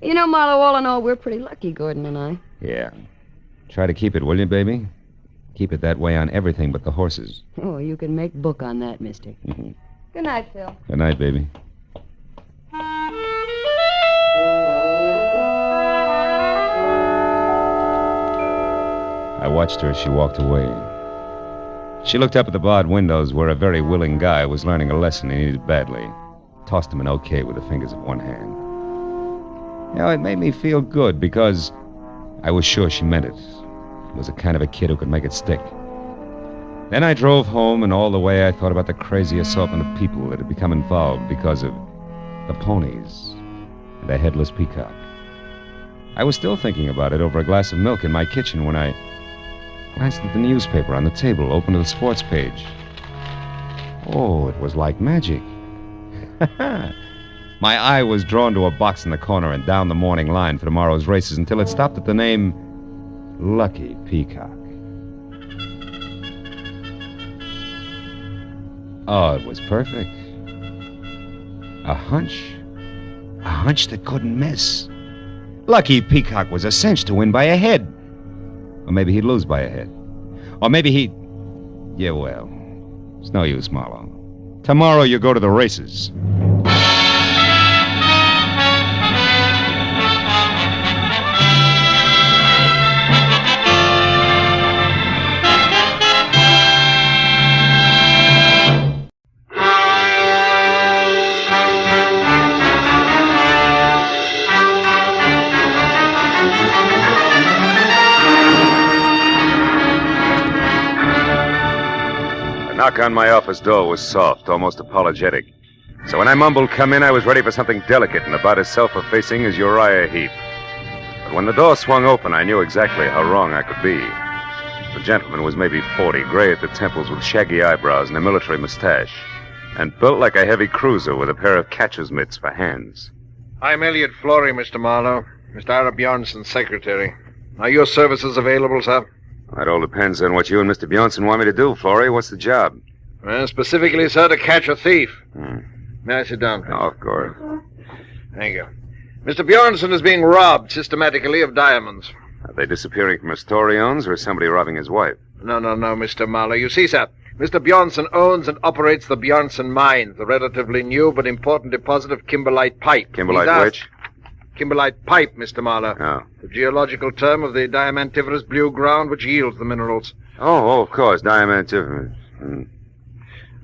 You know, Marlowe, all in all, we're pretty lucky, Gordon and I. Yeah. Try to keep it, will you, baby? Keep it that way on everything but the horses. Oh, you can make book on that, mister. Good night, Phil. Good night, baby. I watched her as she walked away. She looked up at the barred windows where a very willing guy was learning a lesson he needed badly. tossed him an okay with the fingers of one hand. You know, it made me feel good because I was sure she meant it. Was the kind of a kid who could make it stick. Then I drove home, and all the way I thought about the crazy assortment of people that had become involved because of the ponies and the headless peacock. I was still thinking about it over a glass of milk in my kitchen when I glanced at the newspaper on the table, opened to the sports page. Oh, it was like magic. My eye was drawn to a box in the corner and down the morning line for tomorrow's races until it stopped at the name Lucky Peacock. Oh, it was perfect. A hunch that couldn't miss. Lucky Peacock was a cinch to win by a head. Or maybe he'd lose by a head. Or maybe he'd... Yeah, well, it's no use, Marlowe. Tomorrow you go to the races. The knock on my office door was soft, almost apologetic. So when I mumbled, "Come in," I was ready for something delicate and about as self-effacing as Uriah Heep. But when the door swung open, I knew exactly how wrong I could be. The gentleman was maybe 40, gray at the temples with shaggy eyebrows and a military mustache, and built like a heavy cruiser with a pair of catcher's mitts for hands. I'm Elliot Flory, Mr. Marlowe. Mr. Ira Bjornson's secretary. Are your services available, sir? That all depends on what you and Mr. Bjornson want me to do, Flory. What's the job? Well, specifically, sir, to catch a thief. May I sit down, please? Oh, of course. Thank you. Mr. Bjornson is being robbed systematically of diamonds. Are they disappearing from a store he owns, or is somebody robbing his wife? No, Mr. Marlowe. You see, sir, Mr. Bjornson owns and operates the Bjornson Mines, the relatively new but important deposit of kimberlite pipe. Kimberlite which? Kimberlite pipe, Mr. Marlowe. Oh. The geological term of the diamantiferous blue ground which yields the minerals. Oh, of course, diamantiferous.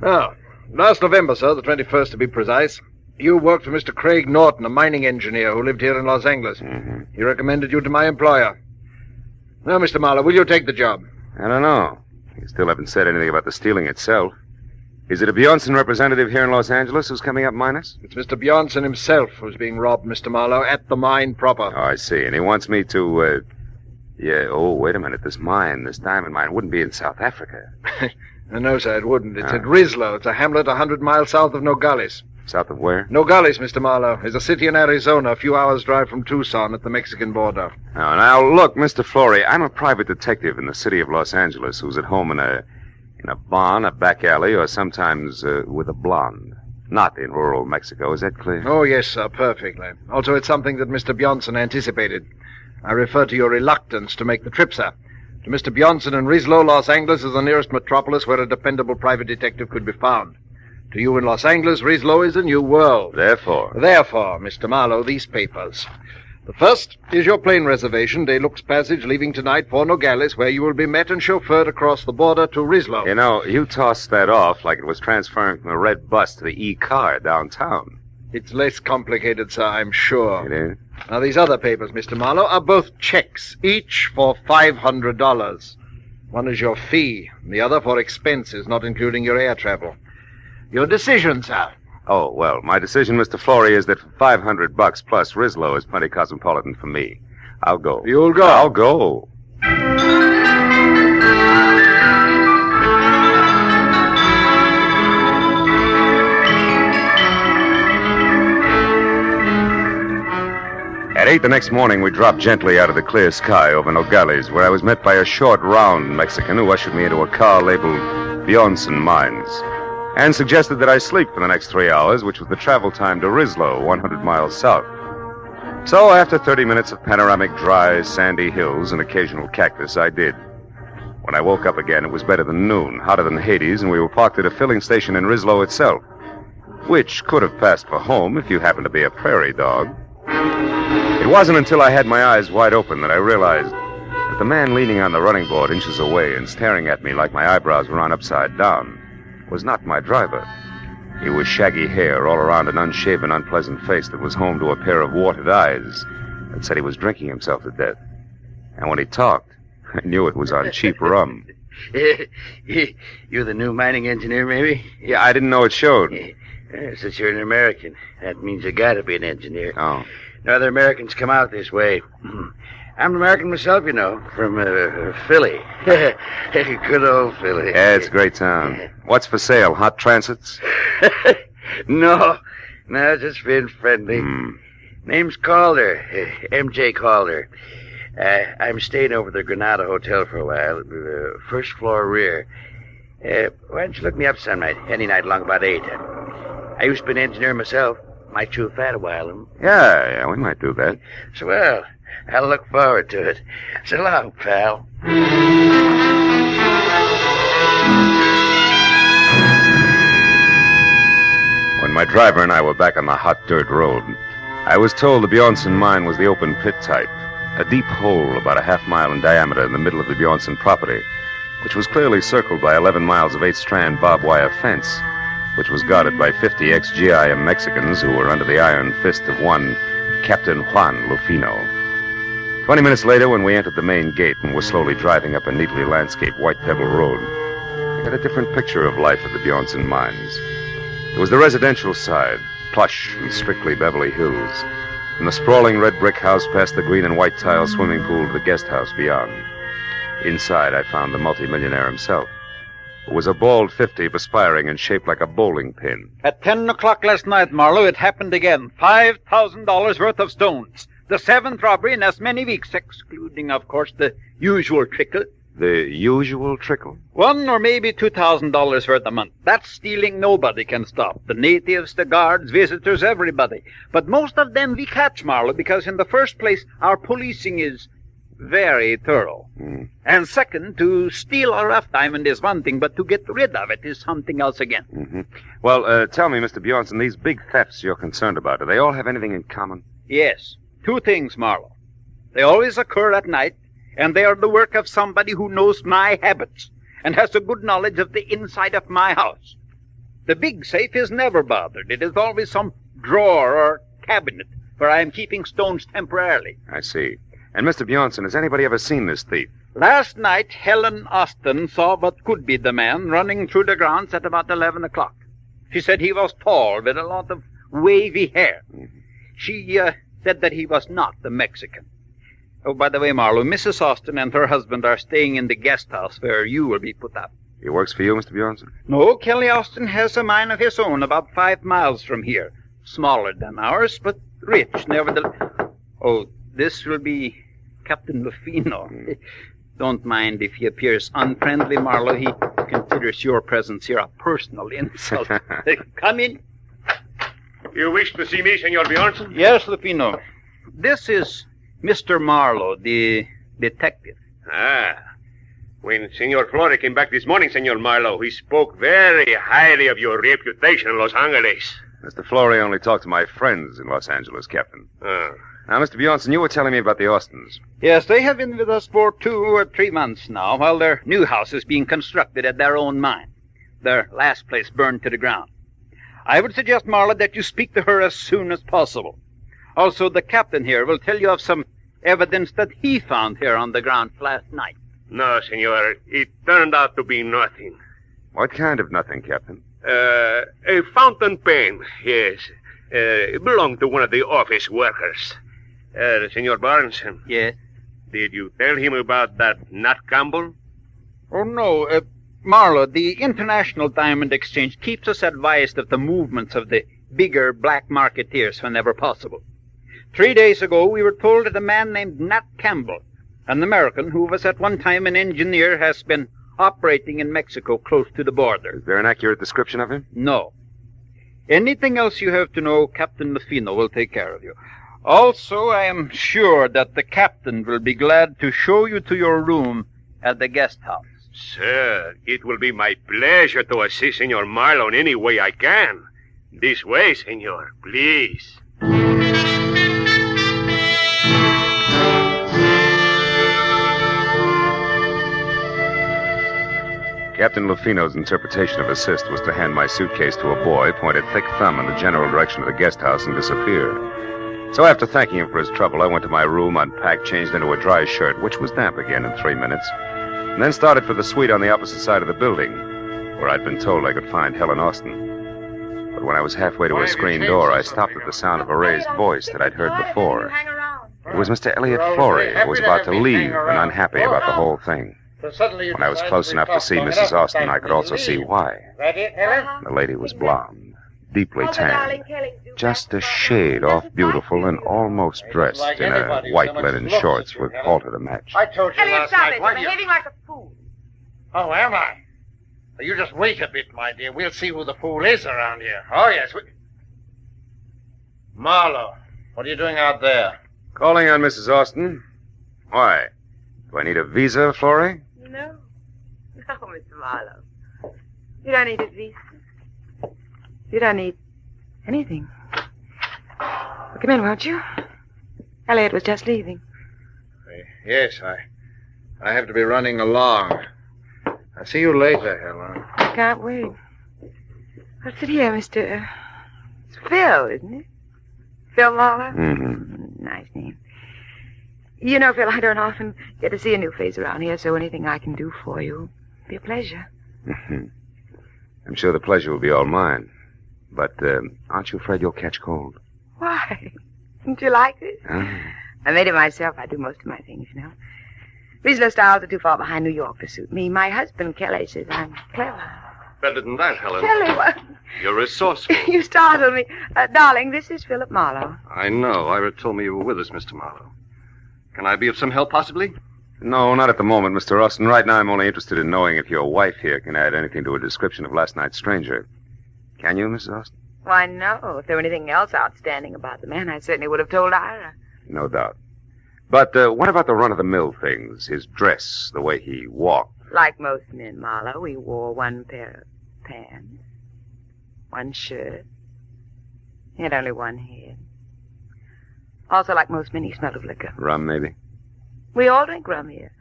Now, last November, sir, the 21st to be precise, you worked for Mr. Craig Norton, a mining engineer who lived here in Los Angeles. He recommended you to my employer. Now, Mr. Marlowe, will you take the job? I don't know. You still haven't said anything about the stealing itself. Is it a Bjornson representative here in Los Angeles who's coming up minus? It's Mr. Bjornson himself who's being robbed, Mr. Marlowe, at the mine proper. Oh, I see. And he wants me to, yeah, oh, wait a minute. This diamond mine, wouldn't be in South Africa. No, sir, it wouldn't. It's at Rislo. It's a hamlet 100 miles south of Nogales. South of where? Nogales, Mr. Marlowe, is a city in Arizona, a few hours' drive from Tucson at the Mexican border. Oh, now, look, Mr. Flory, I'm a private detective in the city of Los Angeles who's at home in a barn, a back alley, or sometimes with a blonde. Not in rural Mexico. Is that clear? Oh, yes, sir, perfectly. Also, it's something that Mr. Bjornson anticipated. I refer to your reluctance to make the trip, sir. To Mr. Bjornson in Rislo, Los Angeles is the nearest metropolis where a dependable private detective could be found. To you in Los Angeles, Rislo is a new world. Therefore, Mr. Marlowe, these papers. The first is your plane reservation, De Luxe Passage, leaving tonight for Nogales, where you will be met and chauffeured across the border to Rislo. You know, you tossed that off like it was transferring from a red bus to the E-car downtown. It's less complicated, sir, I'm sure. It is? Now, these other papers, Mr. Marlowe, are both checks, each for $500. One is your fee, and the other for expenses, not including your air travel. Your decision, sir. Oh, well, my decision, Mr. Flory, is that for $500 plus, Rislo is plenty cosmopolitan for me. I'll go. You'll go? I'll go. At 8 the next morning, we dropped gently out of the clear sky over Nogales, where I was met by a short, round Mexican who ushered me into a car labeled Bjornson Mines, and suggested that I sleep for the next 3 hours, which was the travel time to Rislo, 100 miles south. So after 30 minutes of panoramic, dry, sandy hills and occasional cactus, I did. When I woke up again, it was better than noon, hotter than Hades, and we were parked at a filling station in Rislo itself, which could have passed for home if you happened to be a prairie dog. It wasn't until I had my eyes wide open that I realized that the man leaning on the running board inches away and staring at me like my eyebrows were on upside down was not my driver. He was shaggy hair all around an unshaven, unpleasant face that was home to a pair of watered eyes that said he was drinking himself to death. And when he talked, I knew it was on cheap rum. You're the new mining engineer, maybe? Yeah, I didn't know it showed. Since you're an American, that means you gotta be an engineer. Oh. No other Americans come out this way. I'm an American myself, you know, from Philly. Good old Philly. Yeah, it's a great town. What's for sale? Hot transits? No, just being friendly. Name's Calder, M.J. Calder. I'm staying over at the Granada Hotel for a while, first floor rear. Why don't you look me up some night, any night along about 8. I used to be an engineer myself. Might chew fat a while. Yeah, we might do that. So, well, I'll look forward to it. So long, pal. When my driver and I were back on the hot dirt road, I was told the Bjornson mine was the open pit type, a deep hole about a half-mile in diameter in the middle of the Bjornson property, which was clearly circled by 11 miles of 8-strand barbed wire fence, which was guarded by 50 ex-GIM Mexicans who were under the iron fist of one Captain Juan Lufino. 20 minutes later, when we entered the main gate and were slowly driving up a neatly landscaped white pebble road, I got a different picture of life at the Bjornson mines. It was the residential side, plush and strictly Beverly Hills, from the sprawling red brick house past the green and white tile swimming pool to the guest house beyond. Inside, I found the multimillionaire himself, who was a bald 50 perspiring and shaped like a bowling pin. At 10 o'clock last night, Marlowe, it happened again. $5,000 worth of stones. The 7th robbery in as many weeks, excluding, of course, the usual trickle. The usual trickle? $1,000 or maybe $2,000 worth a month. That stealing nobody can stop. The natives, the guards, visitors, everybody. But most of them we catch, Marlowe, because in the first place, our policing is very thorough. And second, to steal a rough diamond is one thing, but to get rid of it is something else again. Well, tell me, Mr. Bjornson, these big thefts you're concerned about, do they all have anything in common? Yes. 2 things, Marlowe. They always occur at night, and they are the work of somebody who knows my habits and has a good knowledge of the inside of my house. The big safe is never bothered. It is always some drawer or cabinet where I am keeping stones temporarily. I see. And, Mr. Bjornson, has anybody ever seen this thief? Last night, Helen Austin saw what could be the man running through the grounds at about 11 o'clock. She said he was tall with a lot of wavy hair. She said that he was not the Mexican. Oh, by the way, Marlowe, Mrs. Austin and her husband are staying in the guest house where you will be put up. He works for you, Mr. Bjornson? No, Kelly Austin has a mine of his own about 5 miles from here. Smaller than ours, but rich, nevertheless. Oh, this will be Captain Lufino. Don't mind if he appears unfriendly, Marlowe. He considers your presence here a personal insult. Come in. You wish to see me, Senor Bjornson? Yes, Lufino. This is Mr. Marlowe, the detective. Ah. When Senor Flore came back this morning, Senor Marlowe, he spoke very highly of your reputation in Los Angeles. Mr. Flore only talked to my friends in Los Angeles, Captain. Now, Mr. Bjornson, you were telling me about the Austins. Yes, they have been with us for 2 or 3 months now, while their new house is being constructed at their own mine. Their last place burned to the ground. I would suggest, Marlowe, that you speak to her as soon as possible. Also, the captain here will tell you of some evidence that he found here on the ground last night. No, Senor. It turned out to be nothing. What kind of nothing, Captain? A fountain pen, yes. It belonged to one of the office workers. Senor Bjornson. Yes? Did you tell him about that Nat Campbell? Oh, no. Marlowe, the International Diamond Exchange keeps us advised of the movements of the bigger black marketeers whenever possible. 3 days ago, we were told that a man named Nat Campbell, an American who was at one time an engineer, has been operating in Mexico close to the border. Is there an accurate description of him? No. Anything else you have to know, Captain Lufino will take care of you. Also, I am sure that the captain will be glad to show you to your room at the guest house. Sir, it will be my pleasure to assist Senor Marlowe in any way I can. This way, Senor, please. Captain Lufino's interpretation of assist was to hand my suitcase to a boy, point a thick thumb in the general direction of the guest house, and disappear. So after thanking him for his trouble, I went to my room, unpacked, changed into a dry shirt, which was damp again in 3 minutes, and then started for the suite on the opposite side of the building, where I'd been told I could find Helen Austin. But when I was halfway to a screen door, I stopped at the sound of a raised voice that I'd heard before. It was Mr. Elliot Flory, who was about to leave and unhappy about the whole thing. When I was close enough to see Mrs. Austin, I could also see why. The lady was blonde, deeply tanned, just a shade off beautiful and almost dressed in a white linen shorts with halter to match. I told you Elliot, last stop night. it. Why You're do you... behaving like a fool. Oh, am I? Well, you just wait a bit, my dear. We'll see who the fool is around here. Oh, yes. Marlowe, what are you doing out there? Calling on Mrs. Austin. Why? Do I need a visa, Flory? No. No, Mr. Marlowe. You don't need a visa. You don't need anything. Well, come in, won't you? Elliot was just leaving. Yes, I have to be running along. I'll see you later, Helen. I can't wait. I'll sit here, Mr. It's Phil, isn't it? Phil Marlowe? Mm-hmm. Nice name. You know, Phil, I don't often get to see a new face around here, so anything I can do for you will be a pleasure. I'm sure the pleasure will be all mine. But aren't you afraid you'll catch cold? Why? Don't you like this? Huh? I made it myself. I do most of my things, you know. Regional styles are too far behind New York to suit me. My husband, Kelly, says I'm clever. Better than that, Helen. Kelly, what? You're resourceful. You startled me. Darling, this is Philip Marlowe. I know. Ira told me you were with us, Mr. Marlowe. Can I be of some help, possibly? No, not at the moment, Mr. Austin. Right now, I'm only interested in knowing if your wife here can add anything to a description of last night's stranger. Can you, Mrs. Austin? Why, no. If there were anything else outstanding about the man, I certainly would have told Ira. No doubt. But what about the run-of-the-mill things? His dress, the way he walked. Like most men, Marlowe, he wore one pair of pants, one shirt. He had only one head. Also, like most men, he smelled of liquor. Rum, maybe? We all drink rum here.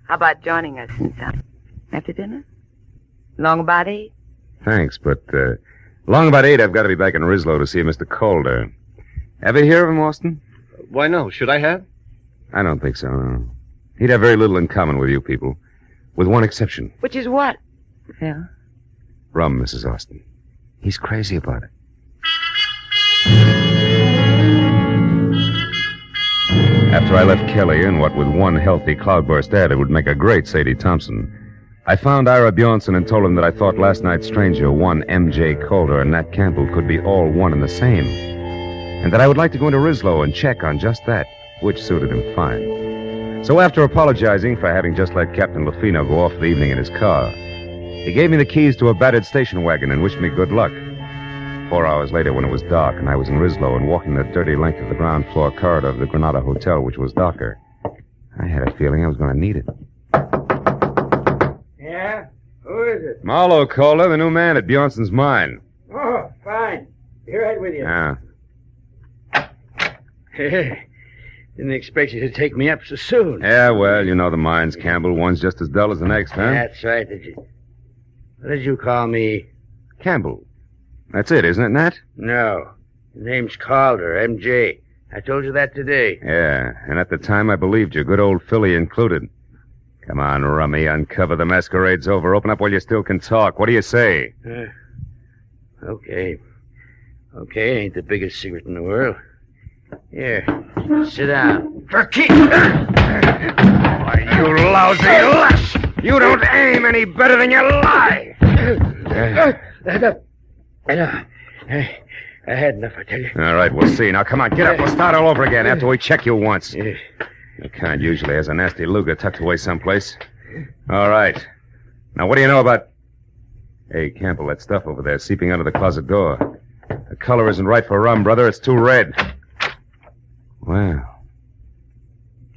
How about joining us in some? After dinner? Long about 8? Thanks, but long about 8, I've got to be back in Rislow to see Mr. Calder. Have you heard of him, Austin? Why, no. Should I have? I don't think so, no. He'd have very little in common with you people. With one exception. Which is what, Phil? Rum, Mrs. Austin. He's crazy about it. After I left Kelly in what with one healthy cloudburst added would make a great Sadie Thompson, I found Ira Bjornson and told him that I thought last night's stranger, one M.J. Calder and Nat Campbell, could be all one and the same. And that I would like to go into Rislow and check on just that, which suited him fine. So after apologizing for having just let Captain Lufino go off for the evening in his car, he gave me the keys to a battered station wagon and wished me good luck. 4 hours later, when it was dark and I was in Rislow and walking the dirty length of the ground floor corridor of the Granada Hotel, which was darker, I had a feeling I was going to need it. Yeah? Who is it? Marlowe, Calder, the new man at Bjornson's mine. Oh, fine. Be right with you. Yeah. Didn't expect you to take me up so soon. Yeah, well, you know the mines, Campbell. One's just as dull as the next, huh? That's right. What did you call me? Campbell. That's it, isn't it, Nat? No. His name's Calder, M.J. I told you that today. Yeah, and at the time I believed you, good old Philly included. Come on, Rummy, uncover the masquerade's over. Open up while you still can talk. What do you say? Okay. Okay, ain't the biggest secret in the world. Here, sit down. For keep! Why, you lousy lush! You don't aim any better than you lie! I had enough, I tell you. All right, we'll see. Now, come on, get up. We'll start all over again after we check you once. The kind usually has a nasty Luger tucked away someplace. All right. Now, what do you know about... Hey, Campbell, that stuff over there seeping under the closet door. The color isn't right for rum, brother. It's too red. Well,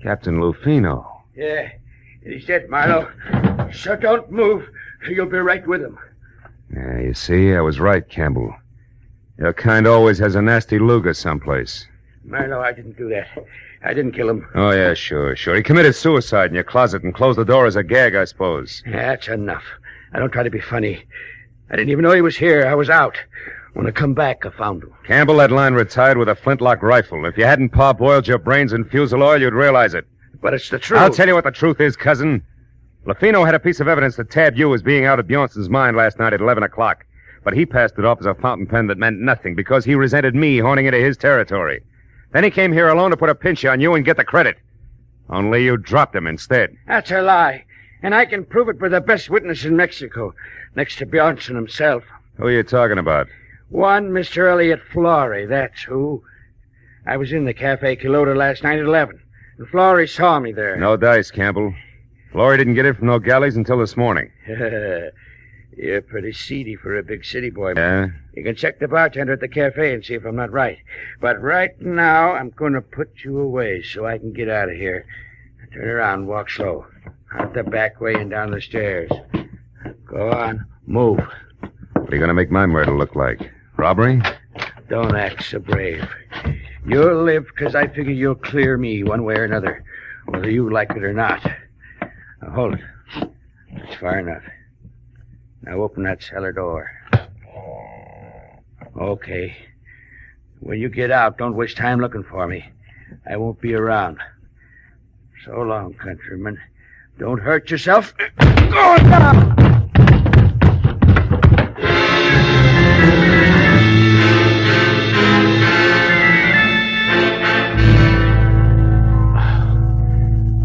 Captain Lufino. Yeah, he said, Marlowe, so don't move. You'll be right with him. Yeah, you see, I was right, Campbell. Your kind always has a nasty Luger someplace. Marlowe, I didn't do that. I didn't kill him. Oh, yeah, sure. He committed suicide in your closet and closed the door as a gag, I suppose. That's enough. I don't try to be funny. I didn't even know he was here. I was out. When I come back, I found him. Campbell, that line retired with a flintlock rifle. If you hadn't parboiled your brains in fusel oil, you'd realize it. But it's the truth. I'll tell you what the truth is, cousin. Lafino had a piece of evidence that tabbed you as being out of Bjornson's mind last night at 11 o'clock. But he passed it off as a fountain pen that meant nothing because he resented me horning into his territory. Then he came here alone to put a pinch on you and get the credit. Only you dropped him instead. That's a lie. And I can prove it for the best witness in Mexico, next to Bjornson himself. Who are you talking about? One Mr. Elliot Flory, that's who. I was in the Cafe Quilota last night at 11, and Flory saw me there. No dice, Campbell. Flory didn't get in from no galleys until this morning. You're pretty seedy for a big city boy. Yeah? You can check the bartender at the cafe and see if I'm not right. But right now, I'm going to put you away so I can get out of here. Turn around and walk slow. Out the back way and down the stairs. Go on. Move. What are you going to make my murder look like? Robbery? Don't act so brave. You'll live because I figure you'll clear me one way or another, whether you like it or not. Now, hold it. That's far enough. Now open that cellar door. Okay. When you get out, don't waste time looking for me. I won't be around. So long, countryman. Don't hurt yourself. Go down!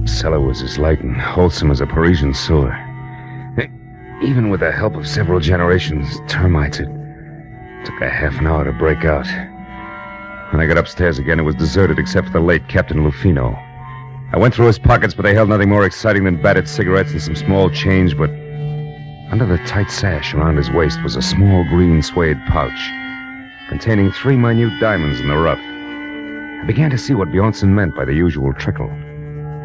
The cellar was as light and wholesome as a Parisian sewer. Even with the help of several generations of termites, it took a half an hour to break out. When I got upstairs again, it was deserted except for the late Captain Lufino. I went through his pockets, but they held nothing more exciting than battered cigarettes and some small change, but under the tight sash around his waist was a small green suede pouch containing 3 minute diamonds in the rough. I began to see what Bjornson meant by the usual trickle.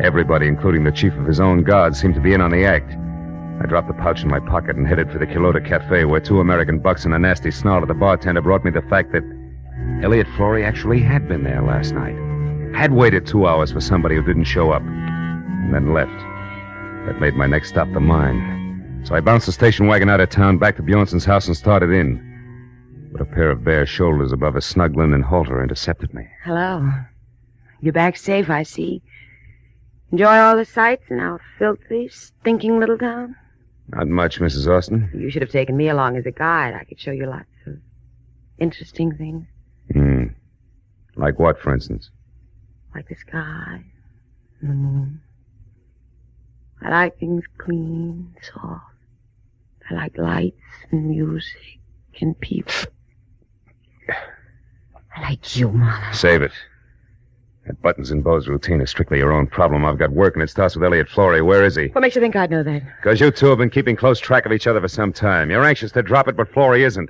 Everybody, including the chief of his own guard, seemed to be in on the act. I dropped the pouch in my pocket and headed for the Quilota Cafe, where 2 American bucks and a nasty snarl at the bartender brought me the fact that Elliot Flory actually had been there last night. Had waited 2 hours for somebody who didn't show up, and then left. That made my next stop the mine. So I bounced the station wagon out of town, back to Bjornson's house, and started in. But a pair of bare shoulders above a snug linen halter intercepted me. Hello. You're back safe, I see. Enjoy all the sights in our filthy, stinking little town? Not much, Mrs. Austin. You should have taken me along as a guide. I could show you lots of interesting things. Like what, for instance? Like the sky and the moon. I like things clean, soft. I like lights and music and people. I like you, Marla. Save it. That buttons and bows routine is strictly your own problem. I've got work, and it starts with Elliot Flory. Where is he? What makes you think I'd know that? Because you two have been keeping close track of each other for some time. You're anxious to drop it, but Flory isn't.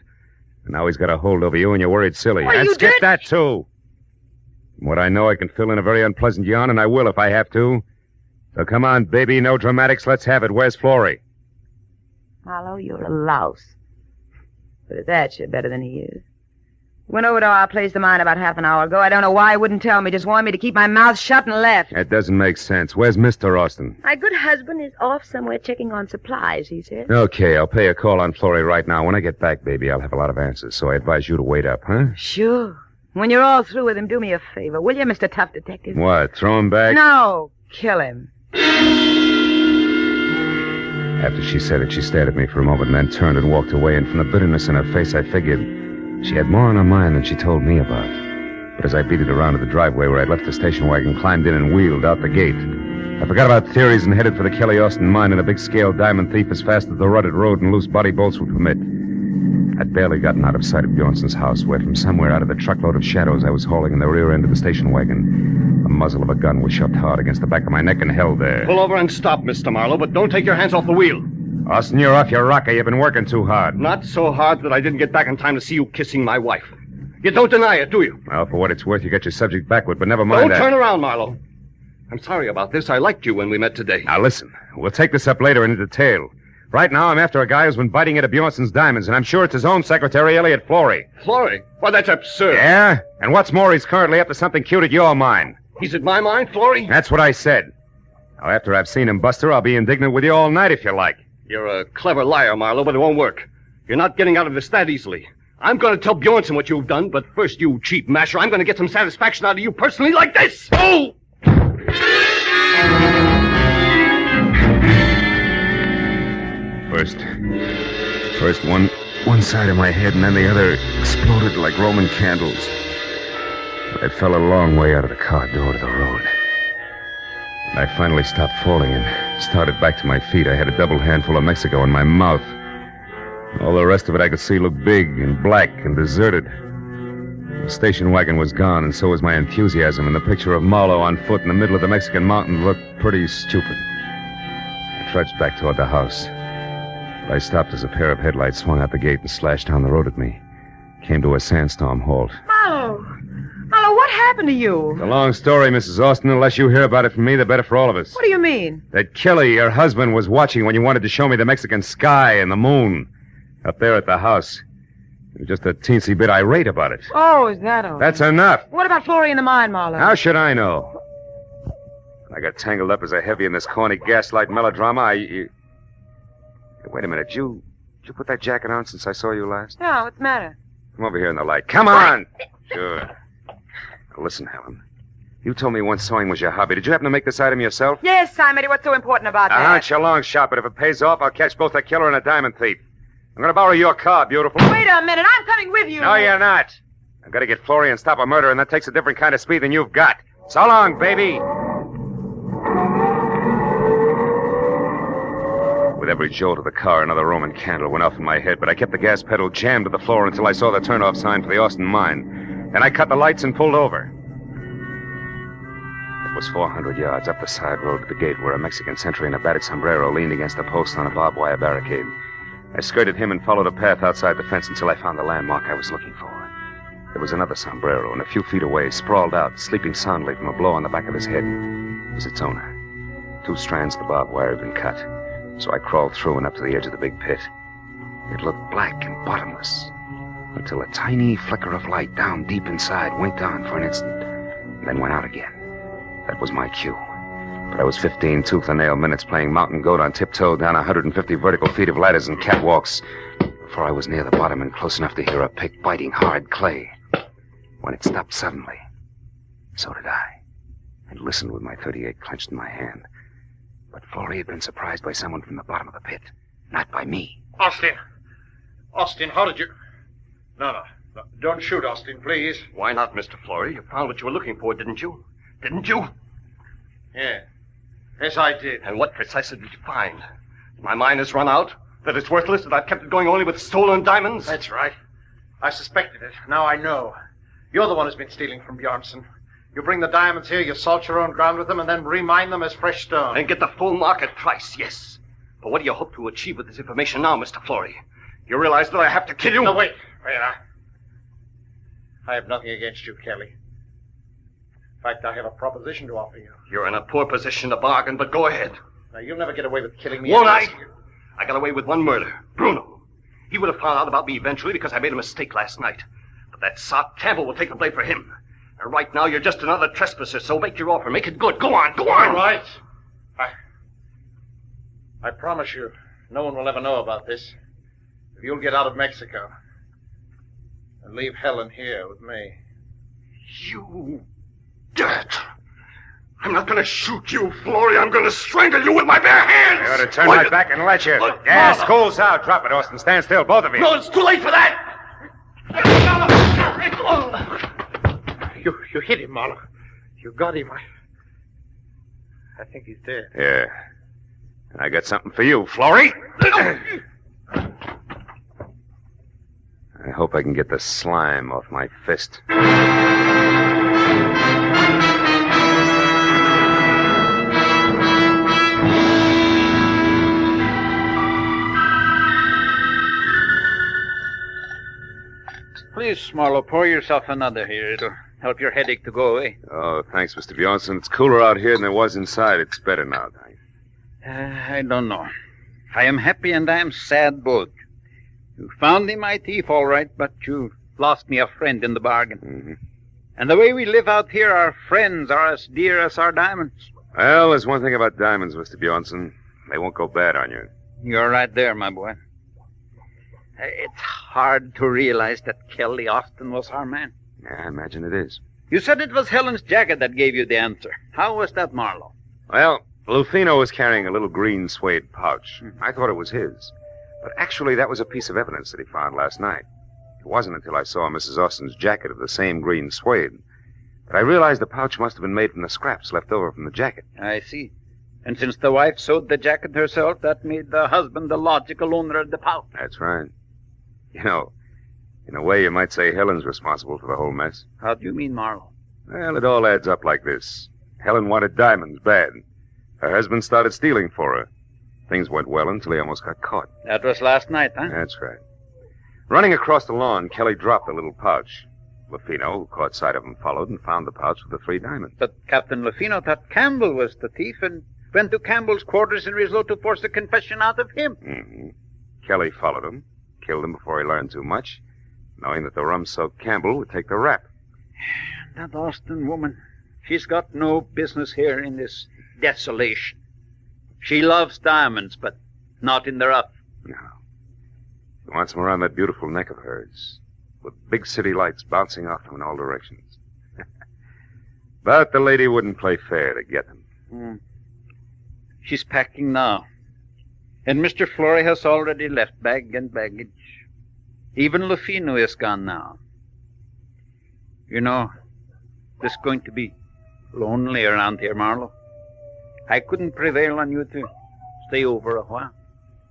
And now he's got a hold over you, and you're worried silly. Well, and you skip did... that, too. From what I know, I can fill in a very unpleasant yarn, and I will if I have to. So come on, baby, no dramatics. Let's have it. Where's Flory? Marlowe, you're a louse. But at that, you're better than he is. Went over to our place of mine about half an hour ago. I don't know why he wouldn't tell me. Just wanted me to keep my mouth shut and left. That doesn't make sense. Where's Mr. Austin? My good husband is off somewhere checking on supplies, he said. Okay, I'll pay a call on Flory right now. When I get back, baby, I'll have a lot of answers. So I advise you to wait up, huh? Sure. When you're all through with him, do me a favor, will you, Mr. Tough Detective? What, throw him back? No, kill him. After she said it, she stared at me for a moment and then turned and walked away, and from the bitterness in her face, I figured she had more on her mind than she told me about. But as I beat it around to the driveway where I'd left the station wagon, climbed in and wheeled out the gate, I forgot about theories and headed for the Kelly Austin mine and a big-scale diamond thief as fast as the rutted road and loose body bolts would permit. I'd barely gotten out of sight of Bjornson's house, where from somewhere out of the truckload of shadows I was hauling in the rear end of the station wagon, the muzzle of a gun was shoved hard against the back of my neck and held there. Pull over and stop, Mr. Marlowe, but don't take your hands off the wheel. Austin, you're off your rocker. You've been working too hard. Not so hard that I didn't get back in time to see you kissing my wife. You don't deny it, do you? Well, for what it's worth, you got your subject backward, but never mind that. Don't turn around, Marlowe. I'm sorry about this. I liked you when we met today. Now, listen. We'll take this up later in detail. Right now, I'm after a guy who's been biting into Bjornson's diamonds, and I'm sure it's his own secretary, Elliot Flory. Flory? Why, that's absurd. Yeah? And what's more, he's currently up to something cute at your mine. He's at my mine, Flory? That's what I said. Now, after I've seen him, Buster, I'll be indignant with you all night if you like. You're a clever liar, Marlowe, but it won't work. You're not getting out of this that easily. I'm going to tell Bjornson what you've done, but first, you cheap masher, I'm going to get some satisfaction out of you personally like this. Oh! First one side of my head and then the other exploded like Roman candles. I fell a long way out of the car door to the road. And I finally stopped falling and started back to my feet. I had a double handful of Mexico in my mouth. All the rest of it I could see looked big and black and deserted. The station wagon was gone, and so was my enthusiasm, and the picture of Marlowe on foot in the middle of the Mexican mountain looked pretty stupid. I trudged back toward the house. But I stopped as a pair of headlights swung out the gate and slashed down the road at me. Came to a sandstorm halt. Marlowe, what happened to you? It's a long story, Mrs. Austin. The less you hear about it from me, the better for all of us. What do you mean? That Kelly, your husband, was watching when you wanted to show me the Mexican sky and the moon. Up there at the house. He was just a teensy bit irate about it. Oh, is that all? That's enough. What about Florrie in the mine, Marlowe? How should I know? I got tangled up as a heavy in this corny gaslight melodrama. Wait a minute. Did you put that jacket on since I saw you last? No, what's the matter? Come over here in the light. Come on! Sure. Now listen, Helen. You told me once sewing was your hobby. Did you happen to make this item yourself? Yes, Simon. What's so important about that? It's a long shot, but if it pays off, I'll catch both a killer and a diamond thief. I'm going to borrow your car, beautiful. Wait a minute. I'm coming with you. No, you're not. I've got to get Florrie and stop a murder, and that takes a different kind of speed than you've got. So long, baby. With every jolt of the car, another Roman candle went off in my head, but I kept the gas pedal jammed to the floor until I saw the turn-off sign for the Austin mine. Then I cut the lights and pulled over. It was 400 yards up the side road to the gate where a Mexican sentry in a battered sombrero leaned against a post on a barbed wire barricade. I skirted him and followed a path outside the fence until I found the landmark I was looking for. There was another sombrero, and a few feet away, sprawled out, sleeping soundly from a blow on the back of his head, was its owner. 2 strands of the barbed wire had been cut, so I crawled through and up to the edge of the big pit. It looked black and bottomless, until a tiny flicker of light down deep inside winked on for an instant, and then went out again. That was my cue. But I was 15 tooth-and-nail minutes playing mountain goat on tiptoe down 150 vertical feet of ladders and catwalks before I was near the bottom and close enough to hear a pick biting hard clay. When it stopped suddenly, so did I, and listened with my .38 clenched in my hand. But Florrie had been surprised by someone from the bottom of the pit, not by me. Austin, how did you... No, don't shoot, Austin, please. Why not, Mr. Florrie? You found what you were looking for, didn't you? Didn't you? Yeah. Yes, I did. And what precisely did you find? My mine has run out? That it's worthless? That I've kept it going only with stolen diamonds? That's right. I suspected it. Now I know. You're the one who's been stealing from Bjornson. You bring the diamonds here, you salt your own ground with them, and then remine them as fresh stone. And get the full market price, yes. But what do you hope to achieve with this information now, Mr. Florrie? You realize that I have to kill you? No, wait. I have nothing against you, Kelly. In fact, I have a proposition to offer you. You're in a poor position to bargain, but go ahead. Now, you'll never get away with killing me. Won't I? I got away with one murder. Bruno. He would have found out about me eventually because I made a mistake last night. But that sot Campbell will take the blame for him. And right now, you're just another trespasser, so make your offer. Make it good. Go on, go on! All right. I promise you, no one will ever know about this. If you'll get out of Mexico and leave Helen here with me. You dirt! I'm not going to shoot you, Florrie. I'm going to strangle you with my bare hands! I ought to turn my back and let you. Gas goes out. Drop it, Austin. Stand still, both of you. No, it's too late for that! You hit him, Marlowe. You got him. I think he's dead. Yeah. And I got something for you, Florrie. I hope I can get the slime off my fist. Please, Marlowe, pour yourself another here. It'll help your headache to go away. Oh, thanks, Mr. Bjornson. It's cooler out here than there was inside. It's better now, thanks. I don't know. I am happy and I am sad both. You found me my thief, all right, but you lost me a friend in the bargain. Mm-hmm. And the way we live out here, our friends are as dear as our diamonds. Well, there's one thing about diamonds, Mr. Bjornson. They won't go bad on you. You're right there, my boy. It's hard to realize that Kelly Austin was our man. Yeah, I imagine it is. You said it was Helen's jacket that gave you the answer. How was that, Marlowe? Well, Lufino was carrying a little green suede pouch. I thought it was his. But actually, that was a piece of evidence that he found last night. It wasn't until I saw Mrs. Austin's jacket of the same green suede that I realized the pouch must have been made from the scraps left over from the jacket. I see. And since the wife sewed the jacket herself, that made the husband the logical owner of the pouch. That's right. You know, in a way, you might say Helen's responsible for the whole mess. How do you mean, Marlowe? Well, it all adds up like this. Helen wanted diamonds bad. Her husband started stealing for her. Things went well until he almost got caught. That was last night, huh? That's right. Running across the lawn, Kelly dropped the little pouch. Lufino, who caught sight of him, followed and found the pouch with the 3 diamonds. But Captain Lufino thought Campbell was the thief and went to Campbell's quarters in Rislo to force a confession out of him. Mm-hmm. Kelly followed him, killed him before he learned too much, knowing that the rum-soaked Campbell would take the rap. That Austin woman, she's got no business here in this desolation. She loves diamonds, but not in the rough. No. She wants them around that beautiful neck of hers, with big city lights bouncing off them in all directions. But the lady wouldn't play fair to get them. She's packing now. And Mr. Flory has already left bag and baggage. Even Lufino is gone now. You know, it's going to be lonely around here, Marlowe. I couldn't prevail on you to stay over a while.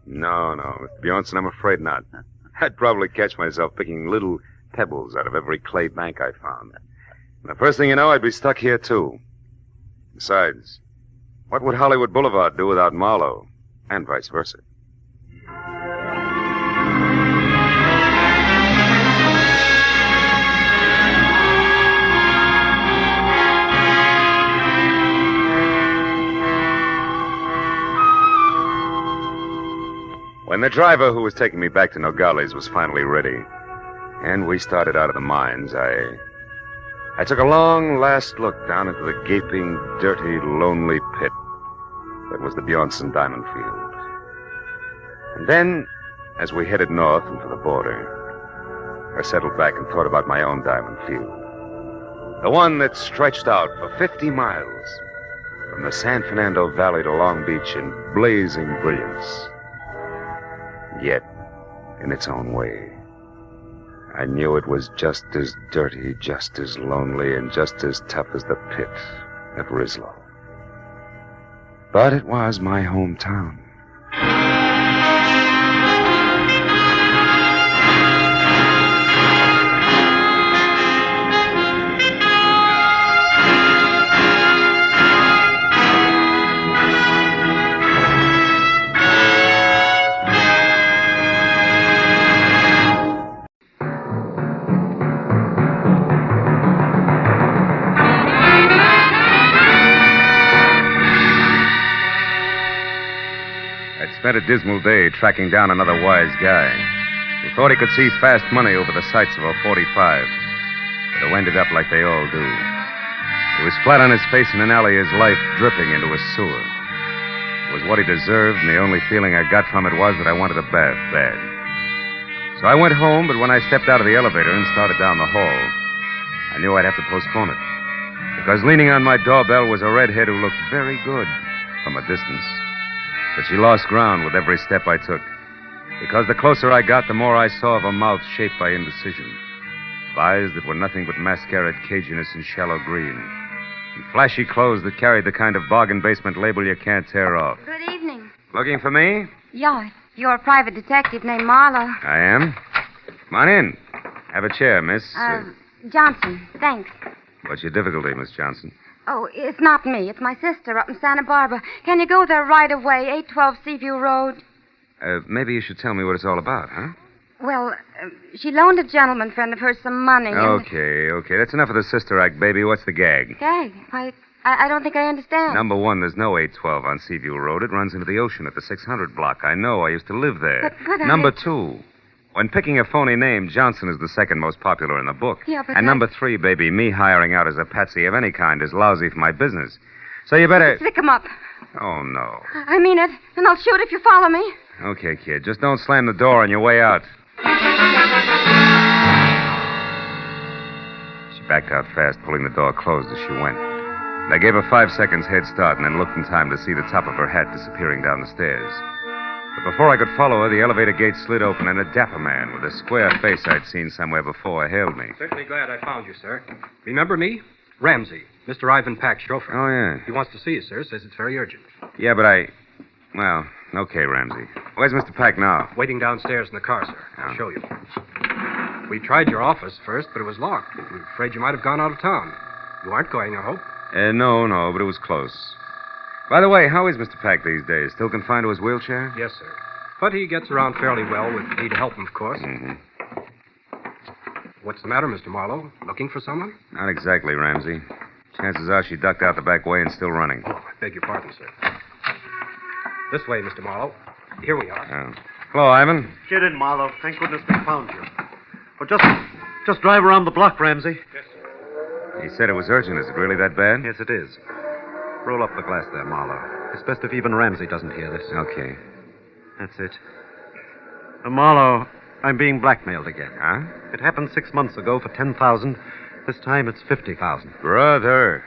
No, Mr. Bjornson, I'm afraid not. I'd probably catch myself picking little pebbles out of every clay bank I found. And the first thing you know, I'd be stuck here, too. Besides, what would Hollywood Boulevard do without Marlowe? And vice versa. When the driver who was taking me back to Nogales was finally ready, and we started out of the mines, I took a long last look down into the gaping, dirty, lonely pit that was the Bjornson Diamond Field. And then, as we headed north and for the border, I settled back and thought about my own diamond field. The one that stretched out for 50 miles from the San Fernando Valley to Long Beach in blazing brilliance. Yet, in its own way, I knew it was just as dirty, just as lonely, and just as tough as the pit at Rislo. But it was my hometown. Spent a dismal day tracking down another wise guy who thought he could see fast money over the sights of a 45, but who ended up like they all do. He was flat on his face in an alley, his life dripping into a sewer. It was what he deserved, and the only feeling I got from it was that I wanted a bath bad. So I went home, but when I stepped out of the elevator and started down the hall, I knew I'd have to postpone it, because leaning on my doorbell was a redhead who looked very good from a distance. But she lost ground with every step I took, because the closer I got, the more I saw of a mouth shaped by indecision, of eyes that were nothing but mascaraed caginess and shallow green, and flashy clothes that carried the kind of bargain basement label you can't tear off. Good evening. Looking for me? Yeah, you're a private detective named Marlowe. I am. Come on in. Have a chair, miss. Johnson, thanks. What's your difficulty, Miss Johnson? Oh, it's not me. It's my sister up in Santa Barbara. Can you go there right away, 812 Seaview Road? Maybe you should tell me what it's all about, huh? Well, she loaned a gentleman friend of hers some money. Okay. That's enough of the sister act, baby. What's the gag? Gag? I don't think I understand. Number one, there's no 812 on Seaview Road. It runs into the ocean at the 600 block. I know. I used to live there. But Number two, when picking a phony name, Johnson is the second most popular in the book. Yeah, but and number three, baby, me hiring out as a patsy of any kind is lousy for my business. So you better... Stick him up. Oh, no. I mean it, and I'll shoot if you follow me. Okay, kid. Just don't slam the door on your way out. She backed out fast, pulling the door closed as she went. I gave her 5 seconds head start and then looked in time to see the top of her hat disappearing down the stairs. But before I could follow her, the elevator gate slid open and a dapper man with a square face I'd seen somewhere before hailed me. Certainly glad I found you, sir. Remember me? Ramsey, Mr. Ivan Pack's chauffeur. Oh, yeah. He wants to see you, sir. Says it's very urgent. Yeah, but Well, okay, Ramsey. Where's Mr. Pack now? Waiting downstairs in the car, sir. I'll show you. We tried your office first, but it was locked. We're afraid you might have gone out of town. You aren't going, I hope. No, but it was close. By the way, how is Mr. Pack these days? Still confined to his wheelchair? Yes, sir. But he gets around fairly well with me to help him, of course. Mm-hmm. What's the matter, Mr. Marlowe? Looking for someone? Not exactly, Ramsey. Chances are she ducked out the back way and still running. Oh, I beg your pardon, sir. This way, Mr. Marlowe. Here we are. Oh. Hello, Ivan. Get in, Marlowe. Thank goodness we found you. Oh, just drive around the block, Ramsey. Yes, sir. He said it was urgent. Is it really that bad? Yes, it is. Roll up the glass there, Marlowe. It's best if even Ramsey doesn't hear this. Okay. That's it. Marlowe, I'm being blackmailed again. Huh? It happened 6 months ago for $10,000. This time it's $50,000. Brother.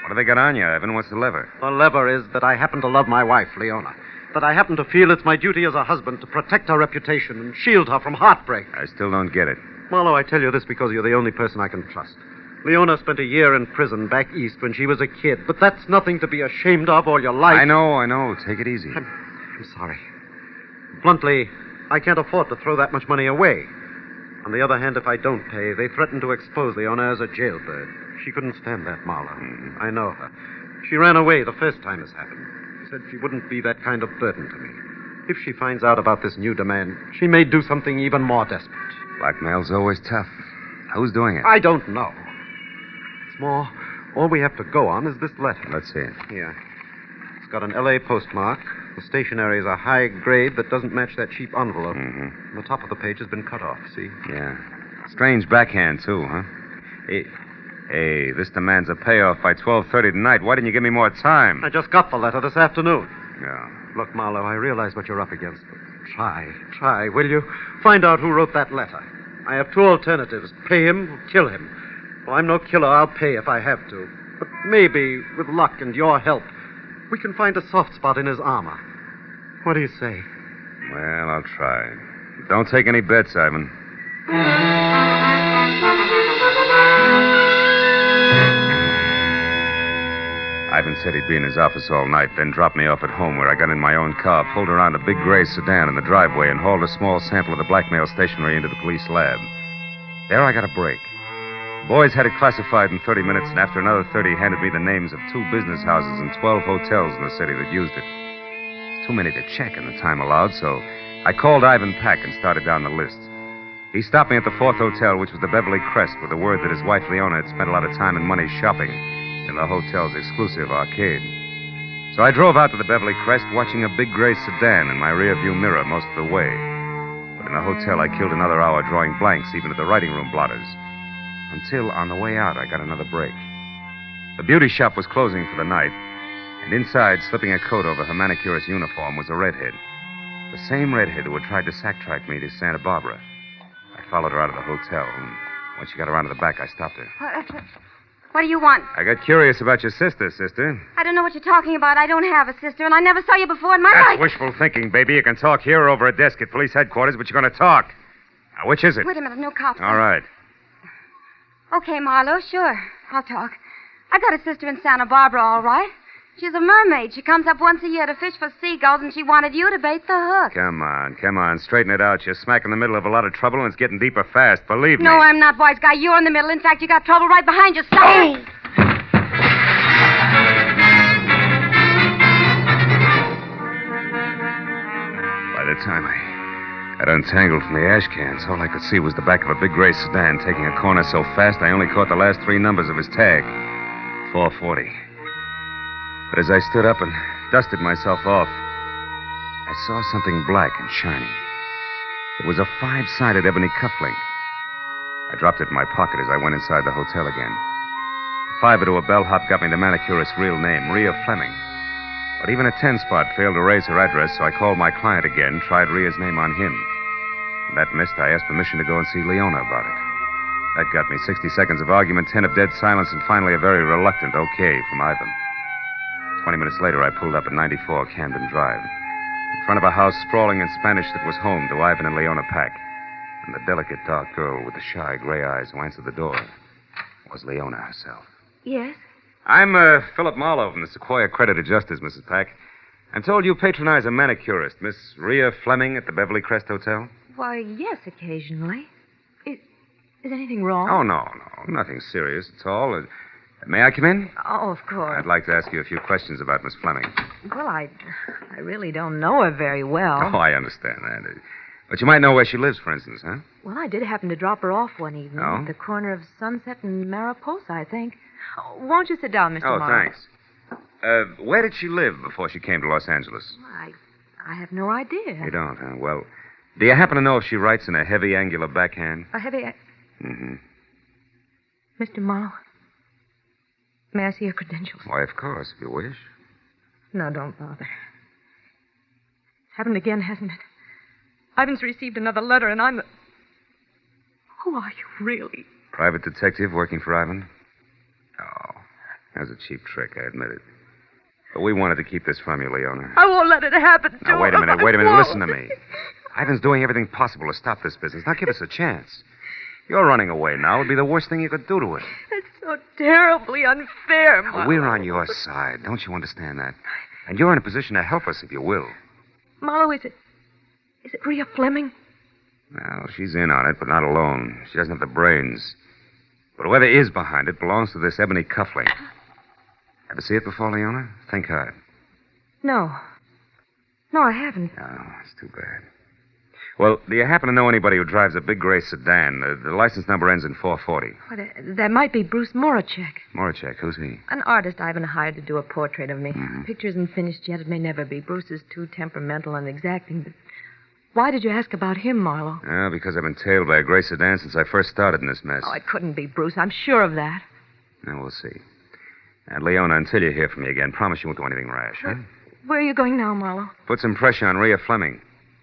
What have they got on you, Ivan? What's the lever? The lever is that I happen to love my wife, Leona. That I happen to feel it's my duty as a husband to protect her reputation and shield her from heartbreak. I still don't get it. Marlowe, I tell you this because you're the only person I can trust. Leona spent a year in prison back east when she was a kid, but that's nothing to be ashamed of all your life. I know. Take it easy. I'm sorry. Bluntly, I can't afford to throw that much money away. On the other hand, if I don't pay, they threaten to expose Leona as a jailbird. She couldn't stand that, Marlowe. Mm-hmm. I know her. She ran away the first time this happened. Said she wouldn't be that kind of burden to me. If she finds out about this new demand, she may do something even more desperate. Blackmail's always tough. Who's doing it? I don't know. It's more, all we have to go on is this letter. Let's see it. Here. It's got an L.A. postmark. The stationery is a high grade that doesn't match that cheap envelope. Mm-hmm. The top of the page has been cut off, see? Yeah. Strange backhand, too, huh? Hey, this demands a payoff by 12:30 tonight. Why didn't you give me more time? I just got the letter this afternoon. Yeah. Look, Marlowe, I realize what you're up against, but try, will you? Find out who wrote that letter. I have two alternatives. Pay him or kill him. Well, I'm no killer. I'll pay if I have to. But maybe, with luck and your help, we can find a soft spot in his armor. What do you say? Well, I'll try. Don't take any bets, Ivan. Ivan said he'd be in his office all night, then dropped me off at home where I got in my own car, pulled around a big gray sedan in the driveway, and hauled a small sample of the blackmail stationery into the police lab. There I got a break. The boys had it classified in 30 minutes, and after another 30, handed me the names of 2 business houses and 12 hotels in the city that used it. It's too many to check in the time allowed, so I called Ivan Pack and started down the list. He stopped me at the 4th hotel, which was the Beverly Crest, with the word that his wife Leona had spent a lot of time and money shopping in the hotel's exclusive arcade. So I drove out to the Beverly Crest, watching a big gray sedan in my rearview mirror most of the way. But in the hotel, I killed another hour drawing blanks, even to the writing room blotters. Until, on the way out, I got another break. The beauty shop was closing for the night, and inside, slipping a coat over her manicurist's uniform, was a redhead. The same redhead who had tried to sack-track me to Santa Barbara. I followed her out of the hotel, and when she got around to the back, I stopped her. What do you want? I got curious about your sister. I don't know what you're talking about. I don't have a sister, and I never saw you before in my That's life. wishful thinking, baby. You can talk here or over a desk at police headquarters, but you're going to talk. Now, which is it? Wait a minute, no cops. All right. Okay, Marlowe, sure. I'll talk. I got a sister in Santa Barbara, all right. She's a mermaid. She comes up once a year to fish for seagulls, and she wanted you to bait the hook. Come on. Straighten it out. You're smack in the middle of a lot of trouble, and it's getting deeper fast. Believe me. No, I'm not, wise guy. You're in the middle. In fact, you got trouble right behind you, sucker. By the time I got untangled from the ash cans, all I could see was the back of a big gray sedan taking a corner so fast I only caught the last 3 numbers of his tag. 440. But as I stood up and dusted myself off, I saw something black and shiny. It was a 5-sided ebony cufflink. I dropped it in my pocket as I went inside the hotel again. The 5 to a bellhop got me the manicurist's real name, Rhea Fleming. But even a 10-spot failed to raise her address, so I called my client again, tried Ria's name on him. When that missed, I asked permission to go and see Leona about it. That got me 60 seconds of argument, 10 of dead silence, and finally a very reluctant okay from Ivan. 20 minutes later, I pulled up at 94 Camden Drive. In front of a house sprawling in Spanish that was home to Ivan and Leona Pack. And the delicate dark girl with the shy gray eyes who answered the door was Leona herself. Yes? I'm Philip Marlowe from the Sequoia Accredited Justice, Mrs. Pack. I'm told you patronize a manicurist, Miss Rhea Fleming, at the Beverly Crest Hotel. Why, yes, occasionally. Is anything wrong? Oh, no. Nothing serious at all. May I come in? Oh, of course. I'd like to ask you a few questions about Miss Fleming. Well, I really don't know her very well. Oh, I understand that. But you might know where she lives, for instance, huh? Well, I did happen to drop her off one evening Oh? at the corner of Sunset and Mariposa, I think. Oh, won't you sit down, Mr. Oh, Morrow? thanks. Where did she live before she came to Los Angeles? I have no idea. You don't, huh? Well, do you happen to know if she writes in a heavy, angular backhand? A heavy... Mm-hmm. Mr. Morrow, may I see your credentials? Why, of course, if you wish. No, don't bother. Happened again, hasn't it? Ivan's received another letter, and I'm the... Who are you, really? Private detective working for Ivan? Oh, that was a cheap trick, I admit it. But we wanted to keep this from you, Leona. I won't let it happen to Now, wait a her. minute. I won't. Listen to me. Ivan's doing everything possible to stop this business. Now, give us a chance. You're running away now. It would be the worst thing you could do to it. That's so terribly unfair, Marlowe. We're on your side. Don't you understand that? And you're in a position to help us if you will. Marlowe, is it Rhea Fleming? Well, she's in on it, but not alone. She doesn't have the brains. But whoever is behind it belongs to this Ebony cufflink. Ever see it before, Leona? Think hard. No, I haven't. Oh, it's too bad. Well, do you happen to know anybody who drives a big gray sedan? The license number ends in 440. Well, that might be Bruce Moracek. Moracek, who's he? An artist Ivan hired to do a portrait of me. Mm-hmm. The picture isn't finished yet. It may never be. Bruce is too temperamental and exacting. But why did you ask about him, Marlowe? Oh, because I've been tailed by a gray sedan since I first started in this mess. Oh, it couldn't be Bruce. I'm sure of that. Now, we'll see. And Leona, until you hear from me again, promise you won't do anything rash, huh? Where are you going now, Marlowe? Put some pressure on Rhea Fleming.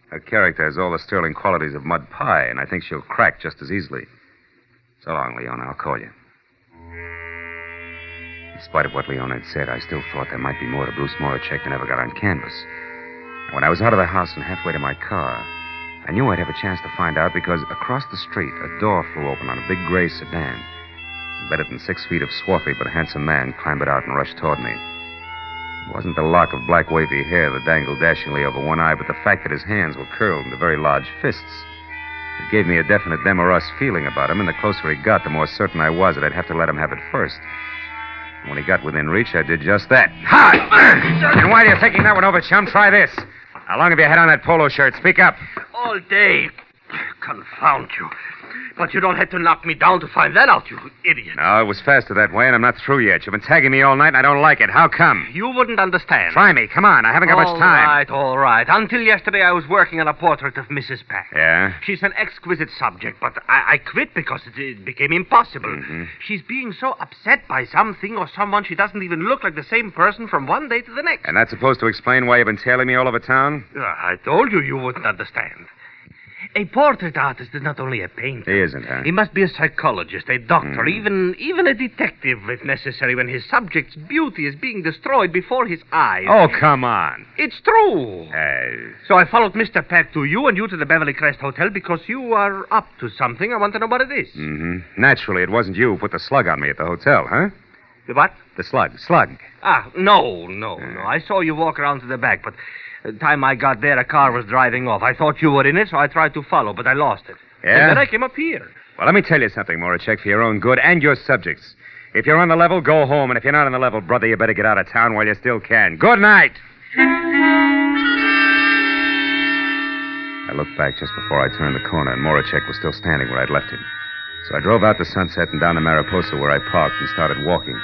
Her character has all the sterling qualities of mud pie, and I think she'll crack just as easily. So long, Leona. I'll call you. In spite of what Leona had said, I still thought there might be more to Bruce Moracek than ever got on canvas. When I was out of the house and halfway to my car, I knew I'd have a chance to find out because across the street, a door flew open on a big gray sedan. Better than 6 feet of swarthy but handsome man clambered out and rushed toward me. It wasn't the lock of black wavy hair that dangled dashingly over one eye, but the fact that his hands were curled into very large fists. It gave me a definite them or us feeling about him, and the closer he got, the more certain I was that I'd have to let him have it first. And when he got within reach, I did just that. Ha! And while you're thinking that one over, chum, try this. How long have you had on that polo shirt? Speak up. All day. Confound you. But you don't have to knock me down to find that out, you idiot. No, it was faster that way, and I'm not through yet. You've been tagging me all night, and I don't like it. How come? You wouldn't understand. Try me. Come on. I haven't got much time. All right. Until yesterday, I was working on a portrait of Mrs. Pack. Yeah? She's an exquisite subject, but I quit because it became impossible. Mm-hmm. She's being so upset by something or someone she doesn't even look like the same person from one day to the next. And that's supposed to explain why you've been tailing me all over town? I told you wouldn't understand. A portrait artist is not only a painter. He isn't, huh? He must be a psychologist, a doctor, even a detective, if necessary, when his subject's beauty is being destroyed before his eyes. Oh, come on. It's true. So I followed Mr. Pack to you and you to the Beverly Crest Hotel because you are up to something. I want to know what it is. Mm-hmm. Naturally, it wasn't you who put the slug on me at the hotel, huh? The what? The slug. Slug. No. I saw you walk around to the back, but... the time I got there, a car was driving off. I thought you were in it, so I tried to follow, but I lost it. Yeah? And then I came up here. Well, let me tell you something, Moracek, for your own good and your subjects. If you're on the level, go home, and if you're not on the level, brother, you better get out of town while you still can. Good night! I looked back just before I turned the corner, and Moracek was still standing where I'd left him. So I drove out to Sunset and down to Mariposa, where I parked, and started walking.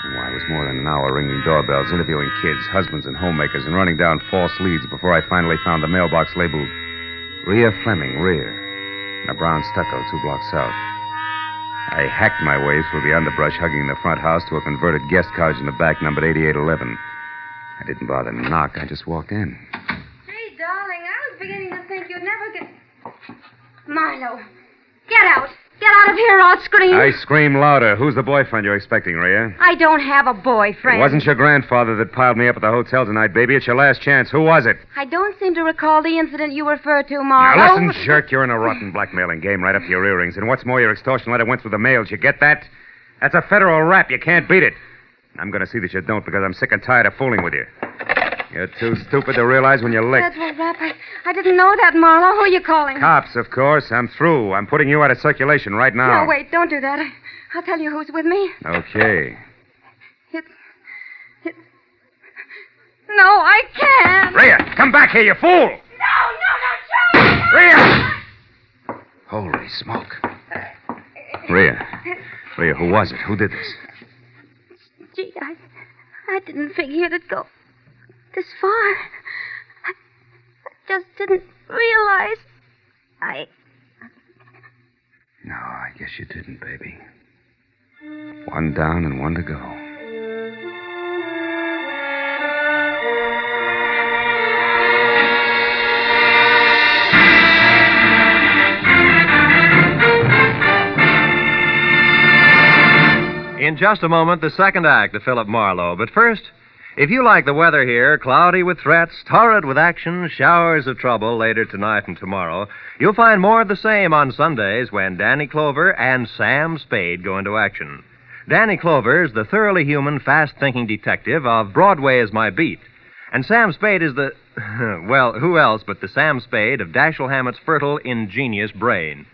And I was more than an hour ringing doorbells, interviewing kids, husbands, and homemakers, and running down false leads before I finally found the mailbox labeled Rhea Fleming, rear, in a brown stucco 2 blocks south. I hacked my way through the underbrush hugging the front house to a converted guest cottage in the back numbered 8811. I didn't bother to knock. I just walked in. Hey, darling, I was beginning to think you'd never get... Marlowe, get out. Get out of here or I'll scream. I scream louder. Who's the boyfriend you're expecting, Rhea? I don't have a boyfriend. It wasn't your grandfather that piled me up at the hotel tonight, baby. It's your last chance. Who was it? I don't seem to recall the incident you refer to, Marlowe. Now, listen, jerk. You're in a rotten blackmailing game right up to your earrings. And what's more, your extortion letter went through the mail. Did you get that? That's a federal rap. You can't beat it. I'm going to see that you don't because I'm sick and tired of fooling with you. You're too stupid to realize when you're licked. Federal rap. I didn't know that, Marlowe. Who are you calling? Cops, of course. I'm through. I'm putting you out of circulation right now. No, wait. Don't do that. I'll tell you who's with me. Okay. It's... No, I can't. Rhea, come back here, you fool! No, Rhea! Holy smoke. Rhea, who was it? Who did this? Gee, I didn't figure it'd go this far. I just didn't realize. No, I guess you didn't, baby. One down and one to go. In just a moment, the second act of Philip Marlowe. But first, if you like the weather here, cloudy with threats, torrid with action, showers of trouble later tonight and tomorrow, you'll find more of the same on Sundays when Danny Clover and Sam Spade go into action. Danny Clover is the thoroughly human, fast-thinking detective of Broadway is My Beat. And Sam Spade is the... well, who else but the Sam Spade of Dashiell Hammett's fertile, ingenious brain.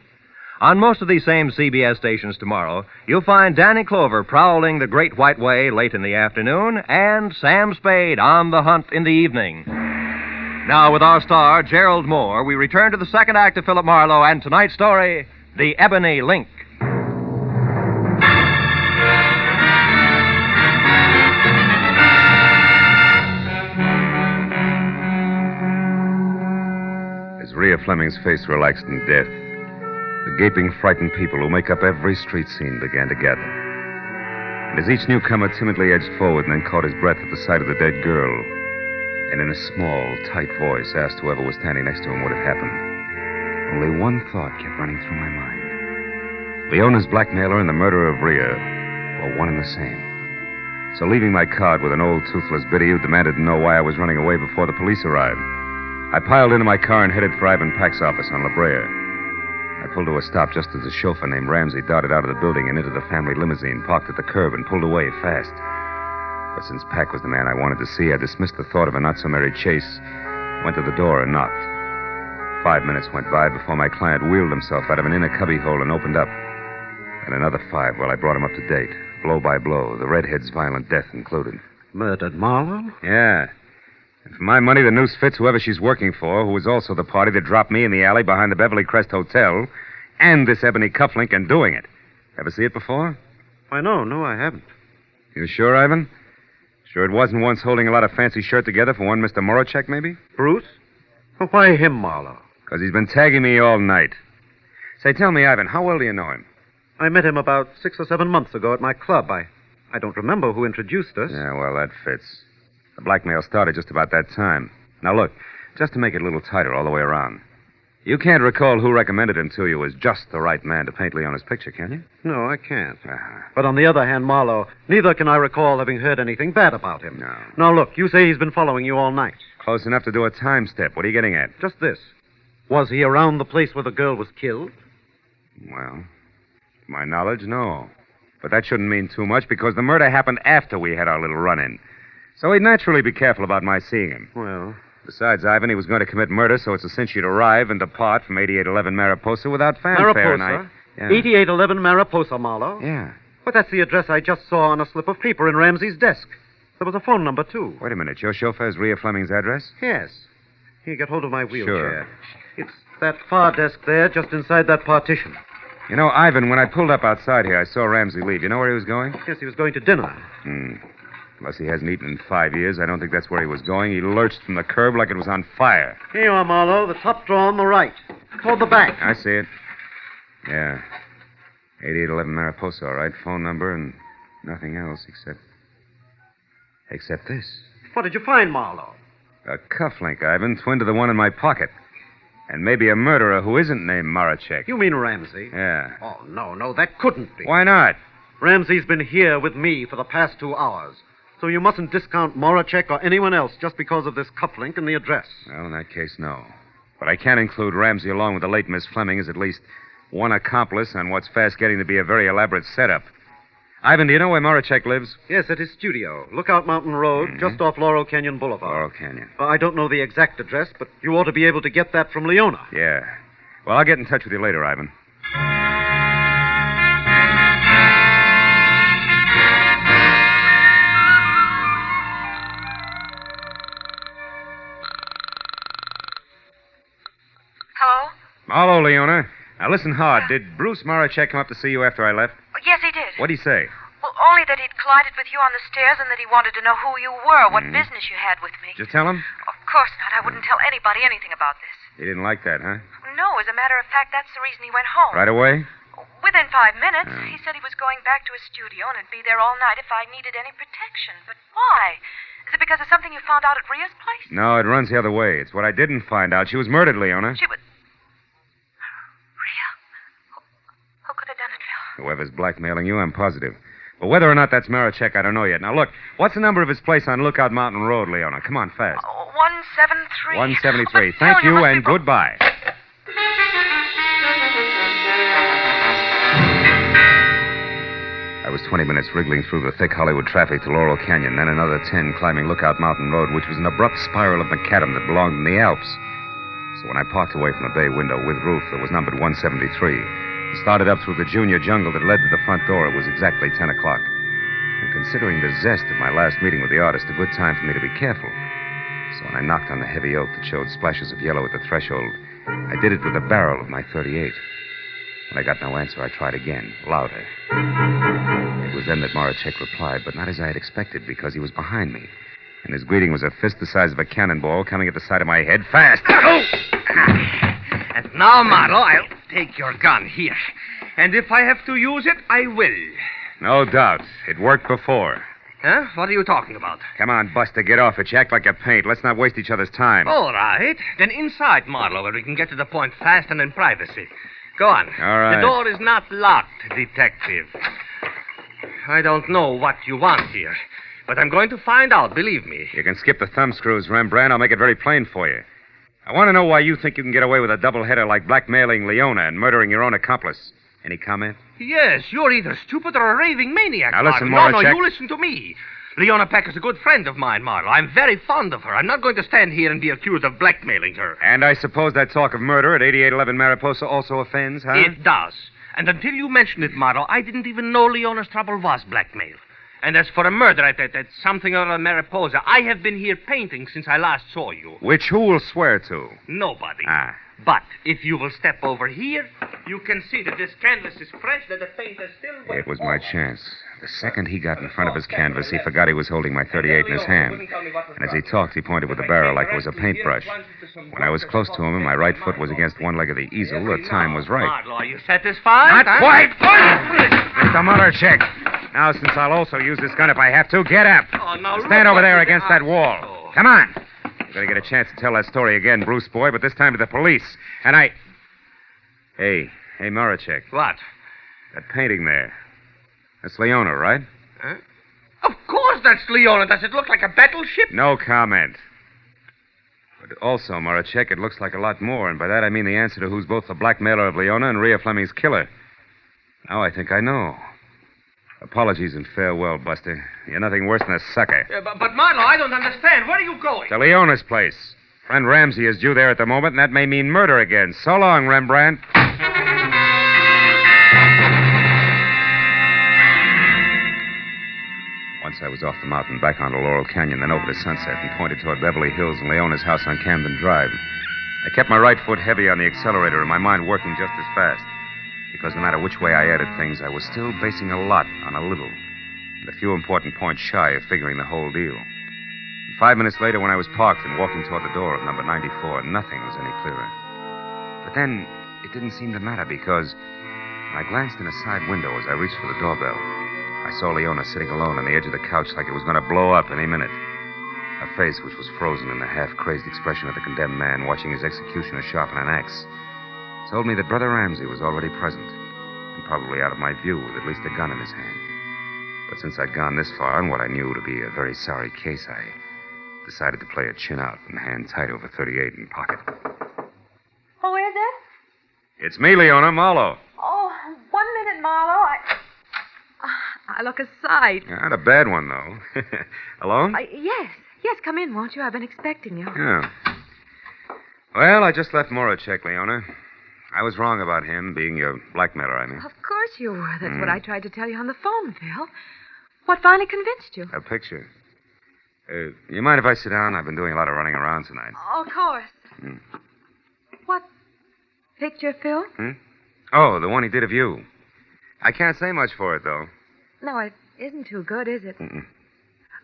On most of these same CBS stations tomorrow, you'll find Danny Clover prowling the Great White Way late in the afternoon and Sam Spade on the hunt in the evening. Now, with our star, Gerald Moore, we return to the second act of Philip Marlowe and tonight's story, The Ebony Link. As Rhea Fleming's face relaxed in death, the gaping, frightened people who make up every street scene began to gather. And as each newcomer timidly edged forward and then caught his breath at the sight of the dead girl, and in a small, tight voice asked whoever was standing next to him what had happened, only one thought kept running through my mind. Leona's blackmailer and the murderer of Rhea were one and the same. So leaving my card with an old, toothless biddy who demanded to know why I was running away before the police arrived, I piled into my car and headed for Ivan Pack's office on La Brea. I pulled to a stop just as a chauffeur named Ramsey darted out of the building and into the family limousine, parked at the curb, and pulled away fast. But since Pack was the man I wanted to see, I dismissed the thought of a not-so-merry chase, went to the door, and knocked. 5 minutes went by before my client wheeled himself out of an inner cubbyhole and opened up. And another 5 while I brought him up to date, blow by blow, the redhead's violent death included. Murdered Marlowe? Yeah. And for my money, the noose fits whoever she's working for, who was also the party that dropped me in the alley behind the Beverly Crest Hotel, and this ebony cufflink in doing it. Ever see it before? Why, no, I haven't. You sure, Ivan? Sure it wasn't once holding a lot of fancy shirt together for one Mr. Morochek, maybe? Bruce? Well, why him, Marlowe? Because he's been tagging me all night. Say, tell me, Ivan, how well do you know him? I met him about 6 or 7 months ago at my club. I don't remember who introduced us. Yeah, well, that fits. The blackmail started just about that time. Now, look, just to make it a little tighter all the way around. You can't recall who recommended him to you as just the right man to paint Leona's picture, can you? No, I can't. But on the other hand, Marlowe, neither can I recall having heard anything bad about him. No. Now, look, you say he's been following you all night. Close enough to do a time step. What are you getting at? Just this. Was he around the place where the girl was killed? Well, to my knowledge, no. But that shouldn't mean too much because the murder happened after we had our little run-in. So he'd naturally be careful about my seeing him. Well... Besides, Ivan, he was going to commit murder, so it's a cinch he'd arrive and depart from 8811 Mariposa without fanfare. Mariposa? Yeah. 8811 Mariposa, Marlowe? Yeah. Well, that's the address I just saw on a slip of paper in Ramsey's desk. There was a phone number, too. Wait a minute. Your chauffeur has Rhea Fleming's address? Yes. Here, get hold of my wheelchair. Sure. It's that far desk there, just inside that partition. You know, Ivan, when I pulled up outside here, I saw Ramsey leave. You know where he was going? Yes, he was going to dinner. Unless he hasn't eaten in 5 years, I don't think that's where he was going. He lurched from the curb like it was on fire. Here you are, Marlowe. The top drawer on the right. Toward the back. I see it. Yeah. 8811 Mariposa, all right. Phone number and nothing else except this. What did you find, Marlowe? A cufflink, Ivan, twin to the one in my pocket. And maybe a murderer who isn't named Marachek. You mean Ramsey? Yeah. Oh, no, that couldn't be. Why not? Ramsey's been here with me for the past 2 hours. So you mustn't discount Marachek or anyone else just because of this cufflink and the address. Well, in that case, no. But I can't include Ramsey along with the late Miss Fleming as at least one accomplice on what's fast getting to be a very elaborate setup. Ivan, do you know where Marachek lives? Yes, at his studio. Lookout Mountain Road, just off Laurel Canyon Boulevard. Laurel Canyon. I don't know the exact address, but you ought to be able to get that from Leona. Yeah. Well, I'll get in touch with you later, Ivan. Hello? Hello, Leona. Now, listen hard. Did Bruce Marachek come up to see you after I left? Yes, he did. What'd he say? Well, only that he'd collided with you on the stairs and that he wanted to know who you were, what business you had with me. Did you tell him? Of course not. I wouldn't tell anybody anything about this. He didn't like that, huh? No, as a matter of fact, that's the reason he went home. Right away? Within 5 minutes. He said he was going back to his studio and would be there all night if I needed any protection. But why? Is it because of something you found out at Rhea's place? No, it runs the other way. It's what I didn't find out. She was murdered, Leona. She was... Rhea? Who could have done it, Phil? Whoever's blackmailing you, I'm positive. But whether or not that's Marachek, I don't know yet. Now, look, what's the number of his place on Lookout Mountain Road, Leona? Come on, fast. 173. 173. Thank you, and goodbye. I was 20 minutes wriggling through the thick Hollywood traffic to Laurel Canyon, then another 10 climbing Lookout Mountain Road, which was an abrupt spiral of macadam that belonged in the Alps. So when I parked away from the bay window with roof that was numbered 173, and started up through the junior jungle that led to the front door, it was exactly 10 o'clock. And considering the zest of my last meeting with the artist, a good time for me to be careful. So when I knocked on the heavy oak that showed splashes of yellow at the threshold, I did it with the barrel of my .38. When I got no answer, I tried again, louder. It was then that Marachek replied, but not as I had expected, because he was behind me. And his greeting was a fist the size of a cannonball coming at the side of my head fast. Oh! And now, Marlowe, I'll take your gun here. And if I have to use it, I will. No doubt. It worked before. Huh? What are you talking about? Come on, Buster, get off it. You act like a paint. Let's not waste each other's time. All right. Then inside, Marlowe, where we can get to the point fast and in privacy. Go on. All right. The door is not locked, detective. I don't know what you want here, but I'm going to find out, believe me. You can skip the thumb screws, Rembrandt. I'll make it very plain for you. I want to know why you think you can get away with a doubleheader like blackmailing Leona and murdering your own accomplice. Any comment? Yes, you're either stupid or a raving maniac. Now listen, Marlowe. No, Marachek. you listen to me. Leona Peck is a good friend of mine, Marlowe. I'm very fond of her. I'm not going to stand here and be accused of blackmailing her. And I suppose that talk of murder at 8811 Mariposa also offends, huh? It does. And until you mentioned it, Marlowe, I didn't even know Leona's trouble was blackmail. And as for a murder at something or other Mariposa, I have been here painting since I last saw you. Which who will swear to? Nobody. Ah. But if you will step over here, you can see that this canvas is fresh, that the paint is still wet. It was my chance. The second he got in front of his canvas, he forgot he was holding my .38 in his hand. And as he talked, he pointed with the barrel like it was a paintbrush. When I was close to him and my right foot was against one leg of the easel, the time was right. Marlowe, are you satisfied? Not quite! Mr. Marachek. Now, since I'll also use this gun if I have to, get up. Stand over there against that wall. Come on. You're going to get a chance to tell that story again, Bruce boy, but this time to the police. And I... Hey, Marachek. What? That painting there. That's Leona, right? Huh? Of course that's Leona. Does it look like a battleship? No comment. But also, Marachek, it looks like a lot more, and by that I mean the answer to who's both the blackmailer of Leona and Rhea Fleming's killer. Now I think I know. Apologies and farewell, Buster. You're nothing worse than a sucker. But Marlowe, I don't understand. Where are you going? To Leona's place. Friend Ramsey is due there at the moment, and that may mean murder again. So long, Rembrandt. Once I was off the mountain, back onto Laurel Canyon, then over to Sunset, and pointed toward Beverly Hills and Leona's house on Camden Drive. I kept my right foot heavy on the accelerator and my mind working just as fast. Because no matter which way I added things, I was still basing a lot on a little. And a few important points shy of figuring the whole deal. And 5 minutes later, when I was parked and walking toward the door of number 94, nothing was any clearer. But then, it didn't seem to matter because when I glanced in a side window as I reached for the doorbell, I saw Leona sitting alone on the edge of the couch like it was going to blow up any minute. A face which was frozen in the half-crazed expression of the condemned man watching his executioner sharpen an axe told me that Brother Ramsey was already present, and probably out of my view with at least a gun in his hand. But since I'd gone this far on what I knew to be a very sorry case, I decided to play it chin out and hand tight over 38 in pocket. Who is it? It's me, Leona Marlowe. Oh, 1 minute, Marlowe. I look a sight. Not a bad one, though. Alone? Yes. Yes, come in, won't you? I've been expecting you. Yeah. Well, I just left Moracek, Leona. I was wrong about him being your blackmailer, I mean. Of course you were. That's what I tried to tell you on the phone, Phil. What finally convinced you? A picture. You mind if I sit down? I've been doing a lot of running around tonight. Oh, of course. What picture, Phil? Oh, the one he did of you. I can't say much for it, though. No, it isn't too good, is it?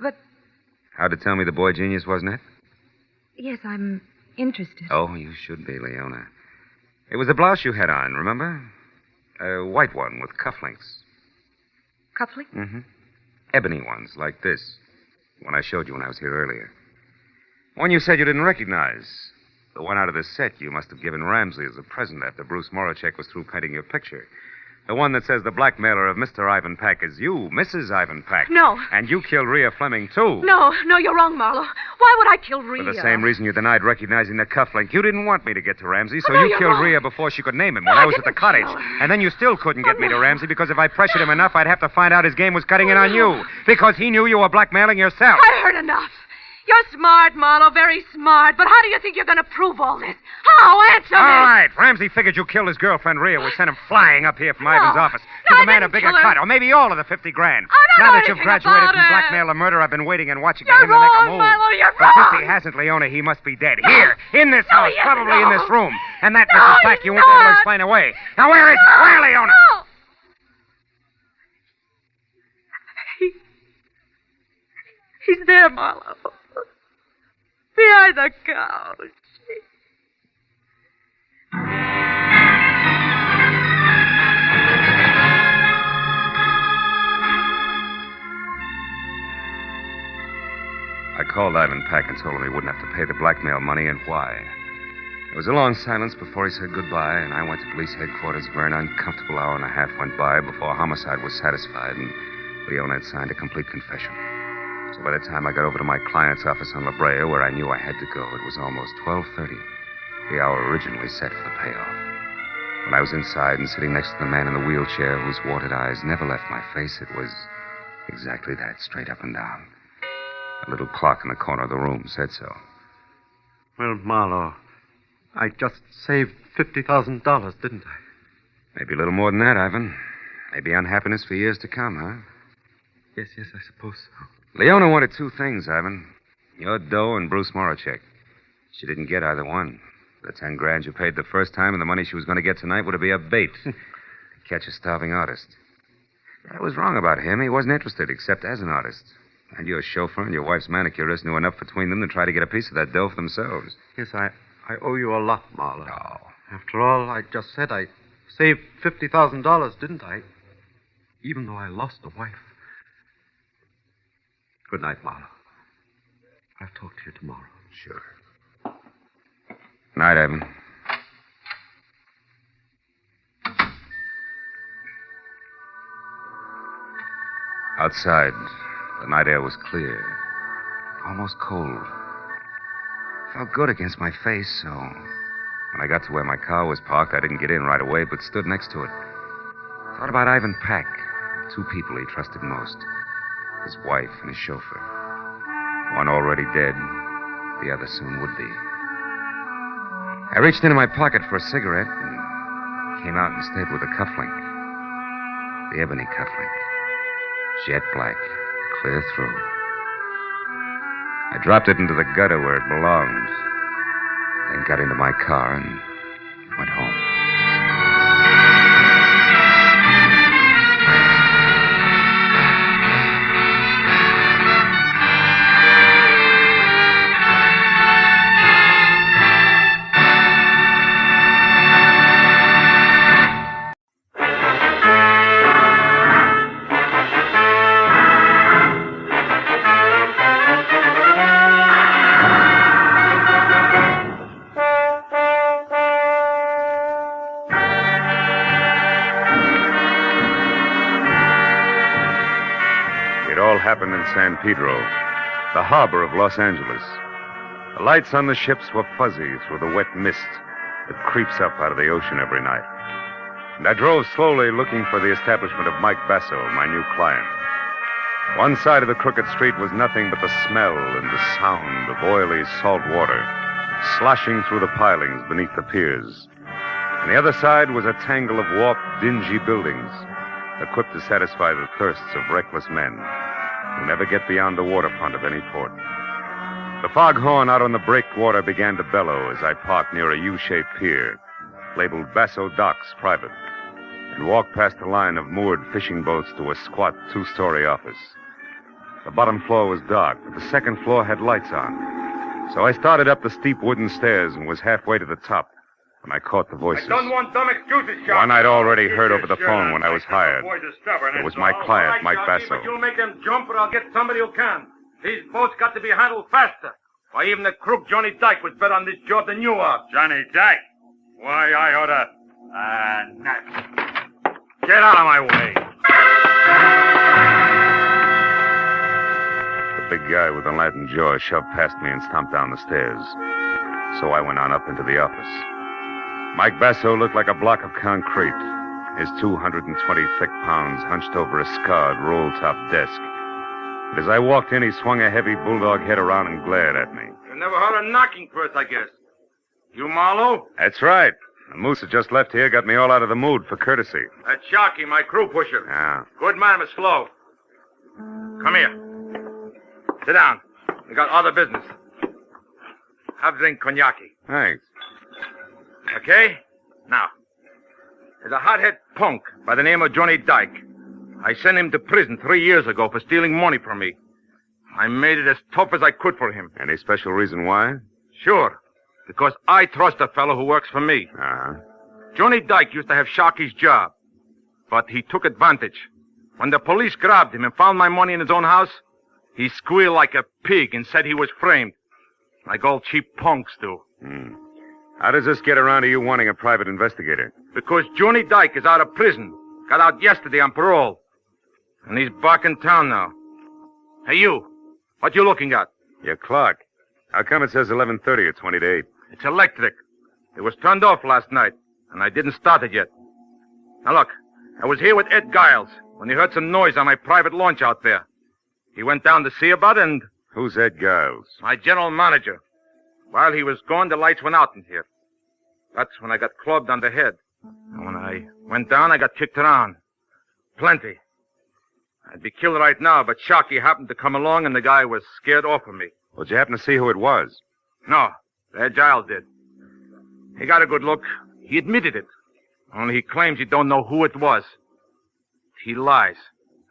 But, How'd it tell me the boy genius, wasn't it? yes, I'm interested. Oh, you should be, Leona. It was the blouse you had on, remember? A white one with cufflinks. Cufflinks? Ebony ones, like this. One I showed you when I was here earlier. One you said you didn't recognize. The one out of the set you must have given Ramsey as a present after Bruce Moracek was through painting your picture. The one that says the blackmailer of Mr. Ivan Pack is you, Mrs. Ivan Pack. No. And you killed Rhea Fleming, too. No, you're wrong, Marlowe. Why would I kill Rhea? For the same reason you denied recognizing the cufflink. You didn't want me to get to Ramsey, so Oh, no, you you're killed wrong. Rhea before she could name him when I was at the cottage. And then you still couldn't get me to Ramsey because if I pressured him enough, I'd have to find out his game was cutting in on you. Because he knew you were blackmailing yourself. I heard enough. You're smart, Marlowe, very smart. But how do you think you're going to prove all this? How? Answer me. All right. Ramsey figured you killed his girlfriend, Rhea. We sent him flying up here from Ivan's office to demand a bigger cut, or maybe all of the 50 grand. Now that you've graduated from blackmail to murder, I've been waiting and watching for him to make a move. Marlowe, you're But wrong. since he hasn't, Leona, he must be dead. Here, in this house, yes, probably no. in this room. And that No, Mrs. Pack you won't be able to explain away. Now, where is he? Where, Leona? He's there, Marlowe. Behind the couch. I called Ivan Pack and told him he wouldn't have to pay the blackmail money and why. There was a long silence before he said goodbye, and I went to police headquarters where an uncomfortable hour and a half went by before homicide was satisfied and Leona had signed a complete confession. So by the time I got over to my client's office on La Brea, where I knew I had to go, it was almost 12:30, the hour originally set for the payoff. When I was inside and sitting next to the man in the wheelchair whose watered eyes never left my face, it was exactly that, straight up and down. A little clock in the corner of the room said so. Well, Marlowe, I just saved $50,000, didn't I? Maybe a little more than that, Ivan. Maybe unhappiness for years to come, huh? Yes, I suppose so. Leona wanted two things, Ivan. Your dough and Bruce Moracek. She didn't get either one. The 10 grand you paid the first time and the money she was going to get tonight would be a bait to catch a starving artist. I was wrong about him. He wasn't interested except as an artist. And your chauffeur and your wife's manicurist knew enough between them to try to get a piece of that dough for themselves. Yes, I owe you a lot, Marlowe. Oh. After all, I just said I saved $50,000, didn't I? Even though I lost a wife. Good night, Marlowe. I'll talk to you tomorrow. Sure. Night, Evan. Outside, the night air was clear, almost cold. Felt good against my face, so when I got to where my car was parked, I didn't get in right away, but stood next to it. Thought about Ivan Pack, two people he trusted most, his wife and his chauffeur. One already dead, the other soon would be. I reached into my pocket for a cigarette and came out and stayed with the cufflink. The ebony cufflink. Jet black, clear through. I dropped it into the gutter where it belonged, then got into my car and went home. in San Pedro, the harbor of Los Angeles. The lights on the ships were fuzzy through the wet mist that creeps up out of the ocean every night. And I drove slowly looking for the establishment of Mike Basso, my new client. One side of the crooked street was nothing but the smell and the sound of oily salt water sloshing through the pilings beneath the piers. On the other side was a tangle of warped, dingy buildings, equipped to satisfy the thirsts of reckless men who never get beyond the waterfront of any port. The foghorn out on the breakwater began to bellow as I parked near a U-shaped pier, labeled Basso Docks Private, and walked past a line of moored fishing boats to a squat two-story office. The bottom floor was dark, but the second floor had lights on. So I started up the steep wooden stairs and was halfway to the top when I caught the voices. I don't want dumb excuses, Sharp. One I'd already heard over the phone when I was hired. It was my client, Mike Basso. But you'll make them jump or I'll get somebody who can. These boats got to be handled faster. Why, even the crook Johnny Dyke was better on this job than you are. Johnny Dyke? Why, I oughta... Get out of my way. The big guy with the Latin jaw shoved past me and stomped down the stairs. So I went on up into the office. Mike Basso looked like a block of concrete, his 220 thick pounds hunched over a scarred, roll-top desk. But as I walked in, he swung a heavy bulldog head around and glared at me. You never heard a knocking first, I guess. You Marlowe? That's right. The moose that just left here got me all out of the mood for courtesy. That's Sharky, my crew pusher. Yeah. Good man, Miss Flo. Come here. Sit down. We got other business. Have a drink cognac. Thanks. Okay? Now, there's a hothead punk by the name of Johnny Dyke. I sent him to prison 3 years ago for stealing money from me. I made it as tough as I could for him. Any special reason why? Sure. Because I trust a fellow who works for me. Uh-huh. Johnny Dyke used to have Sharky's job, but he took advantage. When the police grabbed him and found my money in his own house, he squealed like a pig and said he was framed. Like all cheap punks do. How does this get around to you wanting a private investigator? Because Johnny Dyke is out of prison. Got out yesterday on parole. And he's back in town now. Hey, you. What you looking at? Your clock. How come it says 11:30 at 20 to 8? It's electric. It was turned off last night, and I didn't start it yet. Now, look. I was here with Ed Giles when he heard some noise on my private launch out there. He went down to see about it, and... Who's Ed Giles? My general manager. While he was gone, the lights went out in here. That's when I got clubbed on the head. And when I went down, I got kicked around. Plenty. I'd be killed right now, but Sharky happened to come along, and the guy was scared off of me. Well, did you happen to see who it was? No, Ed Giles did. He got a good look. He admitted it. Only he claims he don't know who it was. He lies.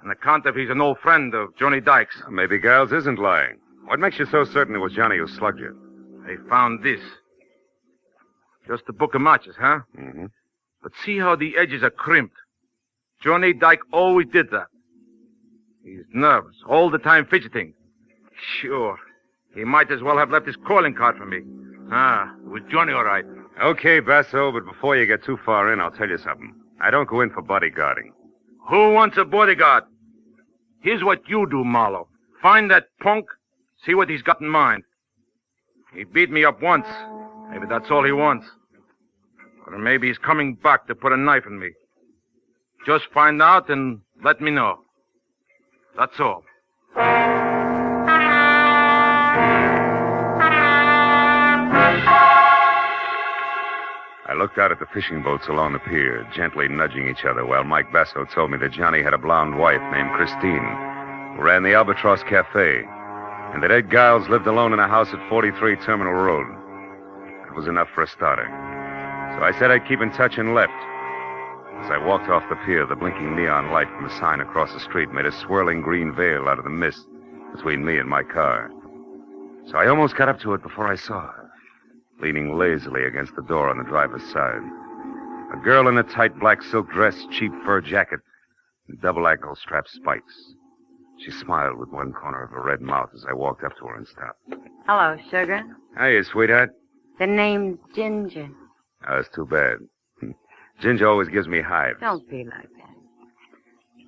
On account of he's an old friend of Johnny Dyke's. Well, maybe Giles isn't lying. What makes you so certain it was Johnny who slugged you? They found this. Just a book of matches, huh? Mm-hmm. But see how the edges are crimped. Johnny Dyke always did that. He's nervous, all the time fidgeting. Sure. He might as well have left his calling card for me. It was Johnny, all right. Okay, Basso, but before you get too far in, I'll tell you something. I don't go in for bodyguarding. Who wants a bodyguard? Here's what you do, Marlowe. Find that punk, see what he's got in mind. He beat me up once. Maybe that's all he wants. Or maybe he's coming back to put a knife in me. Just find out and let me know. That's all. I looked out at the fishing boats along the pier, gently nudging each other, while Mike Basso told me that Johnny had a blonde wife named Christine, who ran the Albatross Cafe, and that Ed Giles lived alone in a house at 43 Terminal Road. That was enough for a starter. So I said I'd keep in touch and left. As I walked off the pier, the blinking neon light from the sign across the street made a swirling green veil out of the mist between me and my car. So I almost got up to it before I saw her, leaning lazily against the door on the driver's side. A girl in a tight black silk dress, cheap fur jacket, and double ankle-strap spikes. She smiled with one corner of her red mouth as I walked up to her and stopped. Hello, sugar. Hiya, sweetheart. The name's Ginger. Oh, that's too bad. Ginger always gives me hives. Don't be like that.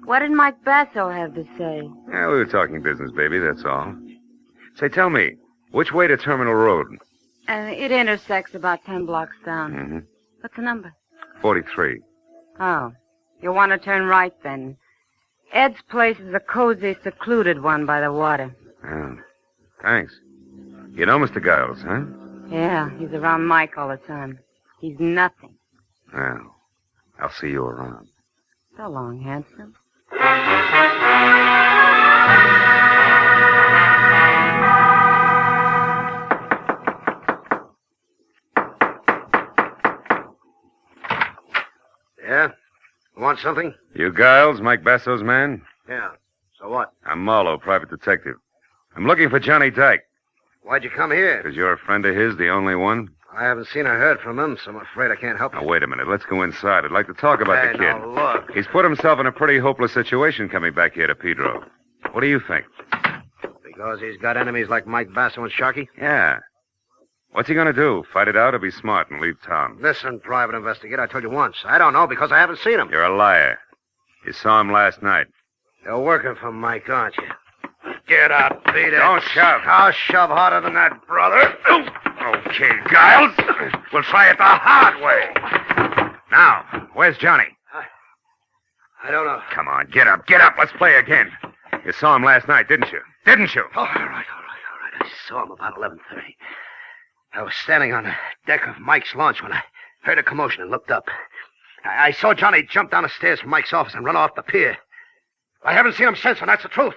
What did Mike Basso have to say? Yeah, we were talking business, baby, that's all. Say, tell me, which way to Terminal Road? It intersects about 10 blocks down. Mm-hmm. What's the number? 43. Oh, you want to turn right then. Ed's place is a cozy, secluded one by the water. Oh, thanks. You know Mr. Giles, huh? Yeah, he's around Mike all the time. He's nothing. Well, I'll see you around. So long, handsome. Yeah? Want something? You Giles, Mike Basso's man? Yeah. So what? I'm Marlowe, private detective. I'm looking for Johnny Dyke. Why'd you come here? Because you're a friend of his, the only one? I haven't seen or heard from him, so I'm afraid I can't help you. Now, wait a minute. Let's go inside. I'd like to talk about the kid. Now, look. He's put himself in a pretty hopeless situation coming back here to Pedro. What do you think? Because he's got enemies like Mike Basso and Sharkey? Yeah. What's he going to do? Fight it out or be smart and leave town? Listen, private investigator, I told you once. I don't know because I haven't seen him. You're a liar. You saw him last night. You're working for Mike, aren't you? Get out, beat it. Don't shove. I'll shove harder than that, brother. Okay, Giles. We'll try it the hard way. Now, where's Johnny? I don't know. Come on, get up, get up. Let's play again. You saw him last night, didn't you? Didn't you? Oh, all right. I saw him about 11:30. I was standing on the deck of Mike's launch when I heard a commotion and looked up. I saw Johnny jump down the stairs from Mike's office and run off the pier. I haven't seen him since, and that's the truth.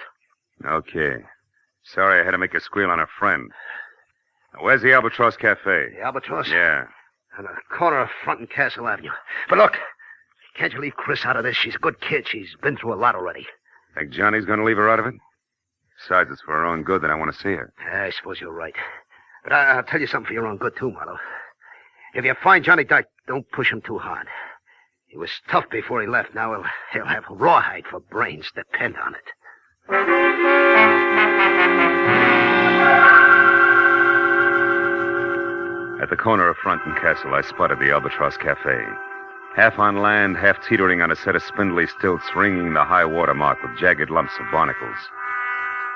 Okay. Sorry I had to make a squeal on a friend. Now, where's the Albatross Cafe? The Albatross? Yeah. On the corner of Front and Castle Avenue. But look, can't you leave Chris out of this? She's a good kid. She's been through a lot already. Think Johnny's going to leave her out of it? Besides, it's for her own good that I want to see her. I suppose you're right. But I'll tell you something for your own good, too, Marlowe. If you find Johnny Dyke, don't push him too hard. He was tough before he left. Now he'll have rawhide for brains. Depend on it. At the corner of Front and Castle, I spotted the Albatross Cafe. Half on land, half teetering on a set of spindly stilts, ringing the high water mark with jagged lumps of barnacles.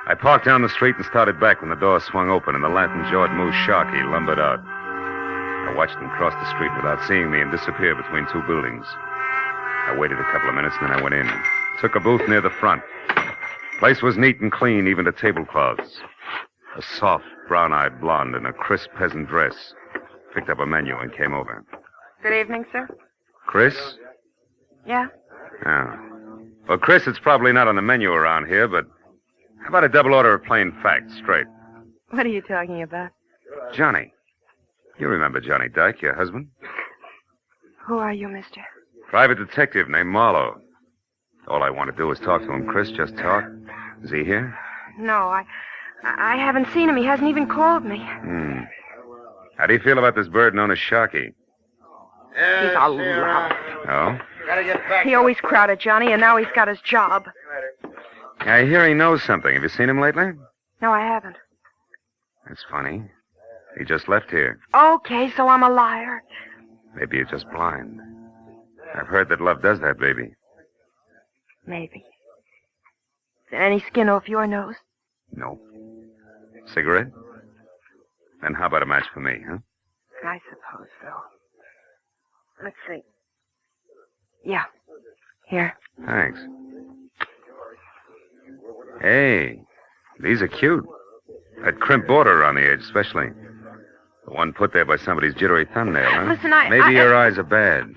I parked down the street and started back when the door swung open and the lantern-jawed moose Sharkey lumbered out. I watched him cross the street without seeing me and disappear between two buildings. I waited a couple of minutes and then I went in. Took a booth near the front. Place was neat and clean, even to tablecloths. A soft, brown-eyed blonde in a crisp peasant dress picked up a menu and came over. Good evening, sir. Chris? Yeah? Oh. Well, Chris, it's probably not on the menu around here, but how about a double order of plain facts, straight? What are you talking about? Johnny. You remember Johnny Dyke, your husband? Who are you, mister? Private detective named Marlowe. All I want to do is talk to him, Chris. Just talk. Is he here? No, I haven't seen him. He hasn't even called me. How do you feel about this bird known as Sharky? He's a lout. Oh? Gotta get back. He always crowded Johnny, and now he's got his job. I hear he knows something. Have you seen him lately? No, I haven't. That's funny. He just left here. Okay, so I'm a liar. Maybe you're just blind. I've heard that love does that, baby. Maybe. Is there any skin off your nose? No. Cigarette? Then how about a match for me, huh? I suppose so. Let's see. Yeah. Here. Thanks. Hey, these are cute. That crimp border around the edge, especially. The one put there by somebody's jittery thumbnail, huh? Listen, Maybe your eyes are bad.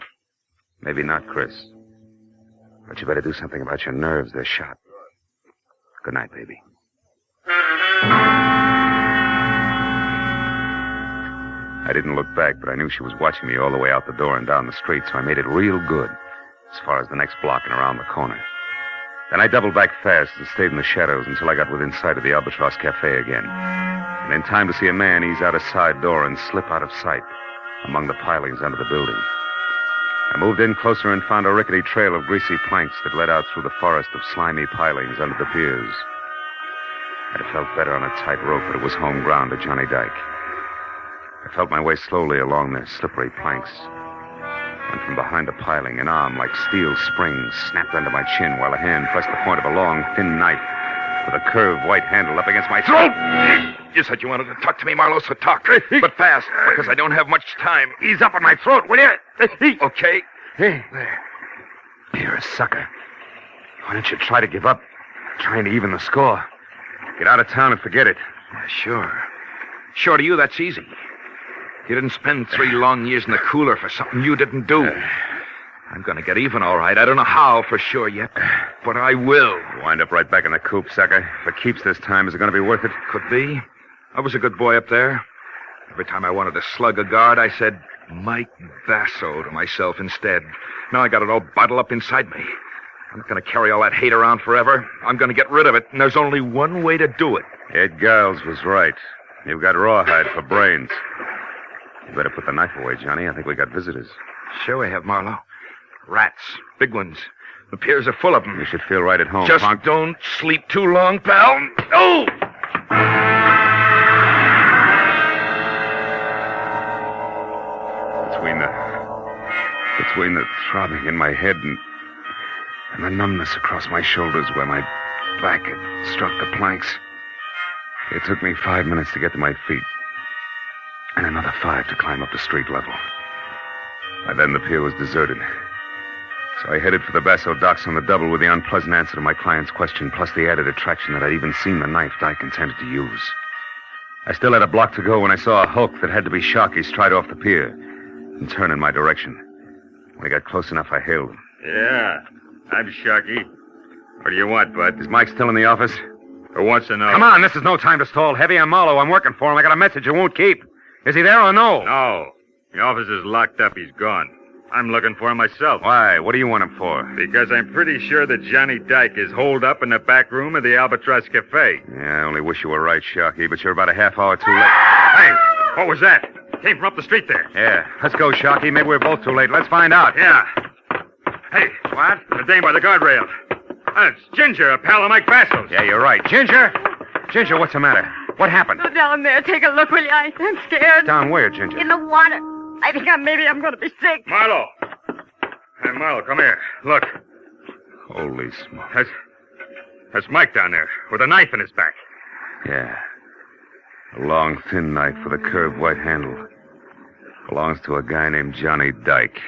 Maybe not, Chris. But you better do something about your nerves. They're shot. Good night, baby. I didn't look back, but I knew she was watching me all the way out the door and down the street, so I made it real good, as far as the next block and around the corner. Then I doubled back fast and stayed in the shadows until I got within sight of the Albatross Cafe again. And in time to see a man ease out a side door and slip out of sight among the pilings under the building. I moved in closer and found a rickety trail of greasy planks that led out through the forest of slimy pilings under the piers. I'd have felt better on a tight rope, but it was home ground to Johnny Dyke. I felt my way slowly along the slippery planks. And from behind the piling, an arm like steel springs snapped under my chin while a hand pressed the point of a long, thin knife with a curved white handle up against my throat. You said you wanted to talk to me, Marlowe, so talk. But fast, because I don't have much time. Ease up on my throat, will you? Okay. There. You're a sucker. Why don't you try to give up? Trying to even the score. Get out of town and forget it. Yeah, sure. Sure, to you, that's easy. You didn't spend 3 long years in the cooler for something you didn't do. I'm going to get even, all right. I don't know how for sure yet, but I will. Wind up right back in the coop, sucker. If it keeps this time, is it going to be worth it? Could be. I was a good boy up there. Every time I wanted to slug a guard, I said, Mike Basso to myself instead. Now I got it all bottled up inside me. I'm not going to carry all that hate around forever. I'm going to get rid of it, and there's only one way to do it. Ed Giles was right. You've got rawhide for brains. You better put the knife away, Johnny. I think we got visitors. Sure we have, Marlowe. Rats. Big ones. The piers are full of them. You should feel right at home, Just punk. don't sleep too long, pal. Oh! Between the throbbing in my head and the numbness across my shoulders where my back had struck the planks, it took me 5 minutes to get to my feet. And another 5 to climb up to street level. By then, the pier was deserted. So I headed for the Basso docks on the double with the unpleasant answer to my client's question, plus the added attraction that I'd even seen the knife Dyke intended to use. I still had a block to go when I saw a hulk that had to be Sharkey stride off the pier and turn in my direction. When I got close enough, I hailed him. Yeah, I'm Sharkey. What do you want, bud? Is Mike still in the office? Who wants to know? Come on, this is no time to stall. Heavy, I'm Marlowe. I'm working for him. I got a message you won't keep. Is he there or no? No. The office is locked up. He's gone. I'm looking for him myself. Why? What do you want him for? Because I'm pretty sure that Johnny Dyke is holed up in the back room of the Albatross Cafe. Yeah, I only wish you were right, Sharkey, but you're about a half hour too late. Hey, what was that? Came from up the street there. Yeah, let's go, Sharkey. Maybe we're both too late. Let's find out. Yeah. Hey, what? The dame by the guardrail. That's Ginger, a pal of Mike Basso's. Yeah, you're right. Ginger? Ginger, what's the matter? What happened? Go down there. Take a look, will you? I'm scared. Down where, Ginger? In the water. I think maybe I'm going to be sick. Marlowe. Hey, Marlowe, come here. Look. Holy smoke. That's Mike down there with a knife in his back. Yeah. A long, thin knife with a curved white handle. Belongs to a guy named Johnny Dyke.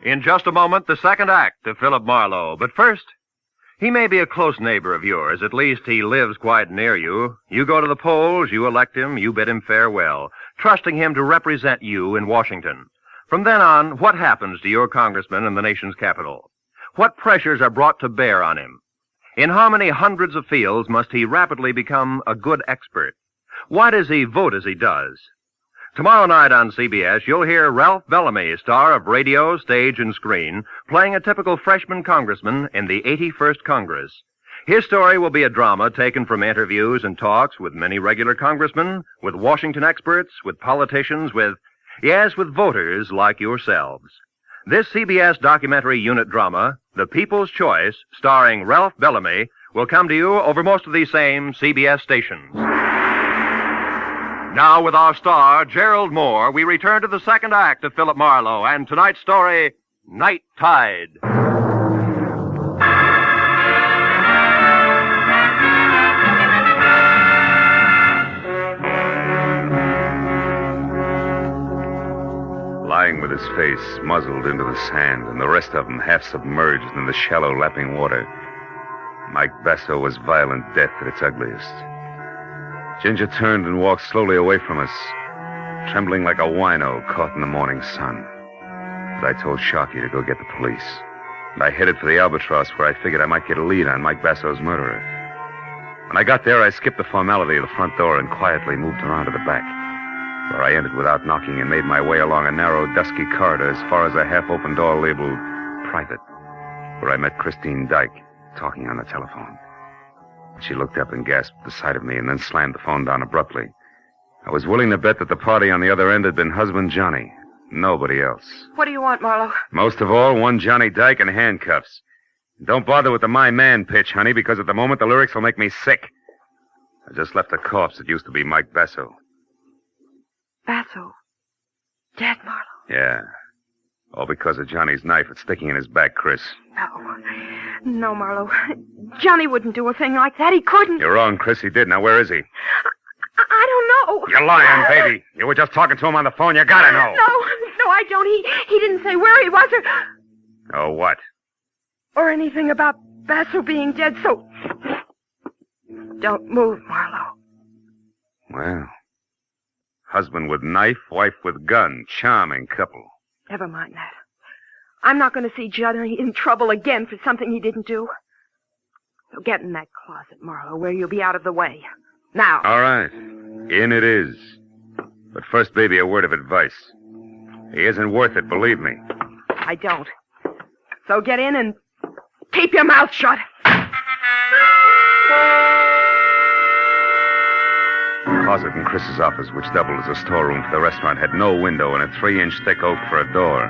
In just a moment, the second act of Philip Marlowe. But first, he may be a close neighbor of yours. At least he lives quite near you. You go to the polls, you elect him, you bid him farewell, trusting him to represent you in Washington. From then on, what happens to your congressman in the nation's capital? What pressures are brought to bear on him? In how many hundreds of fields must he rapidly become a good expert? Why does he vote as he does? Tomorrow night on CBS, you'll hear Ralph Bellamy, star of radio, stage, and screen, playing a typical freshman congressman in the 81st Congress. His story will be a drama taken from interviews and talks with many regular congressmen, with Washington experts, with politicians, with voters like yourselves. This CBS documentary unit drama, The People's Choice, starring Ralph Bellamy, will come to you over most of these same CBS stations. Now, with our star, Gerald Moore, we return to the second act of Philip Marlowe and tonight's story, Night Tide. Lying with his face muzzled into the sand and the rest of him half submerged in the shallow lapping water, Mike Basso was violent death at its ugliest. Ginger turned and walked slowly away from us, trembling like a wino caught in the morning sun. But I told Sharkey to go get the police. And I headed for the Albatross, where I figured I might get a lead on Mike Basso's murderer. When I got there, I skipped the formality of the front door and quietly moved around to the back, where I entered without knocking and made my way along a narrow, dusky corridor as far as a half-open door labeled Private, where I met Christine Dyke talking on the telephone. She looked up and gasped at the sight of me and then slammed the phone down abruptly. I was willing to bet that the party on the other end had been husband Johnny. Nobody else. What do you want, Marlowe? Most of all, one Johnny Dyke in handcuffs. Don't bother with the my man pitch, honey, because at the moment the lyrics will make me sick. I just left a corpse that used to be Mike Basso. Basso. Dead, Marlowe. Yeah. All because of Johnny's knife that's sticking in his back, Chris. No. No, Marlowe. Johnny wouldn't do a thing like that. He couldn't. You're wrong, Chris. He did. Now, where is he? I don't know. You're lying, baby. You were just talking to him on the phone. You gotta know. No, I don't. He didn't say where he was Oh, what? or anything about Basso being dead, so... Don't move, Marlowe. Well, husband with knife, wife with gun. Charming couple. Never mind that. I'm not going to see Johnny in trouble again for something he didn't do. So get in that closet, Marlowe, where you'll be out of the way. Now. All right. In it is. But first, baby, a word of advice. He isn't worth it, believe me. I don't. So get in and keep your mouth shut. The closet in Chris's office, which doubled as a storeroom for the restaurant, had no window and a 3-inch thick oak for a door.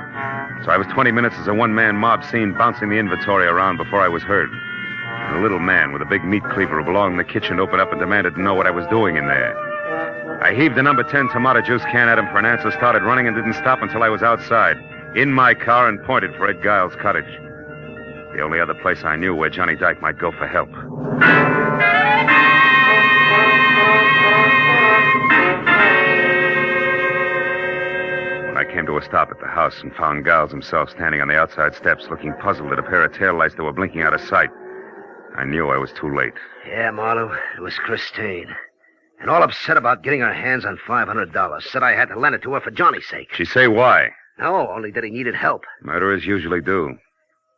So I was 20 minutes as a one-man mob scene bouncing the inventory around before I was heard. And a little man with a big meat cleaver who belonged in the kitchen opened up and demanded to know what I was doing in there. I heaved the number 10 tomato juice can at him for an answer, started running, and didn't stop until I was outside, in my car, and pointed for Ed Giles' cottage. The only other place I knew where Johnny Dyke might go for help. When I came to a stop at the house and found Giles himself standing on the outside steps looooking puzzled at a pair of taillights that were blinking out of sight, I knew I was too late. Yeah, Marlowe, it was Christine. And all upset about getting her hands on $500. Said I had to lend it to her for Johnny's sake. She say why? No, only that he needed help. Murderers usually do.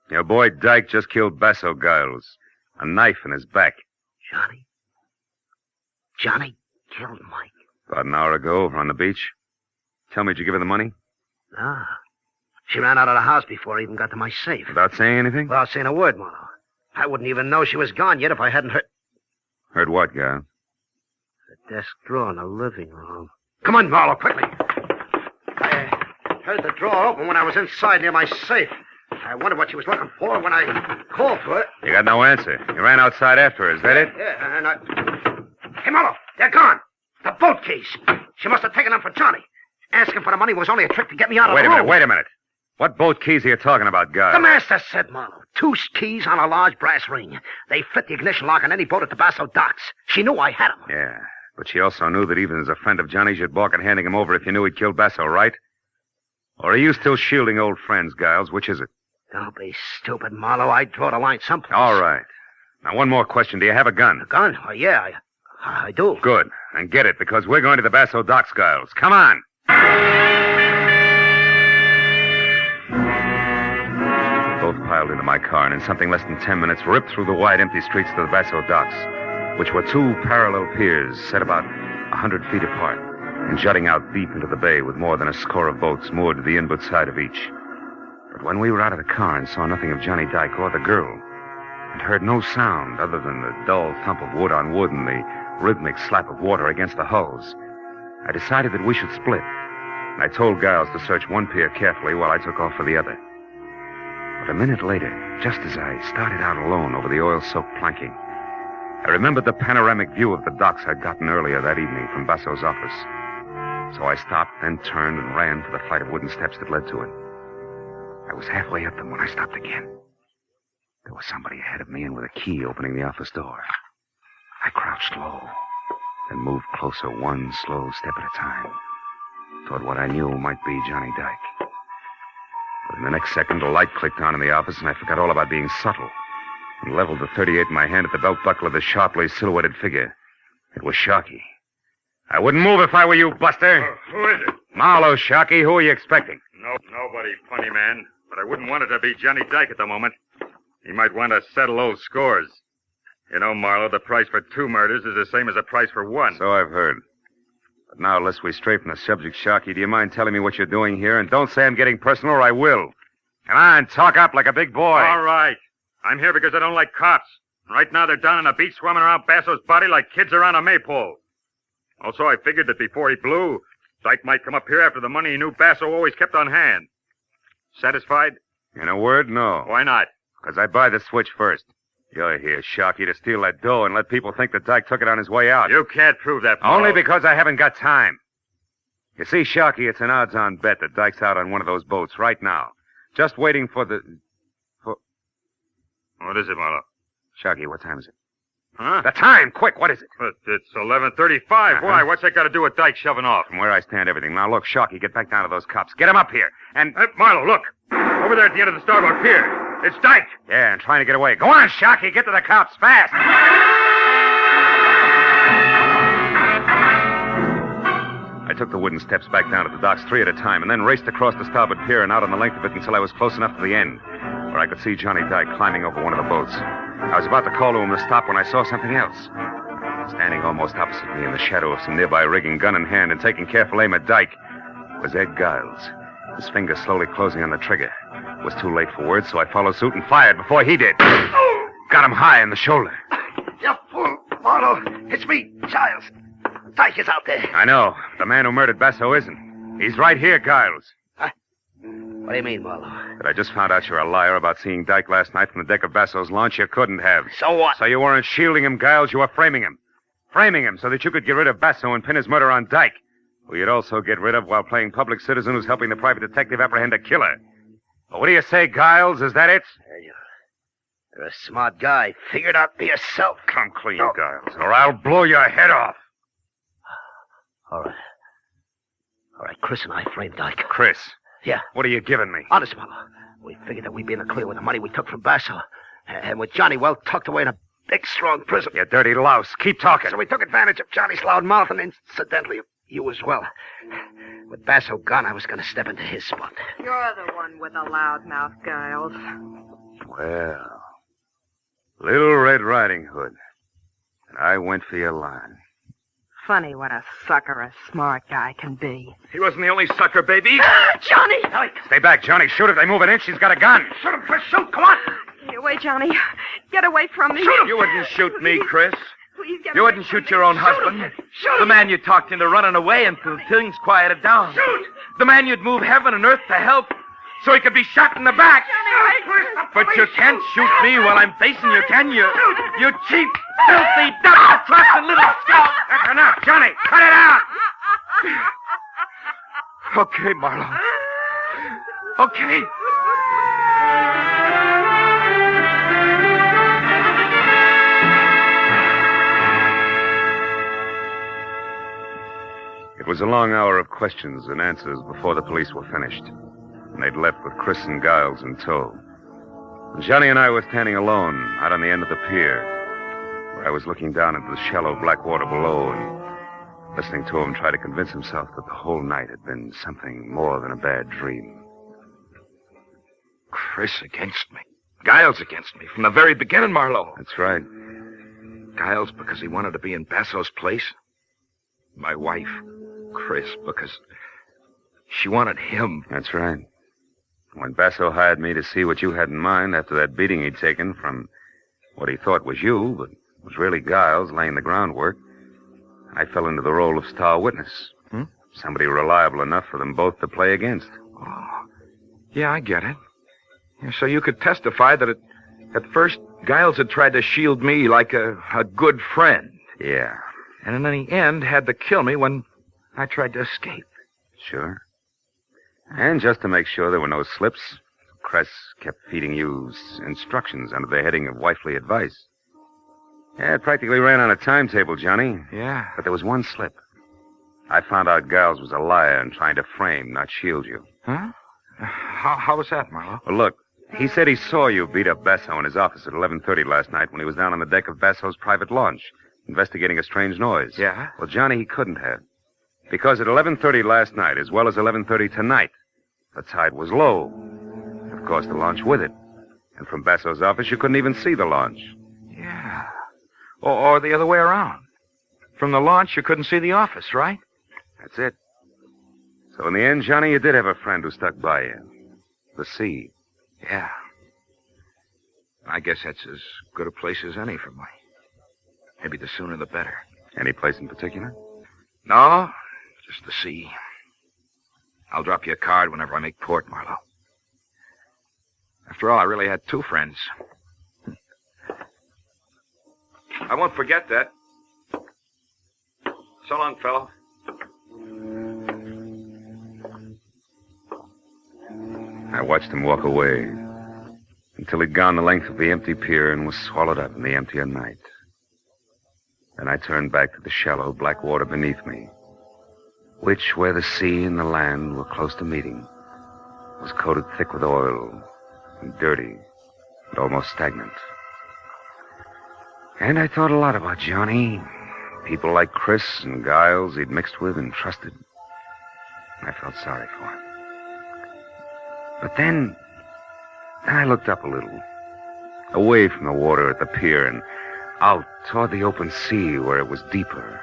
Your boy Dyke just killed Basso Giles. A knife in his back. Johnny killed Mike. About an hour ago over on the beach. Tell me, did you give her the money? No. She ran out of the house before I even got to my safe. Without saying anything? Without saying a word, Marlowe. I wouldn't even know she was gone yet if I hadn't heard... Heard what, Giles? The desk drawer in the living room. Come on, Marlowe, quickly. I heard the drawer open when I was inside near my safe. I wondered what she was looking for when I called for it. You got no answer. You ran outside after her, is that it? Yeah, and I... Hey, Marlowe, they're gone. The boat keys. She must have taken them for Johnny. Asking for the money was only a trick to get me out of the room. Wait a minute. What boat keys are you talking about, Giles? The master said, Marlowe. 2 keys on a large brass ring. They fit the ignition lock on any boat at the Basso docks. She knew I had them. Yeah, but she also knew that even as a friend of Johnny's, you'd balk at handing him over if you knew he'd killed Basso, right? Or are you still shielding old friends, Giles? Which is it? Don't be stupid, Marlowe. I'd draw the line someplace. All right. Now, one more question. Do you have a gun? A gun? Oh, yeah, I do. Good. And get it, because we're going to the Basso docks, Giles. Come on! Both piled into my car, and in something less than 10 minutes, ripped through the wide, empty streets to the Basso docks, which were 2 parallel piers set about 100 feet apart and jutting out deep into the bay with more than a score of boats moored to the inboard side of each. But when we were out of the car and saw nothing of Johnny Dyke or the girl, and heard no sound other than the dull thump of wood on wood and the rhythmic slap of water against the hulls, I decided that we should split. And I told Giles to search one pier carefully while I took off for the other. But a minute later, just as I started out alone over the oil-soaked planking, I remembered the panoramic view of the docks I'd gotten earlier that evening from Basso's office. So I stopped, then turned and ran for the flight of wooden steps that led to it. I was halfway up them when I stopped again. There was somebody ahead of me and with a key opening the office door. I crouched low, then moved closer one slow step at a time toward what I knew might be Johnny Dyke. But in the next second, a light clicked on in the office, and I forgot all about being subtle and leveled the .38 in my hand at the belt buckle of the sharply silhouetted figure. It was Sharkey. I wouldn't move if I were you, Buster. Who is it? Marlowe, Sharkey. Who are you expecting? Nobody, funny man. But I wouldn't want it to be Johnny Dyke at the moment. He might want to settle old scores. You know, Marlowe, the price for 2 murders is the same as the price for 1. So I've heard. But now, lest we stray from the subject, Sharkey, do you mind telling me what you're doing here? And don't say I'm getting personal or I will. Come on, talk up like a big boy. All right. I'm here because I don't like cops. Right now, they're down on the beach swimming around Basso's body like kids around a maypole. Also, I figured that before he blew, Dyke might come up here after the money he knew Basso always kept on hand. Satisfied? In a word, no. Why not? Because I buy the switch first. You're here, Sharky, to steal that dough and let people think that Dyke took it on his way out. You can't prove that, Marlowe. Only because I haven't got time. You see, Sharky, it's an odds-on bet that Dyke's out on one of those boats right now. Just waiting for the... What is it, Marlowe? Sharky, what time is it? Huh? The time! Quick, what is it? It's 11:35. Why? What's that got to do with Dyke shoving off? From where I stand, everything. Now, look, Sharky, get back down to those cops. Get them up here. And... Marlowe, look. Over there at the end of the starboard pier. It's Dyke. Yeah, and trying to get away. Go on, Sharky. Get to the cops fast. I took the wooden steps back down to the docks 3 at a time and then raced across the starboard pier and out on the length of it until I was close enough to the end, where I could see Johnny Dyke climbing over one of the boats. I was about to call to him to stop when I saw something else. Standing almost opposite me in the shadow of some nearby rigging, gun in hand and taking careful aim at Dyke, was Ed Giles, his fingers slowly closing on the trigger. It was too late for words, so I followed suit and fired before he did. Got him high in the shoulder. You fool, Marlowe. It's me, Giles. Dyke is out there. I know. The man who murdered Basso isn't. He's right here, Giles. Huh? What do you mean, Marlowe? But I just found out you're a liar about seeing Dyke last night from the deck of Basso's launch. You couldn't have. So what? So you weren't shielding him, Giles. You were framing him. Framing him so that you could get rid of Basso and pin his murder on Dyke, who you'd also get rid of while playing public citizen who's helping the private detective apprehend a killer. Well, what do you say, Giles? Is that it? You're a smart guy. Figure it out for yourself. Come clean, Giles, or I'll blow your head off. All right, Chris and I framed Dyke. Chris? Yeah. What are you giving me? Honest, Marlowe. We figured that we'd be in the clear with the money we took from Basso. And with Johnny well tucked away in a big, strong prison. You dirty louse. Keep talking. So we took advantage of Johnny's loud mouth and incidentally, you as well. With Basso gone, I was going to step into his spot. You're the one with the loud mouth, Giles. Well, Little Red Riding Hood. And I went for your line. Funny what a sucker a smart guy can be. He wasn't the only sucker, baby. Johnny! Stay back, Johnny. Shoot if they move an inch. She's got a gun. Shoot him, Chris. Shoot. Come on. Get away, Johnny. Get away from me. Shoot him. You wouldn't shoot me, Chris. Please get You away wouldn't from shoot me. your own Shoot husband. him. Shoot The him. man you talked into running away until things quieted down. Shoot. The man you'd move heaven and earth to help so he could be shot in the back. But you can't shoot me while I'm facing you, can you? You cheap, filthy, double-trusted little scout. That's enough. Johnny, cut it out. Okay, Marlowe. Okay. It was a long hour of questions and answers before the police were finished. And they'd left with Chris and Giles in tow. And Johnny and I were standing alone out on the end of the pier, where I was looking down into the shallow black water below and listening to him try to convince himself that the whole night had been something more than a bad dream. Chris against me. Giles against me from the very beginning, Marlowe. That's right. Giles because he wanted to be in Basso's place. My wife, Chris, because she wanted him. That's right. When Basso hired me to see what you had in mind after that beating he'd taken from what he thought was you, but was really Giles laying the groundwork, I fell into the role of star witness. Somebody reliable enough for them both to play against. Oh, yeah, I get it. Yeah, so you could testify that at first Giles had tried to shield me like a good friend. Yeah. And in the end had to kill me when I tried to escape. Sure. And just to make sure there were no slips, Cress kept feeding you instructions under the heading of wifely advice. Yeah, it practically ran on a timetable, Johnny. Yeah. But there was one slip. I found out Giles was a liar and trying to frame, not shield you. Huh? How was that, Marlowe? Well, look, he said he saw you beat up Basso in his office at 11:30 last night when he was down on the deck of Basso's private launch, investigating a strange noise. Yeah? Well, Johnny, he couldn't have. Because at 11:30 last night, as well as 11:30 tonight, the tide was low. Of course, the launch with it. And from Basso's office, you couldn't even see the launch. Yeah. Or the other way around. From the launch, you couldn't see the office, right? That's it. So in the end, Johnny, you did have a friend who stuck by you. The sea. Yeah. I guess that's as good a place as any for me. Maybe the sooner the better. Any place in particular? No, just the sea. I'll drop you a card whenever I make port, Marlowe. After all, I really had two friends. I won't forget that. So long, fellow. I watched him walk away until he'd gone the length of the empty pier and was swallowed up in the emptier night. Then I turned back to the shallow black water beneath me, which, where the sea and the land were close to meeting, was coated thick with oil and dirty and almost stagnant. And I thought a lot about Johnny, people like Chris and Giles he'd mixed with and trusted. I felt sorry for him. But then I looked up a little, away from the water at the pier and out toward the open sea where it was deeper,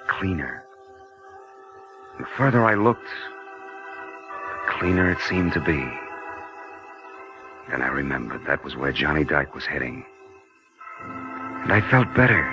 cleaner. The further I looked, the cleaner it seemed to be. Then I remembered that was where Johnny Dyke was heading. And I felt better.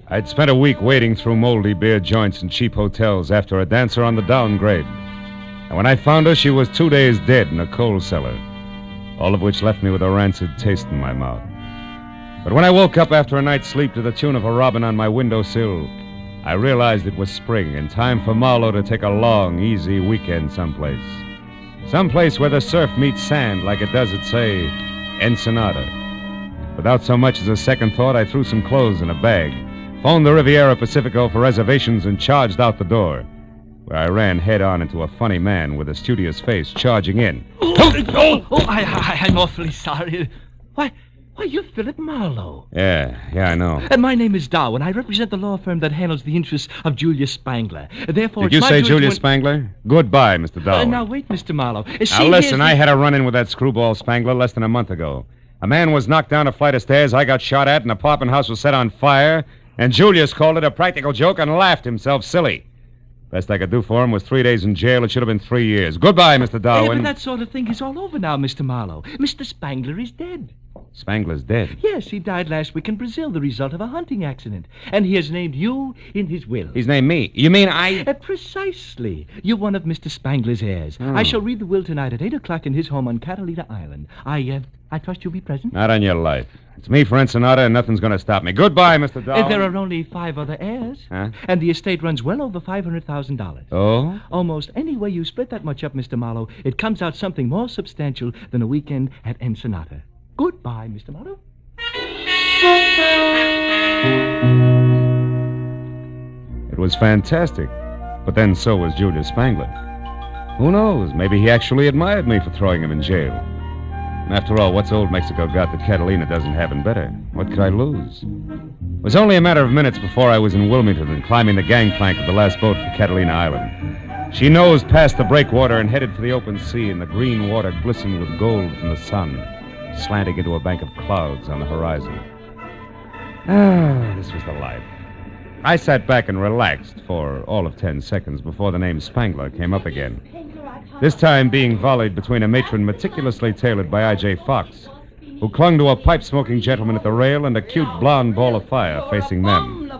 I'd spent a week wading through moldy beer joints and cheap hotels after a dancer on the downgrade. And when I found her, she was 2 days dead in a coal cellar, all of which left me with a rancid taste in my mouth. But when I woke up after a night's sleep to the tune of a robin on my windowsill, I realized it was spring and time for Marlowe to take a long, easy weekend someplace. Someplace where the surf meets sand like it does at, say, Ensenada. Without so much as a second thought, I threw some clothes in a bag, phoned the Riviera Pacifico for reservations, and charged out the door, where I ran head-on into a funny man with a studious face charging in. I'm awfully sorry. Why, you're Philip Marlowe. Yeah, I know. My name is Darwin. I represent the law firm that handles the interests of Julius Spangler. Therefore, Did you say Julius Spangler? Goodbye, Mr. Darwin. Now, wait, Mr. Marlowe. Now, listen, I had a run-in with that screwball Spangler less than a month ago. A man was knocked down a flight of stairs, I got shot at, and the apartment house was set on fire, and Julius called it a practical joke and laughed himself silly. Best I could do for him was 3 days in jail. It should have been 3 years. Goodbye, Mr. Darwin. But that sort of thing is all over now, Mr. Marlowe. Mr. Spangler is dead. Spangler's dead? Yes, he died last week in Brazil, the result of a hunting accident. And he has named you in his will. He's named me? You mean I... Precisely. You're one of Mr. Spangler's heirs. Oh. I shall read the will tonight at 8 o'clock in his home on Catalina Island. I trust you'll be present? Not on your life. It's me for Ensenada, and nothing's going to stop me. Goodbye, Mr. Darwin. There are only 5 other heirs. Huh? And the estate runs well over $500,000. Oh? Almost any way you split that much up, Mr. Marlowe, it comes out something more substantial than a weekend at Ensenada. Goodbye, Mr. Marlowe. It was fantastic. But then so was Julius Spangler. Who knows? Maybe he actually admired me for throwing him in jail. After all, what's old Mexico got that Catalina doesn't have in better? What could I lose? It was only a matter of minutes before I was in Wilmington and climbing the gangplank of the last boat for Catalina Island. She nosed past the breakwater and headed for the open sea, and the green water glistened with gold from the sun, slanting into a bank of clouds on the horizon. This was the life. I sat back and relaxed for all of 10 seconds before the name Spangler came up again. This time being volleyed between a matron meticulously tailored by I.J. Fox, who clung to a pipe-smoking gentleman at the rail, and a cute blonde ball of fire facing them.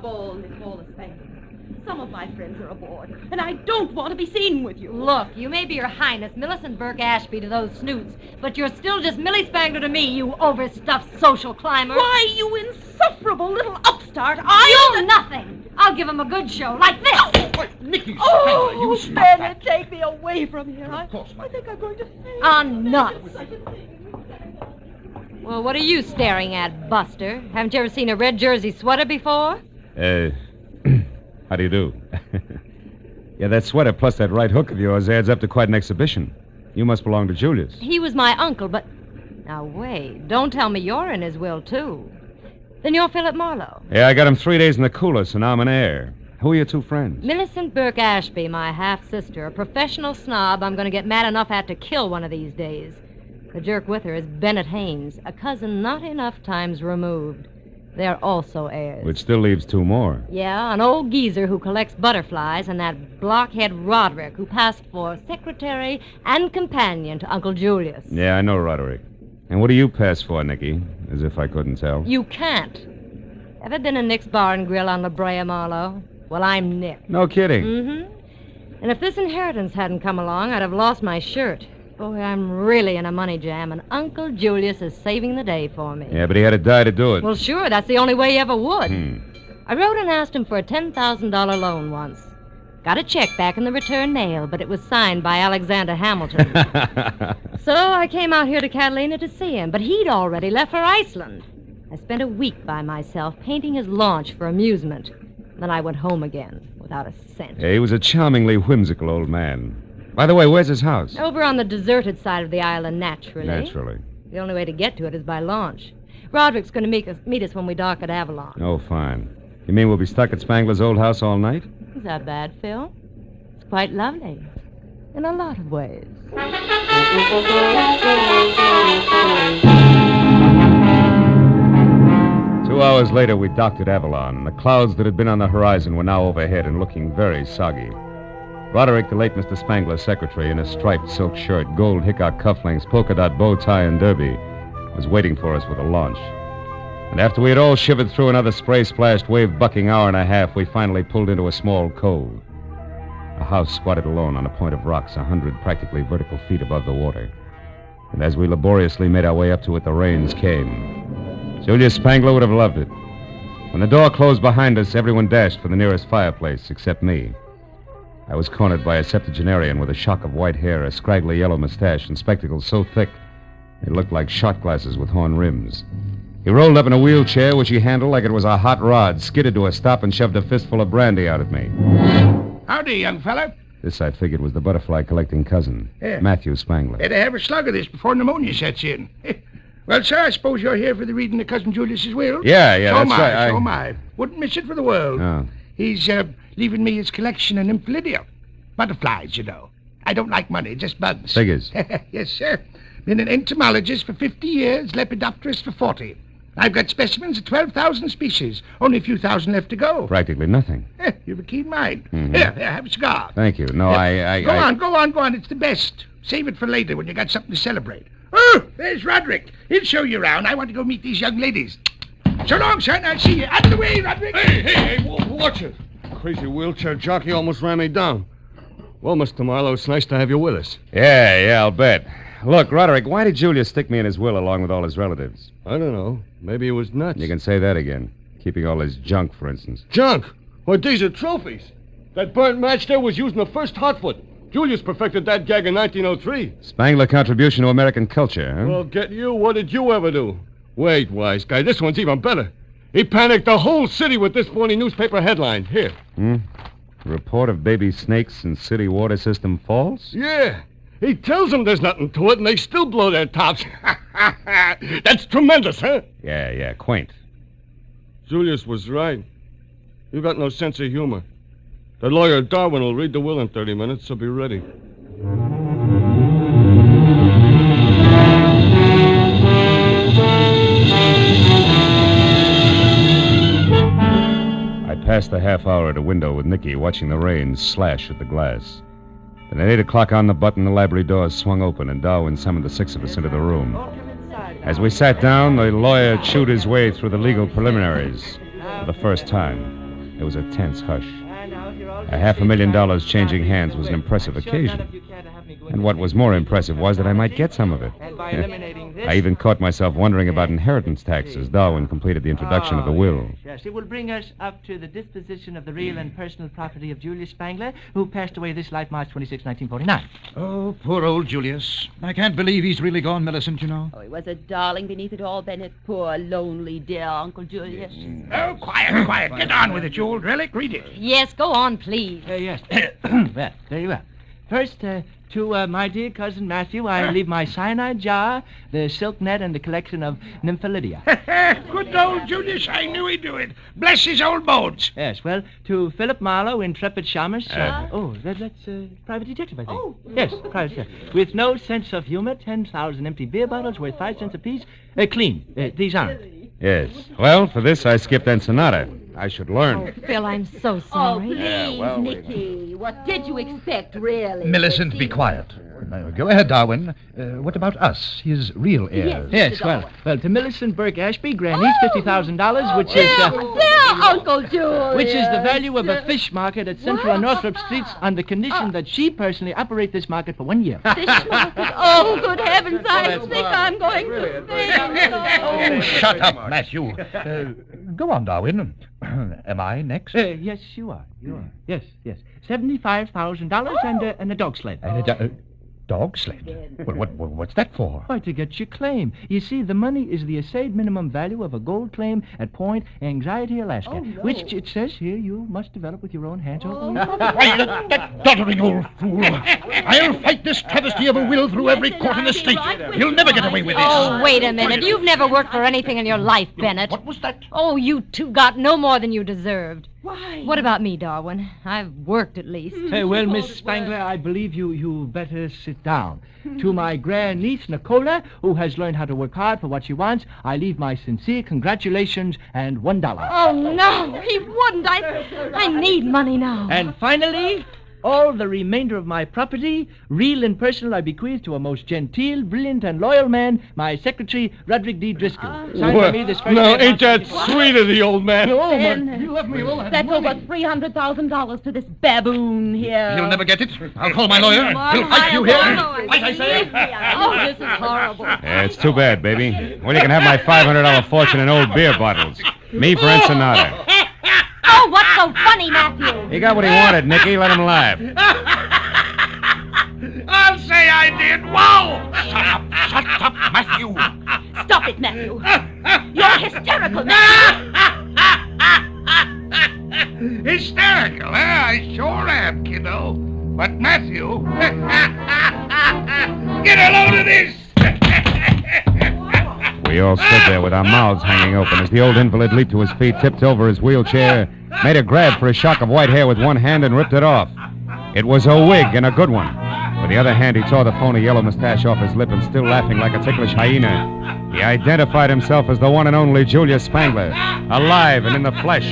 Some of my friends are aboard, and I don't want to be seen with you. Look, you may be Your Highness Millicent Burke Ashby to those snoots, but you're still just Millie Spangler to me, you overstuffed social climber. Why, you insufferable little upstart, You'll nothing. I'll give him a good show, like this. Nicky Spangler, you stop that. Take me away from here. I think I'm going to faint. On nuts. Well, what are you staring at, Buster? Haven't you ever seen a red jersey sweater before? How do you do? Yeah, that sweater plus that right hook of yours adds up to quite an exhibition. You must belong to Julius. He was my uncle, but... Now, wait. Don't tell me you're in his will, too. Then you're Philip Marlowe. Yeah, I got him 3 days in the cooler, so now I'm an heir. Who are your two friends? Millicent Burke Ashby, my half-sister, a professional snob I'm going to get mad enough at to kill one of these days. The jerk with her is Bennett Haynes, a cousin not enough times removed. They're also heirs. Which still leaves 2 more. Yeah, an old geezer who collects butterflies and that blockhead Roderick who passed for secretary and companion to Uncle Julius. Yeah, I know Roderick. And what do you pass for, Nicky? As if I couldn't tell. You can't. Ever been in Nick's Bar and Grill on La Brea, Marlowe? Well, I'm Nick. No kidding. Mm-hmm. And if this inheritance hadn't come along, I'd have lost my shirt. Boy, I'm really in a money jam, and Uncle Julius is saving the day for me. Yeah, but he had to die to do it. Well, sure, that's the only way he ever would. I wrote and asked him for a $10,000 loan once. Got a check back in the return mail, but it was signed by Alexander Hamilton. So I came out here to Catalina to see him, but he'd already left for Iceland. I spent a week by myself painting his launch for amusement. Then I went home again without a cent. Yeah, he was a charmingly whimsical old man. By the way, where's his house? Over on the deserted side of the island, naturally. Naturally. The only way to get to it is by launch. Roderick's going to meet us when we dock at Avalon. Oh, fine. You mean we'll be stuck at Spangler's old house all night? Is that bad, Phil? It's quite lovely. In a lot of ways. 2 hours later, we docked at Avalon. The clouds that had been on the horizon were now overhead and looking very soggy. Roderick, the late Mr. Spangler's secretary, in a striped silk shirt, gold Hickok cufflinks, polka dot bow tie, and derby, was waiting for us with a launch. And after we had all shivered through another spray-splashed, wave-bucking hour and a half, we finally pulled into a small cove. A house squatted alone on a point of rocks 100 practically vertical feet above the water. And as we laboriously made our way up to it, the rains came. Julius Spangler would have loved it. When the door closed behind us, everyone dashed for the nearest fireplace, except me. I was cornered by a septuagenarian with a shock of white hair, a scraggly yellow mustache, and spectacles so thick they looked like shot glasses with horn rims. He rolled up in a wheelchair, which he handled like it was a hot rod, skidded to a stop, and shoved a fistful of brandy out at me. Howdy, young fella. This, I figured, was the butterfly-collecting cousin, Yeah. Matthew Spangler. Better have a slug of this before pneumonia sets in. Well, sir, I suppose you're here for the reading of Cousin Julius's will? Yeah, so that's am right. So am I. Wouldn't miss it for the world. Oh. He's leaving me his collection in Nymphidia. Butterflies, you know. I don't like money, just bugs. Figures. Yes, sir. Been an entomologist for 50 years, lepidopterist for 40. I've got specimens of 12,000 species. Only a few thousand left to go. Practically nothing. You've a keen mind. Mhm. Here, have a cigar. Thank you. No, Go on. It's the best. Save it for later when you got something to celebrate. Oh, there's Roderick. He'll show you around. I want to go meet these young ladies. So long, son. I'll see you. Out of the way, Roderick. Hey, watch it. Crazy wheelchair jockey almost ran me down. Well, Mr. Marlowe, it's nice to have you with us. Yeah, I'll bet. Look, Roderick, why did Julius stick me in his will along with all his relatives? I don't know. Maybe he was nuts. You can say that again. Keeping all his junk, for instance. Junk? Well, these are trophies. That burnt match there was used in the first Hotfoot. Julius perfected that gag in 1903. Spangler contribution to American culture, huh? Well, get you. What did you ever do? Wait, wise guy. This one's even better. He panicked the whole city with this phony newspaper headline. Here. Report of baby snakes in city water system false? Yeah. He tells them there's nothing to it, and they still blow their tops. That's tremendous, huh? Yeah, quaint. Julius was right. You got no sense of humor. The lawyer Darwin will read the will in 30 minutes, so be ready. I passed the half hour at a window with Nicky, watching the rain slash at the glass. Then at 8 o'clock on the button, the library doors swung open, and Darwin summoned the 6 of us into the room. As we sat down, the lawyer chewed his way through the legal preliminaries. For the first time, there was a tense hush. $500,000 changing hands was an impressive occasion. And what was more impressive was that I might get some of it. I even caught myself wondering about inheritance tax as Darwin completed the introduction of the will. Yes, it will bring us up to the disposition of the real and personal property of Julius Spangler, who passed away this life March 26, 1949. Oh, poor old Julius. I can't believe he's really gone, Millicent, you know. Oh, he was a darling beneath it all, Bennett. Poor, lonely, dear Uncle Julius. Oh, quiet. Get on with it, you old relic. Read it. Yes, go on, please. Yes. Well, there you are. First, to my dear cousin Matthew, I leave my cyanide jar, the silk net, and the collection of nymphalidia. Good old Julius, I knew he'd do it. Bless his old bones. Yes, well, to Philip Marlowe, intrepid shamus. That's private detective, I think. Oh. Yes, private detective. With no sense of humor, 10,000 empty beer bottles worth 5 cents apiece. Clean. These aren't. Yes. Well, for this, I skipped Ensenada. I should learn. Oh, Phil, I'm so sorry. Oh, please, Nicky. What did you expect, really? Millicent, be quiet. Go ahead, Darwin. What about us, his real heirs? Yes, well, to Millicent Burke Ashby, grant each $50,000, which is... Uncle Julius. Which is the value of a fish market at Central and Northrop Streets on the condition that she personally operate this market for 1 year. Fish market? Oh, good heavens, I'm sick. I'm going to faint. Oh, shut up, Matthew. Go on, Darwin. Am I next? Yes, you are. Yes. $75,000 and a dog sled. Dog sled? Well, what's that for? Why, to get your claim. You see, the money is the assayed minimum value of a gold claim at Point Anxiety, Alaska, which it says here you must develop with your own hands. Why, that doddering old fool. I'll fight this travesty of a will through every court in the state. You'll never get away with this. Oh, wait a minute. You've never worked for anything in your life, Bennett. What was that? Oh, you two got no more than you deserved. Why? What about me, Darwin? I've worked at least. Well, Miss Spangler, I believe you better sit down. To my grandniece, Nicola, who has learned how to work hard for what she wants, I leave my sincere congratulations and $1. Oh, no, he wouldn't. I need money now. And finally, all the remainder of my property, real and personal, I bequeath to a most genteel, brilliant, and loyal man, my secretary, Roderick D. Driscoll. Signed by me this first Now, ain't that sweet of the old man? Oh, Ben, you left me all that that's money. over $300,000 to this baboon here. You'll never get it. I'll call my lawyer. He'll fight you here. Fight, I say. Oh, this is horrible. Yeah, it's too bad, baby. Well, you can have my $500 fortune in old beer bottles. Me for Ensenada. Oh, what's so funny, Matthew? He got what he wanted, Nicky. Let him laugh. I'll say I did. Wow! Shut up, Matthew. Stop it, Matthew. You're hysterical, Matthew. Hysterical, huh? I sure am, kiddo. But Matthew... Get a load of this! We all stood there with our mouths hanging open as the old invalid leaped to his feet, tipped over his wheelchair, made a grab for a shock of white hair with one hand and ripped it off. It was a wig, and a good one. With the other hand, he tore the phony yellow mustache off his lip and, still laughing like a ticklish hyena, he identified himself as the one and only Julius Spangler, alive and in the flesh.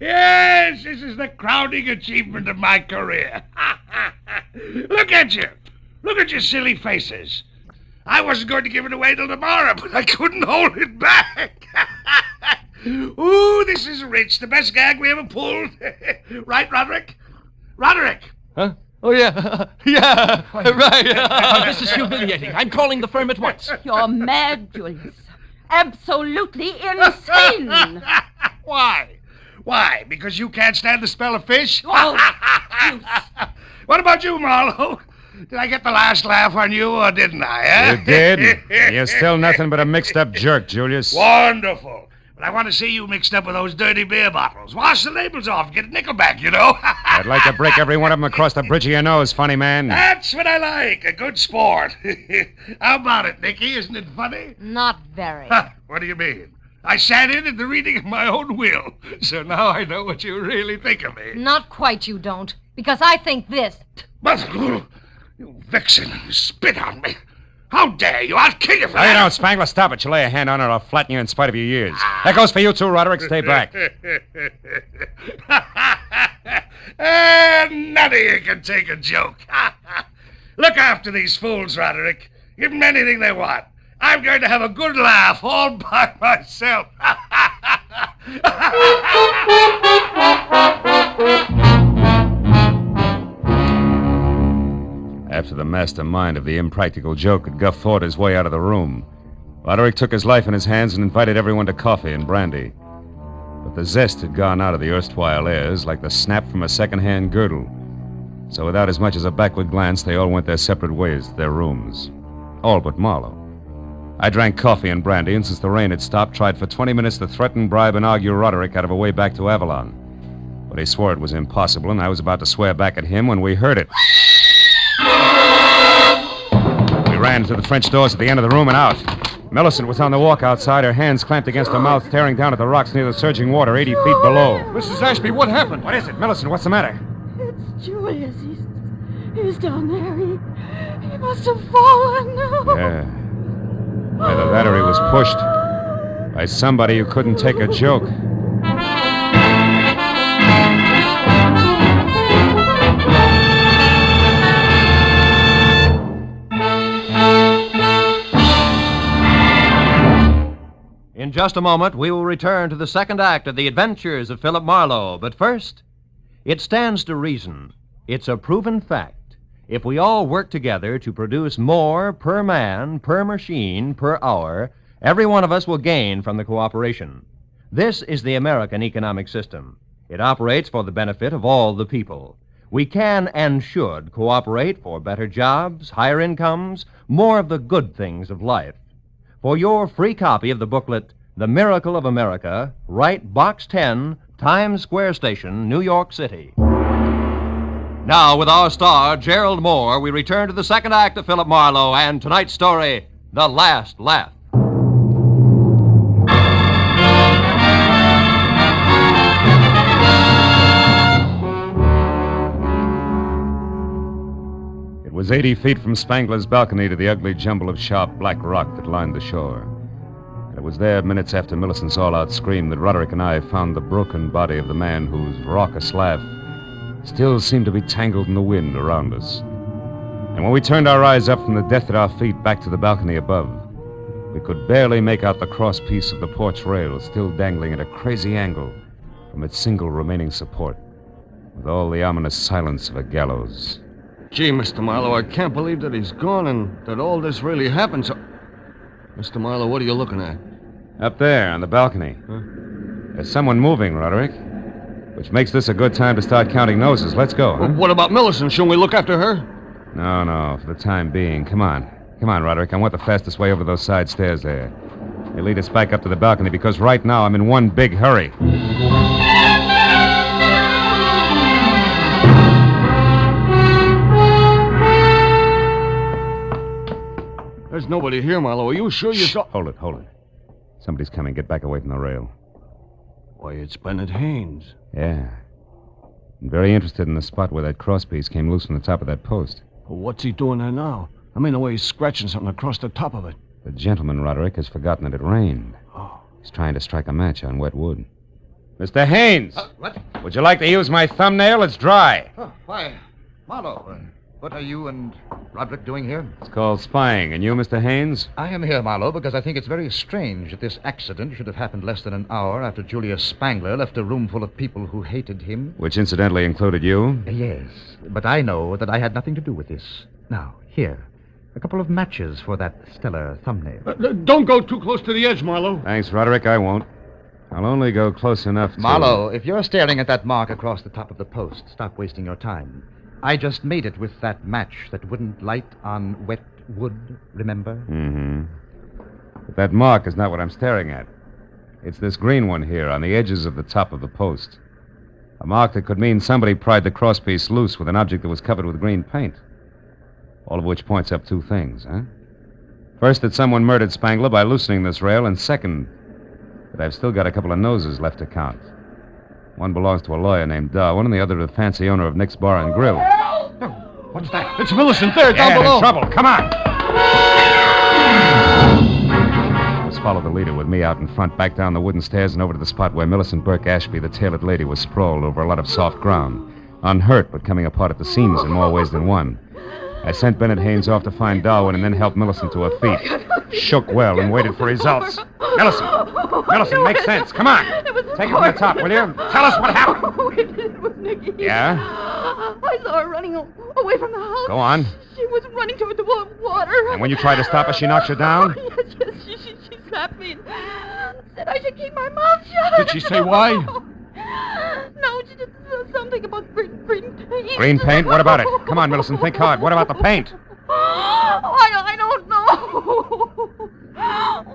Yes, this is the crowning achievement of my career. Look at you. Look at your silly faces. I wasn't going to give it away till tomorrow, but I couldn't hold it back. Ooh, this is rich. The best gag we ever pulled. Right, Roderick? Roderick! Huh? Oh, yeah. Yeah, right. This is humiliating. I'm calling the firm at once. You're mad, Julius. Absolutely insane. Why? Why? Because you can't stand the smell of fish? Oh, you... What about you, Marlowe? Did I get the last laugh on you, or didn't I, eh? You did. You're still nothing but a mixed-up jerk, Julius. Wonderful. But I want to see you mixed up with those dirty beer bottles. Wash the labels off. Get a nickel back, you know. I'd like to break every one of them across the bridge of your nose, funny man. That's what I like. A good sport. How about it, Nicky? Isn't it funny? Not very. What do you mean? I sat in at the reading of my own will, so now I know what you really think of me. Not quite, you don't. Because I think this. But, you vixen, you spit on me. How dare you? I'll kill you for No, you that. don't, Spangler. Stop it. You lay a hand on it, or I'll flatten you in spite of your years. That goes for you, too, Roderick. Stay back. None of you can take a joke. Look after these fools, Roderick. Give them anything they want. I'm going to have a good laugh all by myself. After the mastermind of the impractical joke had guffawed his way out of the room, Roderick took his life in his hands and invited everyone to coffee and brandy. But the zest had gone out of the erstwhile airs like the snap from a second-hand girdle. So without as much as a backward glance, they all went their separate ways to their rooms. All but Marlowe. I drank coffee and brandy, and since the rain had stopped, tried for 20 minutes to threaten, bribe, and argue Roderick out of a way back to Avalon. But he swore it was impossible, and I was about to swear back at him when we heard it. We ran to the French doors at the end of the room and out. Millicent was on the walk outside, her hands clamped against her mouth, staring down at the rocks near the surging water 80 feet below. Mrs. Ashby, what happened? What is it? Millicent, what's the matter? It's Julius. He's down there. He must have fallen. Yeah. Either that or he was pushed by somebody who couldn't take a joke. In just a moment, we will return to the second act of The Adventures of Philip Marlowe. But first, it stands to reason. It's a proven fact. If we all work together to produce more per man, per machine, per hour, every one of us will gain from the cooperation. This is the American economic system. It operates for the benefit of all the people. We can and should cooperate for better jobs, higher incomes, more of the good things of life. For your free copy of the booklet, The Miracle of America, write Box 10, Times Square Station, New York City. Now, with our star, Gerald Moore, we return to the second act of Philip Marlowe and tonight's story, The Last Laugh. It was 80 feet from Spangler's balcony to the ugly jumble of sharp black rock that lined the shore. And it was there, minutes after Millicent's all-out scream, that Roderick and I found the broken body of the man whose raucous laugh still seemed to be tangled in the wind around us. And when we turned our eyes up from the death at our feet back to the balcony above, we could barely make out the crosspiece of the porch rail still dangling at a crazy angle from its single remaining support, with all the ominous silence of a gallows. Gee, Mr. Marlowe, I can't believe that he's gone and that all this really happened. So, Mr. Marlowe, what are you looking at? Up there on the balcony. Huh? There's someone moving, Roderick, which makes this a good time to start counting noses. Let's go, huh? Well, what about Millicent? Shouldn't we look after her? No, for the time being. Come on, Roderick. I want the fastest way over those side stairs there. They lead us back up to the balcony because right now I'm in one big hurry. There's nobody here, Marlowe. Are you sure you saw... Hold it. Somebody's coming. Get back away from the rail. Why, it's Bennett Haynes. Yeah. I'm very interested in the spot where that crosspiece came loose from the top of that post. Well, what's he doing there now? I mean, the way he's scratching something across the top of it. The gentleman, Roderick, has forgotten that it rained. Oh. He's trying to strike a match on wet wood. Mr. Haynes! What? Would you like to use my thumbnail? It's dry. Oh, why, Marlowe, what are you and Roderick doing here? It's called spying. And you, Mr. Haynes? I am here, Marlowe, because I think it's very strange that this accident should have happened less than an hour after Julius Spangler left a room full of people who hated him. Which incidentally included you? Yes, but I know that I had nothing to do with this. Now, here, a couple of matches for that stellar thumbnail. Don't go too close to the edge, Marlowe. Thanks, Roderick, I won't. I'll only go close enough to... Marlowe, if you're staring at that mark across the top of the post, stop wasting your time. I just made it with that match that wouldn't light on wet wood, remember? Mm-hmm. But that mark is not what I'm staring at. It's this green one here on the edges of the top of the post. A mark that could mean somebody pried the crosspiece loose with an object that was covered with green paint. All of which points up two things, huh? First, that someone murdered Spangler by loosening this rail, and second, that I've still got a couple of noses left to count. One belongs to a lawyer named Darwin, and the other to the fancy owner of Nick's Bar and Grill. What's that? It's Millicent there, down below. In trouble. Come on. Let's follow the leader with me out in front, back down the wooden stairs and over to the spot where Millicent Burke Ashby, the tailored lady, was sprawled over a lot of soft ground. Unhurt, but coming apart at the seams in more ways than one. I sent Bennett Haynes off to find Darwin and then helped Millicent to her feet. Shook well and waited for results. Millicent, make sense. Come on. Take it from the top, will you? Tell us what happened. Oh, it was Nicky. Yeah? I saw her running away from the house. Go on. She was running toward the water. And when you tried to stop her, she knocked you down? Oh, yes, she slapped me and said I should keep my mouth shut. Did she say why? No, she just said something about green paint. Green paint? What about it? Come on, Millicent, think hard. What about the paint? I don't know.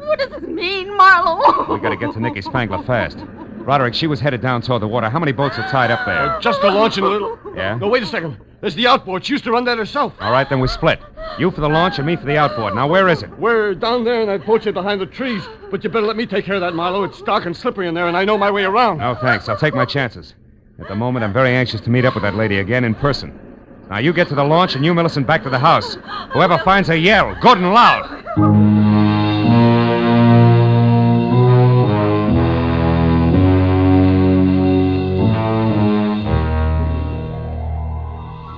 What does this mean, Marlowe? We gotta get to Nicky Spangler fast. Roderick, she was headed down toward the water. How many boats are tied up there? Just the launch and a little... Yeah? No, wait a second. There's the outboard. She used to run that herself. All right, then we split. You for the launch and me for the outboard. Now, where is it? We're down there in that boat shed behind the trees. But you better let me take care of that, Marlowe. It's dark and slippery in there, and I know my way around. No, thanks. I'll take my chances. At the moment, I'm very anxious to meet up with that lady again in person. Now, you get to the launch, and you, Millicent, back to the house. Whoever finds her, yell. Good and loud.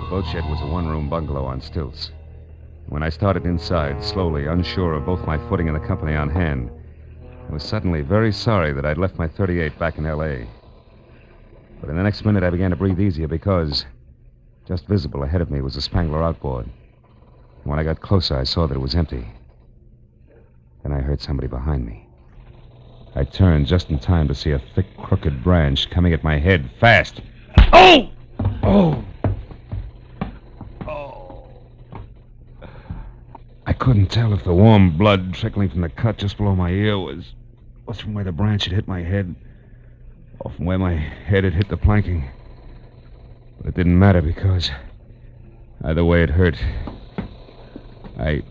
The boat shed was a one-room bungalow on stilts. When I started inside, slowly, unsure of both my footing and the company on hand, I was suddenly very sorry that I'd left my .38 back in L.A. But in the next minute, I began to breathe easier because just visible ahead of me was a Spangler outboard. And when I got closer, I saw that it was empty. Then I heard somebody behind me. I turned just in time to see a thick, crooked branch coming at my head fast. Oh! Oh! I couldn't tell if the warm blood trickling from the cut just below my ear was from where the branch had hit my head or from where my head had hit the planking. But it didn't matter because either way it hurt. I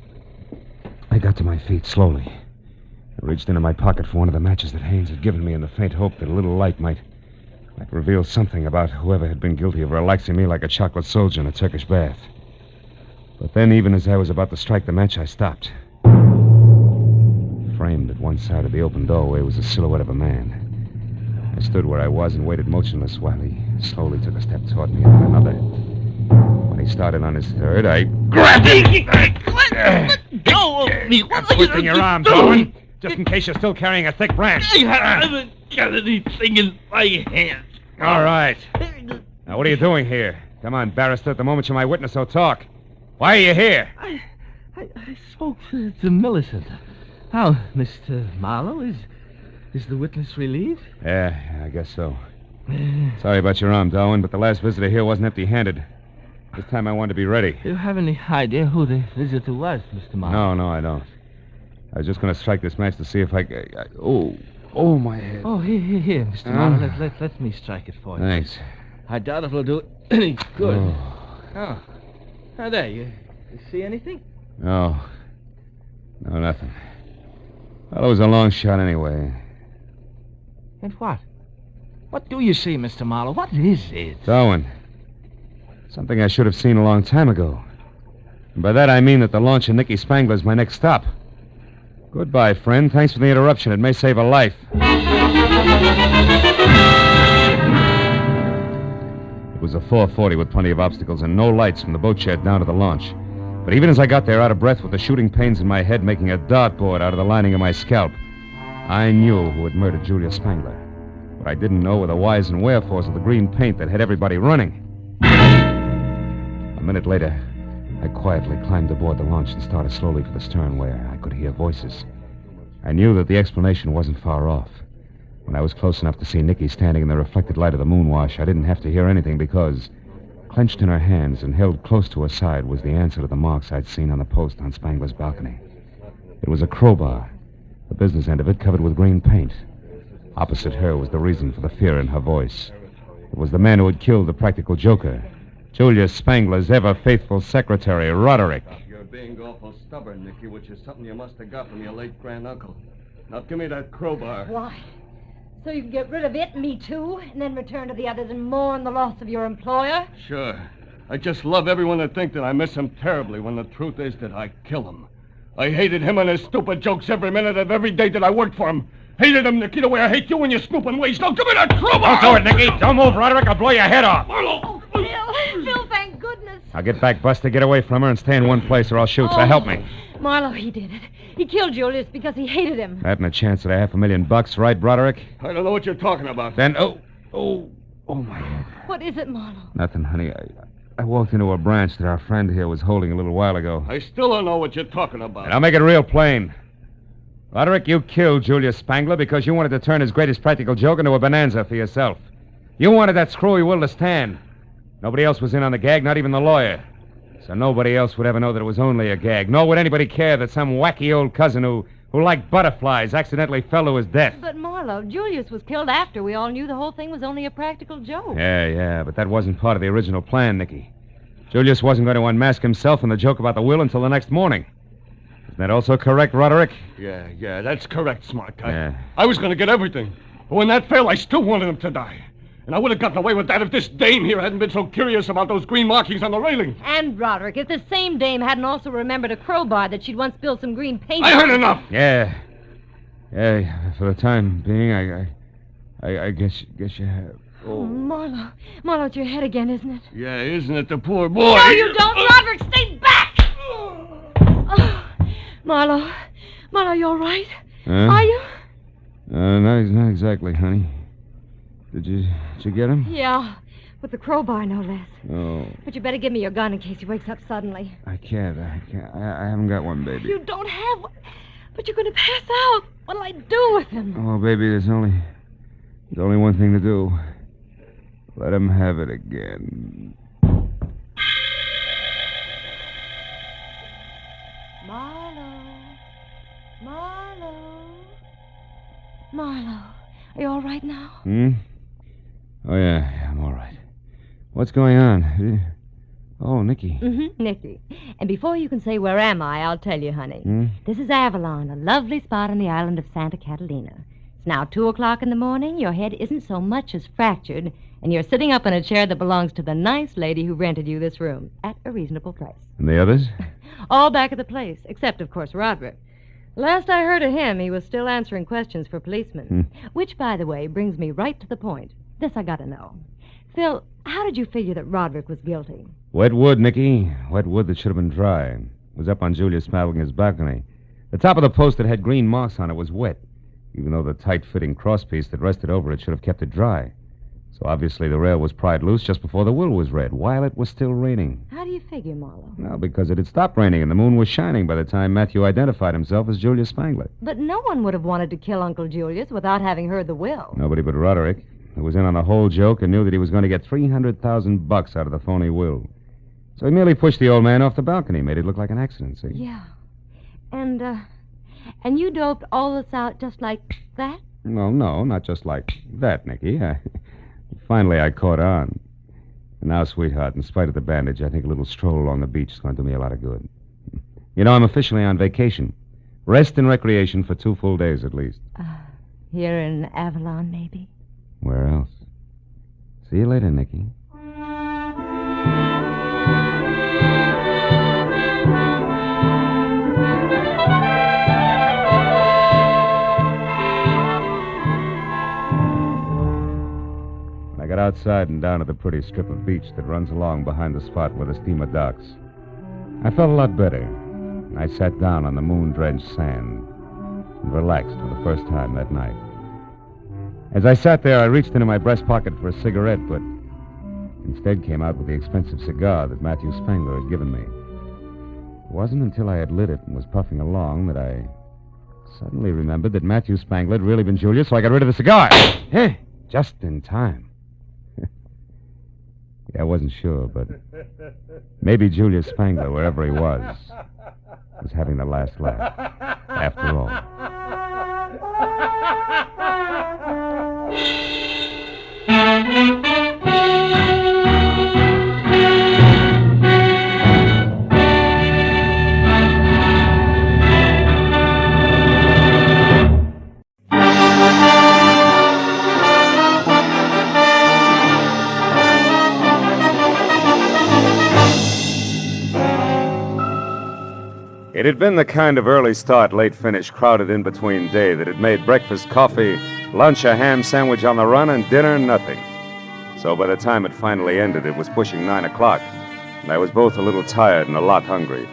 got to my feet slowly. I reached into my pocket for one of the matches that Haynes had given me in the faint hope that a little light might reveal something about whoever had been guilty of relaxing me like a chocolate soldier in a Turkish bath. But then, even as I was about to strike the match, I stopped. Framed at one side of the open doorway was the silhouette of a man. I stood where I was and waited motionless while he slowly took a step toward me and then another. When he started on his third, I grabbed him. Let go of me. I'm twisting your arm, Darwin, just in case you're still carrying a thick branch. I haven't got anything in my hand. All right. Now, what are you doing here? Come on, barrister. At the moment you're my witness, so talk. Why are you here? I spoke to Millicent. How, Mr. Marlowe? Is the witness relieved? Yeah, I guess so. Sorry about your arm, Darwin, but the last visitor here wasn't empty-handed. This time I wanted to be ready. Do you have any idea who the visitor was, Mr. Marlowe? No, I don't. I was just going to strike this match to see if I... Oh, my head. Oh, here, Mr. Marlowe. Let me strike it for you. Thanks. I doubt if it'll do any good. Oh, there, you see anything? No, nothing. Well, it was a long shot anyway. And what? What do you see, Mr. Marlowe? What is it? Darwin. Something I should have seen a long time ago. And by that I mean that the launch of Nicky Spangler is my next stop. Goodbye, friend. Thanks for the interruption. It may save a life. It was a 4:40 with plenty of obstacles and no lights from the boat shed down to the launch. But even as I got there out of breath with the shooting pains in my head making a dartboard out of the lining of my scalp, I knew who had murdered Julia Spangler. What I didn't know were the whys and wherefores of the green paint that had everybody running. A minute later, I quietly climbed aboard the launch and started slowly for the stern where I could hear voices. I knew that the explanation wasn't far off. When I was close enough to see Nicky standing in the reflected light of the moonwash, I didn't have to hear anything because, clenched in her hands and held close to her side, was the answer to the marks I'd seen on the post on Spangler's balcony. It was a crowbar, the business end of it covered with green paint. Opposite her was the reason for the fear in her voice. It was the man who had killed the practical joker, Julia Spangler's ever-faithful secretary, Roderick. You're being awful stubborn, Nicky, which is something you must have got from your late granduncle. Now, give me that crowbar. Why? So you can get rid of it, me too, and then return to the others and mourn the loss of your employer? Sure. I just love everyone to think that I miss him terribly when the truth is that I kill him. I hated him and his stupid jokes every minute of every day that I worked for him. Hated him, Nicky, the way I hate you and your snooping ways. Now give me that crowbar! Don't do it, Nicky. Don't move, Roderick. I'll blow your head off. Marlowe! Phil, thank goodness. I'll get back, Buster. Get away from her and stay in one place or I'll shoot. So help me. Marlowe, he did it. He killed Julius because he hated him. That and a chance at $500,000, right, Broderick? I don't know what you're talking about. Then, oh, my head. What is it, Marlowe? Nothing, honey. I walked into a branch that our friend here was holding a little while ago. I still don't know what you're talking about. And I'll make it real plain. Roderick, you killed Julius Spangler because you wanted to turn his greatest practical joke into a bonanza for yourself. You wanted that screwy will to stand. Nobody else was in on the gag, not even the lawyer. So nobody else would ever know that it was only a gag. Nor would anybody care that some wacky old cousin who who, like butterflies, accidentally fell to his death. But, Marlowe, Julius was killed after we all knew the whole thing was only a practical joke. Yeah, but that wasn't part of the original plan, Nicky. Julius wasn't going to unmask himself in the joke about the will until the next morning. Isn't that also correct, Roderick? Yeah, that's correct, smart guy. Yeah. I was going to get everything. But when that failed, I still wanted him to die. And I would have gotten away with that if this dame here hadn't been so curious about those green markings on the railing. And, Roderick, if this same dame hadn't also remembered a crowbar that she'd once spilled some green paint I on. heard enough! Yeah, for the time being, I guess you have. Oh, Marlowe, it's your head again, isn't it? Yeah, isn't it the poor boy? No, you don't, Roderick! Stay back! Oh, Marlowe, you all right? Huh? Are you? Not exactly, honey. Did you get him? Yeah, with the crowbar, no less. Oh. But you better give me your gun in case he wakes up suddenly. I can't. I haven't got one, baby. You don't have one, but you're going to pass out. What'll I do with him? Oh, baby, there's only one thing to do. Let him have it again. Marlowe, are you all right now? Oh, yeah, I'm all right. What's going on? Oh, Nicky. Nicky. And before you can say, where am I, I'll tell you, honey. This is Avalon, a lovely spot on the island of Santa Catalina. It's now 2 o'clock in the morning. Your head isn't so much as fractured, and you're sitting up in a chair that belongs to the nice lady who rented you this room at a reasonable price. And the others? All back at the place, except, of course, Roderick. Last I heard of him, he was still answering questions for policemen. Which, by the way, brings me right to the point. This I gotta know. Phil, how did you figure that Roderick was guilty? Wet wood, Nicky. Wet wood that should have been dry. It was up on Julius Smaveling's balcony. The top of the post that had green marks on it was wet, even though the tight-fitting crosspiece that rested over it should have kept it dry. So obviously the rail was pried loose just before the will was read, while it was still raining. How do you figure, Marlowe? Well, because it had stopped raining and the moon was shining by the time Matthew identified himself as Julius Spangler. But no one would have wanted to kill Uncle Julius without having heard the will. Nobody but Roderick, who was in on the whole joke and knew that he was going to get $300,000 out of the phony will. So he merely pushed the old man off the balcony, made it look like an accident, see? Yeah. And you doped all this out just like that? No, not just like that, Nicky. Finally, I caught on. And now, sweetheart, in spite of the bandage, I think a little stroll along the beach is going to do me a lot of good. You know, I'm officially on vacation. Rest and recreation for 2 full days at least. Here in Avalon, maybe? Where else? See you later, Nicky. I got outside and down to the pretty strip of beach that runs along behind the spot where the steamer docks. I felt a lot better. I sat down on the moon-drenched sand and relaxed for the first time that night. As I sat there, I reached into my breast pocket for a cigarette, but instead came out with the expensive cigar that Matthew Spangler had given me. It wasn't until I had lit it and was puffing along that I suddenly remembered that Matthew Spangler had really been Julius, so I got rid of the cigar. Hey, just in time. Yeah, I wasn't sure, but maybe Julius Spangler, wherever he was having the last laugh, after all. It had been the kind of early start, late finish crowded in between day that had made breakfast coffee, lunch a ham sandwich on the run, and dinner nothing. So by the time it finally ended, it was pushing 9 o'clock, and I was both a little tired and a lot hungry.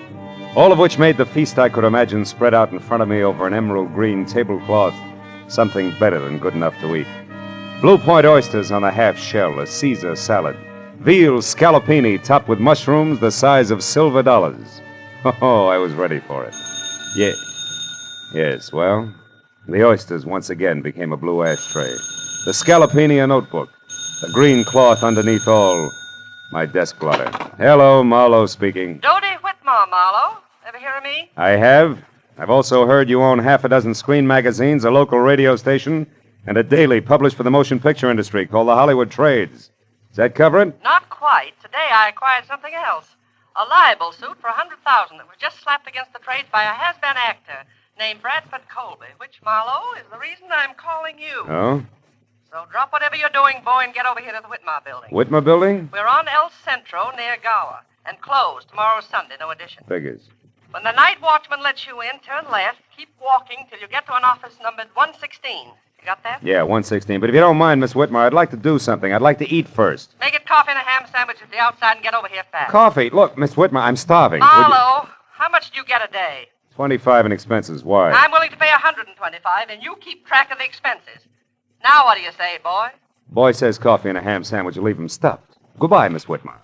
All of which made the feast I could imagine spread out in front of me over an emerald green tablecloth something better than good enough to eat. Blue Point oysters on a half shell, a Caesar salad, veal scallopini topped with mushrooms the size of silver dollars. Oh, I was ready for it. Yes, well, the oysters once again became a blue ashtray. The scallopini a notebook. The green cloth underneath all, my desk blotter. Hello, Marlowe speaking. Dodie Whitmore, Marlowe. Ever hear of me? I have. I've also heard you own half a dozen screen magazines, a local radio station, and a daily published for the motion picture industry called the Hollywood Trades. Does that cover it? Not quite. Today I acquired something else. A libel suit for $100,000 that was just slapped against the trades by a has-been actor named Bradford Colby, which, Marlowe, is the reason I'm calling you. Oh? So drop whatever you're doing, boy, and get over here to the Whitmar building. Whitmer building? We're on El Centro near Gower, and closed tomorrow Sunday, no addition. Figures. When the night watchman lets you in, turn left, keep walking till you get to an office numbered 116. You got that? Yeah, 116. But if you don't mind, Miss Whitmer, I'd like to do something. I'd like to eat first. Make it coffee and a ham sandwich at the outside and get over here fast. Coffee? Look, Miss Whitmer, I'm starving. Marlowe, how much do you get a day? 25 in expenses. Why? I'm willing to pay 125, and you keep track of the expenses. Now what do you say, boy? Boy says coffee and a ham sandwich will leave him stuffed. Goodbye, Miss Whitmer.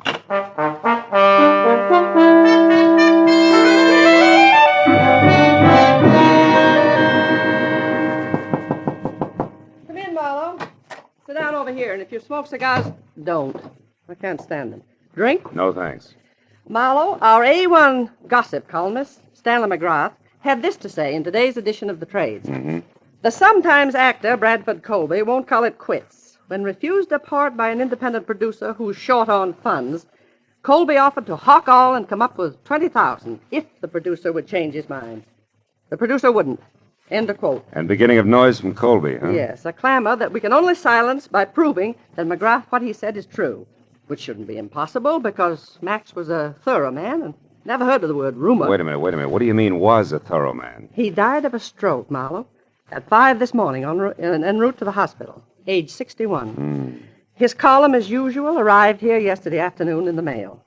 Come in, Marlowe. Sit down over here, and if you smoke cigars, don't. I can't stand them. Drink? No, thanks. Marlowe, our A1 gossip columnist, Stanley McGrath, had this to say in today's edition of The Trades. Mm-hmm. The sometimes actor, Bradford Colby, won't call it quits. When refused a part by an independent producer who's short on funds, Colby offered to hawk all and come up with $20,000 if the producer would change his mind. The producer wouldn't. End of quote. And beginning of noise from Colby, huh? Yes, a clamor that we can only silence by proving that McGrath, what he said, is true. Which shouldn't be impossible, because Max was a thorough man and never heard of the word rumor. Wait a minute. What do you mean, was a thorough man? He died of a stroke, Marlowe, at 5 this morning en route to the hospital, age 61. His column, as usual, arrived here yesterday afternoon in the mail.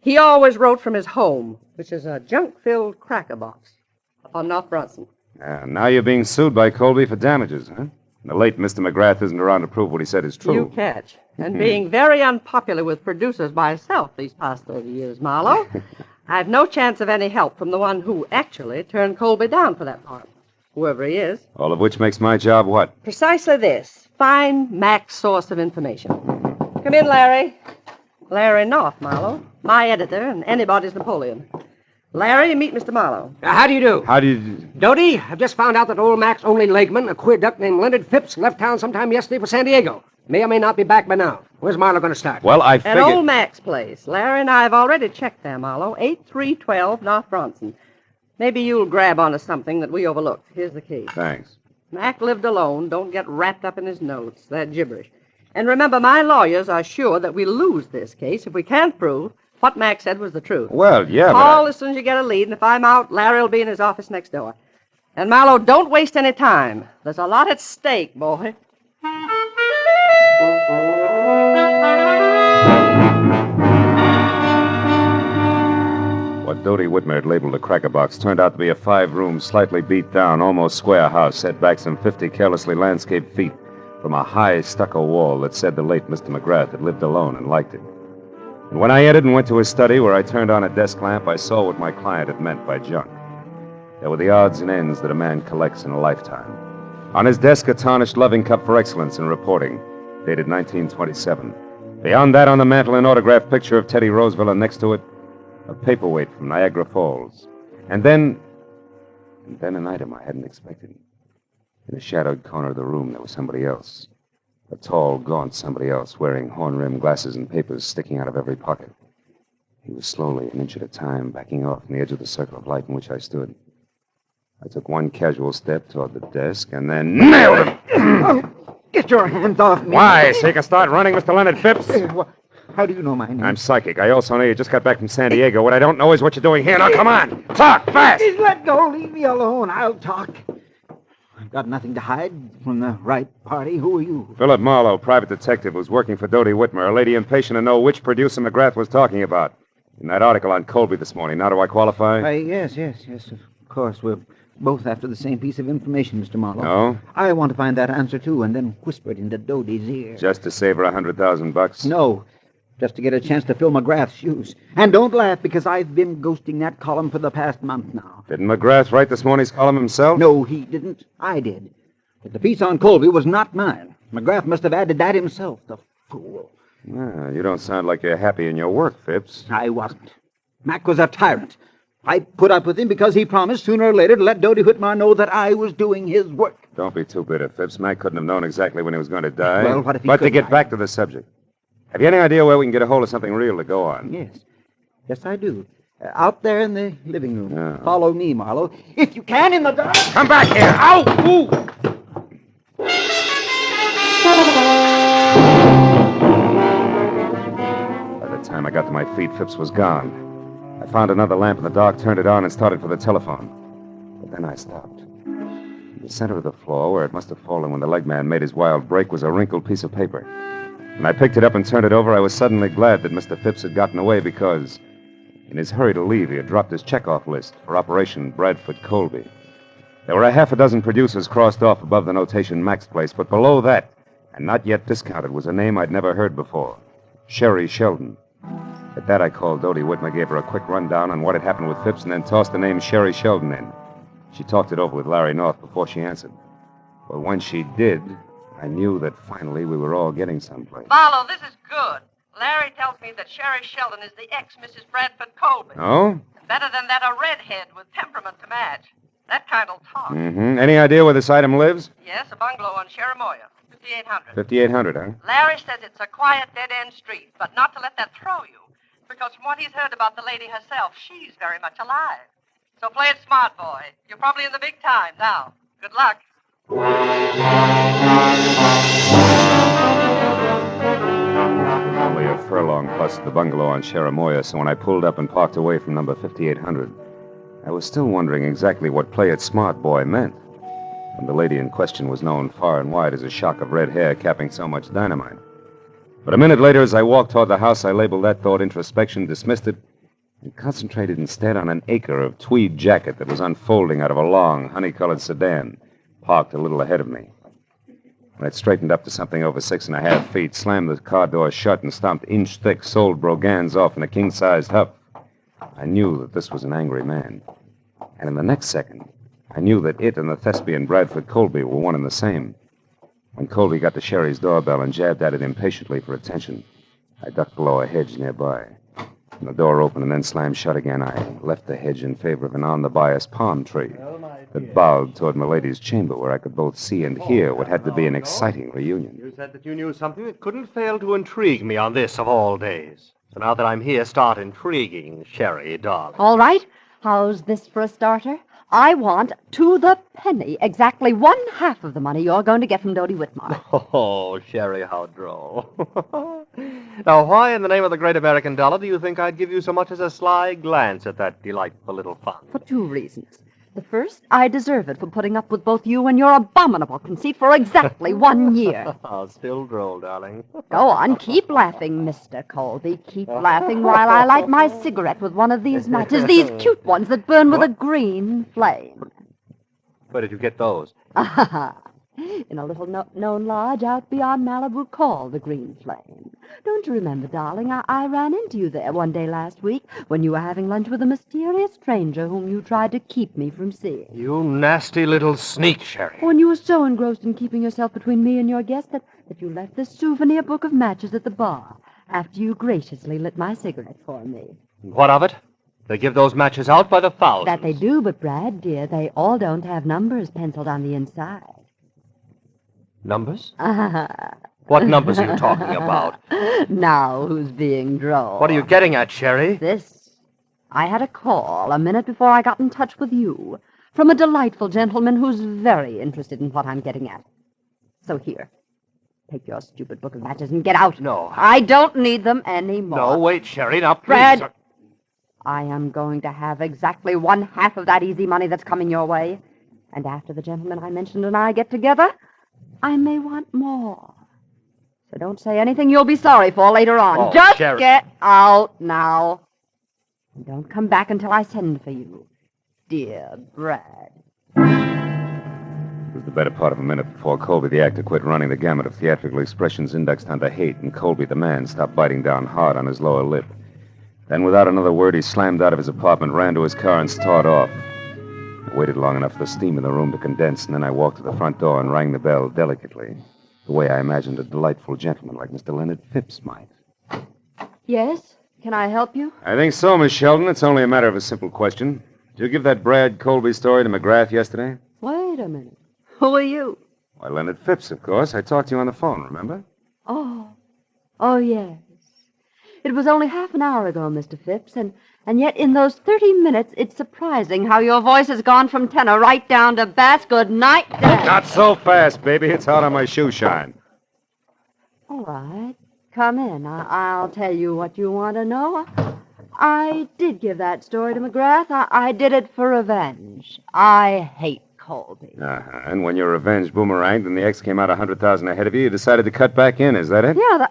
He always wrote from his home, which is a junk-filled cracker box up on North Brunson. Now you're being sued by Colby for damages, huh? The late Mr. McGrath isn't around to prove what he said is true. You catch. And being very unpopular with producers myself these past 30 years, Marlowe, I've no chance of any help from the one who actually turned Colby down for that part, whoever he is. All of which makes my job what? Precisely this. Find Mac's source of information. Come in, Larry. Larry North, Marlowe. My editor and anybody's Napoleon. Larry, meet Mr. Marlowe. How do you do? How do you... Doty, I've just found out that old Mac's only legman, a queer duck named Leonard Phipps, left town sometime yesterday for San Diego. May or may not be back by now. Where's Marlowe going to start? Well, I figured... At old Mac's place. Larry and I have already checked there, Marlowe. 8312 North Bronson. Maybe you'll grab onto something that we overlooked. Here's the key. Thanks. Mac lived alone. Don't get wrapped up in his notes. That gibberish. And remember, my lawyers are sure that we lose this case if we can't prove what Mac said was the truth. Well, yeah, Call as soon as you get a lead, and if I'm out, Larry will be in his office next door. And, Marlowe, don't waste any time. There's a lot at stake, boy. What Doty Whitmer had labeled a cracker box turned out to be a 5-room, slightly beat down, almost square house set back some 50 carelessly landscaped feet from a high stucco wall that said the late Mr. McGrath had lived alone and liked it. And when I entered and went to his study where I turned on a desk lamp, I saw what my client had meant by junk. There were the odds and ends that a man collects in a lifetime. On his desk, a tarnished loving cup for excellence in reporting, dated 1927. Beyond that, on the mantel, an autographed picture of Teddy Roosevelt, and next to it, a paperweight from Niagara Falls. And then an item I hadn't expected. In a shadowed corner of the room, there was somebody else. A tall, gaunt somebody else, wearing horn-rimmed glasses and papers sticking out of every pocket. He was slowly, an inch at a time, backing off from the edge of the circle of light in which I stood. I took one casual step toward the desk and then nailed him! Oh, get your hands off me. Why? So you can start running, Mr. Leonard Phipps? How do you know my name? I'm psychic. I also know you just got back from San Diego. What I don't know is what you're doing here. Now, come on! Talk, fast! Please let go. Leave me alone. I'll talk. I've got nothing to hide from the right party. Who are you? Philip Marlowe, private detective, who's working for Doty Whitmer, a lady impatient to know which producer McGrath was talking about. In that article on Colby this morning. Now do I qualify? Yes. Of course, we're both after the same piece of information, Mr. Marlowe. No? I want to find that answer, too, and then whisper it into Doty's ear. Just to save her $100,000? No. Just to get a chance to fill McGrath's shoes. And don't laugh, because I've been ghosting that column for the past month now. Didn't McGrath write this morning's column himself? No, he didn't. I did. But the piece on Colby was not mine. McGrath must have added that himself, the fool. You don't sound like you're happy in your work, Phipps. I wasn't. Mac was a tyrant. I put up with him because he promised sooner or later to let Dodie Whitmore know that I was doing his work. Don't be too bitter, Phipps. Mac couldn't have known exactly when he was going to die. Well, what if he But to couldn't? get back to the subject, have you any idea where we can get a hold of something real to go on? Yes. Yes, I do. Out there in the living room. Oh. Follow me, Marlowe. If you can, in the dark. Come back here! Ow! Ooh! By the time I got to my feet, Phipps was gone. I found another lamp in the dark, turned it on, and started for the telephone. But then I stopped. In the center of the floor, where it must have fallen when the leg man made his wild break, was a wrinkled piece of paper. When I picked it up and turned it over, I was suddenly glad that Mr. Phipps had gotten away because, in his hurry to leave, he had dropped his checkoff list for Operation Bradford Colby. There were a half a dozen producers crossed off above the notation Mac's Place, but below that, and not yet discounted, was a name I'd never heard before. Sherry Sheldon. At that, I called Dodie Whitmer, gave her a quick rundown on what had happened with Phipps, and then tossed the name Sherry Sheldon in. She talked it over with Larry North before she answered. But when she did, I knew that finally we were all getting someplace. Marlowe, this is good. Larry tells me that Sherry Sheldon is the ex-Mrs. Bradford Colby. Oh? Better than that, a redhead with temperament to match. That kind'll talk. Mm-hmm. Any idea where this item lives? Yes, a bungalow on Cherimoya, 5800. 5800, huh? Larry says it's a quiet, dead-end street, but not to let that throw you. Because from what he's heard about the lady herself, she's very much alive. So play it smart, boy. You're probably in the big time now. Good luck. Only a furlong plus the bungalow on Cherimoya, so when I pulled up and parked away from number 5800, I was still wondering exactly what play it smart boy meant when the lady in question was known far and wide as a shock of red hair capping so much dynamite. But a minute later, as I walked toward the house, I labeled that thought introspection, dismissed it, and concentrated instead on an acre of tweed jacket that was unfolding out of a long, honey-colored sedan parked a little ahead of me. When it straightened up to something over 6.5 feet, slammed the car door shut, and stomped inch-thick soled brogans off in a king-sized huff, I knew that this was an angry man. And in the next second, I knew that it and the thespian Bradford Colby were one and the same. When Colby got to Sherry's doorbell and jabbed at it impatiently for attention, I ducked below a hedge nearby. When the door opened and then slammed shut again, I left the hedge in favor of an on-the-bias palm tree that bowed toward Milady's chamber, where I could both see and hear what had to be an exciting reunion. You said that you knew something that couldn't fail to intrigue me on this of all days. So now that I'm here, start intriguing, Sherry, darling. All right. How's this for a starter? I want, to the penny, exactly 1/2 of the money you're going to get from Dodie Whitmore. Oh, Sherry, how droll. Now, why in the name of the great American dollar do you think I'd give you so much as a sly glance at that delightful little fund? For 2 reasons. The first, I deserve it for putting up with both you and your abominable conceit for exactly 1 year. Oh, still droll, darling. Go on, keep laughing, Mr. Colby. Keep laughing while I light my cigarette with one of these matches, these cute ones that burn with a green flame. Where did you get those? In a little known lodge out beyond Malibu called the Green Flame. Don't you remember, darling, I ran into you there one day last week when you were having lunch with a mysterious stranger whom you tried to keep me from seeing. You nasty little sneak, Sherry. When you were so engrossed in keeping yourself between me and your guest that you left this souvenir book of matches at the bar after you graciously lit my cigarette for me. What of it? They give those matches out by the thousands. That they do, but, Brad, dear, they all don't have numbers penciled on the inside. Numbers? What numbers are you talking about? Now who's being droll? What are you getting at, Sherry? This. I had a call a minute before I got in touch with you from a delightful gentleman who's very interested in what I'm getting at. So here, take your stupid book of matches and get out. No. I don't need them anymore. No, wait, Sherry, now please. Brad, I am going to have exactly 1/2 of that easy money that's coming your way. And after the gentleman I mentioned and I get together, I may want more. So don't say anything you'll be sorry for later on. Oh, Just Sherry. get out now. And don't come back until I send for you. Dear Brad. It was the better part of a minute before Colby, the actor, quit running the gamut of theatrical expressions indexed onto hate, and Colby, the man, stopped biting down hard on his lower lip. Then, without another word, he slammed out of his apartment, ran to his car, and started off. I waited long enough for the steam in the room to condense, and then I walked to the front door and rang the bell delicately, the way I imagined a delightful gentleman like Mr. Leonard Phipps might. Yes? Can I help you? I think so, Miss Sheldon. It's only a matter of a simple question. Did you give that Brad Colby story to McGrath yesterday? Wait a minute. Who are you? Why, Leonard Phipps, of course. I talked to you on the phone, remember? Oh, yes. It was only half an hour ago, Mr. Phipps, and yet in those 30 minutes, it's surprising how your voice has gone from tenor right down to bass. Good night, Dad. Not so fast, baby. It's out on my shoe shine. All right. Come in. I'll tell you what you want to know. I did give that story to McGrath. I did it for revenge. I hate Colby. Uh-huh. And when your revenge boomeranged and the X came out 100,000 ahead of you, you decided to cut back in. Is that it? Yeah,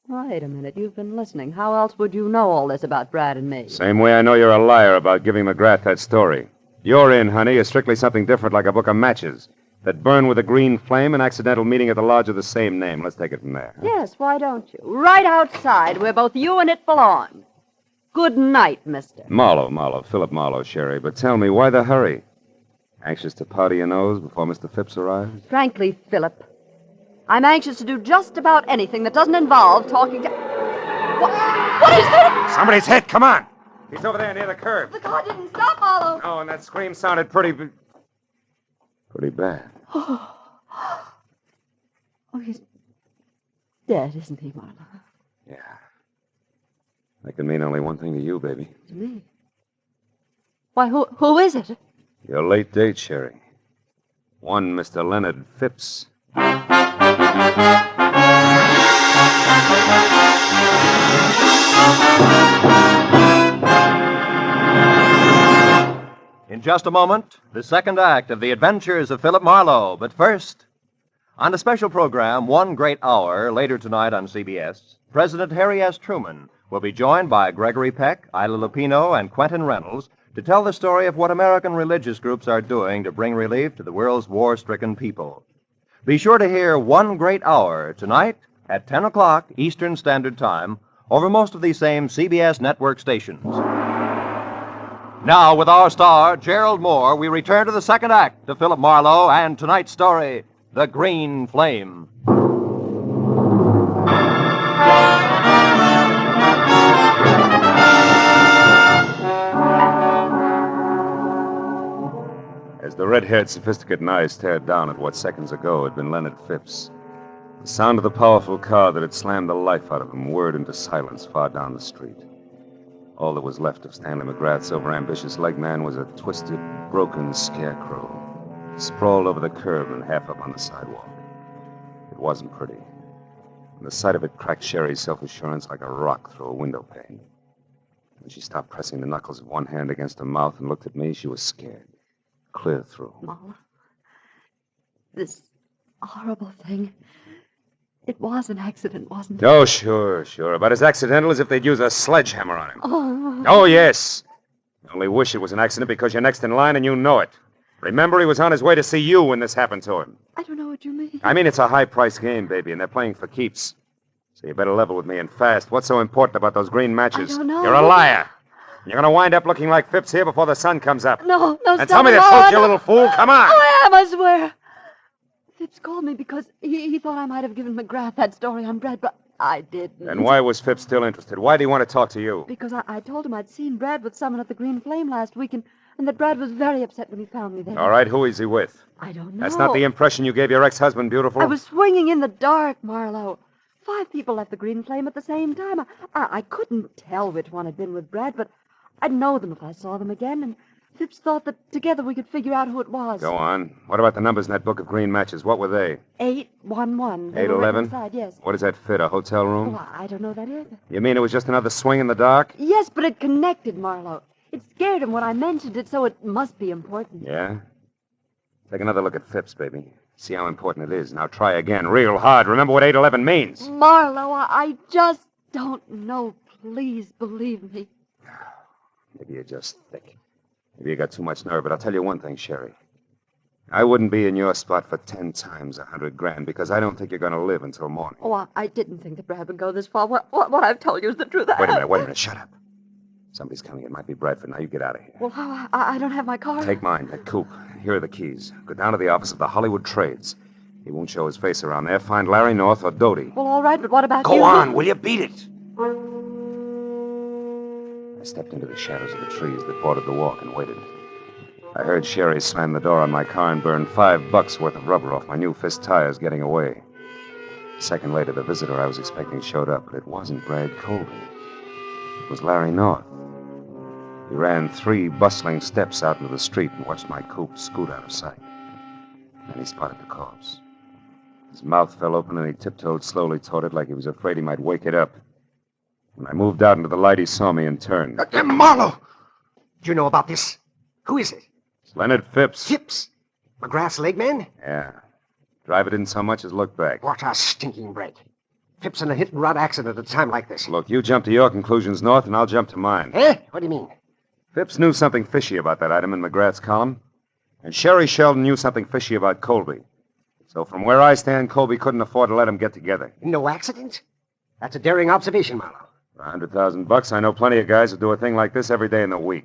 Wait a minute. You've been listening. How else would you know all this about Brad and me? Same way I know you're a liar about giving McGrath that story. Your in, honey, is strictly something different, like a book of matches that burn with a green flame, an accidental meeting at the lodge of the same name. Let's take it from there. Yes, why don't you? Right outside, where both you and it belong. Good night, mister. Marlowe, Philip Marlowe, Sherry. But tell me, why the hurry? Anxious to powder your nose before Mr. Phipps arrives? Frankly, Philip, I'm anxious to do just about anything that doesn't involve talking to... What is that? Somebody's hit. Come on. He's over there near the curb. The car didn't stop, Marlowe. Oh, and that scream sounded pretty bad. Oh, he's dead, isn't he, Marlowe? Yeah. That can mean only one thing to you, baby. To me? Why, who is it? Your late date, Sherry. One Mr. Leonard Phipps. In just a moment, the second act of The Adventures of Philip Marlowe. But first, on a special program, One Great Hour, later tonight on CBS, President Harry S. Truman will be joined by Gregory Peck, Ida Lupino, and Quentin Reynolds to tell the story of what American religious groups are doing to bring relief to the world's war-stricken people. Be sure to hear One Great Hour tonight at 10 o'clock Eastern Standard Time over most of these same CBS network stations. Now, with our star, Gerald Moore, we return to the second act of Philip Marlowe and tonight's story, The Green Flame. As the red-haired, sophisticated eyes stared down at what seconds ago had been Leonard Phipps, the sound of the powerful car that had slammed the life out of him whirred into silence far down the street. All that was left of Stanley McGrath's overambitious leg man was a twisted, broken scarecrow, sprawled over the curb and half up on the sidewalk. It wasn't pretty, and the sight of it cracked Sherry's self-assurance like a rock through a window pane. When she stopped pressing the knuckles of one hand against her mouth and looked at me, she was scared. Clear through. Mama, this horrible thing, it was an accident, wasn't it? Oh, sure. About as accidental as if they'd use a sledgehammer on him. Oh. Oh, yes. I only wish it was an accident because you're next in line and you know it. Remember, he was on his way to see you when this happened to him. I don't know what you mean. I mean, it's a high-priced game, baby, and they're playing for keeps. So you better level with me and fast. What's so important about those green matches? I don't know. You're a liar. You're going to wind up looking like Phipps here before the sun comes up. No, And stop tell me it, the Mama. truth, you little fool. Come on. I am, I swear. Phipps called me because he thought I might have given McGrath that story on Brad, but I didn't. And why was Phipps still interested? Why did he want to talk to you? Because I told him I'd seen Brad with someone at the Green Flame last week, and that Brad was very upset when he found me there. All right, who is he with? I don't know. That's not the impression you gave your ex-husband, beautiful. I was swinging in the dark, Marlowe. 5 people left the Green Flame at the same time. I couldn't tell which one had been with Brad, but I'd know them if I saw them again, and Phipps thought that together we could figure out who it was. Go on. What about the numbers in that book of green matches? What were they? 811. They were 811? written inside, yes. What does that fit, a hotel room? Well, I don't know that either. You mean it was just another swing in the dark? Yes, but it connected, Marlowe. It scared him when I mentioned it, so it must be important. Yeah? Take another look at Phipps, baby. See how important it is. Now try again, real hard. Remember what 811 means. Marlowe, I just don't know. Please believe me. Maybe you're just thick. Maybe you got too much nerve, but I'll tell you one thing, Sherry. I wouldn't be in your spot for 10 times $100,000 because I don't think you're going to live until morning. Oh, I didn't think that Brad would go this far. What I've told you is the truth. Wait a minute. Shut up. Somebody's coming. It might be Bradford. Now you get out of here. Well, I don't have my car. Take mine, that coupe. Here are the keys. Go down to the office of the Hollywood Trades. He won't show his face around there. Find Larry North or Doty. Well, all right, but what about Go you? on, will you? Beat it. stepped into the shadows of the trees that bordered the walk and waited. I heard Sherry slam the door on my car and burn $5 worth of rubber off my new fist tires getting away. A second later, the visitor I was expecting showed up, but it wasn't Brad Colby. It was Larry North. He ran 3 bustling steps out into the street and watched my coupe scoot out of sight. Then he spotted the corpse. His mouth fell open and he tiptoed slowly toward it like he was afraid he might wake it up. When I moved out into the light, he saw me and turned. Marlowe! Do you know about this? Who is it? It's Leonard Phipps. Phipps? McGrath's leg man? Yeah. Driver didn't so much as look back. What a stinking break. Phipps in a hit-and-run accident at a time like this. Look, you jump to your conclusions, North, and I'll jump to mine. Eh? What do you mean? Phipps knew something fishy about that item in McGrath's column, and Sherry Sheldon knew something fishy about Colby. So from where I stand, Colby couldn't afford to let them get together. No accident? That's a daring observation, Marlowe. For $100,000, I know plenty of guys who do a thing like this every day in the week.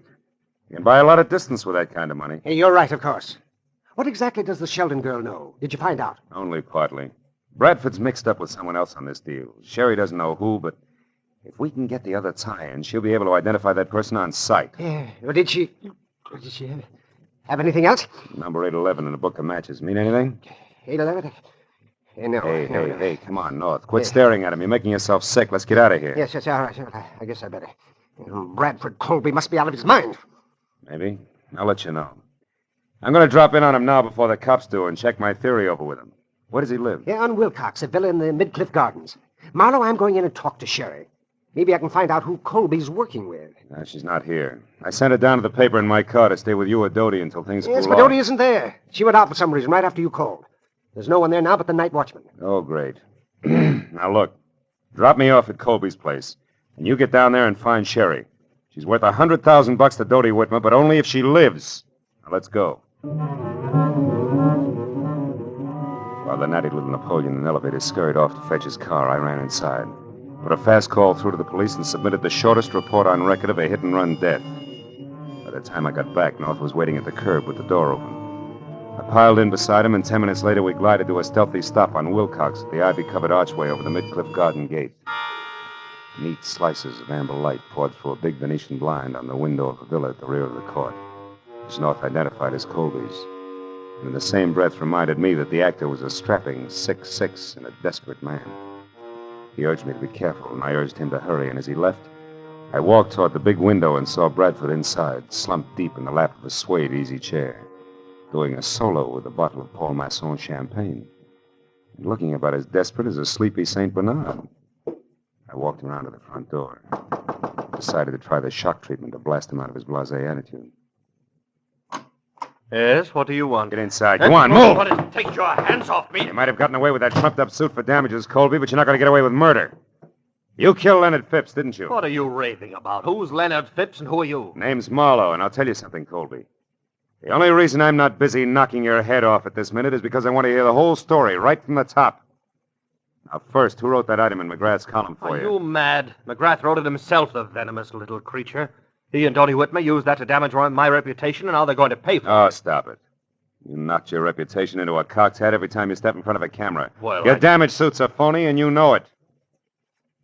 You can buy a lot of distance with that kind of money. Hey, you're right, of course. What exactly does the Sheldon girl know? Did you find out? Only partly. Bradford's mixed up with someone else on this deal. Sherry doesn't know who, but if we can get the other tie-in, she'll be able to identify that person on sight. Yeah. Well, did she have anything else? Number 811 in a book of matches. Mean anything? 811? No. Hey, come on, North. Quit staring at him. You're making yourself sick. Let's get out of here. Yes, all right. I guess I better. Bradford Colby must be out of his mind. Maybe. I'll let you know. I'm going to drop in on him now before the cops do and check my theory over with him. Where does he live? Yeah, on Wilcox, a villa in the Midcliff Gardens. Marlowe, I'm going in and talk to Sherry. Maybe I can find out who Colby's working with. No, she's not here. I sent her down to the paper in my car to stay with you or Doty until things cool off. Yes, but Doty isn't there. She went out for some reason right after you called. There's no one there now but the night watchman. Oh, great. Now, look. Drop me off at Colby's place, and you get down there and find Sherry. She's worth $100,000 to Doty Whitmer, but only if she lives. Now, let's go. While the natty little Napoleon in the elevator scurried off to fetch his car, I ran inside, put a fast call through to the police, and submitted the shortest report on record of a hit-and-run death. By the time I got back, North was waiting at the curb with the door open. I piled in beside him, and 10 minutes later we glided to a stealthy stop on Wilcox at the ivy-covered archway over the Midcliff Garden gate. Neat slices of amber light poured through a big Venetian blind on the window of the villa at the rear of the court, which North identified as Colby's, and in the same breath reminded me that the actor was a strapping 6'6" and a desperate man. He urged me to be careful, and I urged him to hurry, and as he left, I walked toward the big window and saw Bradford inside, slumped deep in the lap of a suede easy chair, doing a solo with a bottle of Paul Masson champagne, and looking about as desperate as a sleepy St. Bernard. I walked around to the front door, decided to try the shock treatment to blast him out of his blasé attitude. Yes, what do you want? Get inside. Go on, move! Take your hands off me! You might have gotten away with that trumped-up suit for damages, Colby, but you're not going to get away with murder. You killed Leonard Phipps, didn't you? What are you raving about? Who's Leonard Phipps and who are you? Name's Marlowe, and I'll tell you something, Colby. The only reason I'm not busy knocking your head off at this minute is because I want to hear the whole story right from the top. Now, first, who wrote that item in McGrath's column for you? Are you mad? McGrath wrote it himself, the venomous little creature. He and Doty Whitmer used that to damage my reputation, and now they're going to pay for it. Oh, stop it. You knocked your reputation into a cocked hat every time you step in front of a camera. Well, your damage suits are phony, and you know it.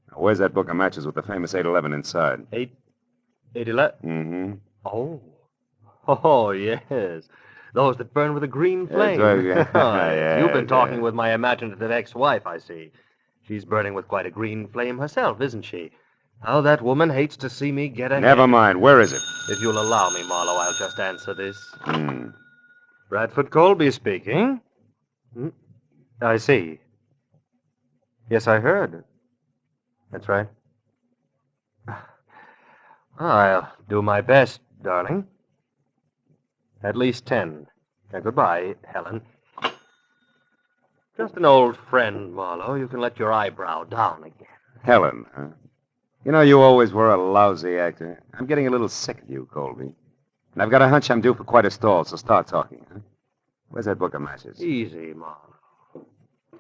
Now, where's that book of matches with the famous 811 inside? 811? Mm-hmm. Oh, yes. Those that burn with a green flame. Yeah, You've been talking with my imaginative ex-wife, I see. She's burning with quite a green flame herself, isn't she? How that woman hates to see me get ahead. Never mind. Where is it? If you'll allow me, Marlowe, I'll just answer this. Bradford Colby speaking. I see. Yes, I heard. That's right. I'll do my best, darling. At least 10. Now, goodbye, Helen. Just an old friend, Marlowe. You can let your eyebrow down again. Helen, huh? You know, you always were a lousy actor. I'm getting a little sick of you, Colby. And I've got a hunch I'm due for quite a stall, so start talking, huh? Where's that book of matches? Easy, Marlowe.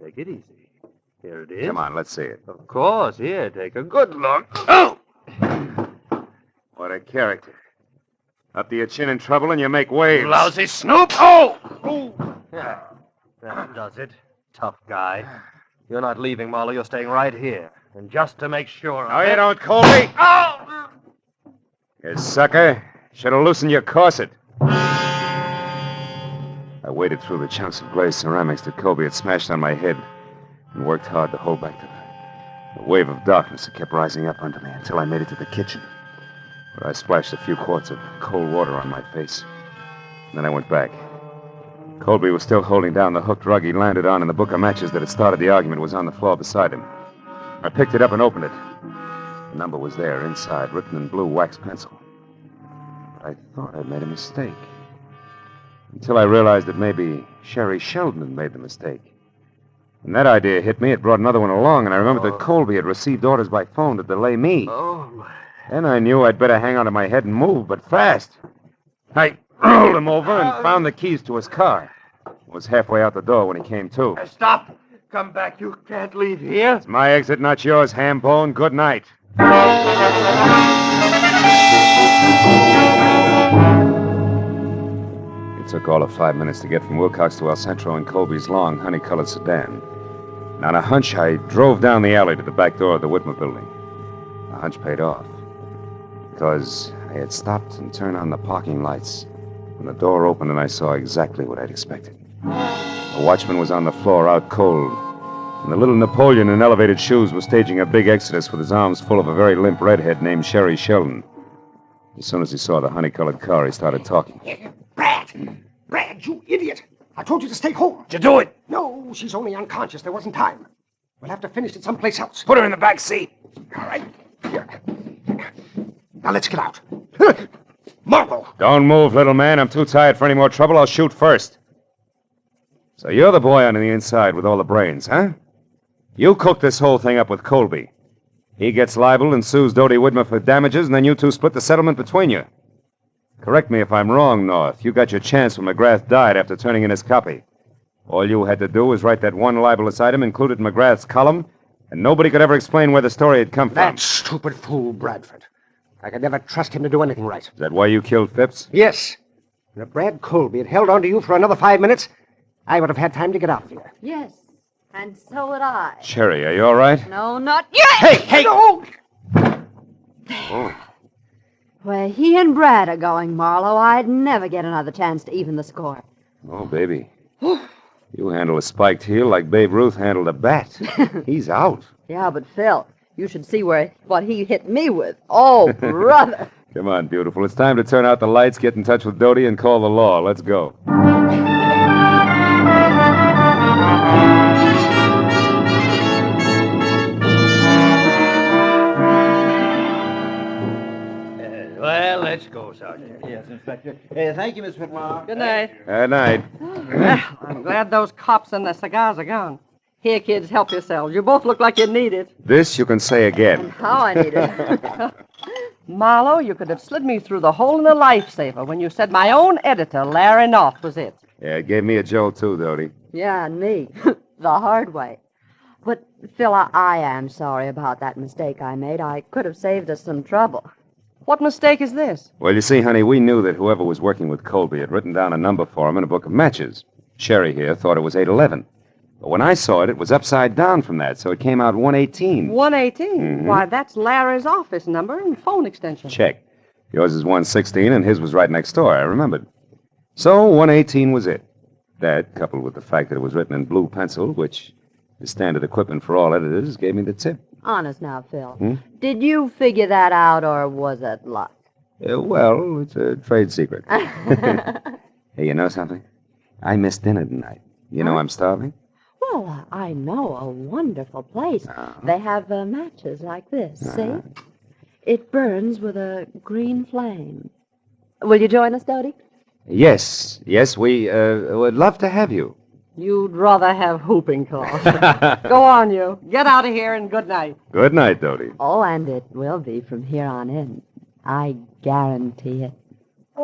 Take it easy. Here it is. Come on, let's see it. Of course. Here, take a good look. Oh! What a character. Up to your chin in trouble and you make waves. Lousy snoop! Oh! Yeah, that does it. Tough guy. You're not leaving, Marlowe. You're staying right here. And just to make sure... No, you don't, Colby! Oh! You sucker. Should have loosened your corset. I waded through the chunks of glazed ceramics that Colby had smashed on my head and worked hard to hold back the wave of darkness that kept rising up under me until I made it to the kitchen, where I splashed a few quarts of cold water on my face. Then I went back. Colby was still holding down the hooked rug he landed on, and the book of matches that had started the argument was on the floor beside him. I picked it up and opened it. The number was there, inside, written in blue wax pencil. But I thought I'd made a mistake. Until I realized that maybe Sherry Sheldon had made the mistake. When that idea hit me, it brought another one along, and I remembered that Colby had received orders by phone to delay me. Then I knew I'd better hang onto my head and move, but fast. I rolled him over and found the keys to his car. I was halfway out the door when he came to. Stop! Come back. You can't leave here. It's my exit, not yours, ham-bone. Good night. It took all of 5 minutes to get from Wilcox to El Centro in Colby's long, honey-colored sedan. And on a hunch, I drove down the alley to the back door of the Whitmer building. The hunch paid off. Because I had stopped and turned on the parking lights when the door opened and I saw exactly what I'd expected. The watchman was on the floor, out cold, and the little Napoleon in elevated shoes was staging a big exodus with his arms full of a very limp redhead named Sherry Sheldon. As soon as he saw the honey-colored car, he started talking. Brad, you idiot. I told you to stay home. Did you do it? No, she's only unconscious. There wasn't time. We'll have to finish it someplace else. Put her in the back seat. All right. Here. Now let's get out. Marlowe. Don't move, little man. I'm too tired for any more trouble. I'll shoot first. So you're the boy on the inside with all the brains, huh? You cooked this whole thing up with Colby. He gets libeled and sues Dodie Whitmer for damages, and then you two split the settlement between you. Correct me if I'm wrong, North. You got your chance when McGrath died after turning in his copy. All you had to do was write that one libelous item included in McGrath's column, and nobody could ever explain where the story had come from. That stupid fool, Bradford. I could never trust him to do anything right. Is that why you killed Phipps? Yes. And if Brad Colby had held on to you for another 5 minutes, I would have had time to get out of here. Yes, and so would I. Sherry, are you all right? No, not yet. Hey! No! Oh. Where he and Brad are going, Marlowe, I'd never get another chance to even the score. Oh, baby. You handle a spiked heel like Babe Ruth handled a bat. He's out. Yeah, but Phil, you should see what he hit me with. Oh, brother. Come on, beautiful. It's time to turn out the lights, get in touch with Dodie, and call the law. Let's go. Well, let's go, Sergeant. Yes, Inspector. Thank you, Miss Whitmore. Good night. Good night. Well, I'm glad those cops and their cigars are gone. Here, kids, help yourselves. You both look like you need it. This you can say again. How I need it. Marlowe, you could have slid me through the hole in a lifesaver when you said my own editor, Larry North, was it. Yeah, it gave me a jolt, too, Dodie. Yeah, and me. The hard way. But, Phil, I am sorry about that mistake I made. I could have saved us some trouble. What mistake is this? Well, you see, honey, we knew that whoever was working with Colby had written down a number for him in a book of matches. Sherry here thought it was 811. But when I saw it, it was upside down from that, so it came out 118. 118? Mm-hmm. Why, that's Larry's office number and phone extension. Check. Yours is 116, and his was right next door, I remembered. So 118 was it. That, coupled with the fact that it was written in blue pencil, which is standard equipment for all editors, gave me the tip. Honest now, Phil. Did you figure that out, or was it luck? Well, it's a trade secret. Hey, you know something? I missed dinner tonight. You know I'm starving? Well, I know a wonderful place. They have matches like this, see? It burns with a green flame. Will you join us, Dodie? Yes, we would love to have you. You'd rather have whooping cough. Go on, you. Get out of here and good night. Good night, Dodie. Oh, and it will be from here on in. I guarantee it. A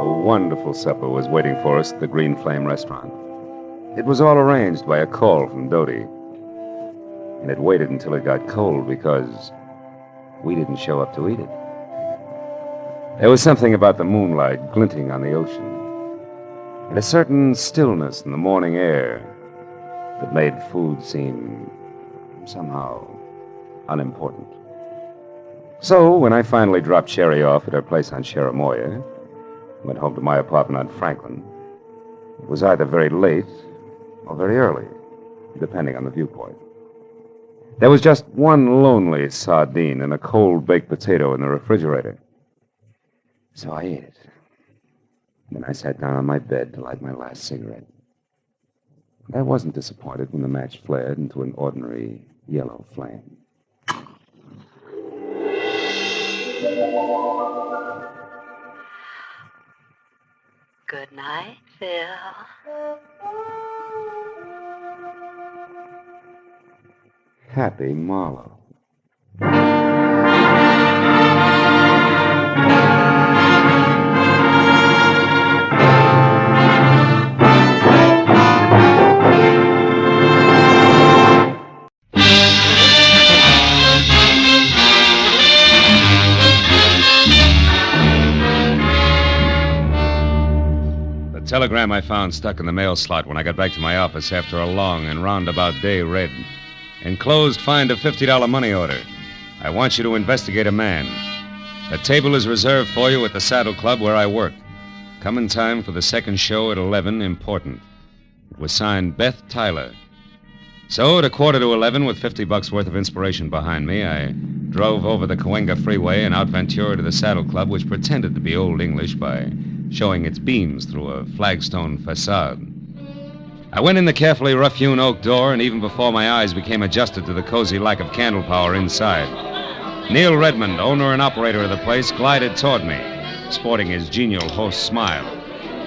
wonderful supper was waiting for us at the Green Flame restaurant. It was all arranged by a call from Dodie. And it waited until it got cold because we didn't show up to eat it. There was something about the moonlight glinting on the ocean, and a certain stillness in the morning air that made food seem somehow unimportant. So, when I finally dropped Sherry off at her place on Cherimoya, went home to my apartment on Franklin, it was either very late or very early, depending on the viewpoint. There was just one lonely sardine and a cold baked potato in the refrigerator. So I ate it. Then I sat down on my bed to light my last cigarette. And I wasn't disappointed when the match flared into an ordinary yellow flame. Good night, Phil. Happy Marlowe. The telegram I found stuck in the mail slot when I got back to my office after a long and roundabout day read. Enclosed, find a $50 money order. I want you to investigate a man. A table is reserved for you at the Saddle Club where I work. Come in time for the second show at 11, important. It was signed Beth Tyler. So at 11:15 with $50 worth of inspiration behind me, I drove over the Cahuenga Freeway and out Ventura to the Saddle Club, which pretended to be Old English by showing its beams through a flagstone facade. I went in the carefully rough-hewn oak door, and even before my eyes became adjusted to the cozy lack of candle power inside, Neil Redmond, owner and operator of the place, glided toward me, sporting his genial host smile,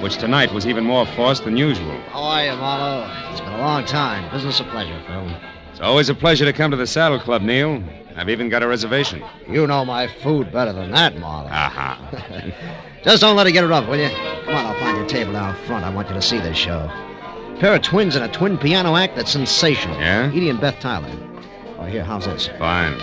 which tonight was even more forced than usual. How are you, Marlowe? It's been a long time. Business a pleasure, Phil. It's always a pleasure to come to the Saddle Club, Neil. I've even got a reservation. You know my food better than that, Marlowe. Aha. Just don't let it get rough, will you? Come on, I'll find your table down front. I want you to see this show. A pair of twins in a twin piano act that's sensational. Yeah? Edie and Beth Tyler. Oh, here, how's this? Fine.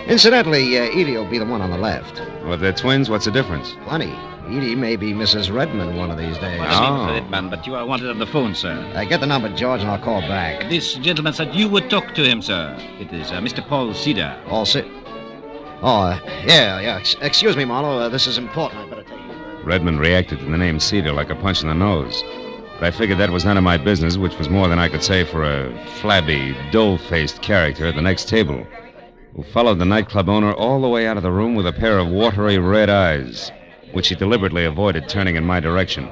Incidentally, Edie will be the one on the left. Well, if they're twins, what's the difference? Plenty. Edie may be Mrs. Redmond one of these days. Mr. Redmond, but you are wanted on the phone, sir. Get the number, George, and I'll call back. This gentleman said you would talk to him, sir. It is Mr. Paul Cedar. Paul Cedar? Oh, yeah. Excuse me, Marlowe. This is important. I better take you. Redmond reacted to the name Cedar like a punch in the nose. But I figured that was none of my business, which was more than I could say for a flabby, dough-faced character at the next table, who followed the nightclub owner all the way out of the room with a pair of watery red eyes, which he deliberately avoided turning in my direction.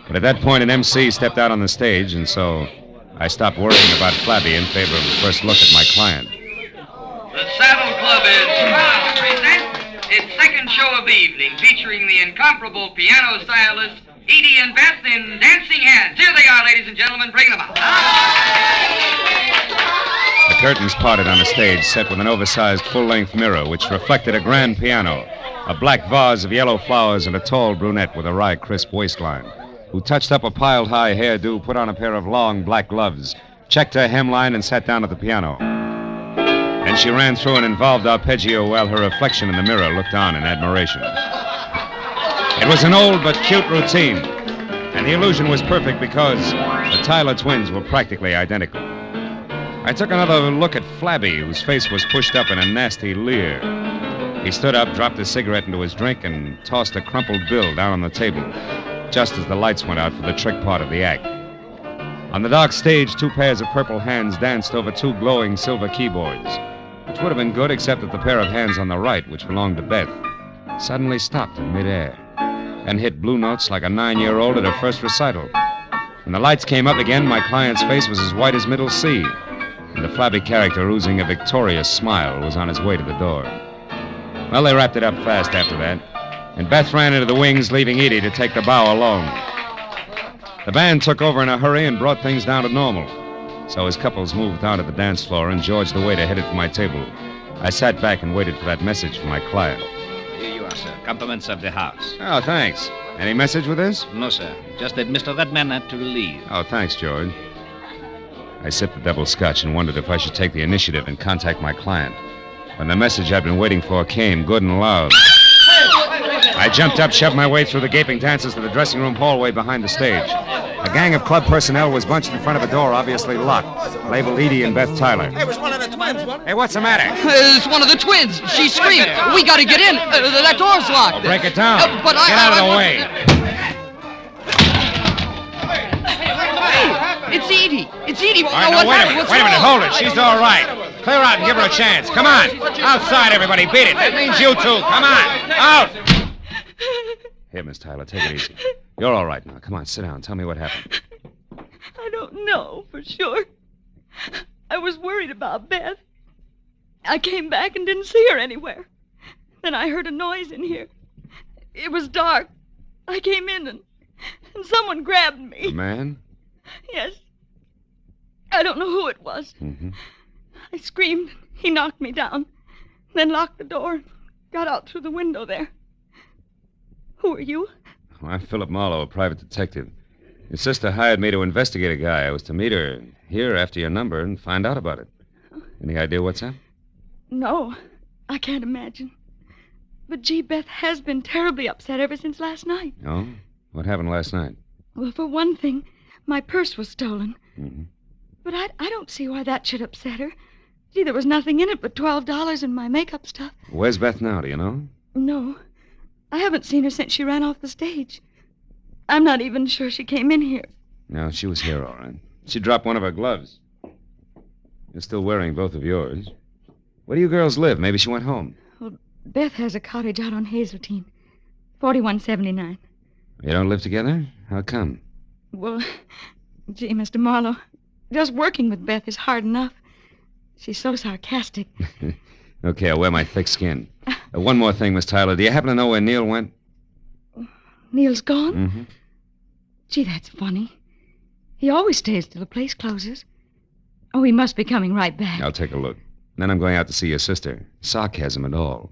But at that point, an MC stepped out on the stage, and so I stopped worrying about Flabby in favor of a first look at my client. The Saddle Club is proud to present its second show of the evening, featuring the incomparable piano stylist Edie and Beth in Dancing Hands. Here they are, ladies and gentlemen. Bring them out. The curtains parted on a stage set with an oversized full-length mirror which reflected a grand piano, a black vase of yellow flowers, and a tall brunette with a wry, crisp waistline, who touched up a piled-high hairdo, put on a pair of long black gloves, checked her hemline, and sat down at the piano. Then she ran through an involved arpeggio while her reflection in the mirror looked on in admiration. It was an old but cute routine, and the illusion was perfect because the Tyler twins were practically identical. I took another look at Flabby, whose face was pushed up in a nasty leer. He stood up, dropped his cigarette into his drink, and tossed a crumpled bill down on the table, just as the lights went out for the trick part of the act. On the dark stage, two pairs of purple hands danced over two glowing silver keyboards, which would have been good except that the pair of hands on the right, which belonged to Beth, suddenly stopped in midair and hit blue notes like a 9-year-old at her first recital. When the lights came up again, my client's face was as white as Middle C, and the Flabby character, oozing a victorious smile, was on his way to the door. Well, they wrapped it up fast after that, and Beth ran into the wings, leaving Edie to take the bow alone. The band took over in a hurry and brought things down to normal, so as couples moved down to the dance floor and George the waiter headed for my table, I sat back and waited for that message from my client. Here you are, sir. Compliments of the house. Oh, thanks. Any message with this? No, sir. Just that Mr. Redman had to leave. Oh, thanks, George. I sipped the double scotch and wondered if I should take the initiative and contact my client. When the message I'd been waiting for came, good and loud. I jumped up, shoved my way through the gaping dancers to the dressing room hallway behind the stage. A gang of club personnel was bunched in front of a door, obviously locked, labeled Edie and Beth Tyler. It was one of the twins, wasn't it? Hey, what's the matter? It's one of the twins. She screamed. We got to get in. That door's locked. Well, break it down. But Get out of the way. Hey, it's Edie. It's Edie. All right, now, wait a minute. Hold it. She's all right. Clear out and give her a chance. Come on. Outside, everybody. Beat it. That means you two. Come on. Out. Here, Miss Tyler, take it easy. You're all right now. Come on, sit down. Tell me what happened. I don't know for sure. I was worried about Beth. I came back and didn't see her anywhere. Then I heard a noise in here. It was dark. I came in and someone grabbed me. A man? Yes. I don't know who it was. Mm-hmm. I screamed. He knocked me down. Then locked the door and got out through the window there. Who are you? Well, I'm Philip Marlowe, a private detective. Your sister hired me to investigate a guy. I was to meet her here after your number and find out about it. Any idea what's up? No, I can't imagine. But gee, Beth has been terribly upset ever since last night. Oh? What happened last night? Well, for one thing, my purse was stolen. Mm-hmm. But I don't see why that should upset her. Gee, there was nothing in it but $12 and my makeup stuff. Where's Beth now, do you know? No, I haven't seen her since she ran off the stage. I'm not even sure she came in here. No, she was here, all right. She dropped one of her gloves. You're still wearing both of yours. Where do you girls live? Maybe she went home. Well, Beth has a cottage out on Hazeltine, 4179. You don't live together? How come? Well, gee, Mr. Marlowe, just working with Beth is hard enough. She's so sarcastic. Okay, I'll wear my thick skin. One more thing, Miss Tyler. Do you happen to know where Neil went? Neil's gone? Mm-hmm. Gee, that's funny. He always stays till the place closes. Oh, he must be coming right back. I'll take a look. Then I'm going out to see your sister. Sarcasm and all.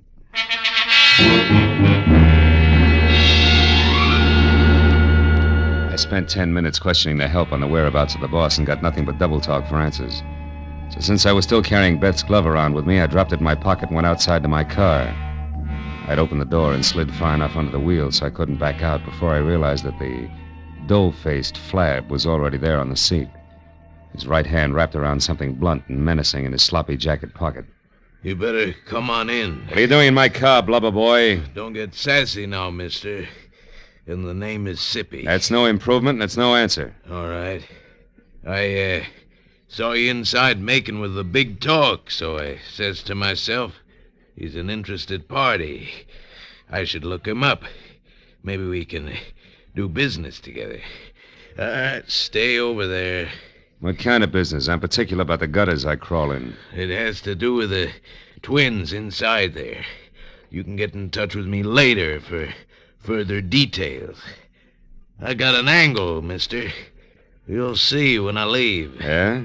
I spent 10 minutes questioning the help on the whereabouts of the boss and got nothing but double talk for answers. So since I was still carrying Beth's glove around with me, I dropped it in my pocket and went outside to my car. I'd opened the door and slid far enough under the wheel so I couldn't back out before I realized that the dough-faced Flab was already there on the seat. His right hand wrapped around something blunt and menacing in his sloppy jacket pocket. You better come on in. What are you doing in my car, blubber boy? Don't get sassy now, mister. And the name is Sippy. That's no improvement, and that's no answer. All right. I saw you inside making with the big talk, so I says to myself, he's an interested party. I should look him up. Maybe we can do business together. All right, stay over there. What kind of business? I'm particular about the gutters I crawl in. It has to do with the twins inside there. You can get in touch with me later for further details. I got an angle, mister. You'll see when I leave. Yeah?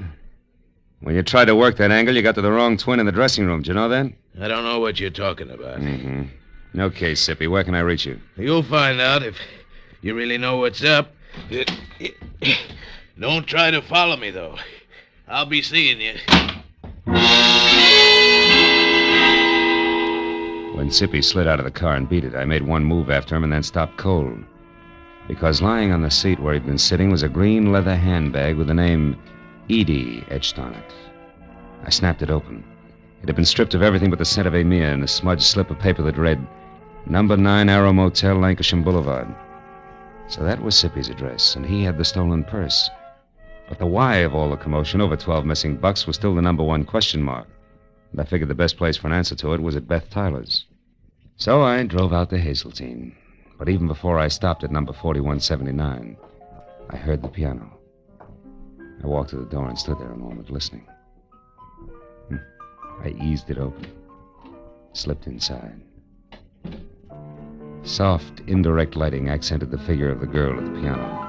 When you tried to work that angle, you got to the wrong twin in the dressing room. Did you know that? I don't know what you're talking about. Mm-hmm. Okay, Sippy, where can I reach you? You'll find out if you really know what's up. Don't try to follow me, though. I'll be seeing you. When Sippy slid out of the car and beat it, I made one move after him and then stopped cold. Because lying on the seat where he'd been sitting was a green leather handbag with the name Edie etched on it. I snapped it open. It had been stripped of everything but the scent of Amir and a smudged slip of paper that read, Number 9 Arrow Motel, Lancashire Boulevard. So that was Sippy's address, and he had the stolen purse. But the why of all the commotion over 12 missing bucks was still the number one question mark. And I figured the best place for an answer to it was at Beth Tyler's. So I drove out to Hazeltine. But even before I stopped at number 4179, I heard the piano. I walked to the door and stood there a moment listening. I eased it open, slipped inside. Soft, indirect lighting accented the figure of the girl at the piano.